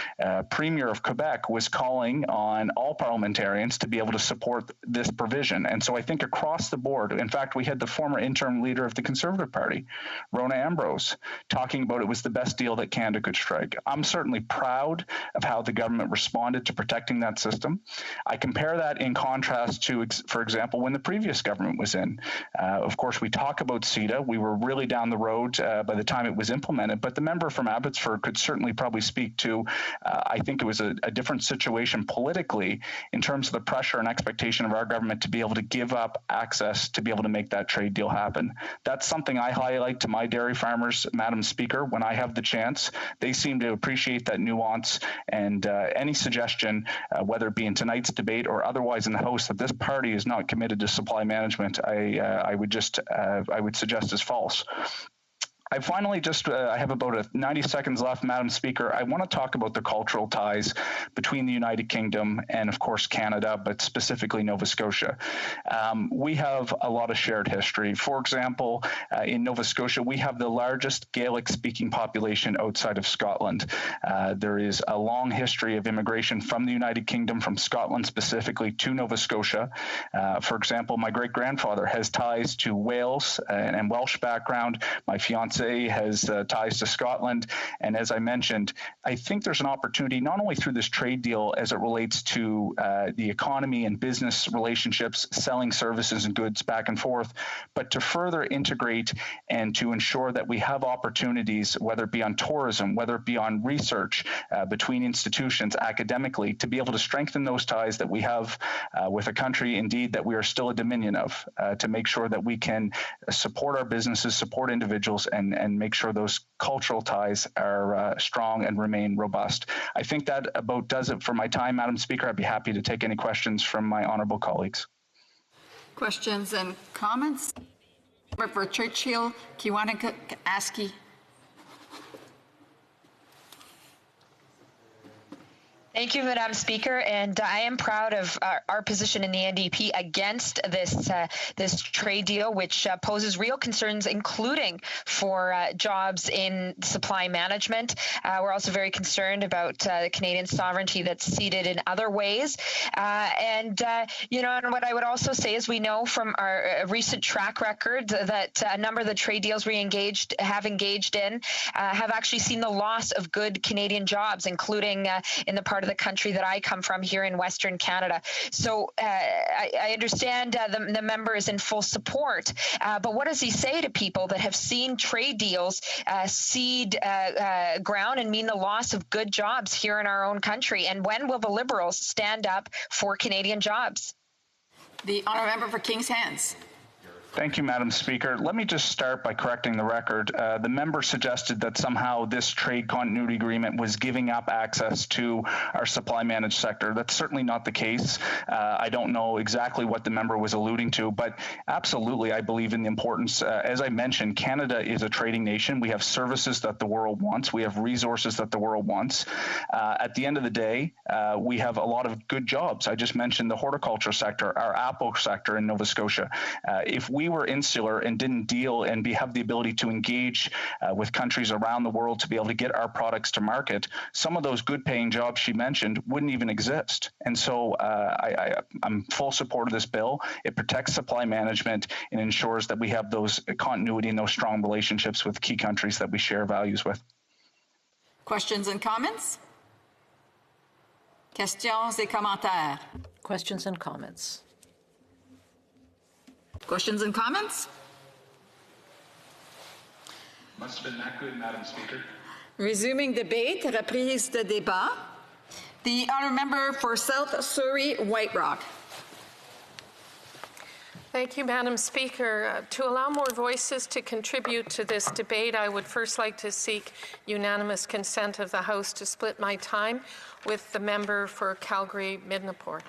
S2: Premier of Quebec was calling on all parliamentarians to be able to support this provision. And so I think across the board, in fact, we had the former interim leader of the Conservative Party, Rona Ambrose, talking about it was the best deal that Canada could strike. I'm certainly proud of how the government responded to protecting that system. I compare that in contrast to, for example, when the previous government was in. Of course, we talk about CETA. We were really down the road by the time it was implemented, but the member from Abbotsford could certainly probably speak to, I think it was a different situation politically in terms of the pressure and expectation of our government to be able to give up access to be able to make that trade deal happen. That's something I highlight to my dairy farmers, Madam Speaker, when I have the chance. They seem to appreciate that nuance, and any suggestion, whether it be in tonight's debate or otherwise in the House, that this party is not committed to supply management, I would suggest is false. I finally I have about 90 seconds left, Madam Speaker. I want to talk about the cultural ties between the United Kingdom and, of course, Canada, but specifically Nova Scotia. We have a lot of shared history. For example, in Nova Scotia, we have the largest Gaelic-speaking population outside of Scotland. There is a long history of immigration from the United Kingdom, from Scotland specifically, to Nova Scotia. For example, my great-grandfather has ties to Wales and Welsh background. My fiancé has ties to Scotland. And as I mentioned, I think there's an opportunity not only through this trade deal as it relates to the economy and business relationships, selling services and goods back and forth, but to further integrate and to ensure that we have opportunities, whether it be on tourism, whether it be on research between institutions academically, to be able to strengthen those ties that we have with a country, indeed, that we are still a dominion of, to make sure that we can support our businesses, support individuals, and make sure those cultural ties are strong and remain robust. I think that about does it for my time, Madam Speaker. I'd be happy to take any questions from my honourable colleagues.
S15: Questions and comments? For Churchill, Kiwanis-Aski.
S8: Thank you, Madam Speaker, and I am proud of our position in the NDP against this trade deal, which poses real concerns, including for jobs in supply management. We're also very concerned about the Canadian sovereignty that's ceded in other ways. And what I would also say is we know from our recent track record that a number of the trade deals we have engaged in have actually seen the loss of good Canadian jobs, including in the part of the country that I come from here in Western Canada. So I understand the member is in full support, but what does he say to people that have seen trade deals cede ground and mean the loss of good jobs here in our own country? And when will the Liberals stand up for Canadian jobs?
S15: The honourable member for Kings Hands.
S2: Thank you, Madam Speaker. Let me just start by correcting the record. The member suggested that somehow this trade continuity agreement was giving up access to our supply managed sector. That's certainly not the case. I don't know exactly what the member was alluding to, but absolutely I believe in the importance. As I mentioned, Canada is a trading nation. We have services that the world wants. We have resources that the world wants. At the end of the day, we have a lot of good jobs. I just mentioned the horticulture sector, our apple sector in Nova Scotia. If we were insular and didn't deal and have the ability to engage with countries around the world to be able to get our products to market, some of those good paying jobs she mentioned wouldn't even exist. And so I'm full support of this bill. It protects supply management and ensures that we have those continuity and those strong relationships with key countries that we share values with.
S15: Questions and comments? Questions et commentaires.
S25: Questions and comments.
S15: Questions and comments?
S2: Must have been that good, Madam Speaker.
S15: Resuming debate, reprise de débat. The honourable member for South Surrey, White Rock.
S17: Thank you, Madam Speaker. To allow more voices to contribute to this debate, I would first like to seek unanimous consent of the House to split my time with the member for Calgary-Midnapore.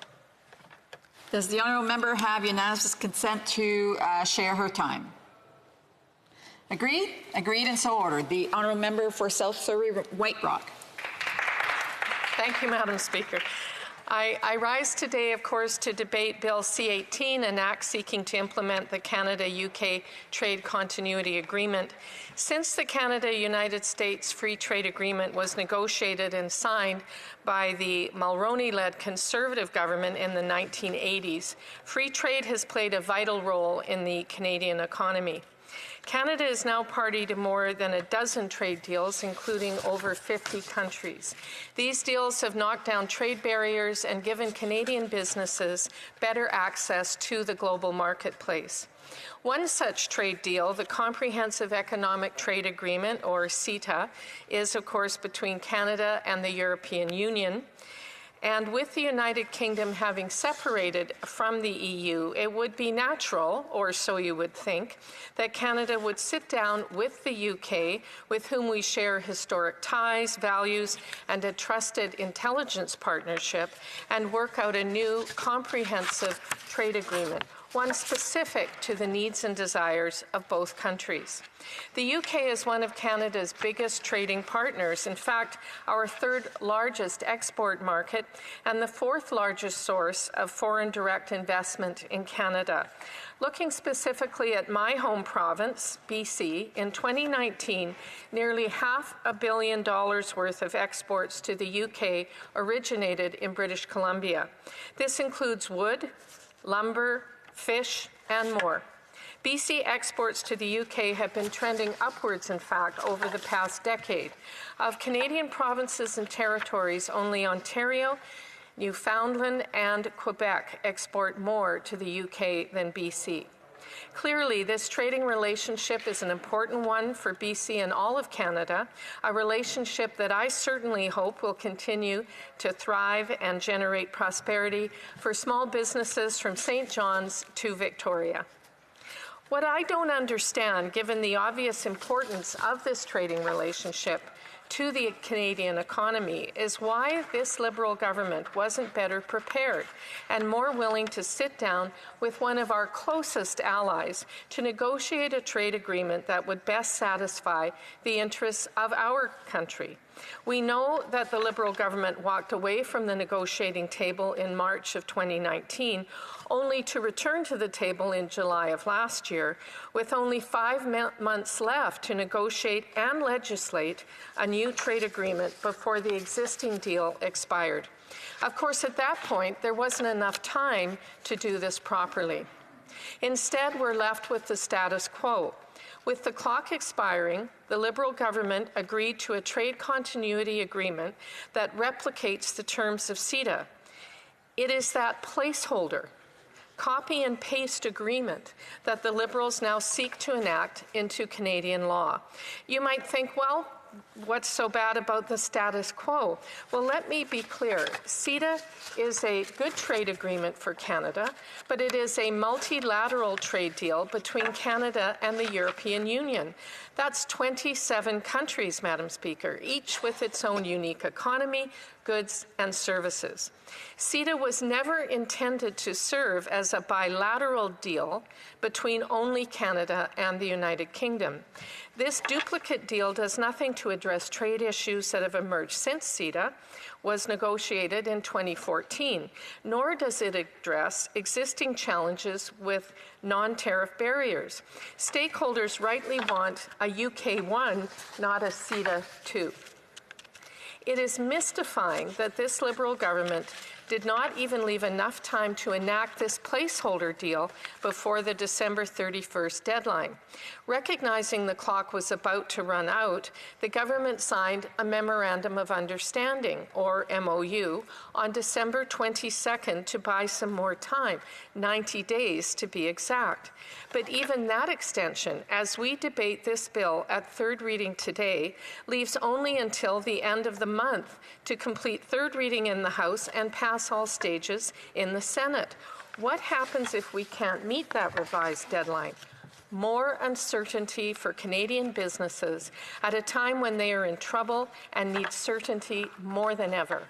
S15: Does the honourable member have unanimous consent to share her time? Agreed? Agreed and so ordered. The honourable member for South Surrey White Rock.
S17: Thank you, Madam Speaker. I rise today, of course, to debate Bill C-18, an act seeking to implement the Canada-UK Trade Continuity Agreement. Since the Canada-United States Free Trade Agreement was negotiated and signed by the Mulroney-led Conservative government in the 1980s, free trade has played a vital role in the Canadian economy. Canada is now party to more than a dozen trade deals, including over 50 countries. These deals have knocked down trade barriers and given Canadian businesses better access to the global marketplace. One such trade deal, the Comprehensive Economic Trade Agreement, or CETA, is of course between Canada and the European Union. And with the United Kingdom having separated from the EU, it would be natural, or so you would think, that Canada would sit down with the UK, with whom we share historic ties, values, and a trusted intelligence partnership, and work out a new comprehensive trade agreement, one specific to the needs and desires of both countries. The UK is one of Canada's biggest trading partners, in fact, our third largest export market and the fourth largest source of foreign direct investment in Canada. Looking specifically at my home province, BC, in 2019, nearly $500 million worth of exports to the UK originated in British Columbia. This includes wood, lumber, fish, and more. BC exports to the UK have been trending upwards, in fact, over the past decade. Of Canadian provinces and territories, only Ontario, Newfoundland, and Quebec export more to the UK than BC. Clearly, this trading relationship is an important one for BC and all of Canada, a relationship that I certainly hope will continue to thrive and generate prosperity for small businesses from St. John's to Victoria. What I don't understand, given the obvious importance of this trading relationship to the Canadian economy, is why this Liberal government wasn't better prepared and more willing to sit down with one of our closest allies to negotiate a trade agreement that would best satisfy the interests of our country. We know that the Liberal government walked away from the negotiating table in March of 2019, only to return to the table in July of last year, with only 5 months left to negotiate and legislate a new trade agreement before the existing deal expired. Of course, at that point, there wasn't enough time to do this properly. Instead, we're left with the status quo. With the clock expiring, the Liberal government agreed to a trade continuity agreement that replicates the terms of CETA. It is that placeholder, copy and paste agreement that the Liberals now seek to enact into Canadian law. You might think, well, what's so bad about the status quo? Well, let me be clear. CETA is a good trade agreement for Canada, but it is a multilateral trade deal between Canada and the European Union. That's 27 countries, Madam Speaker, each with its own unique economy, goods, and services. CETA was never intended to serve as a bilateral deal between only Canada and the United Kingdom. This duplicate deal does nothing to address trade issues that have emerged since CETA was negotiated in 2014, nor does it address existing challenges with non-tariff barriers. Stakeholders rightly want a UK 1, not a CETA 2. It is mystifying that this Liberal government did not even leave enough time to enact this placeholder deal before the December 31st deadline. Recognizing the clock was about to run out, the government signed a Memorandum of Understanding, or MOU, on December 22nd to buy some more time, 90 days to be exact. But even that extension, as we debate this bill at third reading today, leaves only until the end of the month to complete third reading in the House and pass all stages in the Senate. What happens if we can't meet that revised deadline? More uncertainty for Canadian businesses at a time when they are in trouble and need certainty more than ever.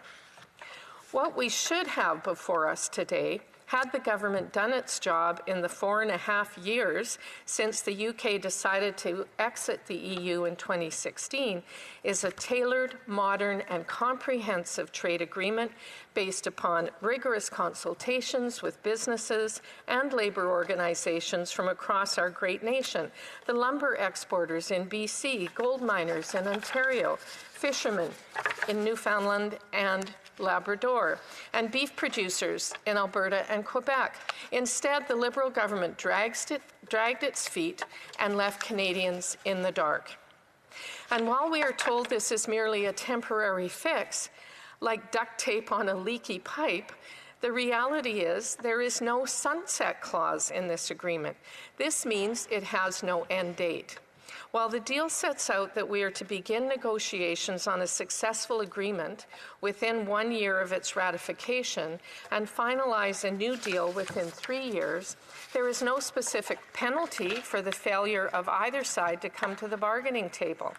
S17: What we should have before us today Had the government done its job in the 4.5 years since the UK decided to exit the EU in 2016, is a tailored, modern, and comprehensive trade agreement based upon rigorous consultations with businesses and labor organizations from across our great nation, the lumber exporters in BC, gold miners in Ontario, fishermen in Newfoundland and Labrador, and beef producers in Alberta and Quebec. Instead, the Liberal government dragged its feet and left Canadians in the dark. And while we are told this is merely a temporary fix, like duct tape on a leaky pipe, the reality is there is no sunset clause in this agreement. This means it has no end date. While the deal sets out that we are to begin negotiations on a successful agreement within 1 year of its ratification and finalize a new deal within 3 years, there is no specific penalty for the failure of either side to come to the bargaining table.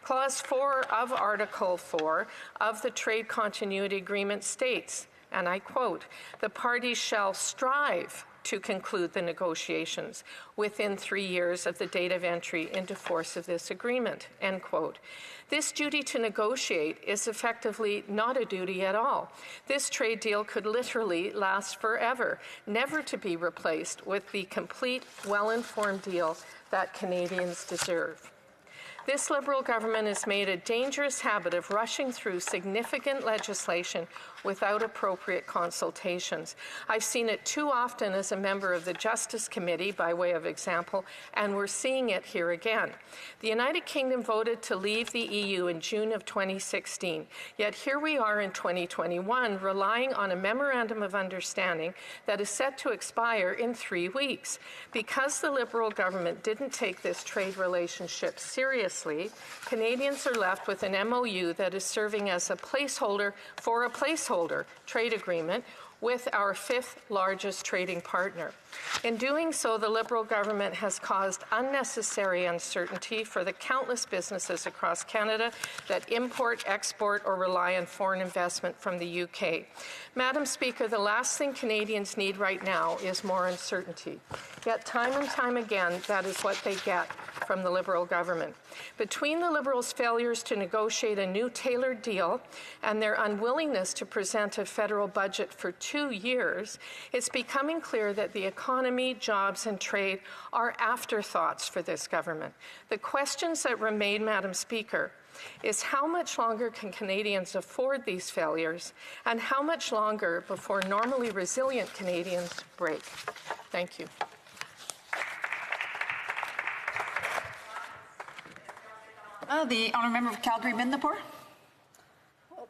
S17: Clause 4 of Article 4 of the Trade Continuity Agreement states, and I quote, "The parties shall strive to conclude the negotiations within 3 years of the date of entry into force of this agreement," end quote. This duty to negotiate is effectively not a duty at all. This trade deal could literally last forever, never to be replaced with the complete, well-informed deal that Canadians deserve. This Liberal government has made a dangerous habit of rushing through significant legislation without appropriate consultations. I've seen it too often as a member of the Justice Committee, by way of example, and we're seeing it here again. The United Kingdom voted to leave the EU in June of 2016, yet here we are in 2021 relying on a Memorandum of Understanding that is set to expire in 3 weeks. Because the Liberal government didn't take this trade relationship seriously, Canadians are left with an MOU that is serving as a placeholder for a placeholder trade agreement with our 5th largest trading partner. In doing so, the Liberal government has caused unnecessary uncertainty for the countless businesses across Canada that import, export, or rely on foreign investment from the UK. Madam Speaker, the last thing Canadians need right now is more uncertainty. Yet time and time again, that is what they get from the Liberal government. Between the Liberals' failures to negotiate a new tailored deal and their unwillingness to present a federal budget for 2 years, it's becoming clear that the economy, jobs, and trade are afterthoughts for this government. The questions that remain, Madam Speaker, is how much longer can Canadians afford these failures, and how much longer before normally resilient Canadians break? Thank you.
S15: The honourable member of Calgary-Midnapore.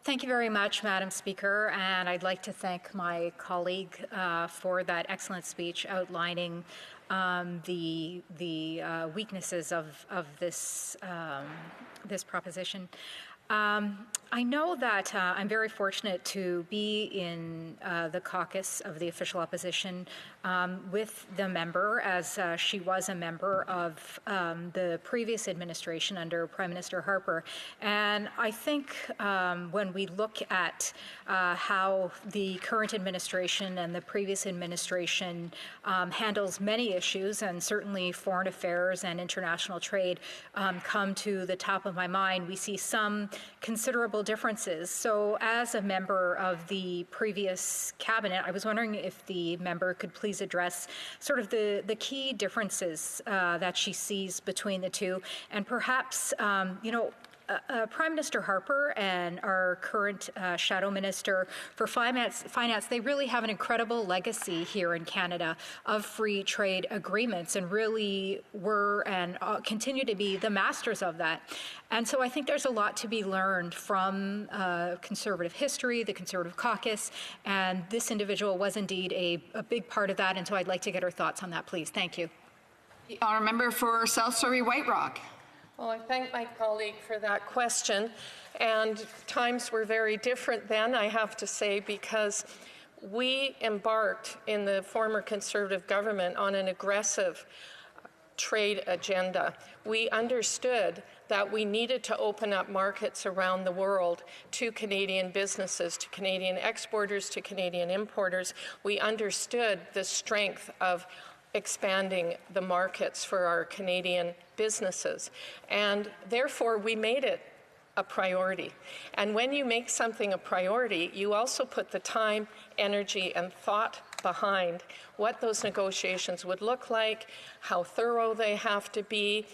S10: Thank you very much, Madam Speaker, and I'd like to thank my colleague for that excellent speech outlining the weaknesses of this this proposition. I know that I'm very fortunate to be in the caucus of the official opposition with the member, as she was a member of the previous administration under Prime Minister Harper. And I think when we look at how the current administration and the previous administration handles many issues, and certainly foreign affairs and international trade come to the top of my mind, we see some considerable differences. So as a member of the previous cabinet, I was wondering if the member could please address sort of the key differences that she sees between the two, and perhaps, Prime Minister Harper and our current Shadow Minister for Finance, they really have an incredible legacy here in Canada of free trade agreements, and really were and continue to be the masters of that. And so I think there's a lot to be learned from Conservative history, the Conservative caucus, and this individual was indeed a big part of that, and so I'd like to get her thoughts on that, please. Thank you.
S15: The honourable member for South Surrey White Rock.
S17: Well, I thank my colleague for that question. And times were very different then, I have to say, because we embarked in the former Conservative government on an aggressive trade agenda. We understood that we needed to open up markets around the world to Canadian businesses, to Canadian exporters, to Canadian importers. We understood the strength of expanding the markets for our Canadian businesses. And therefore, we made it a priority. And when you make something a priority, you also put the time, energy, and thought behind what those negotiations would look like, how thorough they have to be,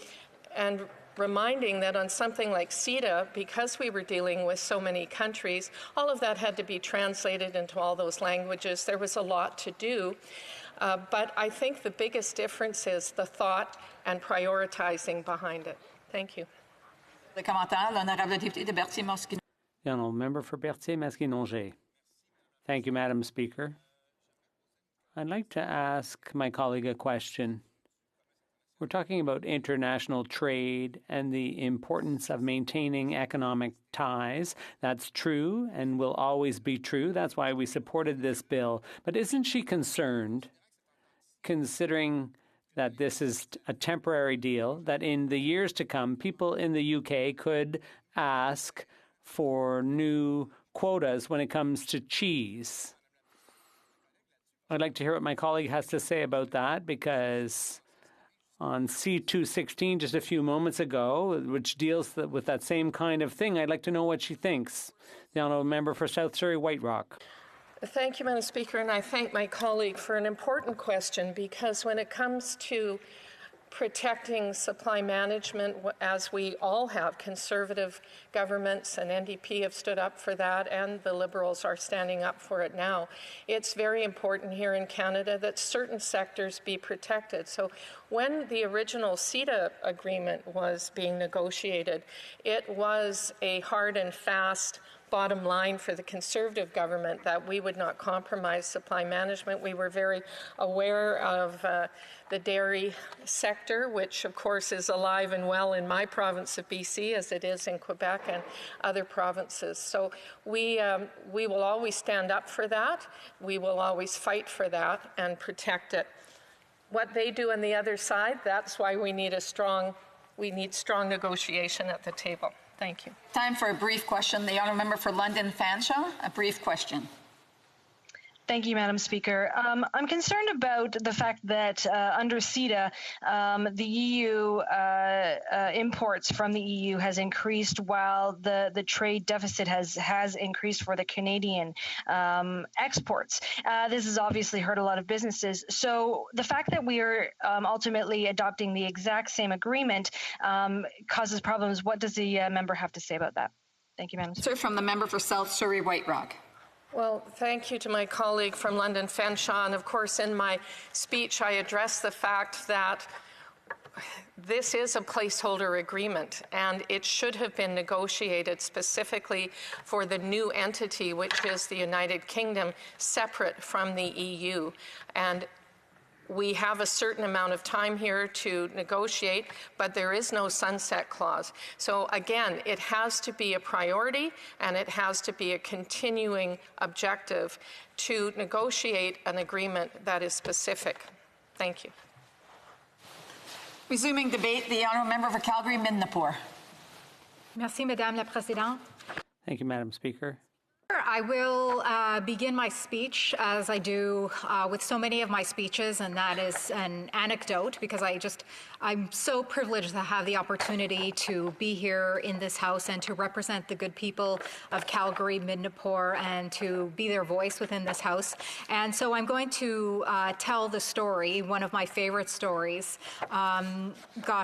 S17: and reminding that on something like CETA, because we were dealing with so many countries, all of that had to be translated into all those languages. There was a lot to do. But I think the biggest difference is the thought and prioritizing behind it. Thank you.
S15: The commentaire, l'honorable député de Berthier-Masquinongé.
S5: The honourable member for Berthier-Masquinongé. Thank you, Madam Speaker. I'd like to ask my colleague a question. We're talking about international trade and the importance of maintaining economic ties. That's true and will always be true. That's why we supported this bill. But isn't she concerned, considering that this is a temporary deal, that in the years to come, people in the UK could ask for new quotas when it comes to cheese? I'd like to hear what my colleague has to say about that, because on C216 just a few moments ago, which deals with that same kind of thing, I'd like to know what she thinks. The honourable member for South Surrey White Rock.
S17: Thank you, Madam Speaker, and I thank my colleague for an important question, because when it comes to protecting supply management, as we all have, Conservative governments and NDP have stood up for that, and the Liberals are standing up for it now. It's very important here in Canada that certain sectors be protected. So when the original CETA agreement was being negotiated, it was a hard and fast bottom line for the Conservative government that we would not compromise supply management. We were very aware of the dairy sector, which of course is alive and well in my province of BC, as it is in Quebec and other provinces. So we will always stand up for that. We will always fight for that and protect it. What they do on the other side, that's why we need strong negotiation at the table. Thank you.
S15: Time for a brief question. The honourable member for London Fanshawe, a brief question.
S6: Thank you, Madam Speaker. I'm concerned about the fact that under CETA, the EU imports from the EU has increased, while the trade deficit has increased for the Canadian exports. This has obviously hurt a lot of businesses. So the fact that we are ultimately adopting the exact same agreement causes problems. What does the member have to say about that? Thank you, Madam Speaker.
S15: Sir, from the member for South Surrey White Rock.
S17: Well, thank you to my colleague from London Fanshawe. And of course, in my speech, I addressed the fact that this is a placeholder agreement, and it should have been negotiated specifically for the new entity, which is the United Kingdom, separate from the EU. And we have a certain amount of time here to negotiate, but there is no sunset clause. So again, it has to be a priority, and it has to be a continuing objective to negotiate an agreement that is specific. Thank you.
S15: Resuming debate, the honourable member for Calgary-Midnapore.
S10: Merci, Madame la Présidente.
S5: Thank you, Madam Speaker.
S10: I will begin my speech, as I do with so many of my speeches, and that is an anecdote, because I'm so privileged to have the opportunity to be here in this House and to represent the good people of Calgary, Midnapore, and to be their voice within this House. And so I'm going to tell the story, one of my favorite stories.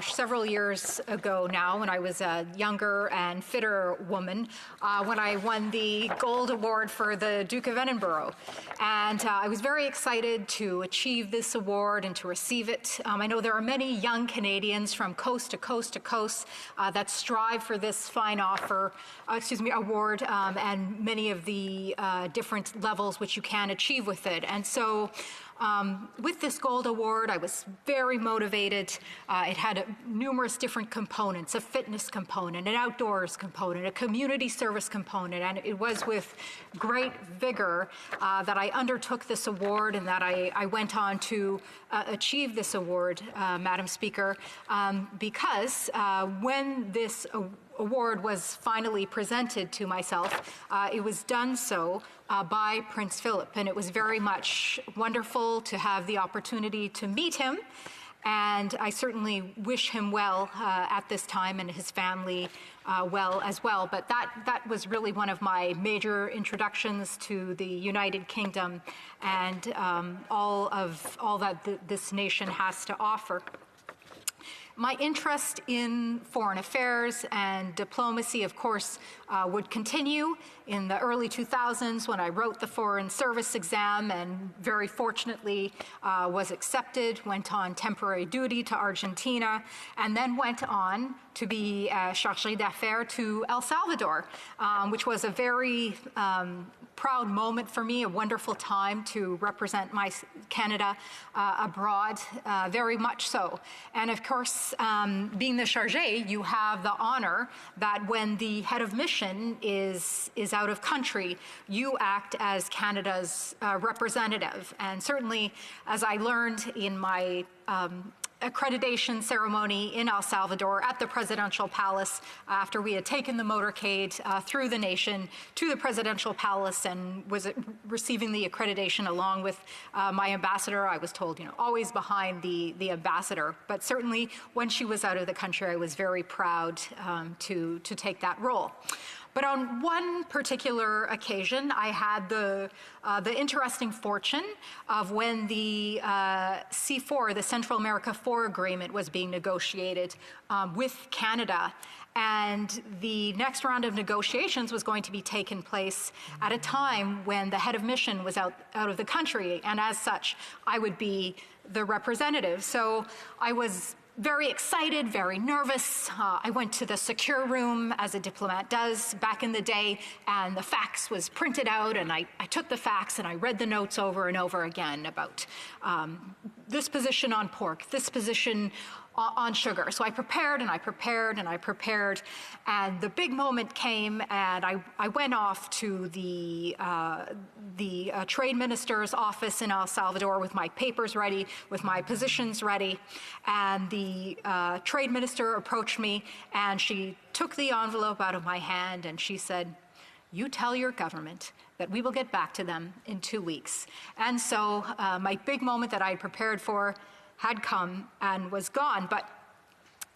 S10: Several years ago now, when I was a younger and fitter woman, when I won the Gold Award for the Duke of Edinburgh. And I was very excited to achieve this award and to receive it. I know there are many young Canadians from coast to coast to coast that strive for this fine award, and many of the different levels which you can achieve with it. And so With this Gold Award, I was very motivated. It had numerous different components, a fitness component, an outdoors component, a community service component, and it was with great vigor that I undertook this award and that I went on to achieve this award, Madam Speaker, because when this award was finally presented to myself, it was done so by Prince Philip, and it was very much wonderful to have the opportunity to meet him, and I certainly wish him well at this time and his family well as well. But that was really one of my major introductions to the United Kingdom and all that this nation has to offer. My interest in foreign affairs and diplomacy, of course, would continue in the early 2000s when I wrote the Foreign Service exam and very fortunately was accepted, went on temporary duty to Argentina, and then went on to be chargé d'affaires to El Salvador, which was a very proud moment for me, a wonderful time to represent my Canada abroad, very much so. And of course, being the chargé, you have the honor that when the head of mission is out of country, you act as Canada's representative. And certainly, as I learned in my accreditation ceremony in El Salvador at the Presidential Palace after we had taken the motorcade through the nation to the Presidential Palace and was receiving the accreditation along with my ambassador. I was told, always behind the ambassador. But certainly when she was out of the country, I was very proud to take that role. But on one particular occasion, I had the interesting fortune of when the C4, the Central America 4 agreement, was being negotiated with Canada. And the next round of negotiations was going to be taken place at a time when the head of mission was out of the country. And as such, I would be the representative. So I was very excited, very nervous. I went to the secure room, as a diplomat does back in the day, and the fax was printed out, and I took the fax and I read the notes over and over again about this position on pork, this position on sugar. So I prepared and I prepared and I prepared, and the big moment came, and I went off to the trade minister's office in El Salvador with my papers ready, with my positions ready, and the trade minister approached me, and she took the envelope out of my hand, and she said, "You tell your government that we will get back to them in 2 weeks." And so my big moment that I had prepared for had come and was gone. But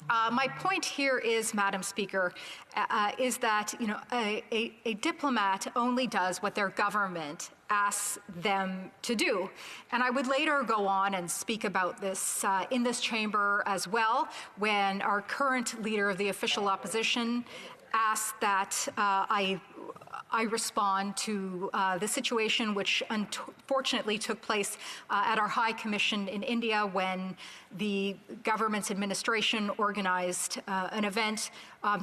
S10: my point here is, Madam Speaker, is that a diplomat only does what their government asks them to do. And I would later go on and speak about this in this chamber as well, when our current leader of the official opposition asked that I respond to the situation which unfortunately took place at our High Commission in India when the government's administration organized an event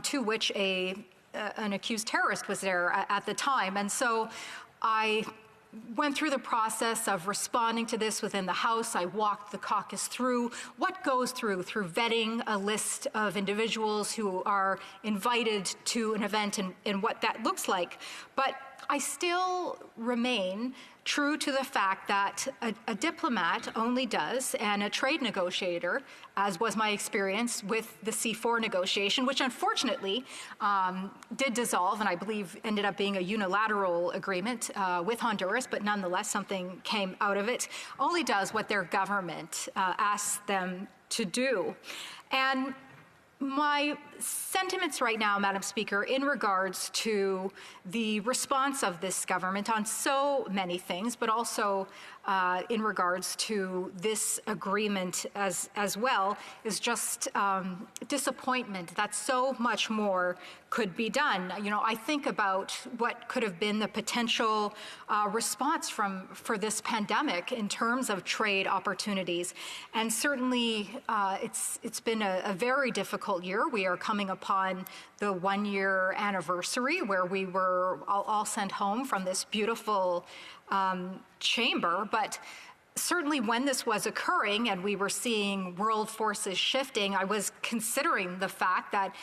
S10: to which an accused terrorist was there at the time. And so I went through the process of responding to this within the House. I walked the caucus through what goes through vetting a list of individuals who are invited to an event and what that looks like. But I still remain true to the fact that a diplomat only does, and a trade negotiator, as was my experience with the C4 negotiation, which unfortunately did dissolve, and I believe ended up being a unilateral agreement with Honduras, but nonetheless something came out of it, only does what their government asks them to do. And my sentiments right now, Madam Speaker, in regards to the response of this government on so many things, but also in regards to this agreement as well, is just disappointment that so much more could be done. I think about what could have been the potential response for this pandemic in terms of trade opportunities, and certainly it's been a very difficult year. We are coming upon the 1-year anniversary where we were all sent home from this beautiful chamber, but certainly when this was occurring and we were seeing world forces shifting, I was considering the fact that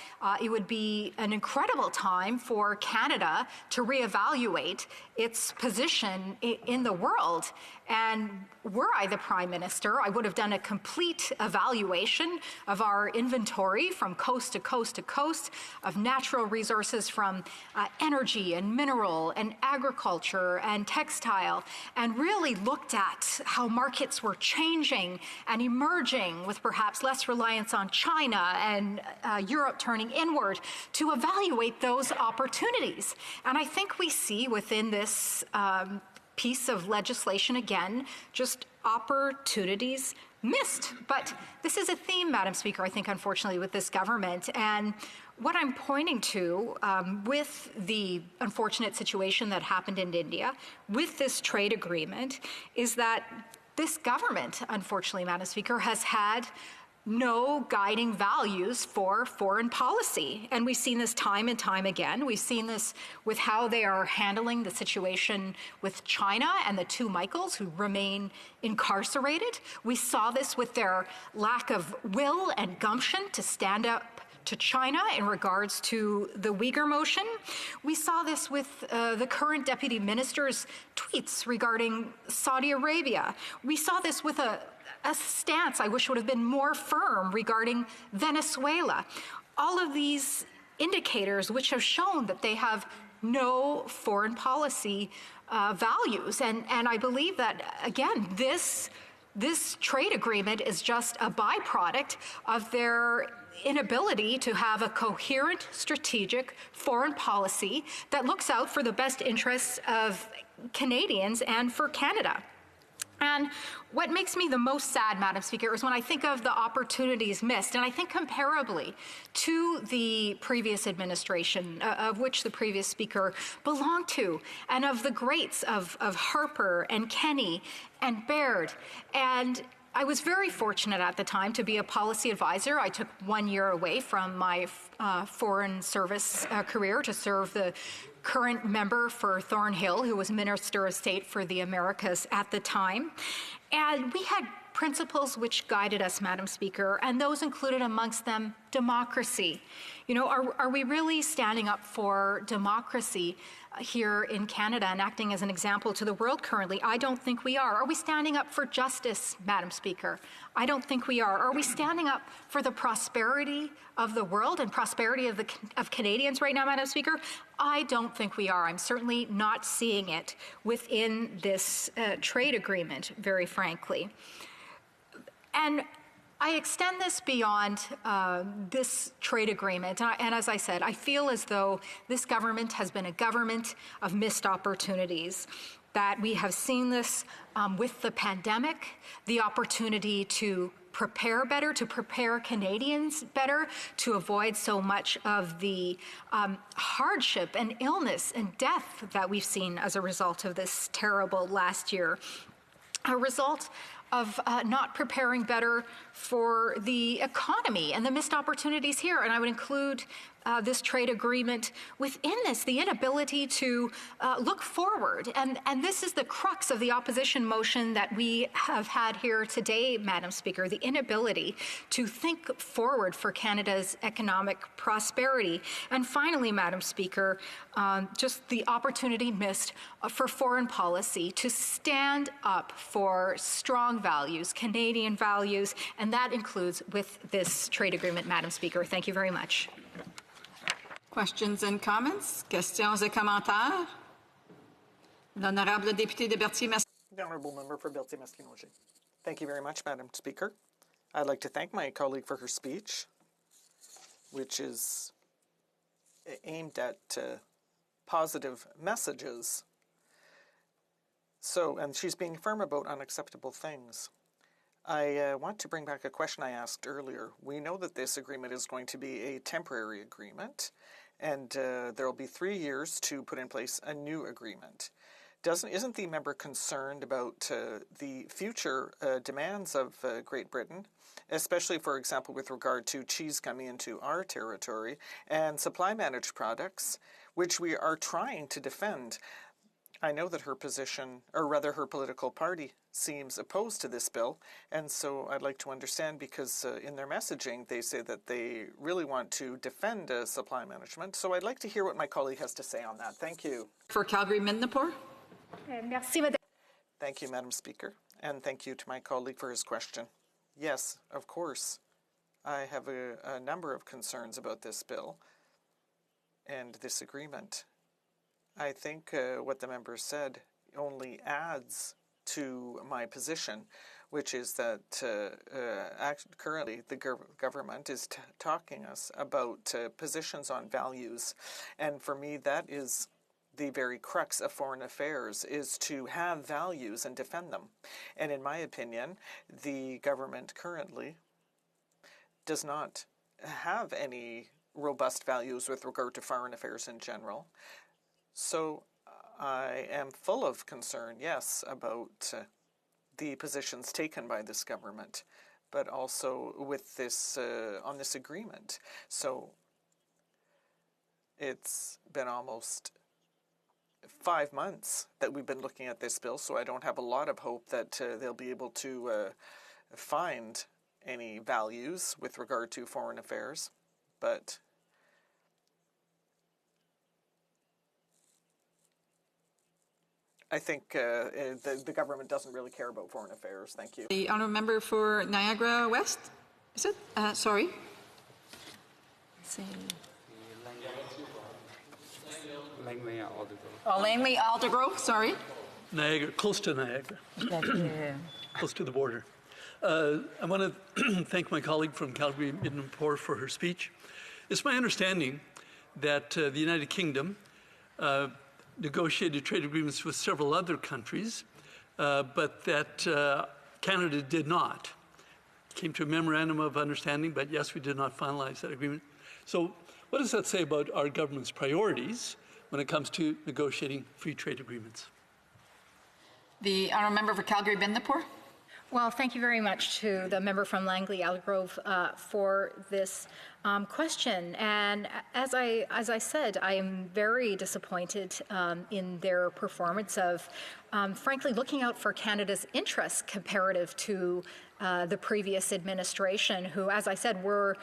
S10: it would be an incredible time for Canada to reevaluate its position in the world. And were I the Prime Minister, I would have done a complete evaluation of our inventory from coast to coast to coast of natural resources, from energy and mineral and agriculture and textile, and really looked at how markets were changing and emerging with perhaps less reliance on China and Europe turning inward to evaluate those opportunities. And I think we see within this piece of legislation, again, just opportunities missed. But this is a theme, Madam Speaker, I think, unfortunately, with this government. And what I'm pointing to with the unfortunate situation that happened in India, with this trade agreement, is that this government, unfortunately, Madam Speaker, has had no guiding values for foreign policy. And we've seen this time and time again. We've seen this with how they are handling the situation with China and the two Michaels who remain incarcerated. We saw this with their lack of will and gumption to stand up to China in regards to the Uyghur motion. We saw this with the current deputy minister's tweets regarding Saudi Arabia. We saw this with a stance I wish would have been more firm regarding Venezuela. All of these indicators which have shown that they have no foreign policy values. And I believe that, again, this trade agreement is just a byproduct of their inability to have a coherent strategic foreign policy that looks out for the best interests of Canadians and for Canada. And what makes me the most sad, Madam Speaker, is when I think of the opportunities missed, and I think comparably to the previous administration, of which the previous speaker belonged to, and of the greats of Harper and Kenney and Baird. And I was very fortunate at the time to be a policy advisor. I took 1 year away from my foreign service career to serve the current member for Thornhill, who was Minister of State for the Americas at the time. And we had principles which guided us, Madam Speaker, and those included amongst them democracy. You know, are we really standing up for democracy here in Canada and acting as an example to the world currently? I don't think we are. Are we standing up for justice, Madam Speaker? I don't think we are. Are we standing up for the prosperity of the world and prosperity of Canadians right now, Madam Speaker? I don't think we are. I'm certainly not seeing it within this trade agreement, very frankly. And I extend this beyond this trade agreement. And as I said, I feel as though this government has been a government of missed opportunities, that we have seen this with the pandemic, the opportunity to prepare better, to prepare Canadians better, to avoid so much of the hardship and illness and death that we've seen as a result of this terrible last year. A result of not preparing better for the economy and the missed opportunities here. And I would include this trade agreement within this, the inability to look forward. And this is the crux of the opposition motion that we have had here today, Madam Speaker, the inability to think forward for Canada's economic prosperity. And finally, Madam Speaker, just the opportunity missed for foreign policy to stand up for strong values, Canadian values, and that includes with this trade agreement, Madam Speaker. Thank you very much.
S15: Questions and comments? Questions et commentaires? L'honorable député de Berthier-Mascouche.
S1: The honourable member for Berthier-Mascouche. Thank you very much, Madam Speaker. I'd like to thank my colleague for her speech, which is aimed at positive messages. And she's being firm about unacceptable things. I want to bring back a question I asked earlier. We know that this agreement is going to be a temporary agreement, and there will be 3 years to put in place a new agreement. Isn't the member concerned about the future demands of Great Britain, especially, for example, with regard to cheese coming into our territory and supply managed products, which we are trying to defend? I know that her position, or rather her political party, seems opposed to this bill, and so I'd like to understand, because in their messaging they say that they really want to defend supply management, so I'd like to hear what my colleague has to say on that. Thank you.
S15: For Calgary-Midnapore.
S1: Thank you, Madam Speaker, and thank you to my colleague for his question. Yes, of course, I have a number of concerns about this bill and this agreement. I think what the member said only adds to my position, which is that currently the government is talking us about positions on values. And for me, that is the very crux of foreign affairs, is to have values and defend them. And in my opinion, the government currently does not have any robust values with regard to foreign affairs in general. So I am full of concern, yes, about the positions taken by this government, but also with this on this agreement. So it's been almost 5 months that we've been looking at this bill, so I don't have a lot of hope that they'll be able to find any values with regard to foreign affairs, but I think the government doesn't really care about foreign affairs. Thank you.
S15: The honourable member for Niagara West, is it? Sorry. Let's see. Langley Aldergrove, sorry.
S7: Niagara, close to Niagara. Close to the border. I want to thank my colleague from Calgary-Midnapore for her speech. It's my understanding that the United Kingdom negotiated trade agreements with several other countries, but that Canada did not. Came to a memorandum of understanding, but yes, we did not finalize that agreement. So what does that say about our government's priorities when it comes to negotiating free trade agreements?
S15: The honourable member for Calgary-Midnapore.
S10: Well, thank you very much to the member from Langley Aldergrove for this question. And as I said, I am very disappointed in their performance of, frankly, looking out for Canada's interests comparative to the previous administration, who, as I said, were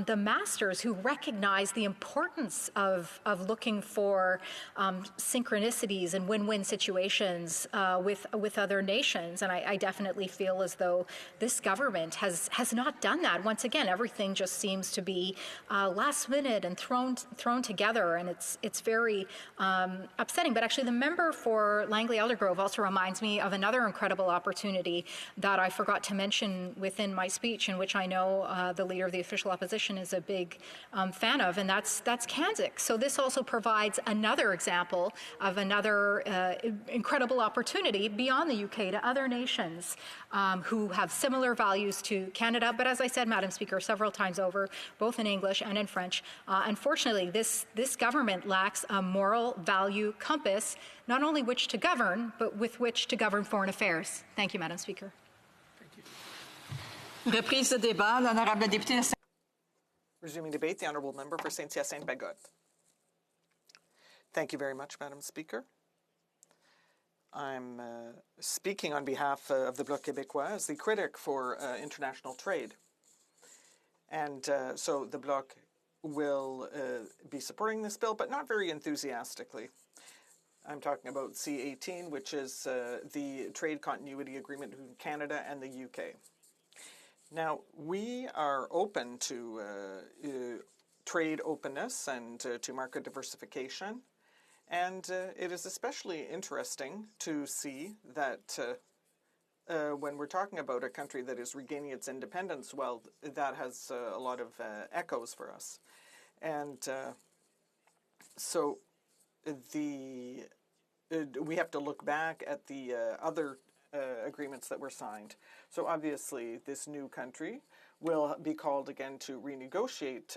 S10: the masters who recognized the importance of looking for synchronicities and win-win situations with other nations. And I definitely feel as though this government has not done that. Once again, everything just seems to be last minute and thrown together, and it's very upsetting. But actually, the member for Langley Aldergrove also reminds me of another incredible opportunity that I forgot to mention within my speech, in which I know the leader of the official opposition is a big fan of, and that's CANZIC. So this also provides another example of another incredible opportunity beyond the UK to other nations who have similar values to Canada. But as I said, Madam Speaker, several times over, both in English and in French, unfortunately, this government lacks a moral value compass, not only which to govern, but with which to govern foreign affairs. Thank you, Madam Speaker.
S15: Reprise de débat, l'honorable député de
S1: Resuming debate, the honourable member for Saint-Hyacinthe-Bagotte. Thank you very much, Madam Speaker. I'm speaking on behalf of the Bloc Québécois as the critic for international trade. And so the Bloc will be supporting this bill, but not very enthusiastically. I'm talking about C-18, which is the trade continuity agreement between Canada and the UK. Now, we are open to trade openness and to market diversification, and it is especially interesting to see that when we're talking about a country that is regaining its independence, well, that has a lot of echoes for us. And so we have to look back at the other agreements that were signed. So obviously this new country will be called again to renegotiate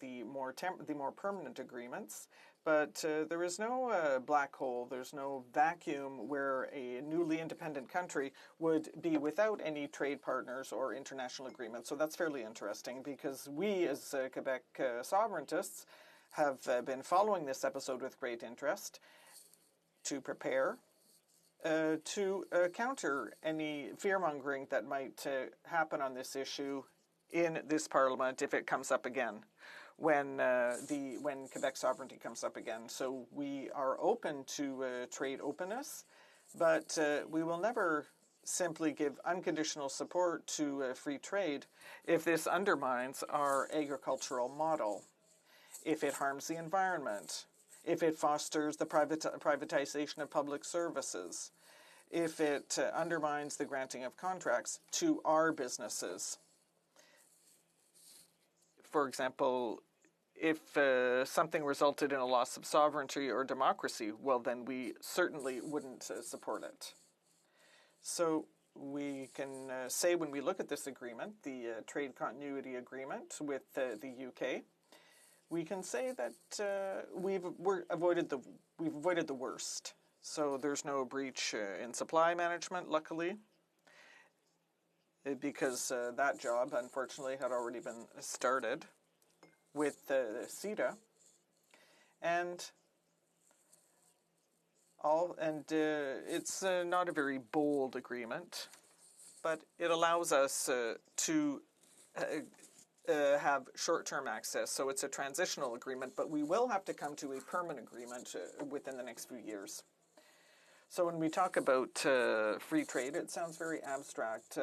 S1: the more permanent agreements, but there is no black hole, there's no vacuum where a newly independent country would be without any trade partners or international agreements. So that's fairly interesting, because we as Quebec sovereigntists have been following this episode with great interest. to prepare to counter any fear-mongering that might happen on this issue in this Parliament if it comes up again, when Quebec sovereignty comes up again. So we are open to trade openness, but we will never simply give unconditional support to free trade if this undermines our agricultural model, if it harms the environment, if it fosters the privatization of public services, if it undermines the granting of contracts to our businesses. For example, if something resulted in a loss of sovereignty or democracy, well, then we certainly wouldn't support it. So we can say when we look at this agreement, the trade continuity agreement with the UK, we can say that we've avoided the worst. So there's no breach in supply management, luckily, because that job, unfortunately, had already been started with CETA, and it's not a very bold agreement, but it allows us to have short-term access. So it's a transitional agreement, but we will have to come to a permanent agreement within the next few years. So when we talk about free trade, it sounds very abstract,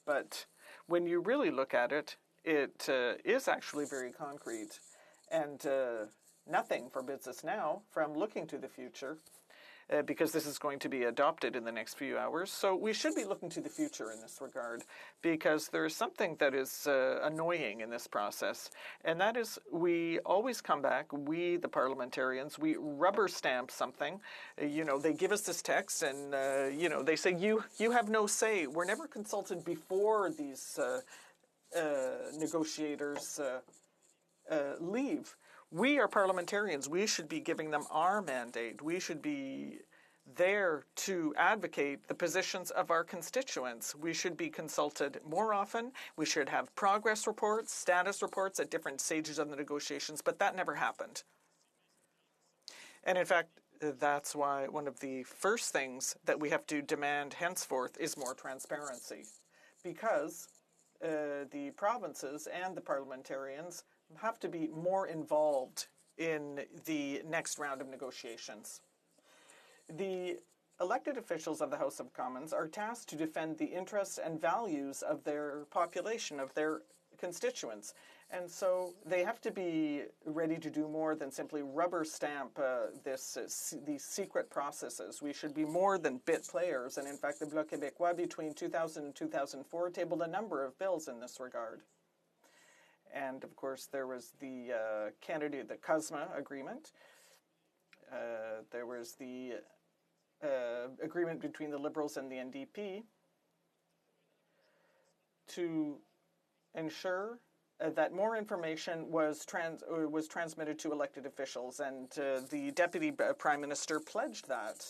S1: but when you really look at it, it is actually very concrete, and nothing forbids us now from looking to the future, because this is going to be adopted in the next few hours. So we should be looking to the future in this regard, because there's something that is annoying in this process, and that is we always come back, we the parliamentarians, we rubber stamp something. They give us this text, and they say you have no say. We're never consulted before these negotiators leave. We are parliamentarians. We should be giving them our mandate. We should be there to advocate the positions of our constituents. We should be consulted more often. We should have progress reports, status reports at different stages of the negotiations, but that never happened. And in fact, that's why one of the first things that we have to demand henceforth is more transparency, because the provinces and the parliamentarians have to be more involved in the next round of negotiations. The elected officials of the House of Commons are tasked to defend the interests and values of their population, of their constituents. And so they have to be ready to do more than simply rubber stamp these secret processes. We should be more than bit players. And in fact, the Bloc Québécois between 2000 and 2004 tabled a number of bills in this regard. And of course, there was the CUSMA agreement. There was the agreement between the Liberals and the NDP to ensure that more information was transmitted to elected officials, and the Deputy Prime Minister pledged that.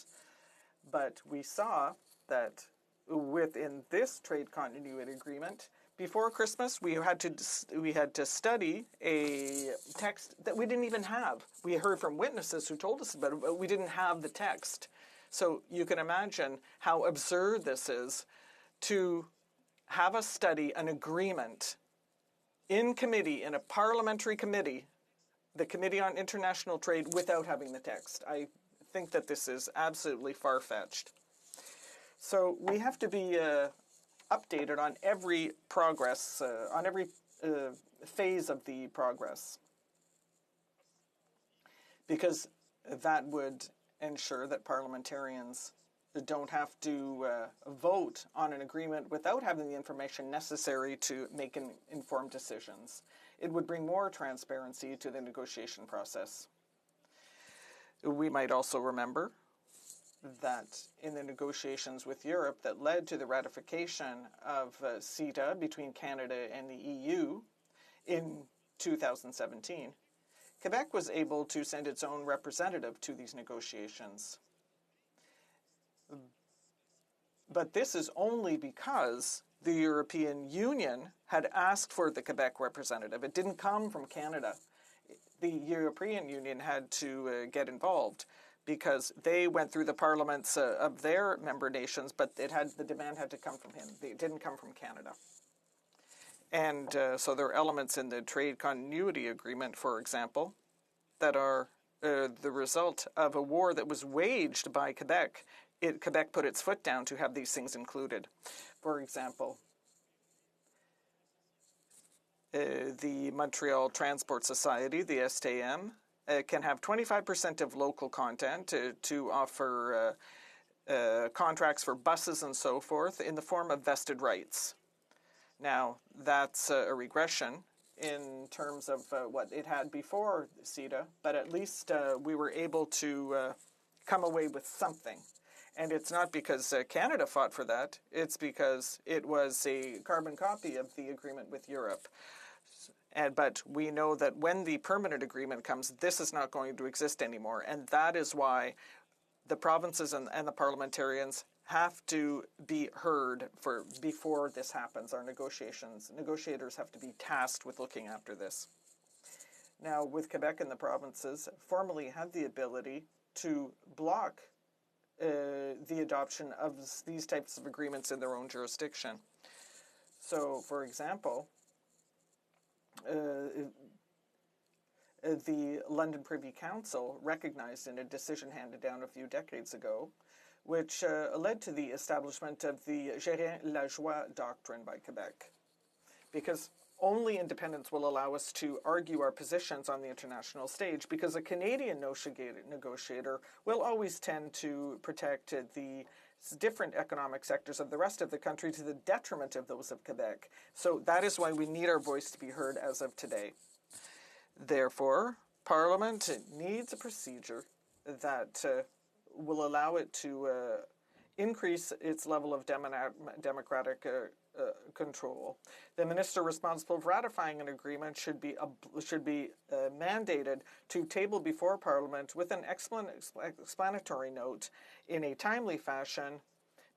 S1: But we saw that within this trade continuity agreement, before Christmas, we had to study a text that we didn't even have. We heard from witnesses who told us about it, but we didn't have the text. So you can imagine how absurd this is to have us study an agreement in committee, in a parliamentary committee, the Committee on International Trade, without having the text. I think that this is absolutely far-fetched. So we have to be updated on every progress, on every phase of the progress, because that would ensure that parliamentarians don't have to vote on an agreement without having the information necessary to make informed decisions. It would bring more transparency to the negotiation process. We might also remember that in the negotiations with Europe that led to the ratification of CETA between Canada and the EU in 2017, Quebec was able to send its own representative to these negotiations. But this is only because the European Union had asked for the Quebec representative. It didn't come from Canada. The European Union had to get involved. because they went through the parliaments of their member nations, but the demand had to come from him. It didn't come from Canada. And so there are elements in the trade continuity agreement, for example, that are the result of a war that was waged by Quebec. Quebec put its foot down to have these things included. For example, the Montreal Transport Society, the STM, can have 25% of local content to offer contracts for buses and so forth in the form of vested rights. Now, that's a regression in terms of what it had before CETA, but at least we were able to come away with something. And it's not because Canada fought for that, it's because it was a carbon copy of the agreement with Europe. But we know that when the permanent agreement comes, this is not going to exist anymore. And that is why the provinces and the parliamentarians have to be heard before this happens. Our negotiators have to be tasked with looking after this. Now, with Quebec and the provinces, formally had the ability to block the adoption of these types of agreements in their own jurisdiction. So, for example, the London Privy Council recognized in a decision handed down a few decades ago, which led to the establishment of the Gérin-Lajoie doctrine by Quebec, because only independence will allow us to argue our positions on the international stage, because a Canadian negotiator will always tend to protect the different economic sectors of the rest of the country to the detriment of those of Quebec. So that is why we need our voice to be heard as of today. Therefore, Parliament needs a procedure that will allow it to increase its level of democratic control. The minister responsible for ratifying an agreement should be mandated to table before Parliament with an explanatory note in a timely fashion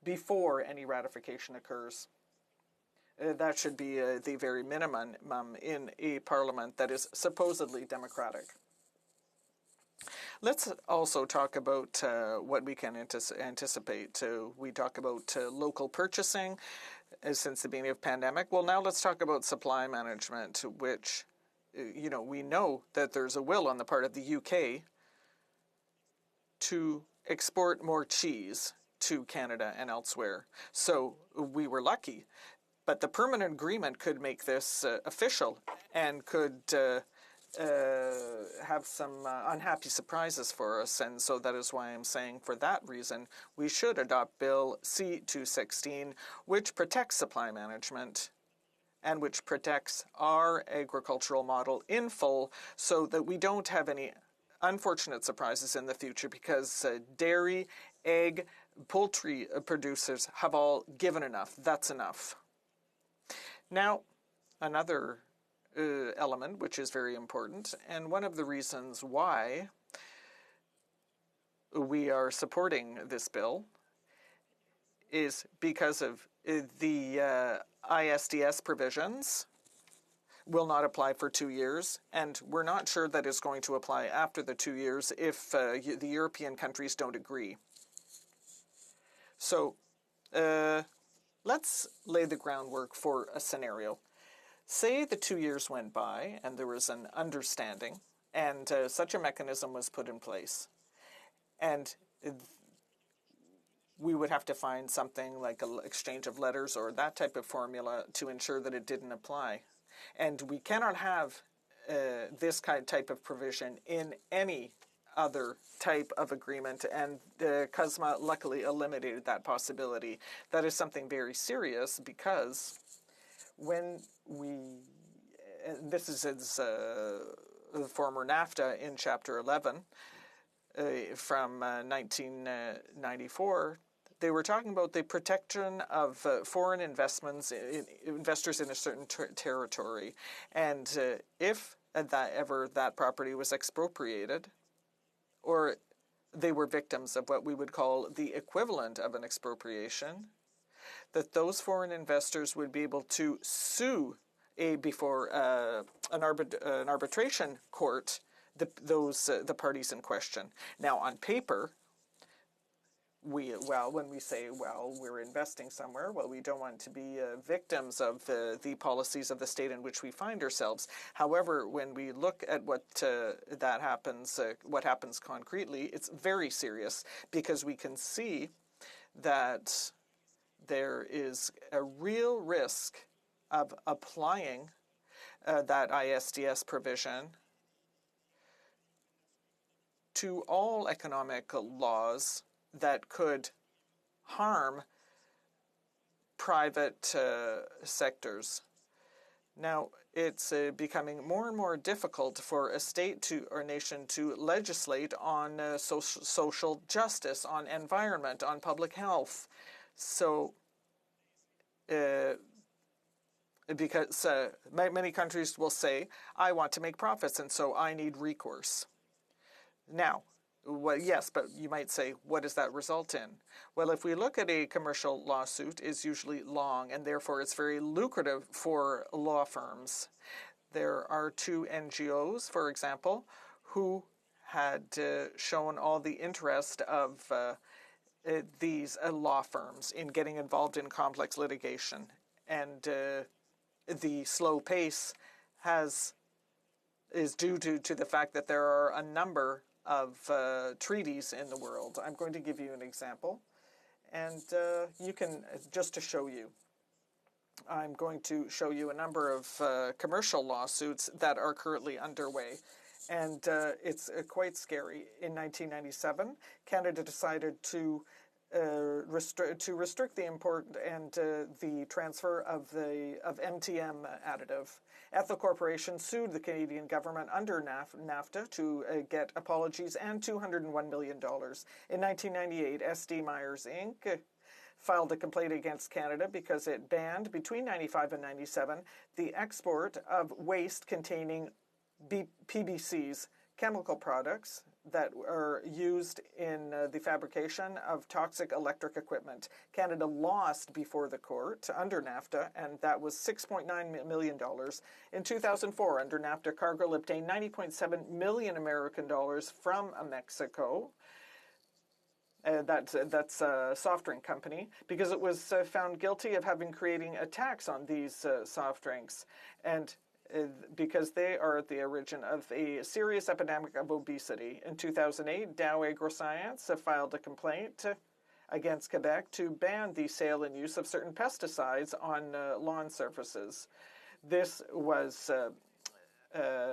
S1: before any ratification occurs. That should be the very minimum in a parliament that is supposedly democratic. Let's also talk about what we can anticipate. We talk about local purchasing since the beginning of the pandemic. Well, now let's talk about supply management, which, we know that there's a will on the part of the UK to export more cheese to Canada and elsewhere. So we were lucky. But the permanent agreement could make this official and could have some unhappy surprises for us. And so that is why I'm saying for that reason, we should adopt Bill C-216, which protects supply management and which protects our agricultural model in full so that we don't have any unfortunate surprises in the future, because dairy, egg, poultry producers have all given enough. That's enough. Now, another element which is very important, and one of the reasons why we are supporting this bill is because of the ISDS provisions will not apply for 2 years, and we're not sure that it's going to apply after the 2 years if the European countries don't agree. So, let's lay the groundwork for a scenario. Say the 2 years went by and there was an understanding and such a mechanism was put in place. And we would have to find something like an exchange of letters or that type of formula to ensure that it didn't apply. And we cannot have this type of provision in any other type of agreement, and CUSMA luckily eliminated that possibility. That is something very serious, because when this is the former NAFTA in Chapter 11 from 1994, they were talking about the protection of foreign investors in a certain territory, and if that property was expropriated, or they were victims of what we would call the equivalent of an expropriation, that those foreign investors would be able to sue before an arbitration court the parties in question. Now, on paper, when we say, we're investing somewhere, we don't want to be victims of the policies of the state in which we find ourselves. However, when we look at what happens concretely, it's very serious, because we can see that there is a real risk of applying that ISDS provision to all economic laws that could harm private sectors. Now, it's becoming more and more difficult for a state or nation to legislate on social justice, on environment, on public health. So, because many countries will say, I want to make profits, and so I need recourse. Now, yes, but you might say, what does that result in? Well, if we look at a commercial lawsuit, it's usually long, and therefore it's very lucrative for law firms. There are 2 NGOs, for example, who had shown all the interest of these law firms in getting involved in complex litigation. And the slow pace is due to the fact that there are a number of treaties in the world. I'm going to give you an example, and you can, just to show you, I'm going to show you a number of commercial lawsuits that are currently underway. And it's quite scary. In 1997, Canada decided to restrict the import and the transfer of MTM additive. Ethel Corporation sued the Canadian government under NAFTA to get apologies and $201 million. In 1998, SD Myers Inc. filed a complaint against Canada because it banned, between 95 and 97, the export of waste containing PBCs, chemical products that are used in the fabrication of toxic electric equipment. Canada lost before the court under NAFTA, and that was $6.9 million. In 2004, under NAFTA, Cargill obtained $90.7 million American dollars from Mexico. That's a soft drink company, because it was found guilty of creating a tax on these soft drinks, and because they are at the origin of a serious epidemic of obesity. In 2008, Dow AgroScience filed a complaint against Quebec to ban the sale and use of certain pesticides on lawn surfaces. This was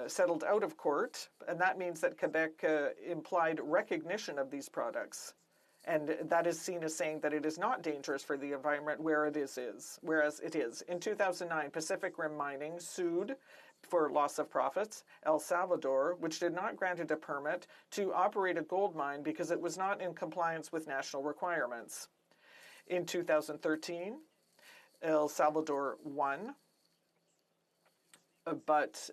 S1: settled out of court, and that means that Quebec implied recognition of these products. And that is seen as saying that it is not dangerous for the environment, whereas it is. In 2009, Pacific Rim Mining sued for loss of profits El Salvador, which did not grant it a permit to operate a gold mine because it was not in compliance with national requirements. In 2013, El Salvador won, but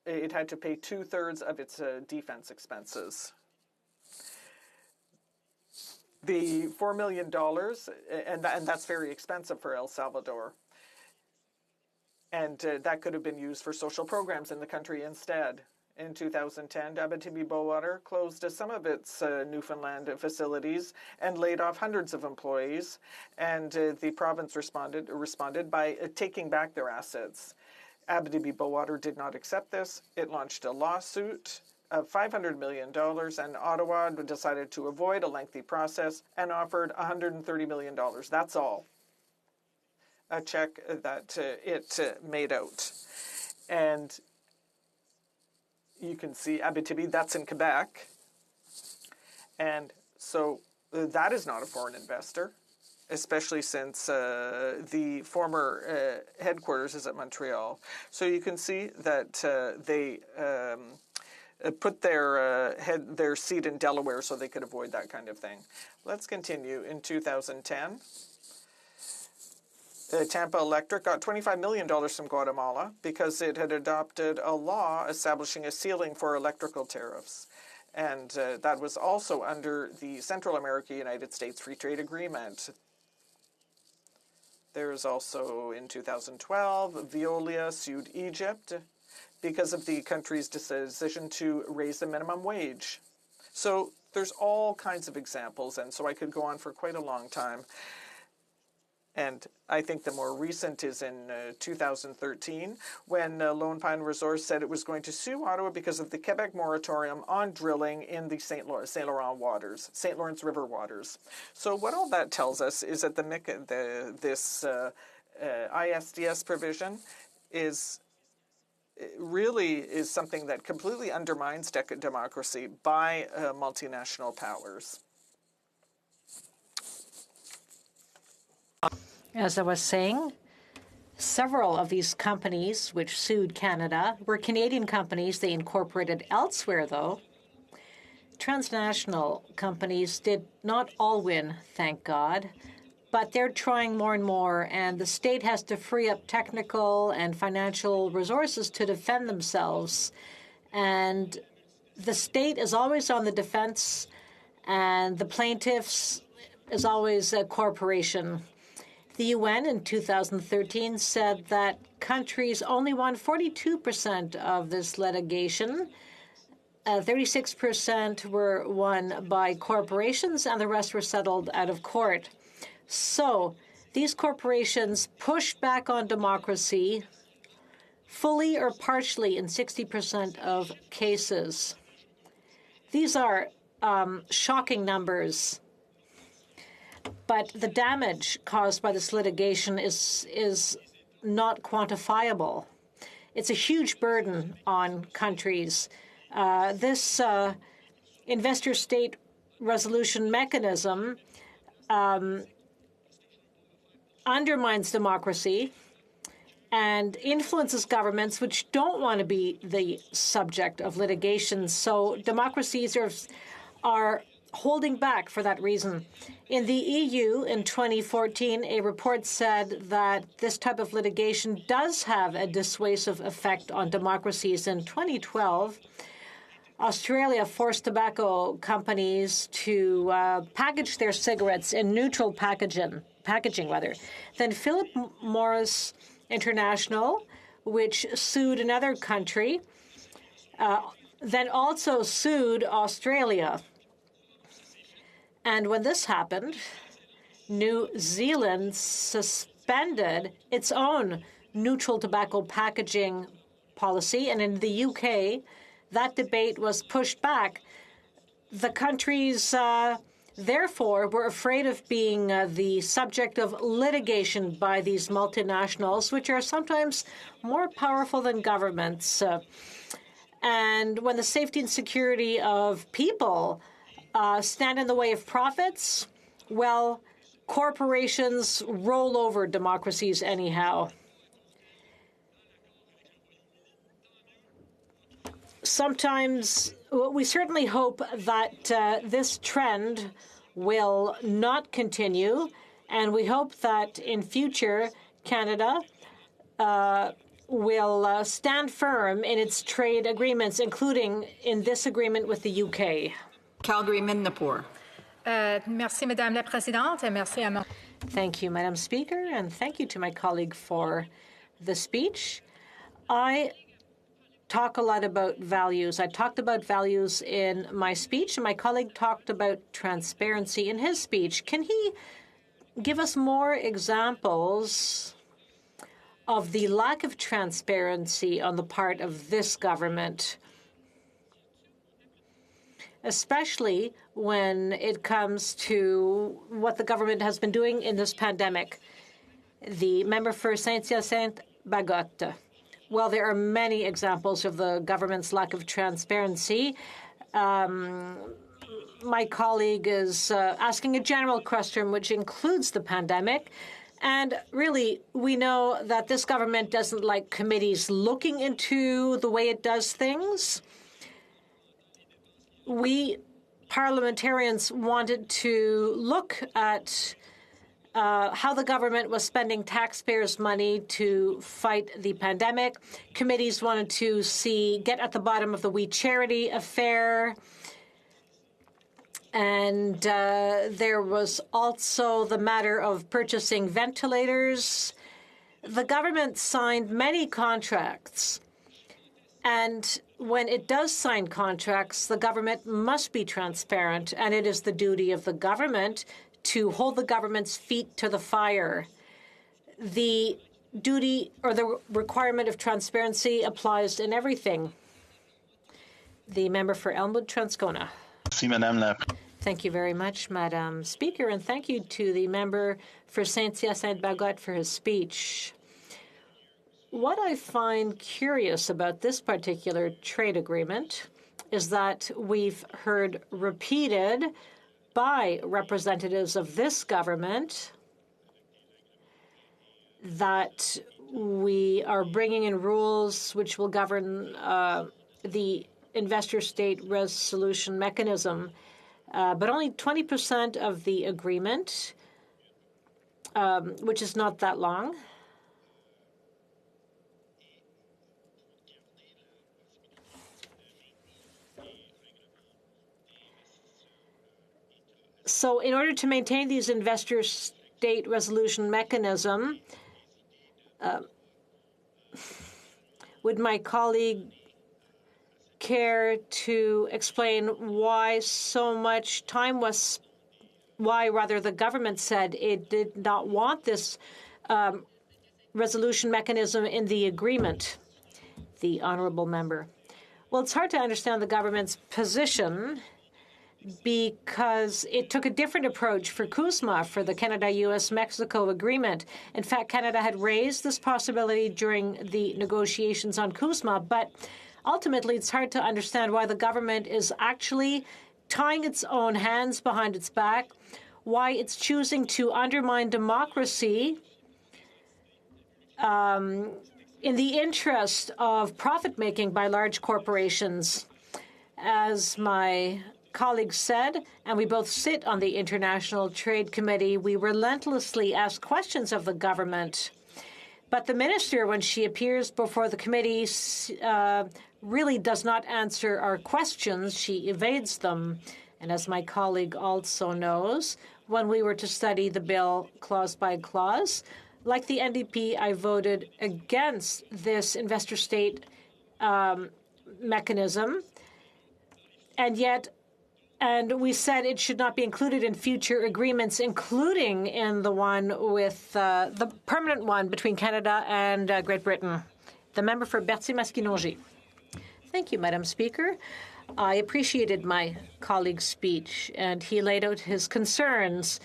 S1: it had to pay 2/3 of its defense expenses. The $4 million, and that's very expensive for El Salvador. And that could have been used for social programs in the country instead. In 2010, Abitibi-Bowater closed some of its Newfoundland facilities and laid off hundreds of employees. And the province responded by taking back their assets. Abitibi-Bowater did not accept this. It launched a lawsuit of $500 million, and Ottawa decided to avoid a lengthy process and offered $130 million. That's all. A check that it made out. And you can see Abitibi, that's in Quebec. And so that is not a foreign investor, especially since the former headquarters is at Montreal. So you can see that they put their seat in Delaware so they could avoid that kind of thing. Let's continue. In 2010, Tampa Electric got $25 million from Guatemala because it had adopted a law establishing a ceiling for electrical tariffs. And that was also under the Central America-United States Free Trade Agreement. There's also, in 2012, Veolia sued Egypt because of the country's decision to raise the minimum wage. So there's all kinds of examples, and so I could go on for quite a long time. And I think the more recent is in 2013, when Lone Pine Resource said it was going to sue Ottawa because of the Quebec moratorium on drilling in the St. Lawrence River waters. So what all that tells us is that this ISDS provision really is something that completely undermines democracy by multinational powers.
S25: As I was saying, several of these companies which sued Canada were Canadian companies. They incorporated elsewhere, though. Transnational companies did not all win, thank God, but they're trying more and more, and the state has to free up technical and financial resources to defend themselves. And the state is always on the defense, and the plaintiffs is always a corporation. The UN in 2013 said that countries only won 42% of this litigation. 36% were won by corporations, and the rest were settled out of court. So these corporations pushed back on democracy fully or partially in 60% of cases. These are shocking numbers. But the damage caused by this litigation is not quantifiable. It's a huge burden on countries. This investor-state resolution mechanism undermines democracy and influences governments which don't want to be the subject of litigation. So democracies are holding back for that reason. In the EU in 2014, a report said that this type of litigation does have a dissuasive effect on democracies. In 2012, Australia forced tobacco companies to package their cigarettes in neutral packaging. Then Philip Morris International, which sued another country, then also sued Australia. And when this happened, New Zealand suspended its own neutral tobacco packaging policy. And in the UK, that debate was pushed back. The countries, therefore, were afraid of being the subject of litigation by these multinationals, which are sometimes more powerful than governments. And when the safety and security of people stand in the way of profits, well, corporations roll over democracies anyhow. Sometimes we certainly hope that this trend will not continue, and we hope that in future Canada will stand firm in its trade agreements, including in this agreement with the UK.
S15: Calgary Midnapore.
S10: Merci, Madame la Présidente, et merci à mon...
S25: Thank you, Madam Speaker, and thank you to my colleague for the speech. I talk a lot about values. I talked about values in my speech, and my colleague talked about transparency in his speech. Can he give us more examples of the lack of transparency on the part of this government, especially when it comes to what the government has been doing in this pandemic? The member for Saint-Hyacinthe-Bagotte. Well, there are many examples of the government's lack of transparency. My colleague is asking a general question, which includes the pandemic. And really, we know that this government doesn't like committees looking into the way it does things. We parliamentarians wanted to look at how the government was spending taxpayers' money to fight the pandemic. Committees wanted to get at the bottom of the We Charity affair. And there was also the matter of purchasing ventilators. The government signed many contracts
S20: And when it does sign contracts, the government must be transparent, and it is the duty of the government to hold the government's feet to the fire. The duty or the requirement of transparency applies in everything. The member for Elmwood-Transcona. Thank you very much, Madam Speaker, and thank you to the member for Saint-Hyacinthe-Bagotte for his speech. What I find curious about this particular trade agreement is that we've heard repeated by representatives of this government that we are bringing in rules which will govern the investor-state resolution mechanism, but only 20% of the agreement, which is not that long. So in order to maintain these investor-state resolution mechanism, would my colleague care to explain why so much time was, why rather the government said it did not want this resolution mechanism in the agreement? The honourable member. Well, it's hard to understand the government's position because it took a different approach for CUSMA, for the Canada-US-Mexico agreement. In fact, Canada had raised this possibility during the negotiations on CUSMA, but ultimately it's hard to understand why the government is actually tying its own hands behind its back, why it's choosing to undermine democracy in the interest of profit-making by large corporations. As my colleague said, and we both sit on the International Trade Committee, we relentlessly ask questions of the government. But the minister, when she appears before the committee, really does not answer our questions. She evades them. And as my colleague also knows, when we were to study the bill clause by clause, like the NDP, I voted against this investor-state mechanism. And we said it should not be included in future agreements, including in the one with the permanent one between Canada and Great Britain. The member for Berthier-Maskinongé. Thank you, Madam Speaker. I appreciated my colleague's speech, and he laid out his concerns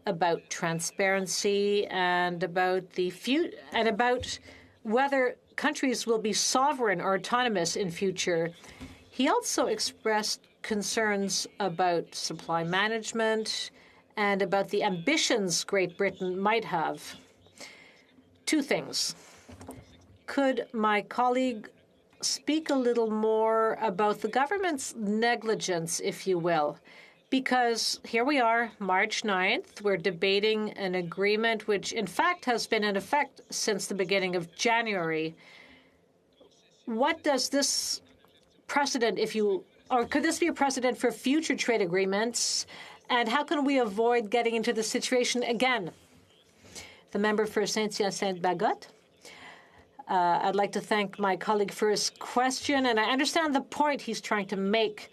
S20: about transparency and about about whether countries will be sovereign or autonomous in future. He also expressed concerns about supply management and about the ambitions Great Britain might have. Two things. Could my colleague speak a little more about the government's negligence, if you will? Because here we are, March 9th, we're debating an agreement which, in fact, has been in effect since the beginning of January. What does this precedent, or could this be a precedent for future trade agreements? And how can we avoid getting into this situation again? The member for Saint-Hyacinthe-Bagotte. I'd like to thank my colleague for his question, and I understand the point he's trying to make.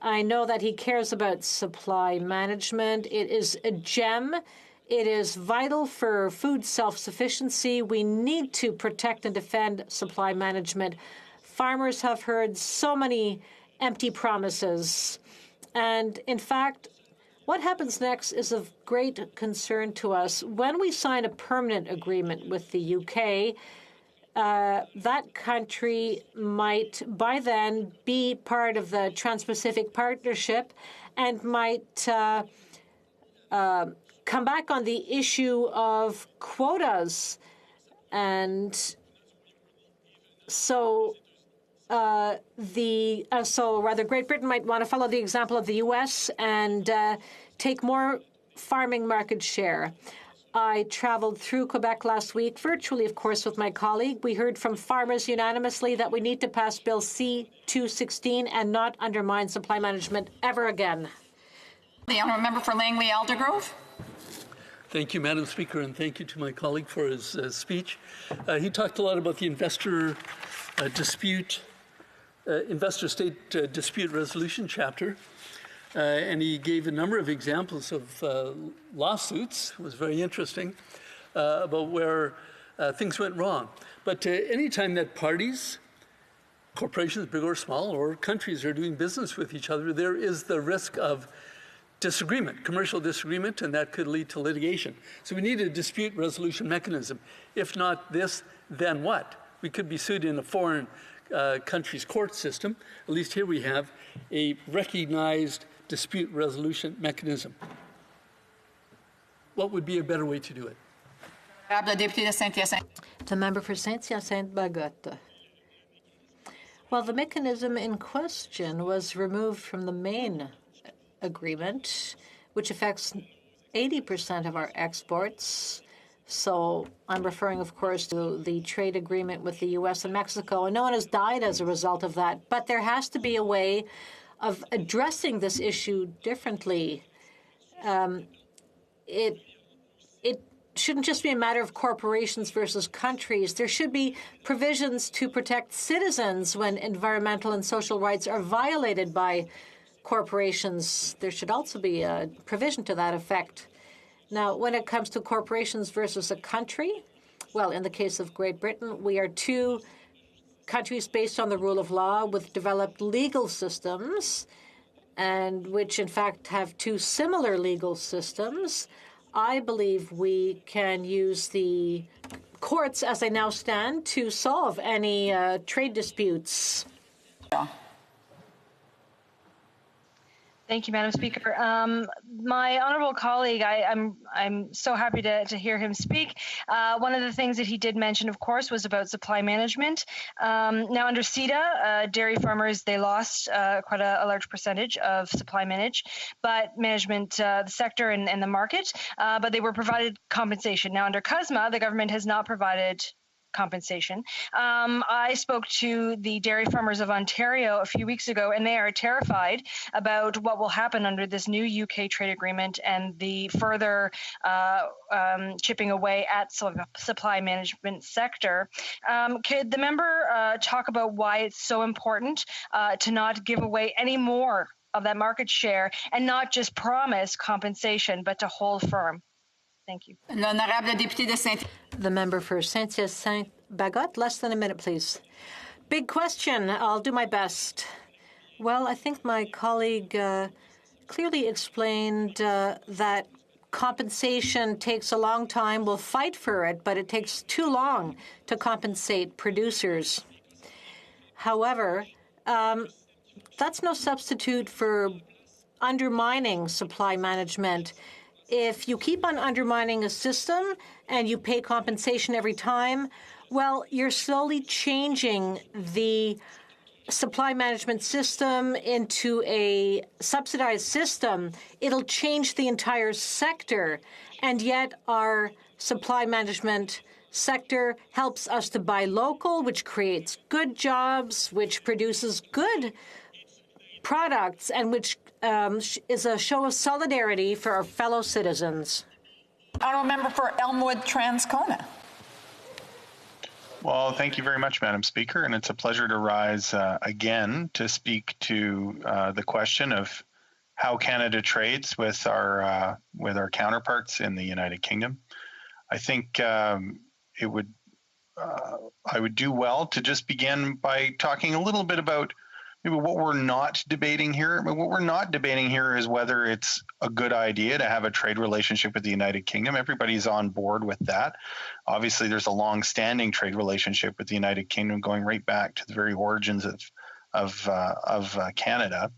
S20: I know that he cares about supply management. It is a gem. It is vital for food self-sufficiency. We need to protect and defend supply management. Farmers have heard so many empty promises. And in fact, what happens next is of great concern to us. When we sign a permanent agreement with the UK, that country might by then be part of the Trans-Pacific Partnership and might come back on the issue of quotas. And so Great Britain might want to follow the example of the U.S. and take more farming market share. I traveled through Quebec last week, virtually, of course, with my colleague. We heard from farmers unanimously that we need to pass Bill C-216 and not undermine supply management ever again.
S15: The honourable member for Langley Aldergrove.
S7: Thank you, Madam Speaker, and thank you to my colleague for his speech. He talked a lot about the investor dispute investor-state dispute resolution chapter, and he gave a number of examples of lawsuits. It was very interesting about where things went wrong. But anytime that parties, corporations, big or small, or countries are doing business with each other, there is the risk of disagreement, commercial disagreement, and that could lead to litigation. So we need a dispute resolution mechanism. If not this, then what? We could be sued in a foreign country's court system. At least here we have a recognized dispute resolution mechanism. What would be a better way to do it?
S25: The member for Saint-Hyacinthe-Bagotte. Well, the mechanism in question was removed from the main agreement, which affects 80% of our exports. So I'm referring, of course, to the trade agreement with the U.S. and Mexico, and no one has died as a result of that. But there has to be a way of addressing this issue differently. It shouldn't just be a matter of corporations versus countries. There should be provisions to protect citizens when environmental and social rights are violated by corporations. There should also be a provision to that effect. Now, when it comes to corporations versus a country, well, in the case of Great Britain, we are two countries based on the rule of law with developed legal systems, and which in fact have two similar legal systems. I believe we can use the courts as they now stand to solve any trade disputes.
S6: Thank you, Madam Speaker. My honourable colleague, I'm so happy to hear him speak. One of the things that he did mention, of course, was about supply management. Now, under CETA, dairy farmers, they lost quite a large percentage of supply management, the sector and the market, but they were provided compensation. Now, under CUSMA, the government has not provided compensation. I spoke to the dairy farmers of Ontario a few weeks ago, and they are terrified about what will happen under this new UK trade agreement and the further chipping away at supply management sector. Could the member talk about why it's so important to not give away any more of that market share and not just promise compensation, but to hold firm? Thank you.
S25: The member for Saint-Hyacinthe-Bagotte, less than a minute, please. Big question. I'll do my best. Well, I think my colleague clearly explained that compensation takes a long time. We'll fight for it, but it takes too long to compensate producers. However, that's no substitute for undermining supply management. If you keep on undermining a system and you pay compensation every time, well, you're slowly changing the supply management system into a subsidized system. It'll change the entire sector, and yet our supply management sector helps us to buy local, which creates good jobs, which produces good products, and which is a show of solidarity for our fellow citizens.
S15: Honourable member for Elmwood Transcona.
S2: Well, thank you very much, Madam Speaker, and it's a pleasure to rise again to speak to the question of how Canada trades with our counterparts in the United Kingdom. I think I would do well to just begin by talking a little bit about maybe what we're not debating here. What we're not debating here is whether it's a good idea to have a trade relationship with the United Kingdom. Everybody's on board with that. Obviously, there's a long-standing trade relationship with the United Kingdom going right back to the very origins of Canada.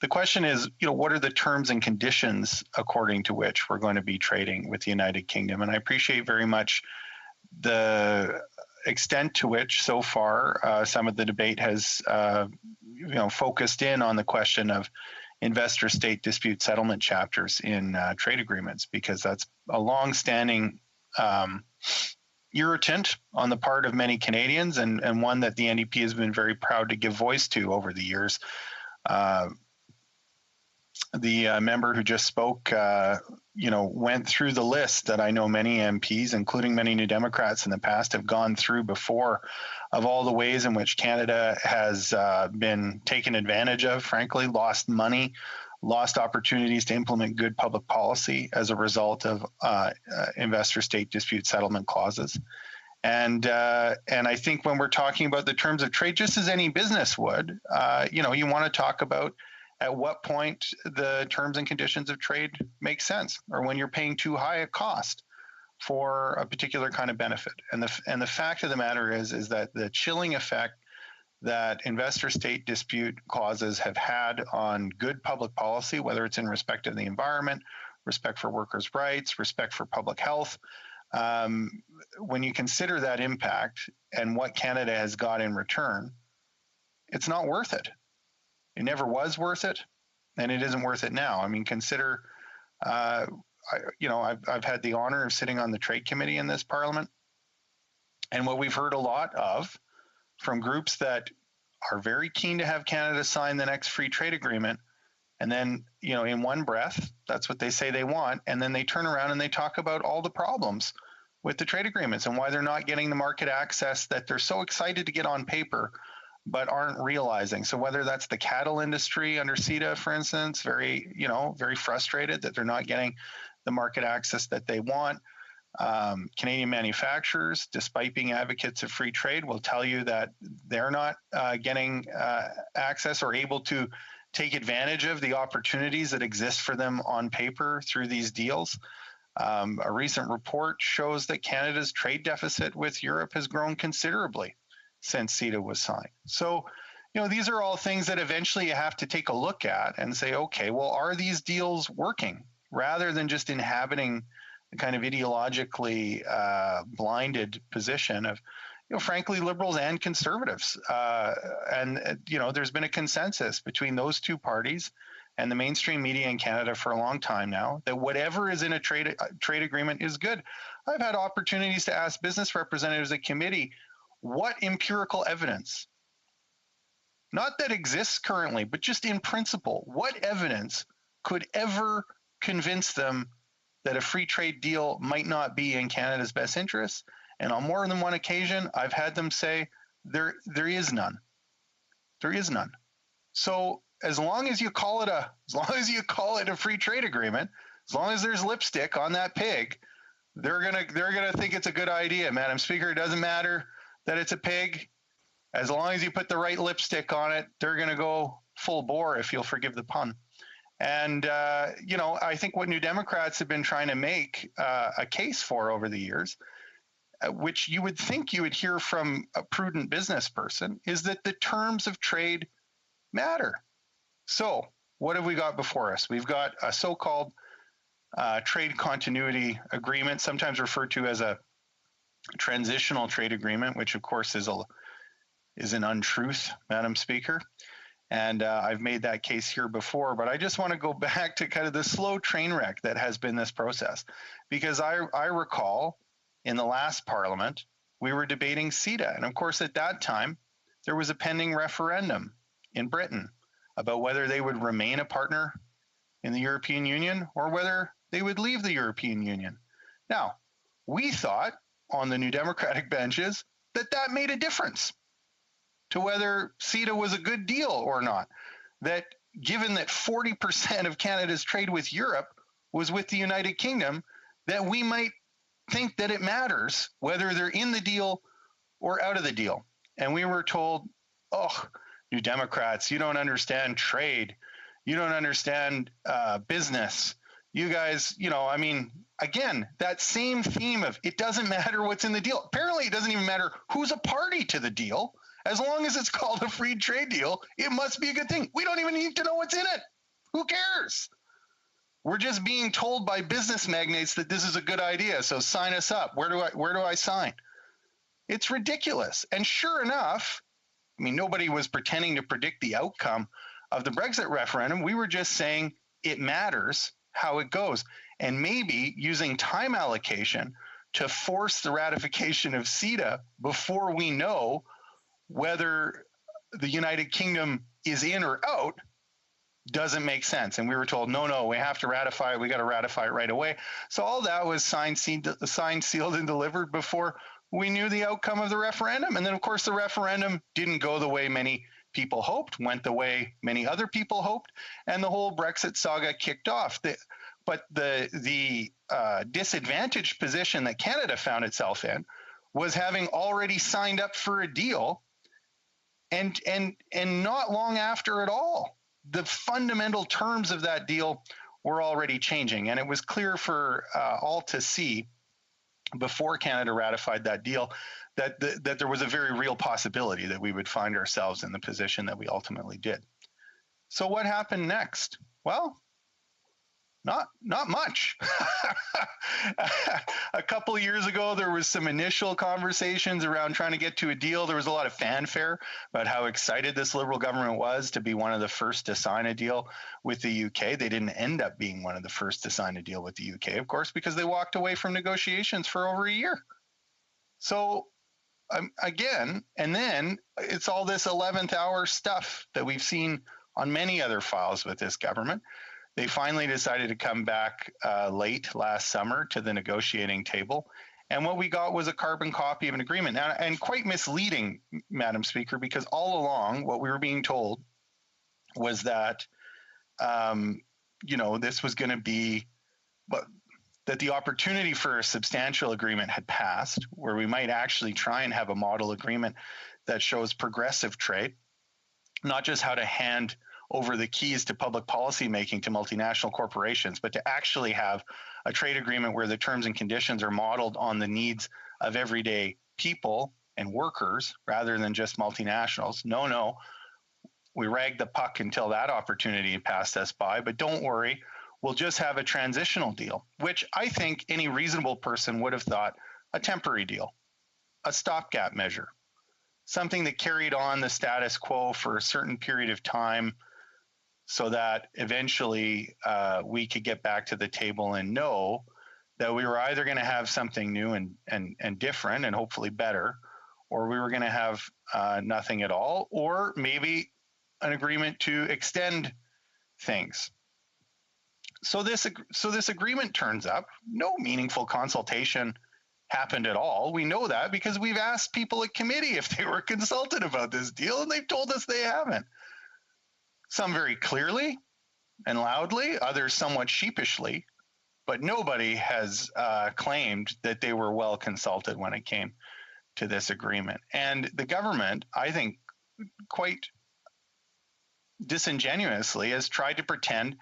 S2: The question is, what are the terms and conditions according to which we're going to be trading with the United Kingdom? And I appreciate very much the extent to which so far some of the debate has focused in on the question of investor-state dispute settlement chapters in trade agreements, because that's a long-standing irritant on the part of many Canadians, and one that the NDP has been very proud to give voice to over the years. the member who just spoke, went through the list that I know many MPs, including many New Democrats in the past, have gone through before, of all the ways in which Canada has been taken advantage of, frankly, lost money, lost opportunities to implement good public policy as a result of investor-state dispute settlement clauses. And I think when we're talking about the terms of trade, just as any business would, you want to talk about at what point the terms and conditions of trade make sense, or when you're paying too high a cost for a particular kind of benefit. And the fact of the matter is that the chilling effect that investor-state dispute clauses have had on good public policy, whether it's in respect of the environment, respect for workers' rights, respect for public health, when you consider that impact and what Canada has got in return, it's not worth it. It never was worth it, and it isn't worth it now. I mean, consider, I've had the honor of sitting on the Trade Committee in this Parliament, and what we've heard a lot of from groups that are very keen to have Canada sign the next free trade agreement, and then, in one breath, that's what they say they want, and then they turn around and they talk about all the problems with the trade agreements and why they're not getting the market access that they're so excited to get on paper, but aren't realizing. So whether that's the cattle industry under CETA, for instance, very frustrated that they're not getting the market access that they want. Canadian manufacturers, despite being advocates of free trade, will tell you that they're not getting access or able to take advantage of the opportunities that exist for them on paper through these deals. A recent report shows that Canada's trade deficit with Europe has grown considerably since CETA was signed. So, these are all things that eventually you have to take a look at and say, okay, well, are these deals working? Rather than just inhabiting the kind of ideologically blinded position of, frankly, Liberals and Conservatives. There's been a consensus between those two parties and the mainstream media in Canada for a long time now that whatever is in a trade agreement is good. I've had opportunities to ask business representatives at committee, what empirical evidence, not that exists currently, but just in principle, what evidence could ever convince them that a free trade deal might not be in Canada's best interests? And on more than one occasion, I've had them say, there is none. There is none. So as long as you call it a free trade agreement, as long as there's lipstick on that pig, they're gonna think it's a good idea, Madam Speaker. It doesn't matter that it's a pig. As long as you put the right lipstick on it, they're gonna go full bore, if you'll forgive the pun. And I think what New Democrats have been trying to make a case for over the years, which you would think you would hear from a prudent business person, is that the terms of trade matter. So what have we got before us? We've got a so-called trade continuity agreement, sometimes referred to as a transitional trade agreement, which of course is an untruth, Madam Speaker. And I've made that case here before, but I just want to go back to kind of the slow train wreck that has been this process. Because I recall in the last Parliament, we were debating CETA. And of course, at that time, there was a pending referendum in Britain about whether they would remain a partner in the European Union or whether they would leave the European Union. Now, we thought on the New Democratic benches that made a difference to whether CETA was a good deal or not. That given that 40% of Canada's trade with Europe was with the United Kingdom, that we might think that it matters whether they're in the deal or out of the deal. And we were told, you Democrats, you don't understand trade. You don't understand business. You guys, again, that same theme of it doesn't matter what's in the deal. Apparently, it doesn't even matter who's a party to the deal. As long as it's called a free trade deal, it must be a good thing. We don't even need to know what's in it. Who cares? We're just being told by business magnates that this is a good idea, so sign us up. Where do I sign? It's ridiculous. And sure enough, nobody was pretending to predict the outcome of the Brexit referendum. We were just saying it matters how it goes. And maybe using time allocation to force the ratification of CETA before we know whether the United Kingdom is in or out, doesn't make sense. And we were told, no, we have to ratify it. We got to ratify it right away. So all that was signed, sealed, and delivered before we knew the outcome of the referendum. And then, of course, the referendum didn't go the way many people hoped, went the way many other people hoped, and the whole Brexit saga kicked off. But the disadvantaged position that Canada found itself in was having already signed up for a deal, and not long after at all, the fundamental terms of that deal were already changing. And it was clear for all to see before Canada ratified that deal that there was a very real possibility that we would find ourselves in the position that we ultimately did. So what happened next? Well, not much. A couple of years ago, there was some initial conversations around trying to get to a deal. There was a lot of fanfare about how excited this Liberal government was to be one of the first to sign a deal with the UK. They didn't end up being one of the first to sign a deal with the UK, of course, because they walked away from negotiations for over a year. So again, and then it's all this 11th hour stuff that we've seen on many other files with this government. They finally decided to come back late last summer to the negotiating table. And what we got was a carbon copy of an agreement. Now, and quite misleading, Madam Speaker, because all along what we were being told was that, this was going to be, that the opportunity for a substantial agreement had passed, where we might actually try and have a model agreement that shows progressive trade, not just how to hand over the keys to public policy making to multinational corporations, but to actually have a trade agreement where the terms and conditions are modeled on the needs of everyday people and workers rather than just multinationals. No, we ragged the puck until that opportunity passed us by, but don't worry, we'll just have a transitional deal, which I think any reasonable person would have thought a temporary deal, a stopgap measure, something that carried on the status quo for a certain period of time, so that eventually we could get back to the table and know that we were either going to have something new and different and hopefully better, or we were going to have nothing at all, or maybe an agreement to extend things. So this agreement turns up. No meaningful consultation happened at all. We know that because we've asked people at committee if they were consulted about this deal, and they've told us they haven't. Some very clearly and loudly, others somewhat sheepishly, but nobody has claimed that they were well consulted when it came to this agreement. And the government, I think, quite disingenuously has tried to pretend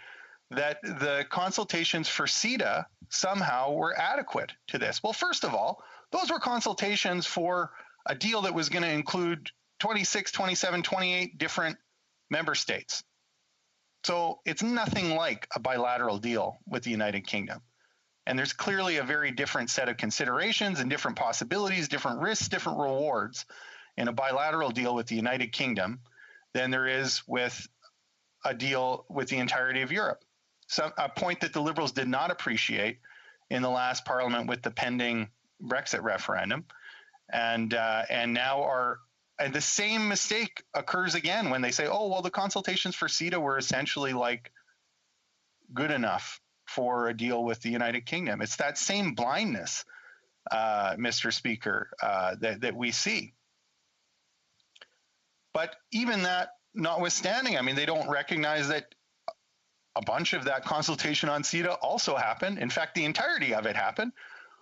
S2: that the consultations for CETA somehow were adequate to this. Well, first of all, those were consultations for a deal that was going to include 26, 27, 28 different member states. So it's nothing like a bilateral deal with the United Kingdom. And there's clearly a very different set of considerations and different possibilities, different risks, different rewards in a bilateral deal with the United Kingdom than there is with a deal with the entirety of Europe. So a point that the Liberals did not appreciate in the last Parliament with the pending Brexit referendum, and now are. And the same mistake occurs again when they say, oh, well, the consultations for CETA were essentially like good enough for a deal with the United Kingdom. It's that same blindness, Mr. Speaker, that we see. But even that notwithstanding, I mean, they don't recognize that a bunch of that consultation on CETA also happened. In fact, the entirety of it happened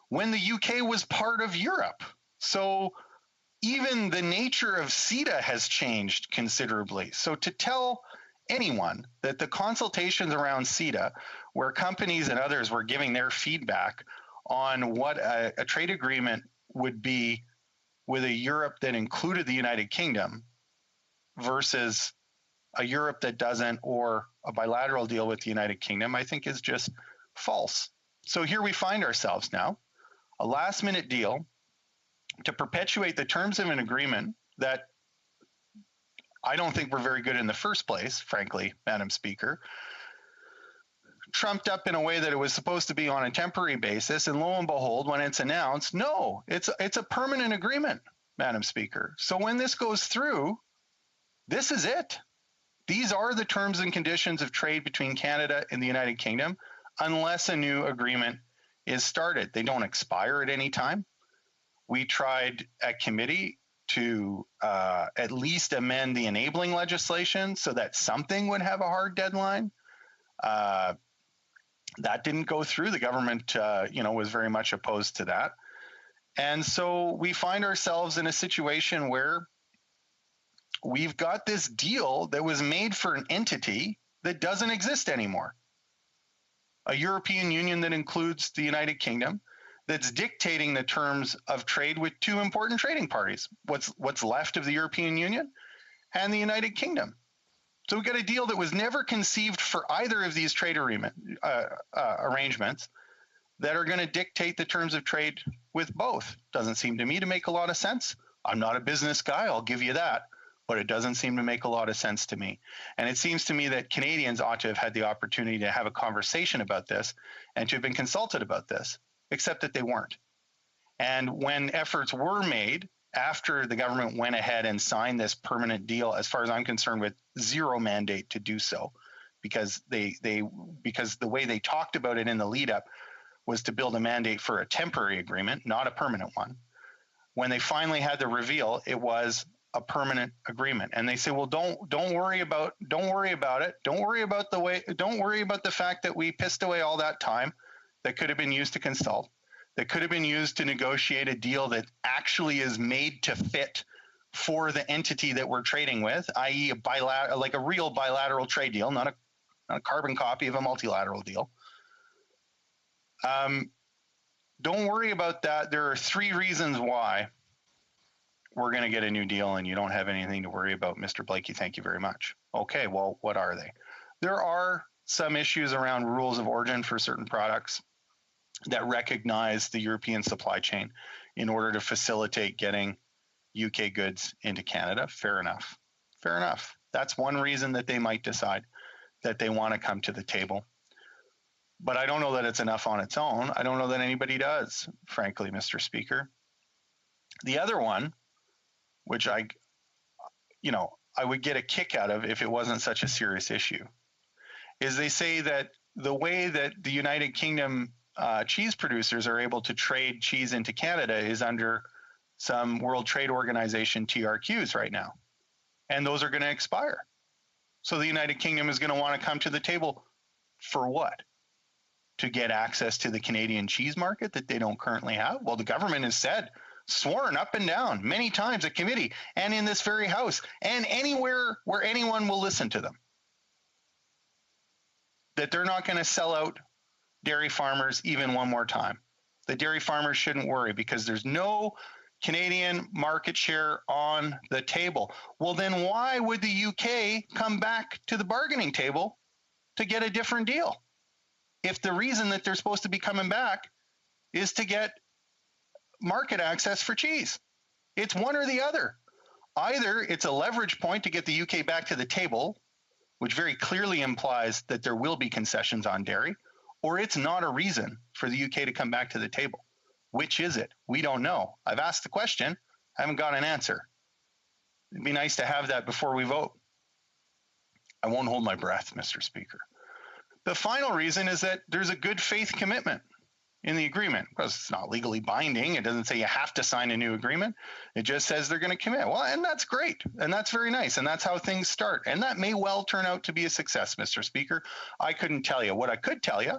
S2: when the UK was part of Europe. So even the nature of CETA has changed considerably. So to tell anyone that the consultations around CETA, where companies and others were giving their feedback on what a trade agreement would be with a Europe that included the United Kingdom versus a Europe that doesn't, or a bilateral deal with the United Kingdom, I think is just false. So here we find ourselves now, a last-minute deal to perpetuate the terms of an agreement that I don't think were very good in the first place, frankly, Madam Speaker, trumped up in a way that it was supposed to be on a temporary basis, and lo and behold, when it's announced, no, it's a permanent agreement, Madam Speaker. So when this goes through, this is it. These are the terms and conditions of trade between Canada and the United Kingdom unless a new agreement is started. They don't expire at any time. We tried at committee to at least amend the enabling legislation so that something would have a hard deadline. That didn't go through. The government, was very much opposed to that. And so we find ourselves in a situation where we've got this deal that was made for an entity that doesn't exist anymore. A European Union that includes the United Kingdom that's dictating the terms of trade with two important trading parties, what's left of the European Union and the United Kingdom. So we've got a deal that was never conceived for either of these trade arrangements that are going to dictate the terms of trade with both. Doesn't seem to me to make a lot of sense. I'm not a business guy, I'll give you that, but it doesn't seem to make a lot of sense to me. And it seems to me that Canadians ought to have had the opportunity to have a conversation about this and to have been consulted about this, except that they weren't. And when efforts were made after the government went ahead and signed this permanent deal, as far as I'm concerned, with zero mandate to do so, because because the way they talked about it in the lead up was to build a mandate for a temporary agreement, not a permanent one. When they finally had the reveal, it was a permanent agreement. And they say, well, don't worry about it. Don't worry about the fact that we pissed away all that time that could have been used to consult, that could have been used to negotiate a deal that actually is made to fit for the entity that we're trading with, i.e. a real bilateral trade deal, not a carbon copy of a multilateral deal. Don't worry about that. There are 3 reasons why we're going to get a new deal and you don't have anything to worry about, Mr. Blakey. Thank you very much. Okay, well, what are they? There are some issues around rules of origin for certain products that recognize the European supply chain in order to facilitate getting UK goods into Canada. Fair enough. Fair enough. That's one reason that they might decide that they want to come to the table. But I don't know that it's enough on its own. I don't know that anybody does, frankly, Mr. Speaker. The other one, which I would get a kick out of if it wasn't such a serious issue, is they say that the way that the United Kingdom cheese producers are able to trade cheese into Canada is under some World Trade Organization TRQs right now. And those are going to expire. So the United Kingdom is going to want to come to the table for what? To get access to the Canadian cheese market that they don't currently have? Well, the government has said, sworn up and down many times at committee and in this very house and anywhere where anyone will listen to them, that they're not going to sell out dairy farmers even one more time. The dairy farmers shouldn't worry because there's no Canadian market share on the table. Well, then why would the UK come back to the bargaining table to get a different deal? If the reason that they're supposed to be coming back is to get market access for cheese. It's one or the other. Either it's a leverage point to get the UK back to the table, which very clearly implies that there will be concessions on dairy, or it's not a reason for the UK to come back to the table. Which is it? We don't know. I've asked the question, I haven't got an answer. It'd be nice to have that before we vote. I won't hold my breath, Mr. Speaker. The final reason is that there's a good faith commitment in the agreement, because it's not legally binding. It doesn't say you have to sign a new agreement. It just says they're going to commit. Well, and that's great. And that's very nice. And that's how things start. And that may well turn out to be a success, Mr. Speaker. I couldn't tell you. What I could tell you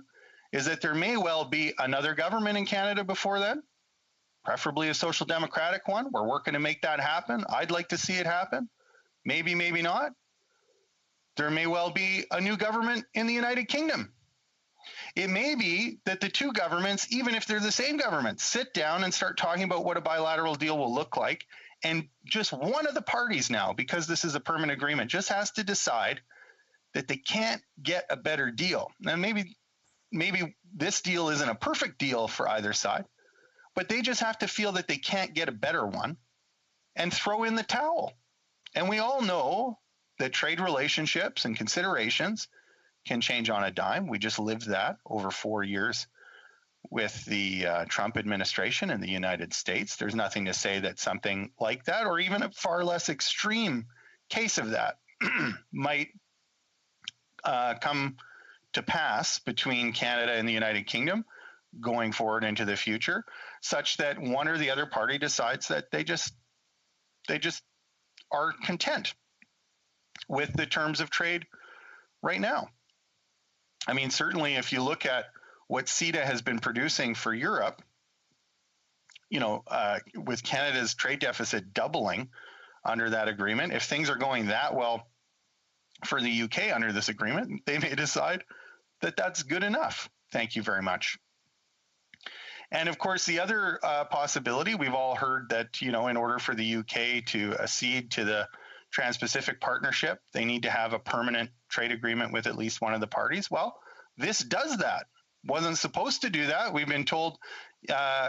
S2: is that there may well be another government in Canada before then, preferably a social democratic one. We're working to make that happen. I'd like to see it happen. Maybe, maybe not. There may well be a new government in the United Kingdom. It may be that the two governments, even if they're the same government, sit down and start talking about what a bilateral deal will look like. And just one of the parties now, because this is a permanent agreement, just has to decide that they can't get a better deal. Now, maybe this deal isn't a perfect deal for either side, but they just have to feel that they can't get a better one and throw in the towel. And we all know that trade relationships and considerations can change on a dime. We just lived that over 4 years with the Trump administration in the United States. There's nothing to say that something like that, or even a far less extreme case of that, might come to pass between Canada and the United Kingdom going forward into the future, such that one or the other party decides that they just are content with the terms of trade right now. I mean, certainly if you look at what CETA has been producing for Europe, with Canada's trade deficit doubling under that agreement, if things are going that well for the UK under this agreement, they may decide that that's good enough. Thank you very much. And of course, the other possibility, we've all heard that, in order for the UK to accede to the Trans-Pacific Partnership, they need to have a permanent trade agreement with at least one of the parties. Well, this does that. Wasn't supposed to do that. We've been told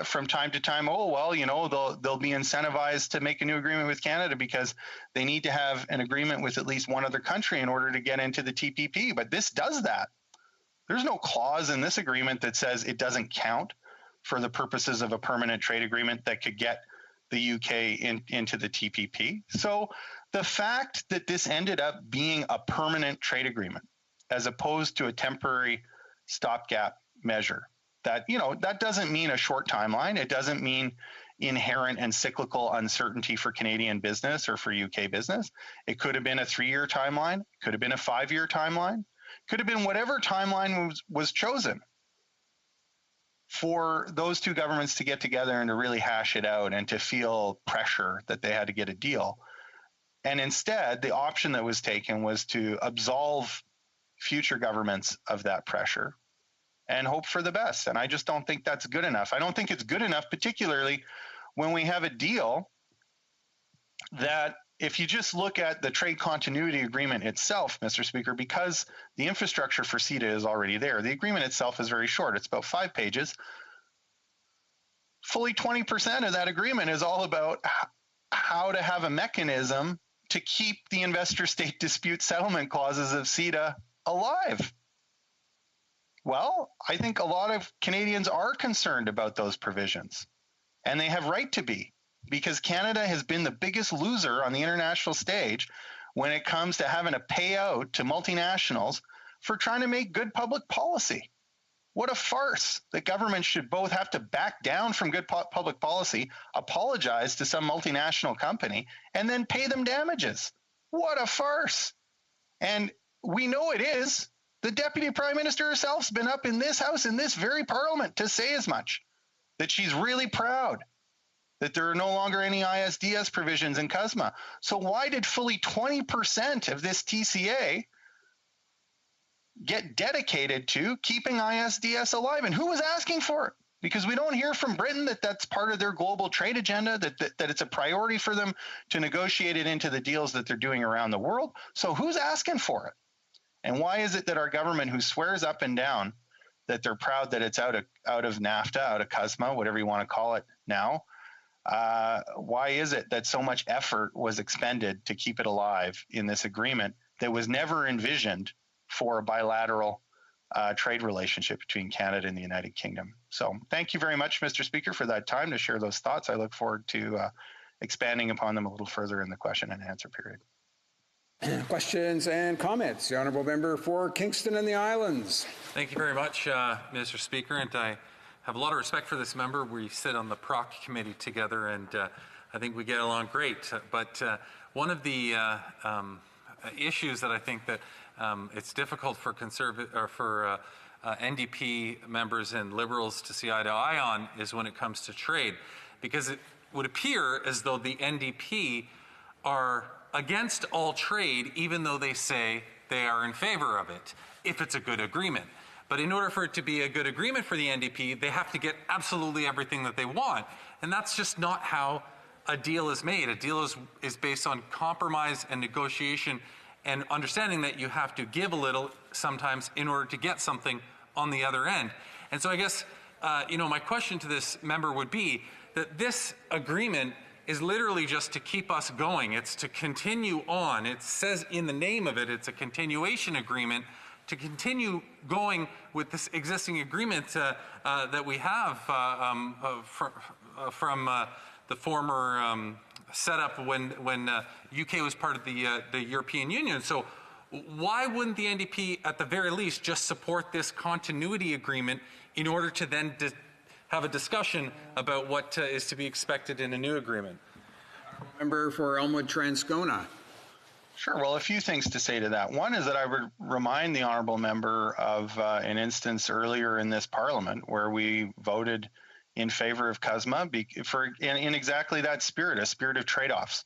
S2: from time to time, they'll be incentivized to make a new agreement with Canada because they need to have an agreement with at least one other country in order to get into the TPP. But this does that. There's no clause in this agreement that says it doesn't count for the purposes of a permanent trade agreement that could get the UK into the TPP. So the fact that this ended up being a permanent trade agreement as opposed to a temporary stopgap measure, that doesn't mean a short timeline. It doesn't mean inherent and cyclical uncertainty for Canadian business or for UK business. It could have been a 3-year timeline, could have been a 5-year timeline, could have been whatever timeline was chosen for those two governments to get together and to really hash it out and to feel pressure that they had to get a deal. And instead, the option that was taken was to absolve future governments of that pressure and hope for the best. And I just don't think that's good enough. I don't think it's good enough, particularly when we have a deal that, if you just look at the trade continuity agreement itself, Mr. Speaker, because the infrastructure for CETA is already there, the agreement itself is very short. It's about 5 pages. Fully 20% of that agreement is all about how to have a mechanism to keep the investor-state dispute settlement clauses of CETA alive. Well, I think a lot of Canadians are concerned about those provisions, and they have right to be, because Canada has been the biggest loser on the international stage when it comes to having to pay out to multinationals for trying to make good public policy. What a farce that governments should both have to back down from good public policy, apologize to some multinational company, and then pay them damages. What a farce. And we know it is. The Deputy Prime Minister herself's been up in this House, in this very Parliament, to say as much, that she's really proud that there are no longer any ISDS provisions in CUSMA. So why did fully 20% of this TCA get dedicated to keeping ISDS alive? And who was asking for it? Because we don't hear from Britain that that's part of their global trade agenda, that it's a priority for them to negotiate it into the deals that they're doing around the world. So who's asking for it? And why is it that our government, who swears up and down that they're proud that it's out of NAFTA, out of CUSMA, whatever you want to call it now, why is it that so much effort was expended to keep it alive in this agreement that was never envisioned for a bilateral trade relationship between Canada and the United Kingdom? So thank you very much, Mr. Speaker, for that time to share those thoughts. I look forward to expanding upon them a little further in the question and answer period.
S11: Questions and comments. The Honourable Member for Kingston and the Islands.
S26: Thank you very much, Mr. Speaker, and I have a lot of respect for this member. We sit on the PROC committee together, and I think we get along great. But one of the issues that I think that it's difficult for NDP members and Liberals to see eye to eye on is when it comes to trade, because it would appear as though the NDP are against all trade, even though they say they are in favor of it, if it's a good agreement. But in order for it to be a good agreement for the NDP, they have to get absolutely everything that they want. And that's just not how a deal is made. A deal is based on compromise and negotiation and understanding that you have to give a little sometimes in order to get something on the other end. And so I guess, my question to this member would be that this agreement is literally just to keep us going. It's to continue on. It says in the name of it, it's a continuation agreement to continue going with this existing agreement that we have from former setup when UK was part of the European Union. So why wouldn't the NDP, at the very least, just support this continuity agreement in order to then have a discussion about what is to be expected in a new agreement?
S11: Member for Elmwood Transcona.
S2: Sure. Well, a few things to say to that. One is that I would remind the honourable member of an instance earlier in this Parliament where we voted in favour of CUSMA in exactly that spirit, a spirit of trade-offs.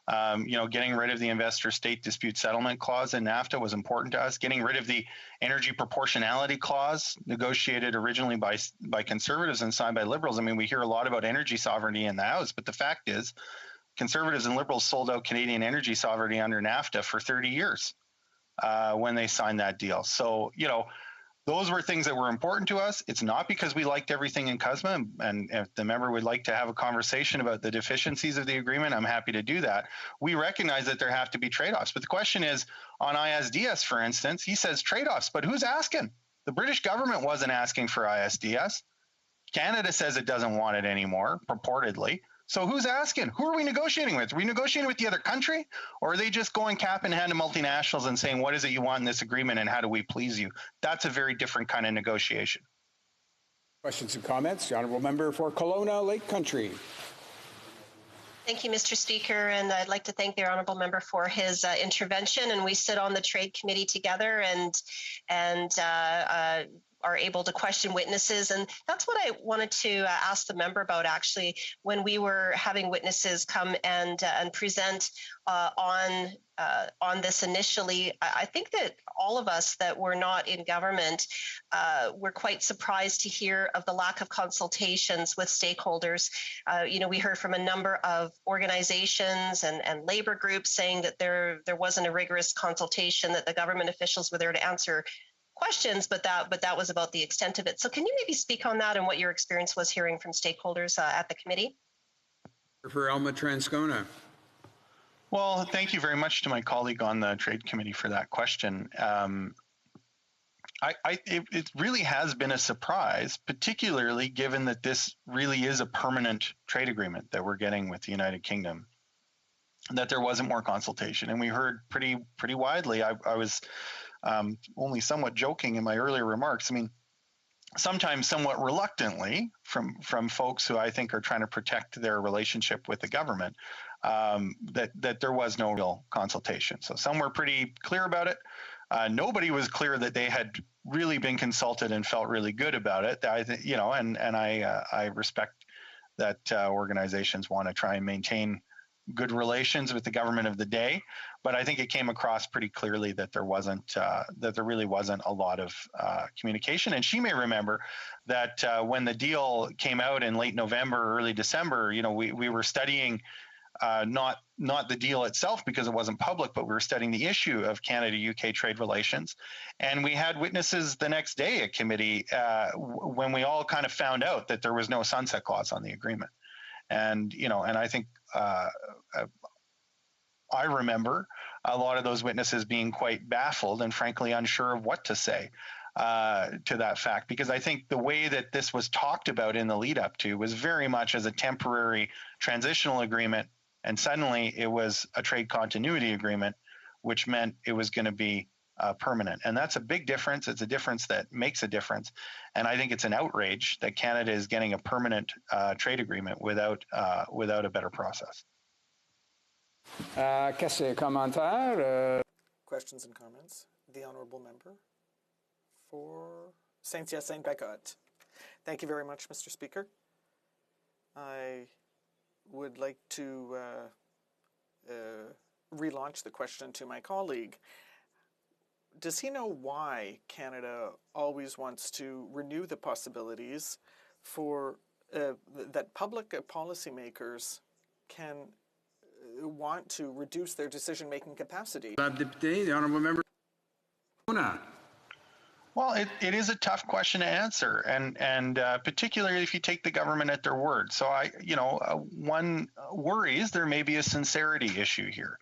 S2: Getting rid of the investor-state dispute settlement clause in NAFTA was important to us. Getting rid of the energy proportionality clause, negotiated originally by Conservatives and signed by Liberals. I mean, we hear a lot about energy sovereignty in the House, but the fact is, Conservatives and Liberals sold out Canadian energy sovereignty under NAFTA for 30 years when they signed that deal. So, those were things that were important to us. It's not because we liked everything in CUSMA, and if the member would like to have a conversation about the deficiencies of the agreement, I'm happy to do that. We recognize that there have to be trade-offs. But the question is, on ISDS, for instance, he says trade-offs, but who's asking? The British government wasn't asking for ISDS. Canada says it doesn't want it anymore, purportedly. So who's asking? Who are we negotiating with? Are we negotiating with the other country? Or are they just going cap in hand to multinationals and saying, what is it you want in this agreement and how do we please you? That's a very different kind of negotiation.
S11: Questions and comments? The Honourable Member for Kelowna Lake Country.
S18: Thank you, Mr. Speaker, and I'd like to thank the honourable member for his intervention. And we sit on the Trade Committee together and are able to question witnesses. And that's what I wanted to ask the member about, actually, when we were having witnesses come and present on this initially. I think that all of us that were not in government were quite surprised to hear of the lack of consultations with stakeholders. We heard from a number of organizations and labor groups saying that there wasn't a rigorous consultation, that the government officials were there to answer questions, but that was about the extent of it. So can you maybe speak on that and what your experience was hearing from stakeholders at the committee?
S11: For Elma Transcona.
S2: Well, thank you very much to my colleague on the Trade Committee for that question. It really has been a surprise, particularly given that this really is a permanent trade agreement that we're getting with the United Kingdom, that there wasn't more consultation. And we heard pretty widely. I was only somewhat joking in my earlier remarks. I mean, sometimes somewhat reluctantly from folks who I think are trying to protect their relationship with the government, that there was no real consultation. So some were pretty clear about it. Nobody was clear that they had really been consulted and felt really good about it. I respect that organizations want to try and maintain good relations with the government of the day, but I think it came across pretty clearly that there really wasn't a lot of communication. And she may remember that when the deal came out in late November, early December, we were studying not the deal itself because it wasn't public, but we were studying the issue of Canada-UK trade relations. And we had witnesses the next day at committee when we all kind of found out that there was no sunset clause on the agreement. And I think I remember a lot of those witnesses being quite baffled and frankly unsure of what to say to that fact, because I think the way that this was talked about in the lead up to was very much as a temporary transitional agreement, and suddenly it was a trade continuity agreement, which meant it was going to be permanent. And that's a big difference. It's a difference that makes a difference. And I think it's an outrage that Canada is getting a permanent trade agreement without a better process.
S1: Questions and comments? The Honourable Member for Saint-Hyacinthe-Bacotte. Thank you very much, Mr. Speaker. I would like to relaunch the question to my colleague. Does he know why Canada always wants to renew the possibilities for that public policymakers can want to reduce their decision-making capacity?
S11: The Honourable Member.
S2: Well, it is a tough question to answer, and particularly if you take the government at their word. So one worries there may be a sincerity issue here.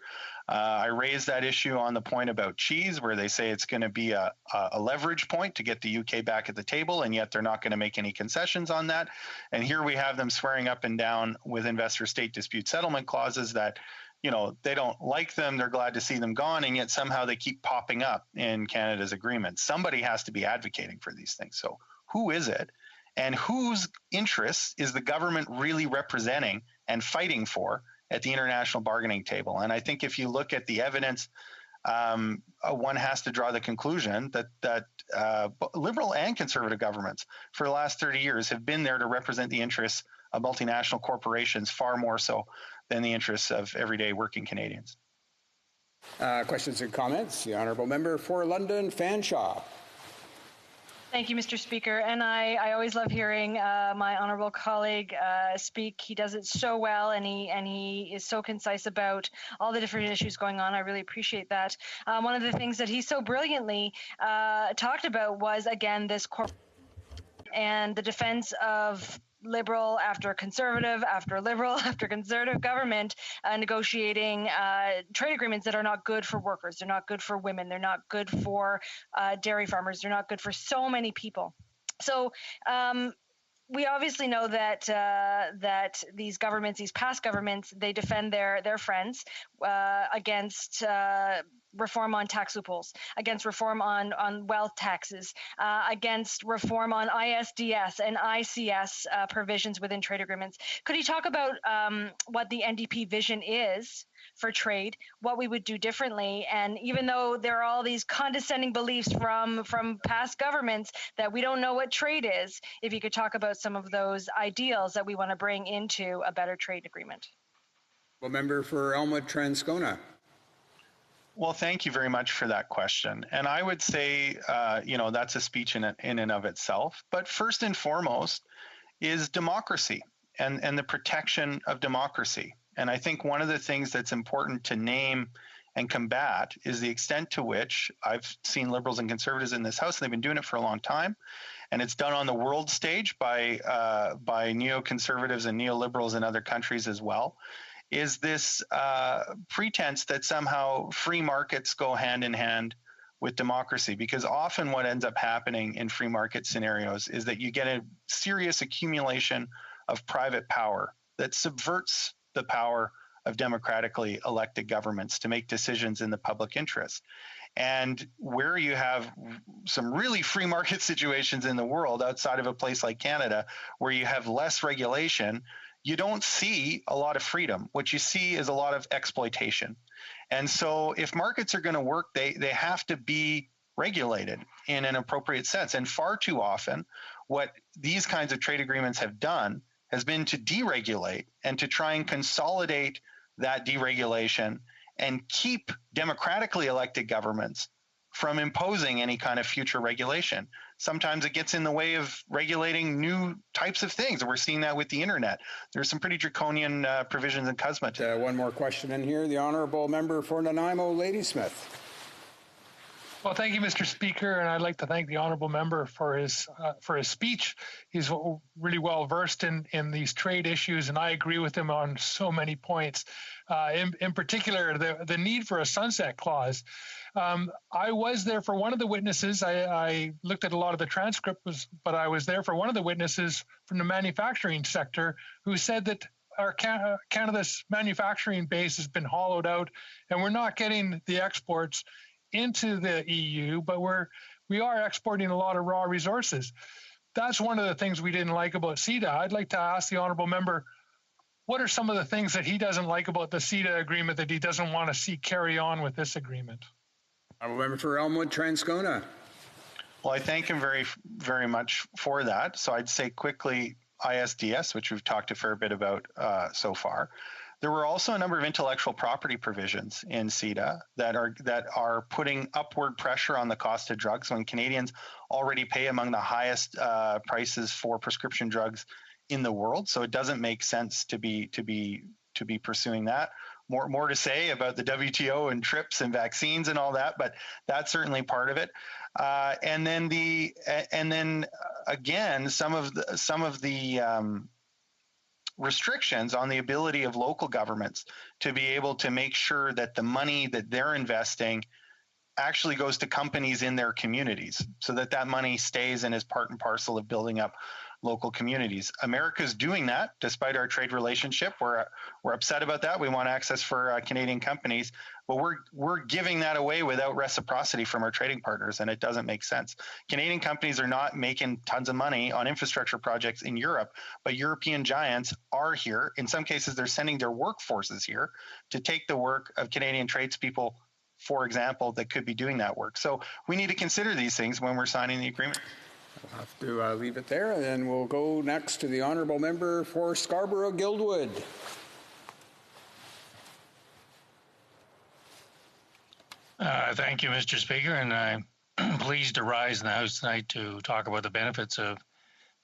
S2: I raised that issue on the point about cheese, where they say it's going to be a leverage point to get the UK back at the table, and yet they're not going to make any concessions on that. And here we have them swearing up and down with investor-state dispute settlement clauses that, they don't like them, they're glad to see them gone, and yet somehow they keep popping up in Canada's agreements. Somebody has to be advocating for these things. So who is it? And whose interests is the government really representing and fighting for at the international bargaining table? And I think if you look at the evidence, one has to draw the conclusion that Liberal and Conservative governments for the last 30 years have been there to represent the interests of multinational corporations far more so than the interests of everyday working Canadians.
S11: Questions and comments? The Honourable Member for London Fanshawe.
S6: Thank you, Mr. Speaker. And I always love hearing my honourable colleague speak. He does it so well, and he is so concise about all the different issues going on. I really appreciate that. One of the things that he so brilliantly talked about was, again, this and the defense of Liberal after Conservative after Liberal after Conservative government negotiating trade agreements that are not good for workers. They're not good for women. They're not good for dairy farmers. They're not good for so many people. So we obviously know that that these governments, these past governments, they defend their friends against reform on tax loopholes, against reform on wealth taxes, against reform on ISDS and ICS provisions within trade agreements. Could you talk about what the NDP vision is for trade, what we would do differently? And even though there are all these condescending beliefs from past governments that we don't know what trade is, if you could talk about some of those ideals that we want to bring into a better trade agreement.
S11: Well, Member for Elmwood-Transcona.
S2: Well, thank you very much for that question. And I would say, that's a speech in and of itself. But first and foremost is democracy and the protection of democracy. And I think one of the things that's important to name and combat is the extent to which I've seen Liberals and Conservatives in this House, and they've been doing it for a long time, and it's done on the world stage by neoconservatives and neoliberals in other countries as well, is this pretense that somehow free markets go hand in hand with democracy. Because often what ends up happening in free market scenarios is that you get a serious accumulation of private power that subverts the power of democratically elected governments to make decisions in the public interest. And where you have some really free market situations in the world outside of a place like Canada, where you have less regulation, you don't see a lot of freedom. What you see is a lot of exploitation. And so if markets are going to work, they have to be regulated in an appropriate sense. And far too often, what these kinds of trade agreements have done has been to deregulate and to try and consolidate that deregulation and keep democratically elected governments from imposing any kind of future regulation. Sometimes it gets in the way of regulating new types of things. We're seeing that with the internet. There's some pretty draconian provisions in CUSMA.
S11: One more question in here. The Honourable Member for Nanaimo, Ladysmith.
S4: Well, thank you, Mr. Speaker, and I'd like to thank the honourable member for his speech. He's really well versed in these trade issues, and I agree with him on so many points. In particular, the need for a sunset clause. I was there for one of the witnesses. I looked at a lot of the transcripts, but I was there for one of the witnesses from the manufacturing sector who said that our Canada's manufacturing base has been hollowed out, and we're not getting the exports into the EU, but we are exporting a lot of raw resources. That's one of the things we didn't like about CETA. I'd like to ask the honourable member, what are some of the things that he doesn't like about the CETA agreement that he doesn't want to see carry on with this agreement?
S11: Honourable Member for Elmwood-Transcona.
S2: Well, I thank him very, very much for that. So I'd say quickly ISDS, which we've talked a fair bit about so far. There were also a number of intellectual property provisions in CETA that are putting upward pressure on the cost of drugs when Canadians already pay among the highest prices for prescription drugs in the world. So it doesn't make sense to be pursuing that. More to say about the WTO and TRIPS and vaccines and all that, but that's certainly part of it. And then again, some of the restrictions on the ability of local governments to be able to make sure that the money that they're investing actually goes to companies in their communities, so that that money stays and is part and parcel of building up local communities. America's doing that despite our trade relationship. We're upset about that. We want access for Canadian companies, but we're giving that away without reciprocity from our trading partners, and it doesn't make sense. Canadian companies are not making tons of money on infrastructure projects in Europe, but European giants are here. In some cases, they're sending their workforces here to take the work of Canadian tradespeople, for example, that could be doing that work. So we need to consider these things when we're signing the agreement.
S11: We'll have to leave it there, and then we'll go next to the honourable member for Scarborough-Guildwood.
S13: Thank you, Mr. Speaker, and I'm pleased to rise in the House tonight to talk about the benefits of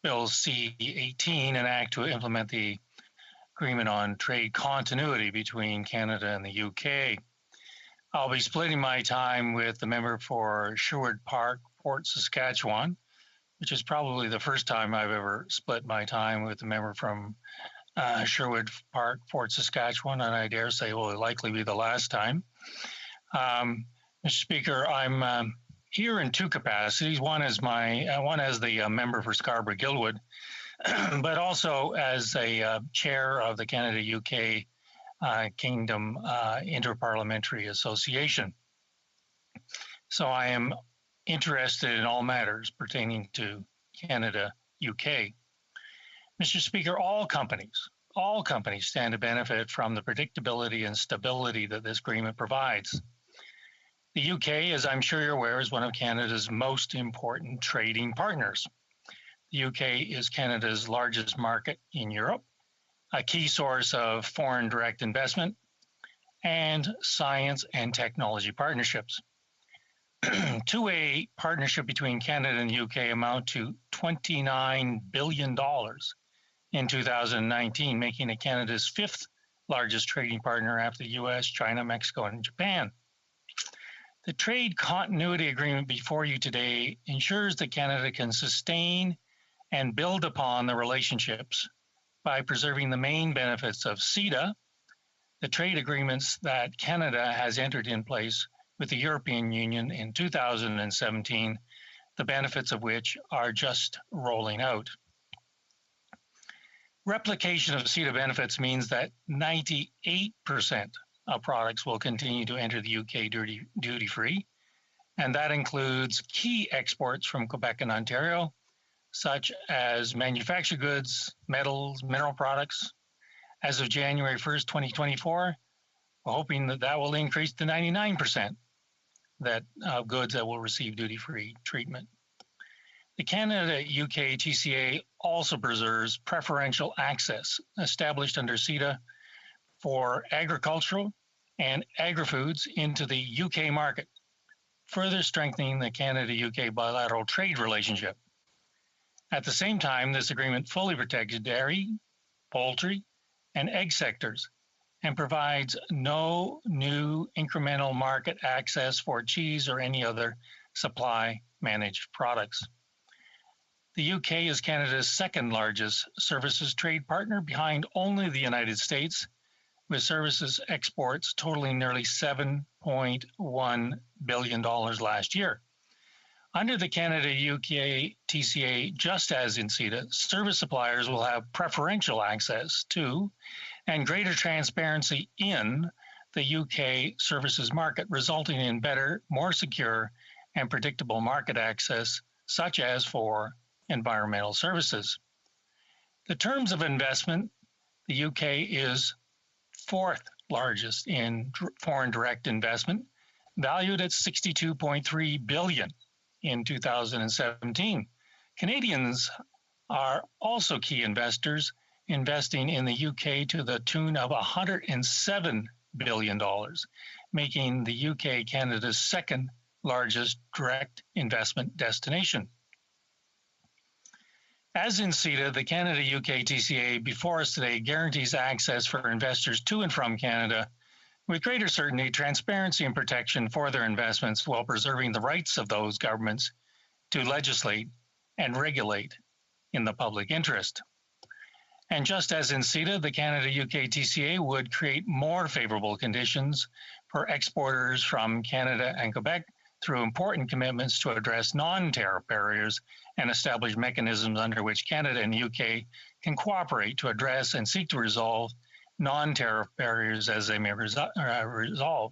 S13: Bill C-18, an act to implement the agreement on trade continuity between Canada and the UK. I'll be splitting my time with the member for Sherwood Park, Fort Saskatchewan, which is probably the first time I've ever split my time with a member from Sherwood Park, Fort Saskatchewan, and I dare say will likely be the last time. Mr. Speaker, I'm here in two capacities. One as the member for Scarborough-Guildwood, but also as a chair of the Canada-UK Kingdom Interparliamentary Association. So I am interested in all matters pertaining to Canada, UK. Mr. Speaker, all companies stand to benefit from the predictability and stability that this agreement provides. The UK, as I'm sure you're aware, is one of Canada's most important trading partners. The UK is Canada's largest market in Europe, a key source of foreign direct investment, and science and technology partnerships. Two-way partnership between Canada and the UK amount to $29 billion in 2019, making it Canada's fifth largest trading partner after the US, China, Mexico, and Japan. The trade continuity agreement before you today ensures that Canada can sustain and build upon the relationships by preserving the main benefits of CETA, the trade agreements that Canada has entered in place with the European Union in 2017, the benefits of which are just rolling out. Replication of CETA benefits means that 98% of products will continue to enter the UK duty-free, and that includes key exports from Quebec and Ontario, such as manufactured goods, metals, mineral products. As of January 1st, 2024, we're hoping that that will increase to 99% goods that will receive duty-free treatment. The Canada-UK TCA also preserves preferential access established under CETA for agricultural and agri-foods into the UK market, further strengthening the Canada-UK bilateral trade relationship. At the same time, this agreement fully protects dairy, poultry, and egg sectors and provides no new incremental market access for cheese or any other supply managed products. The UK is Canada's second largest services trade partner, behind only the United States, with services exports totaling nearly $7.1 billion last year. Under the Canada-UK TCA, just as in CETA, service suppliers will have preferential access to and greater transparency in the UK services market, resulting in better, more secure, and predictable market access, such as for environmental services. The terms of investment, the UK is fourth largest in foreign direct investment, valued at $62.3 billion in 2017. Canadians are also key investors, investing in the UK to the tune of $107 billion, making the UK Canada's second largest direct investment destination. As in CETA, the Canada-UK TCA before us today guarantees access for investors to and from Canada with greater certainty, transparency, and protection for their investments, while preserving the rights of those governments to legislate and regulate in the public interest. And just as in CETA, the Canada-UK TCA would create more favorable conditions for exporters from Canada and Quebec through important commitments to address non-tariff barriers and establish mechanisms under which Canada and the UK can cooperate to address and seek to resolve non-tariff barriers as they may resolve.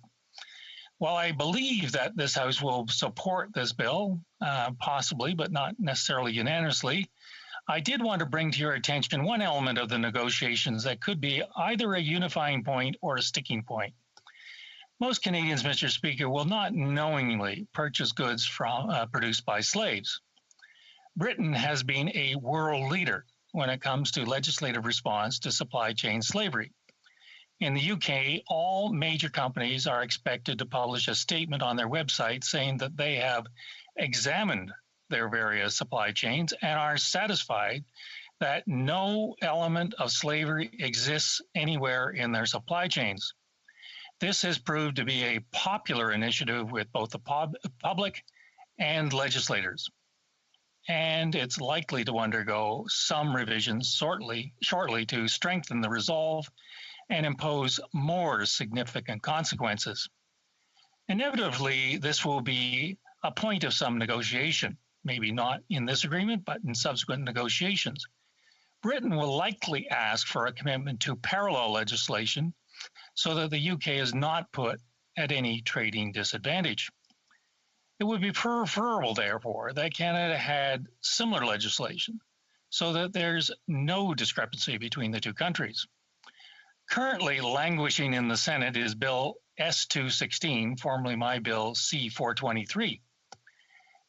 S13: While I believe that this House will support this bill, possibly, but not necessarily unanimously, I did want to bring to your attention one element of the negotiations that could be either a unifying point or a sticking point. Most Canadians, Mr. Speaker, will not knowingly purchase goods produced by slaves. Britain has been a world leader when it comes to legislative response to supply chain slavery. In the UK, all major companies are expected to publish a statement on their website saying that they have examined their various supply chains and are satisfied that no element of slavery exists anywhere in their supply chains. This has proved to be a popular initiative with both the public and legislators, and it's likely to undergo some revisions shortly to strengthen the resolve and impose more significant consequences. Inevitably, this will be a point of some negotiation, maybe not in this agreement, but in subsequent negotiations. Britain will likely ask for a commitment to parallel legislation so that the UK is not put at any trading disadvantage. It would be preferable, therefore, that Canada had similar legislation so that there's no discrepancy between the two countries. Currently languishing in the Senate is Bill S-216, formerly my Bill C-423.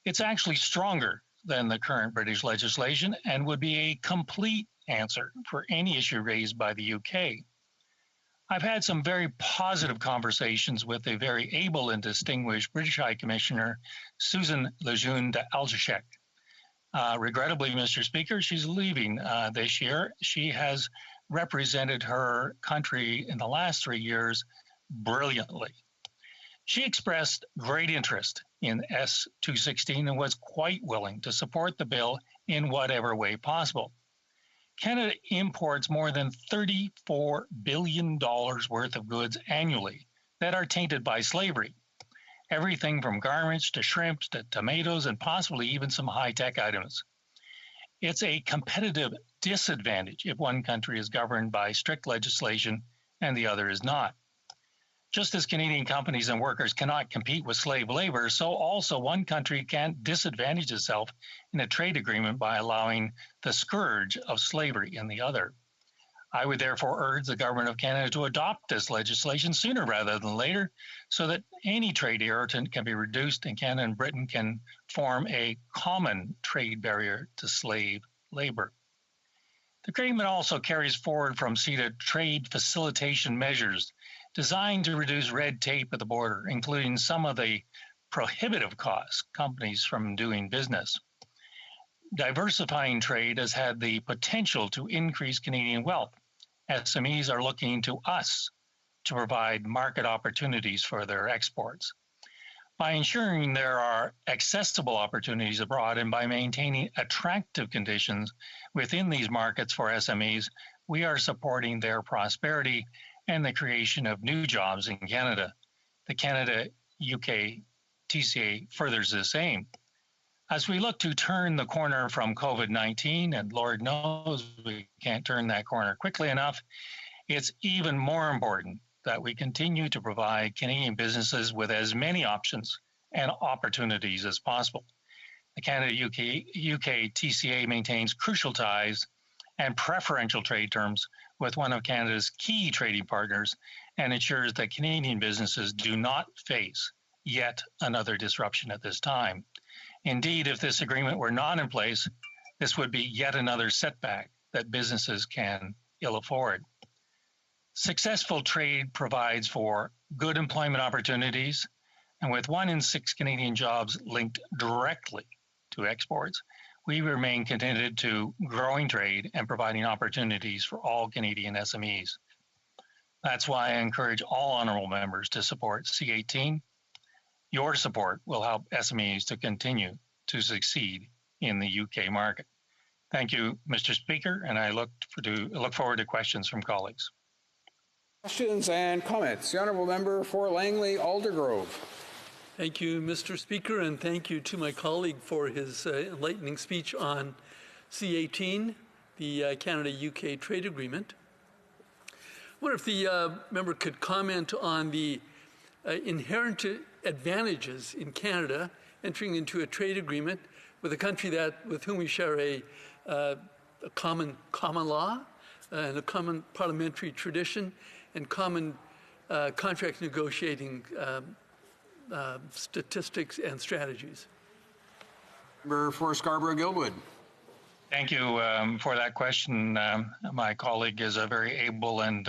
S13: It's actually stronger than the current British legislation and would be a complete answer for any issue raised by the UK. I've had some very positive conversations with a very able and distinguished British High Commissioner, Susan Lejeune d'Algecic. Regrettably, Mr. Speaker, she's leaving this year. She has represented her country in the last 3 years brilliantly. She expressed great interest in S-216 and was quite willing to support the bill in whatever way possible. Canada imports more than $34 billion worth of goods annually that are tainted by slavery. Everything from garments to shrimps to tomatoes and possibly even some high-tech items. It's a competitive disadvantage if one country is governed by strict legislation and the other is not. Just as Canadian companies and workers cannot compete with slave labor, so also one country can't disadvantage itself in a trade agreement by allowing the scourge of slavery in the other. I would therefore urge the Government of Canada to adopt this legislation sooner rather than later so that any trade irritant can be reduced and Canada and Britain can form a common trade barrier to slave labor. The agreement also carries forward from CETA trade facilitation measures designed to reduce red tape at the border, including some of the prohibitive costs companies from doing business. Diversifying trade has had the potential to increase Canadian wealth. SMEs are looking to us to provide market opportunities for their exports. By ensuring there are accessible opportunities abroad and by maintaining attractive conditions within these markets for SMEs, we are supporting their prosperity and the creation of new jobs in Canada. The Canada-UK TCA furthers this aim. As we look to turn the corner from COVID-19, and Lord knows we can't turn that corner quickly enough, it's even more important that we continue to provide Canadian businesses with as many options and opportunities as possible. The Canada-UK TCA maintains crucial ties and preferential trade terms with one of Canada's key trading partners and ensures that Canadian businesses do not face yet another disruption at this time. Indeed, if this agreement were not in place, this would be yet another setback that businesses can ill afford. Successful trade provides for good employment opportunities, and with 1 in 6 Canadian jobs linked directly to exports, we remain committed to growing trade and providing opportunities for all Canadian SMEs. That's why I encourage all honourable members to support C-18. Your support will help SMEs to continue to succeed in the UK market. Thank you, Mr. Speaker, and I look forward to questions from colleagues.
S11: Questions and comments. The honourable member for Langley Aldergrove.
S7: Thank you, Mr. Speaker, and thank you to my colleague for his enlightening speech on C-18, the Canada-UK trade agreement. I wonder if the member could comment on the inherent advantages in Canada entering into a trade agreement with a country with whom we share a common law and a common parliamentary tradition and common contract negotiating statistics and strategies.
S11: Member for Scarborough-Guildwood.
S13: Thank you for that question. My colleague is a very able and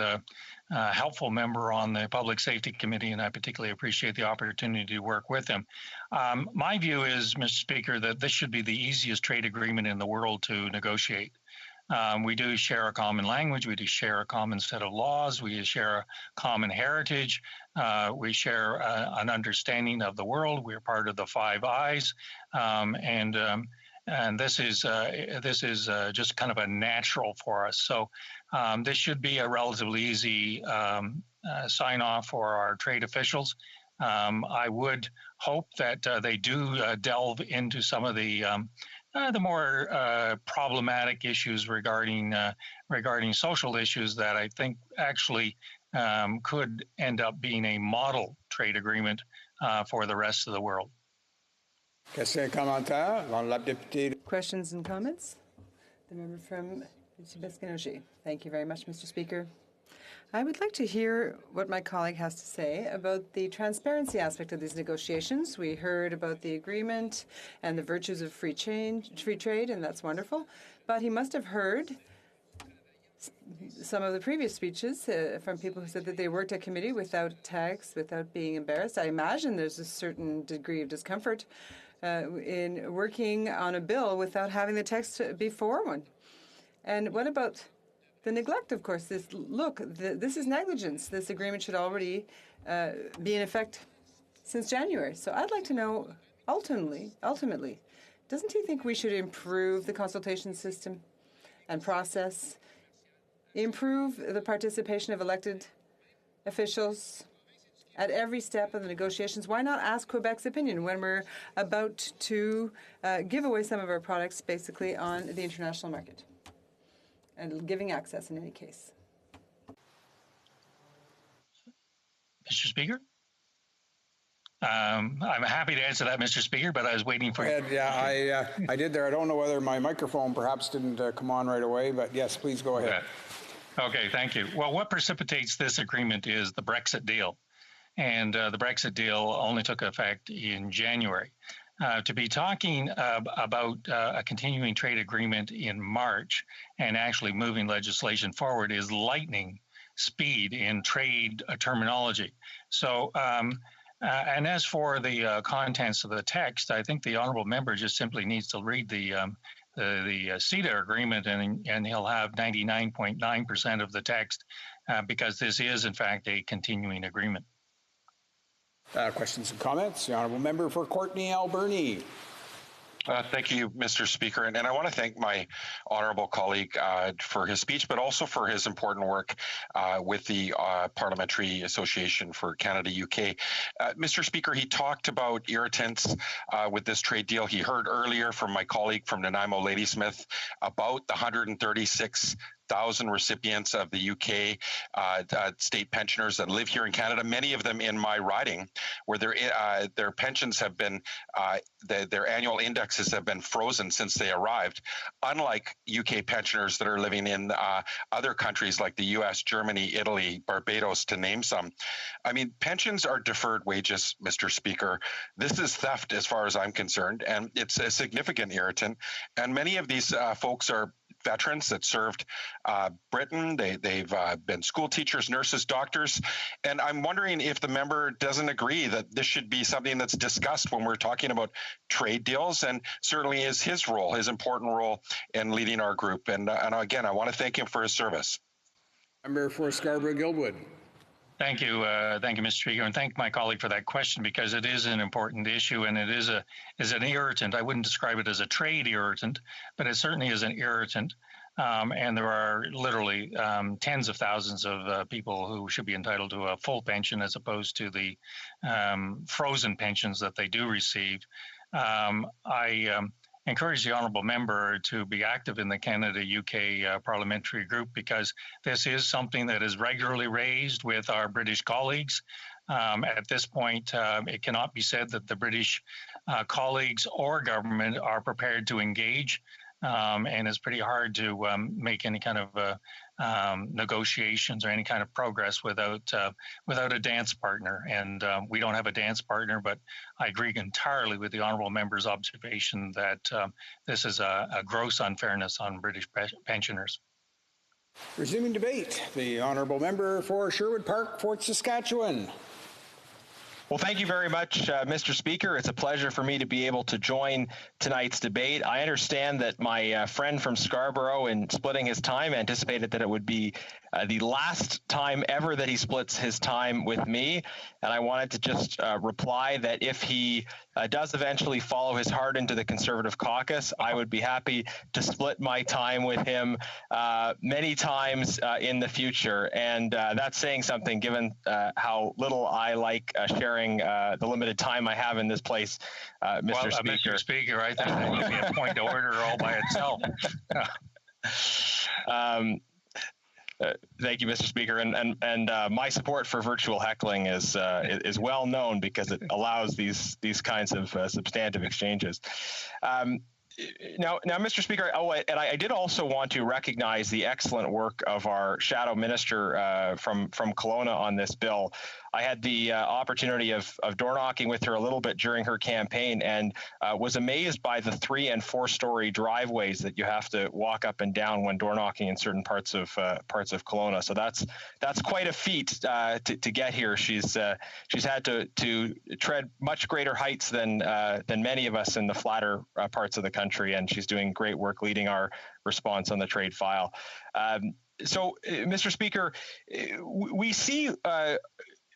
S13: helpful member on the Public Safety Committee, and I particularly appreciate the opportunity to work with him. My view is, Mr. Speaker, that this should be the easiest trade agreement in the world to negotiate. We do share a common language, we do share a common set of laws, we share a common heritage, we share an understanding of the world. We're part of the Five Eyes, and this is just kind of a natural for us. So this should be a relatively easy sign off for our trade officials. I would hope that they do delve into some of the more problematic issues regarding social issues that I think actually could end up being a model trade agreement for the rest of the world.
S14: Questions and comments? The member from Bécancour. Thank you very much, Mr. Speaker. I would like to hear what my colleague has to say about the transparency aspect of these negotiations. We heard about the agreement and the virtues of free trade, and that's wonderful. But he must have heard some of the previous speeches from people who said that they worked at committee without tax, without being embarrassed. I imagine there's a certain degree of discomfort in working on a bill without having the text before one. And what about the neglect, of course? This is negligence. This agreement should already be in effect since January. So I'd like to know, ultimately, doesn't he think we should improve the consultation system and process, improve the participation of elected officials at every step of the negotiations? Why not ask Quebec's opinion when we're about to give away some of our products basically on the international market and giving access in any case?
S13: Mr. Speaker? I'm happy to answer that, Mr. Speaker, but I was waiting for you.
S11: Yeah, I did there. I don't know whether my microphone perhaps didn't come on right away, but yes, please go ahead.
S13: Okay, thank you. Well, what precipitates this agreement is the Brexit deal. And the Brexit deal only took effect in January. To be talking about a continuing trade agreement in March and actually moving legislation forward is lightning speed in trade terminology. So, and as for the contents of the text, I think the honourable member just simply needs to read the CETA agreement, and he'll have 99.9% of the text because this is, in fact, a continuing agreement.
S11: Questions and comments? The honourable member for Courtenay Alberni.
S19: Thank you, Mr. Speaker. And I want to thank my honourable colleague for his speech, but also for his important work with the Parliamentary Association for Canada-UK. Mr. Speaker, he talked about irritants with this trade deal. He heard earlier from my colleague from Nanaimo Ladysmith about the 136,000 recipients of the UK state pensioners that live here in Canada, many of them in my riding, where their pensions have been, their annual indexes have been frozen since they arrived, unlike UK pensioners that are living in other countries like the US, Germany, Italy, Barbados, to name some. I mean, pensions are deferred wages, Mr. Speaker. This is theft as far as I'm concerned, and it's a significant irritant. And many of these folks are veterans that served Britain. They've been school teachers, nurses, doctors. And I'm wondering if the member doesn't agree that this should be something that's discussed when we're talking about trade deals, and certainly is his role, his important role in leading our group. And again, I want to thank him for his service.
S11: Member for Scarborough-Guildwood.
S13: Thank you, Mr. Speaker, and thank my colleague for that question, because it is an important issue and it is an irritant. I wouldn't describe it as a trade irritant, but it certainly is an irritant. And there are literally tens of thousands of people who should be entitled to a full pension as opposed to the frozen pensions that they do receive. I encourage the honourable member to be active in the Canada-UK parliamentary group, because this is something that is regularly raised with our British colleagues. At this point, it cannot be said that the British colleagues or government are prepared to engage, and it's pretty hard to make any kind of negotiations or any kind of progress without a dance partner. And we don't have a dance partner, but I agree entirely with the honourable member's observation that this is a gross unfairness on British pensioners.
S11: Resuming debate, the honourable member for Sherwood Park, Fort Saskatchewan.
S3: Well, thank you very much, Mr. Speaker. It's a pleasure for me to be able to join tonight's debate. I understand that my friend from Scarborough, in splitting his time, anticipated that it would be the last time ever that he splits his time with me. And I wanted to just reply that if he does eventually follow his heart into the Conservative caucus, I would be happy to split my time with him many times in the future. And that's saying something, given how little I like sharing the limited time I have in this place, Mr. Speaker.
S13: Mr. Speaker, I think that should be a point of order all by itself.
S3: Thank you, Mr. Speaker, and my support for virtual heckling is well known, because it allows these kinds of substantive exchanges. Now, Mr. Speaker, and I did also want to recognize the excellent work of our shadow minister from Kelowna on this bill. I had the opportunity of door knocking with her a little bit during her campaign, and was amazed by the 3- and 4-story driveways that you have to walk up and down when door knocking in certain parts of Kelowna. So that's quite a feat to get here. She's had to tread much greater heights than many of us in the flatter parts of the country, and she's doing great work leading our response on the trade file. So, Mr. Speaker, we see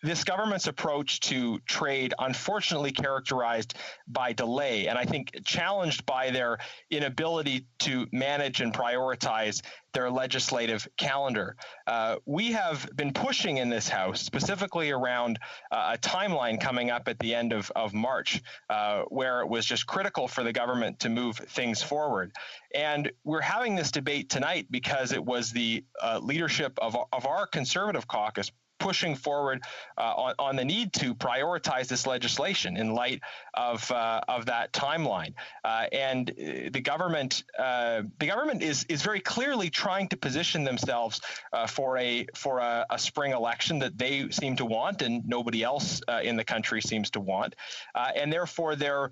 S3: this government's approach to trade unfortunately characterized by delay, and I think challenged by their inability to manage and prioritize their legislative calendar. We have been pushing in this House, specifically around a timeline coming up at the end of March, where it was just critical for the government to move things forward. And we're having this debate tonight because it was the leadership of our Conservative caucus pushing forward on the need to prioritize this legislation in light of that timeline. And the government is very clearly trying to position themselves for a spring election that they seem to want and nobody else in the country seems to want, and therefore they're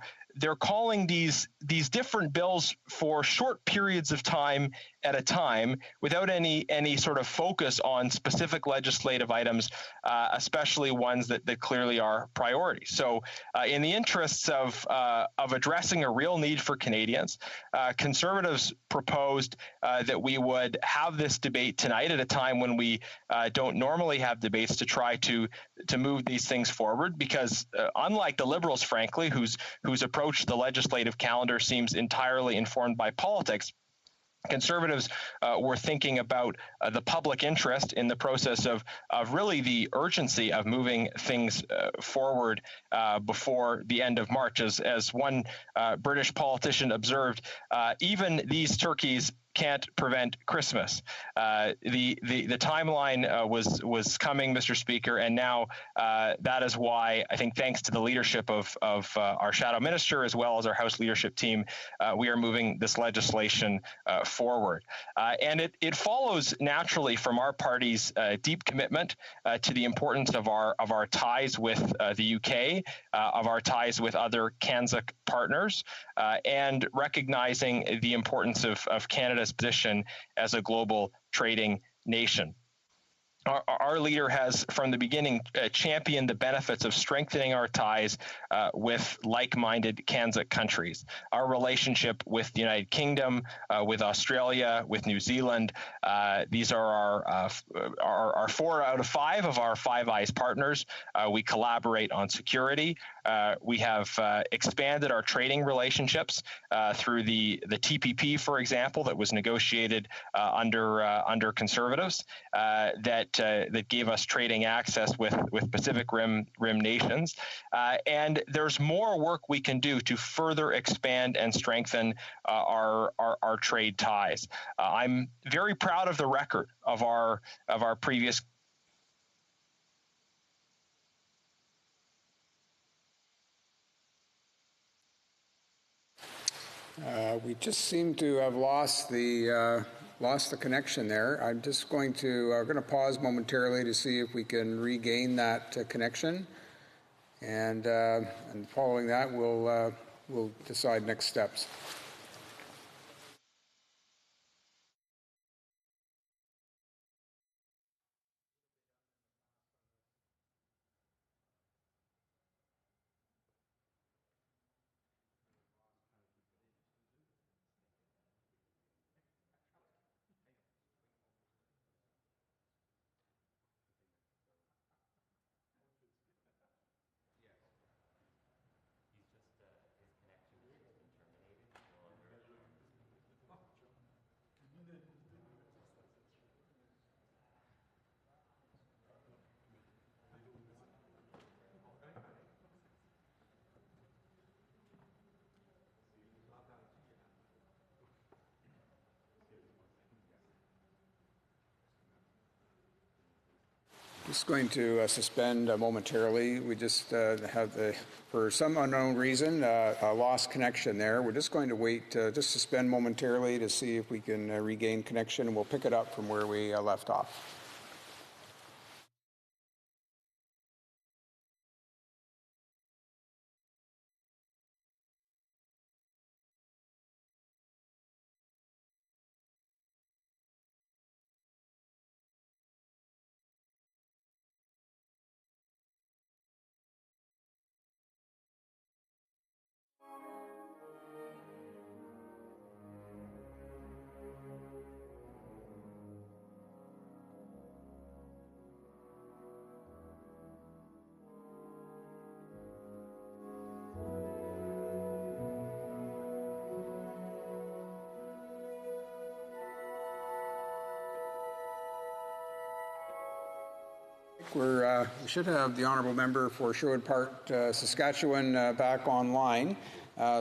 S3: calling these different bills for short periods of time at a time without any sort of focus on specific legislative items, especially ones that clearly are priorities. So in the interests of addressing a real need for Canadians, Conservatives proposed that we would have this debate tonight at a time when we don't normally have debates, to try to move these things forward, because unlike the Liberals, frankly, whose approach to the legislative calendar seems entirely informed by politics, Conservatives were thinking about the public interest in the process of really the urgency of moving things forward before the end of March. As one British politician observed, even these turkeys can't prevent Christmas. The timeline was coming, Mr. Speaker, and now that is why I think, thanks to the leadership of our shadow minister as well as our House leadership team, we are moving this legislation forward. And it follows naturally from our party's deep commitment to the importance of our ties with the UK, of our ties with other CANZUK partners, and recognizing the importance of Canada's position as a global trading nation. our leader has, from the beginning, championed the benefits of strengthening our ties with like-minded CANZUK countries. Our relationship with the United Kingdom, with Australia, with New Zealand, these are our 4 out of 5 of our Five Eyes partners. We collaborate on security. We have expanded our trading relationships through the TPP, for example, that was negotiated under Conservatives, that gave us trading access with Pacific Rim nations. And there's more work we can do to further expand and strengthen our trade ties. I'm very proud of the record of our previous.
S11: We just seem to have lost the connection there. I'm just going to pause momentarily to see if we can regain that connection, and following that, we'll decide next steps. Just going to suspend momentarily. We just have for some unknown reason, a lost connection there. We're just going to wait, just suspend momentarily to see if we can regain connection, and we'll pick it up from where we left off. We should have the honourable member for Sherwood Park, Saskatchewan, back online.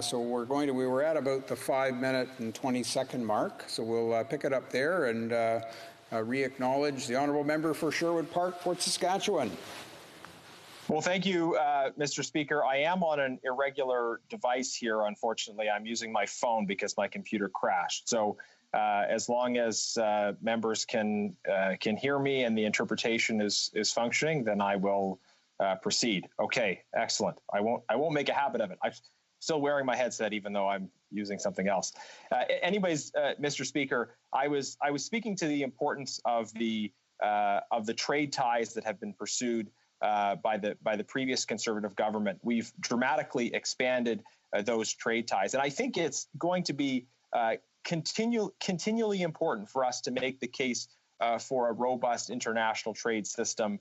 S11: So we were at about the 5-minute and 20-second mark. So we'll pick it up there and re-acknowledge the honourable member for Sherwood Park, Fort Saskatchewan.
S3: Well, thank you, Mr. Speaker. I am on an irregular device here. Unfortunately, I'm using my phone because my computer crashed. So as long as members can hear me and the interpretation is functioning, then I will proceed. Okay, excellent. I won't make a habit of it. I'm still wearing my headset even though I'm using something else. Anyways, Mr. Speaker, I was speaking to the importance of the trade ties that have been pursued by the previous Conservative government. We've dramatically expanded those trade ties, and I think it's going to be continually important for us to make the case for a robust international trade system,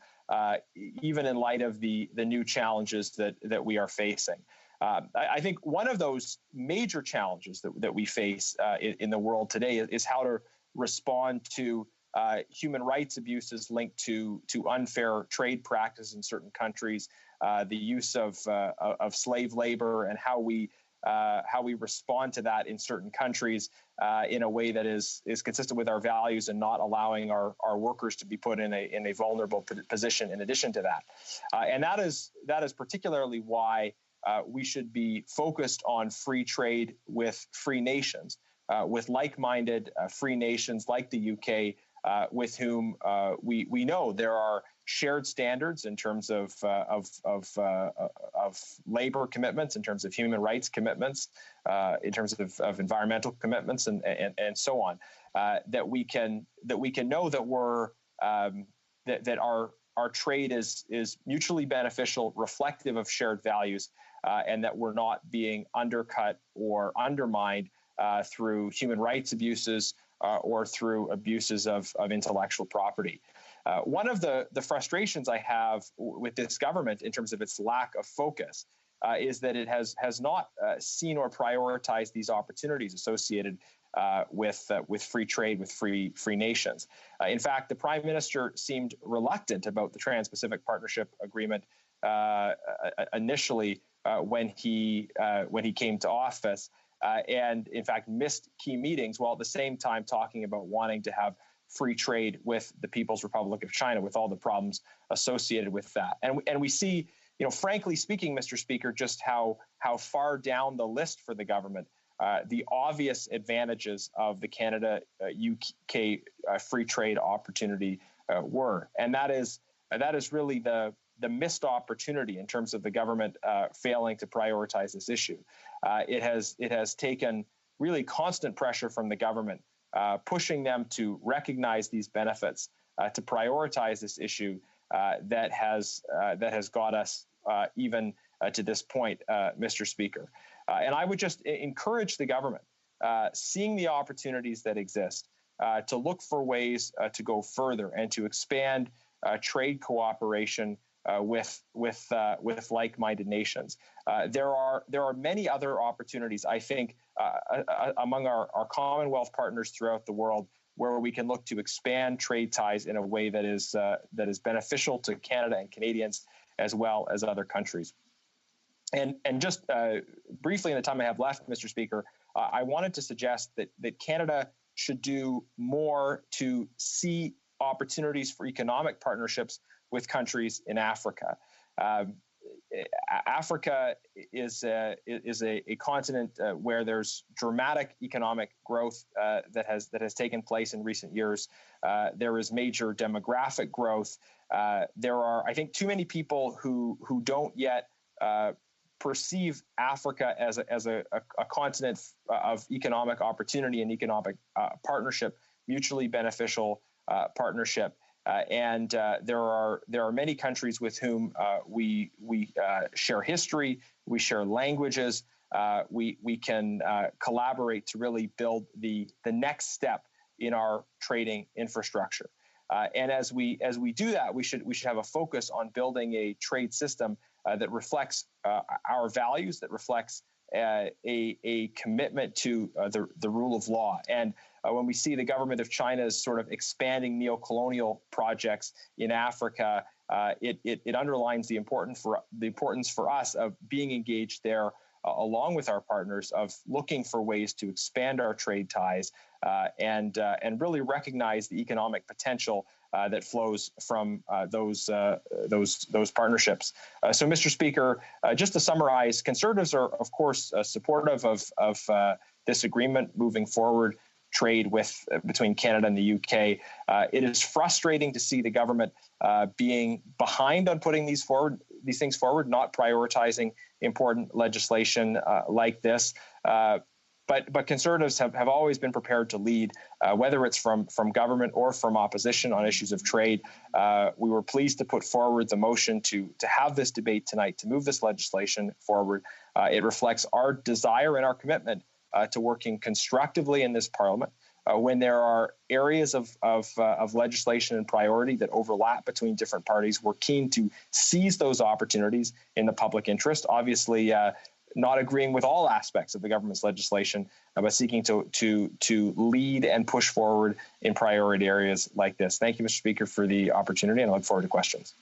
S3: even in light of the new challenges that we are facing. I think one of those major challenges that we face in the world today is how to respond to human rights abuses linked to unfair trade practices in certain countries, the use of slave labor, and how we respond to that in certain countries in a way that is consistent with our values and not allowing our workers to be put in a vulnerable position in addition to that. And that is particularly why we should be focused on free trade with free nations, with like-minded free nations like the UK, with whom we know there are shared standards in terms of labor commitments, in terms of human rights commitments, in terms of environmental commitments, and so on. That we can know that we're
S9: that our trade is mutually beneficial, reflective of shared values, and that we're not being undercut or undermined through human rights abuses or through abuses of intellectual property. One of the frustrations I have with this government in terms of its lack of focus is that it has not seen or prioritized these opportunities associated with free trade, with free nations. In fact, the Prime Minister seemed reluctant about the Trans-Pacific Partnership Agreement initially when he came to office, and in fact missed key meetings, while at the same time talking about wanting to have free trade with the People's Republic of China, with all the problems associated with that. And we see, frankly speaking, Mr. Speaker, just how far down the list for the government the obvious advantages of the Canada-UK free trade opportunity were. And that is really the missed opportunity in terms of the government failing to prioritize this issue. It has taken really constant pressure from the government, pushing them to recognize these benefits, to prioritize this issue that has got us even to this point, Mr. Speaker. And I would just encourage the government, seeing the opportunities that exist, to look for ways to go further and to expand trade cooperation with like-minded nations. There are many other opportunities, I think, among our Commonwealth partners throughout the world, where we can look to expand trade ties in a way that is beneficial to Canada and Canadians as well as other countries. And just briefly in the time I have left, Mr. Speaker, I wanted to suggest that Canada should do more to see opportunities for economic partnerships with countries in Africa. Africa is a continent where there's dramatic economic growth that has taken place in recent years. There is major demographic growth. There are, I think, too many people who don't yet perceive Africa as a continent of economic opportunity and economic partnership, mutually beneficial partnership. And there are many countries with whom we share history, we share languages, we can collaborate to really build the next step in our trading infrastructure. And as we do that, we should have a focus on building a trade system that reflects our values, that reflects a commitment to the rule of law. And when we see the government of China's sort of expanding neocolonial projects in Africa, it underlines the importance for us of being engaged there, along with our partners, of looking for ways to expand our trade ties and really recognize the economic potential that flows from those partnerships. So, Mr. Speaker, just to summarize, Conservatives are, of course, supportive of this agreement moving forward, trade between Canada and the UK. It is frustrating to see the government being behind on putting these things forward, not prioritizing important legislation like this. But Conservatives have always been prepared to lead, whether it's from government or from opposition on issues of trade. We were pleased to put forward the motion to have this debate tonight, to move this legislation forward. It reflects our desire and our commitment to working constructively in this Parliament. When there are areas of legislation and priority that overlap between different parties, we're keen to seize those opportunities in the public interest. Obviously, not agreeing with all aspects of the government's legislation, but seeking to lead and push forward in priority areas like this. Thank you, Mr. Speaker, for the opportunity, and I look forward to questions.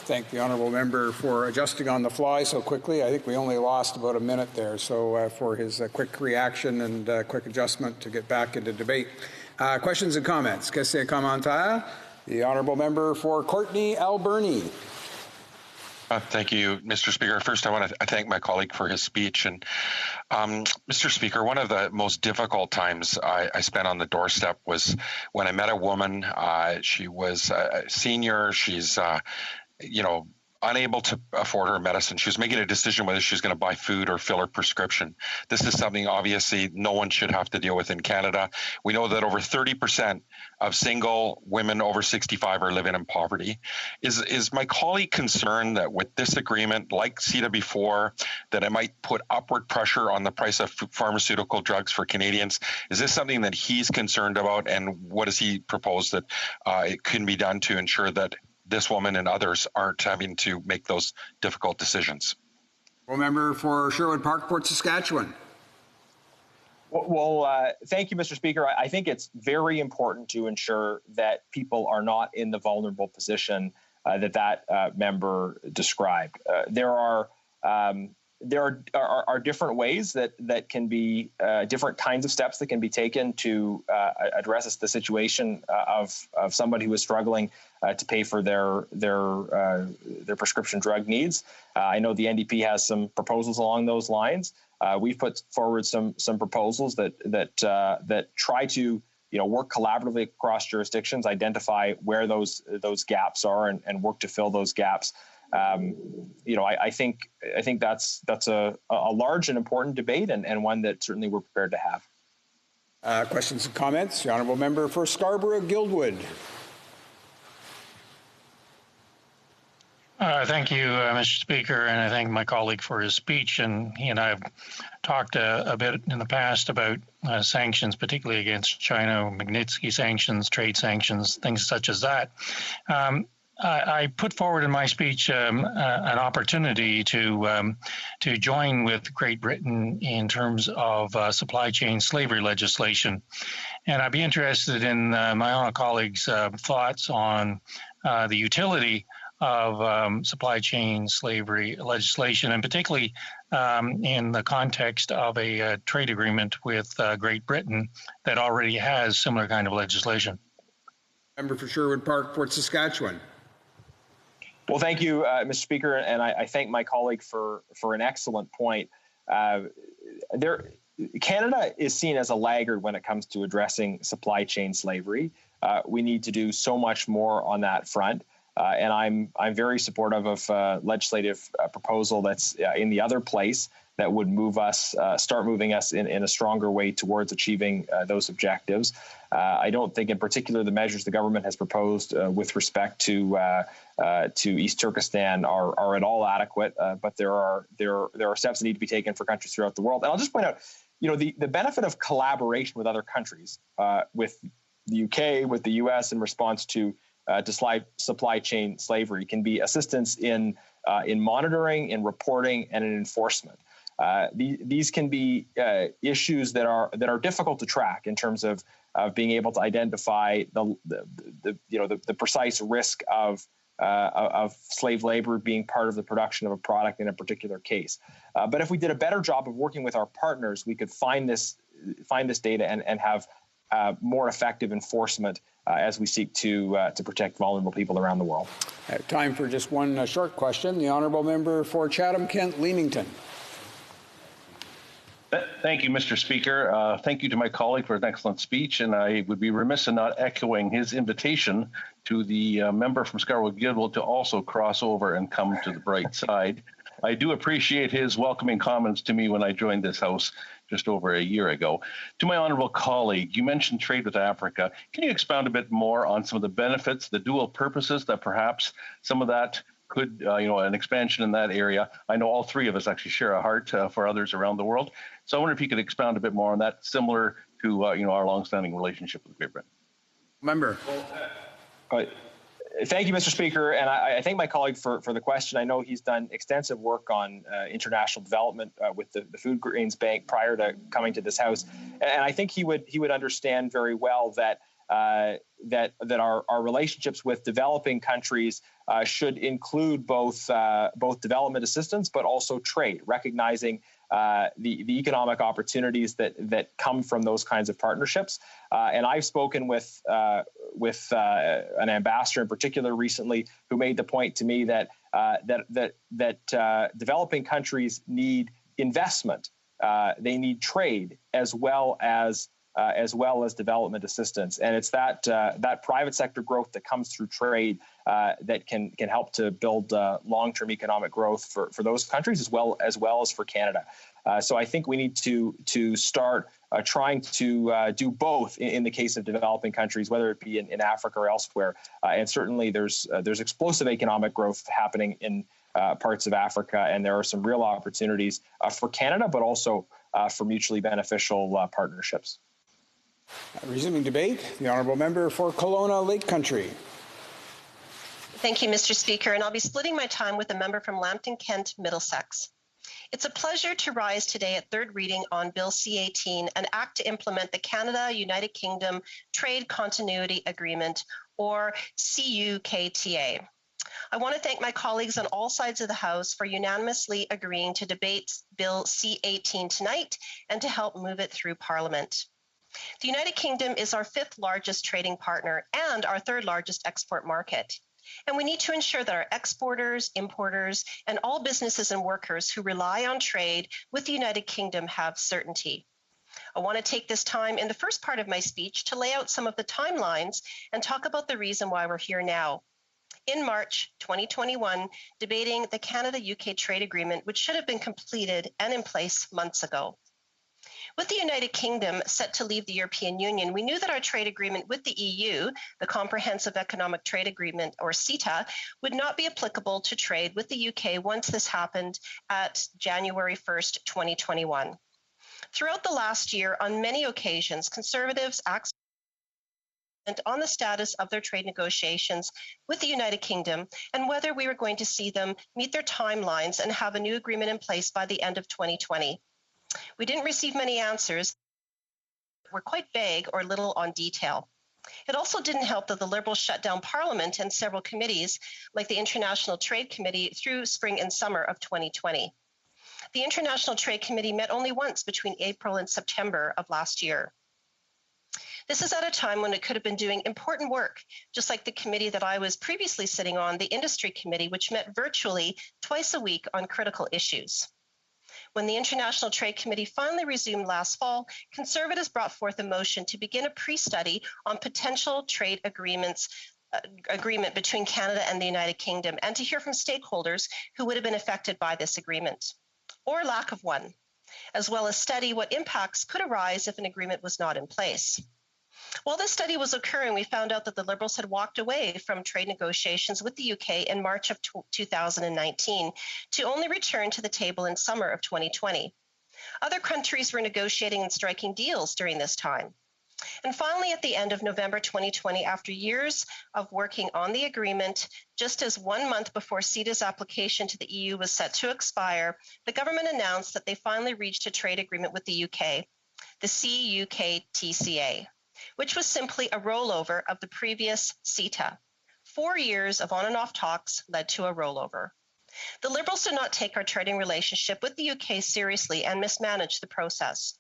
S11: Thank the honourable member for adjusting on the fly so quickly. I think we only lost about a minute there, so for his quick reaction and quick adjustment to get back into debate. Questions and comments? Question commentaire. The honourable member for Courtenay Alberni.
S19: Thank you, Mr. Speaker. First, I want to thank my colleague for his speech. And Mr. Speaker, one of the most difficult times I spent on the doorstep was when I met a woman. She was a senior. She's, unable to afford her medicine. She was making a decision whether she was going to buy food or fill her prescription. This is something obviously no one should have to deal with in Canada. We know that over 30% of single women over 65 are living in poverty. Is my colleague concerned that with this agreement, like CETA before, that it might put upward pressure on the price of pharmaceutical drugs for Canadians? Is this something that he's concerned about, and what does he propose that it can be done to ensure that this woman and others aren't having to make those difficult decisions?
S11: Well, member for Sherwood Park, Fort Saskatchewan.
S9: Well, thank you, Mr. Speaker. I think it's very important to ensure that people are not in the vulnerable position that member described. There are different ways that can be different kinds of steps that can be taken to address the situation of somebody who is struggling to pay for their prescription drug needs. I know the NDP has some proposals along those lines. We've put forward some proposals that try to work collaboratively across jurisdictions, identify where those gaps are, and work to fill those gaps. I think that's a large and important debate, and one that certainly we're prepared to have.
S11: Questions and comments? The honourable member for Scarborough-Guildwood.
S13: Thank you, Mr. Speaker, and I thank my colleague for his speech. And he and I have talked a bit in the past about sanctions, particularly against China, Magnitsky sanctions, trade sanctions, things such as that. I put forward in my speech an opportunity to join with Great Britain in terms of supply chain slavery legislation. And I'd be interested in my own colleagues' thoughts on the utility of supply chain slavery legislation, and particularly in the context of a trade agreement with Great Britain that already has similar kind of legislation.
S11: Member for Sherwood Park, Fort Saskatchewan.
S9: Well, thank you, Mr. Speaker, and I thank my colleague for an excellent point. Canada is seen as a laggard when it comes to addressing supply chain slavery. We need to do so much more on that front. And I'm very supportive of a legislative proposal that's in the other place that would start moving us in a stronger way towards achieving those objectives. I don't think, in particular, the measures the government has proposed with respect to East Turkestan are at all adequate. But there are steps that need to be taken for countries throughout the world. And I'll just point out, the benefit of collaboration with other countries, with the UK, with the US, in response to supply chain slavery, can be assistance in monitoring, in reporting, and in enforcement. These can be issues that are difficult to track in terms of being able to identify the precise risk of slave labor being part of the production of a product in a particular case. But if we did a better job of working with our partners, we could find this data and have more effective enforcement as we seek to protect vulnerable people around the world.
S11: Time for just one short question. The honourable member for Chatham-Kent-Leamington.
S12: Thank you, Mr. Speaker. Thank you to my colleague for an excellent speech, and I would be remiss in not echoing his invitation to the member from Scarborough-Guildwood to also cross over and come to the bright side. I do appreciate his welcoming comments to me when I joined this House just over a year ago. To my honourable colleague, you mentioned trade with Africa. Can you expound a bit more on some of the benefits, the dual purposes that perhaps some of that could, an expansion in that area? I know all three of us actually share a heart for others around the world. So I wonder if you could expound a bit more on that, similar to, our longstanding relationship with Great Britain.
S11: Member.
S9: Thank you, Mr. Speaker, and I thank my colleague for the question. I know he's done extensive work on international development with the Food Grains Bank prior to coming to this House, and I think he would understand very well that our relationships with developing countries should include both development assistance, but also trade, recognizing the economic opportunities that come from those kinds of partnerships. And I've spoken with an ambassador in particular recently who made the point to me that developing countries need investment, they need trade, as well as as well as development assistance. And it's that private sector growth that comes through trade that can help to build long-term economic growth for those countries as well as for Canada. So I think we need to start trying to do both in the case of developing countries, whether it be in Africa or elsewhere. And certainly there's explosive economic growth happening in parts of Africa, and there are some real opportunities for Canada, but also for mutually beneficial partnerships.
S11: Resuming debate, the honourable member for Kelowna Lake Country.
S18: Thank you, Mr. Speaker, and I'll be splitting my time with a member from Lambton, Kent, Middlesex. It's a pleasure to rise today at third reading on Bill C-18, an act to implement the Canada-United Kingdom Trade Continuity Agreement, or CUKTA. I want to thank my colleagues on all sides of the House for unanimously agreeing to debate Bill C-18 tonight and to help move it through Parliament. The United Kingdom is our fifth largest trading partner and our third largest export market. And we need to ensure that our exporters, importers, and all businesses and workers who rely on trade with the United Kingdom have certainty. I want to take this time in the first part of my speech to lay out some of the timelines and talk about the reason why we're here now. In March 2021, debating the Canada-UK trade agreement, which should have been completed and in place months ago. With the United Kingdom set to leave the European Union, we knew that our trade agreement with the EU, the Comprehensive Economic Trade Agreement, or CETA, would not be applicable to trade with the UK once this happened at January 1st, 2021. Throughout the last year, on many occasions, Conservatives asked on the status of their trade negotiations with the United Kingdom and whether we were going to see them meet their timelines and have a new agreement in place by the end of 2020. We didn't receive many answers, were quite vague or little on detail. It also didn't help that the Liberals shut down Parliament and several committees, like the International Trade Committee, through spring and summer of 2020. The International Trade Committee met only once between April and September of last year. This is at a time when it could have been doing important work, just like the committee that I was previously sitting on, the Industry Committee, which met virtually twice a week on critical issues. When the International Trade Committee finally resumed last fall, Conservatives brought forth a motion to begin a pre-study on potential trade agreement between Canada and the United Kingdom, and to hear from stakeholders who would have been affected by this agreement, or lack of one, as well as study what impacts could arise if an agreement was not in place. While this study was occurring, we found out that the Liberals had walked away from trade negotiations with the UK in March of 2019 to only return to the table in summer of 2020. Other countries were negotiating and striking deals during this time. And finally, at the end of November 2020, after years of working on the agreement, just as 1 month before CETA's application to the EU was set to expire, the government announced that they finally reached a trade agreement with the UK, the CUKTA, which was simply a rollover of the previous CETA. 4 years of on and off talks led to a rollover. The Liberals did not take our trading relationship with the UK seriously and mismanaged the process.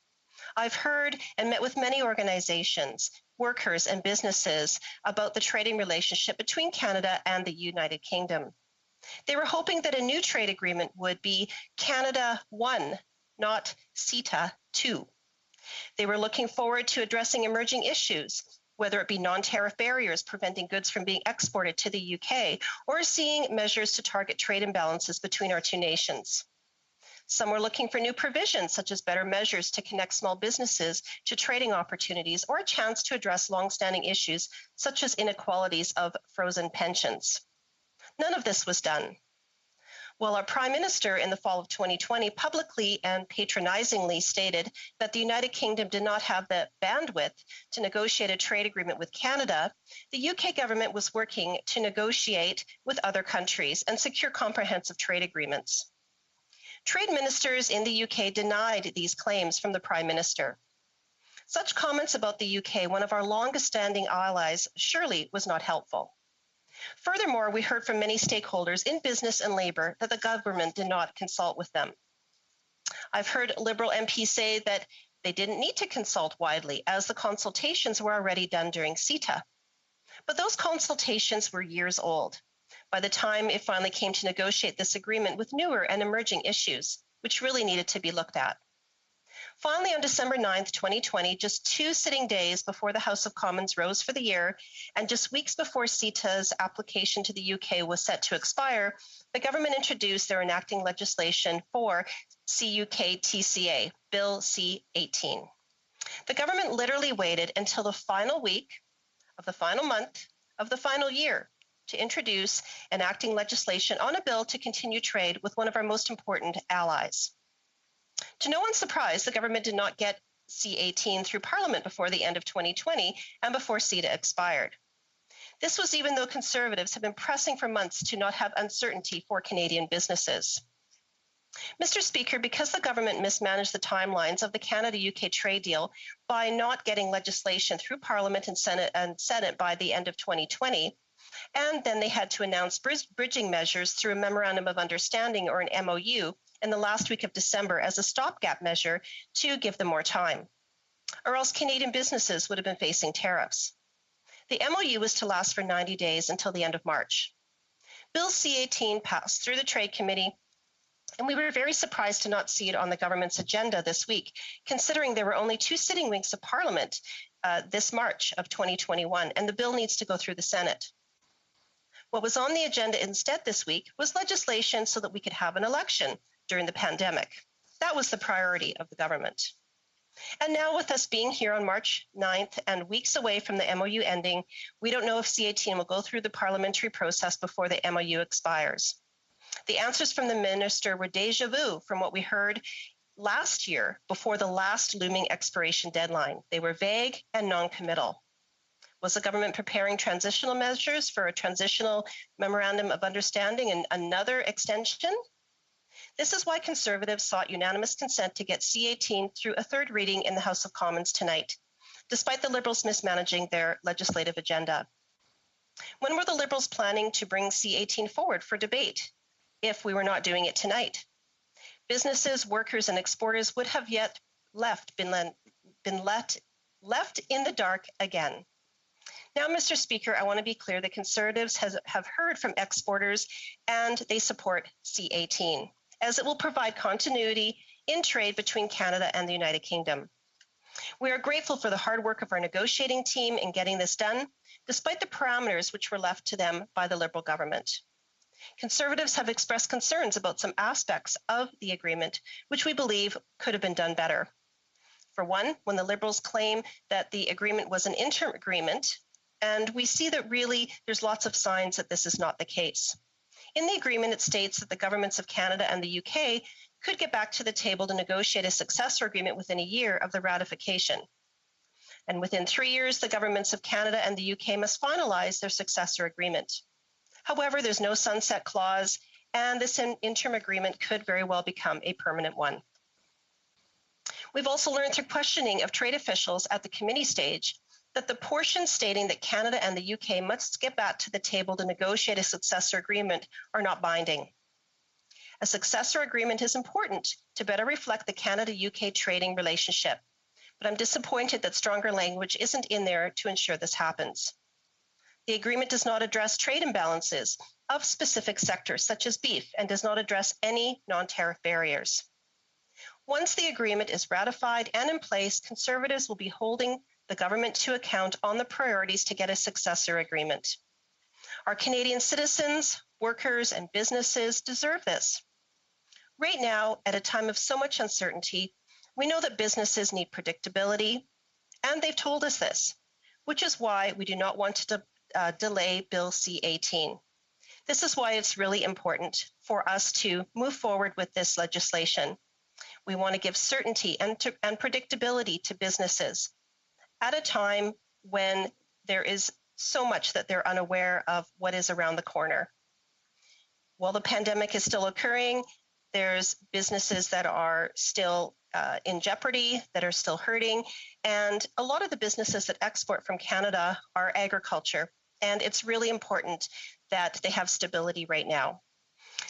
S18: I've heard and met with many organizations, workers, and businesses about the trading relationship between Canada and the United Kingdom. They were hoping that a new trade agreement would be Canada 1, not CETA 2. They were looking forward to addressing emerging issues, whether it be non-tariff barriers preventing goods from being exported to the UK, or seeing measures to target trade imbalances between our two nations. Some were looking for new provisions, such as better measures to connect small businesses to trading opportunities, or a chance to address long-standing issues, such as inequalities of frozen pensions. None of this was done. While our Prime Minister in the fall of 2020 publicly and patronizingly stated that the United Kingdom did not have the bandwidth to negotiate a trade agreement with Canada, the UK government was working to negotiate with other countries and secure comprehensive trade agreements. Trade ministers in the UK denied these claims from the Prime Minister. Such comments about the UK, one of our longest-standing allies, surely was not helpful. Furthermore, we heard from many stakeholders in business and labor that the government did not consult with them. I've heard Liberal MPs say that they didn't need to consult widely, as the consultations were already done during CETA. But those consultations were years old by the time it finally came to negotiate this agreement with newer and emerging issues, which really needed to be looked at. Finally, on December 9th, 2020, just 2 sitting days before the House of Commons rose for the year, and just weeks before CETA's application to the UK was set to expire, the government introduced their enacting legislation for CUK-TCA, Bill C-18. The government literally waited until the final week of the final month of the final year to introduce enacting legislation on a bill to continue trade with one of our most important allies. To no one's surprise, the government did not get C-18 through Parliament before the end of 2020 and before CETA expired. This was even though Conservatives have been pressing for months to not have uncertainty for Canadian businesses. Mr. Speaker, because the government mismanaged the timelines of the Canada-UK trade deal by not getting legislation through Parliament and Senate by the end of 2020, and then they had to announce bridging measures through a Memorandum of Understanding or an MOU in the last week of December as a stopgap measure to give them more time, or else Canadian businesses would have been facing tariffs. The MOU was to last for 90 days until the end of March. Bill C-18 passed through the Trade Committee, and we were very surprised to not see it on the government's agenda this week, considering there were only 2 sitting weeks of Parliament this March of 2021, and the bill needs to go through the Senate. What was on the agenda instead this week was legislation so that we could have an election during the pandemic. That was the priority of the government. And now with us being here on March 9th and weeks away from the MOU ending, we don't know if C-18 will go through the parliamentary process before the MOU expires. The answers from the minister were déjà vu from what we heard last year before the last looming expiration deadline. They were vague and non-committal. Was the government preparing transitional measures for a transitional memorandum of understanding and another extension? This is why Conservatives sought unanimous consent to get C-18 through a third reading in the House of Commons tonight, despite the Liberals mismanaging their legislative agenda. When were the Liberals planning to bring C-18 forward for debate if we were not doing it tonight? Businesses, workers, and exporters would have yet been left in the dark again. Now, Mr. Speaker, I want to be clear that Conservatives have heard from exporters and they support C-18, as it will provide continuity in trade between Canada and the United Kingdom. We are grateful for the hard work of our negotiating team in getting this done, despite the parameters which were left to them by the Liberal government. Conservatives have expressed concerns about some aspects of the agreement, which we believe could have been done better. For one, when the Liberals claim that the agreement was an interim agreement, and we see that really there's lots of signs that this is not the case. In the agreement, it states that the governments of Canada and the UK could get back to the table to negotiate a successor agreement within a year of the ratification. And within 3 years, the governments of Canada and the UK must finalize their successor agreement. However, there's no sunset clause, and this interim agreement could very well become a permanent one. We've also learned through questioning of trade officials at the committee stage that the portion stating that Canada and the UK must get back to the table to negotiate a successor agreement are not binding. A successor agreement is important to better reflect the Canada-UK trading relationship, but I'm disappointed that stronger language isn't in there to ensure this happens. The agreement does not address trade imbalances of specific sectors such as beef and does not address any non-tariff barriers. Once the agreement is ratified and in place, Conservatives will be holding the government to account on the priorities to get a successor agreement. Our Canadian citizens, workers, and businesses deserve this. Right now, at a time of so much uncertainty, we know that businesses need predictability, and they've told us this, which is why we do not want to delay Bill C-18. This is why it's really important for us to move forward with this legislation. We want to give certainty and predictability to businesses at a time when there is so much that they're unaware of what is around the corner. While the pandemic is still occurring, there's businesses that are still in jeopardy, that are still hurting, and a lot of the businesses that export from Canada are agriculture, and it's really important that they have stability right now.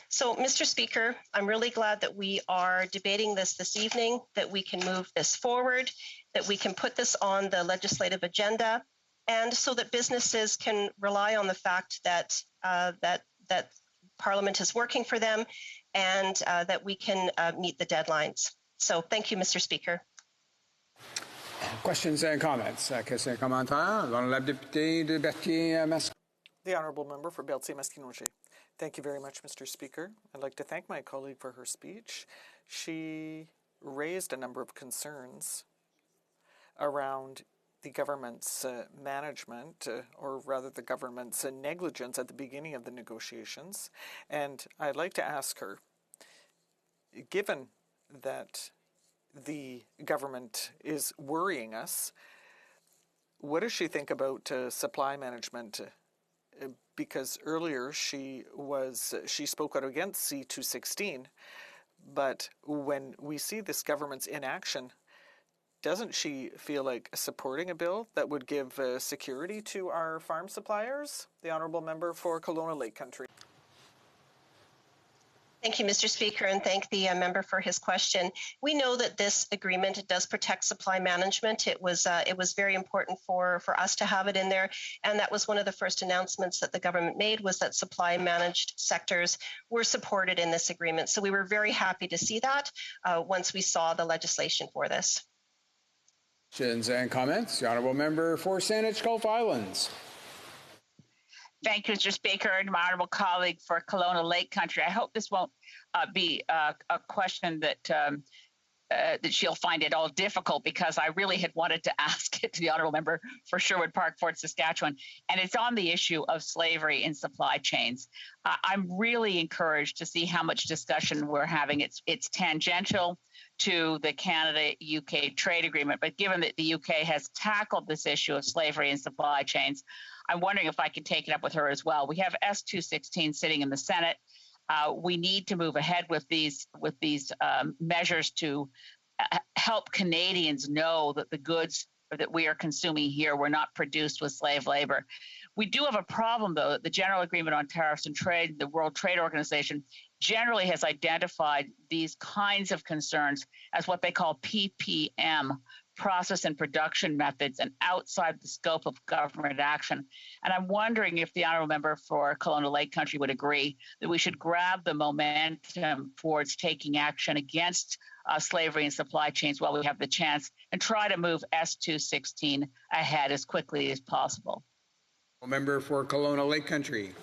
S18: So, Mr. Speaker, I'm really glad that we are debating this evening, that we can move this forward, that we can put this on the legislative agenda, and so that businesses can rely on the fact that that Parliament is working for them, and that we can meet the deadlines. So, thank you, Mr. Speaker.
S11: Questions and comments. Question et commentaire. L'honorable député de Berthier-Mascon.
S1: The Honourable Member for Berthier-Masquinongé. Thank you very much, Mr. Speaker. I'd like to thank my colleague for her speech. She raised a number of concerns around the government's management, or rather the government's negligence at the beginning of the negotiations. And I'd like to ask her, given that the government is worrying us, what does she think about supply management? Because earlier she spoke out against C216, but when we see this government's inaction, doesn't she feel like supporting a bill that would give security to our farm suppliers? The Honourable Member for Kelowna Lake Country.
S18: Thank you, Mr. Speaker, and thank the member for his question. We know that this agreement does protect supply management. It was very important for us to have it in there, and that was one of the first announcements that the government made, was that supply managed sectors were supported in this agreement. So we were very happy to see that once we saw the legislation for this.
S11: Questions and comments. The Honourable Member for Saanich Gulf Islands.
S8: Thank you, Mr. Speaker, and my honourable colleague for Kelowna Lake Country. I hope this won't be a question that she'll find it all difficult, because I really had wanted to ask it to the honourable member for Sherwood Park, Fort Saskatchewan, and it's on the issue of slavery in supply chains. I'm really encouraged to see how much discussion we're having. It's tangential to the Canada-UK trade agreement, but given that the UK has tackled this issue of slavery in supply chains, I'm wondering if I could take it up with her as well. We have S216 sitting in the Senate. We need to move ahead with these measures to help Canadians know that the goods that we are consuming here were not produced with slave labor. We do have a problem, though, that the General Agreement on Tariffs and Trade, the World Trade Organization, generally has identified these kinds of concerns as what they call PPM, process and production methods, and outside the scope of government action. And I'm wondering if the honourable member for Kelowna Lake Country would agree that we should grab the momentum towards taking action against slavery and supply chains while we have the chance, and try to move S216 ahead as quickly as possible.
S11: Member for Kelowna Lake Country.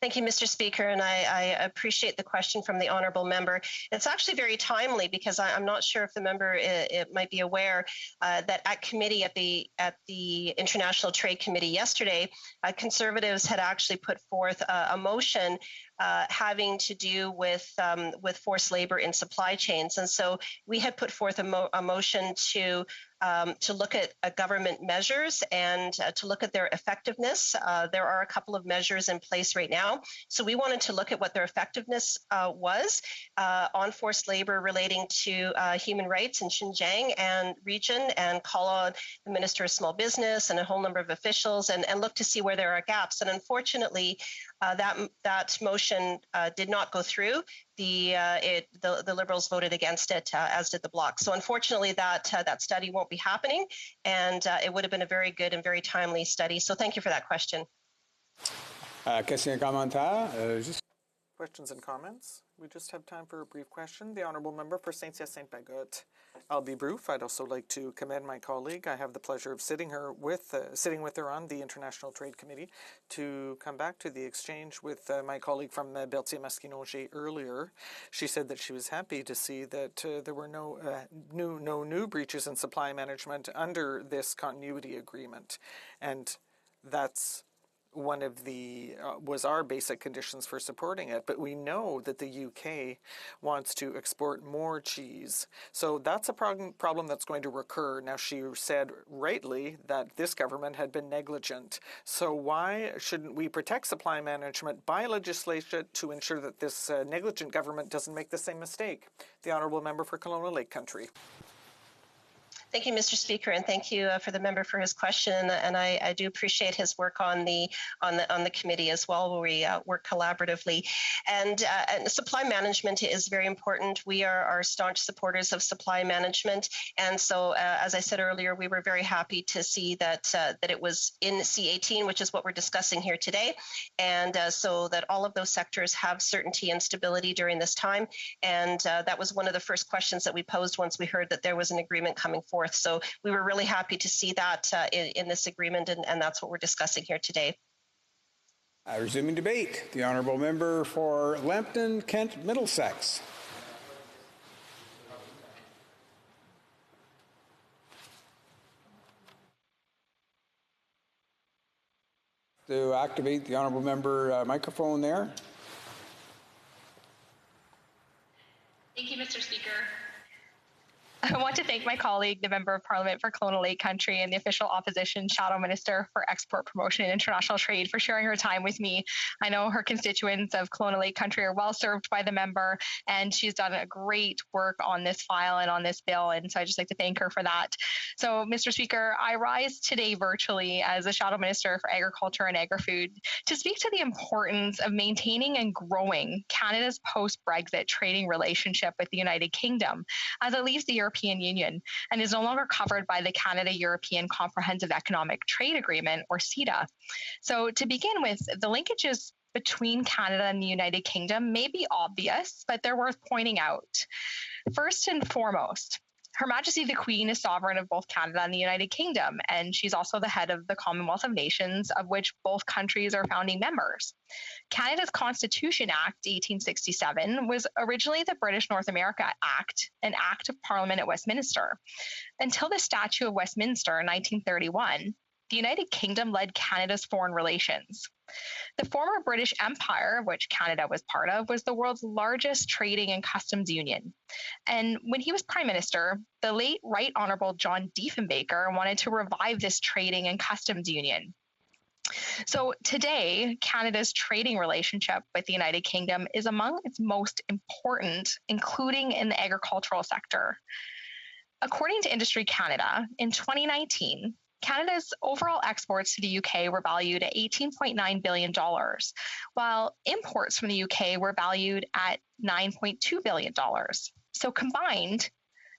S18: Thank you, Mr. Speaker, and I appreciate the question from the honourable member. It's actually very timely, because I'm not sure if the member it might be aware that at committee, at the International Trade Committee yesterday, Conservatives had actually put forth a motion having to do with forced labor in supply chains, and so we had put forth a motion to look at government measures and to look at their effectiveness. There are a couple of measures in place right now. So we wanted to look at what their effectiveness was on forced labor relating to human rights in Xinjiang and region, and call on the Minister of Small Business and a whole number of officials and look to see where there are gaps. And unfortunately, that motion did not go through. The Liberals voted against it, as did the Bloc. So unfortunately, that study won't be happening, and it would have been a very good and very timely study. So thank you for that question.
S11: Questions
S1: and comments? We just have time for a brief question. The Honourable Member for Saint-Hyacinthe-Bagotte. I'll be brief. I'd also like to commend my colleague. I have the pleasure of sitting with her on the International Trade Committee to come back to the exchange with my colleague from Berthier-Masquinongé earlier. She said that she was happy to see that there were no new breaches in supply management under this continuity agreement, and that's one of the was our basic conditions for supporting it. But we know that the UK wants to export more cheese, so that's a problem that's going to recur. Now, she said rightly that this government had been negligent, so why shouldn't we protect supply management by legislation to ensure that this negligent government doesn't make the same mistake? The Honourable Member for Kelowna Lake Country.
S18: Thank you, Mr. Speaker, and thank you for the member for his question. And I do appreciate his work on the committee as well, where we work collaboratively. And supply management is very important. We are staunch supporters of supply management, and so as I said earlier, we were very happy to see that it was in C18, which is what we're discussing here today, and so that all of those sectors have certainty and stability during this time. And that was one of the first questions that we posed once we heard that there was an agreement coming forth. So we were really happy to see that in this agreement, and that's what we're discussing here today.
S11: Resuming debate, the honourable member for Lambton, Kent, Middlesex. To activate the honourable member microphone there.
S16: Thank you, Mr. Speaker. I want to thank my colleague, the Member of Parliament for Kelowna Lake Country and the Official Opposition Shadow Minister for Export Promotion and International Trade for sharing her time with me. I know her constituents of Kelowna Lake Country are well served by the member, and she's done a great work on this file and on this bill, and so I'd just like to thank her for that. So, Mr. Speaker, I rise today virtually as the Shadow Minister for Agriculture and Agri-Food to speak to the importance of maintaining and growing Canada's post-Brexit trading relationship with the United Kingdom as it leaves the European Union and is no longer covered by the Canada-European Comprehensive Economic Trade Agreement, or CETA. So to begin with, the linkages between Canada and the United Kingdom may be obvious, but they're worth pointing out. First and foremost, Her Majesty the Queen is sovereign of both Canada and the United Kingdom, and she's also the head of the Commonwealth of Nations, of which both countries are founding members. Canada's Constitution Act 1867 was originally the British North America Act, an act of Parliament at Westminster. Until the Statute of Westminster in 1931, the United Kingdom led Canada's foreign relations. The former British Empire, of which Canada was part of, was the world's largest trading and customs union. And when he was Prime Minister, the late Right Honourable John Diefenbaker wanted to revive this trading and customs union. So today, Canada's trading relationship with the United Kingdom is among its most important, including in the agricultural sector. According to Industry Canada, in 2019, Canada's overall exports to the UK were valued at $18.9 billion, while imports from the UK were valued at $9.2 billion. So combined,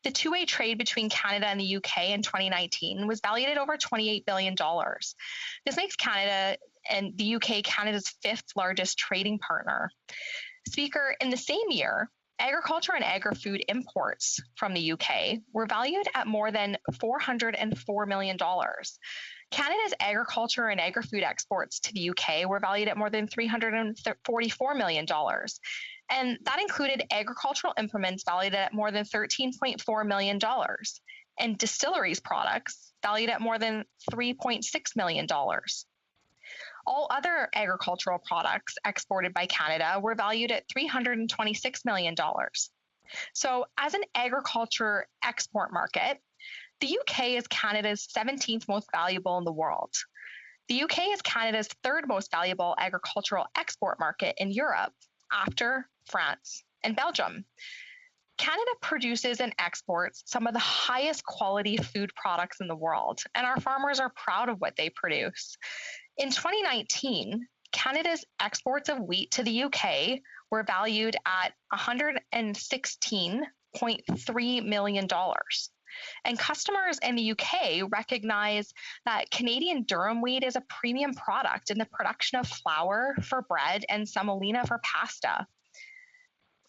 S16: the two-way trade between Canada and the UK in 2019 was valued at over $28 billion. This makes Canada and the UK Canada's fifth largest trading partner. Speaker, in the same year, agriculture and agri-food imports from the UK were valued at more than $404 million. Canada's agriculture and agri-food exports to the UK were valued at more than $344 million. And that included agricultural implements valued at more than $13.4 million and distilleries products valued at more than $3.6 million. All other agricultural products exported by Canada were valued at $326 million. So as an agriculture export market, the UK is Canada's 17th most valuable in the world. The UK is Canada's third most valuable agricultural export market in Europe, after France and Belgium. Canada produces and exports some of the highest quality food products in the world, and our farmers are proud of what they produce. In 2019, Canada's exports of wheat to the UK were valued at $116.3 million. And customers in the UK recognize that Canadian durum wheat is a premium product in the production of flour for bread and semolina for pasta.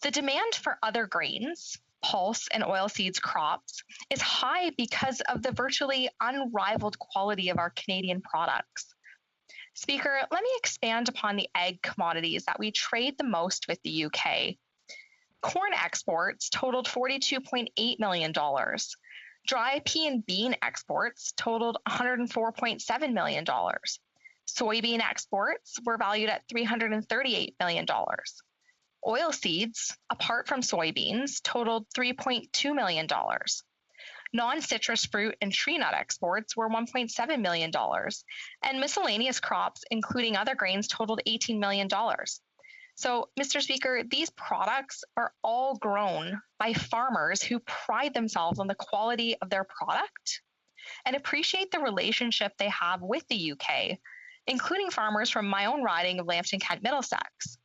S16: The demand for other grains, pulse and oilseeds crops, is high because of the virtually unrivaled quality of our Canadian products. Speaker, let me expand upon the ag commodities that we trade the most with the UK. Corn exports totaled $42.8 million. Dry pea and bean exports totaled $104.7 million. Soybean exports were valued at $338 million. Oilseeds, apart from soybeans, totaled $3.2 million. Non-citrus fruit and tree nut exports were $1.7 million, and miscellaneous crops, including other grains, totaled $18 million. So, Mr. Speaker, these products are all grown by farmers who pride themselves on the quality of their product and appreciate the relationship they have with the UK, including farmers from my own riding of Lambton-Kent Middlesex.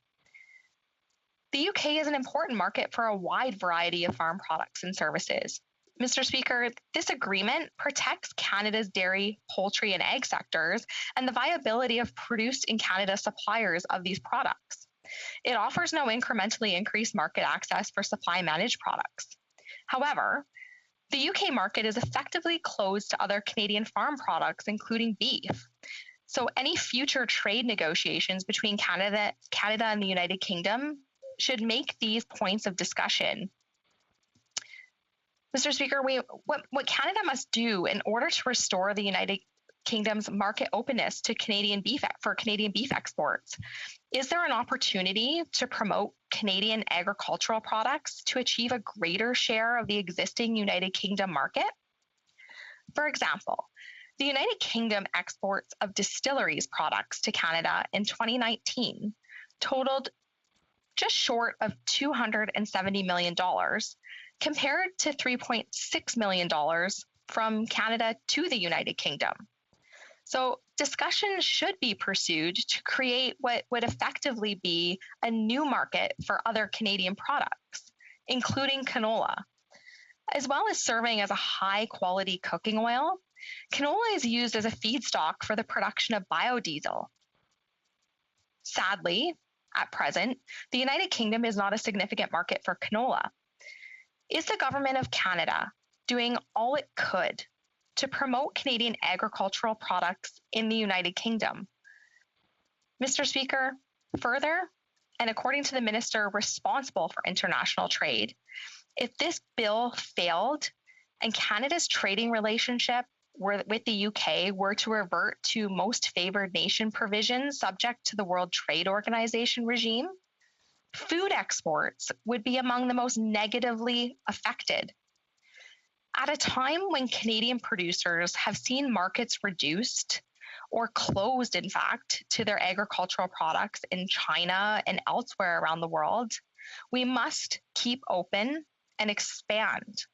S16: The UK is an important market for a wide variety of farm products and services. Mr. Speaker, this agreement protects Canada's dairy, poultry, and egg sectors and the viability of produced in Canada suppliers of these products. It offers no incrementally increased market access for supply managed products. However, the UK market is effectively closed to other Canadian farm products, including beef. So any future trade negotiations between Canada and the United Kingdom should make these points of discussion. Mr. Speaker, what Canada must do in order to restore the United Kingdom's market openness to Canadian beef exports, is there an opportunity to promote Canadian agricultural products to achieve a greater share of the existing United Kingdom market? For example, the United Kingdom exports of distilleries products to Canada in 2019 totaled just short of $270 million, compared to $3.6 million from Canada to the United Kingdom. So discussions should be pursued to create what would effectively be a new market for other Canadian products, including canola. As well as serving as a high-quality cooking oil, canola is used as a feedstock for the production of biodiesel. Sadly, at present, the United Kingdom is not a significant market for canola. Is the Government of Canada doing all it could to promote Canadian agricultural products in the United Kingdom? Mr. Speaker, further, and according to the Minister responsible for international trade, if this bill failed and Canada's trading relationship with the UK were to revert to most favored nation provisions subject to the World Trade Organization regime, food exports would be among the most negatively affected. At a time when Canadian producers have seen markets reduced or closed, in fact, to their agricultural products in China and elsewhere around the world, we must keep open and expand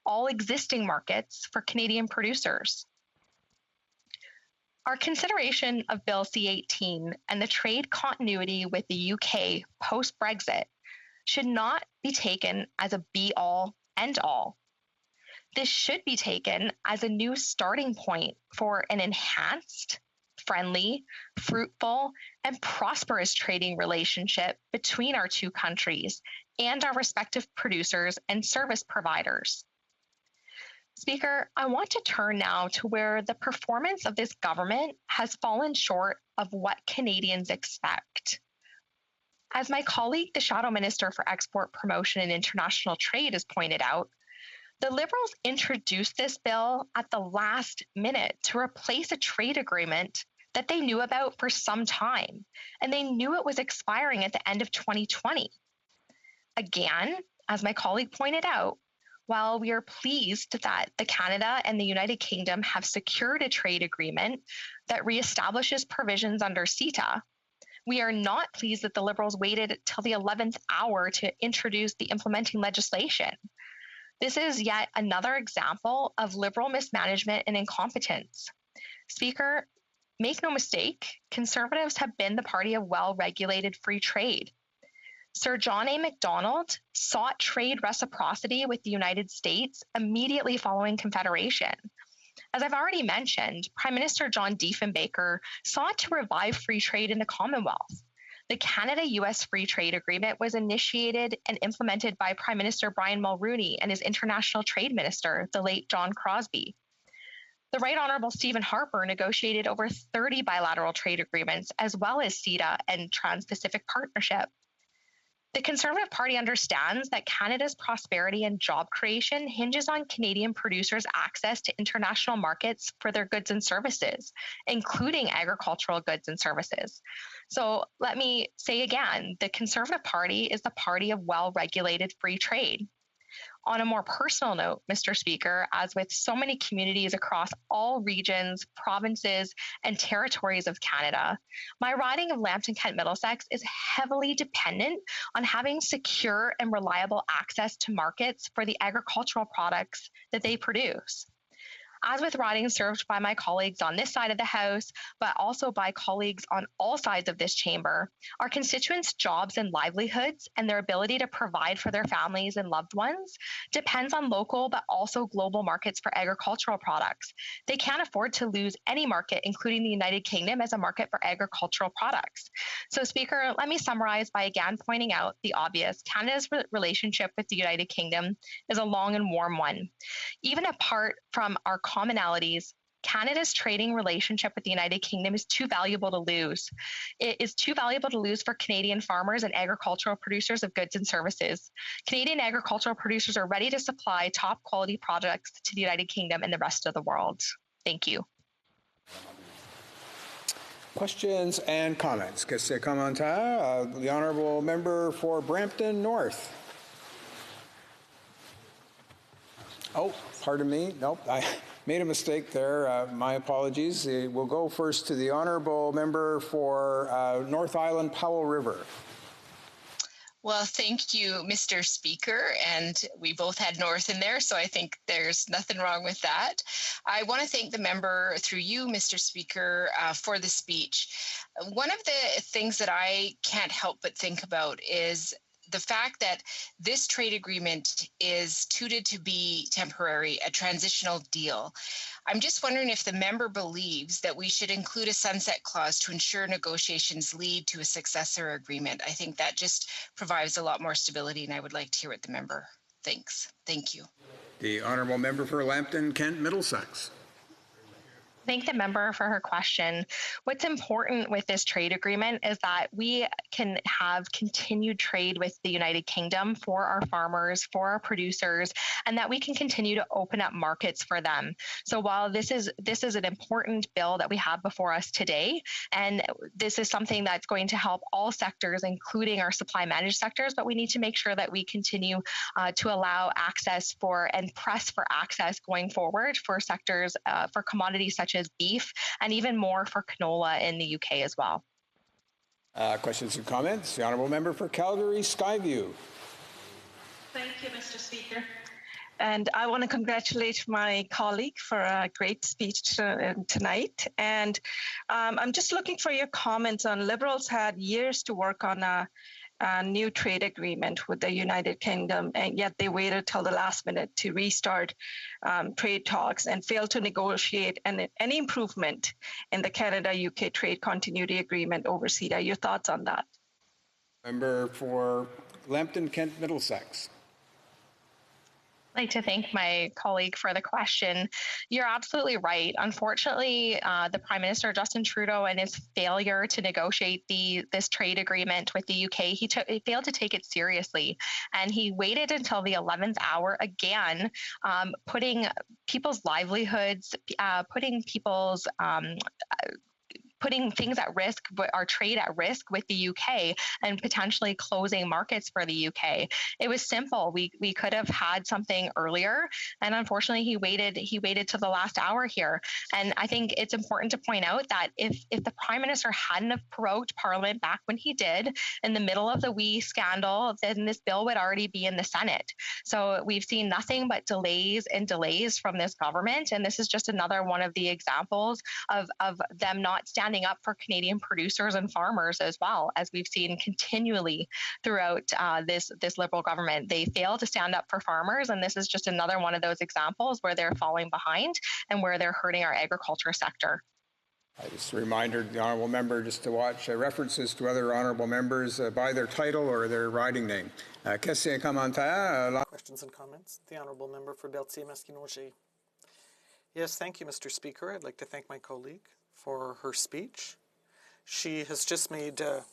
S16: all existing markets for Canadian producers. Our consideration of Bill C-18 and the trade continuity with the UK post-Brexit should not be taken as a be-all, end-all. This should be taken as a new starting point for an enhanced, friendly, fruitful, and prosperous trading relationship between our two countries and our respective producers and service providers. Speaker, I want to turn now to where the performance of this government has fallen short of what Canadians expect. As my colleague, the Shadow Minister for Export Promotion and International Trade, has pointed out, the Liberals introduced this bill at the last minute to replace a trade agreement that they knew about for some time, and they knew it was expiring at the end of 2020. Again, as my colleague pointed out, while we are pleased that Canada and the United Kingdom have secured a trade agreement that reestablishes provisions under CETA, we are not pleased that the Liberals waited till the 11th hour to introduce the implementing legislation. This is yet another example of Liberal mismanagement and incompetence. Speaker, make no mistake, Conservatives have been the party of well-regulated free trade. Sir John A. Macdonald sought trade reciprocity with the United States immediately following Confederation. As I've already mentioned, Prime Minister John Diefenbaker sought to revive free trade in the Commonwealth. The Canada-US Free Trade Agreement was initiated and implemented by Prime Minister Brian Mulroney and his International Trade Minister, the late John Crosbie. The Right Honourable Stephen Harper negotiated over 30 bilateral trade agreements, as well as CETA and Trans-Pacific Partnership. The Conservative Party understands that Canada's prosperity and job creation hinges on Canadian producers' access to international markets for their goods and services, including agricultural goods and services. So let me say again, the Conservative Party is the party of well-regulated free trade. On a more personal note, Mr. Speaker, as with so many communities across all regions, provinces, and territories of Canada, my riding of Lambton-Kent Middlesex is heavily dependent on having secure and reliable access to markets for the agricultural products that they produce. As with ridings served by my colleagues on this side of the House, but also by colleagues on all sides of this chamber, our constituents' jobs and livelihoods and their ability to provide for their families and loved ones depends on local but also global markets for agricultural products. They can't afford to lose any market, including the United Kingdom, as a market for agricultural products. So, Speaker, let me summarize by again pointing out the obvious. Canada's relationship with the United Kingdom is a long and warm one. Even apart from our commonalities, Canada's trading relationship with the United Kingdom is too valuable to lose. It is too valuable to lose for Canadian farmers and agricultural producers of goods and services. Canadian agricultural producers are ready to supply top quality products to the United Kingdom and the rest of the world. Thank you.
S11: Questions and comments? Question commentaire. The honourable member for Brampton North. Oh, pardon me. Nope, I made a mistake there. My apologies. We'll go first to the honourable member for North Island Powell River.
S5: Well, thank you, Mr. Speaker, and we both had North in there, so I think there's nothing wrong with that. I want to thank the member through you, Mr. Speaker, for the speech. One of the things that I can't help but think about is the fact that this trade agreement is touted to be temporary, a transitional deal. I'm just wondering if the member believes that we should include a sunset clause to ensure negotiations lead to a successor agreement. I think that just provides a lot more stability, and I would like to hear what the member thinks. Thank you.
S11: The honourable member for Lambton-Kent Middlesex.
S16: Thank the member for her question. What's important with this trade agreement is that we can have continued trade with the United Kingdom for our farmers, for our producers, and that we can continue to open up markets for them. So while this is an important bill that we have before us today, and this is something that's going to help all sectors, including our supply managed sectors, but we need to make sure that we continue to allow access for and press for access going forward for sectors, for commodities such as beef, and even more for canola in the UK as well.
S11: Questions and comments? The honourable member for Calgary Skyview.
S17: Thank you, Mr. Speaker. And I want to congratulate my colleague for a great speech tonight. And I'm just looking for your comments on Liberals had years to work on a new trade agreement with the United Kingdom, and yet they waited till the last minute to restart trade talks and failed to negotiate any improvement in the Canada-UK trade continuity agreement over CETA. Your thoughts on that?
S11: Member for Lambton-Kent Middlesex.
S16: I'd like to thank my colleague for the question. You're absolutely right. Unfortunately, the Prime Minister, Justin Trudeau, and his failure to negotiate this trade agreement with the UK, he failed to take it seriously. And he waited until the 11th hour again, putting people's livelihoods, putting things at risk, our trade at risk with the UK, and potentially closing markets for the UK. It was simple. We could have had something earlier, and unfortunately he waited to the last hour here. And I think it's important to point out that if the Prime Minister hadn't have prorogued Parliament back when he did in the middle of the WE scandal, then this bill would already be in the Senate. So we've seen nothing but delays and delays from this government, and this is just another one of the examples of them not standing up for Canadian producers and farmers, as well as we've seen continually throughout this Liberal government. They fail to stand up for farmers, and this is just another one of those examples where they're falling behind and where they're hurting our agriculture sector.
S11: I just reminded the honourable member just to watch references to other honourable members by their title or their riding name. Questions
S1: and comments? The honourable member for Berthier-Masquinongé. Yes, thank you, Mr. Speaker. I'd like to thank my colleague for her speech. She has just made a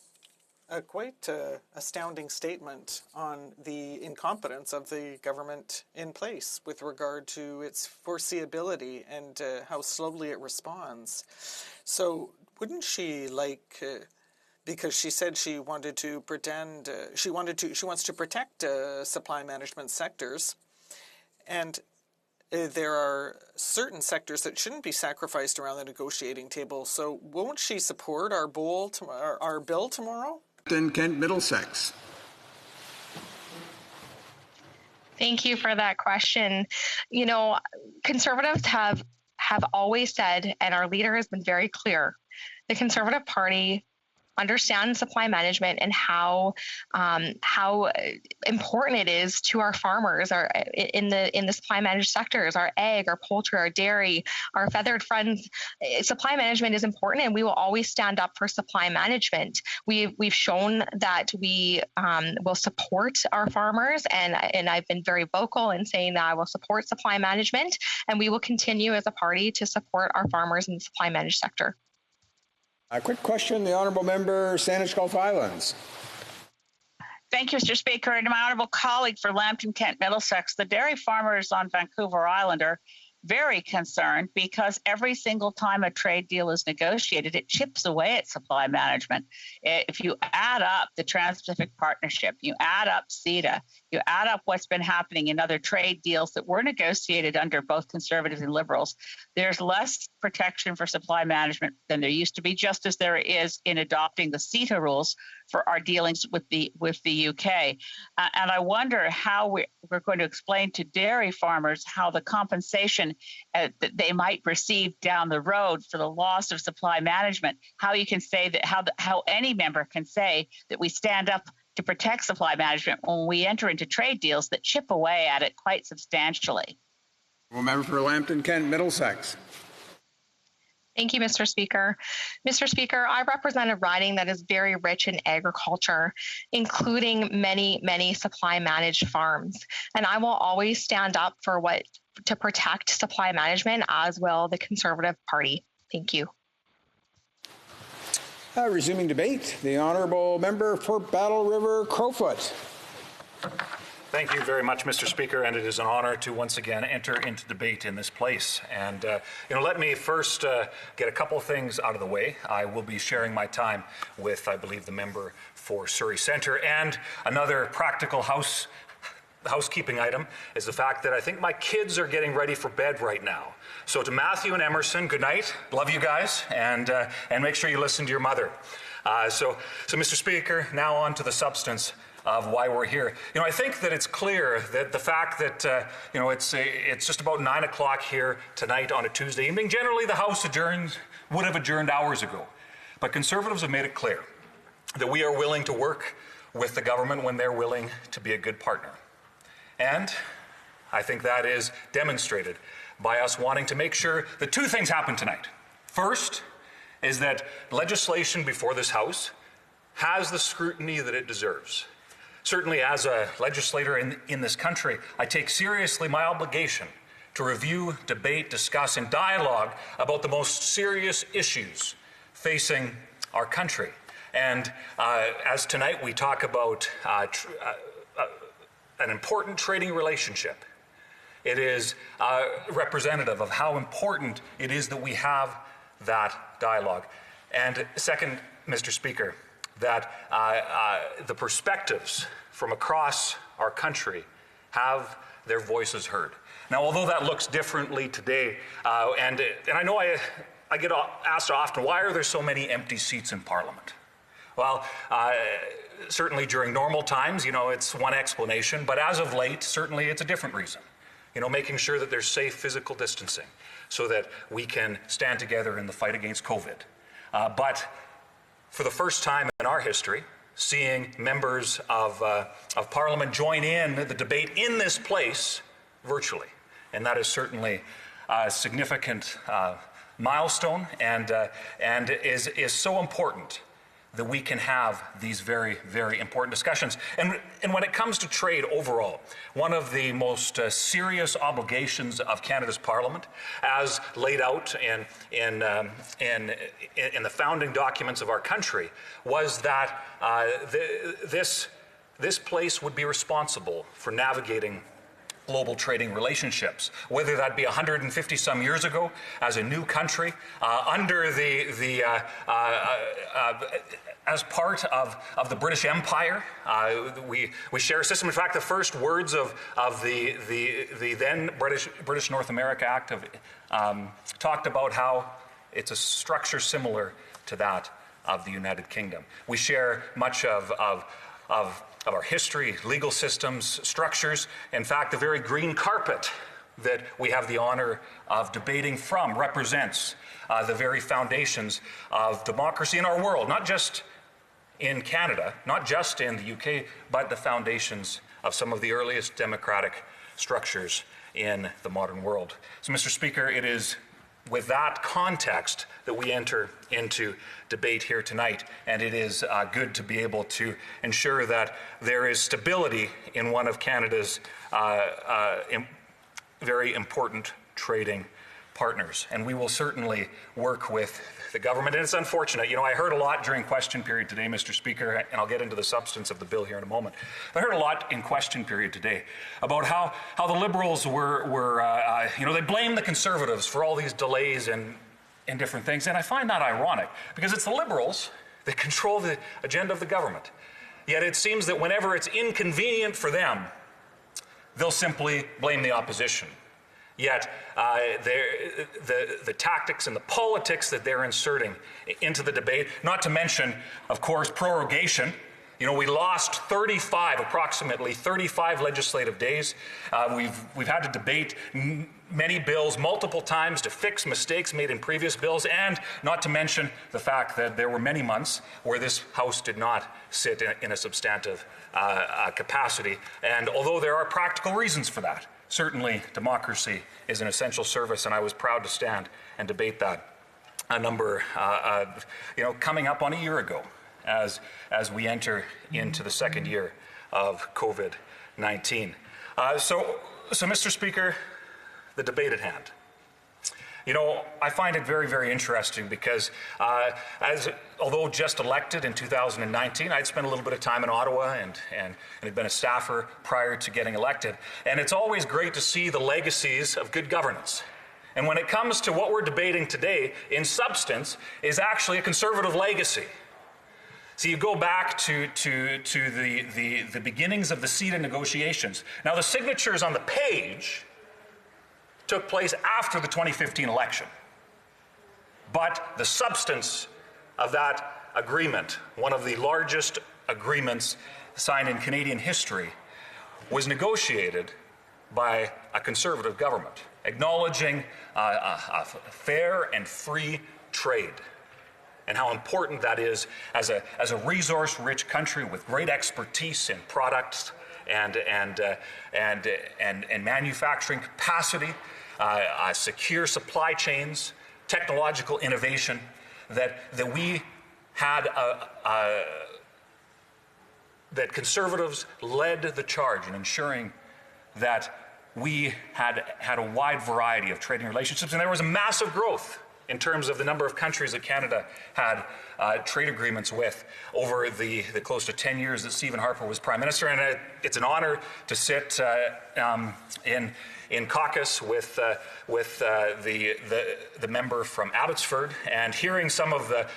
S1: quite astounding statement on the incompetence of the government in place with regard to its foreseeability and how slowly it responds. So wouldn't she like, because she said she wanted to pretend, she wants to protect supply management sectors, And there are certain sectors that shouldn't be sacrificed around the negotiating table. So won't she support our bill tomorrow?
S11: Kent Middlesex.
S16: Thank you for that question. You know, Conservatives have always said, and our leader has been very clear, the Conservative Party understands supply management and how important it is to our farmers, in the supply managed sectors, our egg, our poultry, our dairy, our feathered friends. Supply management is important, and we will always stand up for supply management. We've shown that we will support our farmers, and I've been very vocal in saying that I will support supply management, and we will continue as a party to support our farmers in the supply managed sector.
S11: A quick question, the Honourable Member, Saanich Gulf Islands.
S8: Thank you, Mr. Speaker. And my honourable colleague for Lambton, Kent, Middlesex, the dairy farmers on Vancouver Island are very concerned because every single time a trade deal is negotiated, it chips away at supply management. If you add up the Trans-Pacific Partnership, you add up CETA, you add up what's been happening in other trade deals that were negotiated under both Conservatives and Liberals, there's less protection for supply management than there used to be, just as there is in adopting the CETA rules for our dealings with the UK. And I wonder how we're going to explain to dairy farmers how the compensation that they might receive down the road for the loss of supply management, how you can say that, how any member can say that we stand up to protect supply management when we enter into trade deals that chip away at it quite substantially.
S11: Well, member for Lambton, Kent, Middlesex.
S16: Thank you, Mr. Speaker. Mr. Speaker, I represent a riding that is very rich in agriculture, including many, many supply managed farms. And I will always stand up to protect supply management, as will the Conservative Party. Thank you.
S11: Resuming debate, the Honourable Member for Battle River Crowfoot.
S10: Thank you very much, Mr. Speaker, and it is an honor to once again enter into debate in this place. And, let me first get a couple of things out of the way. I will be sharing my time with, I believe, the member for Surrey Centre. And another practical housekeeping item is the fact that I think my kids are getting ready for bed right now. So to Matthew and Emerson, good night. Love you guys, and make sure you listen to your mother. So, Mr. Speaker, now on to the substance of why we're here. I think that it's clear that the fact that, it's just about 9 o'clock here tonight on a Tuesday evening. Generally, the House would have adjourned hours ago. But Conservatives have made it clear that we are willing to work with the government when they're willing to be a good partner. And I think that is demonstrated by us wanting to make sure that two things happen tonight. First is that legislation before this House has the scrutiny that it deserves. Certainly, as a legislator in this country, I take seriously my obligation to review, debate, discuss, and dialogue about the most serious issues facing our country. And as tonight we talk about an important trading relationship, it is representative of how important it is that we have that dialogue. And second, Mr. Speaker, that the perspectives from across our country have their voices heard. Now, although that looks differently today, and I know I get asked often, why are there so many empty seats in Parliament? Well, certainly during normal times, it's one explanation, but as of late, certainly it's a different reason. Making sure that there's safe physical distancing so that we can stand together in the fight against COVID. But for the first time in our history, seeing members of Parliament join in the debate in this place virtually. And that is certainly a significant milestone and is so important that we can have these very, very important discussions. And when it comes to trade overall, one of the most serious obligations of Canada's Parliament, as laid out in the founding documents of our country, was that this place would be responsible for navigating global trading relationships, whether that be 150 some years ago as a new country under as part of the British Empire. We share a system. In fact, the first words of the then British North America Act talked about how it's a structure similar to that of the United Kingdom. We share much of our history, legal systems, structures. In fact, the very green carpet that we have the honor of debating from represents the very foundations of democracy in our world, not just in Canada, not just in the UK, but the foundations of some of the earliest democratic structures in the modern world. So, Mr. Speaker, it is with that context that we enter into debate here tonight, and it is good to be able to ensure that there is stability in one of Canada's very important trading partners. And we will certainly work with the government. And it's unfortunate. You know, I heard a lot during question period today, Mr. Speaker, and I'll get into the substance of the bill here in a moment. I heard a lot in question period today about how the Liberals they blame the Conservatives for all these delays and different things. And I find that ironic because it's the Liberals that control the agenda of the government. Yet it seems that whenever it's inconvenient for them, they'll simply blame the opposition. Yet the tactics and the politics that they're inserting into the debate, not to mention, of course, prorogation. You know, we lost approximately 35 legislative days. We've had to debate many bills multiple times to fix mistakes made in previous bills, and not to mention the fact that there were many months where this House did not sit in a substantive capacity. And although there are practical reasons for that, certainly democracy is an essential service, and I was proud to stand and debate that coming up on a year ago as we enter into the second year of COVID-19. So, Mr. Speaker, the debate at hand. You know, I find it very, very interesting because although just elected in 2019, I'd spent a little bit of time in Ottawa and had been a staffer prior to getting elected. And it's always great to see the legacies of good governance. And when it comes to what we're debating today, in substance, is actually a Conservative legacy. So you go back to the beginnings of the CETA negotiations. Now, the signatures on the page took place after the 2015 election. But the substance of that agreement, one of the largest agreements signed in Canadian history, was negotiated by a Conservative government, acknowledging a fair and free trade, and how important that is as a resource-rich country with great expertise in products and manufacturing capacity, secure supply chains, technological innovation, that we had that Conservatives led the charge in ensuring that we had a wide variety of trading relationships, and there was a massive growth in terms of the number of countries that Canada had trade agreements with over the close to 10 years that Stephen Harper was Prime Minister. And it's an honor to sit in caucus with the member from Abbotsford and hearing some of the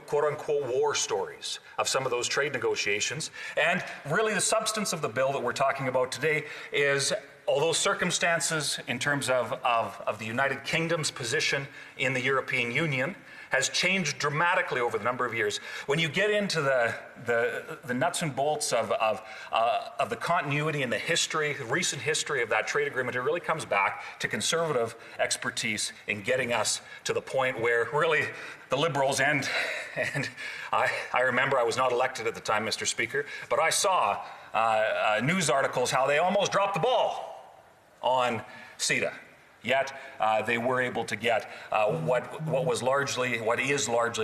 S10: quote-unquote war stories of some of those trade negotiations. And really the substance of the bill that we're talking about today is, although circumstances in terms of the United Kingdom's position in the European Union has changed dramatically over the number of years, when you get into the nuts and bolts of the continuity and the history, the recent history of that trade agreement, it really comes back to Conservative expertise in getting us to the point where really the Liberals and I remember I was not elected at the time, Mr. Speaker, but I saw news articles how they almost dropped the ball on CETA. Yet they were able to get what is largely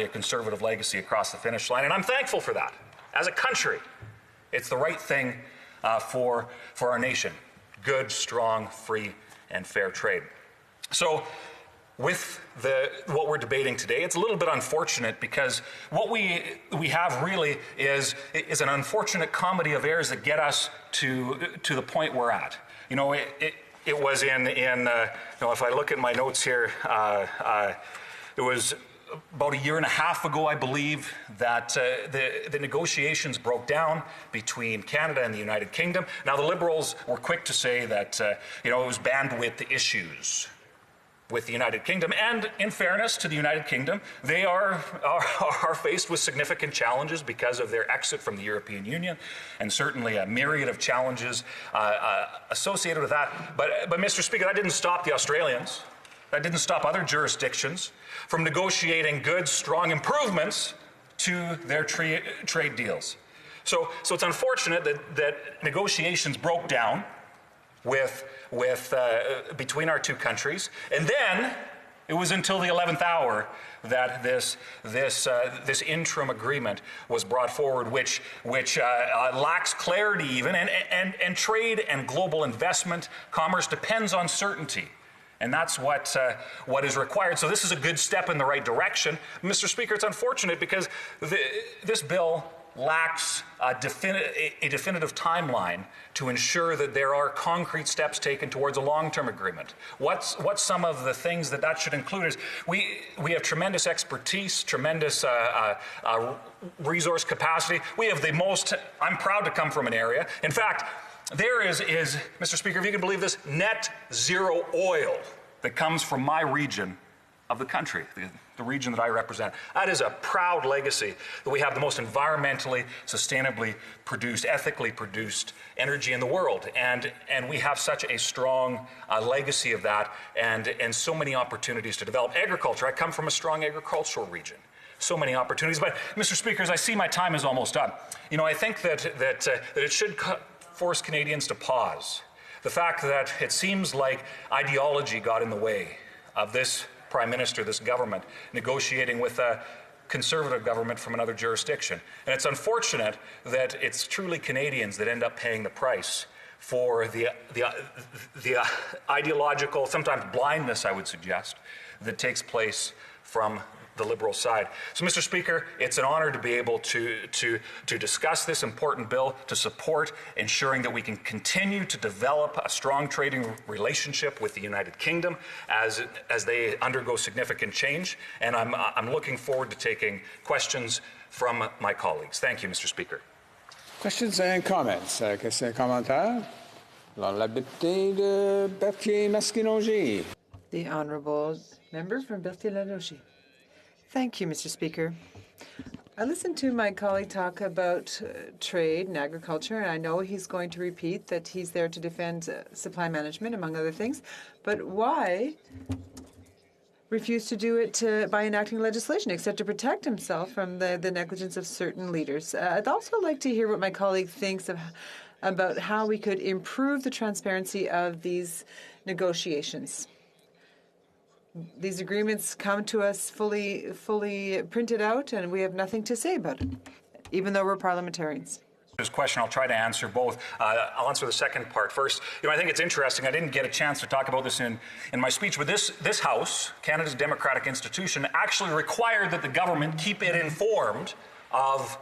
S10: a Conservative legacy across the finish line, and I'm thankful for that. As a country, it's the right thing for our nation: good, strong, free, and fair trade. So, with what we're debating today, it's a little bit unfortunate because what we have really is an unfortunate comedy of errors that get us to the point we're at. It was if I look at my notes here, it was about a year and a half ago, I believe, that the negotiations broke down between Canada and the United Kingdom. Now, the Liberals were quick to say that, it was bandwidth issues with the United Kingdom. And in fairness to the United Kingdom, they are faced with significant challenges because of their exit from the European Union, and certainly a myriad of challenges associated with that. But Mr. Speaker, that didn't stop the Australians. That didn't stop other jurisdictions from negotiating good, strong improvements to their trade deals. So it's unfortunate that negotiations broke down between our two countries, and then it was until the 11th hour that this interim agreement was brought forward, which lacks clarity even, and trade and global investment, commerce depends on certainty. And that's what is required. So this is a good step in the right direction. Mr. Speaker, it's unfortunate because this bill lacks a definitive timeline to ensure that there are concrete steps taken towards a long-term agreement. What's some of the things that should include is we have tremendous expertise, tremendous resource capacity. We have the most, I'm proud to come from an area. In fact, there is, Mr. Speaker, if you can believe this, net zero oil that comes from my region of the country, the region that I represent. That is a proud legacy that we have the most environmentally, sustainably produced, ethically produced energy in the world. And we have such a strong legacy of that and so many opportunities to develop agriculture. I come from a strong agricultural region. So many opportunities. But Mr. Speaker, as I see my time is almost up, I think that it should force Canadians to pause. The fact that it seems like ideology got in the way of this Prime Minister, this government, negotiating with a conservative government from another jurisdiction. And it's unfortunate that it's truly Canadians that end up paying the price for the ideological, sometimes blindness, I would suggest, that takes place from the Liberal side. So, Mr. Speaker, it's an honor to be able to discuss this important bill, to support ensuring that we can continue to develop a strong trading relationship with the United Kingdom as they undergo significant change. And I'm looking forward to taking questions from my colleagues. Thank you, Mr. Speaker.
S11: Questions and comments. Questions et commentaires? La député de Berthier-Maskinongé.
S14: The honourable member from Berthier-Maskinongé. Thank you, Mr. Speaker. I listened to my colleague talk about trade and agriculture, and I know he's going to repeat that he's there to defend supply management, among other things. But why refuse to do it by enacting legislation, except to protect himself from the negligence of certain leaders? I'd also like to hear what my colleague thinks about how we could improve the transparency of these negotiations. These agreements come to us fully printed out, and we have nothing to say about it, even though we're parliamentarians.
S10: This question, I'll try to answer both. I'll answer the second part first. I think it's interesting. I didn't get a chance to talk about this in my speech, but this House, Canada's democratic institution, actually required that the government keep it informed of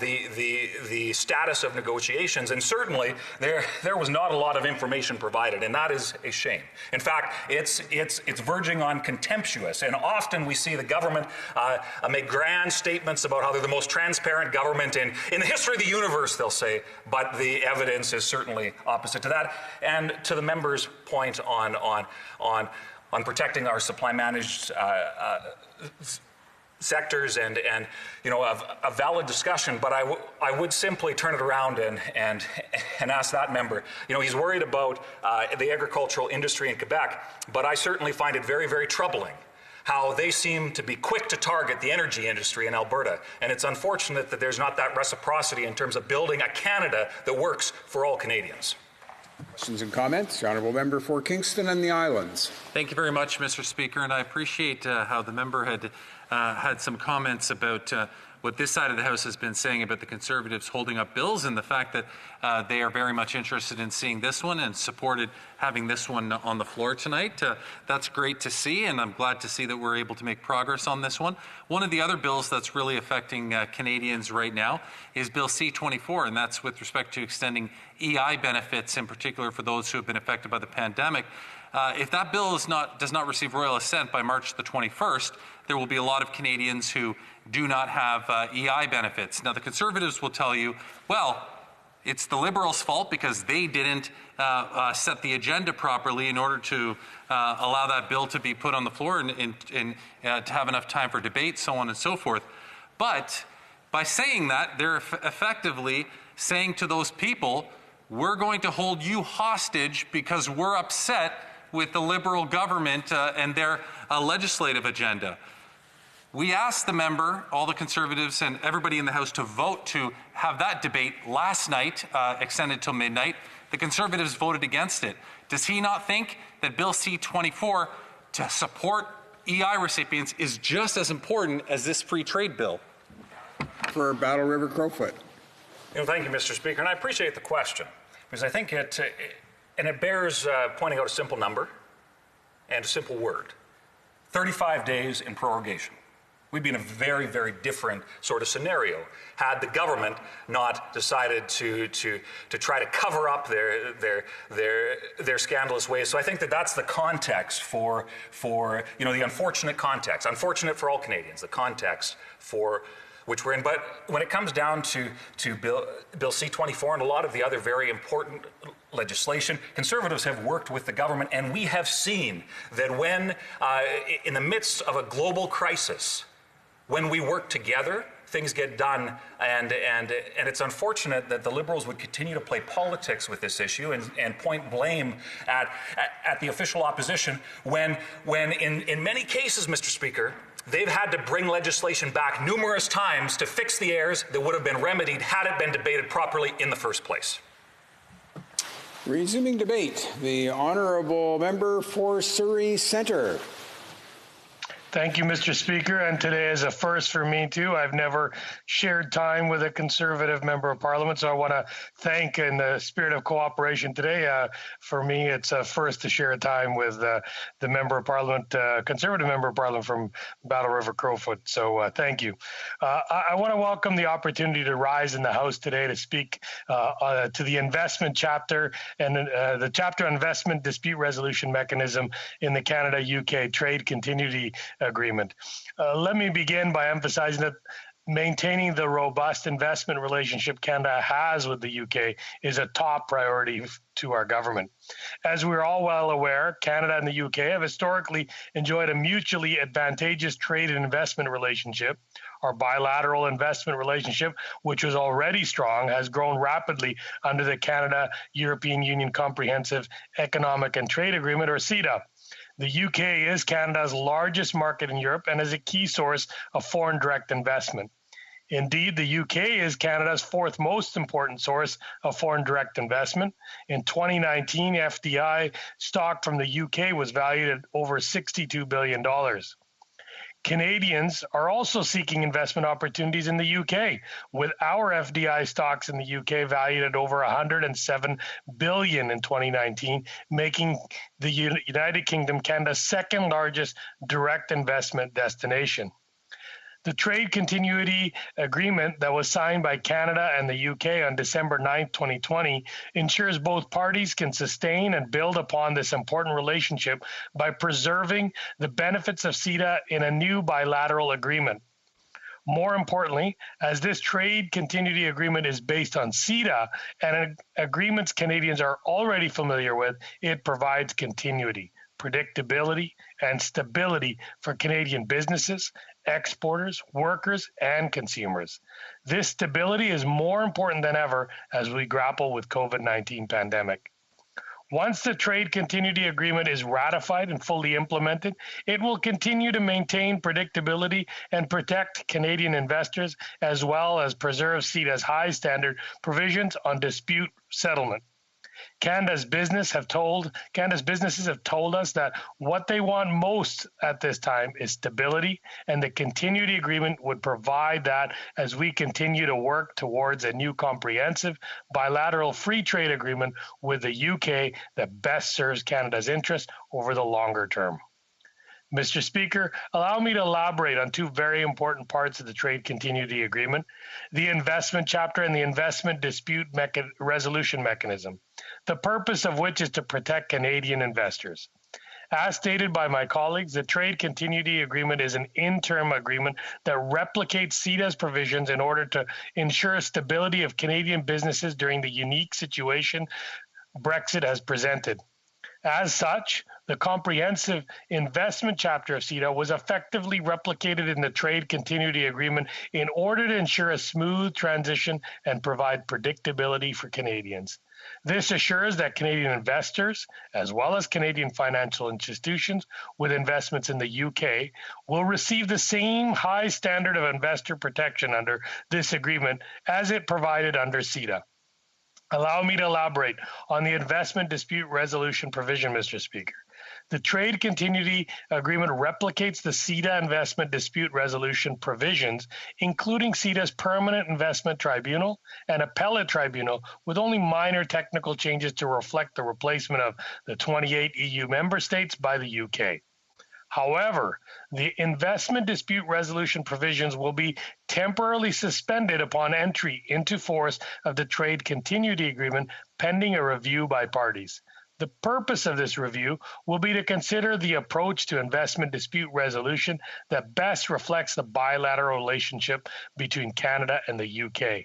S10: the status of negotiations, and certainly there was not a lot of information provided, and that is a shame. In fact, it's verging on contemptuous, and often we see the government make grand statements about how they're the most transparent government in the history of the universe, they'll say, but the evidence is certainly opposite to that. And to the member's point on protecting our supply managed sectors and a valid discussion, but I would simply turn it around and ask that member. He's worried about the agricultural industry in Quebec, but I certainly find it very, very troubling how they seem to be quick to target the energy industry in Alberta. And it's unfortunate that there's not that reciprocity in terms of building a Canada that works for all Canadians.
S11: Questions and comments? The Honourable Member for Kingston and the Islands.
S26: Thank you very much, Mr. Speaker, and I appreciate how the member had some comments about what this side of the House has been saying about the Conservatives holding up bills and the fact that they are very much interested in seeing this one and supported having this one on the floor tonight. That's great to see, and I'm glad to see that we're able to make progress on this one. One of the other bills that's really affecting Canadians right now is Bill C-24, and that's with respect to extending EI benefits, in particular for those who have been affected by the pandemic. If that bill does not receive royal assent by March the 21st, there will be a lot of Canadians who do not have EI benefits. Now, the Conservatives will tell you, well, it's the Liberals' fault because they didn't set the agenda properly in order to allow that bill to be put on the floor and to have enough time for debate, so on and so forth. But by saying that, they're effectively saying to those people, we're going to hold you hostage because we're upset with the Liberal government and their legislative agenda. We asked the member, all the Conservatives and everybody in the House to vote to have that debate last night, extended till midnight. The Conservatives voted against it. Does he not think that Bill C-24 to support EI recipients is just as important as this free trade bill?
S11: For Battle River Crowfoot.
S10: Thank you, Mr. Speaker, and I appreciate the question because I think it bears pointing out a simple number and a simple word: 35 days in prorogation. We'd be in a very, very different sort of scenario had the government not decided to try to cover up their scandalous ways. So I think that that's the context for the unfortunate context, unfortunate for all Canadians, the context for which we're in. But when it comes down to Bill C-24 and a lot of the other very important legislation, Conservatives have worked with the government, and we have seen that when, in the midst of a global crisis, when we work together, things get done, and it's unfortunate that the Liberals would continue to play politics with this issue and point blame at the official opposition when in many cases, Mr. Speaker, they've had to bring legislation back numerous times to fix the errors that would have been remedied had it been debated properly in the first place.
S11: Resuming debate, the honourable member for Surrey Centre.
S20: Thank you, Mr. Speaker, and today is a first for me too. I've never shared time with a Conservative member of Parliament, so I want to thank, in the spirit of cooperation today, for me it's a first to share time with the member of Parliament, Conservative member of Parliament from Battle River Crowfoot, so thank you. I want to welcome the opportunity to rise in the House today to speak to the investment chapter and the chapter on investment dispute resolution mechanism in the Canada-UK Trade Continuity Agreement. Let me begin by emphasizing that maintaining the robust investment relationship Canada has with the UK is a top priority to our government. As we're all well aware, Canada and the UK have historically enjoyed a mutually advantageous trade and investment relationship. Our bilateral investment relationship, which was already strong, has grown rapidly under the Canada-European Union Comprehensive Economic and Trade Agreement, or CETA. The UK is Canada's largest market in Europe and is a key source of foreign direct investment. Indeed, the UK is Canada's fourth most important source of foreign direct investment. In 2019, FDI stock from the UK was valued at over $62 billion. Canadians are also seeking investment opportunities in the UK, with our FDI stocks in the UK valued at over $107 billion in 2019, making the United Kingdom Canada's second largest direct investment destination. The trade continuity agreement that was signed by Canada and the UK on December 9, 2020, ensures both parties can sustain and build upon this important relationship by preserving the benefits of CETA in a new bilateral agreement. More importantly, as this trade continuity agreement is based on CETA and agreements Canadians are already familiar with, it provides continuity, predictability, and stability for Canadian businesses, exporters, workers, and consumers. This stability is more important than ever as we grapple with COVID-19 pandemic. Once the trade continuity agreement is ratified and fully implemented, it will continue to maintain predictability and protect Canadian investors, as well as preserve CETA's high standard provisions on dispute settlement. Canada's businesses have told us that what they want most at this time is stability, and the continuity agreement would provide that as we continue to work towards a new comprehensive bilateral free trade agreement with the UK that best serves Canada's interests over the longer term. Mr. Speaker, allow me to elaborate on two very important parts of the Trade Continuity Agreement, the investment chapter and the investment dispute resolution mechanism, the purpose of which is to protect Canadian investors. As stated by my colleagues, the Trade Continuity Agreement is an interim agreement that replicates CETA's provisions in order to ensure stability of Canadian businesses during the unique situation Brexit has presented. As such, the comprehensive investment chapter of CETA was effectively replicated in the Trade Continuity Agreement in order to ensure a smooth transition and provide predictability for Canadians. This assures that Canadian investors, as well as Canadian financial institutions with investments in the UK, will receive the same high standard of investor protection under this agreement as it provided under CETA. Allow me to elaborate on the investment dispute resolution provision, Mr. Speaker. The Trade Continuity Agreement replicates the CETA investment dispute resolution provisions, including CETA's permanent investment tribunal and appellate tribunal, with only minor technical changes to reflect the replacement of the 28 EU member states by the UK. However, the investment dispute resolution provisions will be temporarily suspended upon entry into force of the Trade Continuity Agreement pending a review by parties. The purpose of this review will be to consider the approach to investment dispute resolution that best reflects the bilateral relationship between Canada and the UK.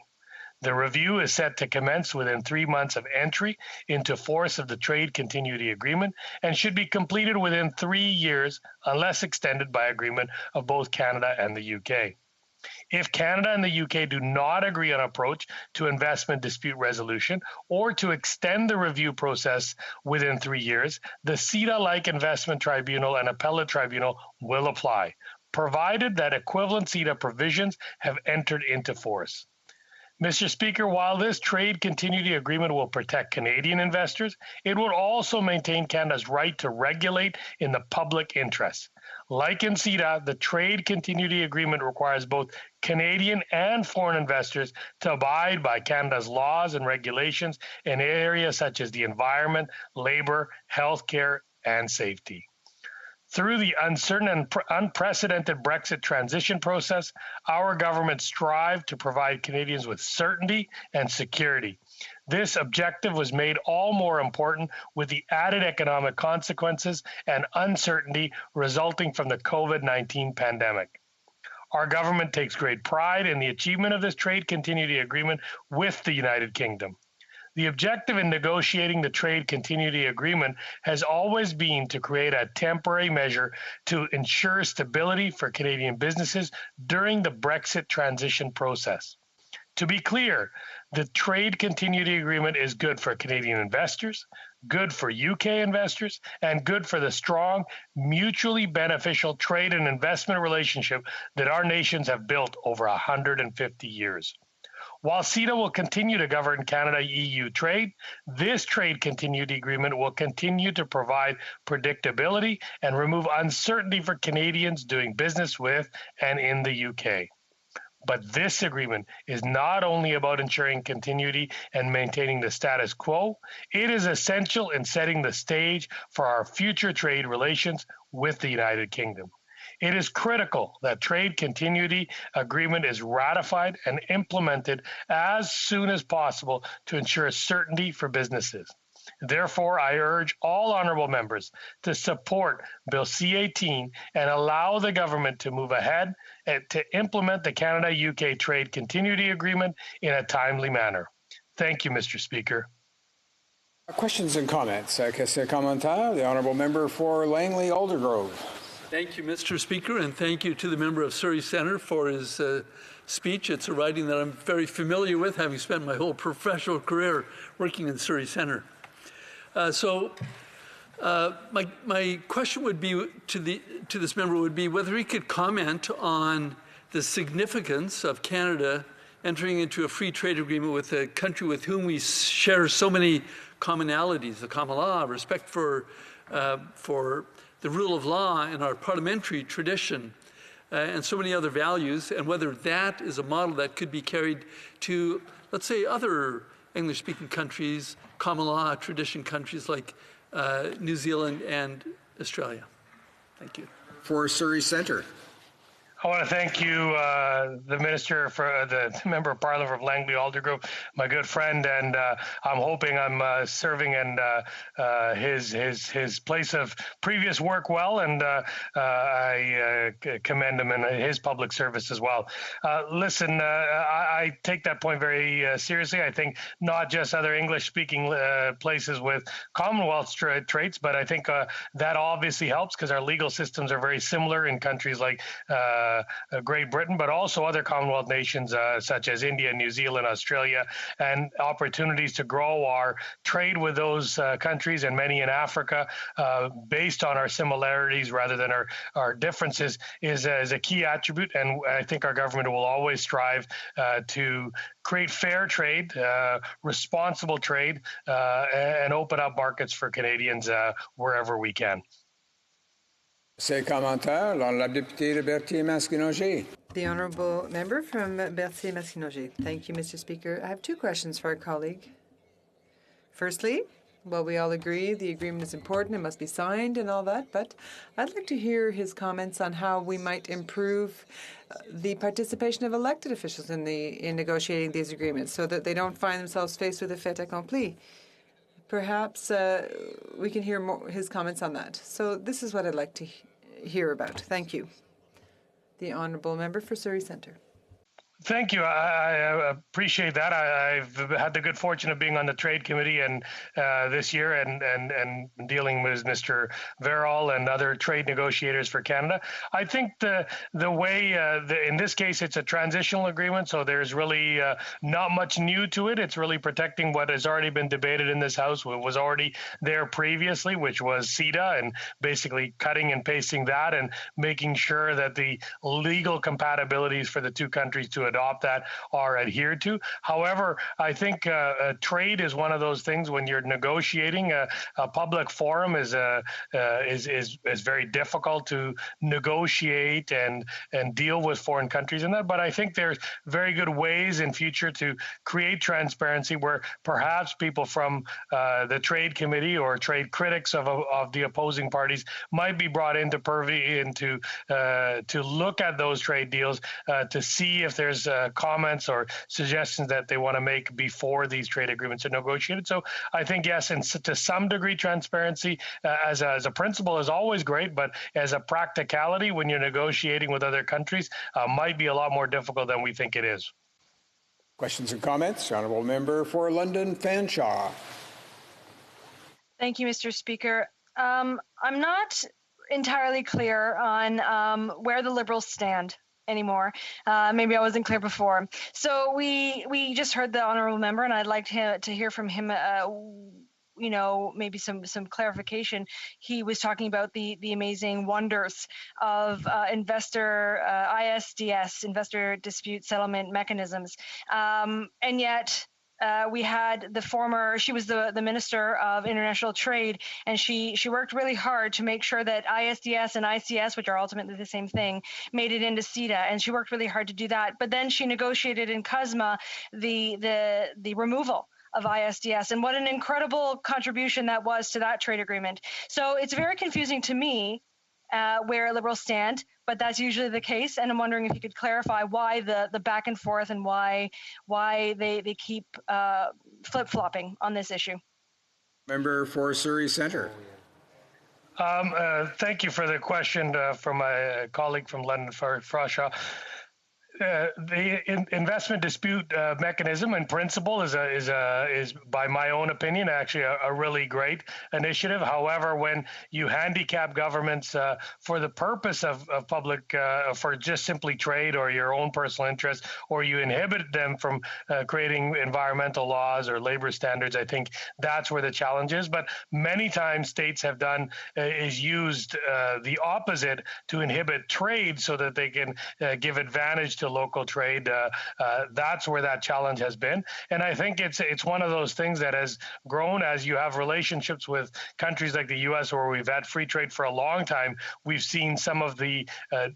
S20: The review is set to commence within 3 months of entry into force of the Trade Continuity Agreement and should be completed within 3 years unless extended by agreement of both Canada and the UK. If Canada and the UK do not agree on an approach to investment dispute resolution or to extend the review process within 3 years, the CETA-like investment tribunal and appellate tribunal will apply, provided that equivalent CETA provisions have entered into force. Mr. Speaker, while this Trade Continuity Agreement will protect Canadian investors, it will also maintain Canada's right to regulate in the public interest. Like in CETA, the Trade Continuity Agreement requires both Canadian and foreign investors to abide by Canada's laws and regulations in areas such as the environment, labor, healthcare, and safety. Through the uncertain and unprecedented Brexit transition process, our government strived to provide Canadians with certainty and security. This objective was made all more important with the added economic consequences and uncertainty resulting from the COVID-19 pandemic. Our government takes great pride in the achievement of this Trade Continuity Agreement with the United Kingdom. The objective in negotiating the Trade Continuity Agreement has always been to create a temporary measure to ensure stability for Canadian businesses during the Brexit transition process. To be clear, the Trade Continuity Agreement is good for Canadian investors, good for UK investors, and good for the strong, mutually beneficial trade and investment relationship that our nations have built over 150 years. While CETA will continue to govern Canada-EU trade, this Trade Continuity Agreement will continue to provide predictability and remove uncertainty for Canadians doing business with and in the UK. But this agreement is not only about ensuring continuity and maintaining the status quo, it is essential in setting the stage for our future trade relations with the United Kingdom. It is critical that Trade Continuity Agreement is ratified and implemented as soon as possible to ensure certainty for businesses. Therefore, I urge all honourable members to support Bill C-18 and allow the government to move ahead and to implement the Canada-UK Trade Continuity Agreement in a timely manner. Thank you, Mr. Speaker.
S11: Questions and comments. The honourable member for Langley-Aldergrove.
S7: Thank you, Mr. Speaker, and thank you to the member of Surrey Centre for his speech. It's a riding that I'm very familiar with, having spent my whole professional career working in Surrey Centre. My question would be to this member would be whether he could comment on the significance of Canada entering into a free trade agreement with a country with whom we share so many commonalities, the common law, respect for the rule of law in our parliamentary tradition, and so many other values, and whether that is a model that could be carried to, let's say, other English-speaking countries, common law tradition countries like New Zealand and Australia. Thank you.
S11: For Surrey Centre.
S20: I want to thank you, the Minister, for the Member of Parliament from Langley Aldergrove, my good friend, and I'm hoping I'm serving in his place of previous work well, and I commend him in his public service as well. Listen, I take that point very seriously. I think not just other English-speaking places with Commonwealth traits, but I think that obviously helps because our legal systems are very similar in countries like Great Britain, but also other Commonwealth nations such as India, New Zealand, Australia, and opportunities to grow our trade with those countries and many in Africa based on our similarities rather than our differences is a key attribute. And I think our government will always strive to create fair trade, responsible trade, and open up markets for Canadians wherever we can.
S11: Ces commentaires, la députée de Berthier-Maskinongé.
S14: The honourable member from Berthier-Maskinongé. Thank you, Mr. Speaker. I have two questions for our colleague. Firstly, well, we all agree the agreement is important, it must be signed and all that, but I'd like to hear his comments on how we might improve the participation of elected officials in negotiating these agreements so that they don't find themselves faced with a fait accompli. Perhaps we can hear his comments on that. So this is what I'd like to hear about. Thank you. The honourable member for Surrey Centre.
S20: Thank you. I appreciate that. I've had the good fortune of being on the Trade Committee and this year and dealing with Mr. Verrall and other trade negotiators for Canada. I think the way, in this case, it's a transitional agreement, so there's really not much new to it. It's really protecting what has already been debated in this House, what was already there previously, which was CETA, and basically cutting and pasting that and making sure that the legal compatibilities for the two countries to adopt that are adhered to. However, I think trade is one of those things when you're negotiating. A public forum is very difficult to negotiate and deal with foreign countries in that. But I think there's very good ways in future to create transparency where perhaps people from the Trade Committee or trade critics of the opposing parties might be brought into purview to look at those trade deals to see if there's comments or suggestions that they want to make before these trade agreements are negotiated. So I think, yes, and to some degree, transparency as a principle is always great, but as a practicality, when you're negotiating with other countries, might be a lot more difficult than we think it is.
S11: Questions and comments? Honourable member for London Fanshawe.
S6: Thank you, Mr. Speaker. I'm not entirely clear on where the Liberals stand anymore. Maybe I wasn't clear before. So we just heard the honourable member, and I'd like to hear from him. Maybe some clarification. He was talking about the amazing wonders of ISDS, investor dispute settlement mechanisms, and yet. We had she was the Minister of International Trade, and she worked really hard to make sure that ISDS and ICS, which are ultimately the same thing, made it into CETA, and she worked really hard to do that. But then she negotiated in CUSMA the removal of ISDS, and what an incredible contribution that was to that trade agreement. So it's very confusing to me where Liberals stand, but that's usually the case. And I'm wondering if you could clarify why the back and forth and why they keep flip-flopping on this issue.
S11: Member for Surrey Centre.
S20: Thank you for the question from my colleague from London Fanshawe. The investment dispute mechanism in principle is by my own opinion actually a really great initiative. However, when you handicap governments for the purpose of public for just simply trade or your own personal interest, or you inhibit them from creating environmental laws or labor standards, I think that's where the challenge is. But many times states have done is used the opposite to inhibit trade so that they can give advantage to local trade. That's where that challenge has been. And I think it's one of those things that has grown as you have relationships with countries like the U.S. where we've had free trade for a long time. We've seen some of the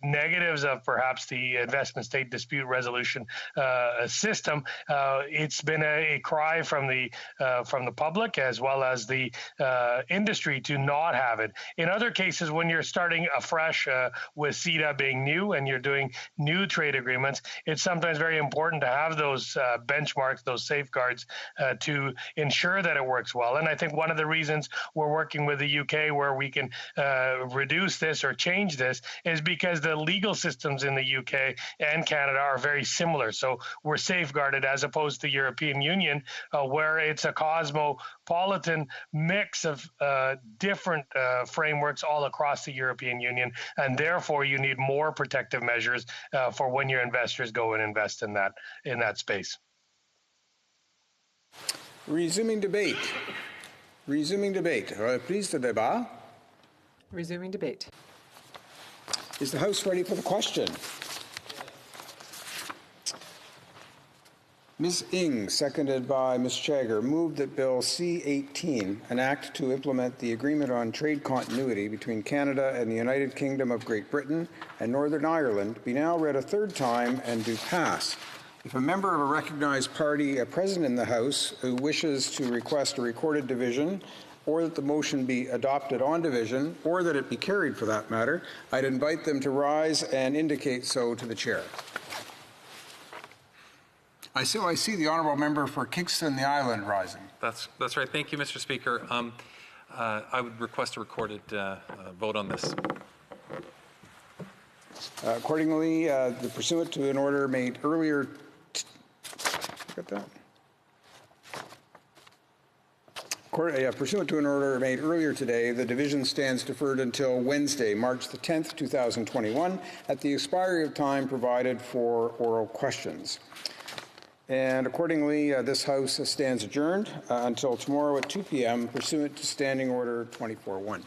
S20: negatives of perhaps the investment state dispute resolution system. It's been a cry from the public as well as the industry to not have it. In other cases, when you're starting afresh with CETA being new and you're doing new trade agreements, it's sometimes very important to have those benchmarks, those safeguards to ensure that it works well. And I think one of the reasons we're working with the UK where we can reduce this or change this is because the legal systems in the UK and Canada are very similar. So we're safeguarded as opposed to the European Union where it's a cosmopolitan mix of different frameworks all across the European Union, and therefore you need more protective measures for when your investors go and invest in that space.
S11: Resuming debate. Reprise de débat.
S14: Resuming debate.
S11: Is the House ready for the question? Ms. Ing, seconded by Ms. Chagger, moved that Bill C-18, an act to implement the Agreement on Trade Continuity between Canada and the United Kingdom of Great Britain and Northern Ireland, be now read a third time and do pass. If a member of a recognized party present in the House who wishes to request a recorded division, or that the motion be adopted on division, or that it be carried for that matter, I'd invite them to rise and indicate so to the chair. I see the honourable member for Kingston, the Island, rising.
S26: That's right. Thank you, Mr. Speaker. I would request a recorded vote on this.
S11: Accordingly, pursuant to an order made earlier, pursuant to an order made earlier today, the division stands deferred until Wednesday, March the 10th, 2021, at the expiry of time provided for oral questions. And accordingly, this House stands adjourned until tomorrow at 2 p.m. pursuant to Standing Order 24-1.